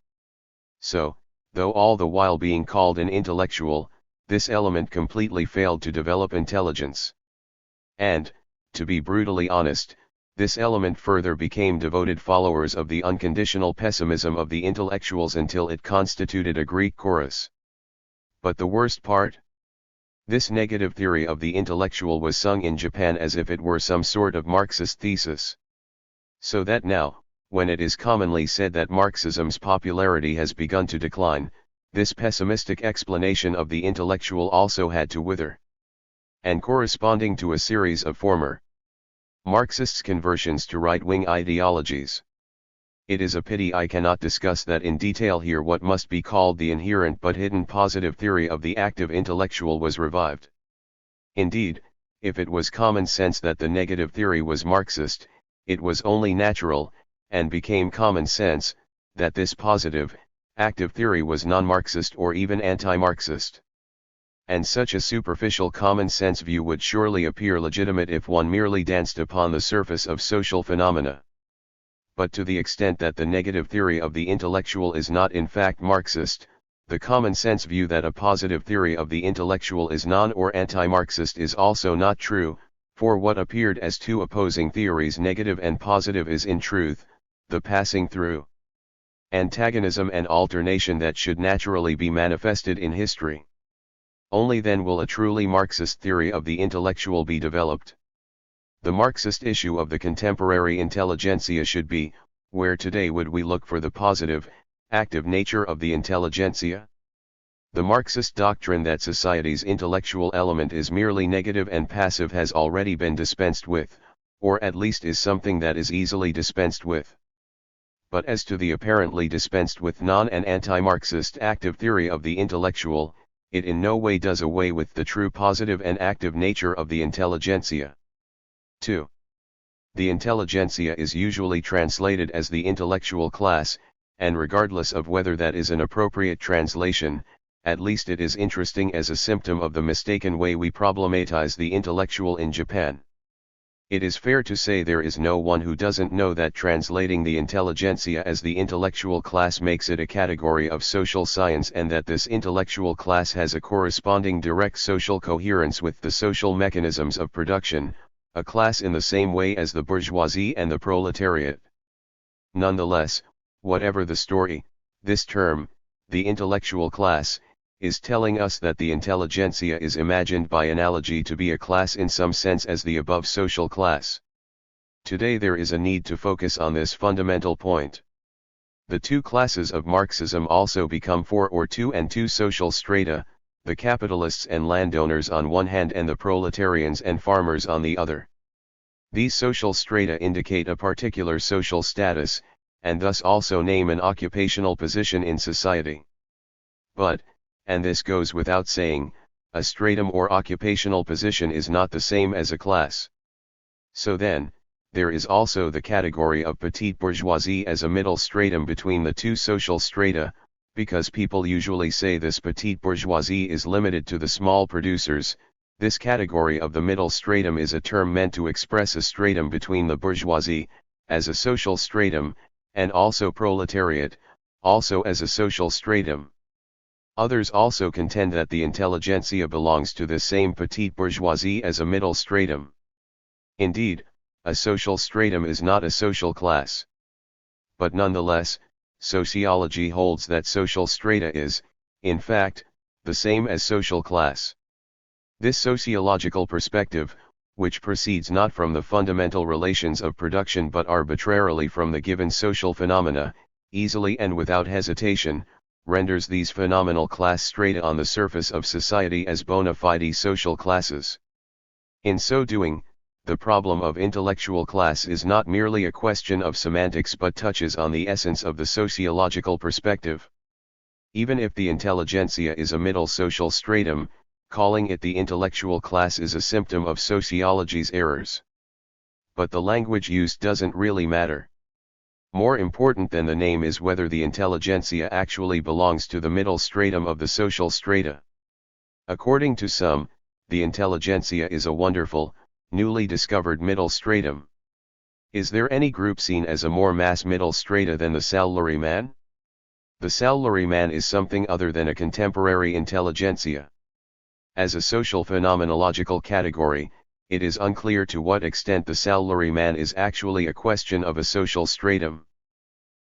So, though all the while being called an intellectual, this element completely failed to develop intelligence. And, to be brutally honest, this element further became devoted followers of the unconditional pessimism of the intellectuals until it constituted a Greek chorus. But the worst part? This negative theory of the intellectual was sung in Japan as if it were some sort of Marxist thesis. So that now, when it is commonly said that Marxism's popularity has begun to decline, this pessimistic explanation of the intellectual also had to wither. And corresponding to a series of former Marxists' conversions to right-wing ideologies. It is a pity I cannot discuss that in detail here. What must be called the inherent but hidden positive theory of the active intellectual was revived. Indeed, if it was common sense that the negative theory was Marxist, it was only natural, and became common sense, that this positive, active theory was non-Marxist or even anti-Marxist. And such a superficial common sense view would surely appear legitimate if one merely danced upon the surface of social phenomena. But to the extent that the negative theory of the intellectual is not in fact Marxist, the common sense view that a positive theory of the intellectual is non or anti-Marxist is also not true, for what appeared as two opposing theories, negative and positive, is in truth the passing through antagonism and alternation that should naturally be manifested in history. Only then will a truly Marxist theory of the intellectual be developed. The Marxist issue of the contemporary intelligentsia should be, where today would we look for the positive, active nature of the intelligentsia? The Marxist doctrine that society's intellectual element is merely negative and passive has already been dispensed with, or at least is something that is easily dispensed with. but as to the apparently dispensed with non- and anti-Marxist active theory of the intellectual, it in no way does away with the true positive and active nature of the intelligentsia. 2. The intelligentsia is usually translated as the intellectual class, and regardless of whether that is an appropriate translation, at least it is interesting as a symptom of the mistaken way we problematize the intellectual in Japan. It is fair to say there is no one who doesn't know that translating the intelligentsia as the intellectual class makes it a category of social science, and that this intellectual class has a corresponding direct social coherence with the social mechanisms of production, a class in the same way as the bourgeoisie and the proletariat. Nonetheless, whatever the story, this term, the intellectual class, is telling us that the intelligentsia is imagined by analogy to be a class in some sense as the above social class. Today there is a need to focus on this fundamental point. The two classes of Marxism also become four or two and two social strata, the capitalists and landowners on one hand and the proletarians and farmers on the other. These social strata indicate a particular social status, and thus also name an occupational position in society. But, and this goes without saying, a stratum or occupational position is not the same as a class. So then, there is also the category of petite bourgeoisie as a middle stratum between the two social strata, because people usually say this petite bourgeoisie is limited to the small producers. This category of the middle stratum is a term meant to express a stratum between the bourgeoisie, as a social stratum, and also proletariat, also as a social stratum. Others also contend that the intelligentsia belongs to the same petite bourgeoisie as a middle stratum. Indeed, a social stratum is not a social class. But nonetheless, sociology holds that social strata is, in fact, the same as social class. This sociological perspective, which proceeds not from the fundamental relations of production but arbitrarily from the given social phenomena, easily and without hesitation, renders these phenomenal class strata on the surface of society as bona fide social classes. In so doing, the problem of intellectual class is not merely a question of semantics but touches on the essence of the sociological perspective. Even if the intelligentsia is a middle social stratum, calling it the intellectual class is a symptom of sociology's errors. But the language used doesn't really matter. More important than the name is whether the intelligentsia actually belongs to the middle stratum of the social strata. According to some, the intelligentsia is a wonderful, newly discovered middle stratum. Is there any group seen as a more mass middle strata than the salaryman? The salaryman is something other than a contemporary intelligentsia. As a social phenomenological category, it is unclear to what extent the salaryman is actually a question of a social stratum.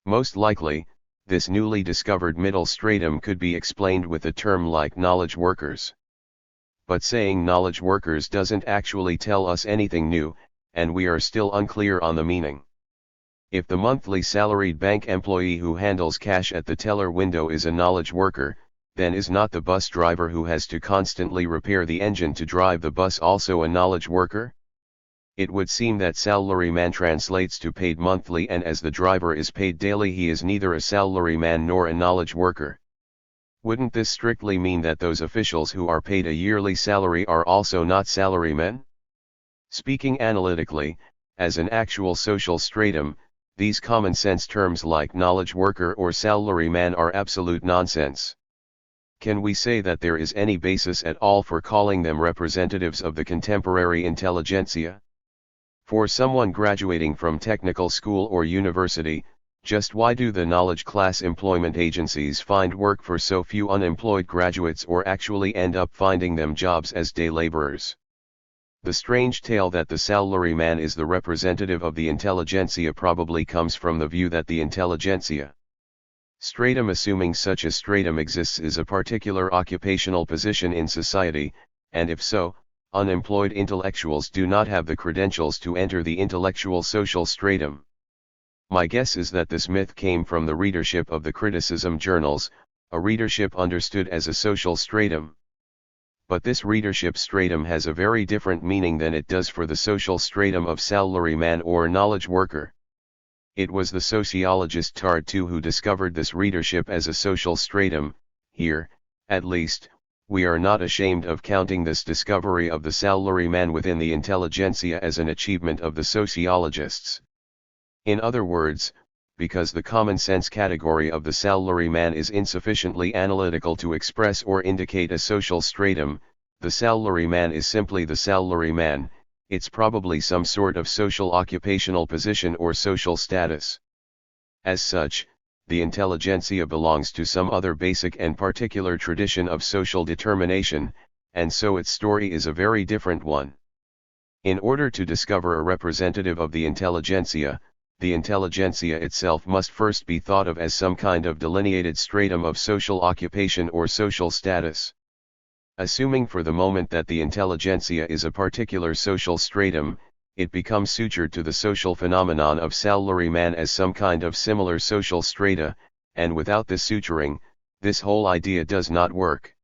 Most likely, this newly discovered middle stratum could be explained with a term like knowledge workers. But saying knowledge workers doesn't actually tell us anything new, and we are still unclear on the meaning. If the monthly salaried bank employee who handles cash at the teller window is a knowledge worker, then is not the bus driver who has to constantly repair the engine to drive the bus also a knowledge worker? It would seem that salaryman translates to paid monthly, and as the driver is paid daily he is neither a salaryman nor a knowledge worker. Wouldn't this strictly mean that those officials who are paid a yearly salary are also not salarymen? Speaking analytically, as an actual social stratum, these common sense terms like knowledge worker or salaryman are absolute nonsense. Can we say that there is any basis at all for calling them representatives of the contemporary intelligentsia? For someone graduating from technical school or university, just why do the knowledge class employment agencies find work for so few unemployed graduates or actually end up finding them jobs as day laborers? The strange tale that the salaryman is the representative of the intelligentsia probably comes from the view that the intelligentsia stratum, assuming such a stratum exists, is a particular occupational position in society, and if so, unemployed intellectuals do not have the credentials to enter the intellectual social stratum. My guess is that this myth came from the readership of the criticism journals, a readership understood as a social stratum. But this readership stratum has a very different meaning than it does for the social stratum of salaryman or knowledge worker. It was the sociologist THIRD-2 who discovered this readership as a social stratum. Here, at least, we are not ashamed of counting this discovery of the salaryman within the intelligentsia as an achievement of the sociologists. In other words, because the common sense category of the salaryman is insufficiently analytical to express or indicate a social stratum, the salaryman is simply the salaryman. It's probably some sort of social occupational position or social status. As such, the intelligentsia belongs to some other basic and particular tradition of social determination, and so its story is a very different one. In order to discover a representative of the intelligentsia itself must first be thought of as some kind of delineated stratum of social occupation or social status. Assuming for the moment that the intelligentsia is a particular social stratum, it becomes sutured to the social phenomenon of salaryman as some kind of similar social strata, and without this suturing, this whole idea does not work.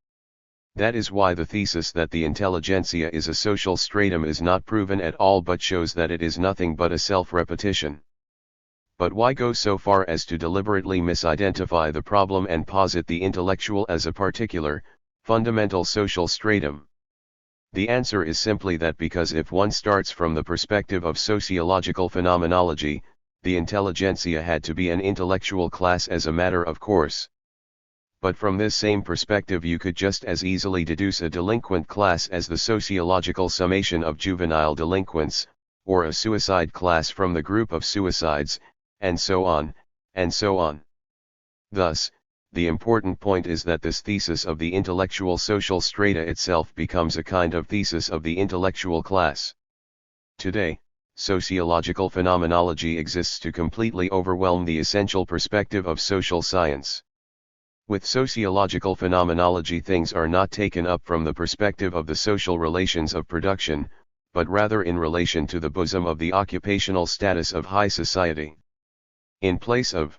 That is why the thesis that the intelligentsia is a social stratum is not proven at all but shows that it is nothing but a self-repetition. But why go so far as to deliberately misidentify the problem and posit the intellectual as a particular, fundamental social stratum? The answer is simply that because if one starts from the perspective of sociological phenomenology, the intelligentsia had to be an intellectual class as a matter of course. But from this same perspective you could just as easily deduce a delinquent class as the sociological summation of juvenile delinquents, or a suicide class from the group of suicides, and so on, and so on. Thus, the important point is that this thesis of the intellectual social strata itself becomes a kind of thesis of the intellectual class. Today, sociological phenomenology exists to completely overwhelm the essential perspective of social science. With sociological phenomenology things are not taken up from the perspective of the social relations of production, but rather in relation to the bosom of the occupational status of high society. In place of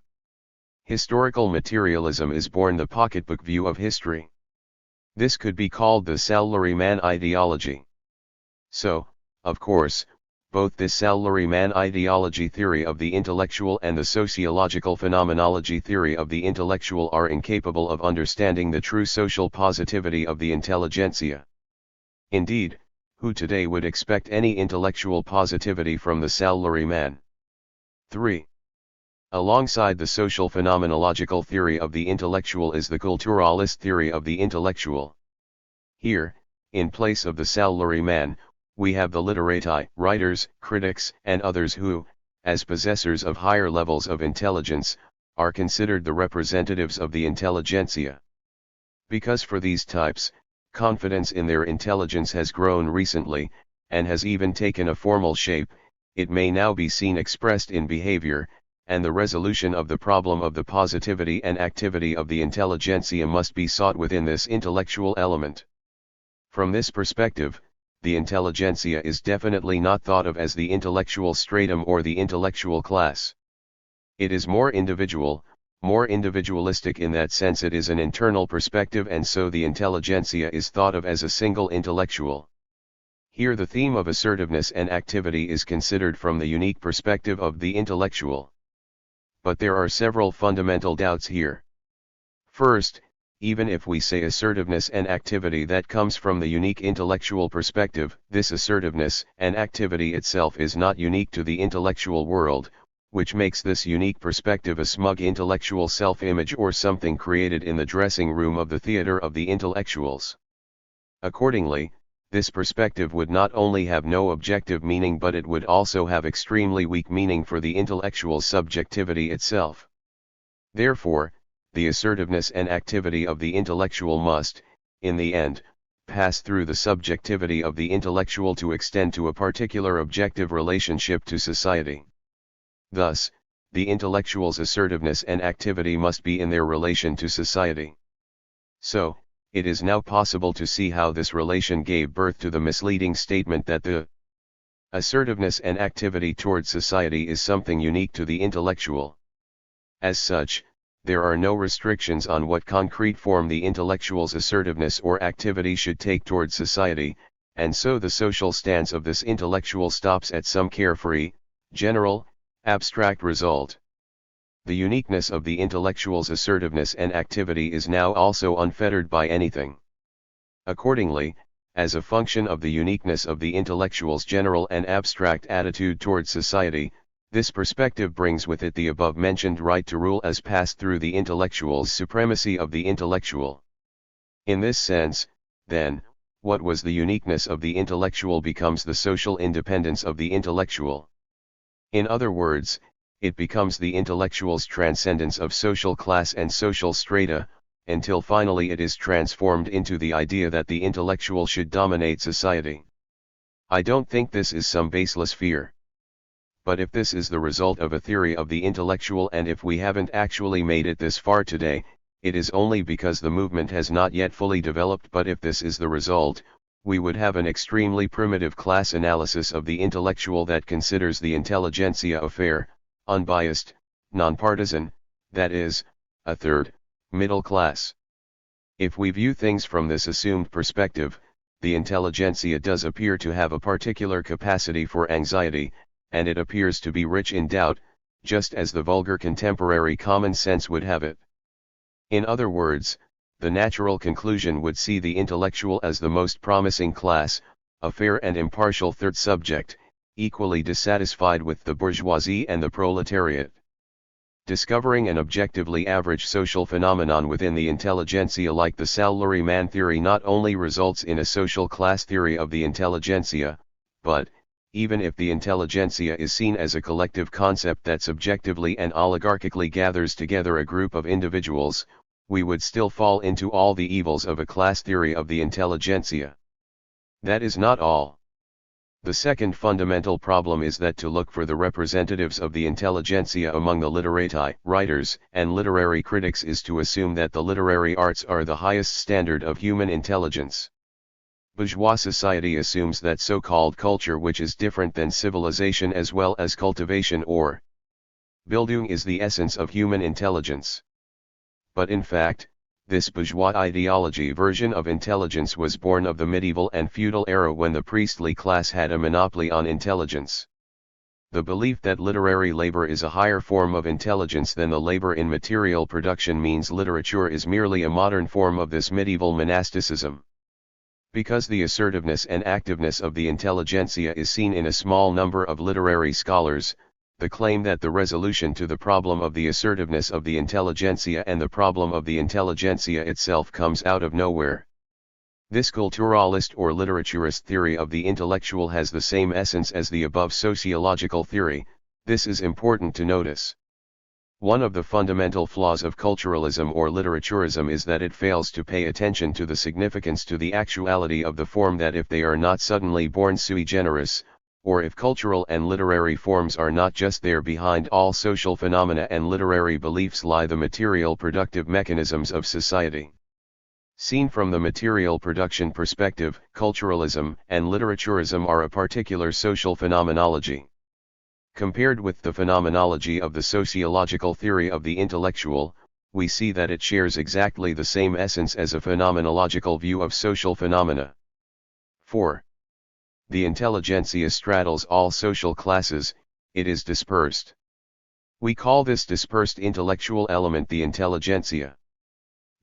historical materialism is born the pocketbook view of history. This could be called the salaryman ideology. So, of course, both this salaryman ideology theory of the intellectual and the sociological phenomenology theory of the intellectual are incapable of understanding the true social positivity of the intelligentsia. Indeed, who today would expect any intellectual positivity from the salaryman? 3. Alongside the social phenomenological theory of the intellectual is the culturalist theory of the intellectual. Here, in place of the salaryman, we have the literati, writers, critics, and others who, as possessors of higher levels of intelligence, are considered the representatives of the intelligentsia. Because for these types, confidence in their intelligence has grown recently, and has even taken a formal shape, it may now be seen expressed in behavior, and the resolution of the problem of the positivity and activity of the intelligentsia must be sought within this intellectual element. From this perspective, the intelligentsia is definitely not thought of as the intellectual stratum or the intellectual class. It is more individual, more individualistic in that sense it is an internal perspective and so the intelligentsia is thought of as a single intellectual. Here the theme of assertiveness and activity is considered from the unique perspective of the intellectual. But there are several fundamental doubts here. First, even if we say assertiveness and activity that comes from the unique intellectual perspective, this assertiveness and activity itself is not unique to the intellectual world, which makes this unique perspective a smug intellectual self-image or something created in the dressing room of the theater of the intellectuals. Accordingly, this perspective would not only have no objective meaning but it would also have extremely weak meaning for the intellectual subjectivity itself. Therefore, the assertiveness and activity of the intellectual must, in the end, pass through the subjectivity of the intellectual to extend to a particular objective relationship to society. Thus, the intellectual's assertiveness and activity must be in their relation to society. So, it is now possible to see how this relation gave birth to the misleading statement that the assertiveness and activity toward society is something unique to the intellectual. As such, there are no restrictions on what concrete form the intellectual's assertiveness or activity should take toward society, and so the social stance of this intellectual stops at some carefree, general, Abstract result. The uniqueness of the intellectual's assertiveness and activity is now also unfettered by anything. Accordingly, as a function of the uniqueness of the intellectual's general and abstract attitude toward society, this perspective brings with it the above-mentioned right to rule as passed through the intellectual's supremacy of the intellectual. In this sense, then, what was the uniqueness of the intellectual becomes the social independence of the intellectual. In other words, it becomes the intellectual's transcendence of social class and social strata, until finally it is transformed into the idea that the intellectual should dominate society. I don't think this is some baseless fear. But if this is the result of a theory of the intellectual, and if we haven't actually made it this far today, it is only because the movement has not yet fully developed. But if this is the result, we would have an extremely primitive class analysis of the intellectual that considers the intelligentsia a fair, unbiased, nonpartisan, that is, a third, middle class. If we view things from this assumed perspective, the intelligentsia does appear to have a particular capacity for anxiety, and it appears to be rich in doubt, just as the vulgar contemporary common sense would have it. In other words, the natural conclusion would see the intellectual as the most promising class, a fair and impartial third subject, equally dissatisfied with the bourgeoisie and the proletariat. Discovering an objectively average social phenomenon within the intelligentsia like the salaryman theory not only results in a social class theory of the intelligentsia, but, even if the intelligentsia is seen as a collective concept that subjectively and oligarchically gathers together a group of individuals, we would still fall into all the evils of a class theory of the intelligentsia. That is not all. The second fundamental problem is that to look for the representatives of the intelligentsia among the literati, writers, and literary critics is to assume that the literary arts are the highest standard of human intelligence. Bourgeois society assumes that so-called culture, which is different than civilization as well as cultivation or Bildung, is the essence of human intelligence. But in fact, this bourgeois ideology version of intelligence was born of the medieval and feudal era when the priestly class had a monopoly on intelligence. The belief that literary labor is a higher form of intelligence than the labor in material production means literature is merely a modern form of this medieval monasticism. Because the assertiveness and activeness of the intelligentsia is seen in a small number of literary scholars, the claim that the resolution to the problem of the assertiveness of the intelligentsia and the problem of the intelligentsia itself comes out of nowhere. This culturalist or literaturist theory of the intellectual has the same essence as the above sociological theory. This is important to notice. One of the fundamental flaws of culturalism or literaturism is that it fails to pay attention to the significance to the actuality of the form, that if they are not suddenly born sui generis, or if cultural and literary forms are not just there, behind all social phenomena and literary beliefs lie the material productive mechanisms of society. Seen from the material production perspective, culturalism and literaturism are a particular social phenomenology. Compared with the phenomenology of the sociological theory of the intellectual, we see that it shares exactly the same essence as a phenomenological view of social phenomena. 4. The intelligentsia straddles all social classes, it is dispersed. We call this dispersed intellectual element the intelligentsia.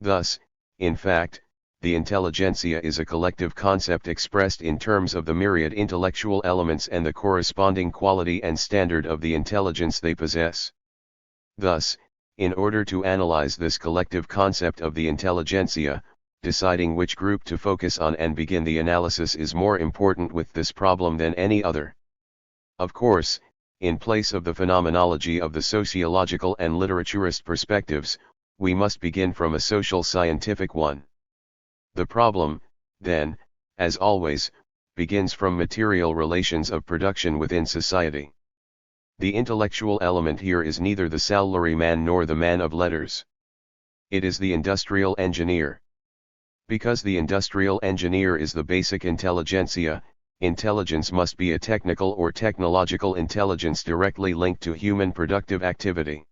Thus, in fact, the intelligentsia is a collective concept expressed in terms of the myriad intellectual elements and the corresponding quality and standard of the intelligence they possess. Thus, in order to analyze this collective concept of the intelligentsia, deciding which group to focus on and begin the analysis is more important with this problem than any other. Of course, in place of the phenomenology of the sociological and literaturist perspectives, we must begin from a social scientific one. The problem, then, as always, begins from material relations of production within society. The intellectual element here is neither the salaryman nor the man of letters. It is the industrial engineer. Because the industrial engineer is the basic intelligentsia, intelligence must be a technical or technological intelligence directly linked to human productive activity.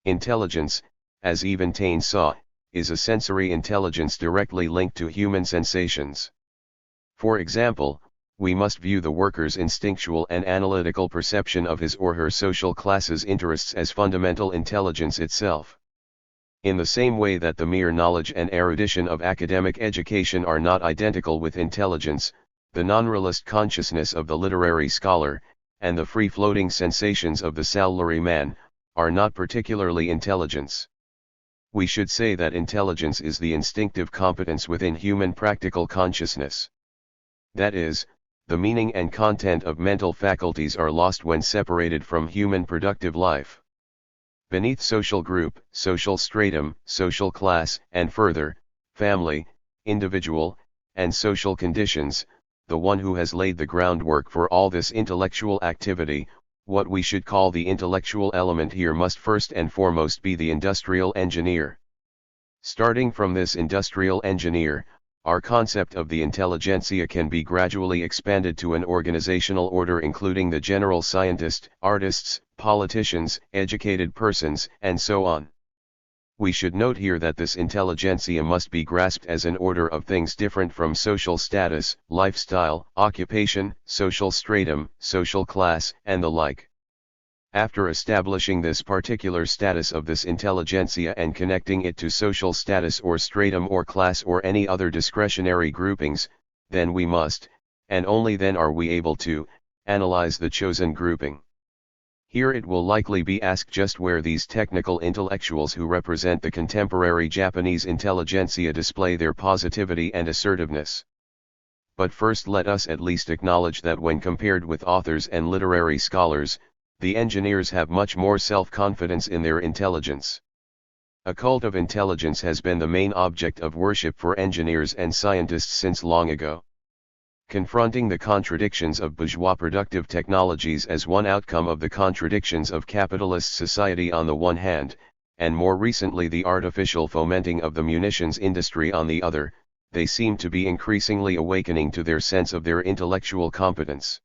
Intelligence, as even Taine saw, is a sensory intelligence directly linked to human sensations. For example, we must view the worker's instinctual and analytical perception of his or her social class's interests as fundamental intelligence itself. In the same way that the mere knowledge and erudition of academic education are not identical with intelligence, the non-realist consciousness of the literary scholar, and the free-floating sensations of the salaryman, are not particularly intelligence. We should say that intelligence is the instinctive competence within human practical consciousness. That is, the meaning and content of mental faculties are lost when separated from human productive life. Beneath social group, social stratum, social class, and further, family, individual, and social conditions, the one who has laid the groundwork for all this intellectual activity, what we should call the intellectual element here, must first and foremost be the industrial engineer. Starting from this industrial engineer, our concept of the intelligentsia can be gradually expanded to an organizational order including the general scientist, artists, politicians, educated persons, and so on. We should note here that this intelligentsia must be grasped as an order of things different from social status, lifestyle, occupation, social stratum, social class, and the like. After establishing this particular status of this intelligentsia and connecting it to social status or stratum or class or any other discretionary groupings, then we must, and only then are we able to, analyze the chosen grouping. Here it will likely be asked just where these technical intellectuals who represent the contemporary Japanese intelligentsia display their positivity and assertiveness. But first let us at least acknowledge that when compared with authors and literary scholars, the engineers have much more self-confidence in their intelligence. A cult of intelligence has been the main object of worship for engineers and scientists since long ago. Confronting the contradictions of bourgeois productive technologies as one outcome of the contradictions of capitalist society on the one hand, and more recently the artificial fomenting of the munitions industry on the other, they seem to be increasingly awakening to their sense of their intellectual competence.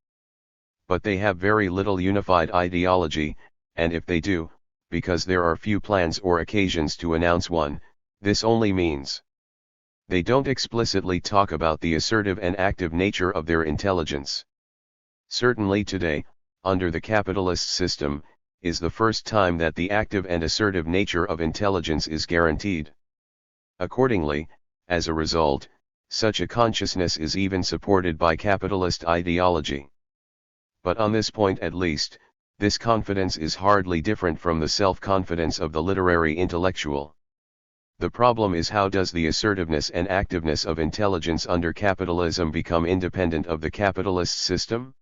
But they have very little unified ideology, and if they do, because there are few plans or occasions to announce one, this only means they don't explicitly talk about the assertive and active nature of their intelligence. Certainly today, under the capitalist system, is the first time that the active and assertive nature of intelligence is guaranteed. Accordingly, as a result, such a consciousness is even supported by capitalist ideology. But on this point at least, this confidence is hardly different from the self-confidence of the literary intellectual. The problem is, how does the assertiveness and activeness of intelligence under capitalism become independent of the capitalist system?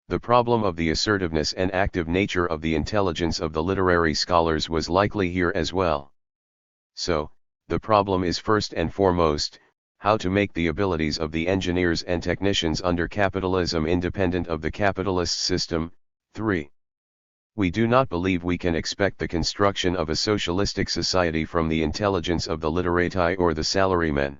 The problem of the assertiveness and active nature of the intelligence of the literary scholars was likely here as well. So, the problem is first and foremost, how to make the abilities of the engineers and technicians under capitalism independent of the capitalist system. 3. We do not believe we can expect the construction of a socialistic society from the intelligence of the literati or the salarymen.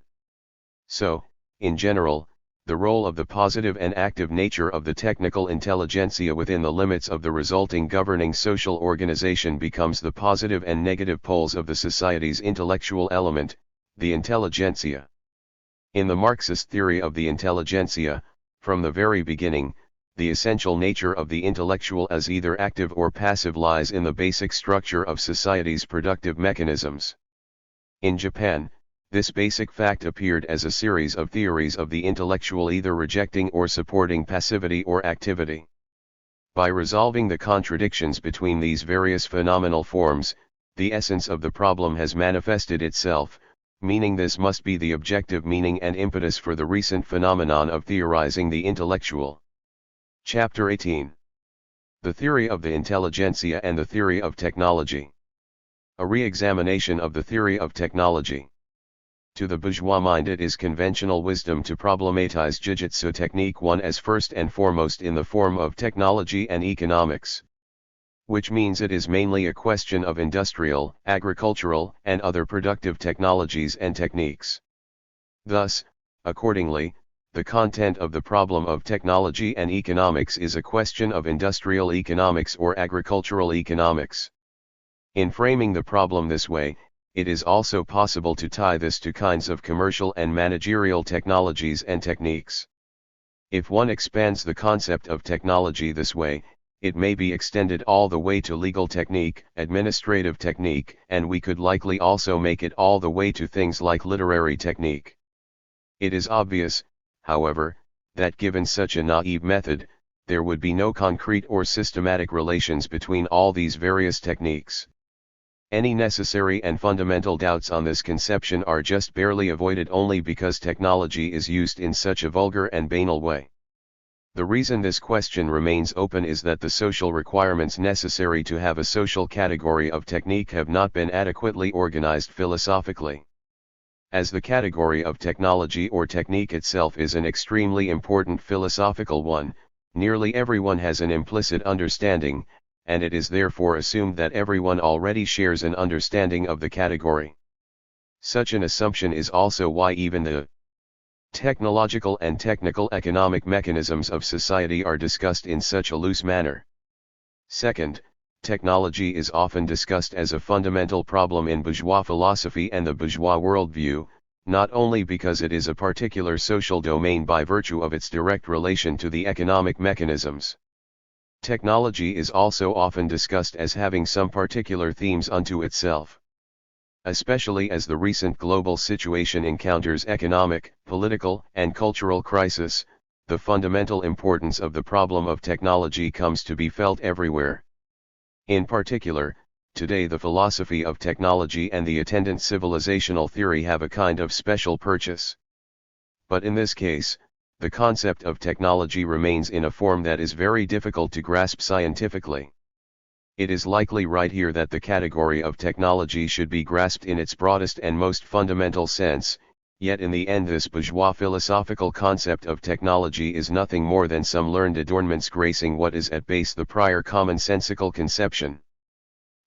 So, in general, the role of the positive and active nature of the technical intelligentsia within the limits of the resulting governing social organization becomes the positive and negative poles of the society's intellectual element, the intelligentsia. In the Marxist theory of the intelligentsia, from the very beginning, the essential nature of the intellectual as either active or passive lies in the basic structure of society's productive mechanisms. In Japan, this basic fact appeared as a series of theories of the intellectual either rejecting or supporting passivity or activity. By resolving the contradictions between these various phenomenal forms, the essence of the problem has manifested itself, meaning this must be the objective meaning and impetus for the recent phenomenon of theorizing the intellectual. Chapter 18. The Theory of the Intelligentsia and the Theory of Technology. A re-examination of the theory of technology. To the bourgeois mind it is conventional wisdom to problematize Jujutsu Technique 1 as first and foremost in the form of technology and economics. Which means it is mainly a question of industrial, agricultural, and other productive technologies and techniques. Thus, accordingly, the content of the problem of technology and economics is a question of industrial economics or agricultural economics. In framing the problem this way, it is also possible to tie this to kinds of commercial and managerial technologies and techniques. If one expands the concept of technology this way, it may be extended all the way to legal technique, administrative technique, and we could likely also make it all the way to things like literary technique. It is obvious, however, that given such a naive method, there would be no concrete or systematic relations between all these various techniques. Any necessary and fundamental doubts on this conception are just barely avoided only because technology is used in such a vulgar and banal way. The reason this question remains open is that the social requirements necessary to have a social category of technique have not been adequately organized philosophically. As the category of technology or technique itself is an extremely important philosophical one, nearly everyone has an implicit understanding, and it is therefore assumed that everyone already shares an understanding of the category. Such an assumption is also why even the technological and technical economic mechanisms of society are discussed in such a loose manner. Second, technology is often discussed as a fundamental problem in bourgeois philosophy and the bourgeois worldview, not only because it is a particular social domain by virtue of its direct relation to the economic mechanisms. Technology is also often discussed as having some particular themes unto itself. Especially as the recent global situation encounters economic, political, and cultural crisis, the fundamental importance of the problem of technology comes to be felt everywhere. In particular, today the philosophy of technology and the attendant civilizational theory have a kind of special purchase. But in this case, the concept of technology remains in a form that is very difficult to grasp scientifically. It is likely right here that the category of technology should be grasped in its broadest and most fundamental sense, yet in the end this bourgeois philosophical concept of technology is nothing more than some learned adornments gracing what is at base the prior commonsensical conception.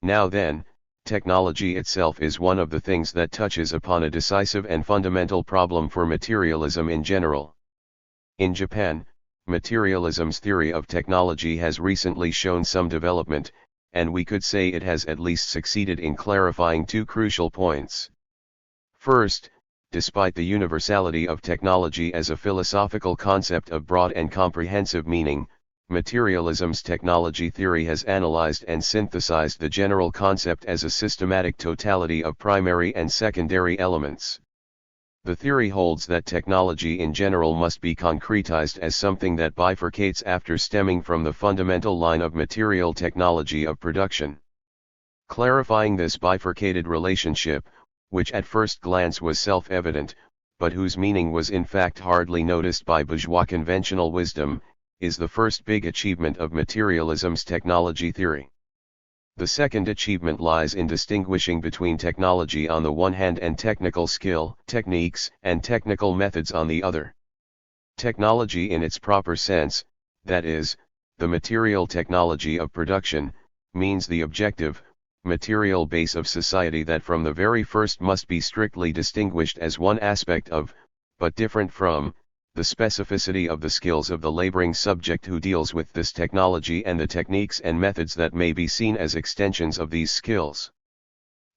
Now then, technology itself is one of the things that touches upon a decisive and fundamental problem for materialism in general. In Japan, materialism's theory of technology has recently shown some development, and we could say it has at least succeeded in clarifying two crucial points. First, despite the universality of technology as a philosophical concept of broad and comprehensive meaning, materialism's technology theory has analyzed and synthesized the general concept as a systematic totality of primary and secondary elements. The theory holds that technology in general must be concretized as something that bifurcates after stemming from the fundamental line of material technology of production. Clarifying this bifurcated relationship, which at first glance was self-evident, but whose meaning was in fact hardly noticed by bourgeois conventional wisdom, is the first big achievement of materialism's technology theory. The second achievement lies in distinguishing between technology on the one hand and technical skill, techniques, and technical methods on the other. Technology in its proper sense, that is, the material technology of production, means the objective, material base of society that from the very first must be strictly distinguished as one aspect of, but different from, the specificity of the skills of the laboring subject who deals with this technology and the techniques and methods that may be seen as extensions of these skills.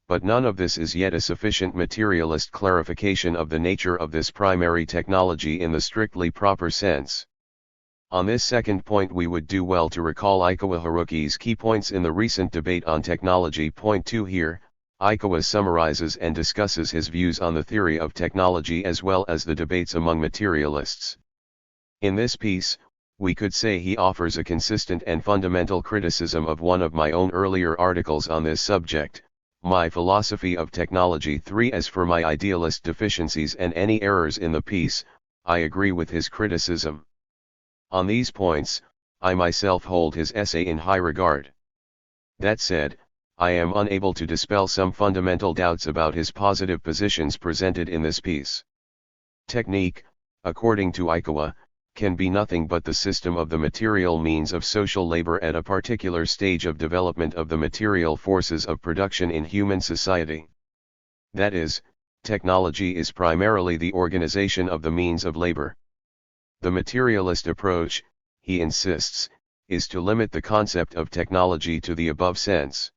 But none of this is yet a sufficient materialist clarification of the nature of this primary technology in the strictly proper sense. On this second point we would do well to recall Ikawa Haruki's key points in the recent debate on technology. Point 2 here, Ikawa summarizes and discusses his views on the theory of technology as well as the debates among materialists. In this piece, we could say he offers a consistent and fundamental criticism of one of my own earlier articles on this subject, My Philosophy of Technology 3. As for my idealist deficiencies and any errors in the piece, I agree with his criticism. On these points, I myself hold his essay in high regard. That said, I am unable to dispel some fundamental doubts about his positive positions presented in this piece. Technique, according to Ikawa, can be nothing but the system of the material means of social labor at a particular stage of development of the material forces of production in human society. That is, technology is primarily the organization of the means of labor. The materialist approach, he insists, is to limit the concept of technology to the above sense.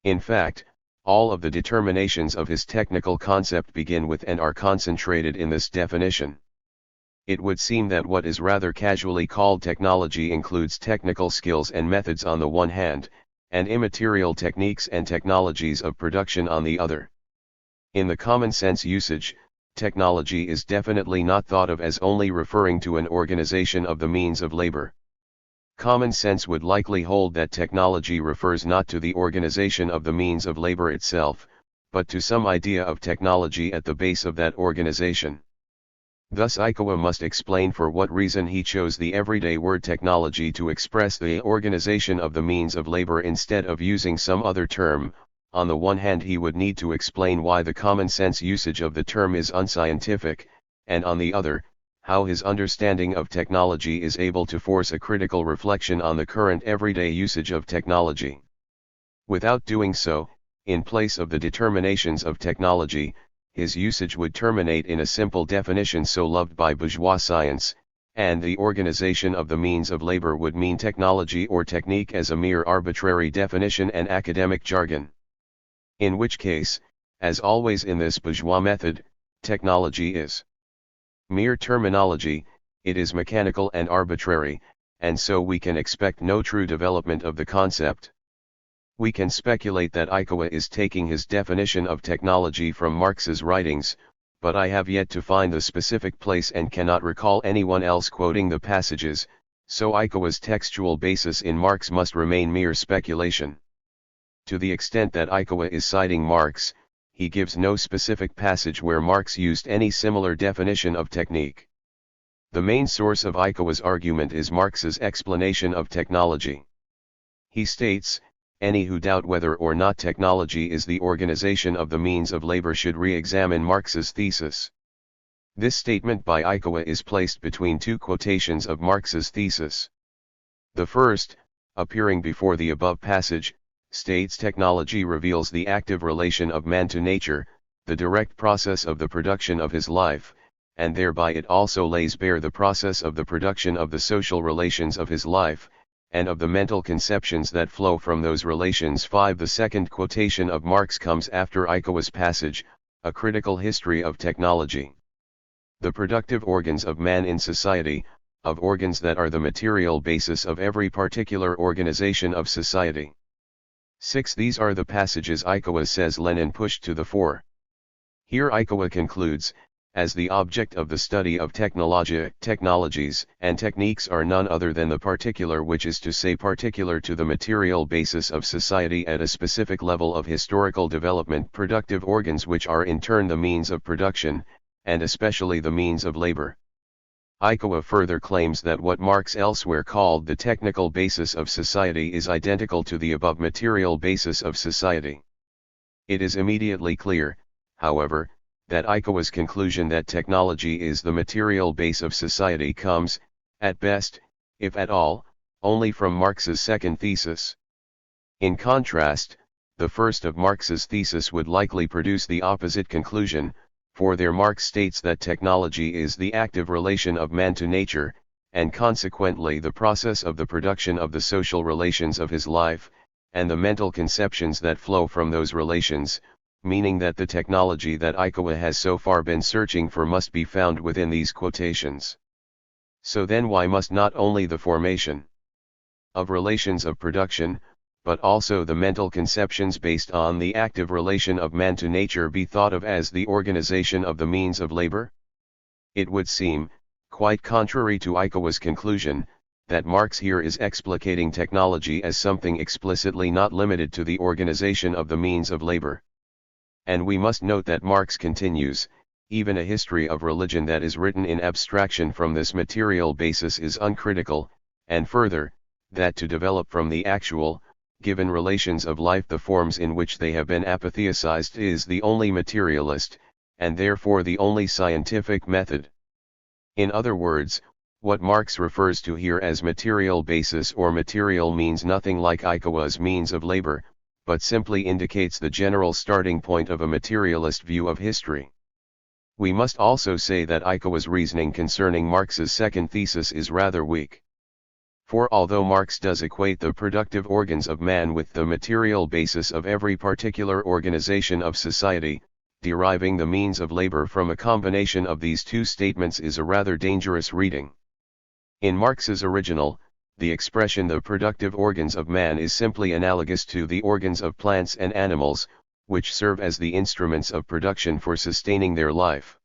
In fact, all of the determinations of his technical concept begin with and are concentrated in this definition. It would seem that what is rather casually called technology includes technical skills and methods on the one hand, and immaterial techniques and technologies of production on the other. In the common sense usage, technology is definitely not thought of as only referring to an organization of the means of labor. Common sense would likely hold that technology refers not to the organization of the means of labor itself, but to some idea of technology at the base of that organization. Thus Ikawa must explain for what reason he chose the everyday word technology to express the organization of the means of labor instead of using some other term. On the one hand, he would need to explain why the common sense usage of the term is unscientific, and on the other, how his understanding of technology is able to force a critical reflection on the current everyday usage of technology. Without doing so, in place of the determinations of technology, his usage would terminate in a simple definition so loved by bourgeois science, and the organization of the means of labor would mean technology or technique as a mere arbitrary definition and academic jargon. In which case, as always in this bourgeois method, technology is mere terminology, it is mechanical and arbitrary, and so we can expect no true development of the concept. We can speculate that Ikawa is taking his definition of technology from Marx's writings, but I have yet to find the specific place and cannot recall anyone else quoting the passages, so Ikawa's textual basis in Marx must remain mere speculation. To the extent that Ikawa is citing Marx, he gives no specific passage where Marx used any similar definition of technique. The main source of Ikawa's argument is Marx's explanation of technology. He states, "Any who doubt whether or not technology is the organization of the means of labor should re-examine Marx's thesis." This statement by Ikawa is placed between two quotations of Marx's thesis. The first, appearing before the above passage, states technology reveals the active relation of man to nature, the direct process of the production of his life, and thereby it also lays bare the process of the production of the social relations of his life, and of the mental conceptions that flow from those relations. 5. The second quotation of Marx comes after Ikawa's passage, A Critical History of Technology. The productive organs of man in society, of organs that are the material basis of every particular organization of society. 6. These are the passages Ikawa says Lenin pushed to the fore. Here Ikawa concludes, as the object of the study of technologies and techniques are none other than the particular, which is to say particular to the material basis of society at a specific level of historical development, productive organs which are in turn the means of production, and especially the means of labor. Ikawa further claims that what Marx elsewhere called the technical basis of society is identical to the above material basis of society. It is immediately clear, however, that Ikawa's conclusion that technology is the material base of society comes, at best, if at all, only from Marx's second thesis. In contrast, the first of Marx's thesis would likely produce the opposite conclusion, for there Marx states that technology is the active relation of man to nature, and consequently the process of the production of the social relations of his life, and the mental conceptions that flow from those relations, meaning that the technology that Ikawa has so far been searching for must be found within these quotations. So then why must not only the formation of relations of production, but also the mental conceptions based on the active relation of man to nature be thought of as the organization of the means of labor? It would seem, quite contrary to Ikawa's conclusion, that Marx here is explicating technology as something explicitly not limited to the organization of the means of labor. And we must note that Marx continues, even a history of religion that is written in abstraction from this material basis is uncritical, and further, that to develop from the actual, given relations of life the forms in which they have been apatheicized is the only materialist, and therefore the only scientific method. In other words, what Marx refers to here as material basis or material means nothing like Ikawa's means of labor, but simply indicates the general starting point of a materialist view of history. We must also say that Ikawa's reasoning concerning Marx's second thesis is rather weak. For although Marx does equate the productive organs of man with the material basis of every particular organization of society, deriving the means of labor from a combination of these two statements is a rather dangerous reading. In Marx's original, the expression "the productive organs of man" is simply analogous to the organs of plants and animals, which serve as the instruments of production for sustaining their life.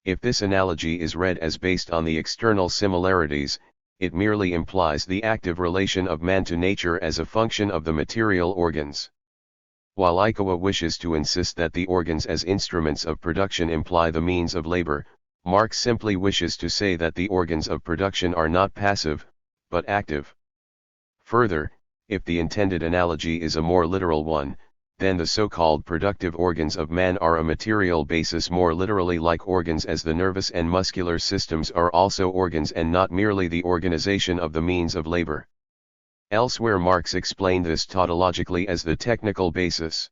If this analogy is read as based on the external similarities, it merely implies the active relation of man to nature as a function of the material organs. While Ikawa wishes to insist that the organs as instruments of production imply the means of labor, Marx simply wishes to say that the organs of production are not passive, but active. Further, if the intended analogy is a more literal one, then the so-called productive organs of man are a material basis more literally like organs, as the nervous and muscular systems are also organs and not merely the organization of the means of labor. Elsewhere Marx explained this tautologically as the technical basis.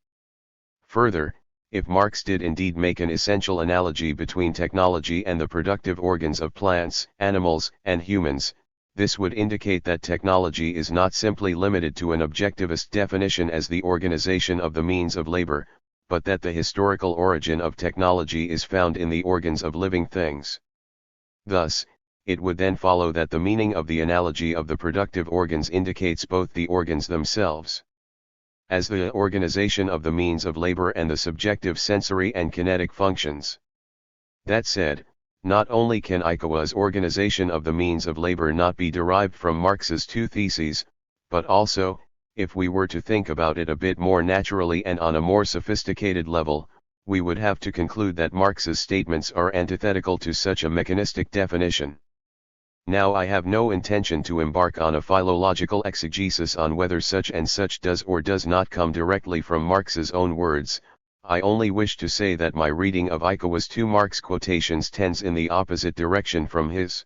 Further, if Marx did indeed make an essential analogy between technology and the productive organs of plants, animals, and humans, this would indicate that technology is not simply limited to an objectivist definition as the organization of the means of labor, but that the historical origin of technology is found in the organs of living things. Thus, it would then follow that the meaning of the analogy of the productive organs indicates both the organs themselves as the organization of the means of labor and the subjective sensory and kinetic functions. That said, not only can Ikawa's organization of the means of labor not be derived from Marx's two theses, but also, if we were to think about it a bit more naturally and on a more sophisticated level, we would have to conclude that Marx's statements are antithetical to such a mechanistic definition. Now I have no intention to embark on a philological exegesis on whether such and such does or does not come directly from Marx's own words. I only wish to say that my reading of Ikawa's two Marx quotations tends in the opposite direction from his.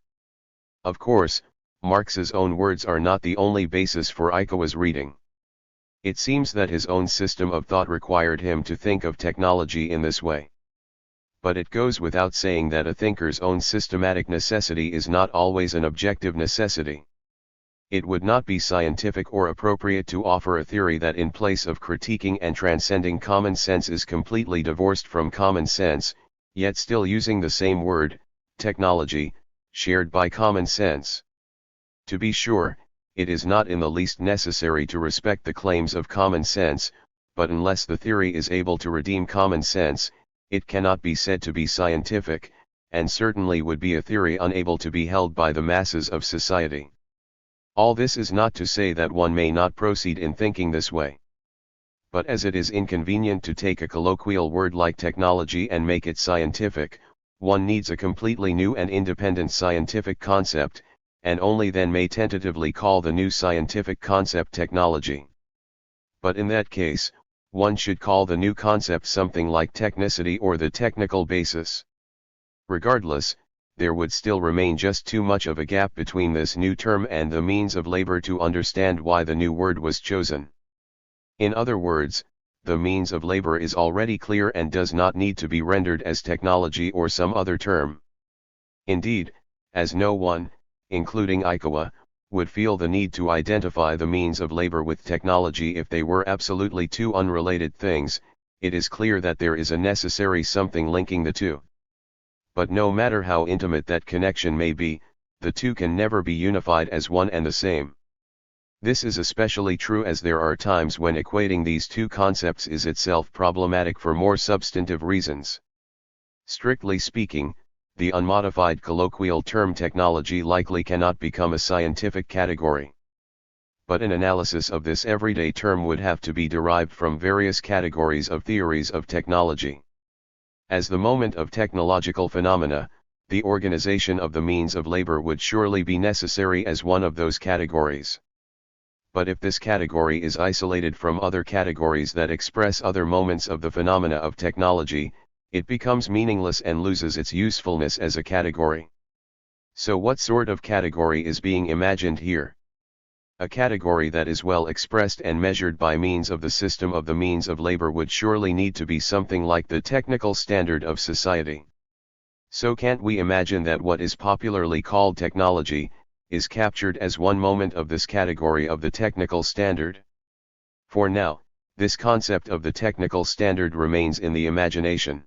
Of course, Marx's own words are not the only basis for Ikawa's reading. It seems that his own system of thought required him to think of technology in this way. But it goes without saying that a thinker's own systematic necessity is not always an objective necessity. It would not be scientific or appropriate to offer a theory that in place of critiquing and transcending common sense is completely divorced from common sense, yet still using the same word, technology, shared by common sense. To be sure, it is not in the least necessary to respect the claims of common sense, but unless the theory is able to redeem common sense, it cannot be said to be scientific, and certainly would be a theory unable to be held by the masses of society. All this is not to say that one may not proceed in thinking this way. But as it is inconvenient to take a colloquial word like technology and make it scientific, one needs a completely new and independent scientific concept, and only then may tentatively call the new scientific concept technology. But in that case, one should call the new concept something like technicity or the technical basis. Regardless, there would still remain just too much of a gap between this new term and the means of labor to understand why the new word was chosen. In other words, the means of labor is already clear and does not need to be rendered as technology or some other term. Indeed, as no one, including Ikawa, would feel the need to identify the means of labor with technology if they were absolutely two unrelated things, it is clear that there is a necessary something linking the two. But no matter how intimate that connection may be, the two can never be unified as one and the same. This is especially true as there are times when equating these two concepts is itself problematic for more substantive reasons. Strictly speaking, the unmodified colloquial term technology likely cannot become a scientific category. But an analysis of this everyday term would have to be derived from various categories of theories of technology. As the moment of technological phenomena, the organization of the means of labor would surely be necessary as one of those categories. But if this category is isolated from other categories that express other moments of the phenomena of technology, it becomes meaningless and loses its usefulness as a category. So what sort of category is being imagined here? A category that is well expressed and measured by means of the system of the means of labor would surely need to be something like the technical standard of society. So can't we imagine that what is popularly called technology is captured as one moment of this category of the technical standard? For now, this concept of the technical standard remains in the imagination.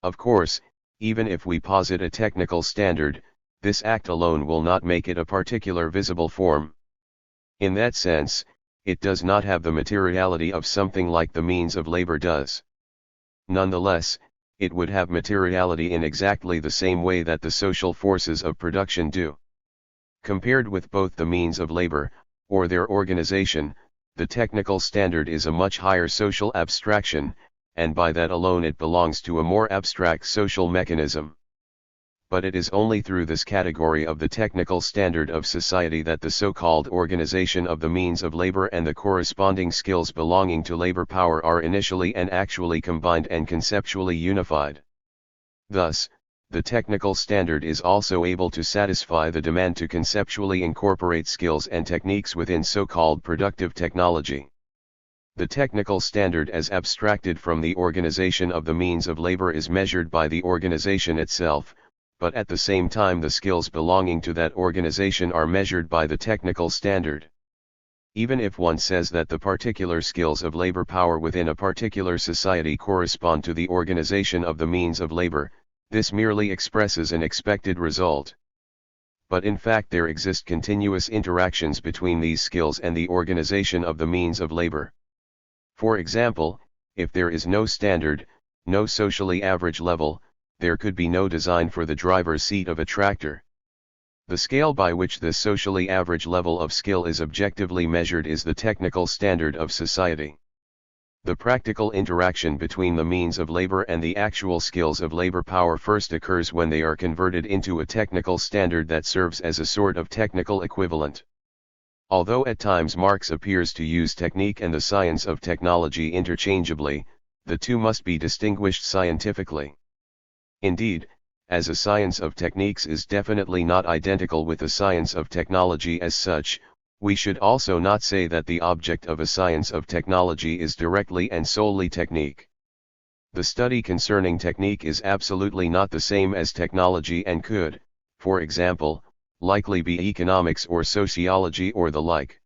Of course, even if we posit a technical standard, this act alone will not make it a particular visible form. In that sense, it does not have the materiality of something like the means of labor does. Nonetheless, it would have materiality in exactly the same way that the social forces of production do. Compared with both the means of labor, or their organization, the technical standard is a much higher social abstraction, and by that alone it belongs to a more abstract social mechanism. But it is only through this category of the technical standard of society that the so-called organization of the means of labor and the corresponding skills belonging to labor power are initially and actually combined and conceptually unified. Thus, the technical standard is also able to satisfy the demand to conceptually incorporate skills and techniques within so-called productive technology. The technical standard as abstracted from the organization of the means of labor is measured by the organization itself, but at the same time the skills belonging to that organization are measured by the technical standard. Even if one says that the particular skills of labor power within a particular society correspond to the organization of the means of labor, this merely expresses an expected result. But in fact there exist continuous interactions between these skills and the organization of the means of labor. For example, if there is no standard, no socially average level, there could be no design for the driver's seat of a tractor. The scale by which this socially average level of skill is objectively measured is the technical standard of society. The practical interaction between the means of labor and the actual skills of labor power first occurs when they are converted into a technical standard that serves as a sort of technical equivalent. Although at times Marx appears to use technique and the science of technology interchangeably, the two must be distinguished scientifically. Indeed, as a science of techniques is definitely not identical with the science of technology as such, we should also not say that the object of a science of technology is directly and solely technique. The study concerning technique is absolutely not the same as technology and could, for example, likely be economics or sociology or the like.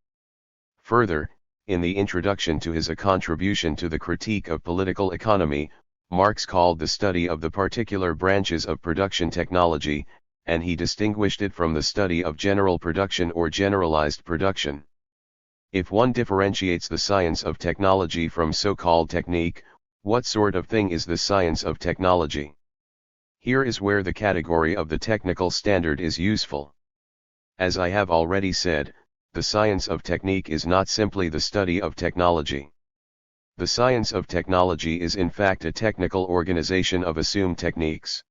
Further, in the introduction to his A Contribution to the Critique of Political Economy, Marx called the study of the particular branches of production technology, and he distinguished it from the study of general production or generalized production. If one differentiates the science of technology from so-called technique, what sort of thing is the science of technology? Here is where the category of the technical standard is useful. As I have already said, the science of technique is not simply the study of technology. The science of technology is in fact a technical organization of assumed techniques.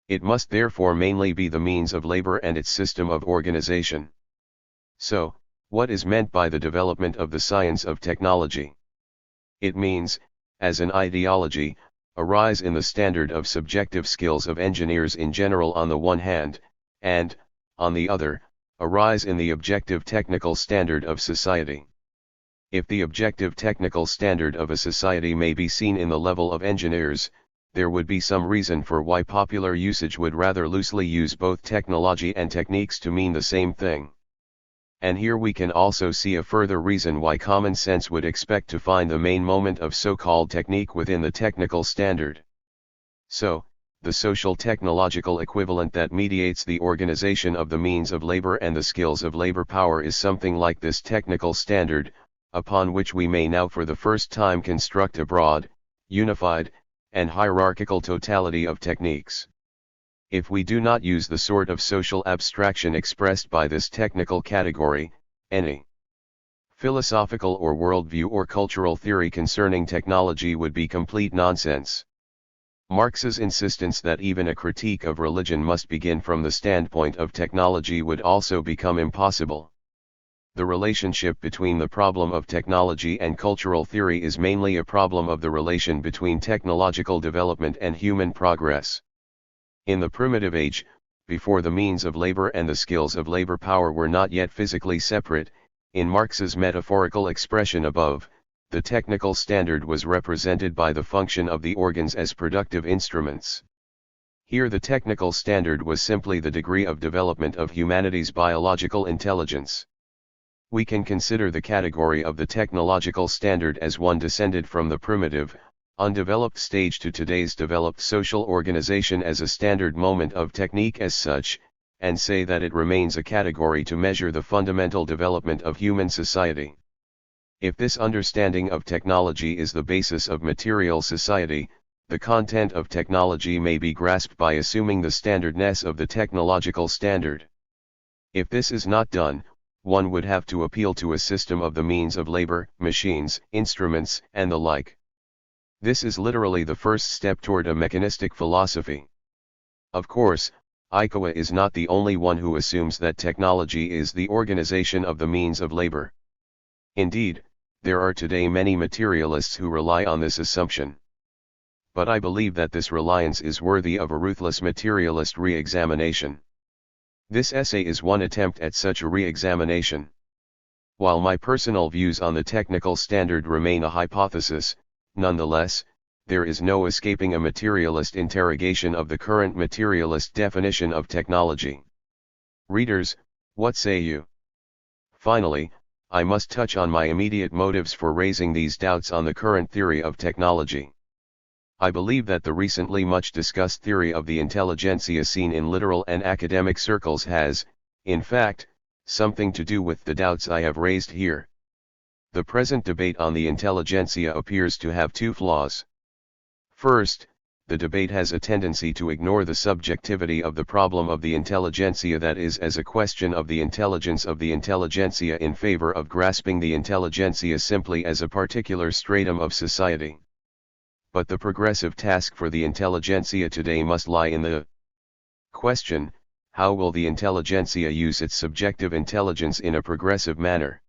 It must therefore mainly be the means of labor and its system of organization. So, what is meant by the development of the science of technology? It means, as an ideology, a rise in the standard of subjective skills of engineers in general on the one hand, and, on the other, a rise in the objective technical standard of society. If the objective technical standard of a society may be seen in the level of engineers, there would be some reason for why popular usage would rather loosely use both technology and techniques to mean the same thing. And here we can also see a further reason why common sense would expect to find the main moment of so-called technique within the technical standard. So, the social technological equivalent that mediates the organization of the means of labor and the skills of labor power is something like this technical standard, upon which we may now for the first time construct a broad, unified, and hierarchical totality of techniques. If we do not use the sort of social abstraction expressed by this technical category, any philosophical or worldview or cultural theory concerning technology would be complete nonsense. Marx's insistence that even a critique of religion must begin from the standpoint of technology would also become impossible. The relationship between the problem of technology and cultural theory is mainly a problem of the relation between technological development and human progress. In the primitive age, before the means of labor and the skills of labor power were not yet physically separate, in Marx's metaphorical expression above, the technical standard was represented by the function of the organs as productive instruments. Here the technical standard was simply the degree of development of humanity's biological intelligence. We can consider the category of the technological standard as one descended from the primitive, undeveloped stage to today's developed social organization as a standard moment of technique as such, and say that it remains a category to measure the fundamental development of human society. If this understanding of technology is the basis of material society, the content of technology may be grasped by assuming the standardness of the technological standard. If this is not done, one would have to appeal to a system of the means of labor, machines, instruments, and the like. This is literally the first step toward a mechanistic philosophy. Of course, Ikawa is not the only one who assumes that technology is the organization of the means of labor. Indeed, there are today many materialists who rely on this assumption. But I believe that this reliance is worthy of a ruthless materialist re-examination. This essay is one attempt at such a re-examination. While my personal views on the technical standard remain a hypothesis, nonetheless, there is no escaping a materialist interrogation of the current materialist definition of technology. Readers, what say you? Finally, I must touch on my immediate motives for raising these doubts on the current theory of technology. I believe that the recently much discussed theory of the intelligentsia seen in literal and academic circles has, in fact, something to do with the doubts I have raised here. The present debate on the intelligentsia appears to have two flaws. First, the debate has a tendency to ignore the subjectivity of the problem of the intelligentsia, that is, as a question of the intelligence of the intelligentsia, in favor of grasping the intelligentsia simply as a particular stratum of society. But the progressive task for the intelligentsia today must lie in the question: how will the intelligentsia use its subjective intelligence in a progressive manner?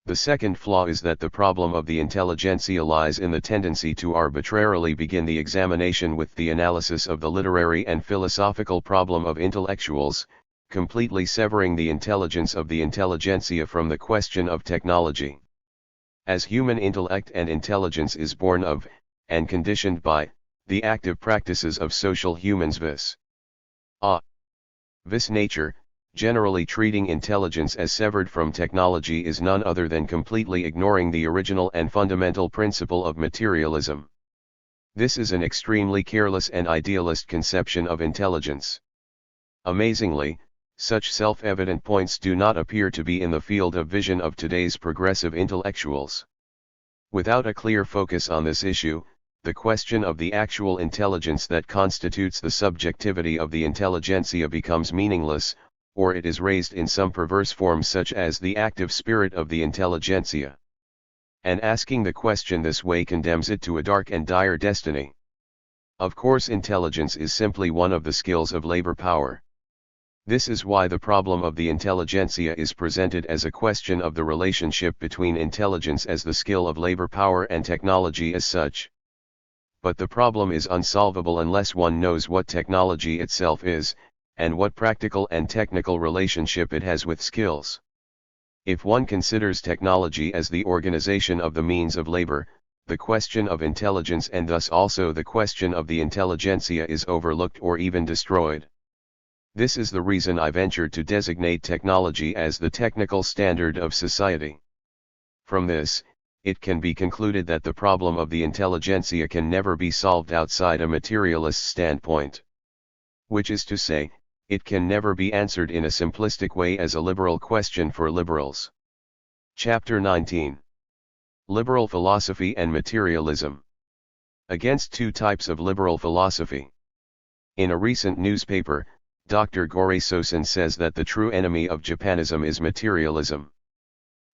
The second flaw is that the problem of the intelligentsia lies in the tendency to arbitrarily begin the examination with the analysis of the literary and philosophical problem of intellectuals, completely severing the intelligence of the intelligentsia from the question of technology. As human intellect and intelligence is born of, and conditioned by, the active practices of social humans vis nature, generally treating intelligence as severed from technology is none other than completely ignoring the original and fundamental principle of materialism. This is an extremely careless and idealist conception of intelligence. Amazingly, such self-evident points do not appear to be in the field of vision of today's progressive intellectuals. Without a clear focus on this issue, the question of the actual intelligence that constitutes the subjectivity of the intelligentsia becomes meaningless, or it is raised in some perverse form such as the active spirit of the intelligentsia. And asking the question this way condemns it to a dark and dire destiny. Of course, intelligence is simply one of the skills of labor power. This is why the problem of the intelligentsia is presented as a question of the relationship between intelligence as the skill of labor power and technology as such. But the problem is unsolvable unless one knows what technology itself is, and what practical and technical relationship it has with skills. If one considers technology as the organization of the means of labor, the question of intelligence and thus also the question of the intelligentsia is overlooked or even destroyed. This is the reason I ventured to designate technology as the technical standard of society. From this, it can be concluded that the problem of the intelligentsia can never be solved outside a materialist standpoint. Which is to say, it can never be answered in a simplistic way as a liberal question for liberals. Chapter 19. Liberal Philosophy and Materialism. Against two types of liberal philosophy. In a recent newspaper, Dr. Gore Sosin says that the true enemy of Japanism is materialism.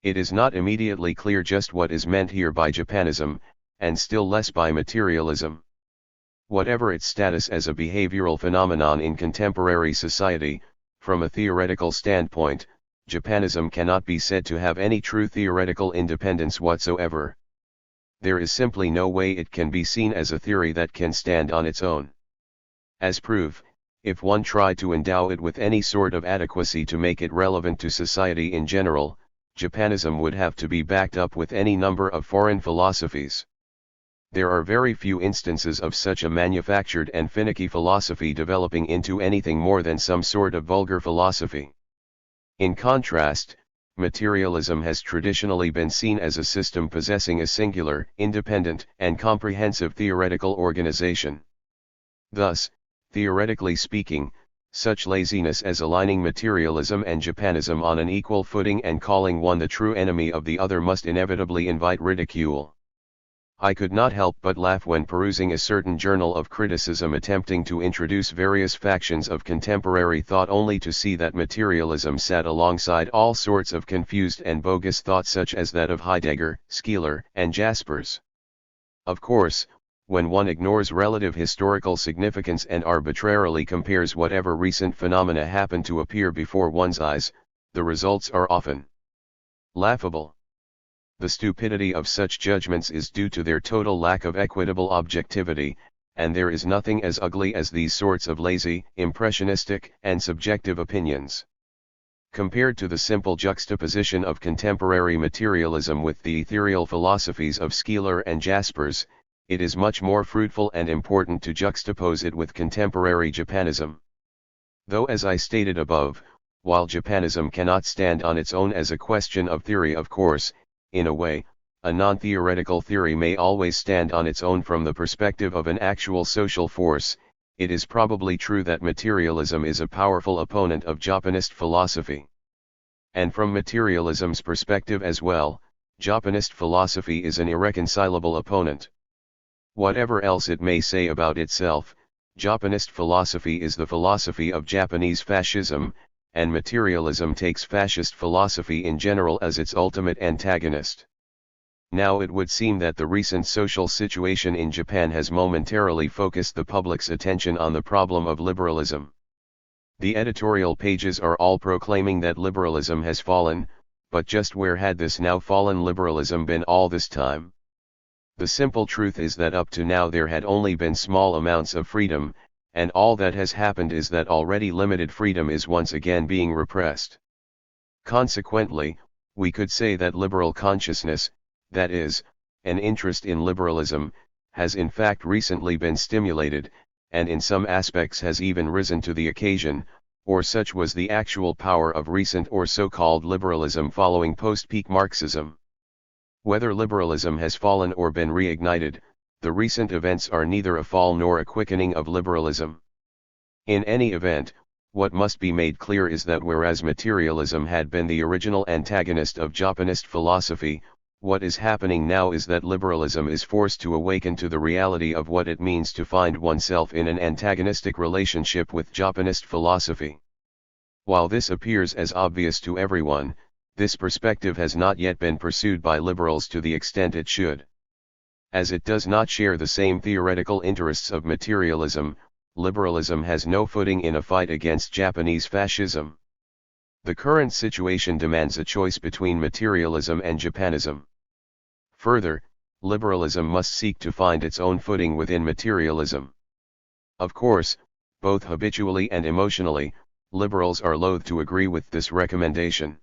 It is not immediately clear just what is meant here by Japanism, and still less by materialism. Whatever its status as a behavioral phenomenon in contemporary society, from a theoretical standpoint, Japanism cannot be said to have any true theoretical independence whatsoever. There is simply no way it can be seen as a theory that can stand on its own. As proof, if one tried to endow it with any sort of adequacy to make it relevant to society in general, Japanism would have to be backed up with any number of foreign philosophies. There are very few instances of such a manufactured and finicky philosophy developing into anything more than some sort of vulgar philosophy. In contrast, materialism has traditionally been seen as a system possessing a singular, independent, and comprehensive theoretical organization. Thus, theoretically speaking, such laziness as aligning materialism and Japanism on an equal footing and calling one the true enemy of the other must inevitably invite ridicule. I could not help but laugh when perusing a certain journal of criticism attempting to introduce various factions of contemporary thought only to see that materialism sat alongside all sorts of confused and bogus thought such as that of Heidegger, Skeeler, and Jaspers. Of course, when one ignores relative historical significance and arbitrarily compares whatever recent phenomena happen to appear before one's eyes, the results are often laughable. The stupidity of such judgments is due to their total lack of equitable objectivity, and there is nothing as ugly as these sorts of lazy, impressionistic, and subjective opinions. Compared to the simple juxtaposition of contemporary materialism with the ethereal philosophies of Skeeler and Jaspers, it is much more fruitful and important to juxtapose it with contemporary Japanism. Though as I stated above, while Japanism cannot stand on its own as a question of theory, of course, in a way, a non-theoretical theory may always stand on its own from the perspective of an actual social force. It is probably true that materialism is a powerful opponent of Japanist philosophy. And from materialism's perspective as well, Japanist philosophy is an irreconcilable opponent. Whatever else it may say about itself, Japanist philosophy is the philosophy of Japanese fascism, and materialism takes fascist philosophy in general as its ultimate antagonist. Now it would seem that the recent social situation in Japan has momentarily focused the public's attention on the problem of liberalism. The editorial pages are all proclaiming that liberalism has fallen, but just where had this now fallen liberalism been all this time? The simple truth is that up to now there had only been small amounts of freedom, and all that has happened is that already limited freedom is once again being repressed. Consequently, we could say that liberal consciousness, that is, an interest in liberalism, has in fact recently been stimulated, and in some aspects has even risen to the occasion, or such was the actual power of recent or so-called liberalism following post-peak Marxism. Whether liberalism has fallen or been reignited, the recent events are neither a fall nor a quickening of liberalism. In any event, what must be made clear is that whereas materialism had been the original antagonist of Japanist philosophy, what is happening now is that liberalism is forced to awaken to the reality of what it means to find oneself in an antagonistic relationship with Japanist philosophy. While this appears as obvious to everyone, this perspective has not yet been pursued by liberals to the extent it should. As it does not share the same theoretical interests of materialism, liberalism has no footing in a fight against Japanese fascism. The current situation demands a choice between materialism and Japanism. Further, liberalism must seek to find its own footing within materialism. Of course, both habitually and emotionally, liberals are loath to agree with this recommendation.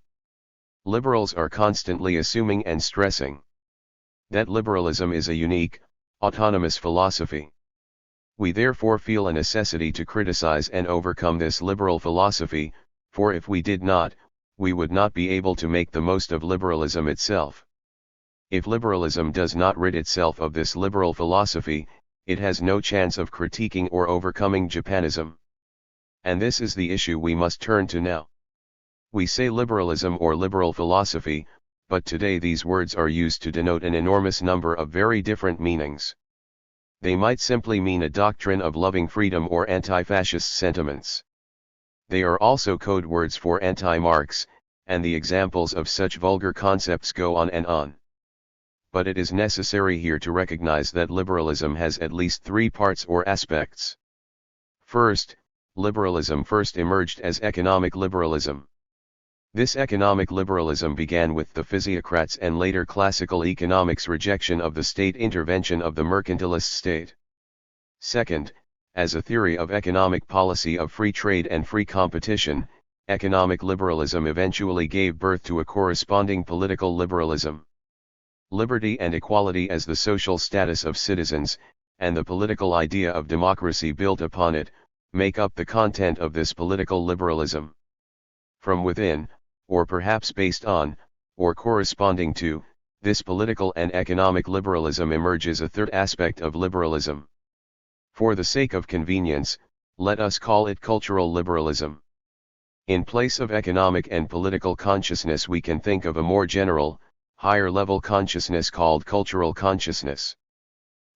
Liberals are constantly assuming and stressing that liberalism is a unique, autonomous philosophy. We therefore feel a necessity to criticize and overcome this liberal philosophy, for if we did not, we would not be able to make the most of liberalism itself. If liberalism does not rid itself of this liberal philosophy, it has no chance of critiquing or overcoming Japanism. And this is the issue we must turn to now. We say liberalism or liberal philosophy, but today these words are used to denote an enormous number of very different meanings. They might simply mean a doctrine of loving freedom or anti-fascist sentiments. They are also code words for anti-Marx, and the examples of such vulgar concepts go on and on. But it is necessary here to recognize that liberalism has at least three parts or aspects. First, liberalism first emerged as economic liberalism. This economic liberalism began with the physiocrats and later classical economics' rejection of the state intervention of the mercantilist state. Second, as a theory of economic policy of free trade and free competition, economic liberalism eventually gave birth to a corresponding political liberalism. Liberty and equality as the social status of citizens, and the political idea of democracy built upon it, make up the content of this political liberalism. From within, or perhaps based on, or corresponding to, this political and economic liberalism emerges a third aspect of liberalism. For the sake of convenience, let us call it cultural liberalism. In place of economic and political consciousness, we can think of a more general, higher-level consciousness called cultural consciousness.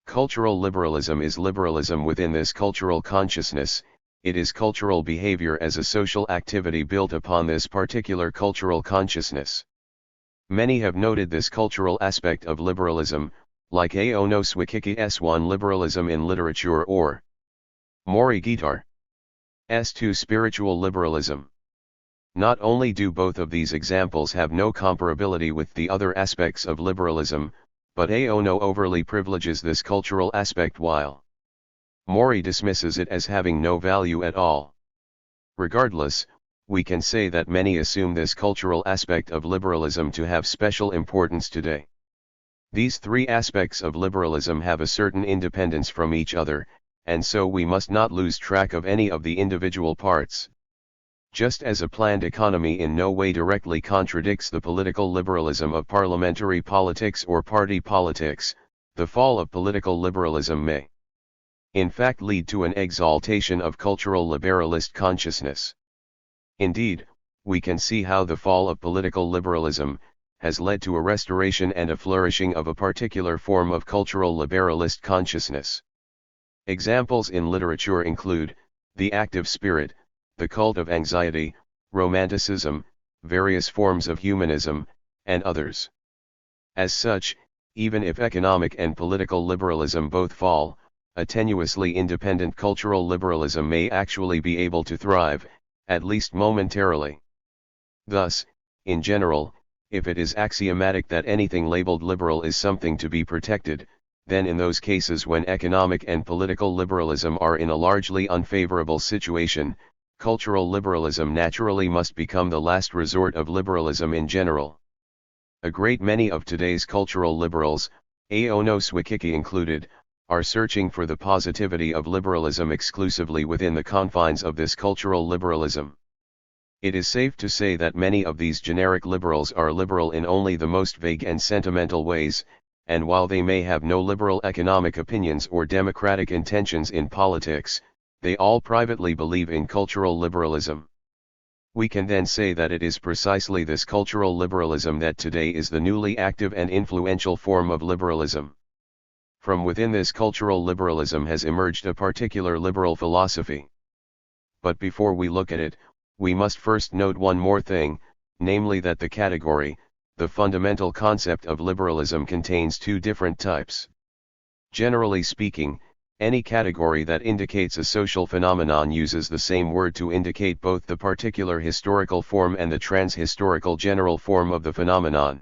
Cultural liberalism is liberalism within this cultural consciousness. It is cultural behavior as a social activity built upon this particular cultural consciousness. Many have noted this cultural aspect of liberalism, like Ono Swikiki S1 liberalism in literature or Mori Guitar S2 spiritual liberalism. Not only do both of these examples have no comparability with the other aspects of liberalism, but Ono overly privileges this cultural aspect while Mori dismisses it as having no value at all. Regardless, we can say that many assume this cultural aspect of liberalism to have special importance today. These three aspects of liberalism have a certain independence from each other, and so we must not lose track of any of the individual parts. Just as a planned economy in no way directly contradicts the political liberalism of parliamentary politics or party politics, the fall of political liberalism may, in fact, lead to an exaltation of cultural liberalist consciousness. Indeed, we can see how the fall of political liberalism has led to a restoration and a flourishing of a particular form of cultural liberalist consciousness. Examples in literature include the active spirit, the cult of anxiety, romanticism, various forms of humanism, and others. As such, even if economic and political liberalism both fall, a tenuously independent cultural liberalism may actually be able to thrive, at least momentarily. Thus, in general, if it is axiomatic that anything labeled liberal is something to be protected, then in those cases when economic and political liberalism are in a largely unfavorable situation, cultural liberalism naturally must become the last resort of liberalism in general. A great many of today's cultural liberals, Ono Swikiki included, are searching for the positivity of liberalism exclusively within the confines of this cultural liberalism. It is safe to say that many of these generic liberals are liberal in only the most vague and sentimental ways, and while they may have no liberal economic opinions or democratic intentions in politics, they all privately believe in cultural liberalism. We can then say that it is precisely this cultural liberalism that today is the newly active and influential form of liberalism. From within this cultural liberalism has emerged a particular liberal philosophy. But before we look at it, we must first note one more thing, namely that the category, the fundamental concept of liberalism contains two different types. Generally speaking, any category that indicates a social phenomenon uses the same word to indicate both the particular historical form and the trans-historical general form of the phenomenon.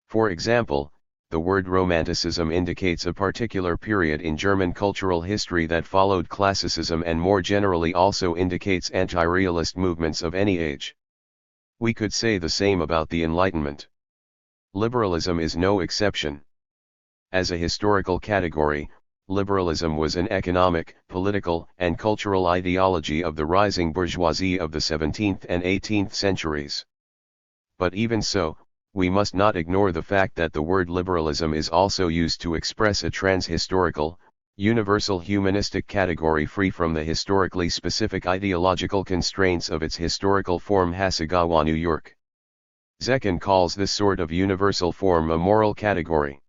For example, the word Romanticism indicates a particular period in German cultural history that followed classicism and more generally also indicates anti-realist movements of any age. We could say the same about the Enlightenment. Liberalism is no exception. As a historical category, liberalism was an economic, political, and cultural ideology of the rising bourgeoisie of the 17th and 18th centuries. But even so, we must not ignore the fact that the word liberalism is also used to express a trans-historical, universal humanistic category free from the historically specific ideological constraints of its historical form Hasegawa, New York. Zekin calls this sort of universal form a moral category.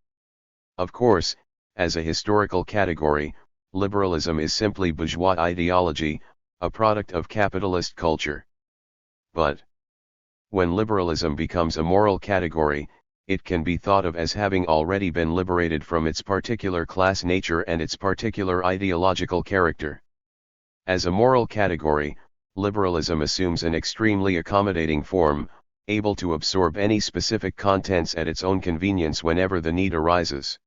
Of course, as a historical category, liberalism is simply bourgeois ideology, a product of capitalist culture. But when liberalism becomes a moral category, it can be thought of as having already been liberated from its particular class nature and its particular ideological character. As a moral category, liberalism assumes an extremely accommodating form, able to absorb any specific contents at its own convenience whenever the need arises.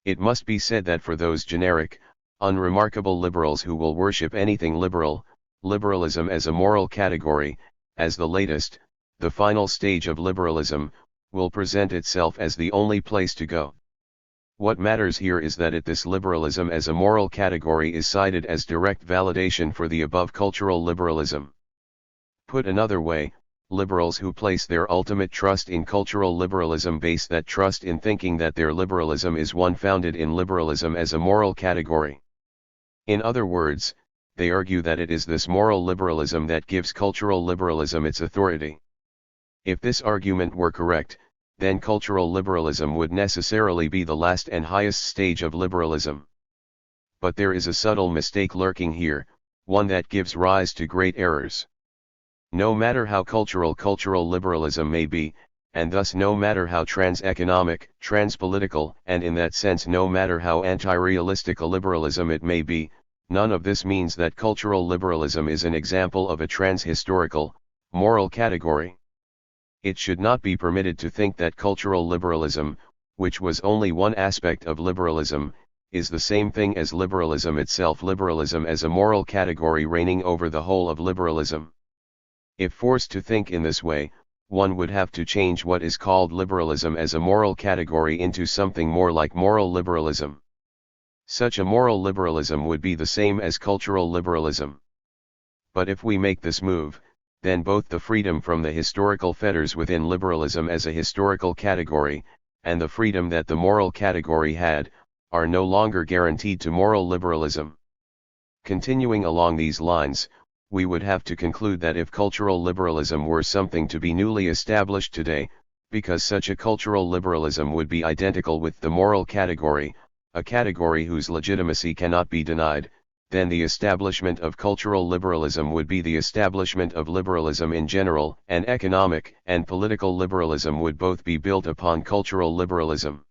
It must be said that for those generic, unremarkable liberals who will worship anything liberal, liberalism as a moral category, as the latest, the final stage of liberalism, will present itself as the only place to go. What matters here is that this liberalism as a moral category is cited as direct validation for the above cultural liberalism. Put another way, liberals who place their ultimate trust in cultural liberalism base that trust in thinking that their liberalism is one founded in liberalism as a moral category. In other words, they argue that it is this moral liberalism that gives cultural liberalism its authority. If this argument were correct, then cultural liberalism would necessarily be the last and highest stage of liberalism. But there is a subtle mistake lurking here, one that gives rise to great errors. No matter how cultural liberalism may be, and thus no matter how trans-economic, trans-political, and in that sense no matter how anti-realistic a liberalism it may be, none of this means that cultural liberalism is an example of a trans-historical, moral category. It should not be permitted to think that cultural liberalism, which was only one aspect of liberalism, is the same thing as liberalism itself, liberalism as a moral category reigning over the whole of liberalism. If forced to think in this way, one would have to change what is called liberalism as a moral category into something more like moral liberalism. Such a moral liberalism would be the same as cultural liberalism. But if we make this move, then both the freedom from the historical fetters within liberalism as a historical category, and the freedom that the moral category had, are no longer guaranteed to moral liberalism. Continuing along these lines, we would have to conclude that if cultural liberalism were something to be newly established today, because such a cultural liberalism would be identical with the moral category, a category whose legitimacy cannot be denied, then the establishment of cultural liberalism would be the establishment of liberalism in general, and economic and political liberalism would both be built upon cultural liberalism.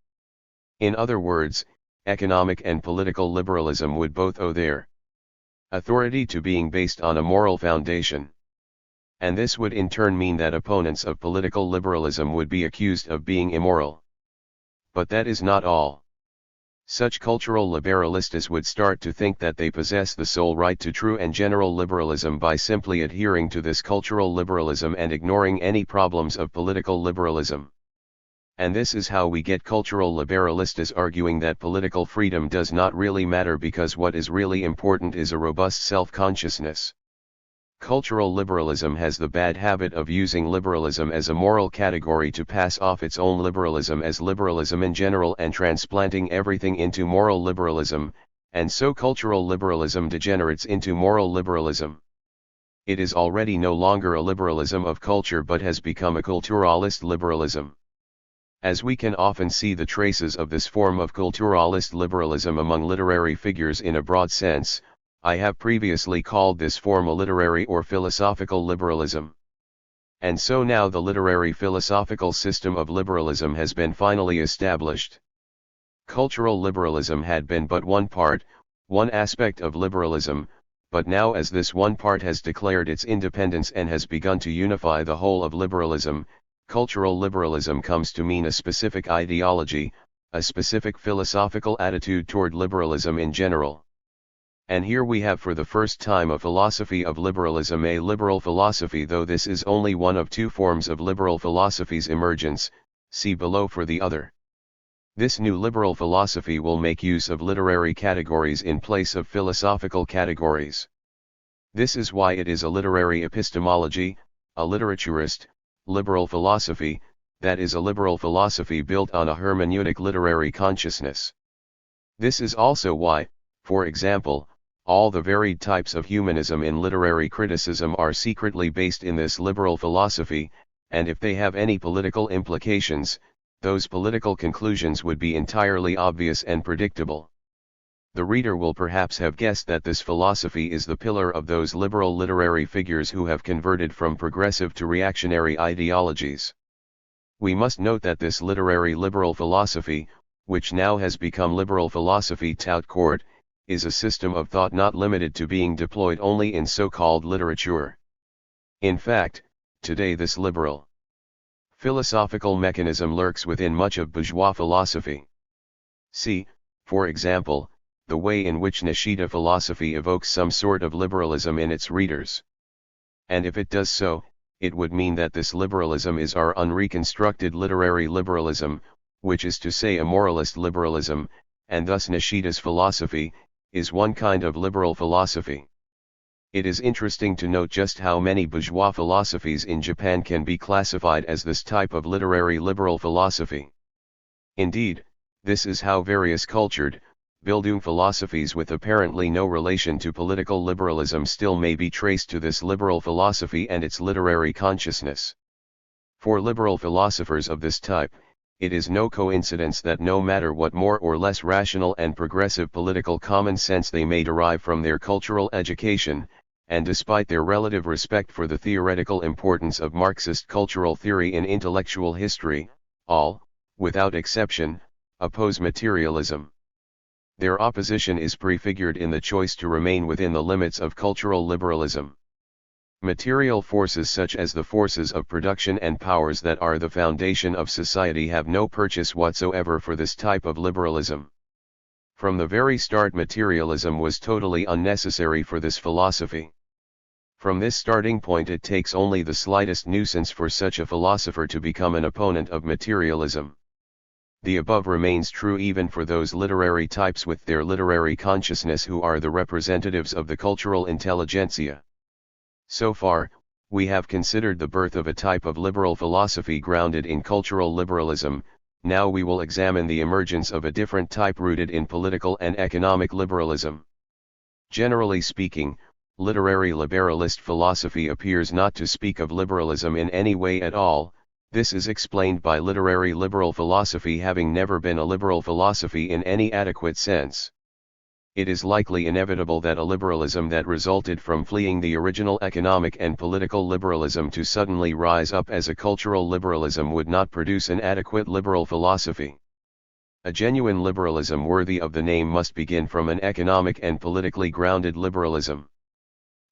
In other words, economic and political liberalism would both owe their authority to being based on a moral foundation. And this would in turn mean that opponents of political liberalism would be accused of being immoral. But that is not all. Such cultural liberalistas would start to think that they possess the sole right to true and general liberalism by simply adhering to this cultural liberalism and ignoring any problems of political liberalism. And this is how we get cultural liberalistas arguing that political freedom does not really matter because what is really important is a robust self-consciousness. Cultural liberalism has the bad habit of using liberalism as a moral category to pass off its own liberalism as liberalism in general and transplanting everything into moral liberalism, and so cultural liberalism degenerates into moral liberalism. It is already no longer a liberalism of culture but has become a culturalist liberalism. As we can often see the traces of this form of culturalist liberalism among literary figures in a broad sense, I have previously called this form a literary or philosophical liberalism. And so now the literary philosophical system of liberalism has been finally established. Cultural liberalism had been but one part, one aspect of liberalism, but now as this one part has declared its independence and has begun to unify the whole of liberalism, cultural liberalism comes to mean a specific ideology, a specific philosophical attitude toward liberalism in general. And here we have for the first time a philosophy of liberalism, a liberal philosophy, though this is only one of two forms of liberal philosophy's emergence, see below for the other. This new liberal philosophy will make use of literary categories in place of philosophical categories. This is why it is a literary epistemology, a literaturist, liberal philosophy, that is a liberal philosophy built on a hermeneutic literary consciousness. This is also why, for example, all the varied types of humanism in literary criticism are secretly based in this liberal philosophy, and if they have any political implications, those political conclusions would be entirely obvious and predictable. The reader will perhaps have guessed that this philosophy is the pillar of those liberal literary figures who have converted from progressive to reactionary ideologies. We must note that this literary liberal philosophy, which now has become liberal philosophy tout court, is a system of thought not limited to being deployed only in so-called literature. In fact, today this liberal philosophical mechanism lurks within much of bourgeois philosophy. See, for example, the way in which Nishida philosophy evokes some sort of liberalism in its readers. And if it does so, it would mean that this liberalism is our unreconstructed literary liberalism, which is to say a moralist liberalism, and thus Nishida's philosophy is one kind of liberal philosophy. It is interesting to note just how many bourgeois philosophies in Japan can be classified as this type of literary liberal philosophy. Indeed, this is how various cultured, Bildung philosophies with apparently no relation to political liberalism still may be traced to this liberal philosophy and its literary consciousness. For liberal philosophers of this type, it is no coincidence that no matter what more or less rational and progressive political common sense they may derive from their cultural education, and despite their relative respect for the theoretical importance of Marxist cultural theory in intellectual history, all, without exception, oppose materialism. Their opposition is prefigured in the choice to remain within the limits of cultural liberalism. Material forces such as the forces of production and powers that are the foundation of society have no purchase whatsoever for this type of liberalism. From the very start, materialism was totally unnecessary for this philosophy. From this starting point, it takes only the slightest nuisance for such a philosopher to become an opponent of materialism. The above remains true even for those literary types with their literary consciousness who are the representatives of the cultural intelligentsia. So far, we have considered the birth of a type of liberal philosophy grounded in cultural liberalism. Now we will examine the emergence of a different type rooted in political and economic liberalism. Generally speaking, literary liberalist philosophy appears not to speak of liberalism in any way at all. This is explained by literary liberal philosophy having never been a liberal philosophy in any adequate sense. It is likely inevitable that a liberalism that resulted from fleeing the original economic and political liberalism to suddenly rise up as a cultural liberalism would not produce an adequate liberal philosophy. A genuine liberalism worthy of the name must begin from an economic and politically grounded liberalism.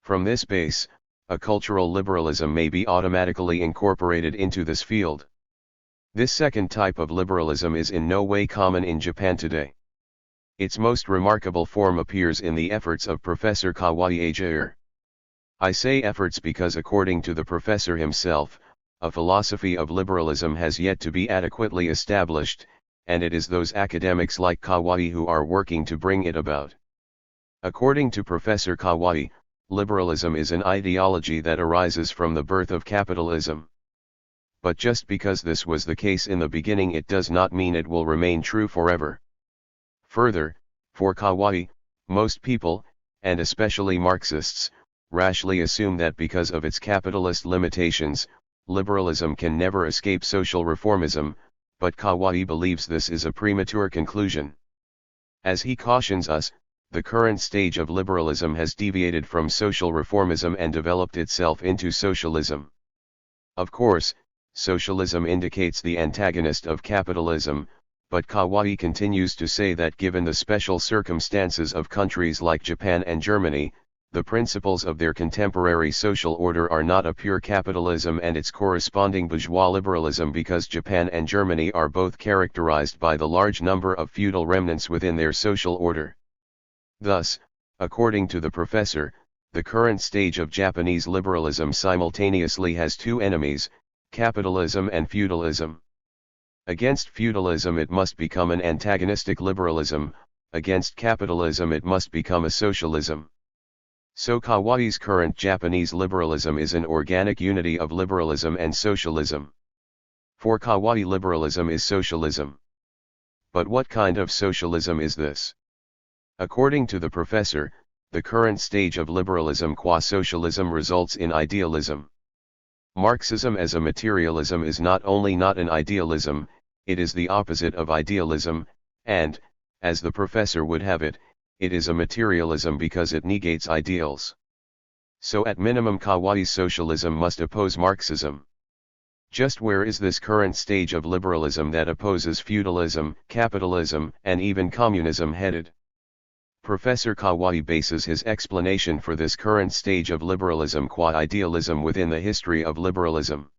From this base, a cultural liberalism may be automatically incorporated into this field. This second type of liberalism is in no way common in Japan today. Its most remarkable form appears in the efforts of Professor Kawai Ajair. I say efforts because according to the professor himself, a philosophy of liberalism has yet to be adequately established, and it is those academics like Kawai who are working to bring it about. According to Professor Kawai, liberalism is an ideology that arises from the birth of capitalism. But just because this was the case in the beginning, it does not mean it will remain true forever. Further, for Kawai, most people, and especially Marxists, rashly assume that because of its capitalist limitations, liberalism can never escape social reformism, but Kawai believes this is a premature conclusion. As he cautions us, the current stage of liberalism has deviated from social reformism and developed itself into socialism. Of course, socialism indicates the antagonist of capitalism, but Kawai continues to say that given the special circumstances of countries like Japan and Germany, the principles of their contemporary social order are not a pure capitalism and its corresponding bourgeois liberalism, because Japan and Germany are both characterized by the large number of feudal remnants within their social order. Thus, according to the professor, the current stage of Japanese liberalism simultaneously has two enemies, capitalism and feudalism. Against feudalism it must become an antagonistic liberalism, against capitalism it must become a socialism. So Kawai's current Japanese liberalism is an organic unity of liberalism and socialism. For Kawai, liberalism is socialism. But what kind of socialism is this? According to the professor, the current stage of liberalism qua socialism results in idealism. Marxism as a materialism is not only not an idealism, it is the opposite of idealism, and, as the professor would have it, it is a materialism because it negates ideals. So at minimum Kawai's socialism must oppose Marxism. Just where is this current stage of liberalism that opposes feudalism, capitalism, and even communism headed? Professor Kawai bases his explanation for this current stage of liberalism qua idealism within the history of liberalism.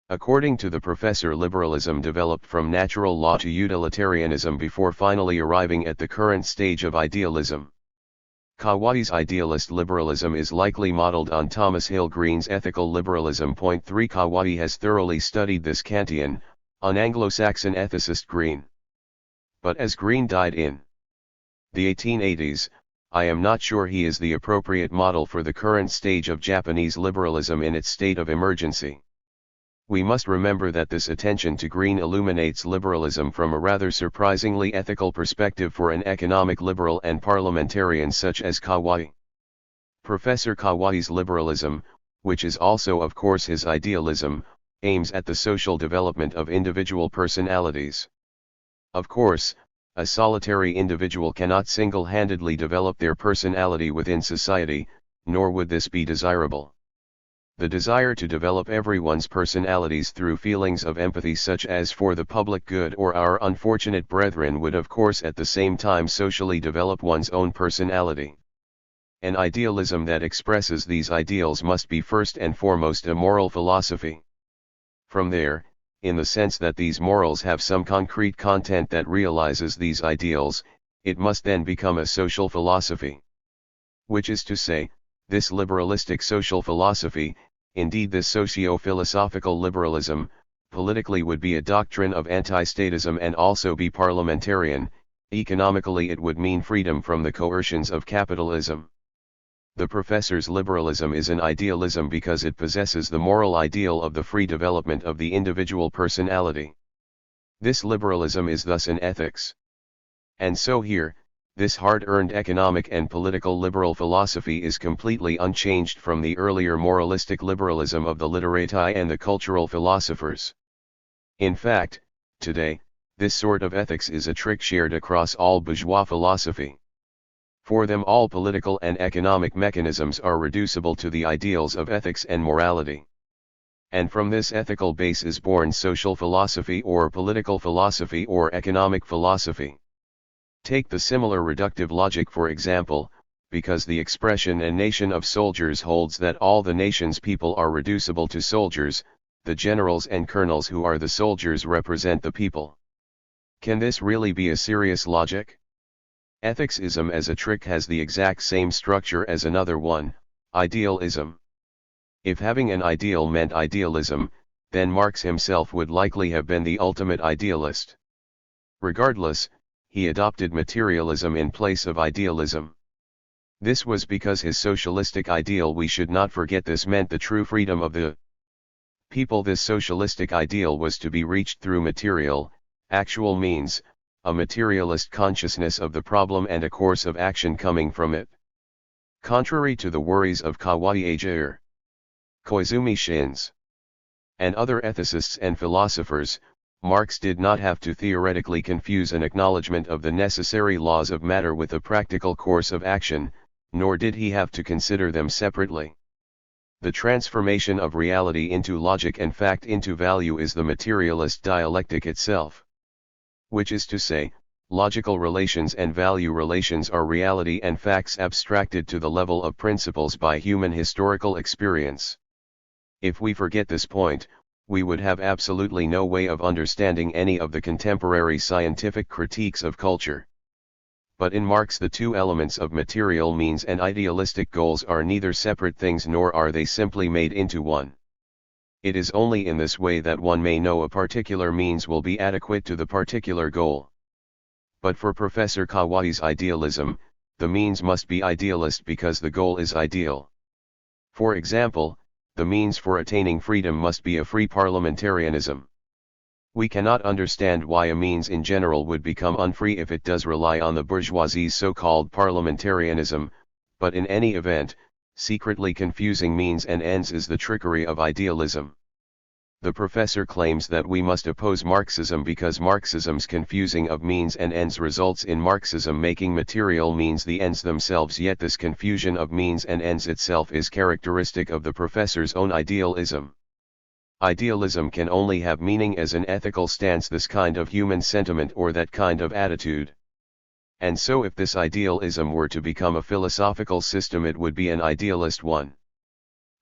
According to the professor, liberalism developed from natural law to utilitarianism before finally arriving at the current stage of idealism. Kawai's idealist liberalism is likely modeled on Thomas Hill Green's ethical liberalism. Point 3. Kawai has thoroughly studied this Kantian, an Anglo-Saxon ethicist Green. But as Green died in the 1880s, I am not sure he is the appropriate model for the current stage of Japanese liberalism in its state of emergency. We must remember that this attention to green illuminates liberalism from a rather surprisingly ethical perspective for an economic liberal and parliamentarian such as Kawai. Professor Kawai's liberalism, which is also of course his idealism, aims at the social development of individual personalities. Of course, a solitary individual cannot single-handedly develop their personality within society, nor would this be desirable. The desire to develop everyone's personalities through feelings of empathy such as for the public good or our unfortunate brethren would of course at the same time socially develop one's own personality. An idealism that expresses these ideals must be first and foremost a moral philosophy. From there, in the sense that these morals have some concrete content that realizes these ideals, it must then become a social philosophy. Which is to say, this liberalistic social philosophy, indeed this socio-philosophical liberalism, politically would be a doctrine of anti-statism and also be parliamentarian, economically it would mean freedom from the coercions of capitalism. The professor's liberalism is an idealism because it possesses the moral ideal of the free development of the individual personality. This liberalism is thus an ethics. And so here, this hard-earned economic and political liberal philosophy is completely unchanged from the earlier moralistic liberalism of the literati and the cultural philosophers. In fact, today, this sort of ethics is a trick shared across all bourgeois philosophy. For them all political and economic mechanisms are reducible to the ideals of ethics and morality. And from this ethical base is born social philosophy or political philosophy or economic philosophy. Take the similar reductive logic for example, because the expression "a nation of soldiers" holds that all the nation's people are reducible to soldiers, the generals and colonels who are the soldiers represent the people. Can this really be a serious logic? Ethicsism as a trick has the exact same structure as another one, idealism. If having an ideal meant idealism, then Marx himself would likely have been the ultimate idealist. Regardless, he adopted materialism in place of idealism. This was because his socialistic ideal, we should not forget this, meant the true freedom of the people. This socialistic ideal was to be reached through material, actual means, a materialist consciousness of the problem and a course of action coming from it. Contrary to the worries of Kawai Ajair, Koizumi Shins, and other ethicists and philosophers, Marx did not have to theoretically confuse an acknowledgement of the necessary laws of matter with a practical course of action, nor did he have to consider them separately. The transformation of reality into logic and fact into value is the materialist dialectic itself. Which is to say, logical relations and value relations are reality and facts abstracted to the level of principles by human historical experience. If we forget this point, we would have absolutely no way of understanding any of the contemporary scientific critiques of culture. But in Marx the two elements of material means and idealistic goals are neither separate things nor are they simply made into one. It is only in this way that one may know a particular means will be adequate to the particular goal. But for Professor Kawai's idealism, the means must be idealist because the goal is ideal. For example, the means for attaining freedom must be a free parliamentarianism. We cannot understand why a means in general would become unfree if it does rely on the bourgeoisie's so-called parliamentarianism, but in any event, secretly confusing means and ends is the trickery of idealism. The professor claims that we must oppose Marxism because Marxism's confusing of means and ends results in Marxism making material means the ends themselves, yet this confusion of means and ends itself is characteristic of the professor's own idealism. Idealism can only have meaning as an ethical stance, this kind of human sentiment or that kind of attitude. And so if this idealism were to become a philosophical system, it would be an idealist one.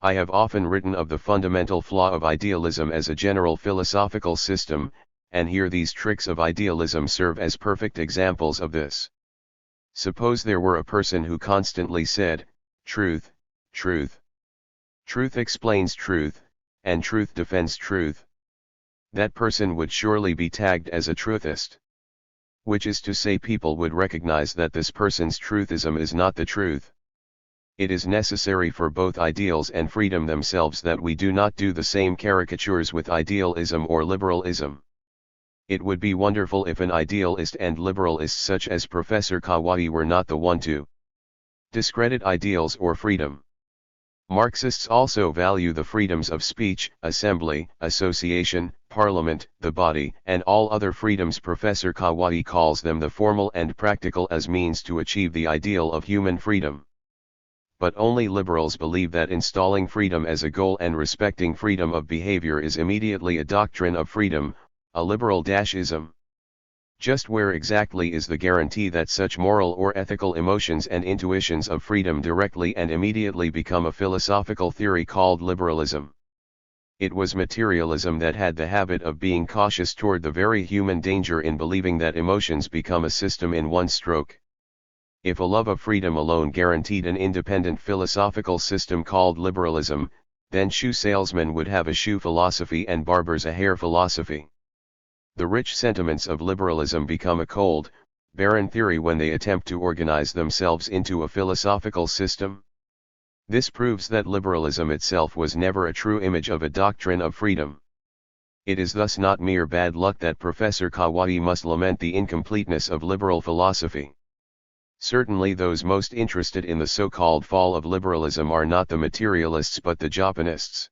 I have often written of the fundamental flaw of idealism as a general philosophical system, and here these tricks of idealism serve as perfect examples of this. Suppose there were a person who constantly said, "Truth, truth. Truth explains truth, and truth defends truth." That person would surely be tagged as a truthist. Which is to say, people would recognize that this person's truthism is not the truth. It is necessary for both ideals and freedom themselves that we do not do the same caricatures with idealism or liberalism. It would be wonderful if an idealist and liberalist such as Professor Kawai were not the one to discredit ideals or freedom. Marxists also value the freedoms of speech, assembly, association, parliament, the body, and all other freedoms. Professor Kawai calls them the formal and practical as means to achieve the ideal of human freedom. But only liberals believe that installing freedom as a goal and respecting freedom of behavior is immediately a doctrine of freedom, a liberal-ism. Just where exactly is the guarantee that such moral or ethical emotions and intuitions of freedom directly and immediately become a philosophical theory called liberalism? It was materialism that had the habit of being cautious toward the very human danger in believing that emotions become a system in one stroke. If a love of freedom alone guaranteed an independent philosophical system called liberalism, then shoe salesmen would have a shoe philosophy and barbers a hair philosophy. The rich sentiments of liberalism become a cold, barren theory when they attempt to organize themselves into a philosophical system. This proves that liberalism itself was never a true image of a doctrine of freedom. It is thus not mere bad luck that Professor Kawai must lament the incompleteness of liberal philosophy. Certainly those most interested in the so-called fall of liberalism are not the materialists but the Japanists.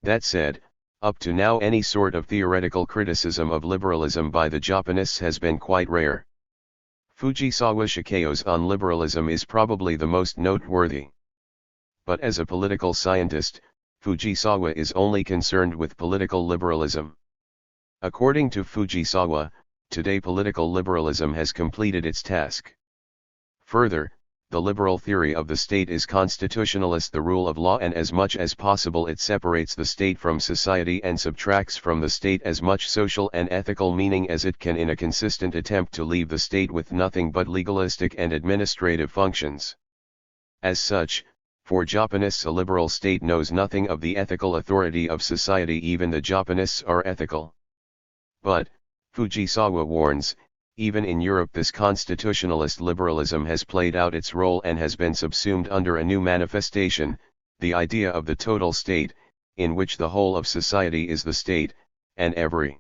That said, up to now any sort of theoretical criticism of liberalism by the Japanists has been quite rare. Fujisawa Shikeo's on liberalism is probably the most noteworthy. But as a political scientist, Fujisawa is only concerned with political liberalism. According to Fujisawa, today political liberalism has completed its task. Further, the liberal theory of the state is constitutionalist, the rule of law, and as much as possible it separates the state from society and subtracts from the state as much social and ethical meaning as it can in a consistent attempt to leave the state with nothing but legalistic and administrative functions. As such, for Japanists a liberal state knows nothing of the ethical authority of society. Even the Japanists are ethical. But, Fujisawa warns, even in Europe this constitutionalist liberalism has played out its role and has been subsumed under a new manifestation, the idea of the total state, in which the whole of society is the state, and every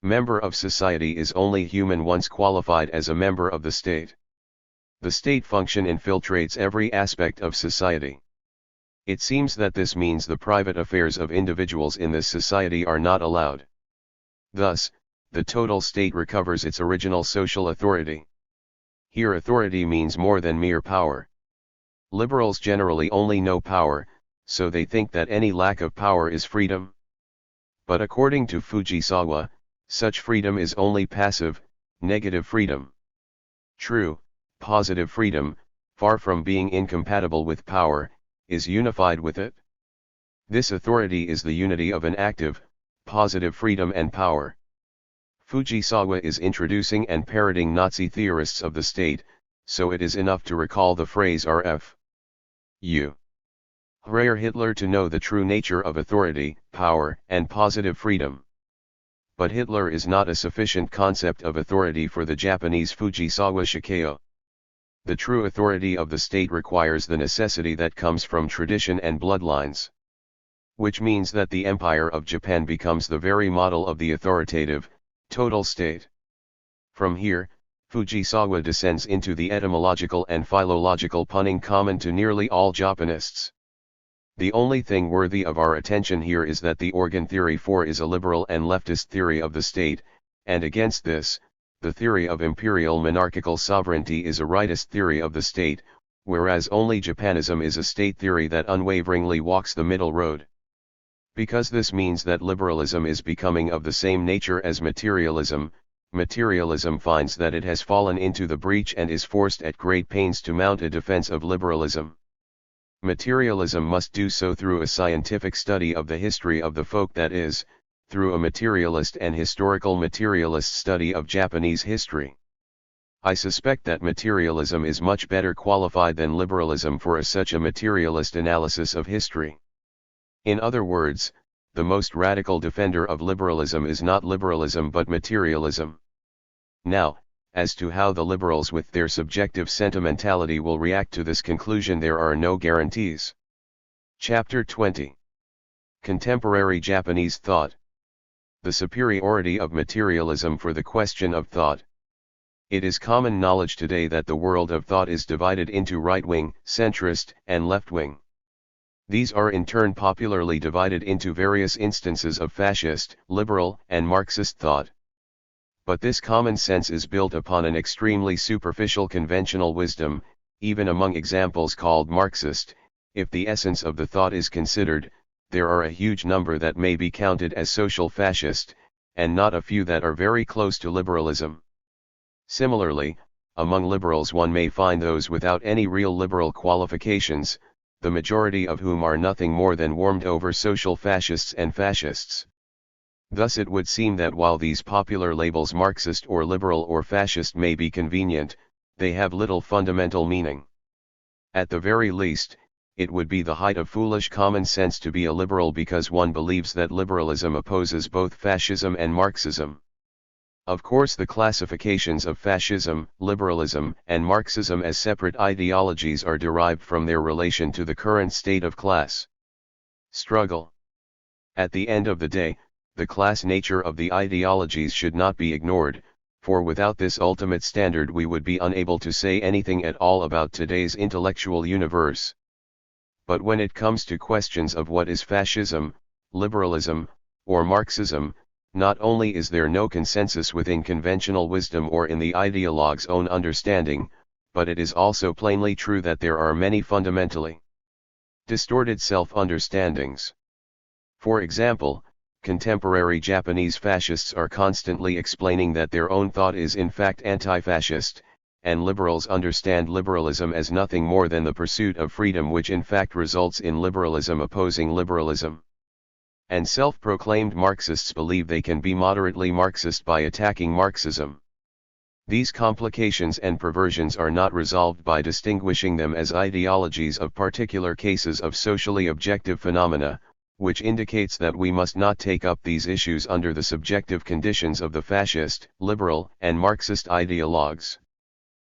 member of society is only human once qualified as a member of the state. The state function infiltrates every aspect of society. It seems that this means the private affairs of individuals in this society are not allowed. Thus, the total state recovers its original social authority. Here authority means more than mere power. Liberals generally only know power, so they think that any lack of power is freedom. But according to Fujisawa, such freedom is only passive, negative freedom. True, positive freedom, far from being incompatible with power, is unified with it. This authority is the unity of an active, positive freedom and power. Fujisawa is introducing and parroting Nazi theorists of the state, so it is enough to recall the phrase RFU. Hreier Hitler to know the true nature of authority, power, and positive freedom. But Hitler is not a sufficient concept of authority for the Japanese Fujisawa Shikeo. The true authority of the state requires the necessity that comes from tradition and bloodlines. Which means that the Empire of Japan becomes the very model of the authoritative, total state. From here, Fujisawa descends into the etymological and philological punning common to nearly all Japanists. The only thing worthy of our attention here is that the organ theory 4 is a liberal and leftist theory of the state, and against this, the theory of imperial monarchical sovereignty is a rightist theory of the state, whereas only Japanism is a state theory that unwaveringly walks the middle road. Because this means that liberalism is becoming of the same nature as materialism, materialism finds that it has fallen into the breach and is forced at great pains to mount a defense of liberalism. Materialism must do so through a scientific study of the history of the folk, that is, through a materialist and historical materialist study of Japanese history. I suspect that materialism is much better qualified than liberalism for such a materialist analysis of history. In other words, the most radical defender of liberalism is not liberalism but materialism. Now, As to how the liberals with their subjective sentimentality will react to this conclusion, there are no guarantees. Chapter 20. Contemporary Japanese Thought. The superiority of materialism for the question of thought. It is common knowledge today that the world of thought is divided into right-wing, centrist, and left-wing. These are in turn popularly divided into various instances of fascist, liberal, and Marxist thought. But this common sense is built upon an extremely superficial conventional wisdom, even among examples called Marxist. If the essence of the thought is considered, there are a huge number that may be counted as social fascist, and not a few that are very close to liberalism. Similarly, among liberals one may find those without any real liberal qualifications, the majority of whom are nothing more than warmed over social fascists and fascists. Thus it would seem that while these popular labels Marxist or liberal or fascist may be convenient, they have little fundamental meaning. At the very least, it would be the height of foolish common sense to be a liberal because one believes that liberalism opposes both fascism and Marxism. Of course, the classifications of fascism, liberalism, and Marxism as separate ideologies are derived from their relation to the current state of class struggle. At the end of the day, the class nature of the ideologies should not be ignored, for without this ultimate standard we would be unable to say anything at all about today's intellectual universe. But when it comes to questions of what is fascism, liberalism, or Marxism, not only is there no consensus within conventional wisdom or in the ideologue's own understanding, but it is also plainly true that there are many fundamentally distorted self-understandings. For example, contemporary Japanese fascists are constantly explaining that their own thought is in fact anti-fascist, and liberals understand liberalism as nothing more than the pursuit of freedom, which in fact results in liberalism opposing liberalism. And self-proclaimed Marxists believe they can be moderately Marxist by attacking Marxism. These complications and perversions are not resolved by distinguishing them as ideologies of particular cases of socially objective phenomena, which indicates that we must not take up these issues under the subjective conditions of the fascist, liberal, and Marxist ideologues.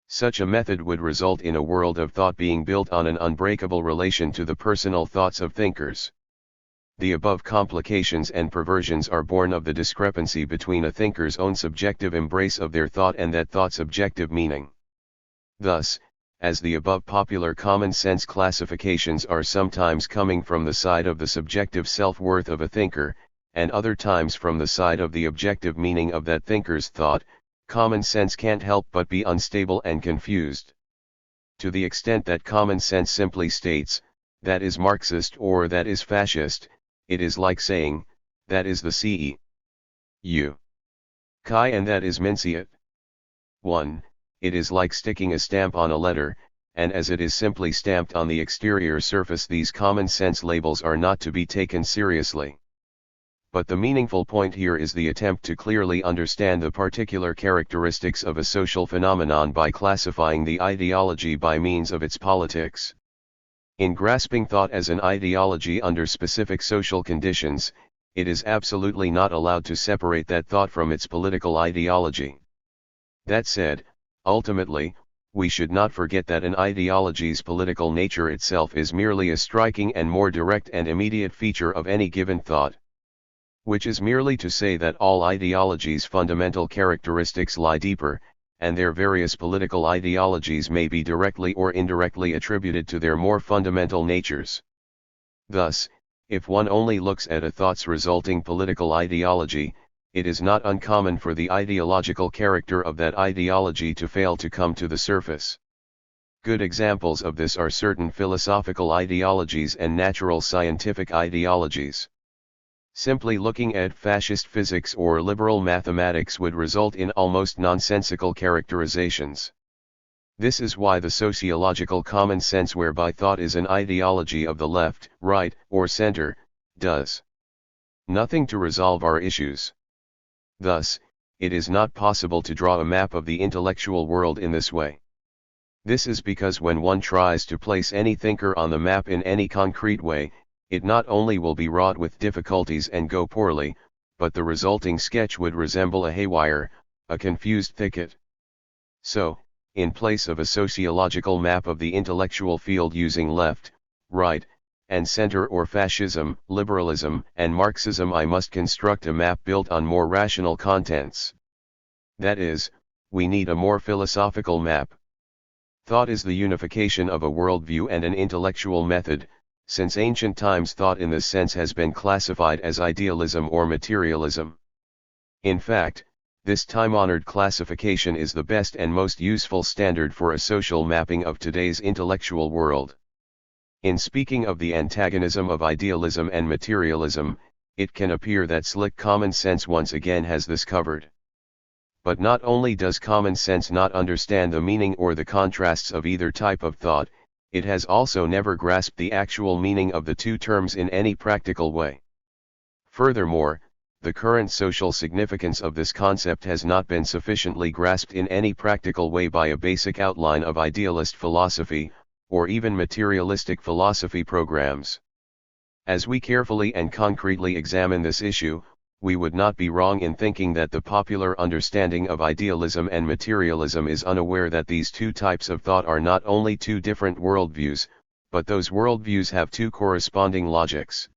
Such a method would result in a world of thought being built on an unbreakable relation to the personal thoughts of thinkers. The above complications and perversions are born of the discrepancy between a thinker's own subjective embrace of their thought and that thought's objective meaning. Thus, as the above popular common sense classifications are sometimes coming from the side of the subjective self-worth of a thinker, and other times from the side of the objective meaning of that thinker's thought, common sense can't help but be unstable and confused. To the extent that common sense simply states, that is Marxist or that is fascist, it is like saying, that is the CEU Kai and that is Minsiat. 1. It is like sticking a stamp on a letter, and as it is simply stamped on the exterior surface, these common sense labels are not to be taken seriously. But the meaningful point here is the attempt to clearly understand the particular characteristics of a social phenomenon by classifying the ideology by means of its politics. In grasping thought as an ideology under specific social conditions, it is absolutely not allowed to separate that thought from its political ideology. That said, ultimately, we should not forget that an ideology's political nature itself is merely a striking and more direct and immediate feature of any given thought. Which is merely to say that all ideologies' fundamental characteristics lie deeper, and their various political ideologies may be directly or indirectly attributed to their more fundamental natures. Thus, if one only looks at a thought's resulting political ideology, it is not uncommon for the ideological character of that ideology to fail to come to the surface. Good examples of this are certain philosophical ideologies and natural scientific ideologies. Simply looking at fascist physics or liberal mathematics would result in almost nonsensical characterizations. This is why the sociological common sense whereby thought is an ideology of the left, right, or center, does nothing to resolve our issues. Thus, it is not possible to draw a map of the intellectual world in this way. This is because when one tries to place any thinker on the map in any concrete way, it not only will be wrought with difficulties and go poorly, but the resulting sketch would resemble a haywire, a confused thicket. So, in place of a sociological map of the intellectual field using left, right, and center or fascism, liberalism, and Marxism, I must construct a map built on more rational contents. That is, we need a more philosophical map. Thought is the unification of a worldview and an intellectual method. Since ancient times, thought in this sense has been classified as idealism or materialism. In fact, this time-honored classification is the best and most useful standard for a social mapping of today's intellectual world. In speaking of the antagonism of idealism and materialism, it can appear that slick common sense once again has this covered. But not only does common sense not understand the meaning or the contrasts of either type of thought, it has also never grasped the actual meaning of the two terms in any practical way. Furthermore, the current social significance of this concept has not been sufficiently grasped in any practical way by a basic outline of idealist philosophy, or even materialistic philosophy programs. As we carefully and concretely examine this issue, we would not be wrong in thinking that the popular understanding of idealism and materialism is unaware that these two types of thought are not only two different worldviews, but those worldviews have two corresponding logics.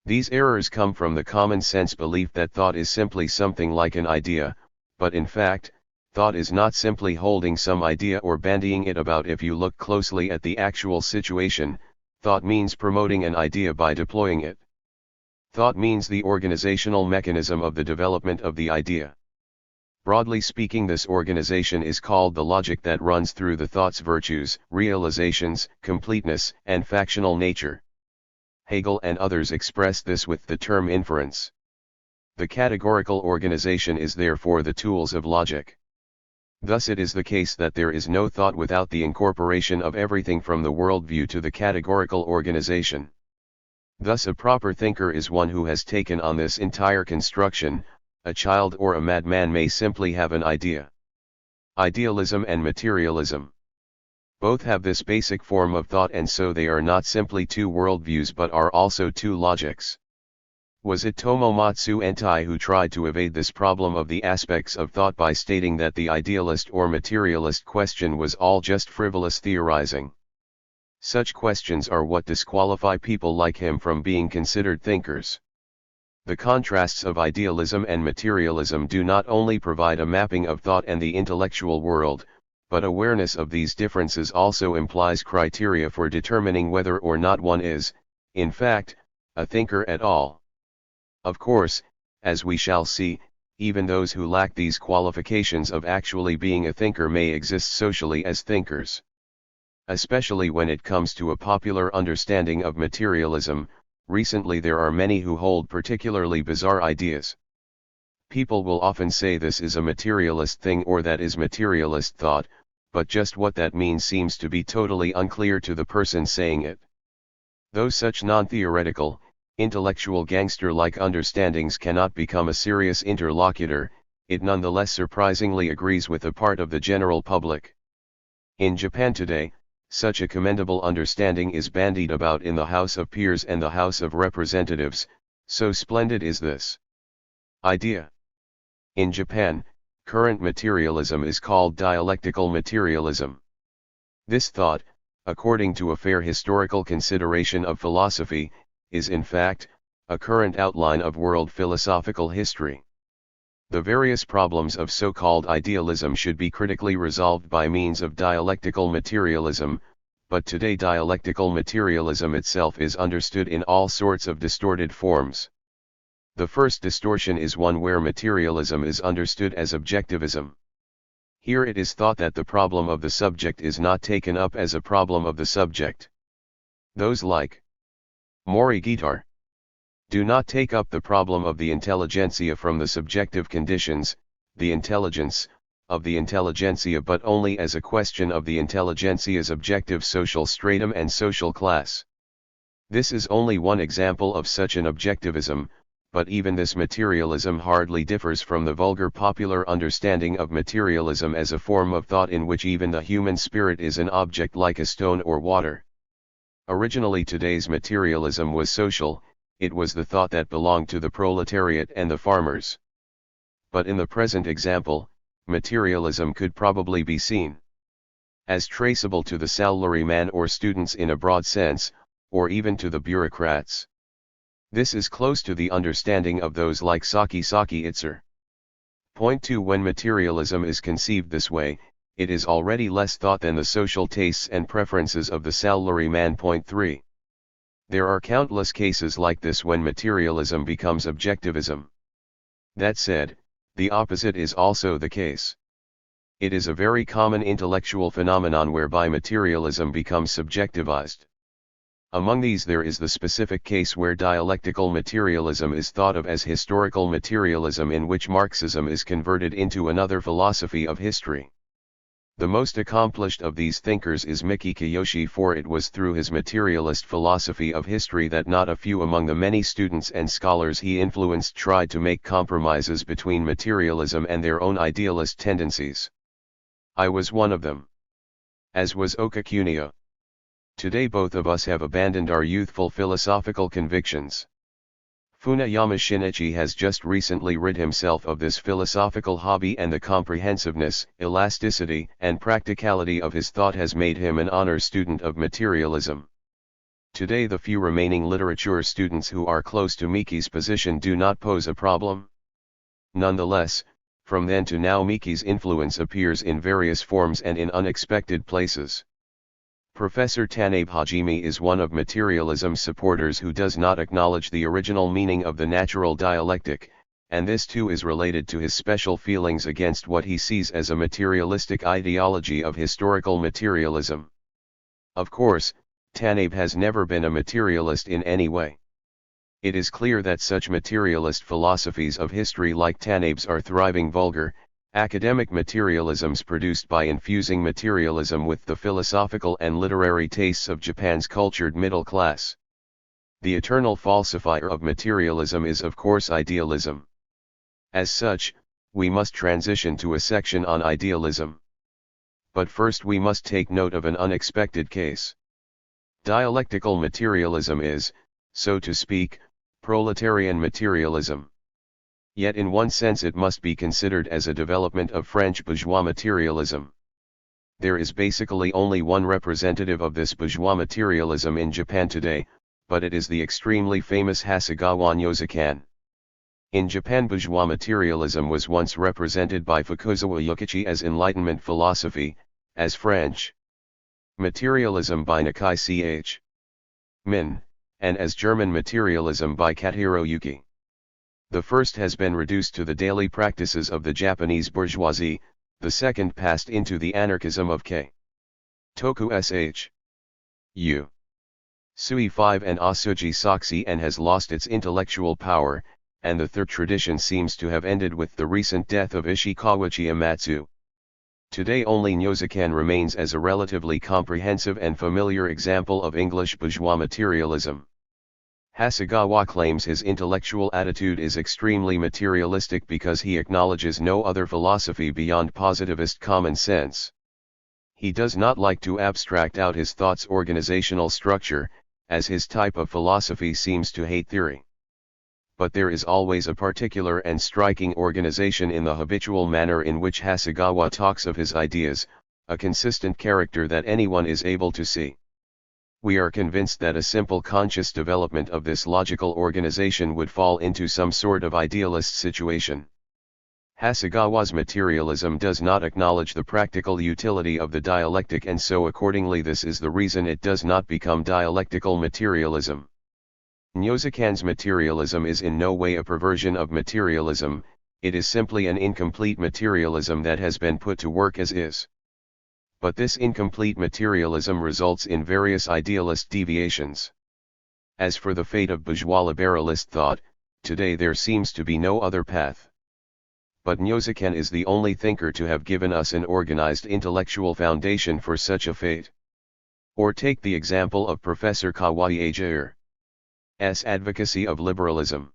These errors come from the common sense belief that thought is simply something like an idea, but in fact, thought is not simply holding some idea or bandying it about. If you look closely at the actual situation, thought means promoting an idea by deploying it. Thought means the organizational mechanism of the development of the idea. Broadly speaking, this organization is called the logic that runs through the thought's virtues, realizations, completeness, and factional nature. Hegel and others express this with the term inference. The categorical organization is therefore the tools of logic. Thus it is the case that there is no thought without the incorporation of everything from the worldview to the categorical organization. Thus a proper thinker is one who has taken on this entire construction. A child or a madman may simply have an idea. Idealism and materialism. Both have this basic form of thought, and so they are not simply two worldviews but are also two logics. Was it Tomomatsu Entai who tried to evade this problem of the aspects of thought by stating that the idealist or materialist question was all just frivolous theorizing? Such questions are what disqualify people like him from being considered thinkers. The contrasts of idealism and materialism do not only provide a mapping of thought and the intellectual world, but awareness of these differences also implies criteria for determining whether or not one is, in fact, a thinker at all. Of course, as we shall see, even those who lack these qualifications of actually being a thinker may exist socially as thinkers. Especially when it comes to a popular understanding of materialism, recently there are many who hold particularly bizarre ideas. People will often say this is a materialist thing or that is materialist thought, but just what that means seems to be totally unclear to the person saying it. Though such non-theoretical, intellectual gangster-like understandings cannot become a serious interlocutor, it nonetheless surprisingly agrees with a part of the general public. In Japan today, such a commendable understanding is bandied about in the House of Peers and the House of Representatives, so splendid is this idea. In Japan, current materialism is called dialectical materialism. This thought, according to a fair historical consideration of philosophy, is in fact, a current outline of world philosophical history. The various problems of so-called idealism should be critically resolved by means of dialectical materialism, but today dialectical materialism itself is understood in all sorts of distorted forms. The first distortion is one where materialism is understood as objectivism. Here it is thought that the problem of the subject is not taken up as a problem of the subject. Those like Mori Guitar do not take up the problem of the intelligentsia from the subjective conditions, the intelligence, of the intelligentsia, but only as a question of the intelligentsia's objective social stratum and social class. This is only one example of such an objectivism, but even this materialism hardly differs from the vulgar popular understanding of materialism as a form of thought in which even the human spirit is an object like a stone or water. Originally today's materialism was social. It was the thought that belonged to the proletariat and the farmers. But in the present example, materialism could probably be seen as traceable to the salaryman or students in a broad sense, or even to the bureaucrats. This is close to the understanding of those like Saki Itzer. Point 2. When materialism is conceived this way, it is already less thought than the social tastes and preferences of the salaryman. Point 3. There are countless cases like this when materialism becomes objectivism. That said, the opposite is also the case. It is a very common intellectual phenomenon whereby materialism becomes subjectivized. Among these there is the specific case where dialectical materialism is thought of as historical materialism, in which Marxism is converted into another philosophy of history. The most accomplished of these thinkers is Miki Kiyoshi, for it was through his materialist philosophy of history that not a few among the many students and scholars he influenced tried to make compromises between materialism and their own idealist tendencies. I was one of them. As was Okakuniya. Today both of us have abandoned our youthful philosophical convictions. Funayama Shinichi has just recently rid himself of this philosophical hobby, and the comprehensiveness, elasticity, and practicality of his thought has made him an honor student of materialism. Today the few remaining literature students who are close to Miki's position do not pose a problem. Nonetheless, from then to now Miki's influence appears in various forms and in unexpected places. Professor Tanabe Hajime is one of materialism's supporters who does not acknowledge the original meaning of the natural dialectic, and this too is related to his special feelings against what he sees as a materialistic ideology of historical materialism. Of course, Tanabe has never been a materialist in any way. It is clear that such materialist philosophies of history like Tanabe's are thriving vulgar, academic materialisms produced by infusing materialism with the philosophical and literary tastes of Japan's cultured middle class. The eternal falsifier of materialism is of course idealism. As such, we must transition to a section on idealism. But first we must take note of an unexpected case. Dialectical materialism is, so to speak, proletarian materialism. Yet in one sense it must be considered as a development of French bourgeois materialism. There is basically only one representative of this bourgeois materialism in Japan today, but it is the extremely famous Hasegawa Nyozukan. In Japan, bourgeois materialism was once represented by Fukuzawa Yukichi as Enlightenment philosophy, as French materialism by Nakai Ch. Min, and as German materialism by Katahiro Yuki. The first has been reduced to the daily practices of the Japanese bourgeoisie, the second passed into the anarchism of K. Toku Sh. U. Sui 5 and Asuji Soxi, and has lost its intellectual power, and the third tradition seems to have ended with the recent death of Ishikawa Chiyomatsu. Today only Nyozukan remains as a relatively comprehensive and familiar example of English bourgeois materialism. Hasegawa claims his intellectual attitude is extremely materialistic because he acknowledges no other philosophy beyond positivist common sense. He does not like to abstract out his thoughts' organizational structure, as his type of philosophy seems to hate theory. But there is always a particular and striking organization in the habitual manner in which Hasegawa talks of his ideas, a consistent character that anyone is able to see. We are convinced that a simple conscious development of this logical organization would fall into some sort of idealist situation. Hasegawa's materialism does not acknowledge the practical utility of the dialectic, and so accordingly this is the reason it does not become dialectical materialism. Nyozukan's materialism is in no way a perversion of materialism, it is simply an incomplete materialism that has been put to work as is. But this incomplete materialism results in various idealist deviations. As for the fate of bourgeois liberalist thought, today there seems to be no other path. But Nyozukan is the only thinker to have given us an organized intellectual foundation for such a fate. Or take the example of Professor Kawai Ajair's advocacy of liberalism.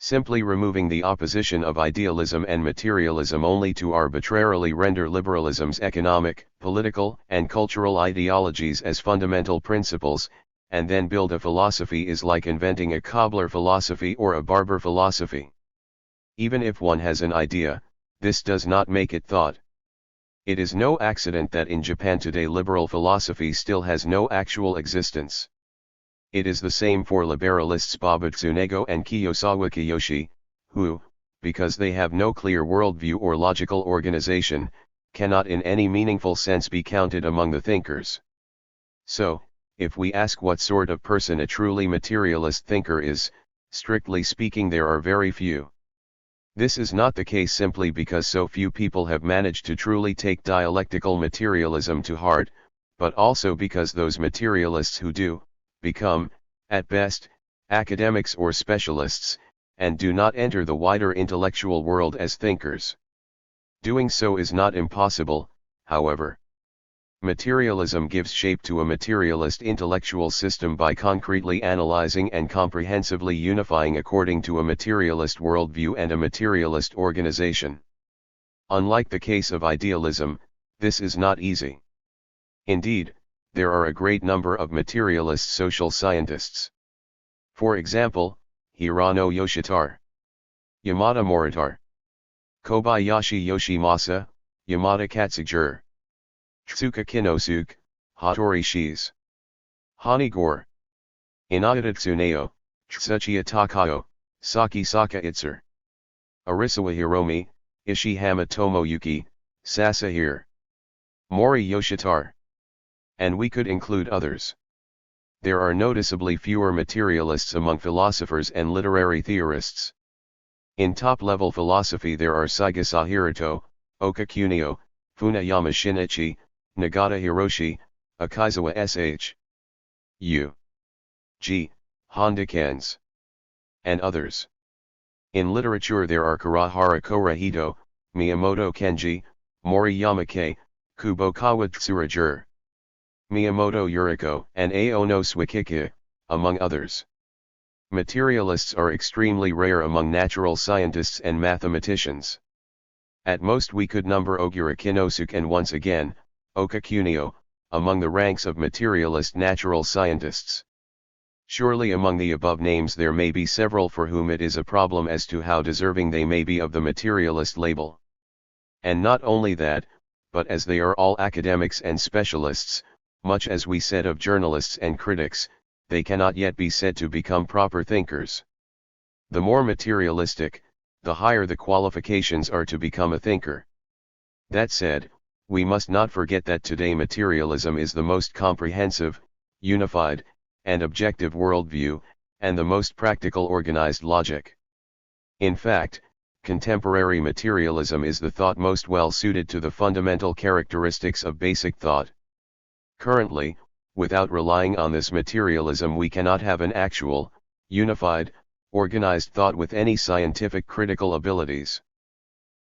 Simply removing the opposition of idealism and materialism only to arbitrarily render liberalism's economic, political, and cultural ideologies as fundamental principles, and then build a philosophy is like inventing a cobbler philosophy or a barber philosophy. Even if one has an idea, this does not make it thought. It is no accident that in Japan today liberal philosophy still has no actual existence. It is the same for liberalists Babatsunego and Kiyosawa Kiyoshi, who, because they have no clear worldview or logical organization, cannot in any meaningful sense be counted among the thinkers. So, if we ask what sort of person a truly materialist thinker is, strictly speaking there are very few. This is not the case simply because so few people have managed to truly take dialectical materialism to heart, but also because those materialists who do, become, at best, academics or specialists, and do not enter the wider intellectual world as thinkers. Doing so is not impossible, however. Materialism gives shape to a materialist intellectual system by concretely analyzing and comprehensively unifying according to a materialist worldview and a materialist organization. Unlike the case of idealism, this is not easy. Indeed, there are a great number of materialist social scientists. For example, Hirano Yoshitaro, Yamada Moritar, Kobayashi Yoshimasa, Yamada Katsugure, Tsuka Kinosuke, Hattori Shiz, Hanigor, Inayata Tsuneo, Tsuchiya Takao, Saki Saka Itzer, Arisawa Hiromi, Ishihama Tomoyuki, Sasahir, Mori Yoshitaro. And we could include others. There are noticeably fewer materialists among philosophers and literary theorists. In top-level philosophy there are Saigasa Hirito, Oka Kunio, Funayama Shinichi, Nagata Hiroshi, Akizawa Sh. U. G. Honda Kens, and others. In literature there are Kurahara Korahito, Miyamoto Kenji, Moriyama Kei, Kubokawa Tsurajur, Miyamoto Yuriko and Aono Swikike, among others. Materialists are extremely rare among natural scientists and mathematicians. At most we could number Ogura Kinosuke and once again, Oka Kunio, among the ranks of materialist natural scientists. Surely among the above names there may be several for whom it is a problem as to how deserving they may be of the materialist label. And not only that, but as they are all academics and specialists, much as we said of journalists and critics, they cannot yet be said to become proper thinkers. The more materialistic, the higher the qualifications are to become a thinker. That said, we must not forget that today materialism is the most comprehensive, unified, and objective worldview, and the most practical organized logic. In fact, contemporary materialism is the thought most well suited to the fundamental characteristics of basic thought. Currently, without relying on this materialism we cannot have an actual, unified, organized thought with any scientific critical abilities.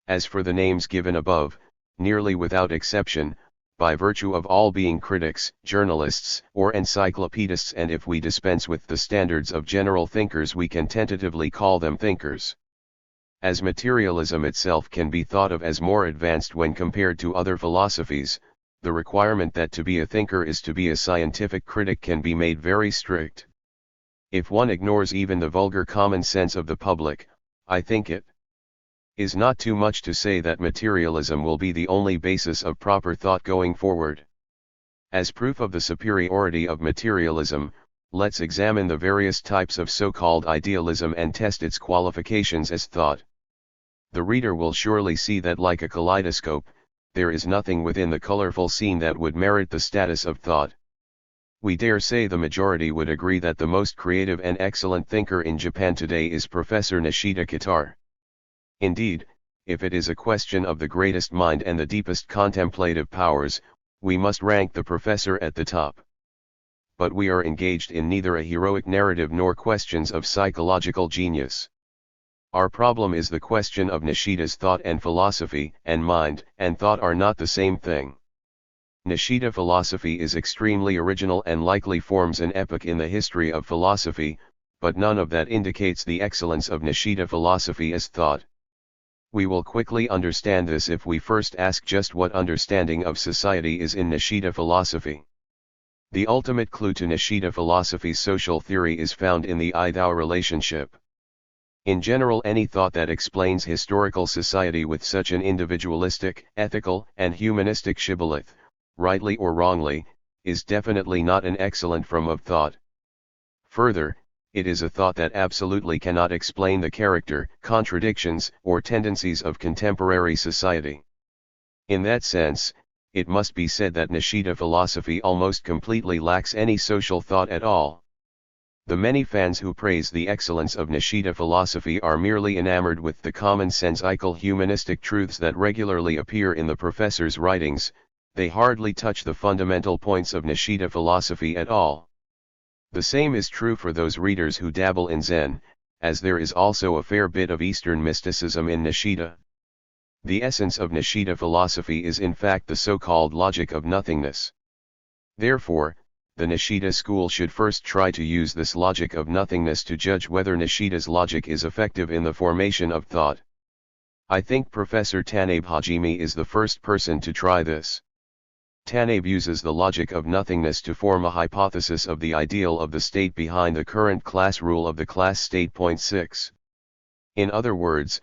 As for the names given above, nearly without exception, by virtue of all being critics, journalists, or encyclopedists, and if we dispense with the standards of general thinkers we can tentatively call them thinkers. As materialism itself can be thought of as more advanced when compared to other philosophies, the requirement that to be a thinker is to be a scientific critic can be made very strict. If one ignores even the vulgar common sense of the public, I think it is not too much to say that materialism will be the only basis of proper thought going forward. As proof of the superiority of materialism, let's examine the various types of so-called idealism and test its qualifications as thought. The reader will surely see that like a kaleidoscope, there is nothing within the colorful scene that would merit the status of thought. We dare say the majority would agree that the most creative and excellent thinker in Japan today is Professor Nishida Kitare. Indeed, if it is a question of the greatest mind and the deepest contemplative powers, we must rank the professor at the top. But we are engaged in neither a heroic narrative nor questions of psychological genius. Our problem is the question of Nishida's thought, and philosophy and mind and thought are not the same thing. Nishida philosophy is extremely original and likely forms an epoch in the history of philosophy, but none of that indicates the excellence of Nishida philosophy as thought. We will quickly understand this if we first ask just what understanding of society is in Nishida philosophy. The ultimate clue to Nishida philosophy's social theory is found in the I-thou relationship. In general, any thought that explains historical society with such an individualistic, ethical, and humanistic shibboleth, rightly or wrongly, is definitely not an excellent form of thought. Further, it is a thought that absolutely cannot explain the character, contradictions, or tendencies of contemporary society. In that sense, it must be said that Nishida philosophy almost completely lacks any social thought at all. The many fans who praise the excellence of Nishida philosophy are merely enamored with the commonsensical humanistic truths that regularly appear in the professor's writings. They hardly touch the fundamental points of Nishida philosophy at all. The same is true for those readers who dabble in Zen, as there is also a fair bit of Eastern mysticism in Nishida. The essence of Nishida philosophy is in fact the so-called logic of nothingness. Therefore, the Nishida school should first try to use this logic of nothingness to judge whether Nishida's logic is effective in the formation of thought. I think Professor Tanabe Hajime is the first person to try this. Tanabe uses the logic of nothingness to form a hypothesis of the ideal of the state behind the current class rule of the class state. 6. In other words,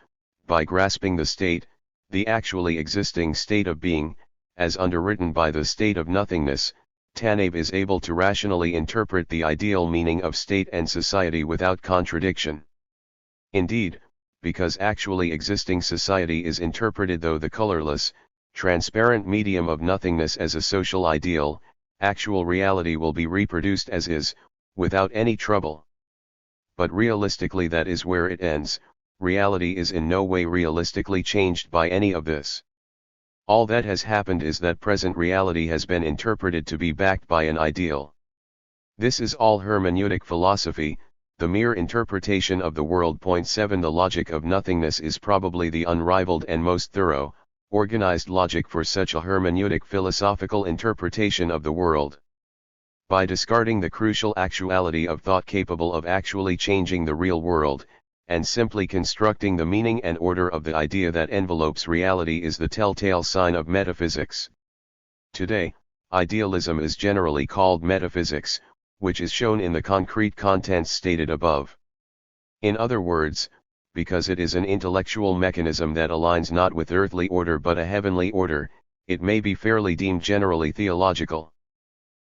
by grasping the state, the actually existing state of being, as underwritten by the state of nothingness, Tanabe is able to rationally interpret the ideal meaning of state and society without contradiction. Indeed, because actually existing society is interpreted through the colorless, transparent medium of nothingness as a social ideal, actual reality will be reproduced as is, without any trouble. But realistically that is where it ends. Reality is in no way realistically changed by any of this. All that has happened is that present reality has been interpreted to be backed by an ideal. This is all hermeneutic philosophy, the mere interpretation of the world. 7 The logic of nothingness is probably the unrivaled and most thorough, organized logic for such a hermeneutic philosophical interpretation of the world. By discarding the crucial actuality of thought capable of actually changing the real world, and simply constructing the meaning and order of the idea that envelopes reality is the telltale sign of metaphysics. Today, idealism is generally called metaphysics, which is shown in the concrete contents stated above. In other words, because it is an intellectual mechanism that aligns not with earthly order but a heavenly order, it may be fairly deemed generally theological.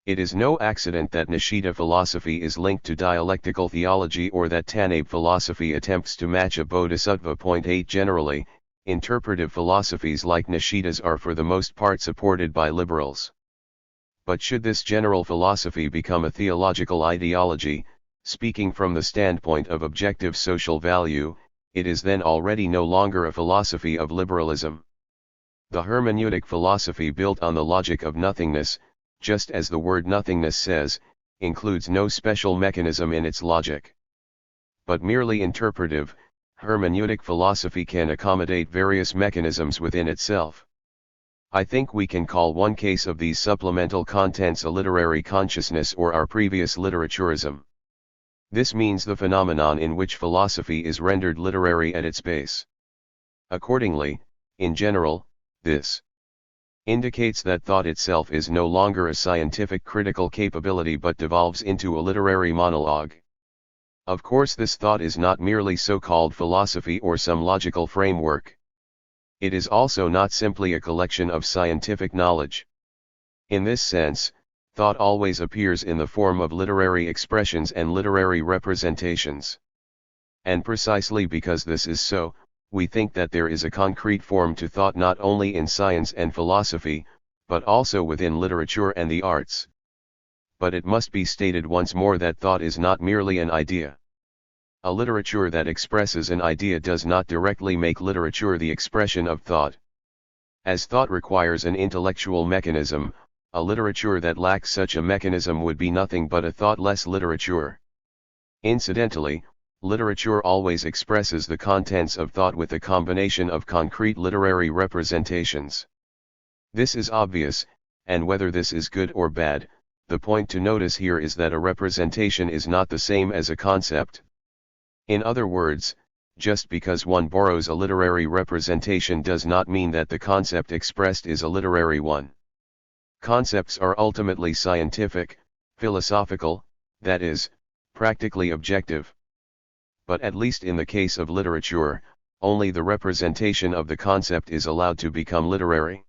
It is no accident that Nishida philosophy is linked to dialectical theology or that Tanabe philosophy attempts to match a bodhisattva. 8 Generally, interpretive philosophies like Nishida's are for the most part supported by liberals. But should this general philosophy become a theological ideology, speaking from the standpoint of objective social value, it is then already no longer a philosophy of liberalism. The hermeneutic philosophy built on the logic of nothingness, just as the word nothingness says, includes no special mechanism in its logic. But merely interpretive, hermeneutic philosophy can accommodate various mechanisms within itself. I think we can call one case of these supplemental contents a literary consciousness or our previous literaturism. This means the phenomenon in which philosophy is rendered literary at its base. Accordingly, in general, this indicates that thought itself is no longer a scientific critical capability but devolves into a literary monologue. Of course, this thought is not merely so-called philosophy or some logical framework. It is also not simply a collection of scientific knowledge. In this sense, thought always appears in the form of literary expressions and literary representations. And precisely because this is so, we think that there is a concrete form to thought not only in science and philosophy, but also within literature and the arts. But it must be stated once more that thought is not merely an idea. A literature that expresses an idea does not directly make literature the expression of thought. As thought requires an intellectual mechanism, a literature that lacks such a mechanism would be nothing but a thoughtless literature. Incidentally, literature always expresses the contents of thought with a combination of concrete literary representations. This is obvious, and whether this is good or bad, the point to notice here is that a representation is not the same as a concept. In other words, just because one borrows a literary representation does not mean that the concept expressed is a literary one. Concepts are ultimately scientific, philosophical, that is, practically objective. But at least in the case of literature, only the representation of the concept is allowed to become literary.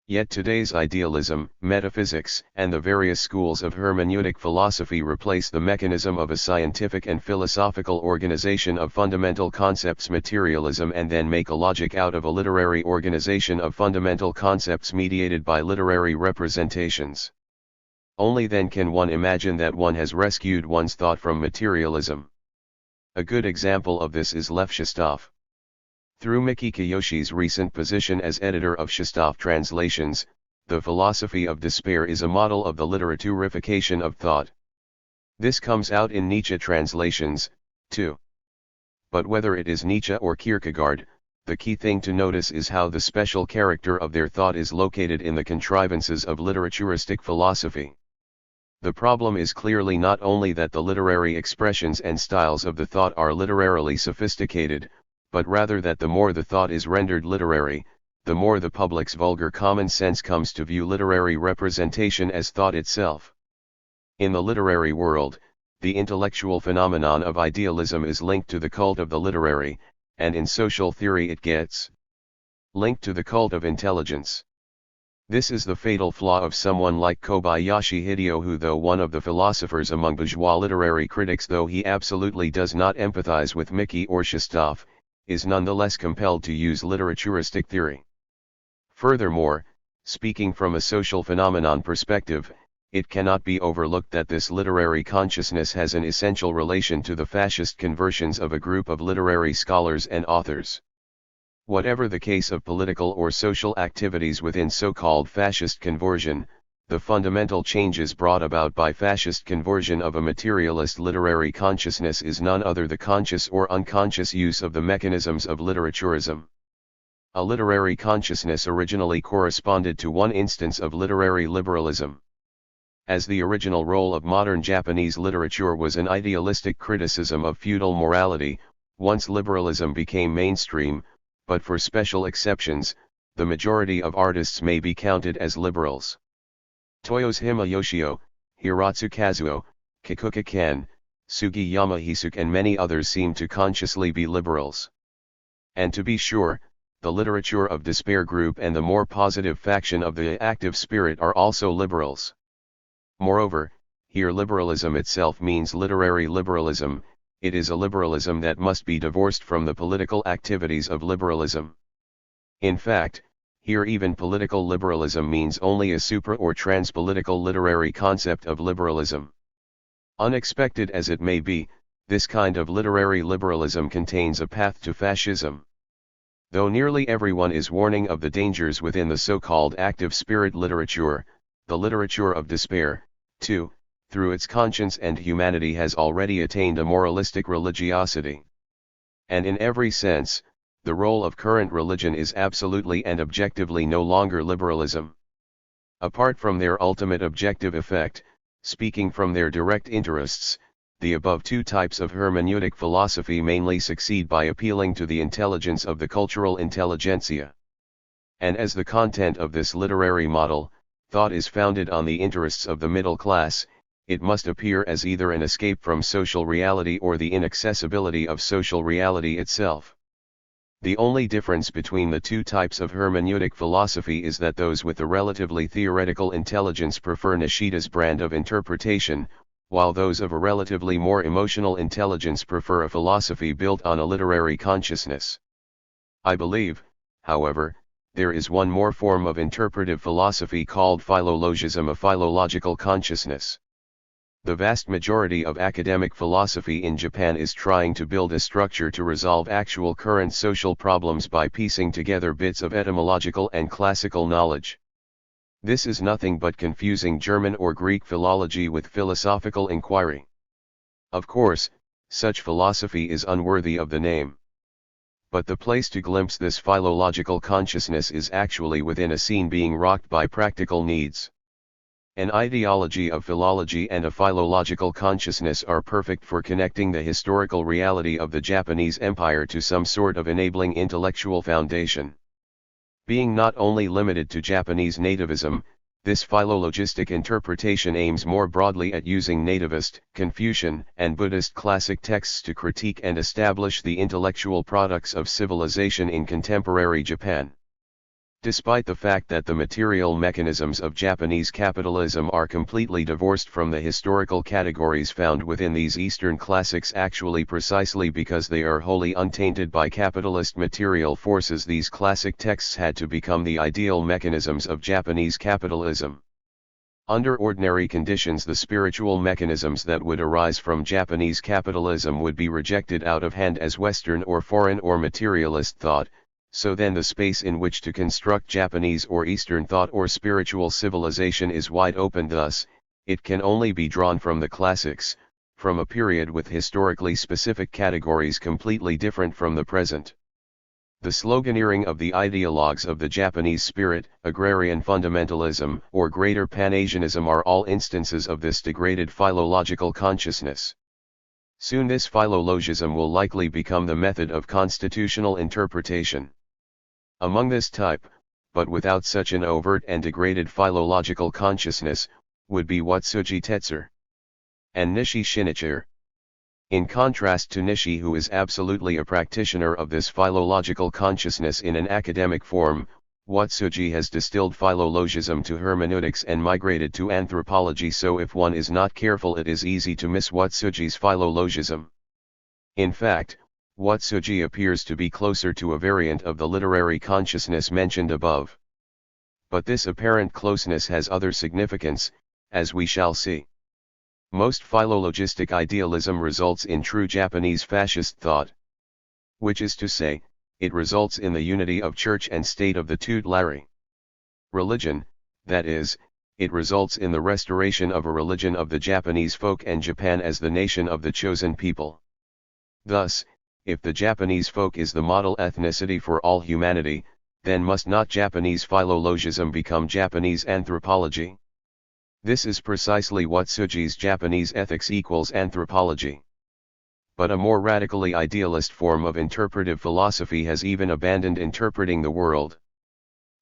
Yet today's idealism, metaphysics, and the various schools of hermeneutic philosophy replace the mechanism of a scientific and philosophical organization of fundamental concepts materialism and then make a logic out of a literary organization of fundamental concepts mediated by literary representations. Only then can one imagine that one has rescued one's thought from materialism. A good example of this is Lev Shestov. Through Miki Kiyoshi's recent position as editor of Shestov Translations, the philosophy of despair is a model of the literaturification of thought. This comes out in Nietzsche translations, too. But whether it is Nietzsche or Kierkegaard, the key thing to notice is how the special character of their thought is located in the contrivances of literaturistic philosophy. The problem is clearly not only that the literary expressions and styles of the thought are literarily sophisticated, but rather that the more the thought is rendered literary, the more the public's vulgar common sense comes to view literary representation as thought itself. In the literary world, the intellectual phenomenon of idealism is linked to the cult of the literary, and in social theory it gets linked to the cult of intelligence. This is the fatal flaw of someone like Kobayashi Hideo, who, though one of the philosophers among bourgeois literary critics, though he absolutely does not empathize with Miki or Shestov, is nonetheless compelled to use literaturistic theory. Furthermore, speaking from a social phenomenon perspective, it cannot be overlooked that this literary consciousness has an essential relation to the fascist conversions of a group of literary scholars and authors. Whatever the case of political or social activities within so-called fascist conversion, the fundamental changes brought about by fascist conversion of a materialist literary consciousness is none other the conscious or unconscious use of the mechanisms of literaturism. A literary consciousness originally corresponded to one instance of literary liberalism. As the original role of modern Japanese literature was an idealistic criticism of feudal morality, once liberalism became mainstream, but for special exceptions, the majority of artists may be counted as liberals. Toyoshima Yoshio, Hiratsu Kazuo, Kikuka Ken, Sugiyama Hisuke and many others seem to consciously be liberals. And to be sure, the literature of despair group and the more positive faction of the active spirit are also liberals. Moreover, here liberalism itself means literary liberalism, it is a liberalism that must be divorced from the political activities of liberalism. In fact, here even political liberalism means only a supra- or trans-political literary concept of liberalism. Unexpected as it may be, this kind of literary liberalism contains a path to fascism. Though nearly everyone is warning of the dangers within the so-called active spirit literature, the literature of despair, too, through its conscience and humanity has already attained a moralistic religiosity. And in every sense, the role of current religion is absolutely and objectively no longer liberalism. Apart from their ultimate objective effect, speaking from their direct interests, the above two types of hermeneutic philosophy mainly succeed by appealing to the intelligence of the cultural intelligentsia. And as the content of this literary model, thought is founded on the interests of the middle class, it must appear as either an escape from social reality or the inaccessibility of social reality itself. The only difference between the two types of hermeneutic philosophy is that those with a relatively theoretical intelligence prefer Nishida's brand of interpretation, while those of a relatively more emotional intelligence prefer a philosophy built on a literary consciousness. I believe, however, there is one more form of interpretive philosophy called philologism, a philological consciousness. The vast majority of academic philosophy in Japan is trying to build a structure to resolve actual current social problems by piecing together bits of etymological and classical knowledge. This is nothing but confusing German or Greek philology with philosophical inquiry. Of course, such philosophy is unworthy of the name. But the place to glimpse this philological consciousness is actually within a scene being rocked by practical needs. An ideology of philology and a philological consciousness are perfect for connecting the historical reality of the Japanese Empire to some sort of enabling intellectual foundation. Being not only limited to Japanese nativism, This philologistic interpretation aims more broadly at using nativist, Confucian, and Buddhist classic texts to critique and establish the intellectual products of civilization in contemporary Japan. Despite the fact that the material mechanisms of Japanese capitalism are completely divorced from the historical categories found within these Eastern classics, actually precisely because they are wholly untainted by capitalist material forces, these classic texts had to become the ideal mechanisms of Japanese capitalism. Under ordinary conditions, the spiritual mechanisms that would arise from Japanese capitalism would be rejected out of hand as Western or foreign or materialist thought. So then the space in which to construct Japanese or Eastern thought or spiritual civilization is wide open. Thus, it can only be drawn from the classics, from a period with historically specific categories completely different from the present. The sloganeering of the ideologues of the Japanese spirit, agrarian fundamentalism, or greater Pan-Asianism are all instances of this degraded philological consciousness. Soon this philologism will likely become the method of constitutional interpretation. Among this type, but without such an overt and degraded philological consciousness, would be Watsuji Tetsu and Nishi Shinichiro. In contrast to Nishi, who is absolutely a practitioner of this philological consciousness in an academic form, Watsuji has distilled philologism to hermeneutics and migrated to anthropology, so if one is not careful it is easy to miss Watsuji's philologism. In fact, Watsuji appears to be closer to a variant of the literary consciousness mentioned above. But this apparent closeness has other significance, as we shall see. Most philologistic idealism results in true Japanese fascist thought. Which is to say, it results in the unity of church and state of the tutelary religion, that is, it results in the restoration of a religion of the Japanese folk and Japan as the nation of the chosen people. Thus, if the Japanese folk is the model ethnicity for all humanity, then must not Japanese philologism become Japanese anthropology? This is precisely what Watsuji's Japanese ethics equals anthropology. But a more radically idealist form of interpretive philosophy has even abandoned interpreting the world.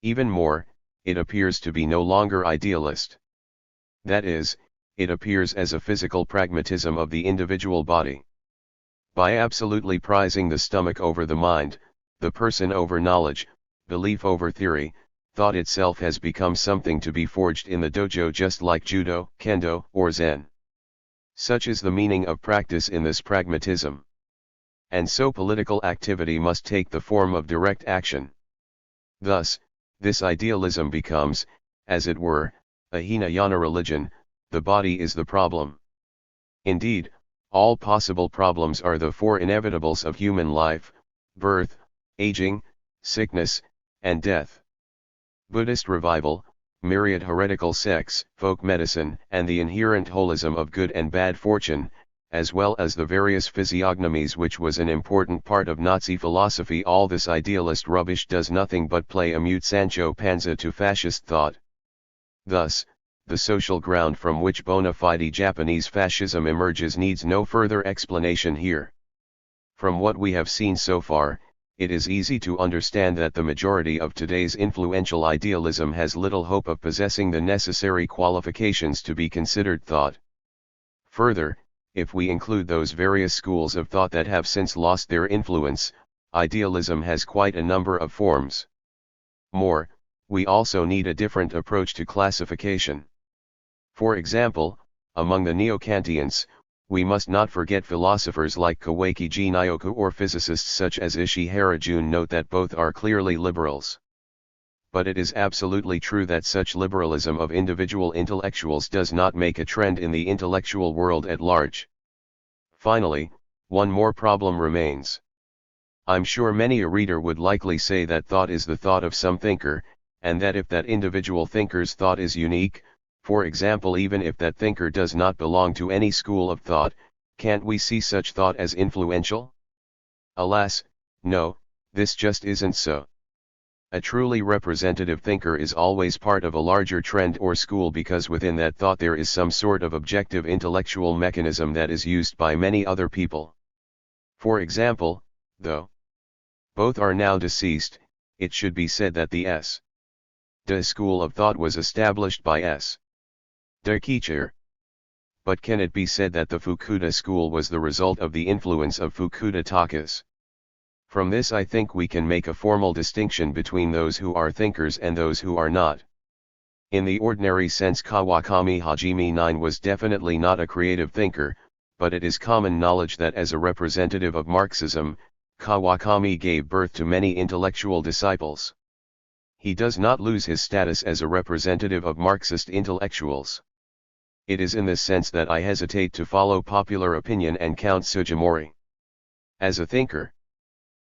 Even more, it appears to be no longer idealist. That is, it appears as a physical pragmatism of the individual body. By absolutely prizing the stomach over the mind, the person over knowledge, belief over theory, thought itself has become something to be forged in the dojo, just like judo, kendo, or zen. Such is the meaning of practice in this pragmatism. And so political activity must take the form of direct action. Thus, this idealism becomes, as it were, a Hinayana religion. The body is the problem. Indeed, all possible problems are the four inevitables of human life: birth, aging, sickness, and death. Buddhist revival, myriad heretical sects, folk medicine, and the inherent holism of good and bad fortune, as well as the various physiognomies which was an important part of Nazi philosophy, all this idealist rubbish does nothing but play a mute Sancho Panza to fascist thought. Thus, the social ground from which bona fide Japanese fascism emerges needs no further explanation here. From what we have seen so far, it is easy to understand that the majority of today's influential idealism has little hope of possessing the necessary qualifications to be considered thought. Further, if we include those various schools of thought that have since lost their influence, idealism has quite a number of forms. More, we also need a different approach to classification. For example, among the Neo-Kantians, we must not forget philosophers like Kawakiji Nyoku or physicists such as Ishihara Jun. Note that both are clearly liberals. But it is absolutely true that such liberalism of individual intellectuals does not make a trend in the intellectual world at large. Finally, one more problem remains. I'm sure many a reader would likely say that thought is the thought of some thinker, and that if that individual thinker's thought is unique, for example, even if that thinker does not belong to any school of thought, can't we see such thought as influential? Alas, no, this just isn't so. A truly representative thinker is always part of a larger trend or school, because within that thought there is some sort of objective intellectual mechanism that is used by many other people. For example, though both are now deceased, it should be said that the S. The school of thought was established by S. de Kicher. But can it be said that the Fukuda school was the result of the influence of Fukuda Takas? From this I think we can make a formal distinction between those who are thinkers and those who are not. In the ordinary sense, Kawakami Hajime 9 was definitely not a creative thinker, but it is common knowledge that as a representative of Marxism, Kawakami gave birth to many intellectual disciples. He does not lose his status as a representative of Marxist intellectuals. It is in this sense that I hesitate to follow popular opinion and count Sugimori as a thinker.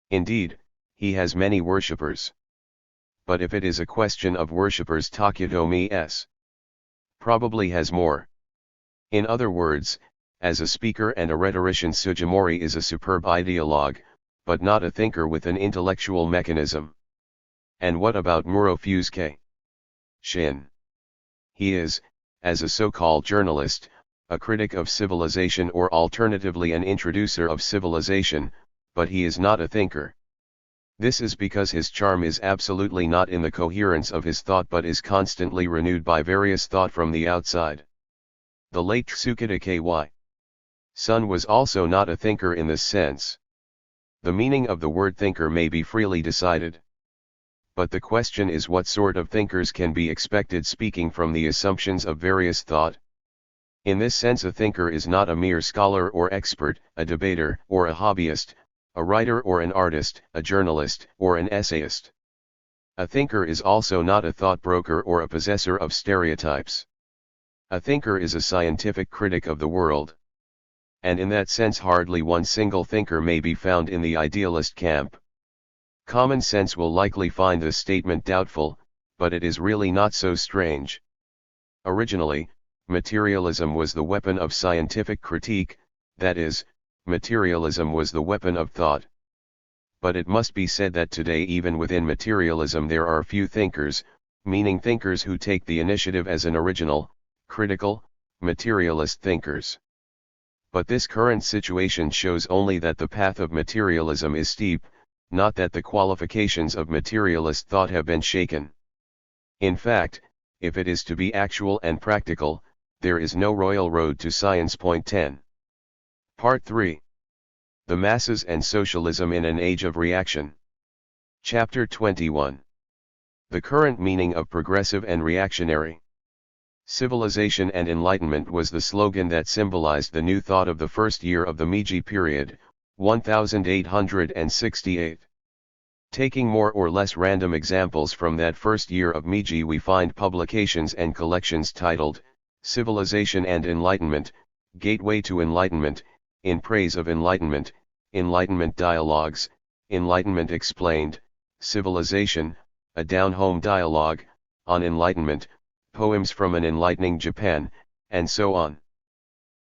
Indeed, he has many worshippers. But if it is a question of worshippers, Takutomi S. probably has more. In other words, as a speaker and a rhetorician, Sugimori is a superb ideologue, but not a thinker with an intellectual mechanism. And what about Muro Fusque Shin? He is, as a so-called journalist, a critic of civilization, or alternatively an introducer of civilization, but he is not a thinker. This is because his charm is absolutely not in the coherence of his thought, but is constantly renewed by various thought from the outside. The late Tsukida K.Y. Sun was also not a thinker in this sense. The meaning of the word thinker may be freely decided. But the question is, what sort of thinkers can be expected speaking from the assumptions of various thought? In this sense, a thinker is not a mere scholar or expert, a debater or a hobbyist, a writer or an artist, a journalist or an essayist. A thinker is also not a thought broker or a possessor of stereotypes. A thinker is a scientific critic of the world. And in that sense, hardly one single thinker may be found in the idealist camp. Common sense will likely find this statement doubtful, but it is really not so strange. Originally, materialism was the weapon of scientific critique, that is, materialism was the weapon of thought. But it must be said that today, even within materialism, there are few thinkers, meaning thinkers who take the initiative as an original, critical, materialist thinkers. But this current situation shows only that the path of materialism is steep, not that the qualifications of materialist thought have been shaken. In fact, if it is to be actual and practical, there is no royal road to science. Point 10. Part 3. The Masses and Socialism in an Age of Reaction. Chapter 21. The current meaning of progressive and reactionary. Civilization and Enlightenment was the slogan that symbolized the new thought of the first year of the Meiji period, 1868. Taking more or less random examples from that first year of Meiji, we find publications and collections titled, Civilization and Enlightenment, Gateway to Enlightenment, In Praise of Enlightenment, Enlightenment Dialogues, Enlightenment Explained, Civilization, A Down-Home Dialogue, On Enlightenment, Poems from an Enlightening Japan, and so on.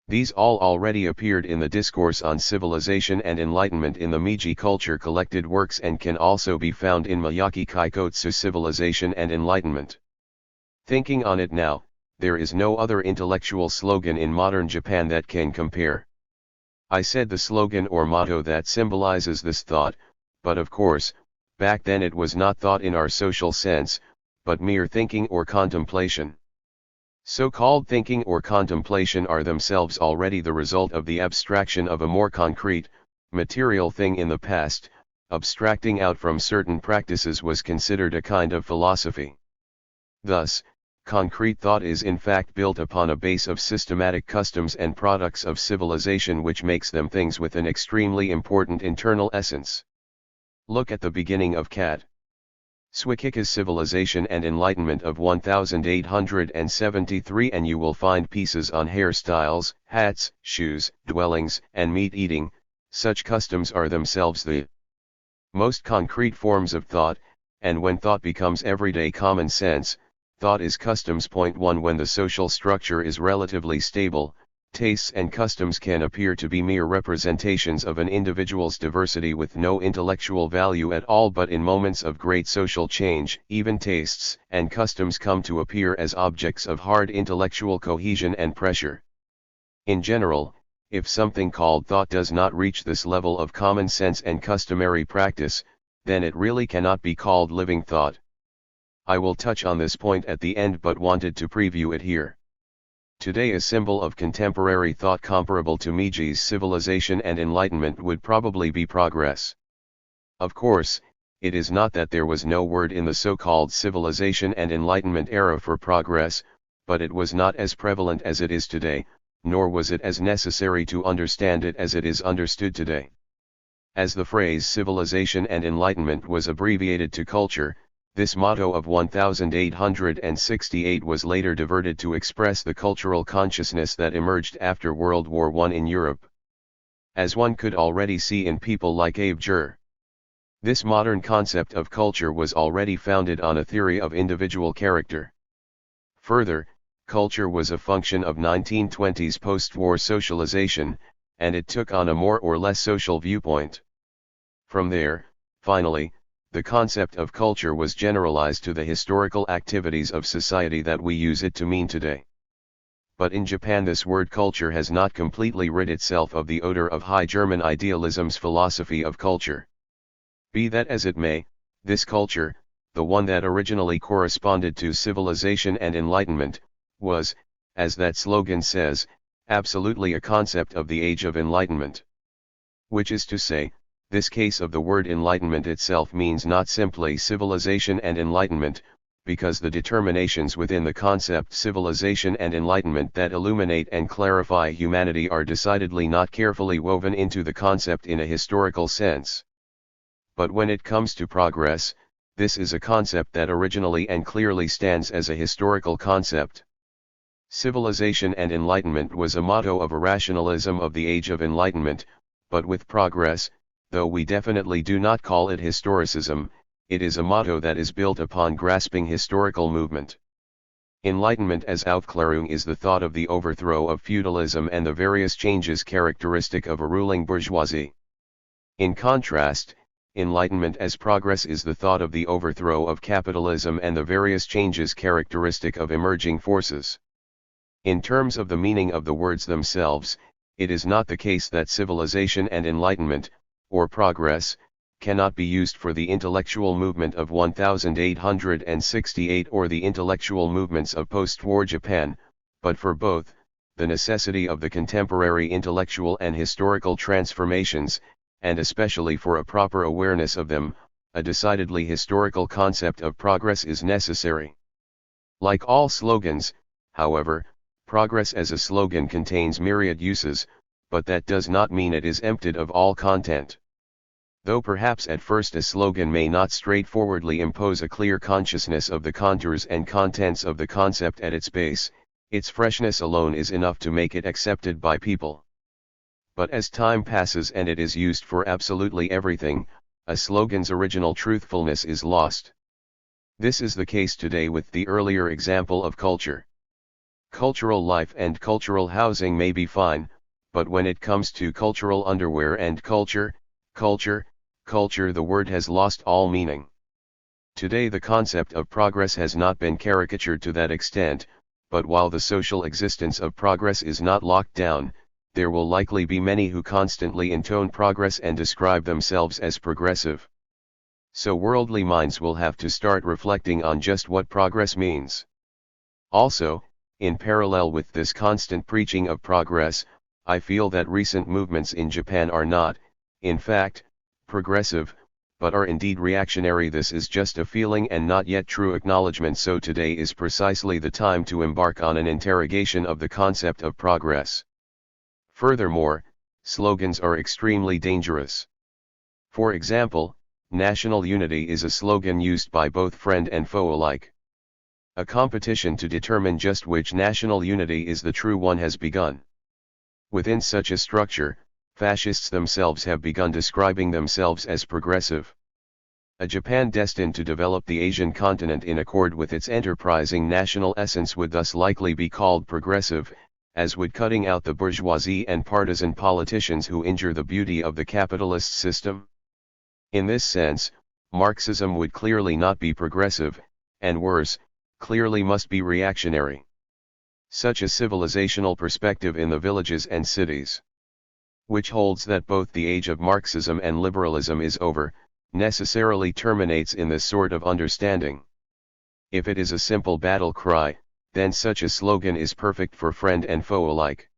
These all already appeared in the Discourse on Civilization and Enlightenment in the Meiji Culture Collected Works, and can also be found in Miyake Kaikotsu Civilization and Enlightenment. Thinking on it now, there is no other intellectual slogan in modern Japan that can compare. I said the slogan or motto that symbolizes this thought, but of course, back then it was not thought in our social sense, but mere thinking or contemplation. So-called thinking or contemplation are themselves already the result of the abstraction of a more concrete, material thing in the past. Abstracting out from certain practices was considered a kind of philosophy. Thus, concrete thought is in fact built upon a base of systematic customs and products of civilization, which makes them things with an extremely important internal essence. Look at the beginning of Kat. Swikika's Civilization and Enlightenment of 1873, and you will find pieces on hairstyles, hats, shoes, dwellings, and meat eating. Such customs are themselves the most concrete forms of thought, and when thought becomes everyday common sense, thought is customs. Point 1. When the social structure is relatively stable, tastes and customs can appear to be mere representations of an individual's diversity with no intellectual value at all, but in moments of great social change, even tastes and customs come to appear as objects of hard intellectual cohesion and pressure. In general, if something called thought does not reach this level of common sense and customary practice, then it really cannot be called living thought. I will touch on this point at the end but wanted to preview it here. Today a symbol of contemporary thought comparable to Meiji civilization and enlightenment would probably be progress. Of course, it is not that there was no word in the so-called civilization and enlightenment era for progress, but it was not as prevalent as it is today, nor was it as necessary to understand it as it is understood today. As the phrase civilization and enlightenment was abbreviated to culture, this motto of 1868 was later diverted to express the cultural consciousness that emerged after World War I in Europe. As one could already see in people like Abe Jur. This modern concept of culture was already founded on a theory of individual character. Further, culture was a function of 1920s post-war socialization, and it took on a more or less social viewpoint. From there, finally, the concept of culture was generalized to the historical activities of society that we use it to mean today. But in Japan this word culture has not completely rid itself of the odor of High German idealism's philosophy of culture. Be that as it may, this culture, the one that originally corresponded to civilization and enlightenment, was, as that slogan says, absolutely a concept of the Age of Enlightenment. Which is to say, this case of the word enlightenment itself means not simply civilization and enlightenment, because the determinations within the concept civilization and enlightenment that illuminate and clarify humanity are decidedly not carefully woven into the concept in a historical sense. But when it comes to progress, this is a concept that originally and clearly stands as a historical concept. Civilization and enlightenment was a motto of irrationalism of the Age of Enlightenment, but with progress, though we definitely do not call it historicism, it is a motto that is built upon grasping historical movement. Enlightenment as Aufklärung is the thought of the overthrow of feudalism and the various changes characteristic of a ruling bourgeoisie. In contrast, Enlightenment as progress is the thought of the overthrow of capitalism and the various changes characteristic of emerging forces. In terms of the meaning of the words themselves, it is not the case that civilization and enlightenment, or progress, cannot be used for the intellectual movement of 1868 or the intellectual movements of post-war Japan, but for both, the necessity of the contemporary intellectual and historical transformations, and especially for a proper awareness of them, a decidedly historical concept of progress is necessary. Like all slogans, however, progress as a slogan contains myriad uses, but that does not mean it is emptied of all content. Though perhaps at first a slogan may not straightforwardly impose a clear consciousness of the contours and contents of the concept at its base, its freshness alone is enough to make it accepted by people. But as time passes and it is used for absolutely everything, a slogan's original truthfulness is lost. This is the case today with the earlier example of culture. Cultural life and cultural housing may be fine, but when it comes to cultural underwear and culture, the word has lost all meaning. Today the concept of progress has not been caricatured to that extent, but while the social existence of progress is not locked down, there will likely be many who constantly intone progress and describe themselves as progressive. So worldly minds will have to start reflecting on just what progress means. Also, in parallel with this constant preaching of progress, I feel that recent movements in Japan are not, in fact, progressive, but are indeed reactionary. This is just a feeling and not yet true acknowledgement, so today is precisely the time to embark on an interrogation of the concept of progress. Furthermore, slogans are extremely dangerous. For example, national unity is a slogan used by both friend and foe alike. A competition to determine just which national unity is the true one has begun. Within such a structure, fascists themselves have begun describing themselves as progressive. A Japan destined to develop the Asian continent in accord with its enterprising national essence would thus likely be called progressive, as would cutting out the bourgeoisie and partisan politicians who injure the beauty of the capitalist system. In this sense, Marxism would clearly not be progressive, and worse, clearly must be reactionary. Such a civilizational perspective in the villages and cities, which holds that both the age of Marxism and liberalism is over, necessarily terminates in this sort of understanding. If it is a simple battle cry, then such a slogan is perfect for friend and foe alike.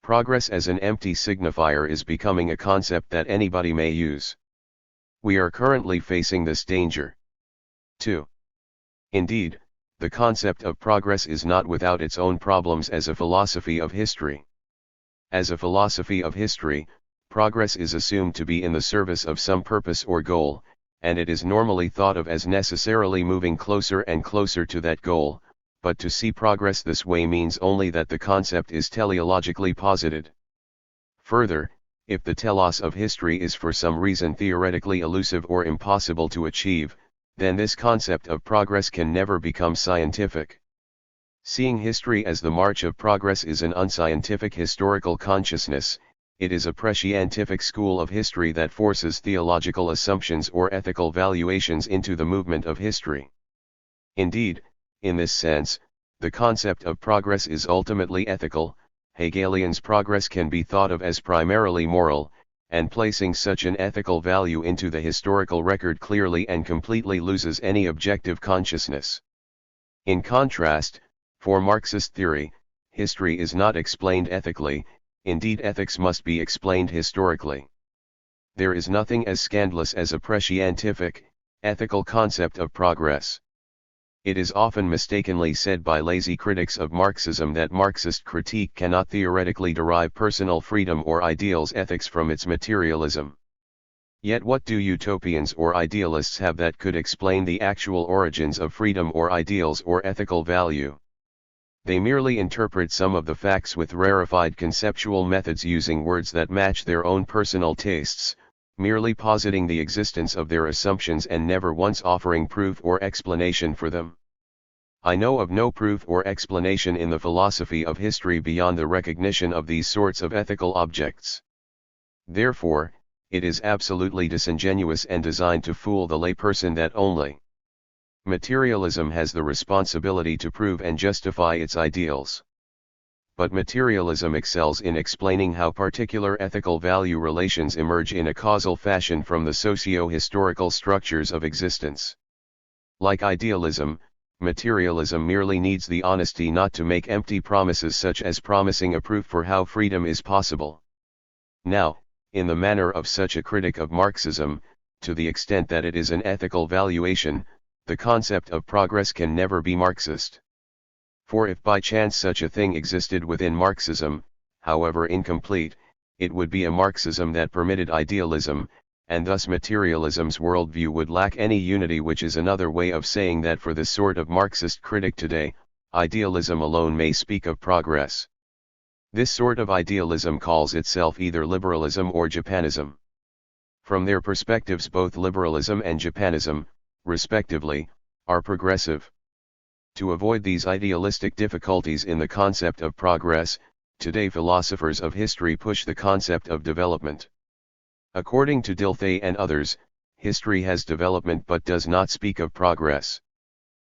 Progress as an empty signifier is becoming a concept that anybody may use. We are currently facing this danger. 2. Indeed, the concept of progress is not without its own problems as a philosophy of history. As a philosophy of history, progress is assumed to be in the service of some purpose or goal, and it is normally thought of as necessarily moving closer and closer to that goal, but to see progress this way means only that the concept is teleologically posited. Further, if the telos of history is for some reason theoretically elusive or impossible to achieve, then this concept of progress can never become scientific. Seeing history as the march of progress is an unscientific historical consciousness. It is a prescientific school of history that forces theological assumptions or ethical valuations into the movement of history. Indeed, in this sense, the concept of progress is ultimately ethical. Hegelian's progress can be thought of as primarily moral, and placing such an ethical value into the historical record clearly and completely loses any objective consciousness. In contrast, for Marxist theory, history is not explained ethically. Indeed, ethics must be explained historically. There is nothing as scandalous as a prescientific, ethical concept of progress. It is often mistakenly said by lazy critics of Marxism that Marxist critique cannot theoretically derive personal freedom or ideals ethics from its materialism. Yet what do utopians or idealists have that could explain the actual origins of freedom or ideals or ethical value? They merely interpret some of the facts with rarefied conceptual methods using words that match their own personal tastes, merely positing the existence of their assumptions and never once offering proof or explanation for them. I know of no proof or explanation in the philosophy of history beyond the recognition of these sorts of ethical objects. Therefore, it is absolutely disingenuous and designed to fool the layperson that only materialism has the responsibility to prove and justify its ideals. But materialism excels in explaining how particular ethical value relations emerge in a causal fashion from the socio-historical structures of existence. Like idealism, materialism merely needs the honesty not to make empty promises such as promising a proof for how freedom is possible. Now, in the manner of such a critic of Marxism, to the extent that it is an ethical valuation, the concept of progress can never be Marxist. For if by chance such a thing existed within Marxism, however incomplete, it would be a Marxism that permitted idealism, and thus materialism's worldview would lack any unity, which is another way of saying that for this sort of Marxist critic today, idealism alone may speak of progress. This sort of idealism calls itself either liberalism or Japanism. From their perspectives, both liberalism and Japanism, respectively, are progressive. To avoid these idealistic difficulties in the concept of progress, today philosophers of history push the concept of development. According to Dilthey and others, history has development but does not speak of progress.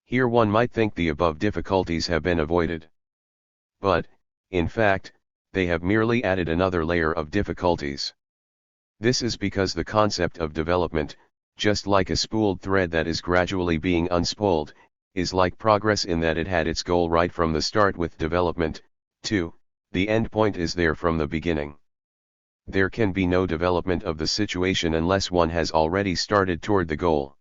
Here one might think the above difficulties have been avoided. But, in fact, they have merely added another layer of difficulties. This is because the concept of development, just like a spooled thread that is gradually being unspooled, is like progress in that it had its goal right from the start with development. 2. The end point is there from the beginning. There can be no development of the situation unless one has already started toward the goal.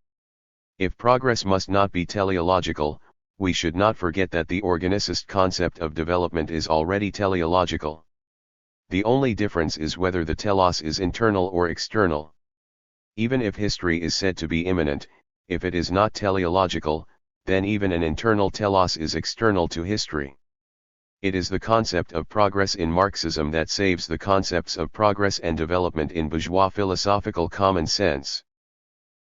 If progress must not be teleological, we should not forget that the organicist concept of development is already teleological. The only difference is whether the telos is internal or external. Even if history is said to be immanent, if it is not teleological, then even an internal telos is external to history. It is the concept of progress in Marxism that saves the concepts of progress and development in bourgeois philosophical common sense.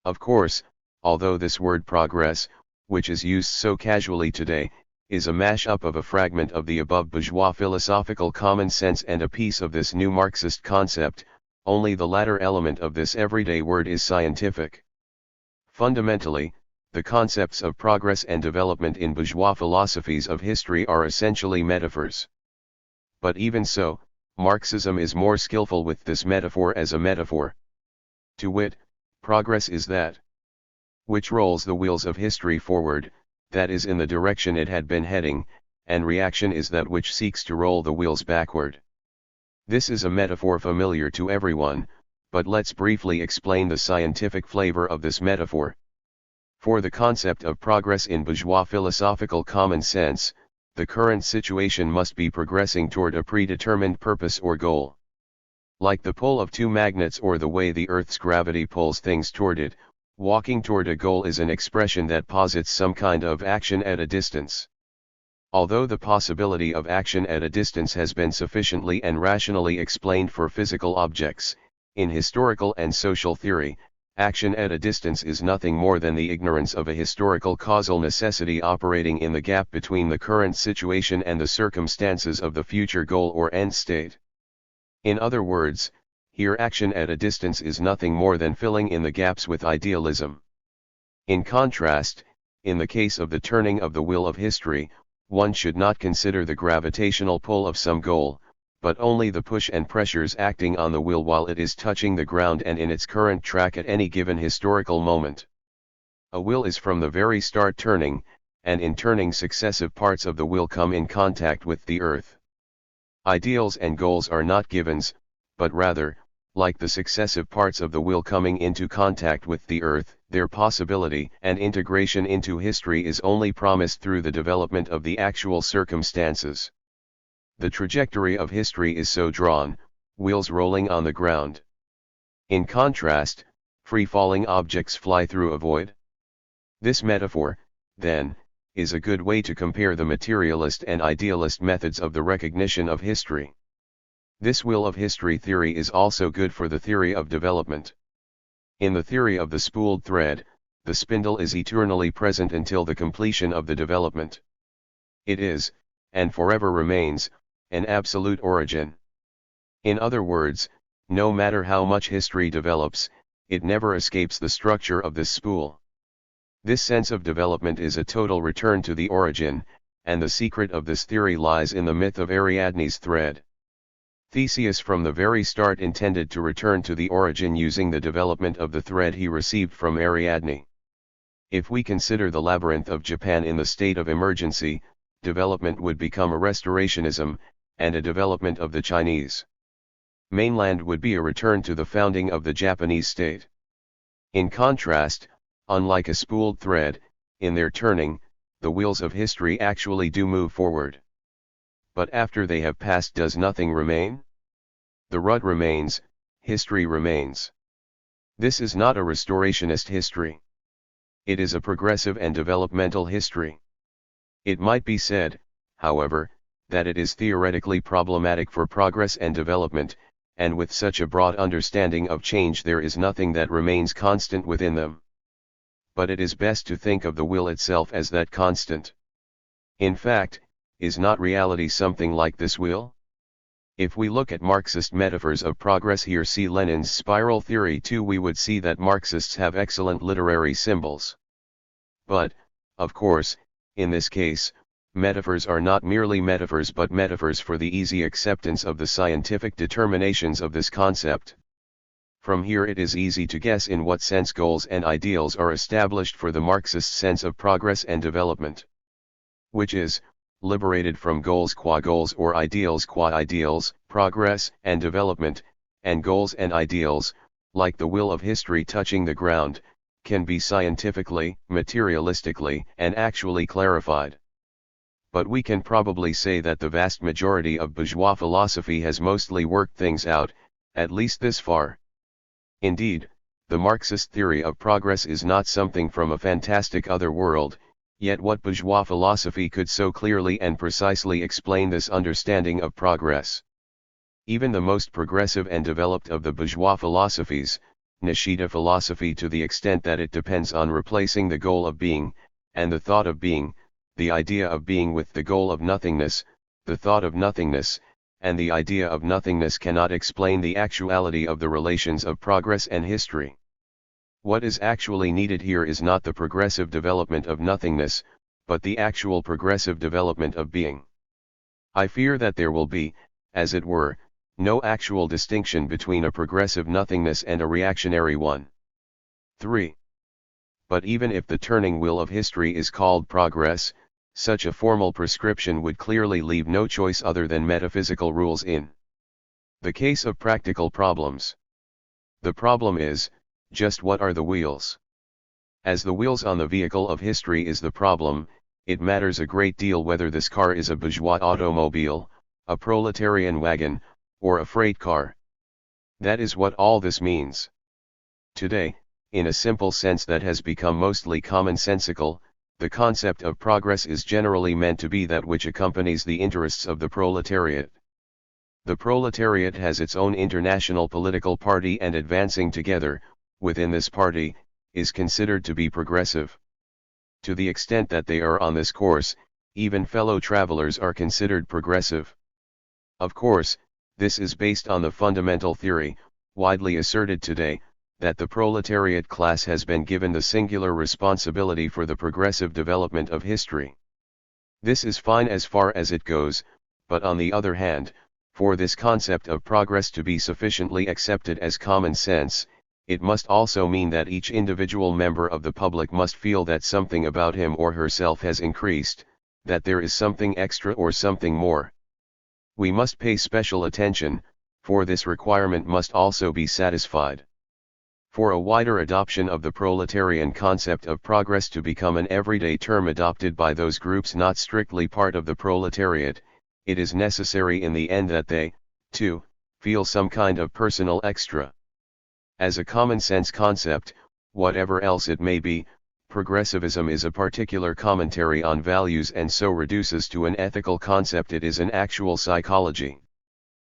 Of course, although this word progress, which is used so casually today, is a mash-up of a fragment of the above bourgeois philosophical common sense and a piece of this new Marxist concept, only the latter element of this everyday word is scientific. Fundamentally, the concepts of progress and development in bourgeois philosophies of history are essentially metaphors. But even so, Marxism is more skillful with this metaphor as a metaphor. To wit, progress is that which rolls the wheels of history forward, that is in the direction it had been heading, and reaction is that which seeks to roll the wheels backward. This is a metaphor familiar to everyone, but let's briefly explain the scientific flavor of this metaphor. For the concept of progress in bourgeois philosophical common sense, the current situation must be progressing toward a predetermined purpose or goal. Like the pull of two magnets or the way the Earth's gravity pulls things toward it, walking toward a goal is an expression that posits some kind of action at a distance. Although the possibility of action at a distance has been sufficiently and rationally explained for physical objects, in historical and social theory, action at a distance is nothing more than the ignorance of a historical causal necessity operating in the gap between the current situation and the circumstances of the future goal or end state. In other words, here action at a distance is nothing more than filling in the gaps with idealism. In contrast, in the case of the turning of the wheel of history, one should not consider the gravitational pull of some goal, but only the push and pressures acting on the wheel while it is touching the ground and in its current track at any given historical moment. A wheel is from the very start turning, and in turning successive parts of the wheel come in contact with the earth. Ideals and goals are not givens, but rather, like the successive parts of the wheel coming into contact with the earth, their possibility and integration into history is only promised through the development of the actual circumstances. The trajectory of history is so drawn, wheels rolling on the ground. In contrast, free-falling objects fly through a void. This metaphor, then, is a good way to compare the materialist and idealist methods of the recognition of history. This wheel of history theory is also good for the theory of development. In the theory of the spooled thread, the spindle is eternally present until the completion of the development. It is, and forever remains, an absolute origin. In other words, no matter how much history develops, it never escapes the structure of this spool. This sense of development is a total return to the origin, and the secret of this theory lies in the myth of Ariadne's thread. Theseus from the very start intended to return to the origin using the development of the thread he received from Ariadne. If we consider the labyrinth of Japan in the state of emergency, development would become a restorationism, and a development of the Chinese mainland would be a return to the founding of the Japanese state. In contrast, unlike a spooled thread, in their turning, the wheels of history actually do move forward. But after they have passed, does nothing remain? The rut remains, history remains. This is not a restorationist history. It is a progressive and developmental history. It might be said, however, that it is theoretically problematic for progress and development, and with such a broad understanding of change there is nothing that remains constant within them. But it is best to think of the will itself as that constant. In fact, is not reality something like this will? If we look at Marxist metaphors of progress, here see Lenin's spiral theory too, we would see that Marxists have excellent literary symbols. But, of course, in this case, metaphors are not merely metaphors but metaphors for the easy acceptance of the scientific determinations of this concept. From here it is easy to guess in what sense goals and ideals are established for the Marxist sense of progress and development. Which is, liberated from goals qua goals or ideals qua ideals, progress and development, and goals and ideals, like the will of history touching the ground, can be scientifically, materialistically, and actually clarified. But we can probably say that the vast majority of bourgeois philosophy has mostly worked things out, at least this far. Indeed, the Marxist theory of progress is not something from a fantastic other world, yet what bourgeois philosophy could so clearly and precisely explain this understanding of progress? Even the most progressive and developed of the bourgeois philosophies, Nishida philosophy, to the extent that it depends on replacing the goal of being, and the thought of being, the idea of being with the goal of nothingness, the thought of nothingness, and the idea of nothingness cannot explain the actuality of the relations of progress and history. What is actually needed here is not the progressive development of nothingness, but the actual progressive development of being. I fear that there will be, as it were, no actual distinction between a progressive nothingness and a reactionary one. 3. But even if the turning wheel of history is called progress, such a formal prescription would clearly leave no choice other than metaphysical rules in the case of practical problems. The problem is, just what are the wheels? As the wheels on the vehicle of history is the problem, it matters a great deal whether this car is a bourgeois automobile, a proletarian wagon, or a freight car. That is what all this means. Today, in a simple sense that has become mostly commonsensical, the concept of progress is generally meant to be that which accompanies the interests of the proletariat. The proletariat has its own international political party, and advancing together, within this party, is considered to be progressive. To the extent that they are on this course, even fellow travelers are considered progressive. Of course, this is based on the fundamental theory, widely asserted today, that the proletariat class has been given the singular responsibility for the progressive development of history. This is fine as far as it goes, but on the other hand, for this concept of progress to be sufficiently accepted as common sense, it must also mean that each individual member of the public must feel that something about him or herself has increased, that there is something extra or something more. We must pay special attention, for this requirement must also be satisfied. For a wider adoption of the proletarian concept of progress to become an everyday term adopted by those groups not strictly part of the proletariat, it is necessary in the end that they, too, feel some kind of personal extra. As a common-sense concept, whatever else it may be, progressivism is a particular commentary on values, and so reduces to an ethical concept it is an actual psychology.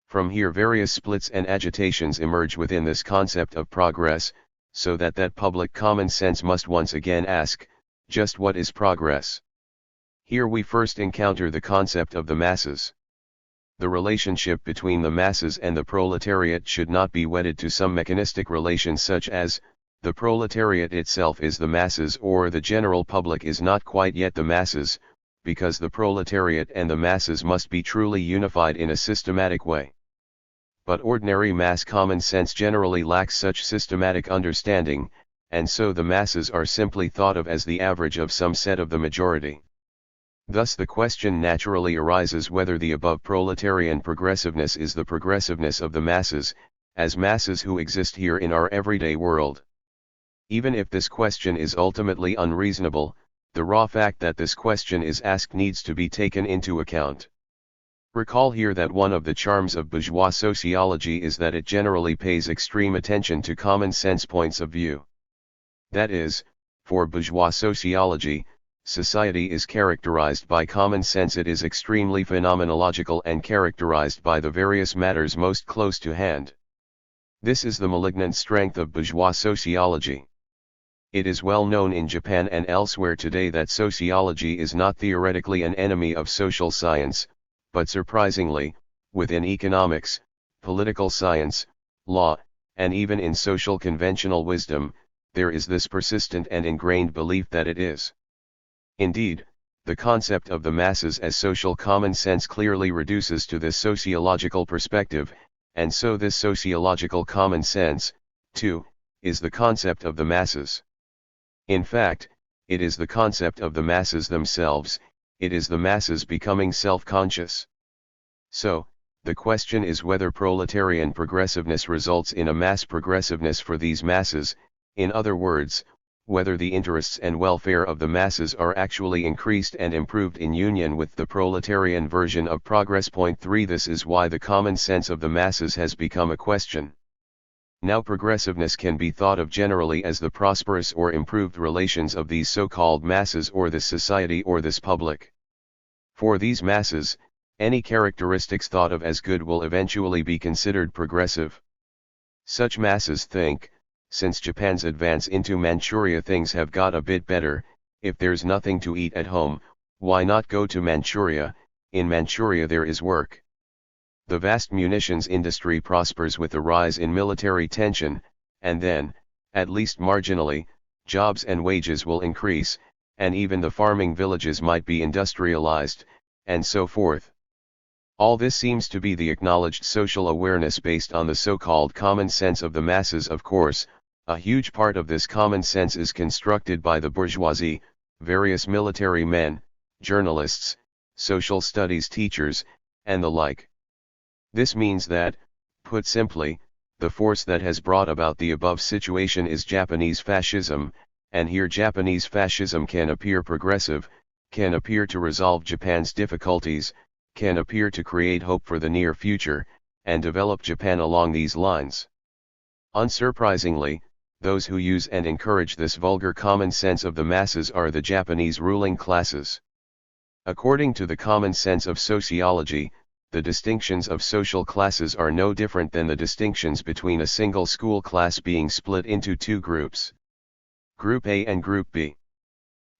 From here various splits and agitations emerge within this concept of progress, so that public common sense must once again ask, just what is progress? Here we first encounter the concept of the masses. The relationship between the masses and the proletariat should not be wedded to some mechanistic relation such as, the proletariat itself is the masses or the general public is not quite yet the masses, because the proletariat and the masses must be truly unified in a systematic way. But ordinary mass common sense generally lacks such systematic understanding, and so the masses are simply thought of as the average of some set of the majority. Thus the question naturally arises whether the above proletarian progressiveness is the progressiveness of the masses, as masses who exist here in our everyday world. Even if this question is ultimately unreasonable, the raw fact that this question is asked needs to be taken into account. Recall here that one of the charms of bourgeois sociology is that it generally pays extreme attention to common sense points of view. That is, for bourgeois sociology, society is characterized by common sense. It is extremely phenomenological and characterized by the various matters most close to hand. This is the malignant strength of bourgeois sociology. It is well known in Japan and elsewhere today that sociology is not theoretically an enemy of social science, but surprisingly, within economics, political science, law, and even in social conventional wisdom, there is this persistent and ingrained belief that it is. Indeed, the concept of the masses as social common sense clearly reduces to this sociological perspective, and so this sociological common sense, too, is the concept of the masses. In fact, it is the concept of the masses themselves, it is the masses becoming self-conscious. So, the question is whether proletarian progressiveness results in a mass progressiveness for these masses, in other words, whether the interests and welfare of the masses are actually increased and improved in union with the proletarian version of progress. Point 3. This is why the common sense of the masses has become a question. Now progressiveness can be thought of generally as the prosperous or improved relations of these so-called masses or this society or this public. For these masses, any characteristics thought of as good will eventually be considered progressive. Such masses think, since Japan's advance into Manchuria things have got a bit better, if there's nothing to eat at home, why not go to Manchuria? In Manchuria there is work. The vast munitions industry prospers with the rise in military tension, and then, at least marginally, jobs and wages will increase, and even the farming villages might be industrialized, and so forth. All this seems to be the acknowledged social awareness based on the so-called common sense of the masses. Of course, A huge part of this common sense is constructed by the bourgeoisie, various military men, journalists, social studies teachers, and the like. This means that, put simply, the force that has brought about the above situation is Japanese fascism, and here Japanese fascism can appear progressive, can appear to resolve Japan's difficulties, can appear to create hope for the near future, and develop Japan along these lines. Unsurprisingly, those who use and encourage this vulgar common sense of the masses are the Japanese ruling classes. According to the common sense of sociology, the distinctions of social classes are no different than the distinctions between a single school class being split into two groups. Group A and Group B.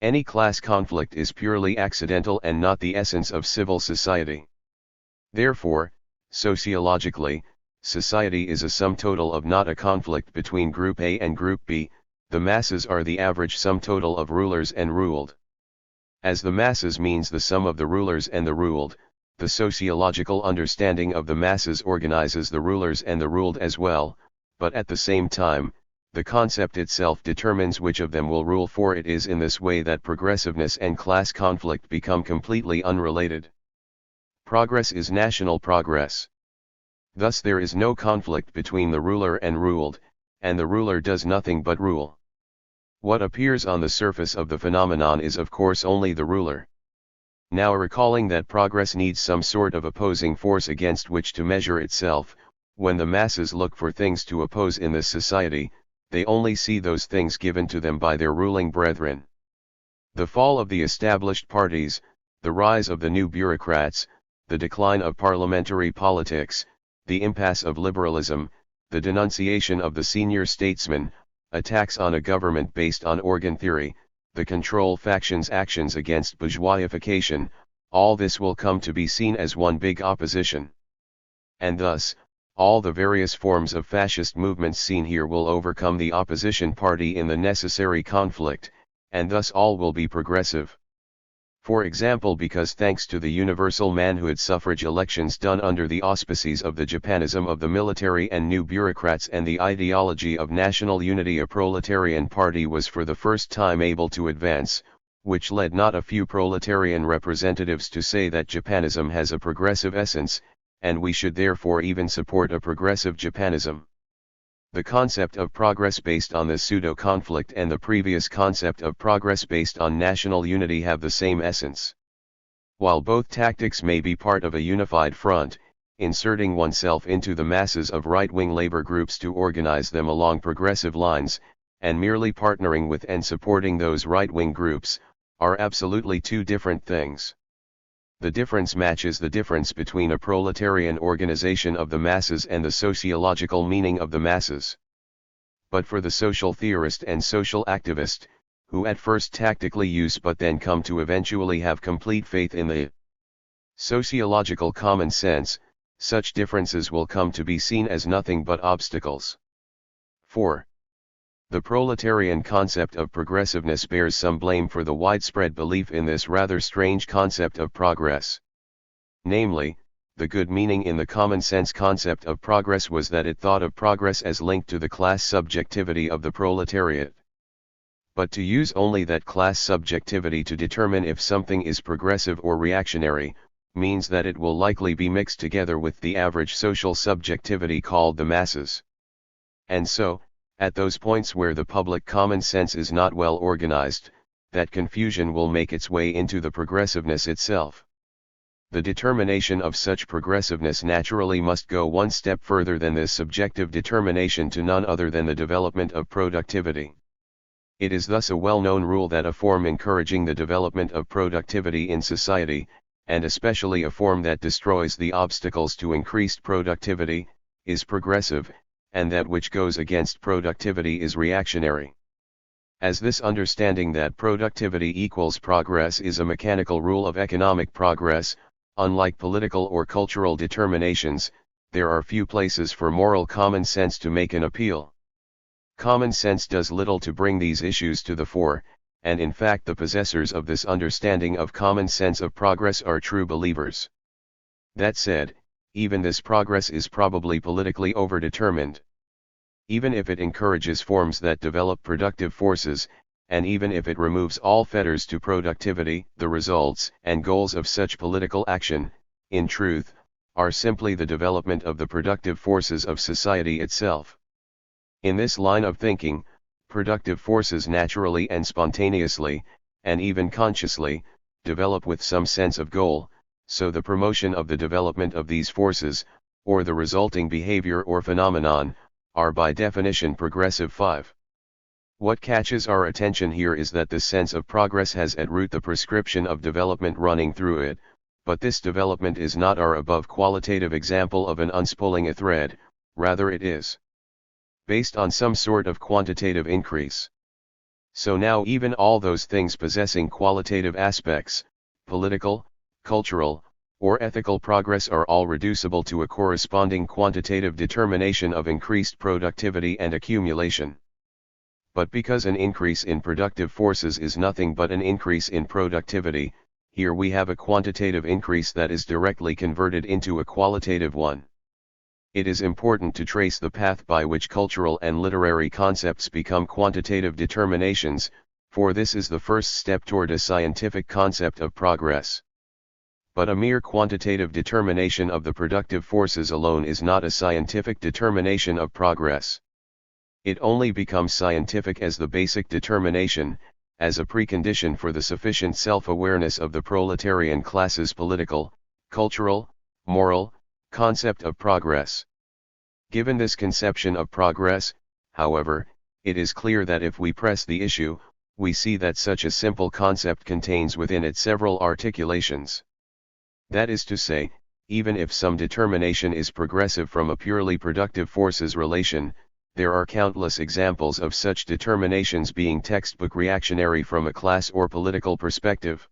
Any class conflict is purely accidental and not the essence of civil society. Therefore, sociologically, society is a sum total of not a conflict between Group A and Group B, the masses are the average sum total of rulers and ruled. As the masses means the sum of the rulers and the ruled, the sociological understanding of the masses organizes the rulers and the ruled as well, but at the same time, the concept itself determines which of them will rule, for it is in this way that progressiveness and class conflict become completely unrelated. Progress is national progress. Thus there is no conflict between the ruler and ruled, and the ruler does nothing but rule. What appears on the surface of the phenomenon is of course only the ruler. Now recalling that progress needs some sort of opposing force against which to measure itself, when the masses look for things to oppose in this society, they only see those things given to them by their ruling brethren. The fall of the established parties, the rise of the new bureaucrats, the decline of parliamentary politics, the impasse of liberalism, the denunciation of the senior statesmen, attacks on a government based on organ theory, the control faction's actions against bourgeoisification, all this will come to be seen as one big opposition. And thus, all the various forms of fascist movements seen here will overcome the opposition party in the necessary conflict, and thus all will be progressive. For example, because thanks to the universal manhood suffrage elections done under the auspices of the Japanism of the military and new bureaucrats and the ideology of national unity, a proletarian party was for the first time able to advance, which led not a few proletarian representatives to say that Japanism has a progressive essence, and we should therefore even support a progressive Japanism. The concept of progress based on this pseudo-conflict and the previous concept of progress based on national unity have the same essence. While both tactics may be part of a unified front, inserting oneself into the masses of right-wing labor groups to organize them along progressive lines, and merely partnering with and supporting those right-wing groups, are absolutely two different things. The difference matches the difference between a proletarian organization of the masses and the sociological meaning of the masses. But for the social theorist and social activist, who at first tactically use but then come to eventually have complete faith in the sociological common sense, such differences will come to be seen as nothing but obstacles. 4. The proletarian concept of progressiveness bears some blame for the widespread belief in this rather strange concept of progress. Namely, the good meaning in the common sense concept of progress was that it thought of progress as linked to the class subjectivity of the proletariat. But to use only that class subjectivity to determine if something is progressive or reactionary, means that it will likely be mixed together with the average social subjectivity called the masses. And so, at those points where the public common sense is not well organized, that confusion will make its way into the progressiveness itself. The determination of such progressiveness naturally must go one step further than this subjective determination to none other than the development of productivity. It is thus a well-known rule that a form encouraging the development of productivity in society, and especially a form that destroys the obstacles to increased productivity, is progressive, and that which goes against productivity is reactionary. As this understanding that productivity equals progress is a mechanical rule of economic progress, unlike political or cultural determinations, there are few places for moral common sense to make an appeal. Common sense does little to bring these issues to the fore, and in fact the possessors of this understanding of common sense of progress are true believers. That said, even this progress is probably politically overdetermined. even if it encourages forms that develop productive forces, and even if it removes all fetters to productivity, the results and goals of such political action, in truth, are simply the development of the productive forces of society itself. In this line of thinking, productive forces naturally and spontaneously, and even consciously, develop with some sense of goal, so the promotion of the development of these forces, or the resulting behavior or phenomenon, are by definition progressive. 5. What catches our attention here is that this sense of progress has at root the prescription of development running through it, but this development is not our above qualitative example of an unspooling a thread, rather it is based on some sort of quantitative increase. So now even all those things possessing qualitative aspects, political, cultural, or ethical progress are all reducible to a corresponding quantitative determination of increased productivity and accumulation. But because an increase in productive forces is nothing but an increase in productivity, here we have a quantitative increase that is directly converted into a qualitative one. It is important to trace the path by which cultural and literary concepts become quantitative determinations, for this is the first step toward a scientific concept of progress. But a mere quantitative determination of the productive forces alone is not a scientific determination of progress. It only becomes scientific as the basic determination, as a precondition for the sufficient self-awareness of the proletarian class's political, cultural, moral, concept of progress. Given this conception of progress, however, it is clear that if we press the issue, we see that such a simple concept contains within it several articulations. That is to say, even if some determination is progressive from a purely productive forces relation, there are countless examples of such determinations being textbook reactionary from a class or political perspective.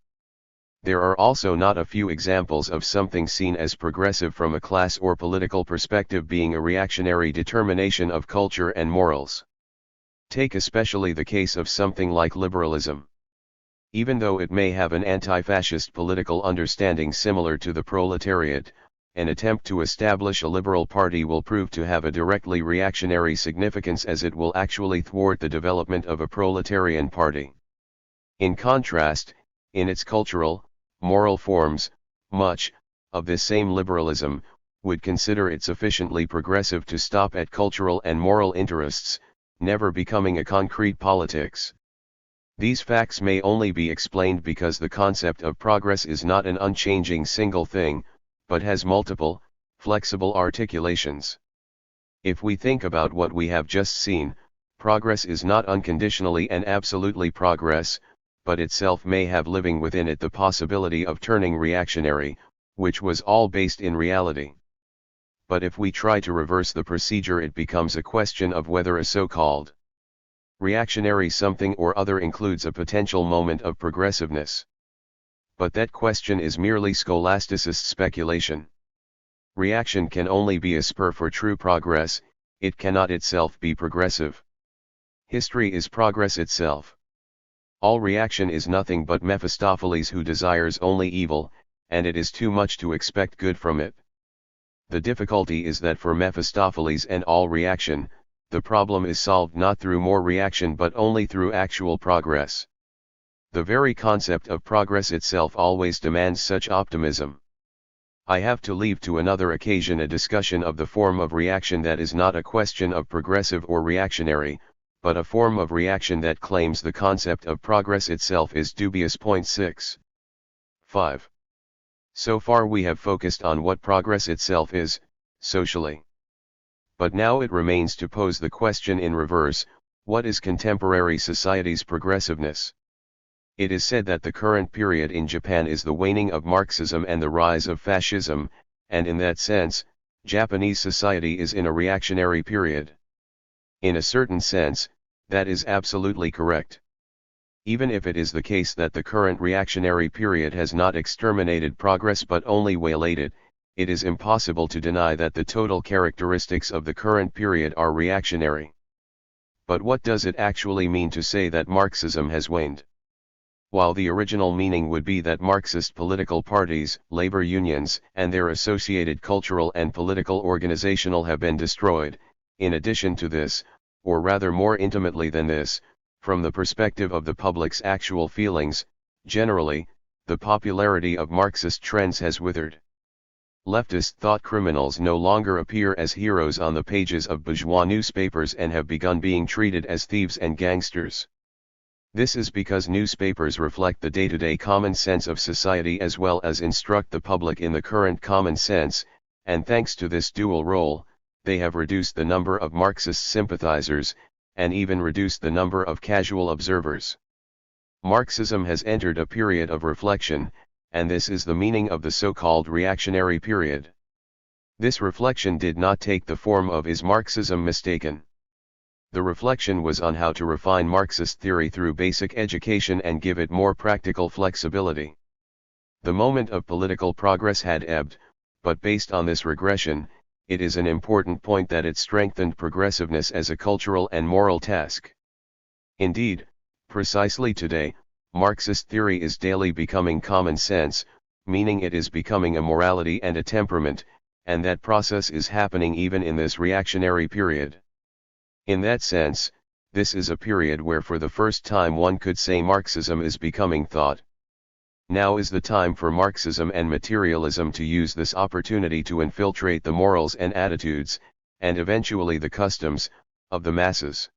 There are also not a few examples of something seen as progressive from a class or political perspective being a reactionary determination of culture and morals. Take especially the case of something like liberalism. Even though it may have an anti-fascist political understanding similar to the proletariat, an attempt to establish a liberal party will prove to have a directly reactionary significance, as it will actually thwart the development of a proletarian party. In contrast, in its cultural, moral forms, much of this same liberalism would consider it sufficiently progressive to stop at cultural and moral interests, never becoming a concrete politics. These facts may only be explained because the concept of progress is not an unchanging single thing, but has multiple, flexible articulations. If we think about what we have just seen, progress is not unconditionally and absolutely progress, but itself may have living within it the possibility of turning reactionary, which was all based in reality. But if we try to reverse the procedure, it becomes a question of whether a so-called reactionary something or other includes a potential moment of progressiveness. But that question is merely scholasticist speculation. Reaction can only be a spur for true progress, it cannot itself be progressive. History is progress itself. All reaction is nothing but Mephistopheles who desires only evil, and it is too much to expect good from it. The difficulty is that for Mephistopheles and all reaction, the problem is solved not through more reaction but only through actual progress. The very concept of progress itself always demands such optimism. I have to leave to another occasion a discussion of the form of reaction that is not a question of progressive or reactionary, but a form of reaction that claims the concept of progress itself is dubious. 6. 5. So far we have focused on what progress itself is, socially. But now it remains to pose the question in reverse: what is contemporary society's progressiveness? It is said that the current period in Japan is the waning of Marxism and the rise of fascism, and in that sense, Japanese society is in a reactionary period. In a certain sense, that is absolutely correct. Even if it is the case that the current reactionary period has not exterminated progress but only waylaid it, it is impossible to deny that the total characteristics of the current period are reactionary. But what does it actually mean to say that Marxism has waned? While the original meaning would be that Marxist political parties, labor unions, and their associated cultural and political organizational have been destroyed, In addition to this, or rather more intimately than this, from the perspective of the public's actual feelings, generally, the popularity of Marxist trends has withered. Leftist thought criminals no longer appear as heroes on the pages of bourgeois newspapers and have begun being treated as thieves and gangsters. This is because newspapers reflect the day-to-day common sense of society as well as instruct the public in the current common sense, and thanks to this dual role, they have reduced the number of Marxist sympathizers, and even reduced the number of casual observers. Marxism has entered a period of reflection, and this is the meaning of the so-called reactionary period. This reflection did not take the form of "Is Marxism mistaken?" The reflection was on how to refine Marxist theory through basic education and give it more practical flexibility. The moment of political progress had ebbed, but based on this regression, it is an important point that it strengthened progressiveness as a cultural and moral task. Indeed, precisely today, Marxist theory is daily becoming common sense, meaning it is becoming a morality and a temperament, and that process is happening even in this reactionary period. In that sense, this is a period where for the first time one could say Marxism is becoming thought. Now is the time for Marxism and materialism to use this opportunity to infiltrate the morals and attitudes, and eventually the customs, of the masses.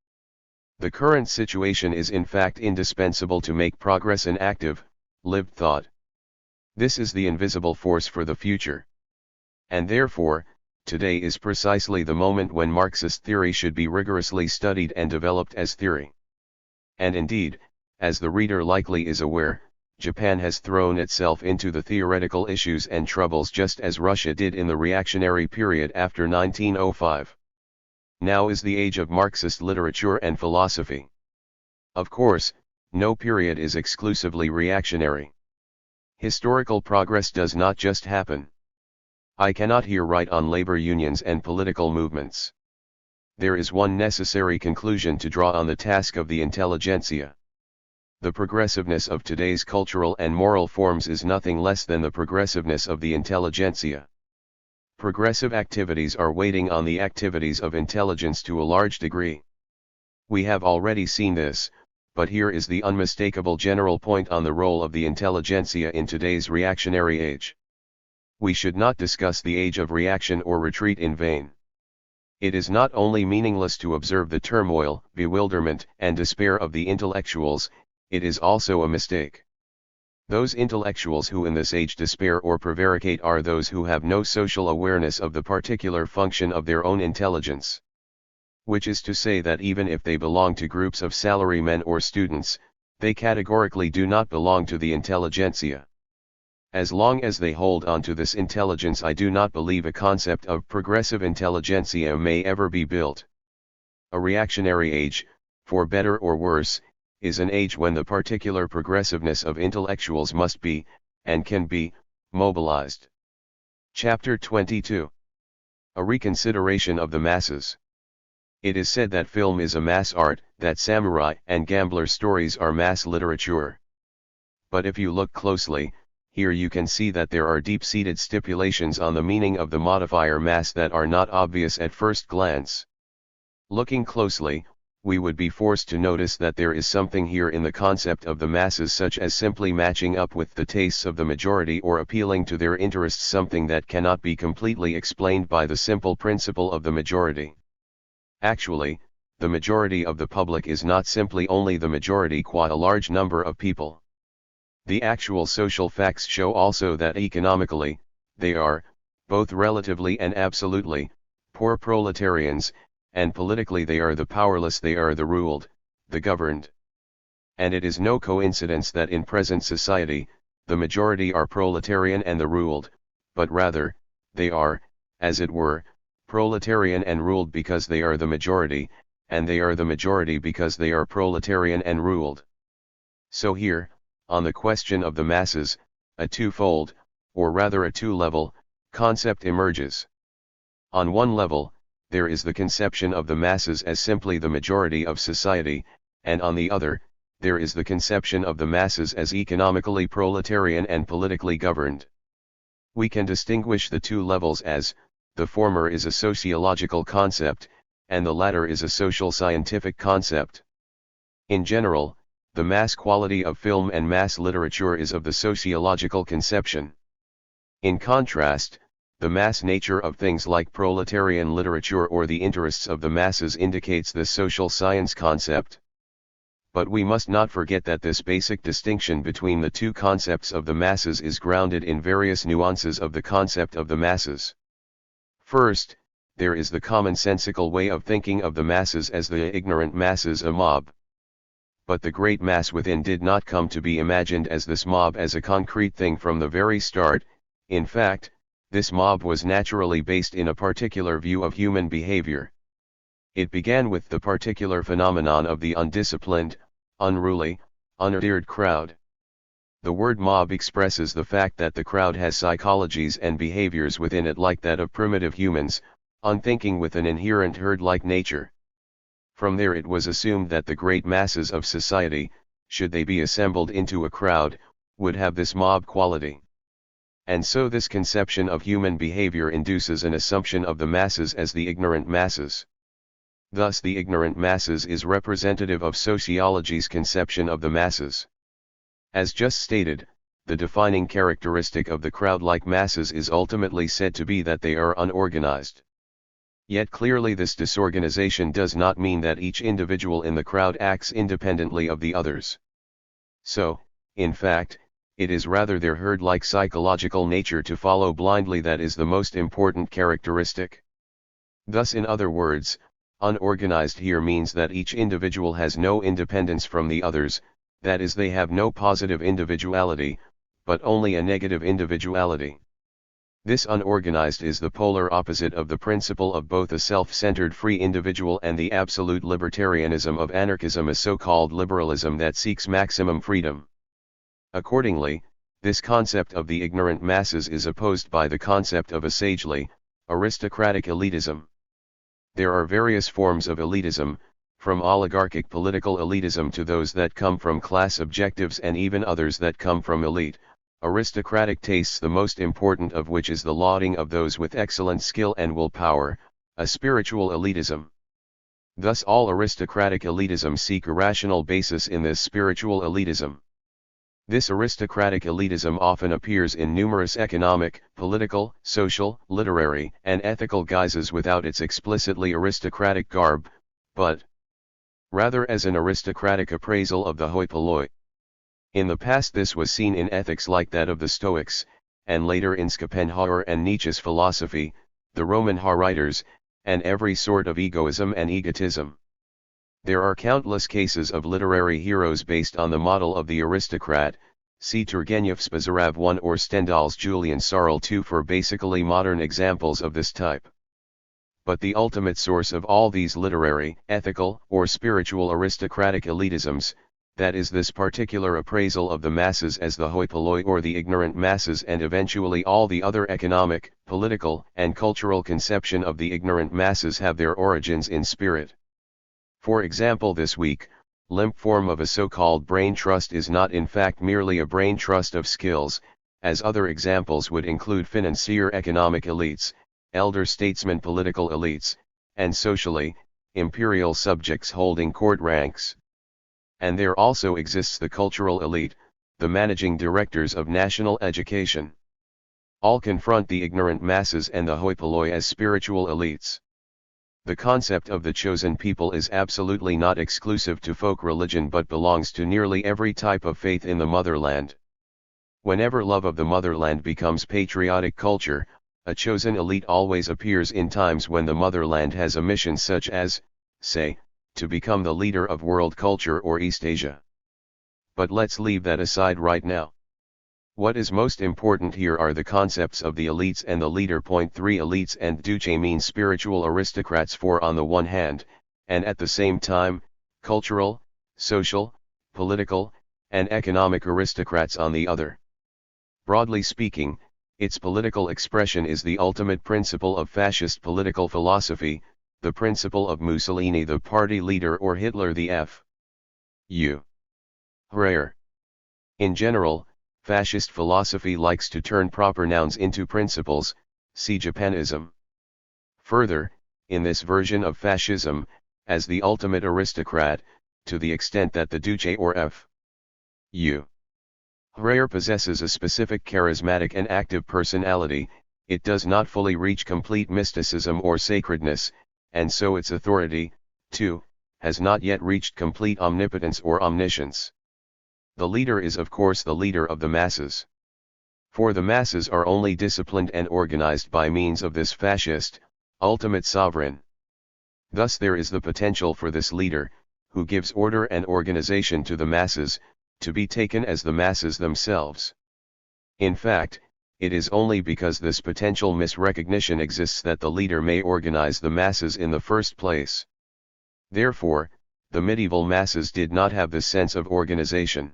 The current situation is in fact indispensable to make progress in active, lived thought. This is the invisible force for the future. And therefore, today is precisely the moment when Marxist theory should be rigorously studied and developed as theory. And indeed, as the reader likely is aware, Japan has thrown itself into the theoretical issues and troubles just as Russia did in the reactionary period after 1905. Now is the age of Marxist literature and philosophy. Of course, no period is exclusively reactionary. Historical progress does not just happen. I cannot here write on labor unions and political movements. There is one necessary conclusion to draw on the task of the intelligentsia. The progressiveness of today's cultural and moral forms is nothing less than the progressiveness of the intelligentsia. Progressive activities are waiting on the activities of intelligence to a large degree. We have already seen this, but here is the unmistakable general point on the role of the intelligentsia in today's reactionary age. We should not discuss the age of reaction or retreat in vain. It is not only meaningless to observe the turmoil, bewilderment, and despair of the intellectuals, it is also a mistake. Those intellectuals who in this age despair or prevaricate are those who have no social awareness of the particular function of their own intelligence. Which is to say that even if they belong to groups of salarymen or students, they categorically do not belong to the intelligentsia. As long as they hold on to this intelligence, I do not believe a concept of progressive intelligentsia may ever be built. A reactionary age, for better or worse, is an age when the particular progressiveness of intellectuals must be, and can be, mobilized. Chapter 22. A reconsideration of the masses. It is said that film is a mass art, that samurai and gambler stories are mass literature. But if you look closely, here you can see that there are deep-seated stipulations on the meaning of the modifier mass that are not obvious at first glance. Looking closely, we would be forced to notice that there is something here in the concept of the masses, such as simply matching up with the tastes of the majority or appealing to their interests, something that cannot be completely explained by the simple principle of the majority. Actually, the majority of the public is not simply only the majority qua a large number of people. The actual social facts show also that economically, they are, both relatively and absolutely, poor proletarians, and politically they are the powerless, they are the ruled, the governed. And it is no coincidence that in present society, the majority are proletarian and the ruled, but rather, they are, as it were, proletarian and ruled because they are the majority, and they are the majority because they are proletarian and ruled. So here, on the question of the masses, a twofold, or rather a two-level, concept emerges. On one level, there is the conception of the masses as simply the majority of society, and on the other, there is the conception of the masses as economically proletarian and politically governed. We can distinguish the two levels as, the former is a sociological concept, and the latter is a social scientific concept. In general, the mass quality of film and mass literature is of the sociological conception. In contrast, the mass nature of things like proletarian literature or the interests of the masses indicates the social science concept. But we must not forget that this basic distinction between the two concepts of the masses is grounded in various nuances of the concept of the masses. First, there is the commonsensical way of thinking of the masses as the ignorant masses, a mob. But the great mass within did not come to be imagined as this mob as a concrete thing from the very start. In fact, this mob was naturally based in a particular view of human behavior. It began with the particular phenomenon of the undisciplined, unruly, unordered crowd. The word mob expresses the fact that the crowd has psychologies and behaviors within it like that of primitive humans, unthinking with an inherent herd-like nature. From there it was assumed that the great masses of society, should they be assembled into a crowd, would have this mob quality. And so this conception of human behavior induces an assumption of the masses as the ignorant masses. Thus the ignorant masses is representative of sociology's conception of the masses. As just stated, the defining characteristic of the crowd-like masses is ultimately said to be that they are unorganized. Yet clearly this disorganization does not mean that each individual in the crowd acts independently of the others. So, in fact, it is rather their herd-like psychological nature to follow blindly that is the most important characteristic. Thus, in other words, unorganized here means that each individual has no independence from the others, that is, they have no positive individuality, but only a negative individuality. This unorganized is the polar opposite of the principle of both a self-centered free individual and the absolute libertarianism of anarchism, a so-called liberalism that seeks maximum freedom. Accordingly, this concept of the ignorant masses is opposed by the concept of a sagely, aristocratic elitism. There are various forms of elitism, from oligarchic political elitism to those that come from class objectives and even others that come from elite, aristocratic tastes, the most important of which is the lauding of those with excellent skill and willpower, a spiritual elitism. Thus all aristocratic elitism seek a rational basis in this spiritual elitism. This aristocratic elitism often appears in numerous economic, political, social, literary, and ethical guises without its explicitly aristocratic garb, but rather as an aristocratic appraisal of the hoi polloi. In the past this was seen in ethics like that of the Stoics, and later in Schopenhauer and Nietzsche's philosophy, the Roman writers, and every sort of egoism and egotism. There are countless cases of literary heroes based on the model of the aristocrat, see Turgenev's Bazarov 1 or Stendhal's Julian Sorel 2 for basically modern examples of this type. But the ultimate source of all these literary, ethical, or spiritual aristocratic elitisms, that is this particular appraisal of the masses as the hoi polloi or the ignorant masses, and eventually all the other economic, political, and cultural conception of the ignorant masses have their origins in spirit. For example, this weak, limp form of a so-called brain trust is not in fact merely a brain trust of skills, as other examples would include financier economic elites, elder statesmen political elites, and socially, imperial subjects holding court ranks. And there also exists the cultural elite, the managing directors of national education. All confront the ignorant masses and the hoi polloi as spiritual elites. The concept of the chosen people is absolutely not exclusive to folk religion but belongs to nearly every type of faith in the motherland. Whenever love of the motherland becomes patriotic culture, a chosen elite always appears in times when the motherland has a mission such as, say, to become the leader of world culture or East Asia. But let's leave that aside right now. What is most important here are the concepts of the elites and the leader. Point 3 Elites and duce mean spiritual aristocrats for on the one hand, and at the same time, cultural, social, political, and economic aristocrats on the other. Broadly speaking, its political expression is the ultimate principle of fascist political philosophy, the principle of Mussolini the party leader or Hitler the F.U. Führer. In general, fascist philosophy likes to turn proper nouns into principles, see Japanism. Further, in this version of fascism, as the ultimate aristocrat, to the extent that the Duce or F.U. Hreyer possesses a specific charismatic and active personality. It does not fully reach complete mysticism or sacredness, and so its authority, too, has not yet reached complete omnipotence or omniscience. The leader is of course the leader of the masses. For the masses are only disciplined and organized by means of this fascist, ultimate sovereign. Thus there is the potential for this leader, who gives order and organization to the masses, to be taken as the masses themselves. In fact, it is only because this potential misrecognition exists that the leader may organize the masses in the first place. Therefore, the medieval masses did not have this sense of organization.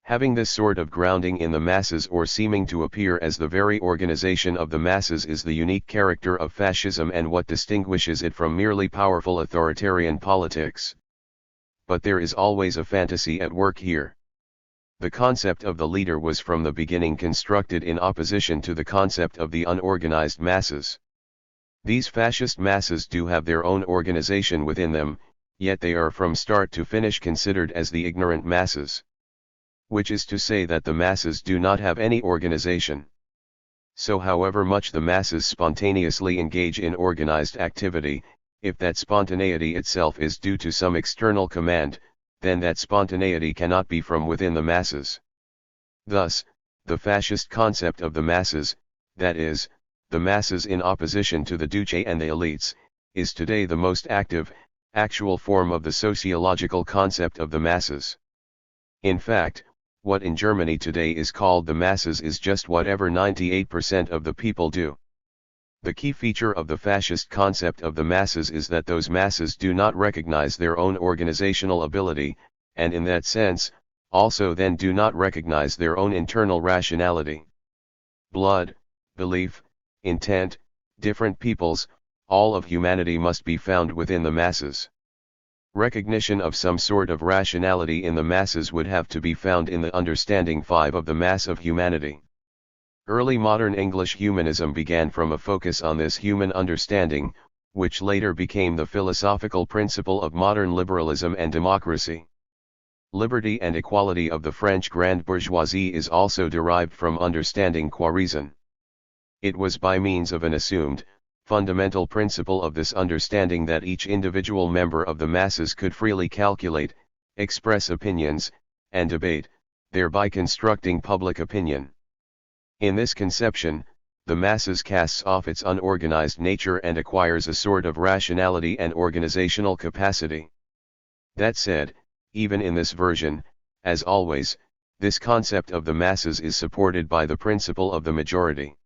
Having this sort of grounding in the masses or seeming to appear as the very organization of the masses is the unique character of fascism and what distinguishes it from merely powerful authoritarian politics. But there is always a fantasy at work here. The concept of the leader was from the beginning constructed in opposition to the concept of the unorganized masses. These fascist masses do have their own organization within them, yet they are from start to finish considered as the ignorant masses. Which is to say that the masses do not have any organization. So however much the masses spontaneously engage in organized activity, if that spontaneity itself is due to some external command, then that spontaneity cannot be from within the masses. Thus, the fascist concept of the masses, that is, the masses in opposition to the Duce and the elites, is today the most active, actual form of the sociological concept of the masses. In fact, what in Germany today is called the masses is just whatever 98% of the people do. The key feature of the fascist concept of the masses is that those masses do not recognize their own organizational ability, and in that sense, also then do not recognize their own internal rationality. Blood, belief, intent, different peoples, all of humanity must be found within the masses. Recognition of some sort of rationality in the masses would have to be found in the understanding 5 of the mass of humanity. Early modern English humanism began from a focus on this human understanding, which later became the philosophical principle of modern liberalism and democracy. Liberty and equality of the French grand bourgeoisie is also derived from understanding qua reason. It was by means of an assumed, fundamental principle of this understanding that each individual member of the masses could freely calculate, express opinions, and debate, thereby constructing public opinion. In this conception, the masses casts off its unorganized nature and acquires a sort of rationality and organizational capacity. That said, even in this version, as always, this concept of the masses is supported by the principle of the majority.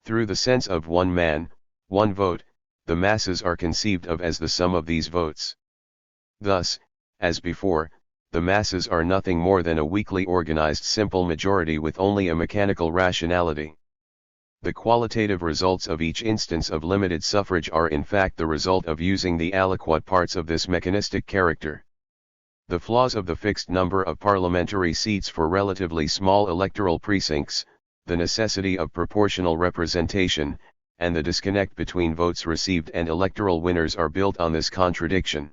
Through the sense of one man, one vote, the masses are conceived of as the sum of these votes. Thus, as before, the masses are nothing more than a weakly organized simple majority with only a mechanical rationality. The qualitative results of each instance of limited suffrage are in fact the result of using the aliquot parts of this mechanistic character. The flaws of the fixed number of parliamentary seats for relatively small electoral precincts, the necessity of proportional representation, and the disconnect between votes received and electoral winners are built on this contradiction.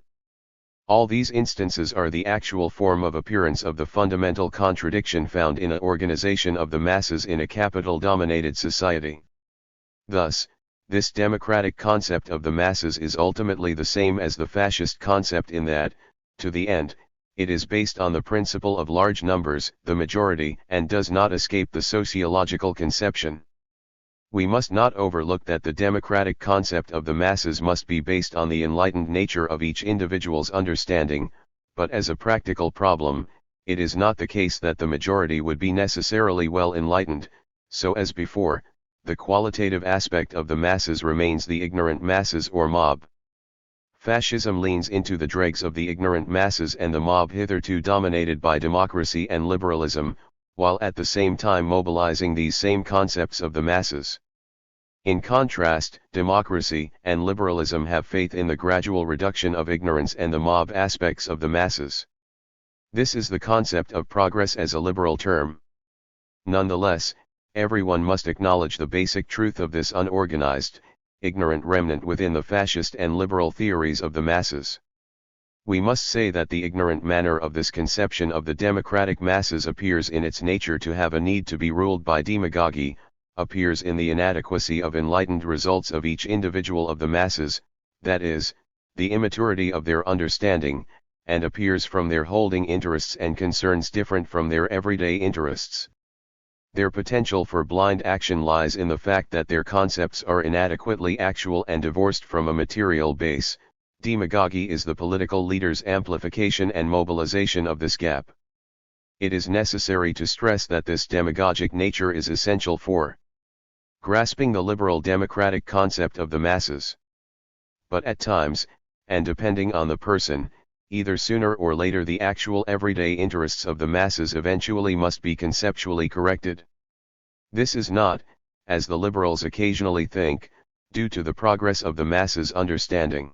All these instances are the actual form of appearance of the fundamental contradiction found in an organization of the masses in a capital-dominated society. Thus, this democratic concept of the masses is ultimately the same as the fascist concept in that, to the end, it is based on the principle of large numbers, the majority, and does not escape the sociological conception. We must not overlook that the democratic concept of the masses must be based on the enlightened nature of each individual's understanding, but as a practical problem, it is not the case that the majority would be necessarily well enlightened, so as before, the qualitative aspect of the masses remains the ignorant masses or mob. Fascism leans into the dregs of the ignorant masses and the mob hitherto dominated by democracy and liberalism, while at the same time mobilizing these same concepts of the masses. In contrast, democracy and liberalism have faith in the gradual reduction of ignorance and the mob aspects of the masses. This is the concept of progress as a liberal term. Nonetheless, everyone must acknowledge the basic truth of this unorganized, ignorant remnant within the fascist and liberal theories of the masses. We must say that the ignorant manner of this conception of the democratic masses appears in its nature to have a need to be ruled by demagogy, appears in the inadequacy of enlightened results of each individual of the masses, that is, the immaturity of their understanding, and appears from their holding interests and concerns different from their everyday interests. Their potential for blind action lies in the fact that their concepts are inadequately actual and divorced from a material base. Demagogy is the political leader's amplification and mobilization of this gap. It is necessary to stress that this demagogic nature is essential for grasping the liberal democratic concept of the masses. But at times, and depending on the person, either sooner or later the actual everyday interests of the masses eventually must be conceptually corrected. This is not, as the liberals occasionally think, due to the progress of the masses' understanding.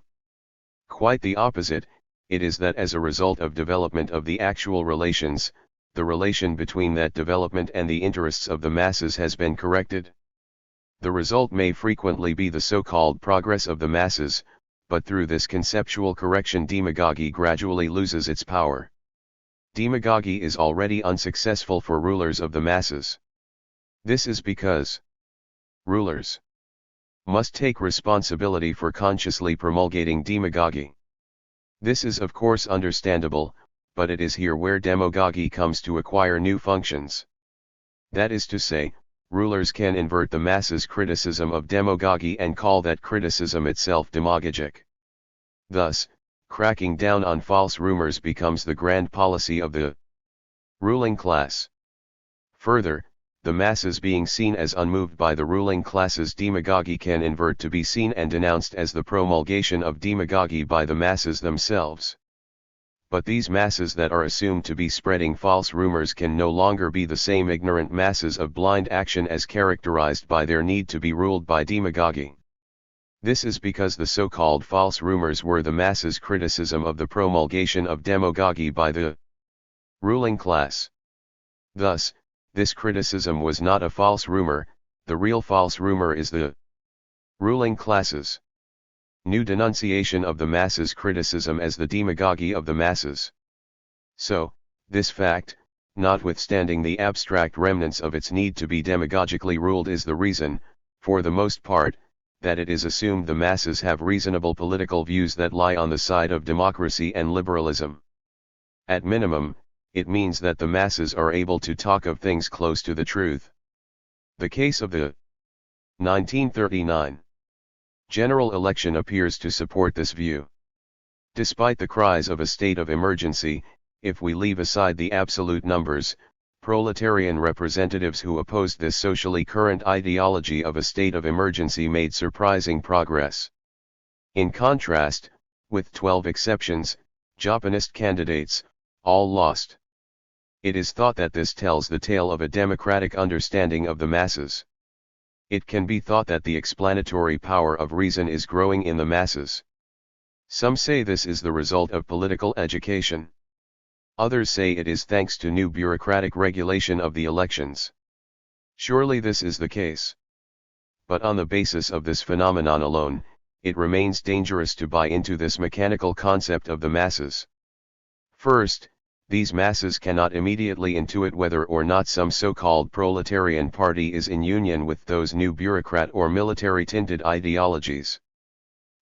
Quite the opposite, it is that as a result of development of the actual relations, the relation between that development and the interests of the masses has been corrected. The result may frequently be the so-called progress of the masses, but through this conceptual correction demagogy gradually loses its power. Demagogy is already unsuccessful for rulers of the masses. This is because rulers must take responsibility for consciously promulgating demagogy. This is of course understandable, but it is here where demagogy comes to acquire new functions. That is to say, rulers can invert the masses' criticism of demagogy and call that criticism itself demagogic. Thus, cracking down on false rumors becomes the grand policy of the ruling class. Further, the masses being seen as unmoved by the ruling class's demagogy can invert to be seen and denounced as the promulgation of demagogy by the masses themselves. But these masses that are assumed to be spreading false rumors can no longer be the same ignorant masses of blind action as characterized by their need to be ruled by demagogy. This is because the so-called false rumors were the masses' criticism of the promulgation of demagogy by the ruling class. Thus, this criticism was not a false rumor, the real false rumor is the ruling class's new denunciation of the masses' criticism as the demagogy of the masses. So, this fact, notwithstanding the abstract remnants of its need to be demagogically ruled, is the reason, for the most part, that it is assumed the masses have reasonable political views that lie on the side of democracy and liberalism. At minimum, it means that the masses are able to talk of things close to the truth. The case of the 1939 general election appears to support this view. Despite the cries of a state of emergency, if we leave aside the absolute numbers, proletarian representatives who opposed this socially current ideology of a state of emergency made surprising progress. In contrast, with 12 exceptions, Japanist candidates, all lost. It is thought that this tells the tale of a democratic understanding of the masses. It can be thought that the explanatory power of reason is growing in the masses. Some say this is the result of political education. Others say it is thanks to new bureaucratic regulation of the elections. Surely this is the case. But on the basis of this phenomenon alone, it remains dangerous to buy into this mechanical concept of the masses. First, these masses cannot immediately intuit whether or not some so-called proletarian party is in union with those new bureaucrat or military-tinted ideologies.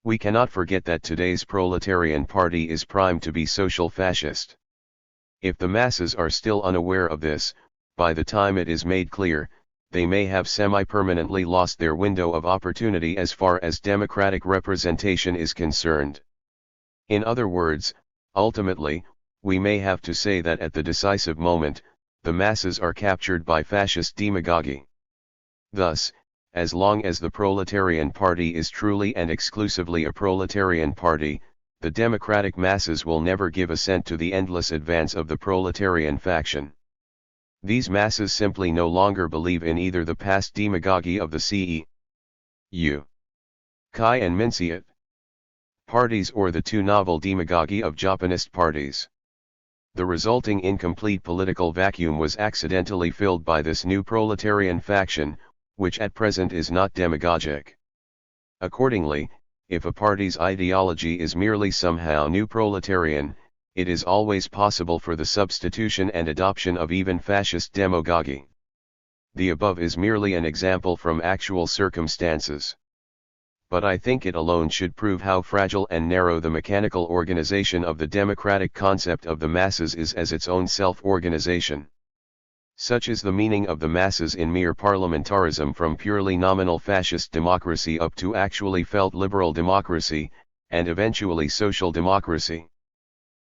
We cannot forget that today's proletarian party is primed to be social fascist. If the masses are still unaware of this, by the time it is made clear, they may have semi-permanently lost their window of opportunity as far as democratic representation is concerned. In other words, ultimately, we may have to say that at the decisive moment, the masses are captured by fascist demagogy. Thus, as long as the proletarian party is truly and exclusively a proletarian party, the democratic masses will never give assent to the endless advance of the proletarian faction. These masses simply no longer believe in either the past demagogy of the CEU, Kai and Minsiat parties or the too novel demagogy of Japanist parties. The resulting incomplete political vacuum was accidentally filled by this new proletarian faction, which at present is not demagogic. Accordingly, if a party's ideology is merely somehow new proletarian, it is always possible for the substitution and adoption of even fascist demagogy. The above is merely an example from actual circumstances. But I think it alone should prove how fragile and narrow the mechanical organization of the democratic concept of the masses is as its own self-organization. Such is the meaning of the masses in mere parliamentarism, from purely nominal fascist democracy up to actually felt liberal democracy, and eventually social democracy.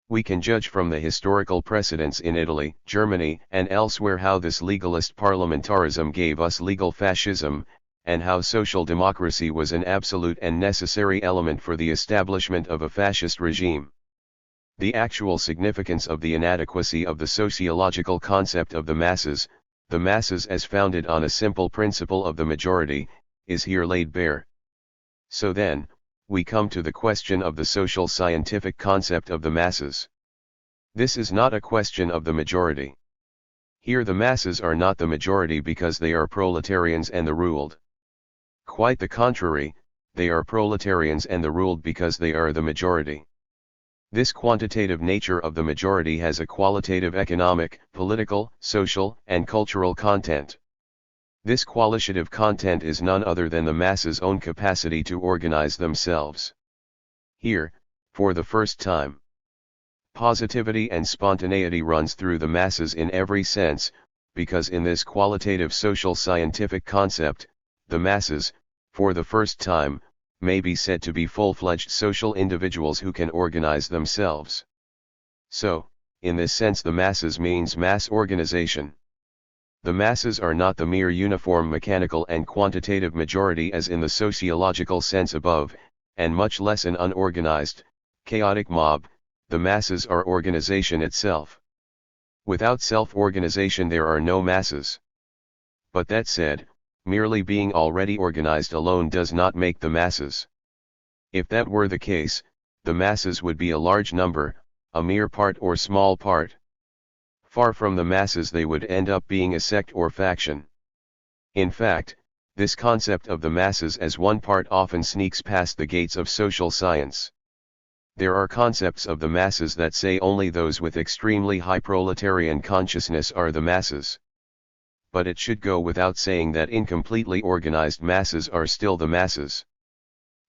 We can judge from the historical precedents in Italy, Germany, and elsewhere how this legalist parliamentarism gave us legal fascism, and how social democracy was an absolute and necessary element for the establishment of a fascist regime. The actual significance of the inadequacy of the sociological concept of the masses as founded on a simple principle of the majority, is here laid bare. So then, we come to the question of the social scientific concept of the masses. This is not a question of the majority. Here the masses are not the majority because they are proletarians and the ruled. Quite the contrary, they are proletarians and the ruled because they are the majority. This quantitative nature of the majority has a qualitative economic, political, social, and cultural content. This qualitative content is none other than the masses' own capacity to organize themselves. Here, for the first time, positivity and spontaneity runs through the masses in every sense, because in this qualitative social scientific concept, the masses, for the first time, may be said to be full-fledged social individuals who can organize themselves. So, in this sense the masses means mass organization. The masses are not the mere uniform mechanical and quantitative majority as in the sociological sense above, and much less an unorganized, chaotic mob. The masses are organization itself. Without self-organization there are no masses. But that said, merely being already organized alone does not make the masses. If that were the case, the masses would be a large number, a mere part or small part. Far from the masses they would end up being a sect or faction. In fact, this concept of the masses as one part often sneaks past the gates of social science. There are concepts of the masses that say only those with extremely high proletarian consciousness are the masses. But it should go without saying that incompletely organized masses are still the masses.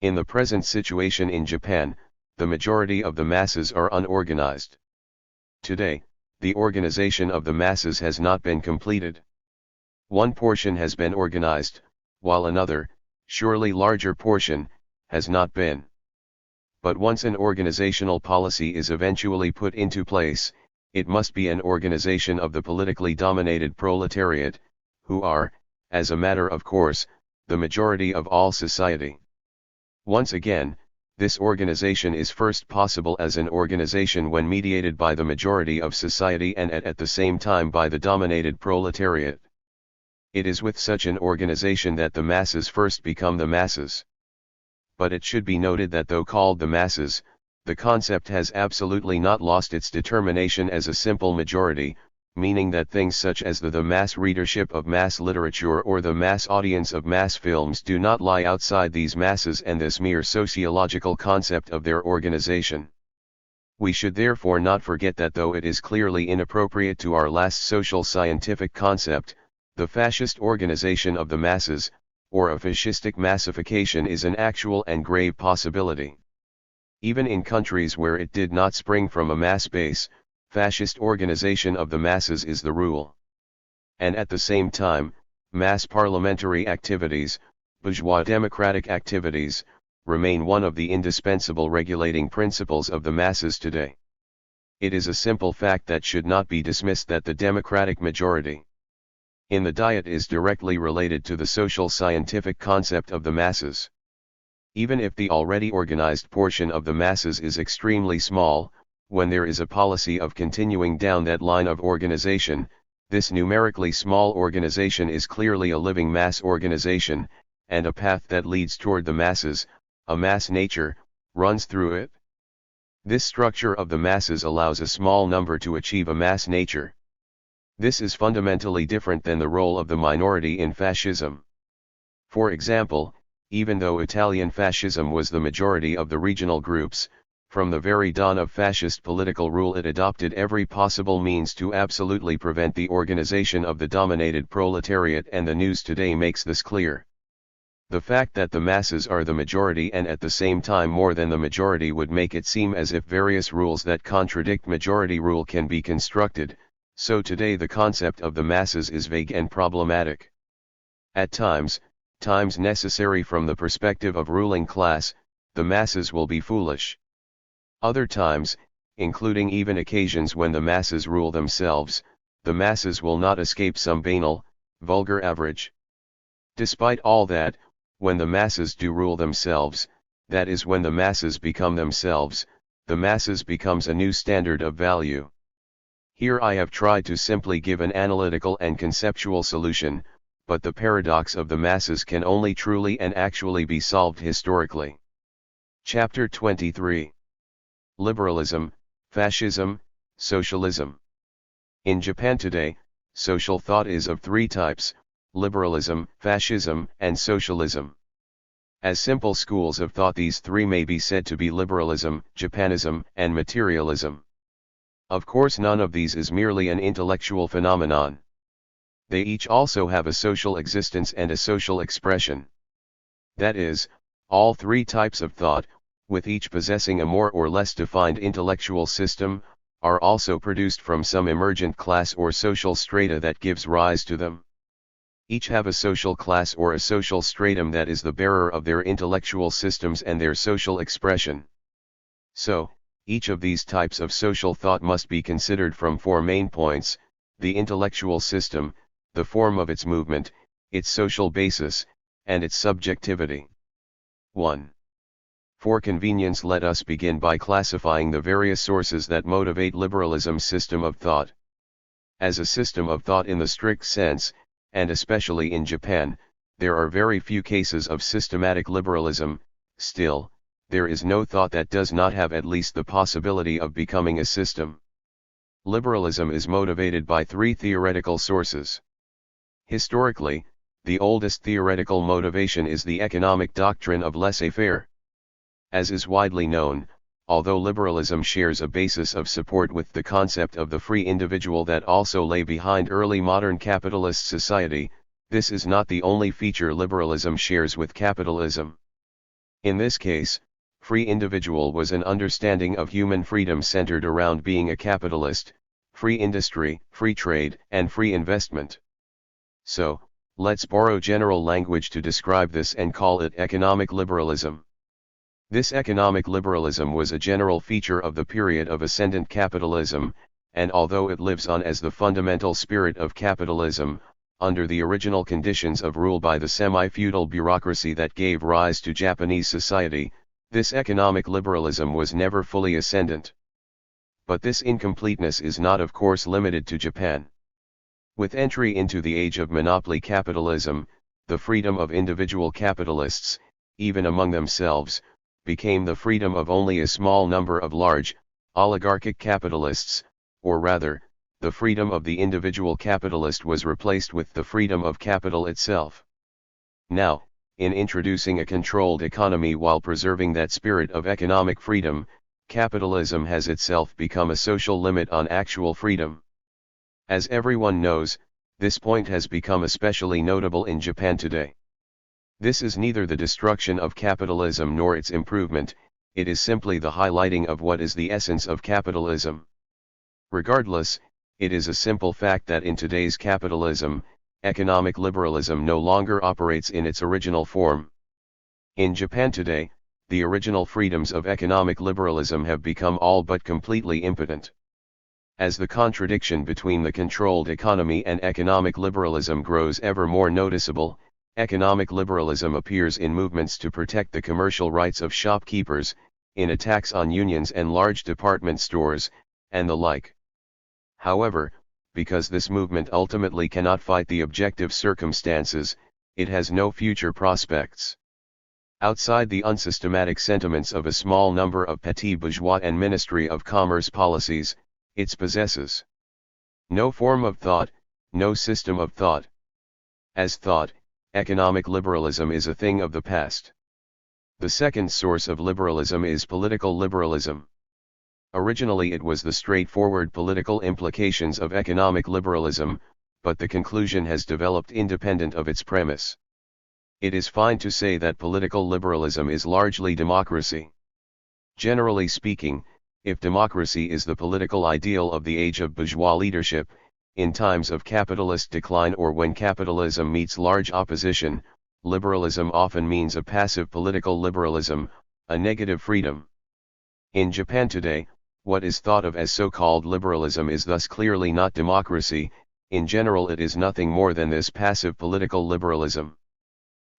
In the present situation in Japan, the majority of the masses are unorganized. Today, the organization of the masses has not been completed. One portion has been organized, while another, surely larger portion, has not been. But once an organizational policy is eventually put into place, it must be an organization of the politically dominated proletariat, who are, as a matter of course, the majority of all society. Once again, this organization is first possible as an organization when mediated by the majority of society and at the same time by the dominated proletariat. It is with such an organization that the masses first become the masses. But it should be noted that though called the masses, the concept has absolutely not lost its determination as a simple majority, meaning that things such as the mass readership of mass literature or the mass audience of mass films do not lie outside these masses and this mere sociological concept of their organization. We should therefore not forget that though it is clearly inappropriate to our last social scientific concept, the fascist organization of the masses, or a fascistic massification is an actual and grave possibility. Even in countries where it did not spring from a mass base, fascist organization of the masses is the rule. And at the same time, mass parliamentary activities, bourgeois democratic activities, remain one of the indispensable regulating principles of the masses today. It is a simple fact that should not be dismissed that the democratic majority in the Diet is directly related to the social scientific concept of the masses. Even if the already organized portion of the masses is extremely small, when there is a policy of continuing down that line of organization, this numerically small organization is clearly a living mass organization, and a path that leads toward the masses, a mass nature, runs through it. This structure of the masses allows a small number to achieve a mass nature. This is fundamentally different than the role of the minority in fascism. For example, even though Italian fascism was the majority of the regional groups, from the very dawn of fascist political rule it adopted every possible means to absolutely prevent the organization of the dominated proletariat, and the news today makes this clear. The fact that the masses are the majority and at the same time more than the majority would make it seem as if various rules that contradict majority rule can be constructed, so today the concept of the masses is vague and problematic. At times necessary from the perspective of ruling class, the masses will be foolish. Other times, including even occasions when the masses rule themselves, the masses will not escape some banal, vulgar average. Despite all that, when the masses do rule themselves, that is when the masses become themselves, the masses becomes a new standard of value. Here I have tried to simply give an analytical and conceptual solution, but the paradox of the masses can only truly and actually be solved historically. Chapter 23. Liberalism, Fascism, Socialism. In Japan today, social thought is of three types: liberalism, fascism, and socialism. As simple schools of thought, these three may be said to be liberalism, Japanism, and materialism. Of course, none of these is merely an intellectual phenomenon. They each also have a social existence and a social expression. That is, all three types of thought, with each possessing a more or less defined intellectual system, are also produced from some emergent class or social strata that gives rise to them. Each have a social class or a social stratum that is the bearer of their intellectual systems and their social expression. So, each of these types of social thought must be considered from four main points: the intellectual system, the form of its movement, its social basis, and its subjectivity. 1. For convenience, let us begin by classifying the various sources that motivate liberalism's system of thought. As a system of thought in the strict sense, and especially in Japan, there are very few cases of systematic liberalism. Still, there is no thought that does not have at least the possibility of becoming a system. Liberalism is motivated by three theoretical sources. Historically, the oldest theoretical motivation is the economic doctrine of laissez-faire. As is widely known, although liberalism shares a basis of support with the concept of the free individual that also lay behind early modern capitalist society, this is not the only feature liberalism shares with capitalism. In this case, free individual was an understanding of human freedom centered around being a capitalist, free industry, free trade, and free investment. So, let's borrow general language to describe this and call it economic liberalism. This economic liberalism was a general feature of the period of ascendant capitalism, and although it lives on as the fundamental spirit of capitalism, under the original conditions of rule by the semi-feudal bureaucracy that gave rise to Japanese society, this economic liberalism was never fully ascendant. But this incompleteness is not, of course, limited to Japan. With entry into the age of monopoly capitalism, the freedom of individual capitalists, even among themselves, became the freedom of only a small number of large, oligarchic capitalists, or rather, the freedom of the individual capitalist was replaced with the freedom of capital itself. Now, in introducing a controlled economy while preserving that spirit of economic freedom, capitalism has itself become a social limit on actual freedom. As everyone knows, this point has become especially notable in Japan today. This is neither the destruction of capitalism nor its improvement, it is simply the highlighting of what is the essence of capitalism. Regardless, it is a simple fact that in today's capitalism, economic liberalism no longer operates in its original form. In Japan today, the original freedoms of economic liberalism have become all but completely impotent. As the contradiction between the controlled economy and economic liberalism grows ever more noticeable, economic liberalism appears in movements to protect the commercial rights of shopkeepers, in attacks on unions and large department stores, and the like. However, because this movement ultimately cannot fight the objective circumstances, it has no future prospects. Outside the unsystematic sentiments of a small number of petty bourgeois and Ministry of Commerce policies, it possesses no form of thought, no system of thought. As thought, economic liberalism is a thing of the past. The second source of liberalism is political liberalism. Originally it was the straightforward political implications of economic liberalism, but the conclusion has developed independent of its premise. It is fine to say that political liberalism is largely democracy. Generally speaking, if democracy is the political ideal of the age of bourgeois leadership, in times of capitalist decline or when capitalism meets large opposition, liberalism often means a passive political liberalism, a negative freedom. In Japan today, what is thought of as so-called liberalism is thus clearly not democracy. In general it is nothing more than this passive political liberalism.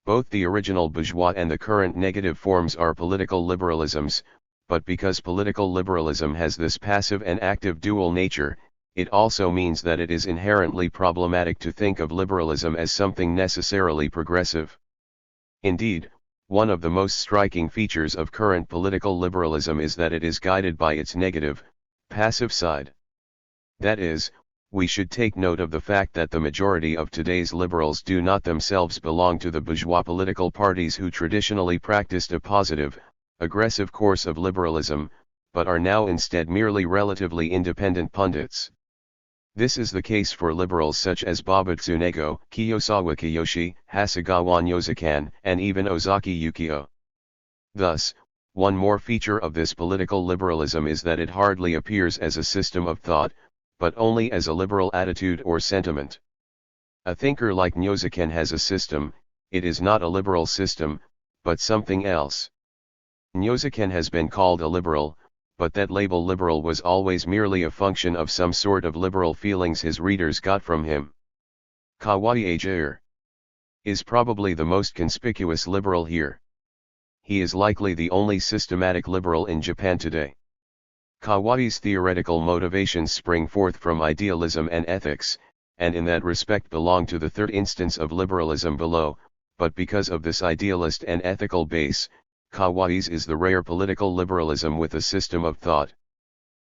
Both the original bourgeois and the current negative forms are political liberalisms, but because political liberalism has this passive and active dual nature, it also means that it is inherently problematic to think of liberalism as something necessarily progressive. Indeed, one of the most striking features of current political liberalism is that it is guided by its negative, passive side. That is, we should take note of the fact that the majority of today's liberals do not themselves belong to the bourgeois political parties who traditionally practiced a positive, aggressive course of liberalism, but are now instead merely relatively independent pundits. This is the case for liberals such as Babatsu Nego, Kiyosawa Kiyoshi, Hasegawa Nyozakan, and even Ozaki Yukio. Thus, one more feature of this political liberalism is that it hardly appears as a system of thought, but only as a liberal attitude or sentiment. A thinker like Nyozakan has a system, it is not a liberal system, but something else. Nyozakan has been called a liberal, but that label liberal was always merely a function of some sort of liberal feelings his readers got from him. Kawai Ajair is probably the most conspicuous liberal here. He is likely the only systematic liberal in Japan today. Kawai's theoretical motivations spring forth from idealism and ethics, and in that respect belong to the third instance of liberalism below, but because of this idealist and ethical base, Kawai's is the rare political liberalism with a system of thought.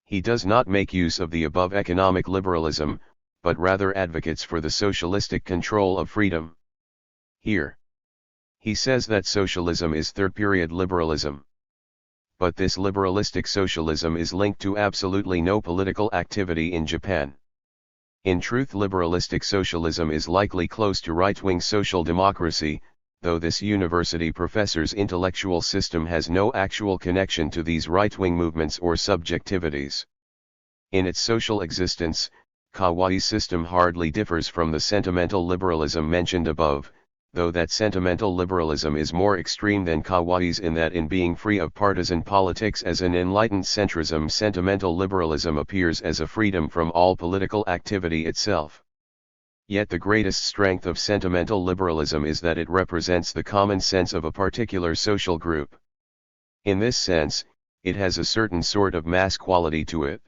He does not make use of the above economic liberalism, but rather advocates for the socialistic control of freedom. Here, he says that socialism is third-period liberalism. But this liberalistic socialism is linked to absolutely no political activity in Japan. In truth, liberalistic socialism is likely close to right-wing social democracy, though this university professor's intellectual system has no actual connection to these right-wing movements or subjectivities. In its social existence, Kawai's system hardly differs from the sentimental liberalism mentioned above, though that sentimental liberalism is more extreme than Kawai's in that in being free of partisan politics as an enlightened centrism, sentimental liberalism appears as a freedom from all political activity itself. Yet the greatest strength of sentimental liberalism is that it represents the common sense of a particular social group. In this sense, it has a certain sort of mass quality to it.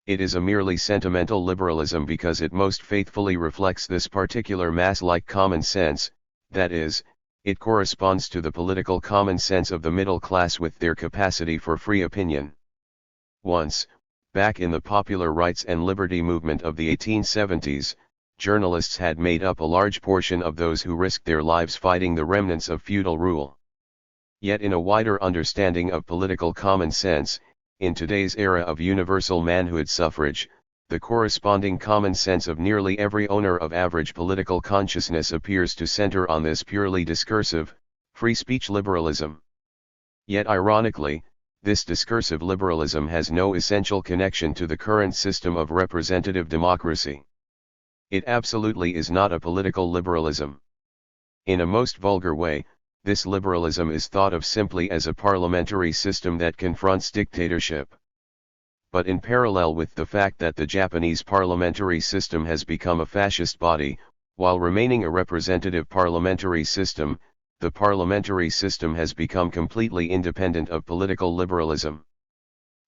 It is a merely sentimental liberalism because it most faithfully reflects this particular mass-like common sense, that is, it corresponds to the political common sense of the middle class with their capacity for free opinion. Once, back in the popular rights and liberty movement of the 1870s, journalists had made up a large portion of those who risked their lives fighting the remnants of feudal rule. Yet in a wider understanding of political common sense, in today's era of universal manhood suffrage, the corresponding common sense of nearly every owner of average political consciousness appears to center on this purely discursive, free speech liberalism. Yet ironically, this discursive liberalism has no essential connection to the current system of representative democracy. It absolutely is not a political liberalism. In a most vulgar way, this liberalism is thought of simply as a parliamentary system that confronts dictatorship. But in parallel with the fact that the Japanese parliamentary system has become a fascist body, while remaining a representative parliamentary system, the parliamentary system has become completely independent of political liberalism.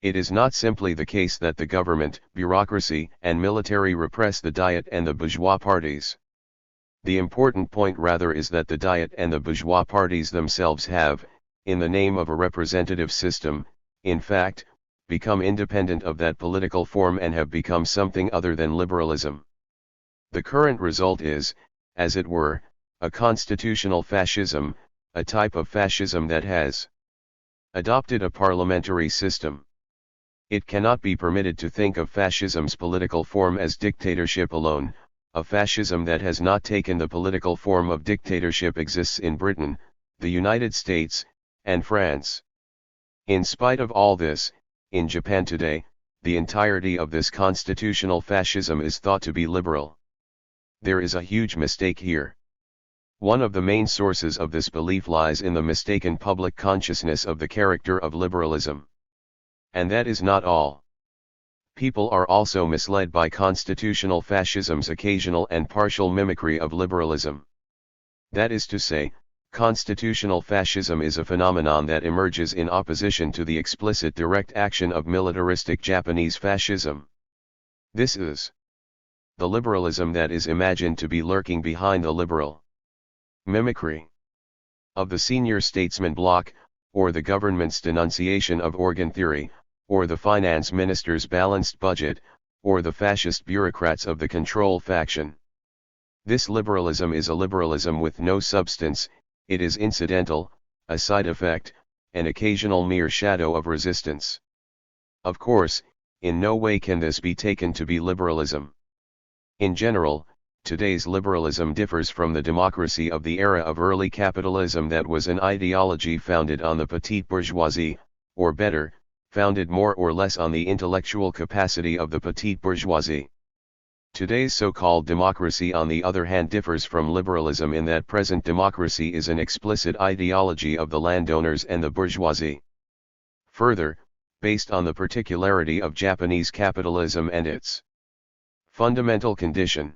It is not simply the case that the government, bureaucracy, and military repress the Diet and the bourgeois parties. The important point rather is that the Diet and the bourgeois parties themselves have, in the name of a representative system, in fact, become independent of that political form and have become something other than liberalism. The current result is, as it were, a constitutional fascism, a type of fascism that has adopted a parliamentary system. It cannot be permitted to think of fascism's political form as dictatorship alone. A fascism that has not taken the political form of dictatorship exists in Britain, the United States, and France. In spite of all this, in Japan today, the entirety of this constitutional fascism is thought to be liberal. There is a huge mistake here. One of the main sources of this belief lies in the mistaken public consciousness of the character of liberalism. And that is not all. People are also misled by constitutional fascism's occasional and partial mimicry of liberalism. That is to say, constitutional fascism is a phenomenon that emerges in opposition to the explicit direct action of militaristic Japanese fascism. This is the liberalism that is imagined to be lurking behind the liberal mimicry of the senior statesman bloc, or the government's denunciation of organ theory, or the finance minister's balanced budget, or the fascist bureaucrats of the control faction. This liberalism is a liberalism with no substance, it is incidental, a side effect, an occasional mere shadow of resistance. Of course, in no way can this be taken to be liberalism. In general, today's liberalism differs from the democracy of the era of early capitalism that was an ideology founded on the petite bourgeoisie, or better, founded more or less on the intellectual capacity of the petite bourgeoisie. Today's so-called democracy on the other hand differs from liberalism in that present democracy is an explicit ideology of the landowners and the bourgeoisie. Further, based on the particularity of Japanese capitalism and its fundamental condition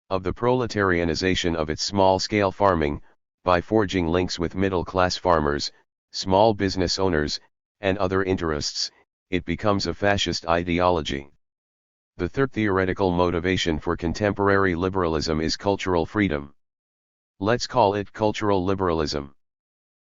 of the proletarianization of its small-scale farming, by forging links with middle-class farmers, small business owners, and other interests, it becomes a fascist ideology. The third theoretical motivation for contemporary liberalism is cultural freedom. Let's call it cultural liberalism.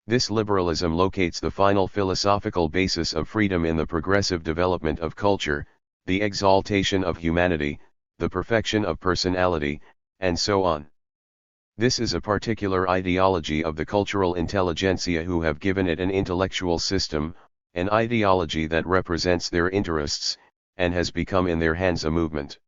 This liberalism locates the final philosophical basis of freedom in the progressive development of culture, the exaltation of humanity, the perfection of personality, and so on. This is a particular ideology of the cultural intelligentsia who have given it an intellectual system, an ideology that represents their interests, and has become in their hands a movement.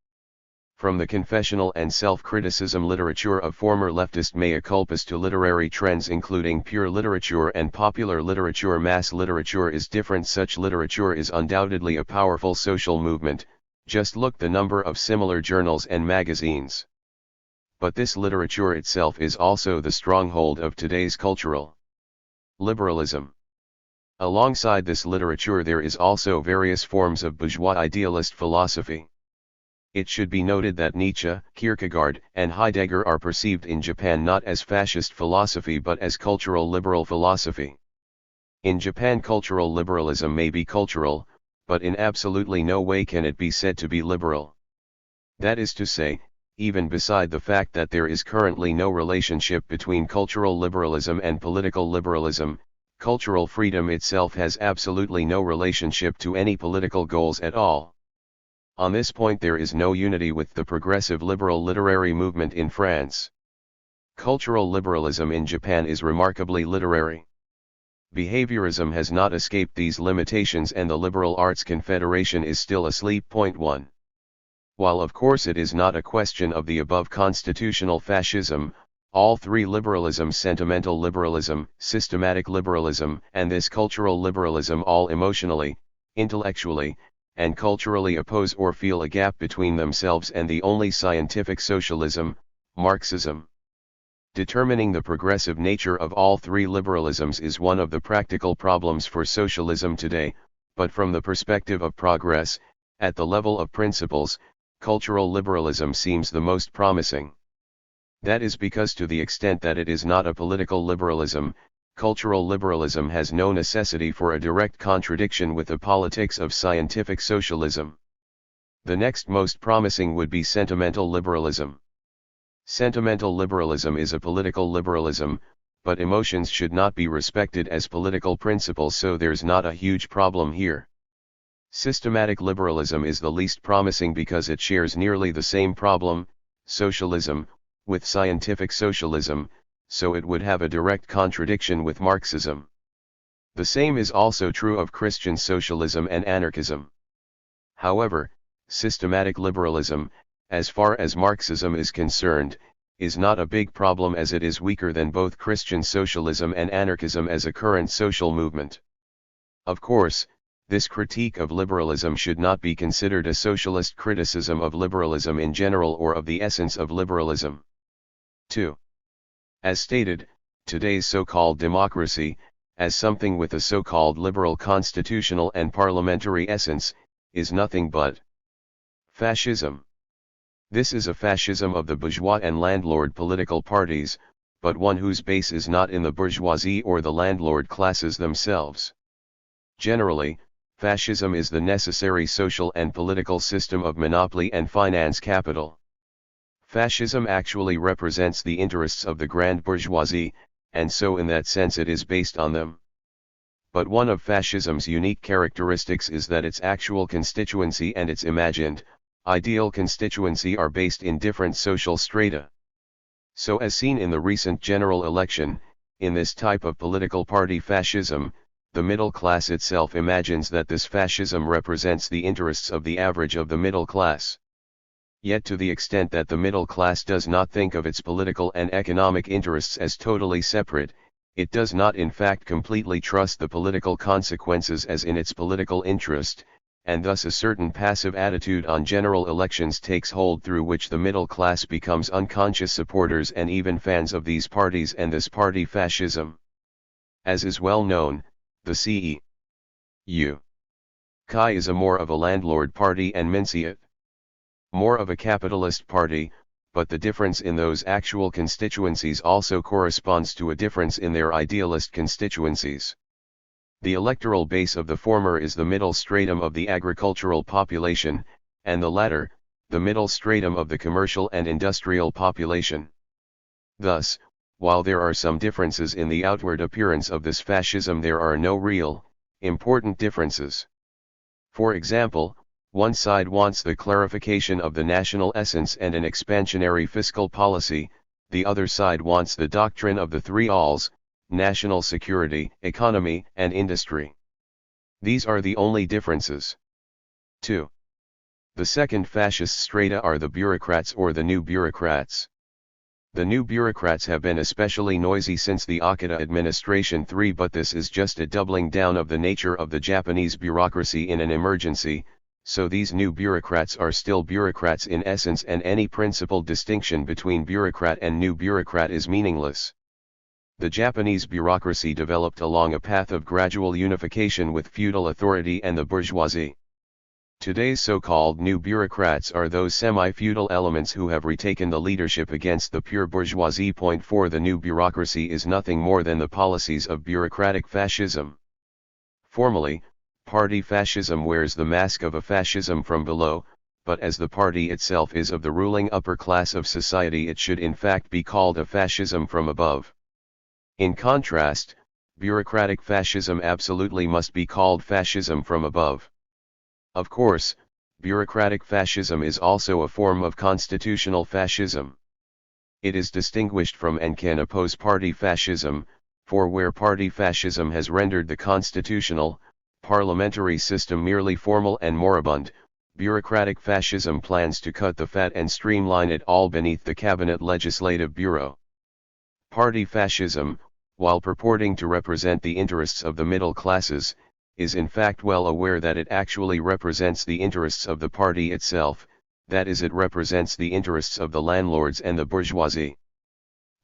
From the confessional and self-criticism literature of former leftist mea culpas to literary trends including pure literature and popular literature, mass literature is different. Such literature is undoubtedly a powerful social movement, just look the number of similar journals and magazines. But this literature itself is also the stronghold of today's cultural liberalism. Alongside this literature there is also various forms of bourgeois idealist philosophy. It should be noted that Nietzsche, Kierkegaard, and Heidegger are perceived in Japan not as fascist philosophy but as cultural liberal philosophy. In Japan cultural liberalism may be cultural, but in absolutely no way can it be said to be liberal. That is to say, even beside the fact that there is currently no relationship between cultural liberalism and political liberalism, cultural freedom itself has absolutely no relationship to any political goals at all. On this point there is no unity with the progressive liberal literary movement in France. Cultural liberalism in Japan is remarkably literary. Behaviorism has not escaped these limitations and the Liberal Arts Confederation is still asleep. 1. While of course it is not a question of the above constitutional fascism, all three liberalisms, sentimental liberalism, systematic liberalism, and this cultural liberalism all emotionally, intellectually, and culturally oppose or feel a gap between themselves and the only scientific socialism, Marxism. Determining the progressive nature of all three liberalisms is one of the practical problems for socialism today, but from the perspective of progress, at the level of principles, cultural liberalism seems the most promising. That is because to the extent that it is not a political liberalism, cultural liberalism has no necessity for a direct contradiction with the politics of scientific socialism. The next most promising would be sentimental liberalism. Sentimental liberalism is a political liberalism, but emotions should not be respected as political principles, so there's not a huge problem here. Systematic liberalism is the least promising because it shares nearly the same problem, socialism, with scientific socialism, so it would have a direct contradiction with Marxism. The same is also true of Christian socialism and anarchism. However, systematic liberalism, as far as Marxism is concerned, is not a big problem as it is weaker than both Christian socialism and anarchism as a current social movement. Of course, this critique of liberalism should not be considered a socialist criticism of liberalism in general or of the essence of liberalism. 2. As stated, today's so-called democracy, as something with a so-called liberal constitutional and parliamentary essence, is nothing but fascism. This is a fascism of the bourgeois and landlord political parties, but one whose base is not in the bourgeoisie or the landlord classes themselves. Generally, fascism is the necessary social and political system of monopoly and finance capital. Fascism actually represents the interests of the grand bourgeoisie, and so in that sense it is based on them. But one of fascism's unique characteristics is that its actual constituency and its imagined, ideal constituency are based in different social strata. So as seen in the recent general election, in this type of political party fascism, the middle class itself imagines that this fascism represents the interests of the average of the middle class. Yet to the extent that the middle class does not think of its political and economic interests as totally separate, it does not in fact completely trust the political consequences as in its political interest, and thus a certain passive attitude on general elections takes hold through which the middle class becomes unconscious supporters and even fans of these parties and this party fascism. As is well known, the CEU Kai is a more of a landlord party and Minsiat more of a capitalist party, but the difference in those actual constituencies also corresponds to a difference in their idealist constituencies. The electoral base of the former is the middle stratum of the agricultural population, and the latter, the middle stratum of the commercial and industrial population. Thus, while there are some differences in the outward appearance of this fascism, there are no real, important differences. For example, one side wants the clarification of the national essence and an expansionary fiscal policy, the other side wants the doctrine of the three alls, national security, economy, and industry. These are the only differences. 2. The second fascist strata are the bureaucrats or the new bureaucrats. The new bureaucrats have been especially noisy since the Akita administration 3, but this is just a doubling down of the nature of the Japanese bureaucracy in an emergency, so these new bureaucrats are still bureaucrats in essence, and any principal distinction between bureaucrat and new bureaucrat is meaningless. The Japanese bureaucracy developed along a path of gradual unification with feudal authority and the bourgeoisie. Today's so-called new bureaucrats are those semi-feudal elements who have retaken the leadership against the pure bourgeoisie. Point 4. The new bureaucracy is nothing more than the policies of bureaucratic fascism. Formally, party fascism wears the mask of a fascism from below, but as the party itself is of the ruling upper class of society, it should in fact be called a fascism from above. In contrast, bureaucratic fascism absolutely must be called fascism from above. Of course, bureaucratic fascism is also a form of constitutional fascism. It is distinguished from and can oppose party fascism, for where party fascism has rendered the constitutional, parliamentary system merely formal and moribund, bureaucratic fascism plans to cut the fat and streamline it all beneath the cabinet legislative bureau. Party fascism, while purporting to represent the interests of the middle classes, is in fact well aware that it actually represents the interests of the party itself, that is, it represents the interests of the landlords and the bourgeoisie.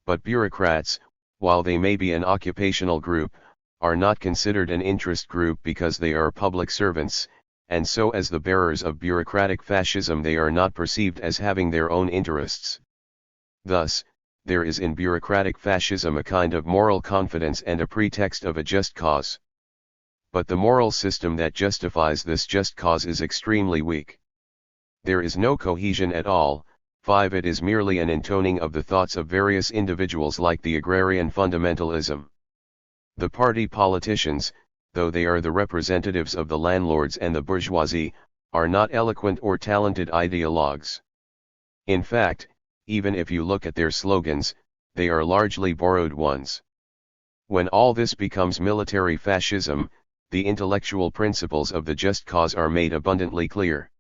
But bureaucrats, while they may be an occupational group, are not considered an interest group because they are public servants, and so as the bearers of bureaucratic fascism they are not perceived as having their own interests. Thus, there is in bureaucratic fascism a kind of moral confidence and a pretext of a just cause. But the moral system that justifies this just cause is extremely weak. There is no cohesion at all. 5. It is merely an intoning of the thoughts of various individuals, like the agrarian fundamentalism. The party politicians, though they are the representatives of the landlords and the bourgeoisie, are not eloquent or talented ideologues. In fact, even if you look at their slogans, they are largely borrowed ones. When all this becomes military fascism, the intellectual principles of the just cause are made abundantly clear.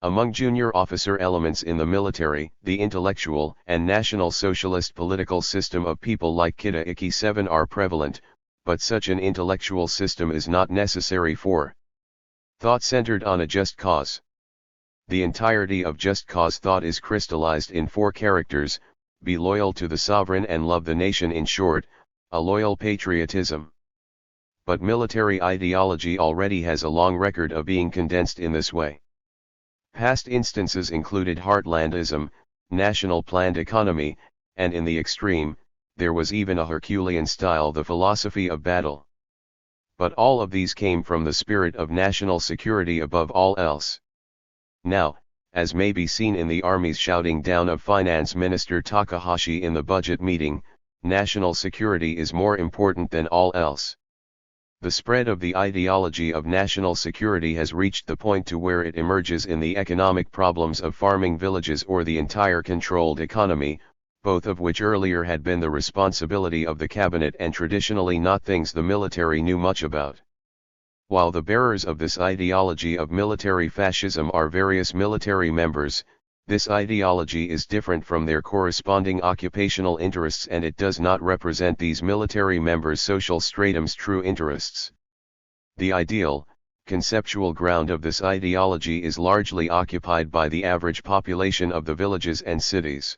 Among junior officer elements in the military, the intellectual and National Socialist political system of people like Kita Iki 7 are prevalent, but such an intellectual system is not necessary for thought centered on a just cause. The entirety of just cause thought is crystallized in 4 characters: be loyal to the sovereign and love the nation, in short, a loyal patriotism. But military ideology already has a long record of being condensed in this way. Past instances included Heartlandism, national planned economy, and in the extreme, there was even a Herculean style, the philosophy of battle. But all of these came from the spirit of national security above all else. Now, as may be seen in the Army's shouting down of Finance Minister Takahashi in the budget meeting, national security is more important than all else. The spread of the ideology of national security has reached the point to where it emerges in the economic problems of farming villages or the entire controlled economy, both of which earlier had been the responsibility of the cabinet and traditionally not things the military knew much about. While the bearers of this ideology of military fascism are various military members, this ideology is different from their corresponding occupational interests, and it does not represent these military members' social stratum's true interests. The ideal, conceptual ground of this ideology is largely occupied by the average population of the villages and cities.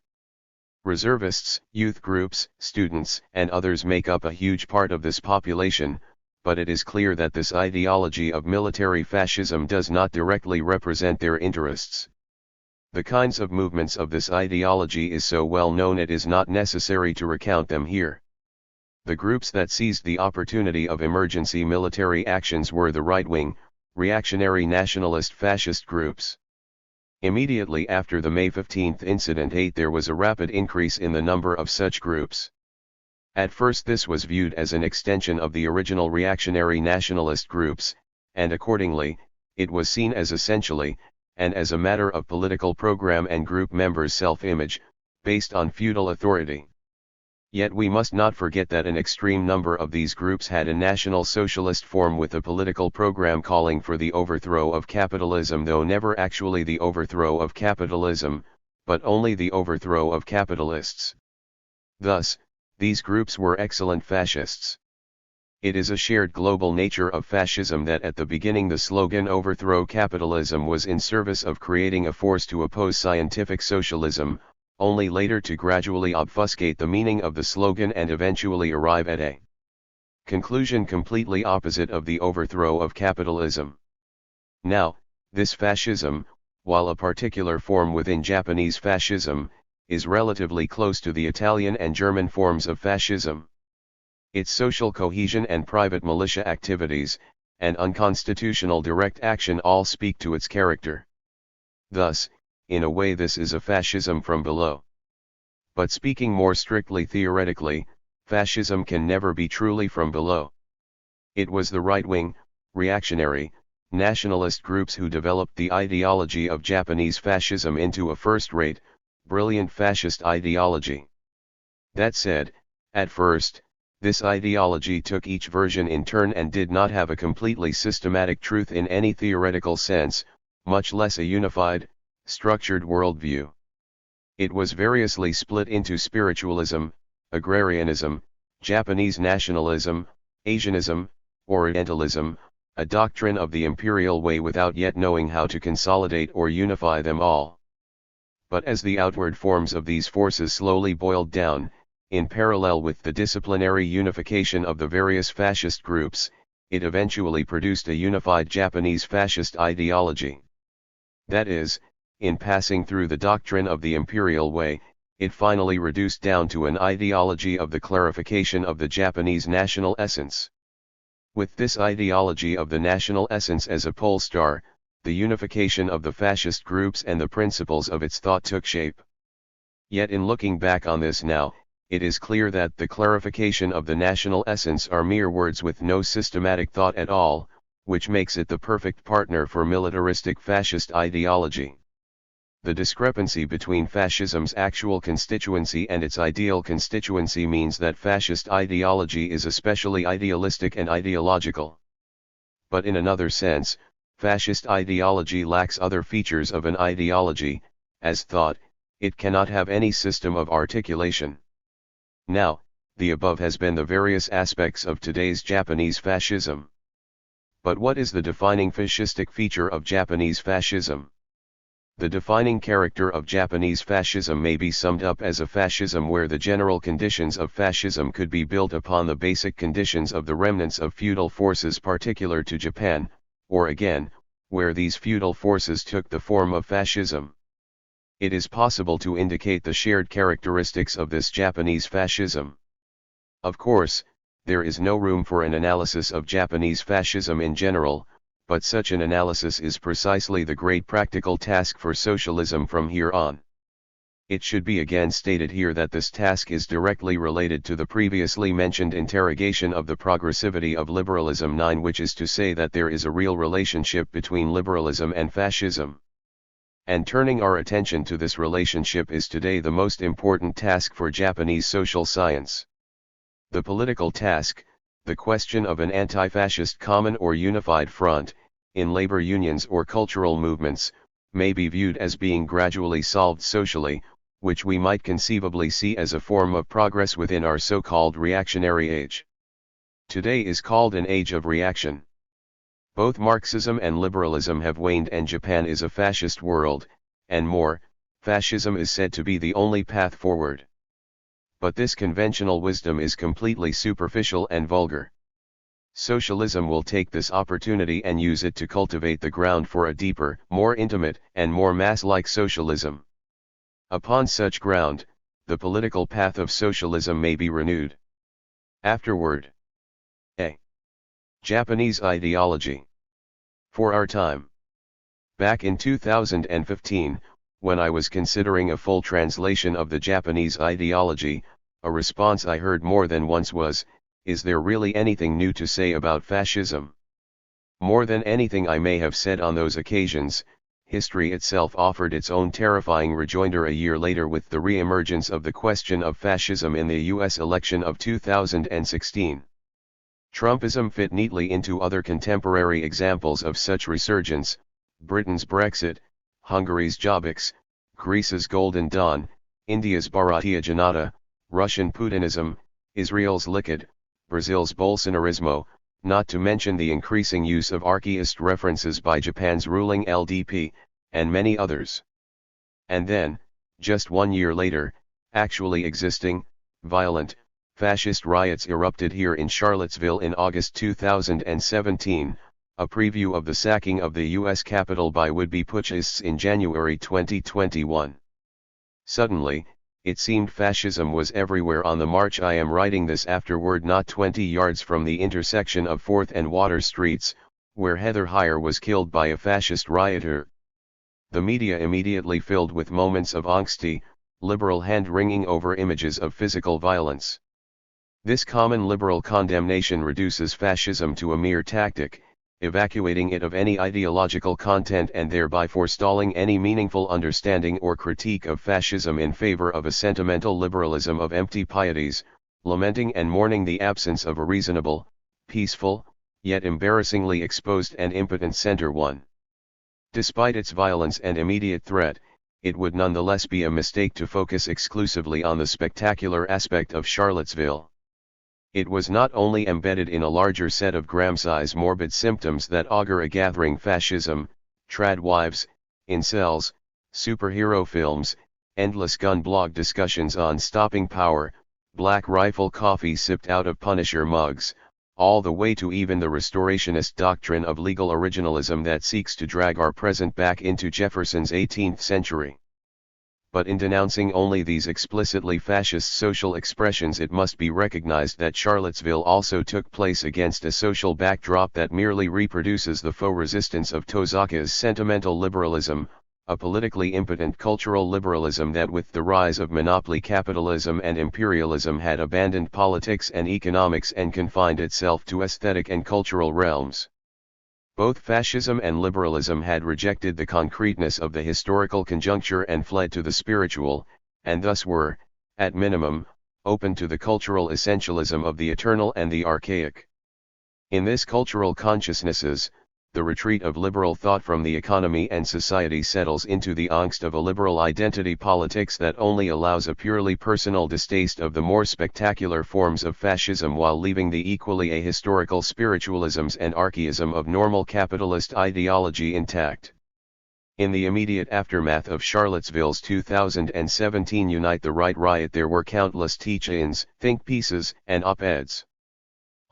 Reservists, youth groups, students, and others make up a huge part of this population, but it is clear that this ideology of military fascism does not directly represent their interests. The kinds of movements of this ideology is so well known it is not necessary to recount them here. The groups that seized the opportunity of emergency military actions were the right-wing, reactionary nationalist fascist groups. Immediately after the May 15 incident there was a rapid increase in the number of such groups. At first this was viewed as an extension of the original reactionary nationalist groups, and accordingly, it was seen as essentially, and as a matter of political program and group members' self-image, based on feudal authority. Yet we must not forget that an extreme number of these groups had a national socialist form with a political program calling for the overthrow of capitalism, though never actually the overthrow of capitalism, but only the overthrow of capitalists. Thus, these groups were excellent fascists. It is a shared global nature of fascism that at the beginning the slogan "Overthrow Capitalism" was in service of creating a force to oppose scientific socialism, only later to gradually obfuscate the meaning of the slogan and eventually arrive at a conclusion completely opposite of the overthrow of capitalism. Now, this fascism, while a particular form within Japanese fascism, is relatively close to the Italian and German forms of fascism. Its social cohesion and private militia activities, and unconstitutional direct action all speak to its character. Thus, in a way this is a fascism from below. But speaking more strictly theoretically, fascism can never be truly from below. It was the right-wing, reactionary, nationalist groups who developed the ideology of Japanese fascism into a first-rate, brilliant fascist ideology. That said, at first, this ideology took each version in turn and did not have a completely systematic truth in any theoretical sense, much less a unified, structured worldview. It was variously split into spiritualism, agrarianism, Japanese nationalism, Asianism, Orientalism, a doctrine of the imperial way without yet knowing how to consolidate or unify them all. But as the outward forms of these forces slowly boiled down, in parallel with the disciplinary unification of the various fascist groups, it eventually produced a unified Japanese fascist ideology. That is, in passing through the doctrine of the imperial way, it finally reduced down to an ideology of the clarification of the Japanese national essence. With this ideology of the national essence as a pole star, the unification of the fascist groups and the principles of its thought took shape. Yet in looking back on this now, it is clear that the clarification of the national essence are mere words with no systematic thought at all, which makes it the perfect partner for militaristic fascist ideology. The discrepancy between fascism's actual constituency and its ideal constituency means that fascist ideology is especially idealistic and ideological. But in another sense, fascist ideology lacks other features of an ideology, as thought. It cannot have any system of articulation. Now, the above has been the various aspects of today's Japanese fascism. But what is the defining fascistic feature of Japanese fascism? The defining character of Japanese fascism may be summed up as a fascism where the general conditions of fascism could be built upon the basic conditions of the remnants of feudal forces particular to Japan, or again, where these feudal forces took the form of fascism. It is possible to indicate the shared characteristics of this Japanese fascism. Of course, there is no room for an analysis of Japanese fascism in general, but such an analysis is precisely the great practical task for socialism from here on. It should be again stated here that this task is directly related to the previously mentioned interrogation of the progressivity of liberalism 9, which is to say that there is a real relationship between liberalism and fascism. And turning our attention to this relationship is today the most important task for Japanese social science. The political task, the question of an anti-fascist common or unified front, in labor unions or cultural movements, may be viewed as being gradually solved socially, which we might conceivably see as a form of progress within our so-called reactionary age. Today is called an age of reaction. Both Marxism and liberalism have waned and Japan is a fascist world, and more, fascism is said to be the only path forward. But this conventional wisdom is completely superficial and vulgar. Socialism will take this opportunity and use it to cultivate the ground for a deeper, more intimate, and more mass-like socialism. Upon such ground, the political path of socialism may be renewed. Afterward. A. Japanese ideology. For our time. Back in 2015, when I was considering a full translation of the Japanese ideology, a response I heard more than once was, "Is there really anything new to say about fascism?" More than anything I may have said on those occasions, history itself offered its own terrifying rejoinder a year later with the re-emergence of the question of fascism in the US election of 2016. Trumpism fit neatly into other contemporary examples of such resurgence: Britain's Brexit, Hungary's Jobbik, Greece's Golden Dawn, India's Bharatiya Janata, Russian Putinism, Israel's Likud, Brazil's Bolsonarismo, not to mention the increasing use of archaist references by Japan's ruling LDP, and many others. And then, just 1 year later, actually existing, violent, fascist riots erupted here in Charlottesville in August 2017, a preview of the sacking of the U.S. Capitol by would-be putschists in January 2021. Suddenly, it seemed fascism was everywhere on the march. I am writing this afterward not 20 yards from the intersection of 4th and Water Streets, where Heather Heyer was killed by a fascist rioter. The media immediately filled with moments of angsty, liberal hand-wringing over images of physical violence. This common liberal condemnation reduces fascism to a mere tactic, evacuating it of any ideological content and thereby forestalling any meaningful understanding or critique of fascism in favor of a sentimental liberalism of empty pieties, lamenting and mourning the absence of a reasonable, peaceful, yet embarrassingly exposed and impotent center one. Despite its violence and immediate threat, it would nonetheless be a mistake to focus exclusively on the spectacular aspect of Charlottesville. It was not only embedded in a larger set of Gramsci's morbid symptoms that augur a gathering fascism: trad wives, incels, superhero films, endless gun blog discussions on stopping power, black rifle coffee sipped out of Punisher mugs, all the way to even the restorationist doctrine of legal originalism that seeks to drag our present back into Jefferson's 18th century. But in denouncing only these explicitly fascist social expressions, it must be recognized that Charlottesville also took place against a social backdrop that merely reproduces the faux resistance of Tosaka's sentimental liberalism, a politically impotent cultural liberalism that with the rise of monopoly capitalism and imperialism had abandoned politics and economics and confined itself to aesthetic and cultural realms. Both fascism and liberalism had rejected the concreteness of the historical conjuncture and fled to the spiritual, and thus were, at minimum, open to the cultural essentialism of the eternal and the archaic. In this cultural consciousnesses, the retreat of liberal thought from the economy and society settles into the angst of a liberal identity politics that only allows a purely personal distaste of the more spectacular forms of fascism while leaving the equally ahistorical spiritualisms and archaism of normal capitalist ideology intact. In the immediate aftermath of Charlottesville's 2017 Unite the Right riot, there were countless teach-ins, think pieces, and op-eds.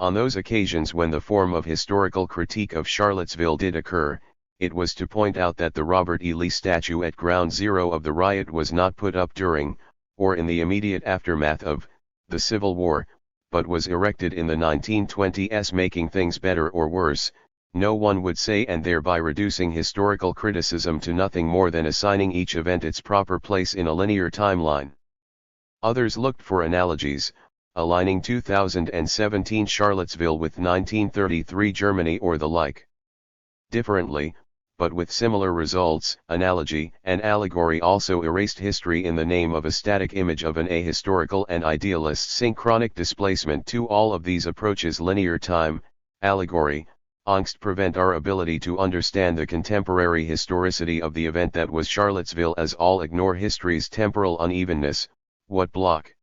On those occasions when the form of historical critique of Charlottesville did occur, it was to point out that the Robert E. Lee statue at ground zero of the riot was not put up during, or in the immediate aftermath of, the Civil War, but was erected in the 1920s, making things better or worse, no one would say, and thereby reducing historical criticism to nothing more than assigning each event its proper place in a linear timeline. Others looked for analogies, aligning 2017 Charlottesville with 1933 Germany or the like. Differently, but with similar results, analogy and allegory also erased history in the name of a static image of an ahistorical and idealist synchronic displacement. To all of these approaches, linear time, allegory, angst, prevent our ability to understand the contemporary historicity of the event that was Charlottesville, as all ignore history's temporal unevenness, what Bloch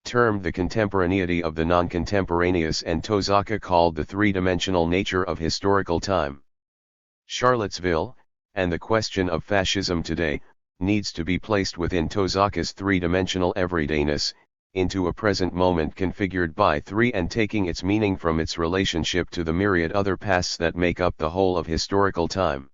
termed the contemporaneity of the non-contemporaneous and Tosaka called the three-dimensional nature of historical time. Charlottesville, and the question of fascism today, needs to be placed within Tosaka's three-dimensional everydayness, into a present moment configured by three and taking its meaning from its relationship to the myriad other pasts that make up the whole of historical time.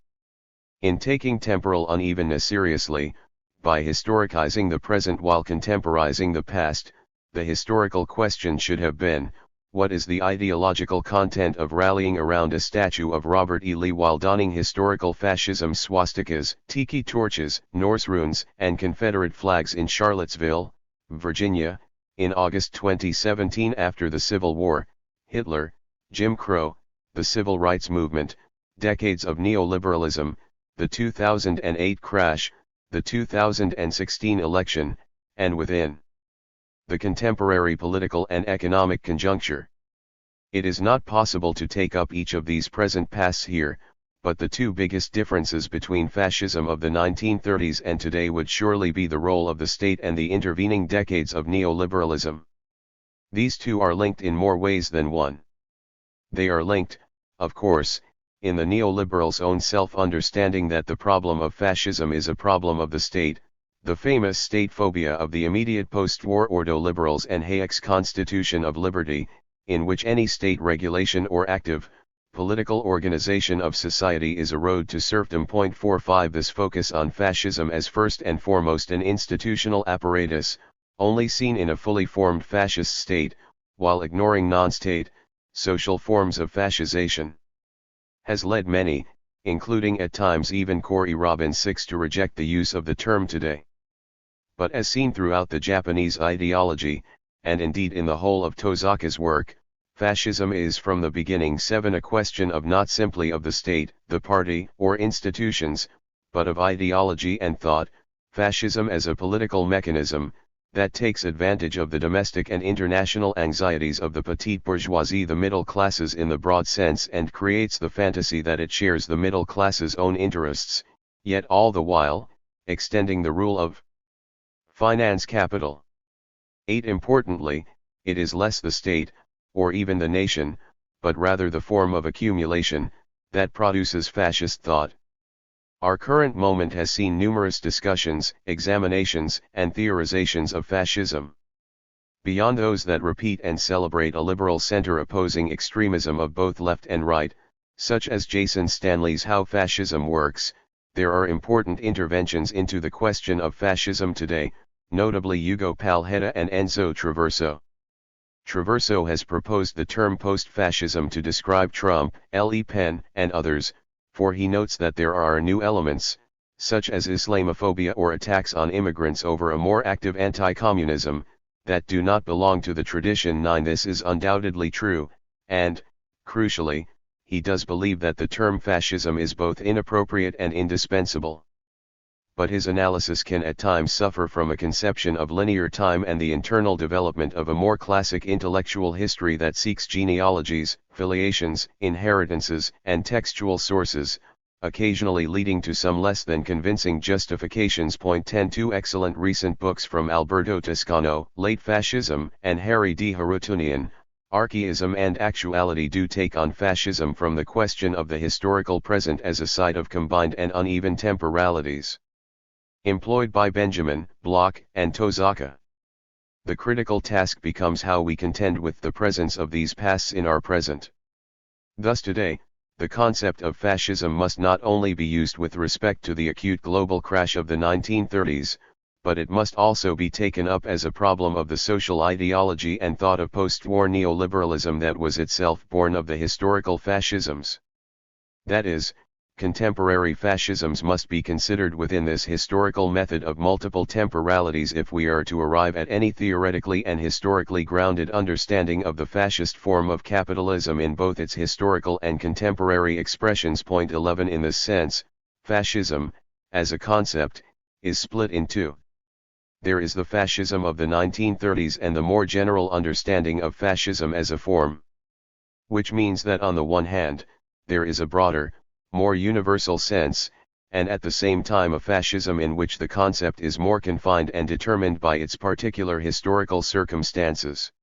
In taking temporal unevenness seriously, by historicizing the present while contemporizing the past, the historical question should have been, what is the ideological content of rallying around a statue of Robert E. Lee while donning historical fascism swastikas, tiki torches, Norse runes, and Confederate flags in Charlottesville, Virginia, in August 2017 after the Civil War, Hitler, Jim Crow, the Civil Rights Movement, decades of neoliberalism, the 2008 crash, the 2016 election, and within the contemporary political and economic conjuncture. It is not possible to take up each of these present pasts here, but the two biggest differences between fascism of the 1930s and today would surely be the role of the state and the intervening decades of neoliberalism. These two are linked in more ways than one. They are linked, of course, in the neoliberals' own self-understanding that the problem of fascism is a problem of the state, the famous state phobia of the immediate post-war ordo-liberals and Hayek's Constitution of Liberty, in which any state regulation or active, political organization of society is a road to serfdom. 45 This focus on fascism as first and foremost an institutional apparatus, only seen in a fully formed fascist state, while ignoring non-state, social forms of fascisation, has led many, including at times even Corey Robin Six, to reject the use of the term today. But as seen throughout the Japanese ideology, and indeed in the whole of Tosaka's work, fascism is from the beginning a question of not simply of the state, the party, or institutions, but of ideology and thought, fascism as a political mechanism, that takes advantage of the domestic and international anxieties of the petite bourgeoisie, the middle classes in the broad sense, and creates the fantasy that it shares the middle class's own interests, yet all the while, extending the rule of finance capital. 8 Importantly, it is less the state, or even the nation, but rather the form of accumulation, that produces fascist thought. Our current moment has seen numerous discussions, examinations, and theorizations of fascism. Beyond those that repeat and celebrate a liberal center opposing extremism of both left and right, such as Jason Stanley's How Fascism Works, there are important interventions into the question of fascism today, notably Ugo Palhetta and Enzo Traverso. Traverso has proposed the term post-fascism to describe Trump, Le Pen, and others, for he notes that there are new elements, such as Islamophobia or attacks on immigrants over a more active anti-communism, that do not belong to the tradition. 9 This is undoubtedly true, and, crucially, he does believe that the term fascism is both inappropriate and indispensable. But his analysis can at times suffer from a conception of linear time and the internal development of a more classic intellectual history that seeks genealogies, filiations, inheritances, and textual sources, occasionally leading to some less than convincing justifications. 10 Two excellent recent books from Alberto Toscano, Late Fascism, and Harry D. Harutunian, Archaism and Actuality, do take on fascism from the question of the historical present as a site of combined and uneven temporalities. Employed by Benjamin, Bloch, and Tosaka. The critical task becomes how we contend with the presence of these pasts in our present. Thus today, the concept of fascism must not only be used with respect to the acute global crash of the 1930s, but it must also be taken up as a problem of the social ideology and thought of post-war neoliberalism that was itself born of the historical fascisms. That is, contemporary fascisms must be considered within this historical method of multiple temporalities if we are to arrive at any theoretically and historically grounded understanding of the fascist form of capitalism in both its historical and contemporary expressions. 11 In this sense, fascism, as a concept, is split in two. There is the fascism of the 1930s and the more general understanding of fascism as a form. Which means that on the one hand, there is a broader, more universal sense, and at the same time a fascism in which the concept is more confined and determined by its particular historical circumstances.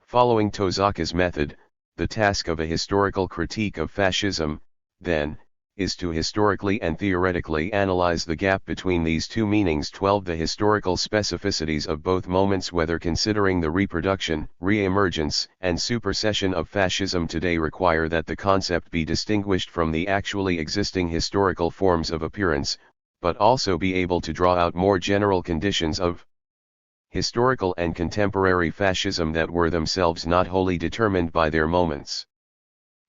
Following Tosaka's method, the task of a historical critique of fascism, then, is to historically and theoretically analyze the gap between these two meanings. 12 The historical specificities of both moments, whether considering the reproduction, re-emergence, and supersession of fascism today, require that the concept be distinguished from the actually existing historical forms of appearance, but also be able to draw out more general conditions of historical and contemporary fascism that were themselves not wholly determined by their moments.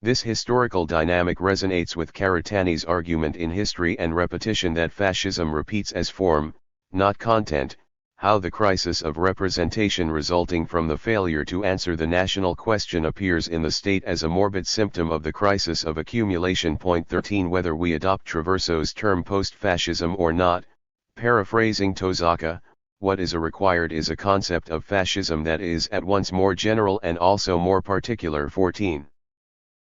This historical dynamic resonates with Karatani's argument in History and Repetition that fascism repeats as form, not content, how the crisis of representation resulting from the failure to answer the national question appears in the state as a morbid symptom of the crisis of accumulation. 13 Whether we adopt Traverso's term post-fascism or not, paraphrasing Tosaka, what is required is a concept of fascism that is at once more general and also more particular. 14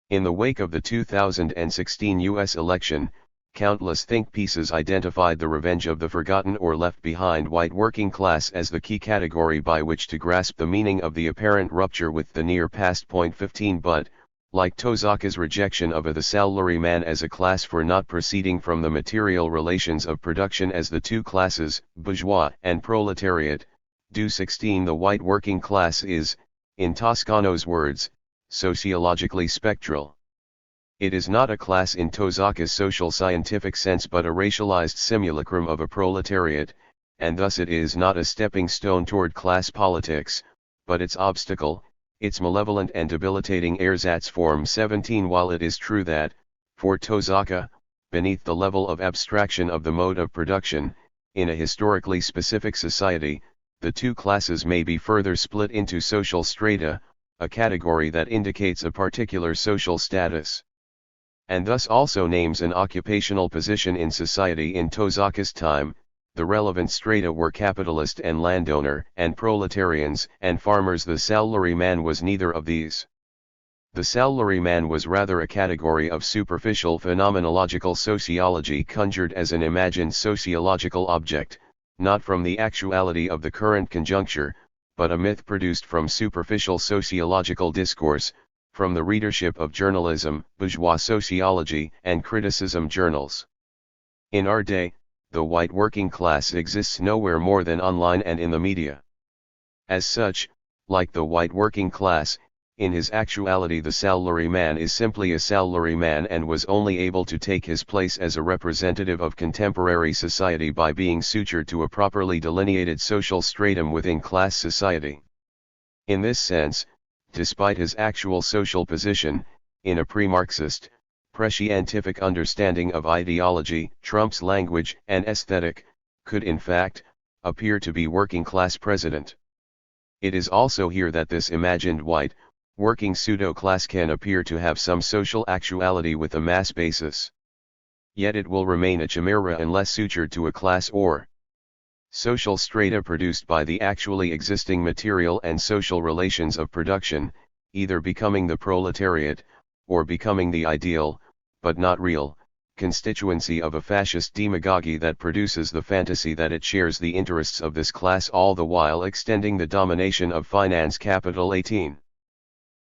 In the wake of the 2016 U.S. election, countless think pieces identified the revenge of the forgotten or left behind white working class as the key category by which to grasp the meaning of the apparent rupture with the near past. 15 But, like Tosaka's rejection of the salaryman as a class for not proceeding from the material relations of production as the two classes, bourgeois and proletariat, do 16 The white working class is, in Toscano's words, sociologically spectral. It is not a class in Tosaka's social scientific sense but a racialized simulacrum of a proletariat, and thus it is not a stepping stone toward class politics, but its obstacle, its malevolent and debilitating ersatz. Form 17 While it is true that, for Tosaka, beneath the level of abstraction of the mode of production, in a historically specific society, the two classes may be further split into social strata, a category that indicates a particular social status, and thus also names an occupational position in society. In Tosaka's time, the relevant strata were capitalist and landowner, and proletarians and farmers. The salaryman was neither of these. The salaryman was rather a category of superficial phenomenological sociology conjured as an imagined sociological object, not from the actuality of the current conjuncture, but a myth produced from superficial sociological discourse, from the readership of journalism, bourgeois sociology, and criticism journals. In our day, the white working class exists nowhere more than online and in the media. As such, like the white working class, in his actuality the salaryman is simply a salaryman and was only able to take his place as a representative of contemporary society by being sutured to a properly delineated social stratum within class society. In this sense, despite his actual social position, in a pre-Marxist, prescientific understanding of ideology, Trump's language and aesthetic, could in fact, appear to be working class president. It is also here that this imagined white, Working pseudo-class can appear to have some social actuality with a mass basis. Yet it will remain a chimera unless sutured to a class or social strata produced by the actually existing material and social relations of production, either becoming the proletariat, or becoming the ideal, but not real, constituency of a fascist demagogy that produces the fantasy that it shares the interests of this class, all the while extending the domination of finance capital. 18.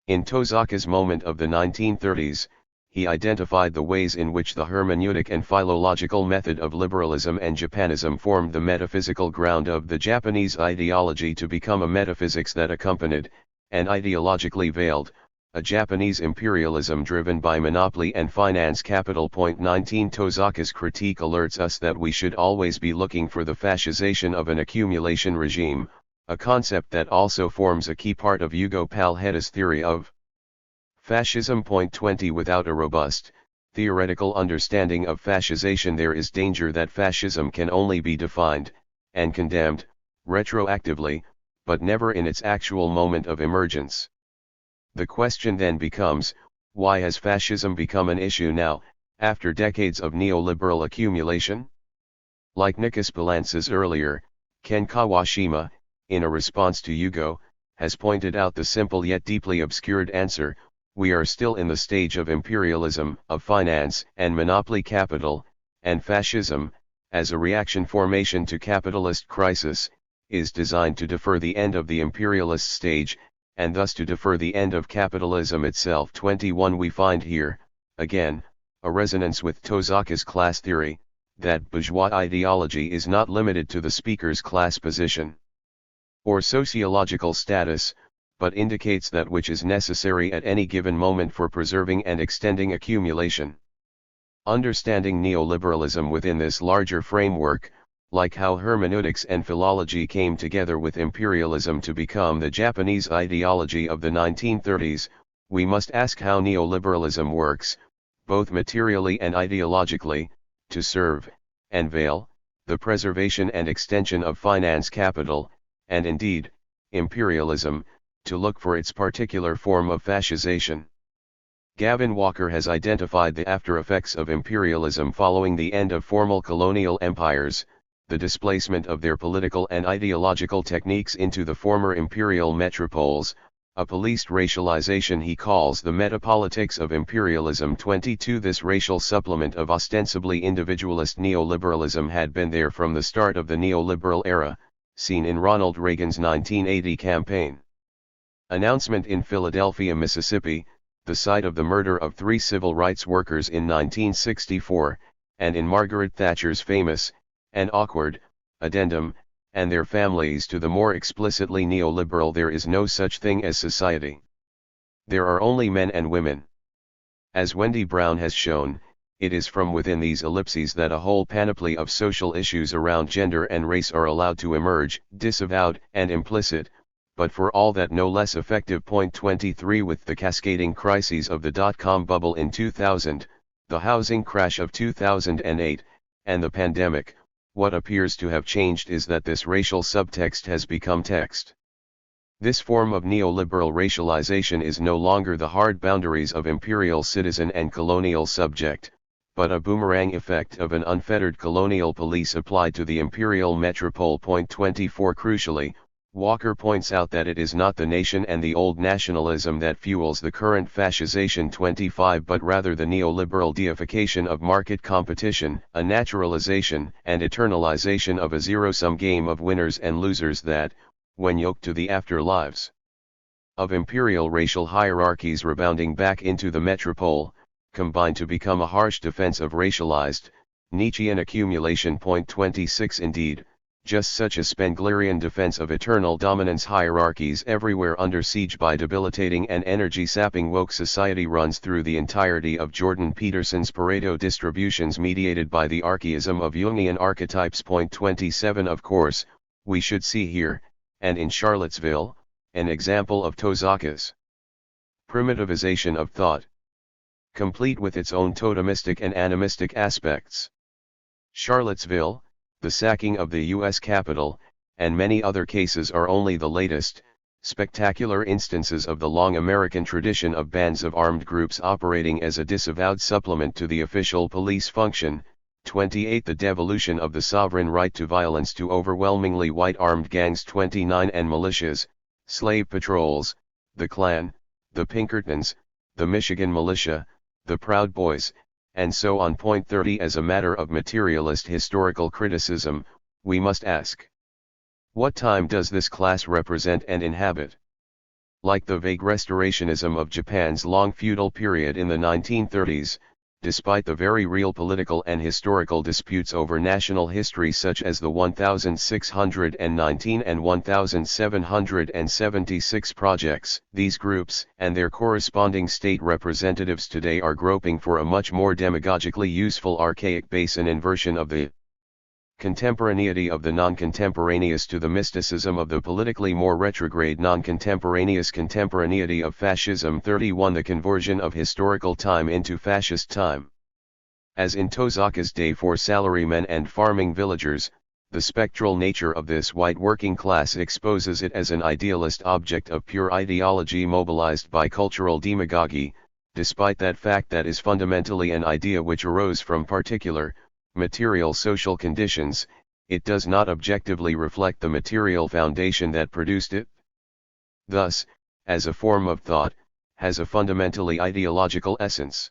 In Tosaka's moment of the 1930s, he identified the ways in which the hermeneutic and philological method of liberalism and Japanism formed the metaphysical ground of the Japanese ideology to become a metaphysics that accompanied, and ideologically veiled, a Japanese imperialism driven by monopoly and finance capital. 19 Tosaka's critique alerts us that we should always be looking for the fascization of an accumulation regime, a concept that also forms a key part of Ugo Palhetta's theory of fascism. 20 Without a robust, theoretical understanding of fascization, there is danger that fascism can only be defined, and condemned, retroactively, but never in its actual moment of emergence. The question then becomes, why has fascism become an issue now, after decades of neoliberal accumulation? Like Nikas Palantzas earlier, Ken Kawashima, in a response to Ugo, has pointed out the simple yet deeply obscured answer: we are still in the stage of imperialism, of finance and monopoly capital, and fascism, as a reaction formation to capitalist crisis, is designed to defer the end of the imperialist stage, and thus to defer the end of capitalism itself. 21 We find here, again, a resonance with Tosaka's class theory, that bourgeois ideology is not limited to the speaker's class position or sociological status, but indicates that which is necessary at any given moment for preserving and extending accumulation. Understanding neoliberalism within this larger framework, like how hermeneutics and philology came together with imperialism to become the Japanese ideology of the 1930s, we must ask how neoliberalism works, both materially and ideologically, to serve, and veil, the preservation and extension of finance capital, and indeed, imperialism, to look for its particular form of fascization. Gavin Walker has identified the after-effects of imperialism following the end of formal colonial empires, the displacement of their political and ideological techniques into the former imperial metropoles, a policed racialization he calls the metapolitics of imperialism. 22 This racial supplement of ostensibly individualist neoliberalism had been there from the start of the neoliberal era, seen in Ronald Reagan's 1980 campaign announcement in Philadelphia, Mississippi, the site of the murder of 3 civil rights workers in 1964, and in Margaret Thatcher's famous, and awkward, addendum, and their families to the more explicitly neoliberal "there is no such thing as society. There are only men and women." As Wendy Brown has shown, it is from within these ellipses that a whole panoply of social issues around gender and race are allowed to emerge, disavowed and implicit, but for all that no less effective. 23 With the cascading crises of the dot-com bubble in 2000, the housing crash of 2008, and the pandemic, what appears to have changed is that this racial subtext has become text. This form of neoliberal racialization is no longer the hard boundaries of imperial citizen and colonial subject, but a boomerang effect of an unfettered colonial police applied to the imperial metropole. 24 Crucially, Walker points out that it is not the nation and the old nationalism that fuels the current fascization. 25 But rather the neoliberal deification of market competition, a naturalization and eternalization of a zero-sum game of winners and losers that, when yoked to the afterlives of imperial racial hierarchies rebounding back into the metropole, combine to become a harsh defense of racialized, Nietzschean accumulation. 26 Indeed, just such a Spenglerian defense of eternal dominance hierarchies everywhere under siege by debilitating and energy-sapping woke society runs through the entirety of Jordan Peterson's Pareto distributions mediated by the archaism of Jungian archetypes. 27 Of course, we should see here, and in Charlottesville, an example of Tosaka's primitivization of thought, complete with its own totemistic and animistic aspects. Charlottesville, the sacking of the U.S. Capitol, and many other cases are only the latest, Spectacular instances of the long American tradition of bands of armed groups operating as a disavowed supplement to the official police function. 28 The devolution of the sovereign right to violence to overwhelmingly white armed gangs. 29 And militias, slave patrols, the Klan, the Pinkertons, the Michigan Militia, the Proud Boys, and so on. 30 As a matter of materialist historical criticism, we must ask, what time does this class represent and inhabit? Like the vague restorationism of Japan's long feudal period in the 1930s, despite the very real political and historical disputes over national history such as the 1619 and 1776 projects, these groups and their corresponding state representatives today are groping for a much more demagogically useful archaic Bayesian inversion of the contemporaneity of the non-contemporaneous to the mysticism of the politically more retrograde non-contemporaneous contemporaneity of fascism. 31 The conversion of historical time into fascist time. As in Tosaka's day for salarymen and farming villagers, the spectral nature of this white working class exposes it as an idealist object of pure ideology mobilized by cultural demagogy, despite that fact that is fundamentally an idea which arose from particular, material social conditions. It does not objectively reflect the material foundation that produced it. Thus, as a form of thought, has a fundamentally ideological essence.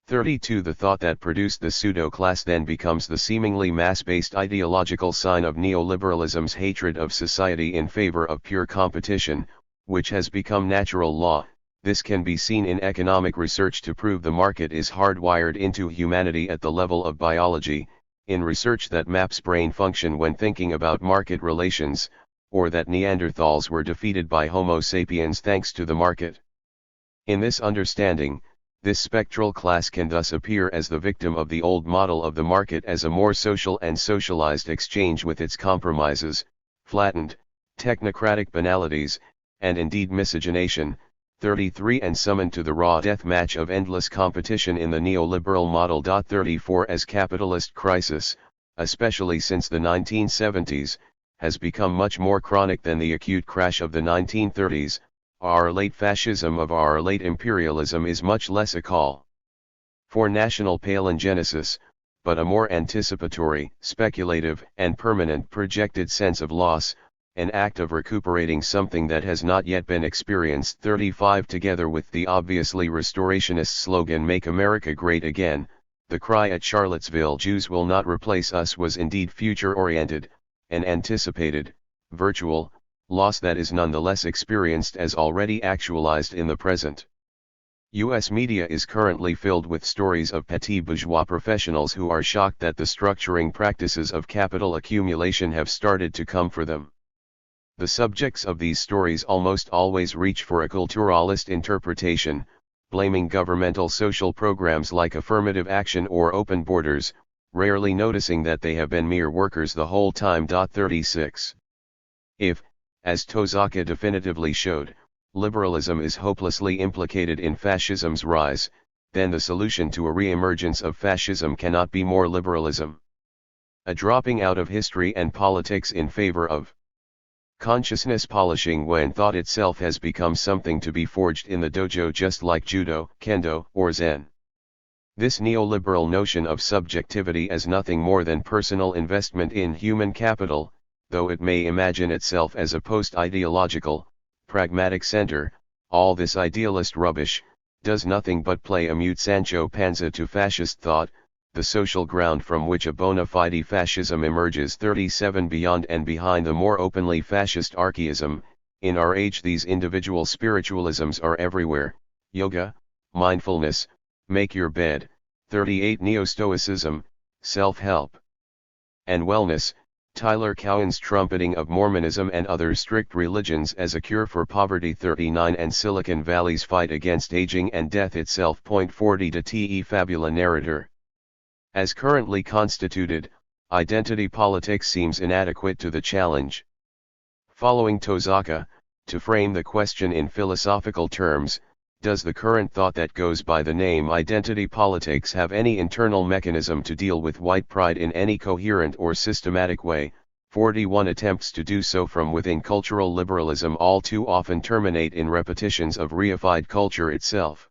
32 The thought that produced the pseudo-class then becomes the seemingly mass-based ideological sign of neoliberalism's hatred of society in favor of pure competition, which has become natural law. This can be seen in economic research to prove the market is hardwired into humanity at the level of biology, in research that maps brain function when thinking about market relations, or that Neanderthals were defeated by Homo sapiens thanks to the market. In this understanding, this spectral class can thus appear as the victim of the old model of the market as a more social and socialized exchange with its compromises, flattened, technocratic banalities, and indeed miscegenation. 33 And summoned to the raw death match of endless competition in the neoliberal model. 34 As capitalist crisis, especially since the 1970s, has become much more chronic than the acute crash of the 1930s, our late fascism of our late imperialism is much less a call for national palingenesis, but a more anticipatory, speculative, and permanent projected sense of loss, an act of recuperating something that has not yet been experienced. 35 Together with the obviously restorationist slogan "Make America Great Again," the cry at Charlottesville "Jews will not replace us" was indeed future-oriented, an anticipated, virtual, loss that is nonetheless experienced as already actualized in the present. U.S. media is currently filled with stories of petit bourgeois professionals who are shocked that the structuring practices of capital accumulation have started to come for them. The subjects of these stories almost always reach for a culturalist interpretation, blaming governmental social programs like affirmative action or open borders, rarely noticing that they have been mere workers the whole time. 36 If, as Tosaka definitively showed, liberalism is hopelessly implicated in fascism's rise, then the solution to a re-emergence of fascism cannot be more liberalism. A dropping out of history and politics in favor of consciousness polishing when thought itself has become something to be forged in the dojo, just like judo, kendo, or zen. This neoliberal notion of subjectivity as nothing more than personal investment in human capital, though it may imagine itself as a post-ideological, pragmatic center, all this idealist rubbish, does nothing but play a mute Sancho Panza to fascist thought, the social ground from which a bona fide fascism emerges. 37 Beyond and behind the more openly fascist archaism, in our age these individual spiritualisms are everywhere: yoga, mindfulness, make your bed. 38 Neo-Stoicism, self-help and wellness, Tyler Cowen's trumpeting of Mormonism and other strict religions as a cure for poverty. 39 And Silicon Valley's fight against aging and death itself. 40 To te fabula narrator. As currently constituted, identity politics seems inadequate to the challenge. Following Tosaka, to frame the question in philosophical terms, does the current thought that goes by the name identity politics have any internal mechanism to deal with white pride in any coherent or systematic way? 41 attempts to do so from within cultural liberalism all too often terminate in repetitions of reified culture itself.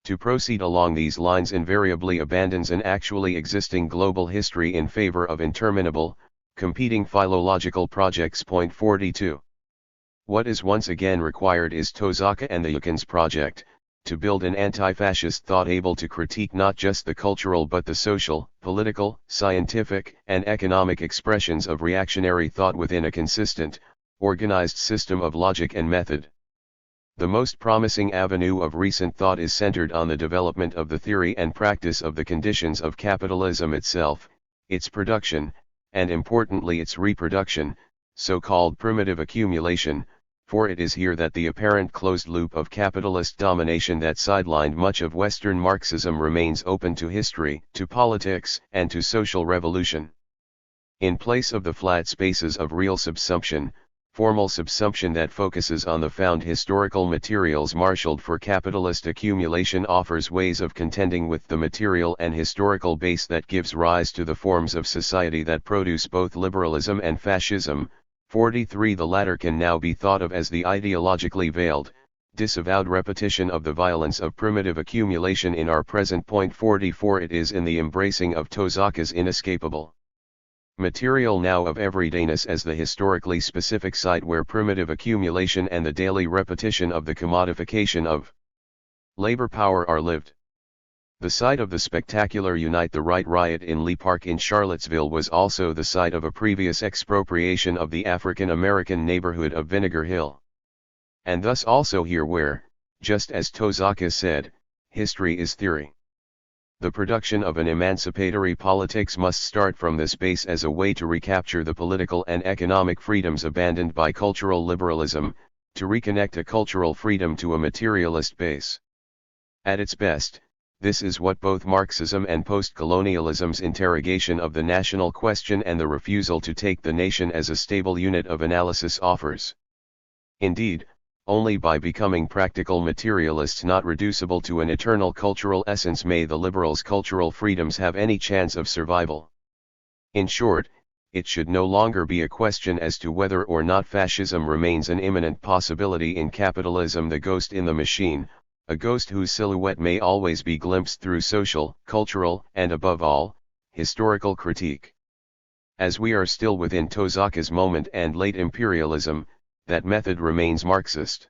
To proceed along these lines invariably abandons an actually existing global history in favor of interminable, competing philological projects. Point 42. What is once again required is Tosaka and the Yukon's project, to build an anti-fascist thought able to critique not just the cultural but the social, political, scientific, and economic expressions of reactionary thought within a consistent, organized system of logic and method. The most promising avenue of recent thought is centered on the development of the theory and practice of the conditions of capitalism itself, its production, and importantly its reproduction, so-called primitive accumulation, for it is here that the apparent closed loop of capitalist domination that sidelined much of Western Marxism remains open to history, to politics, and to social revolution. In place of the flat spaces of real subsumption, formal subsumption that focuses on the found historical materials marshaled for capitalist accumulation offers ways of contending with the material and historical base that gives rise to the forms of society that produce both liberalism and fascism. 43. The latter can now be thought of as the ideologically veiled, disavowed repetition of the violence of primitive accumulation in our present. Point 44. It is in the embracing of Tosaka's inescapable material now of everydayness as the historically specific site where primitive accumulation and the daily repetition of the commodification of labor power are lived. The site of the spectacular Unite the Right riot in Lee Park in Charlottesville was also the site of a previous expropriation of the African American neighborhood of Vinegar Hill. And thus also here where, just as Tosaka said, history is theory. The production of an emancipatory politics must start from this base as a way to recapture the political and economic freedoms abandoned by cultural liberalism, to reconnect a cultural freedom to a materialist base. At its best, this is what both Marxism and post-colonialism's interrogation of the national question and the refusal to take the nation as a stable unit of analysis offers. Indeed, only by becoming practical materialists not reducible to an eternal cultural essence may the liberals' cultural freedoms have any chance of survival. In short, it should no longer be a question as to whether or not fascism remains an imminent possibility in capitalism, the ghost in the machine, a ghost whose silhouette may always be glimpsed through social, cultural, and above all, historical critique. As we are still within Tosaka's moment and late imperialism, that method remains Marxist.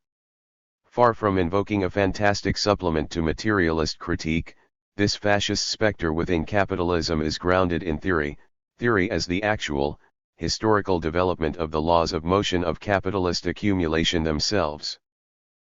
Far from invoking a fantastic supplement to materialist critique, this fascist specter within capitalism is grounded in theory, theory as the actual, historical development of the laws of motion of capitalist accumulation themselves.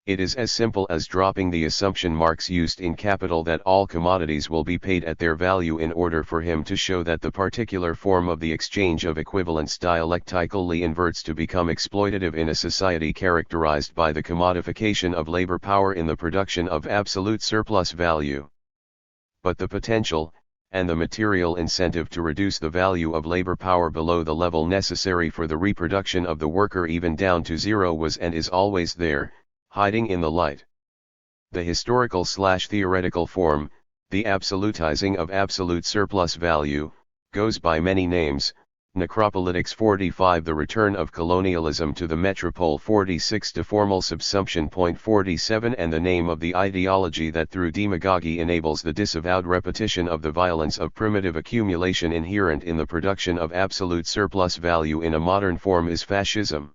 It is as simple as dropping the assumption Marx used in Capital that all commodities will be paid at their value in order for him to show that the particular form of the exchange of equivalents dialectically inverts to become exploitative in a society characterized by the commodification of labor power in the production of absolute surplus value. But the potential, and the material incentive to reduce the value of labor power below the level necessary for the reproduction of the worker even down to zero was and is always there, hiding in the light. The historical/theoretical form, the absolutizing of absolute surplus value, goes by many names: necropolitics 45, the return of colonialism to the metropole 46, to formal subsumption. 47, and the name of the ideology that through demagogy enables the disavowed repetition of the violence of primitive accumulation inherent in the production of absolute surplus value in a modern form is fascism.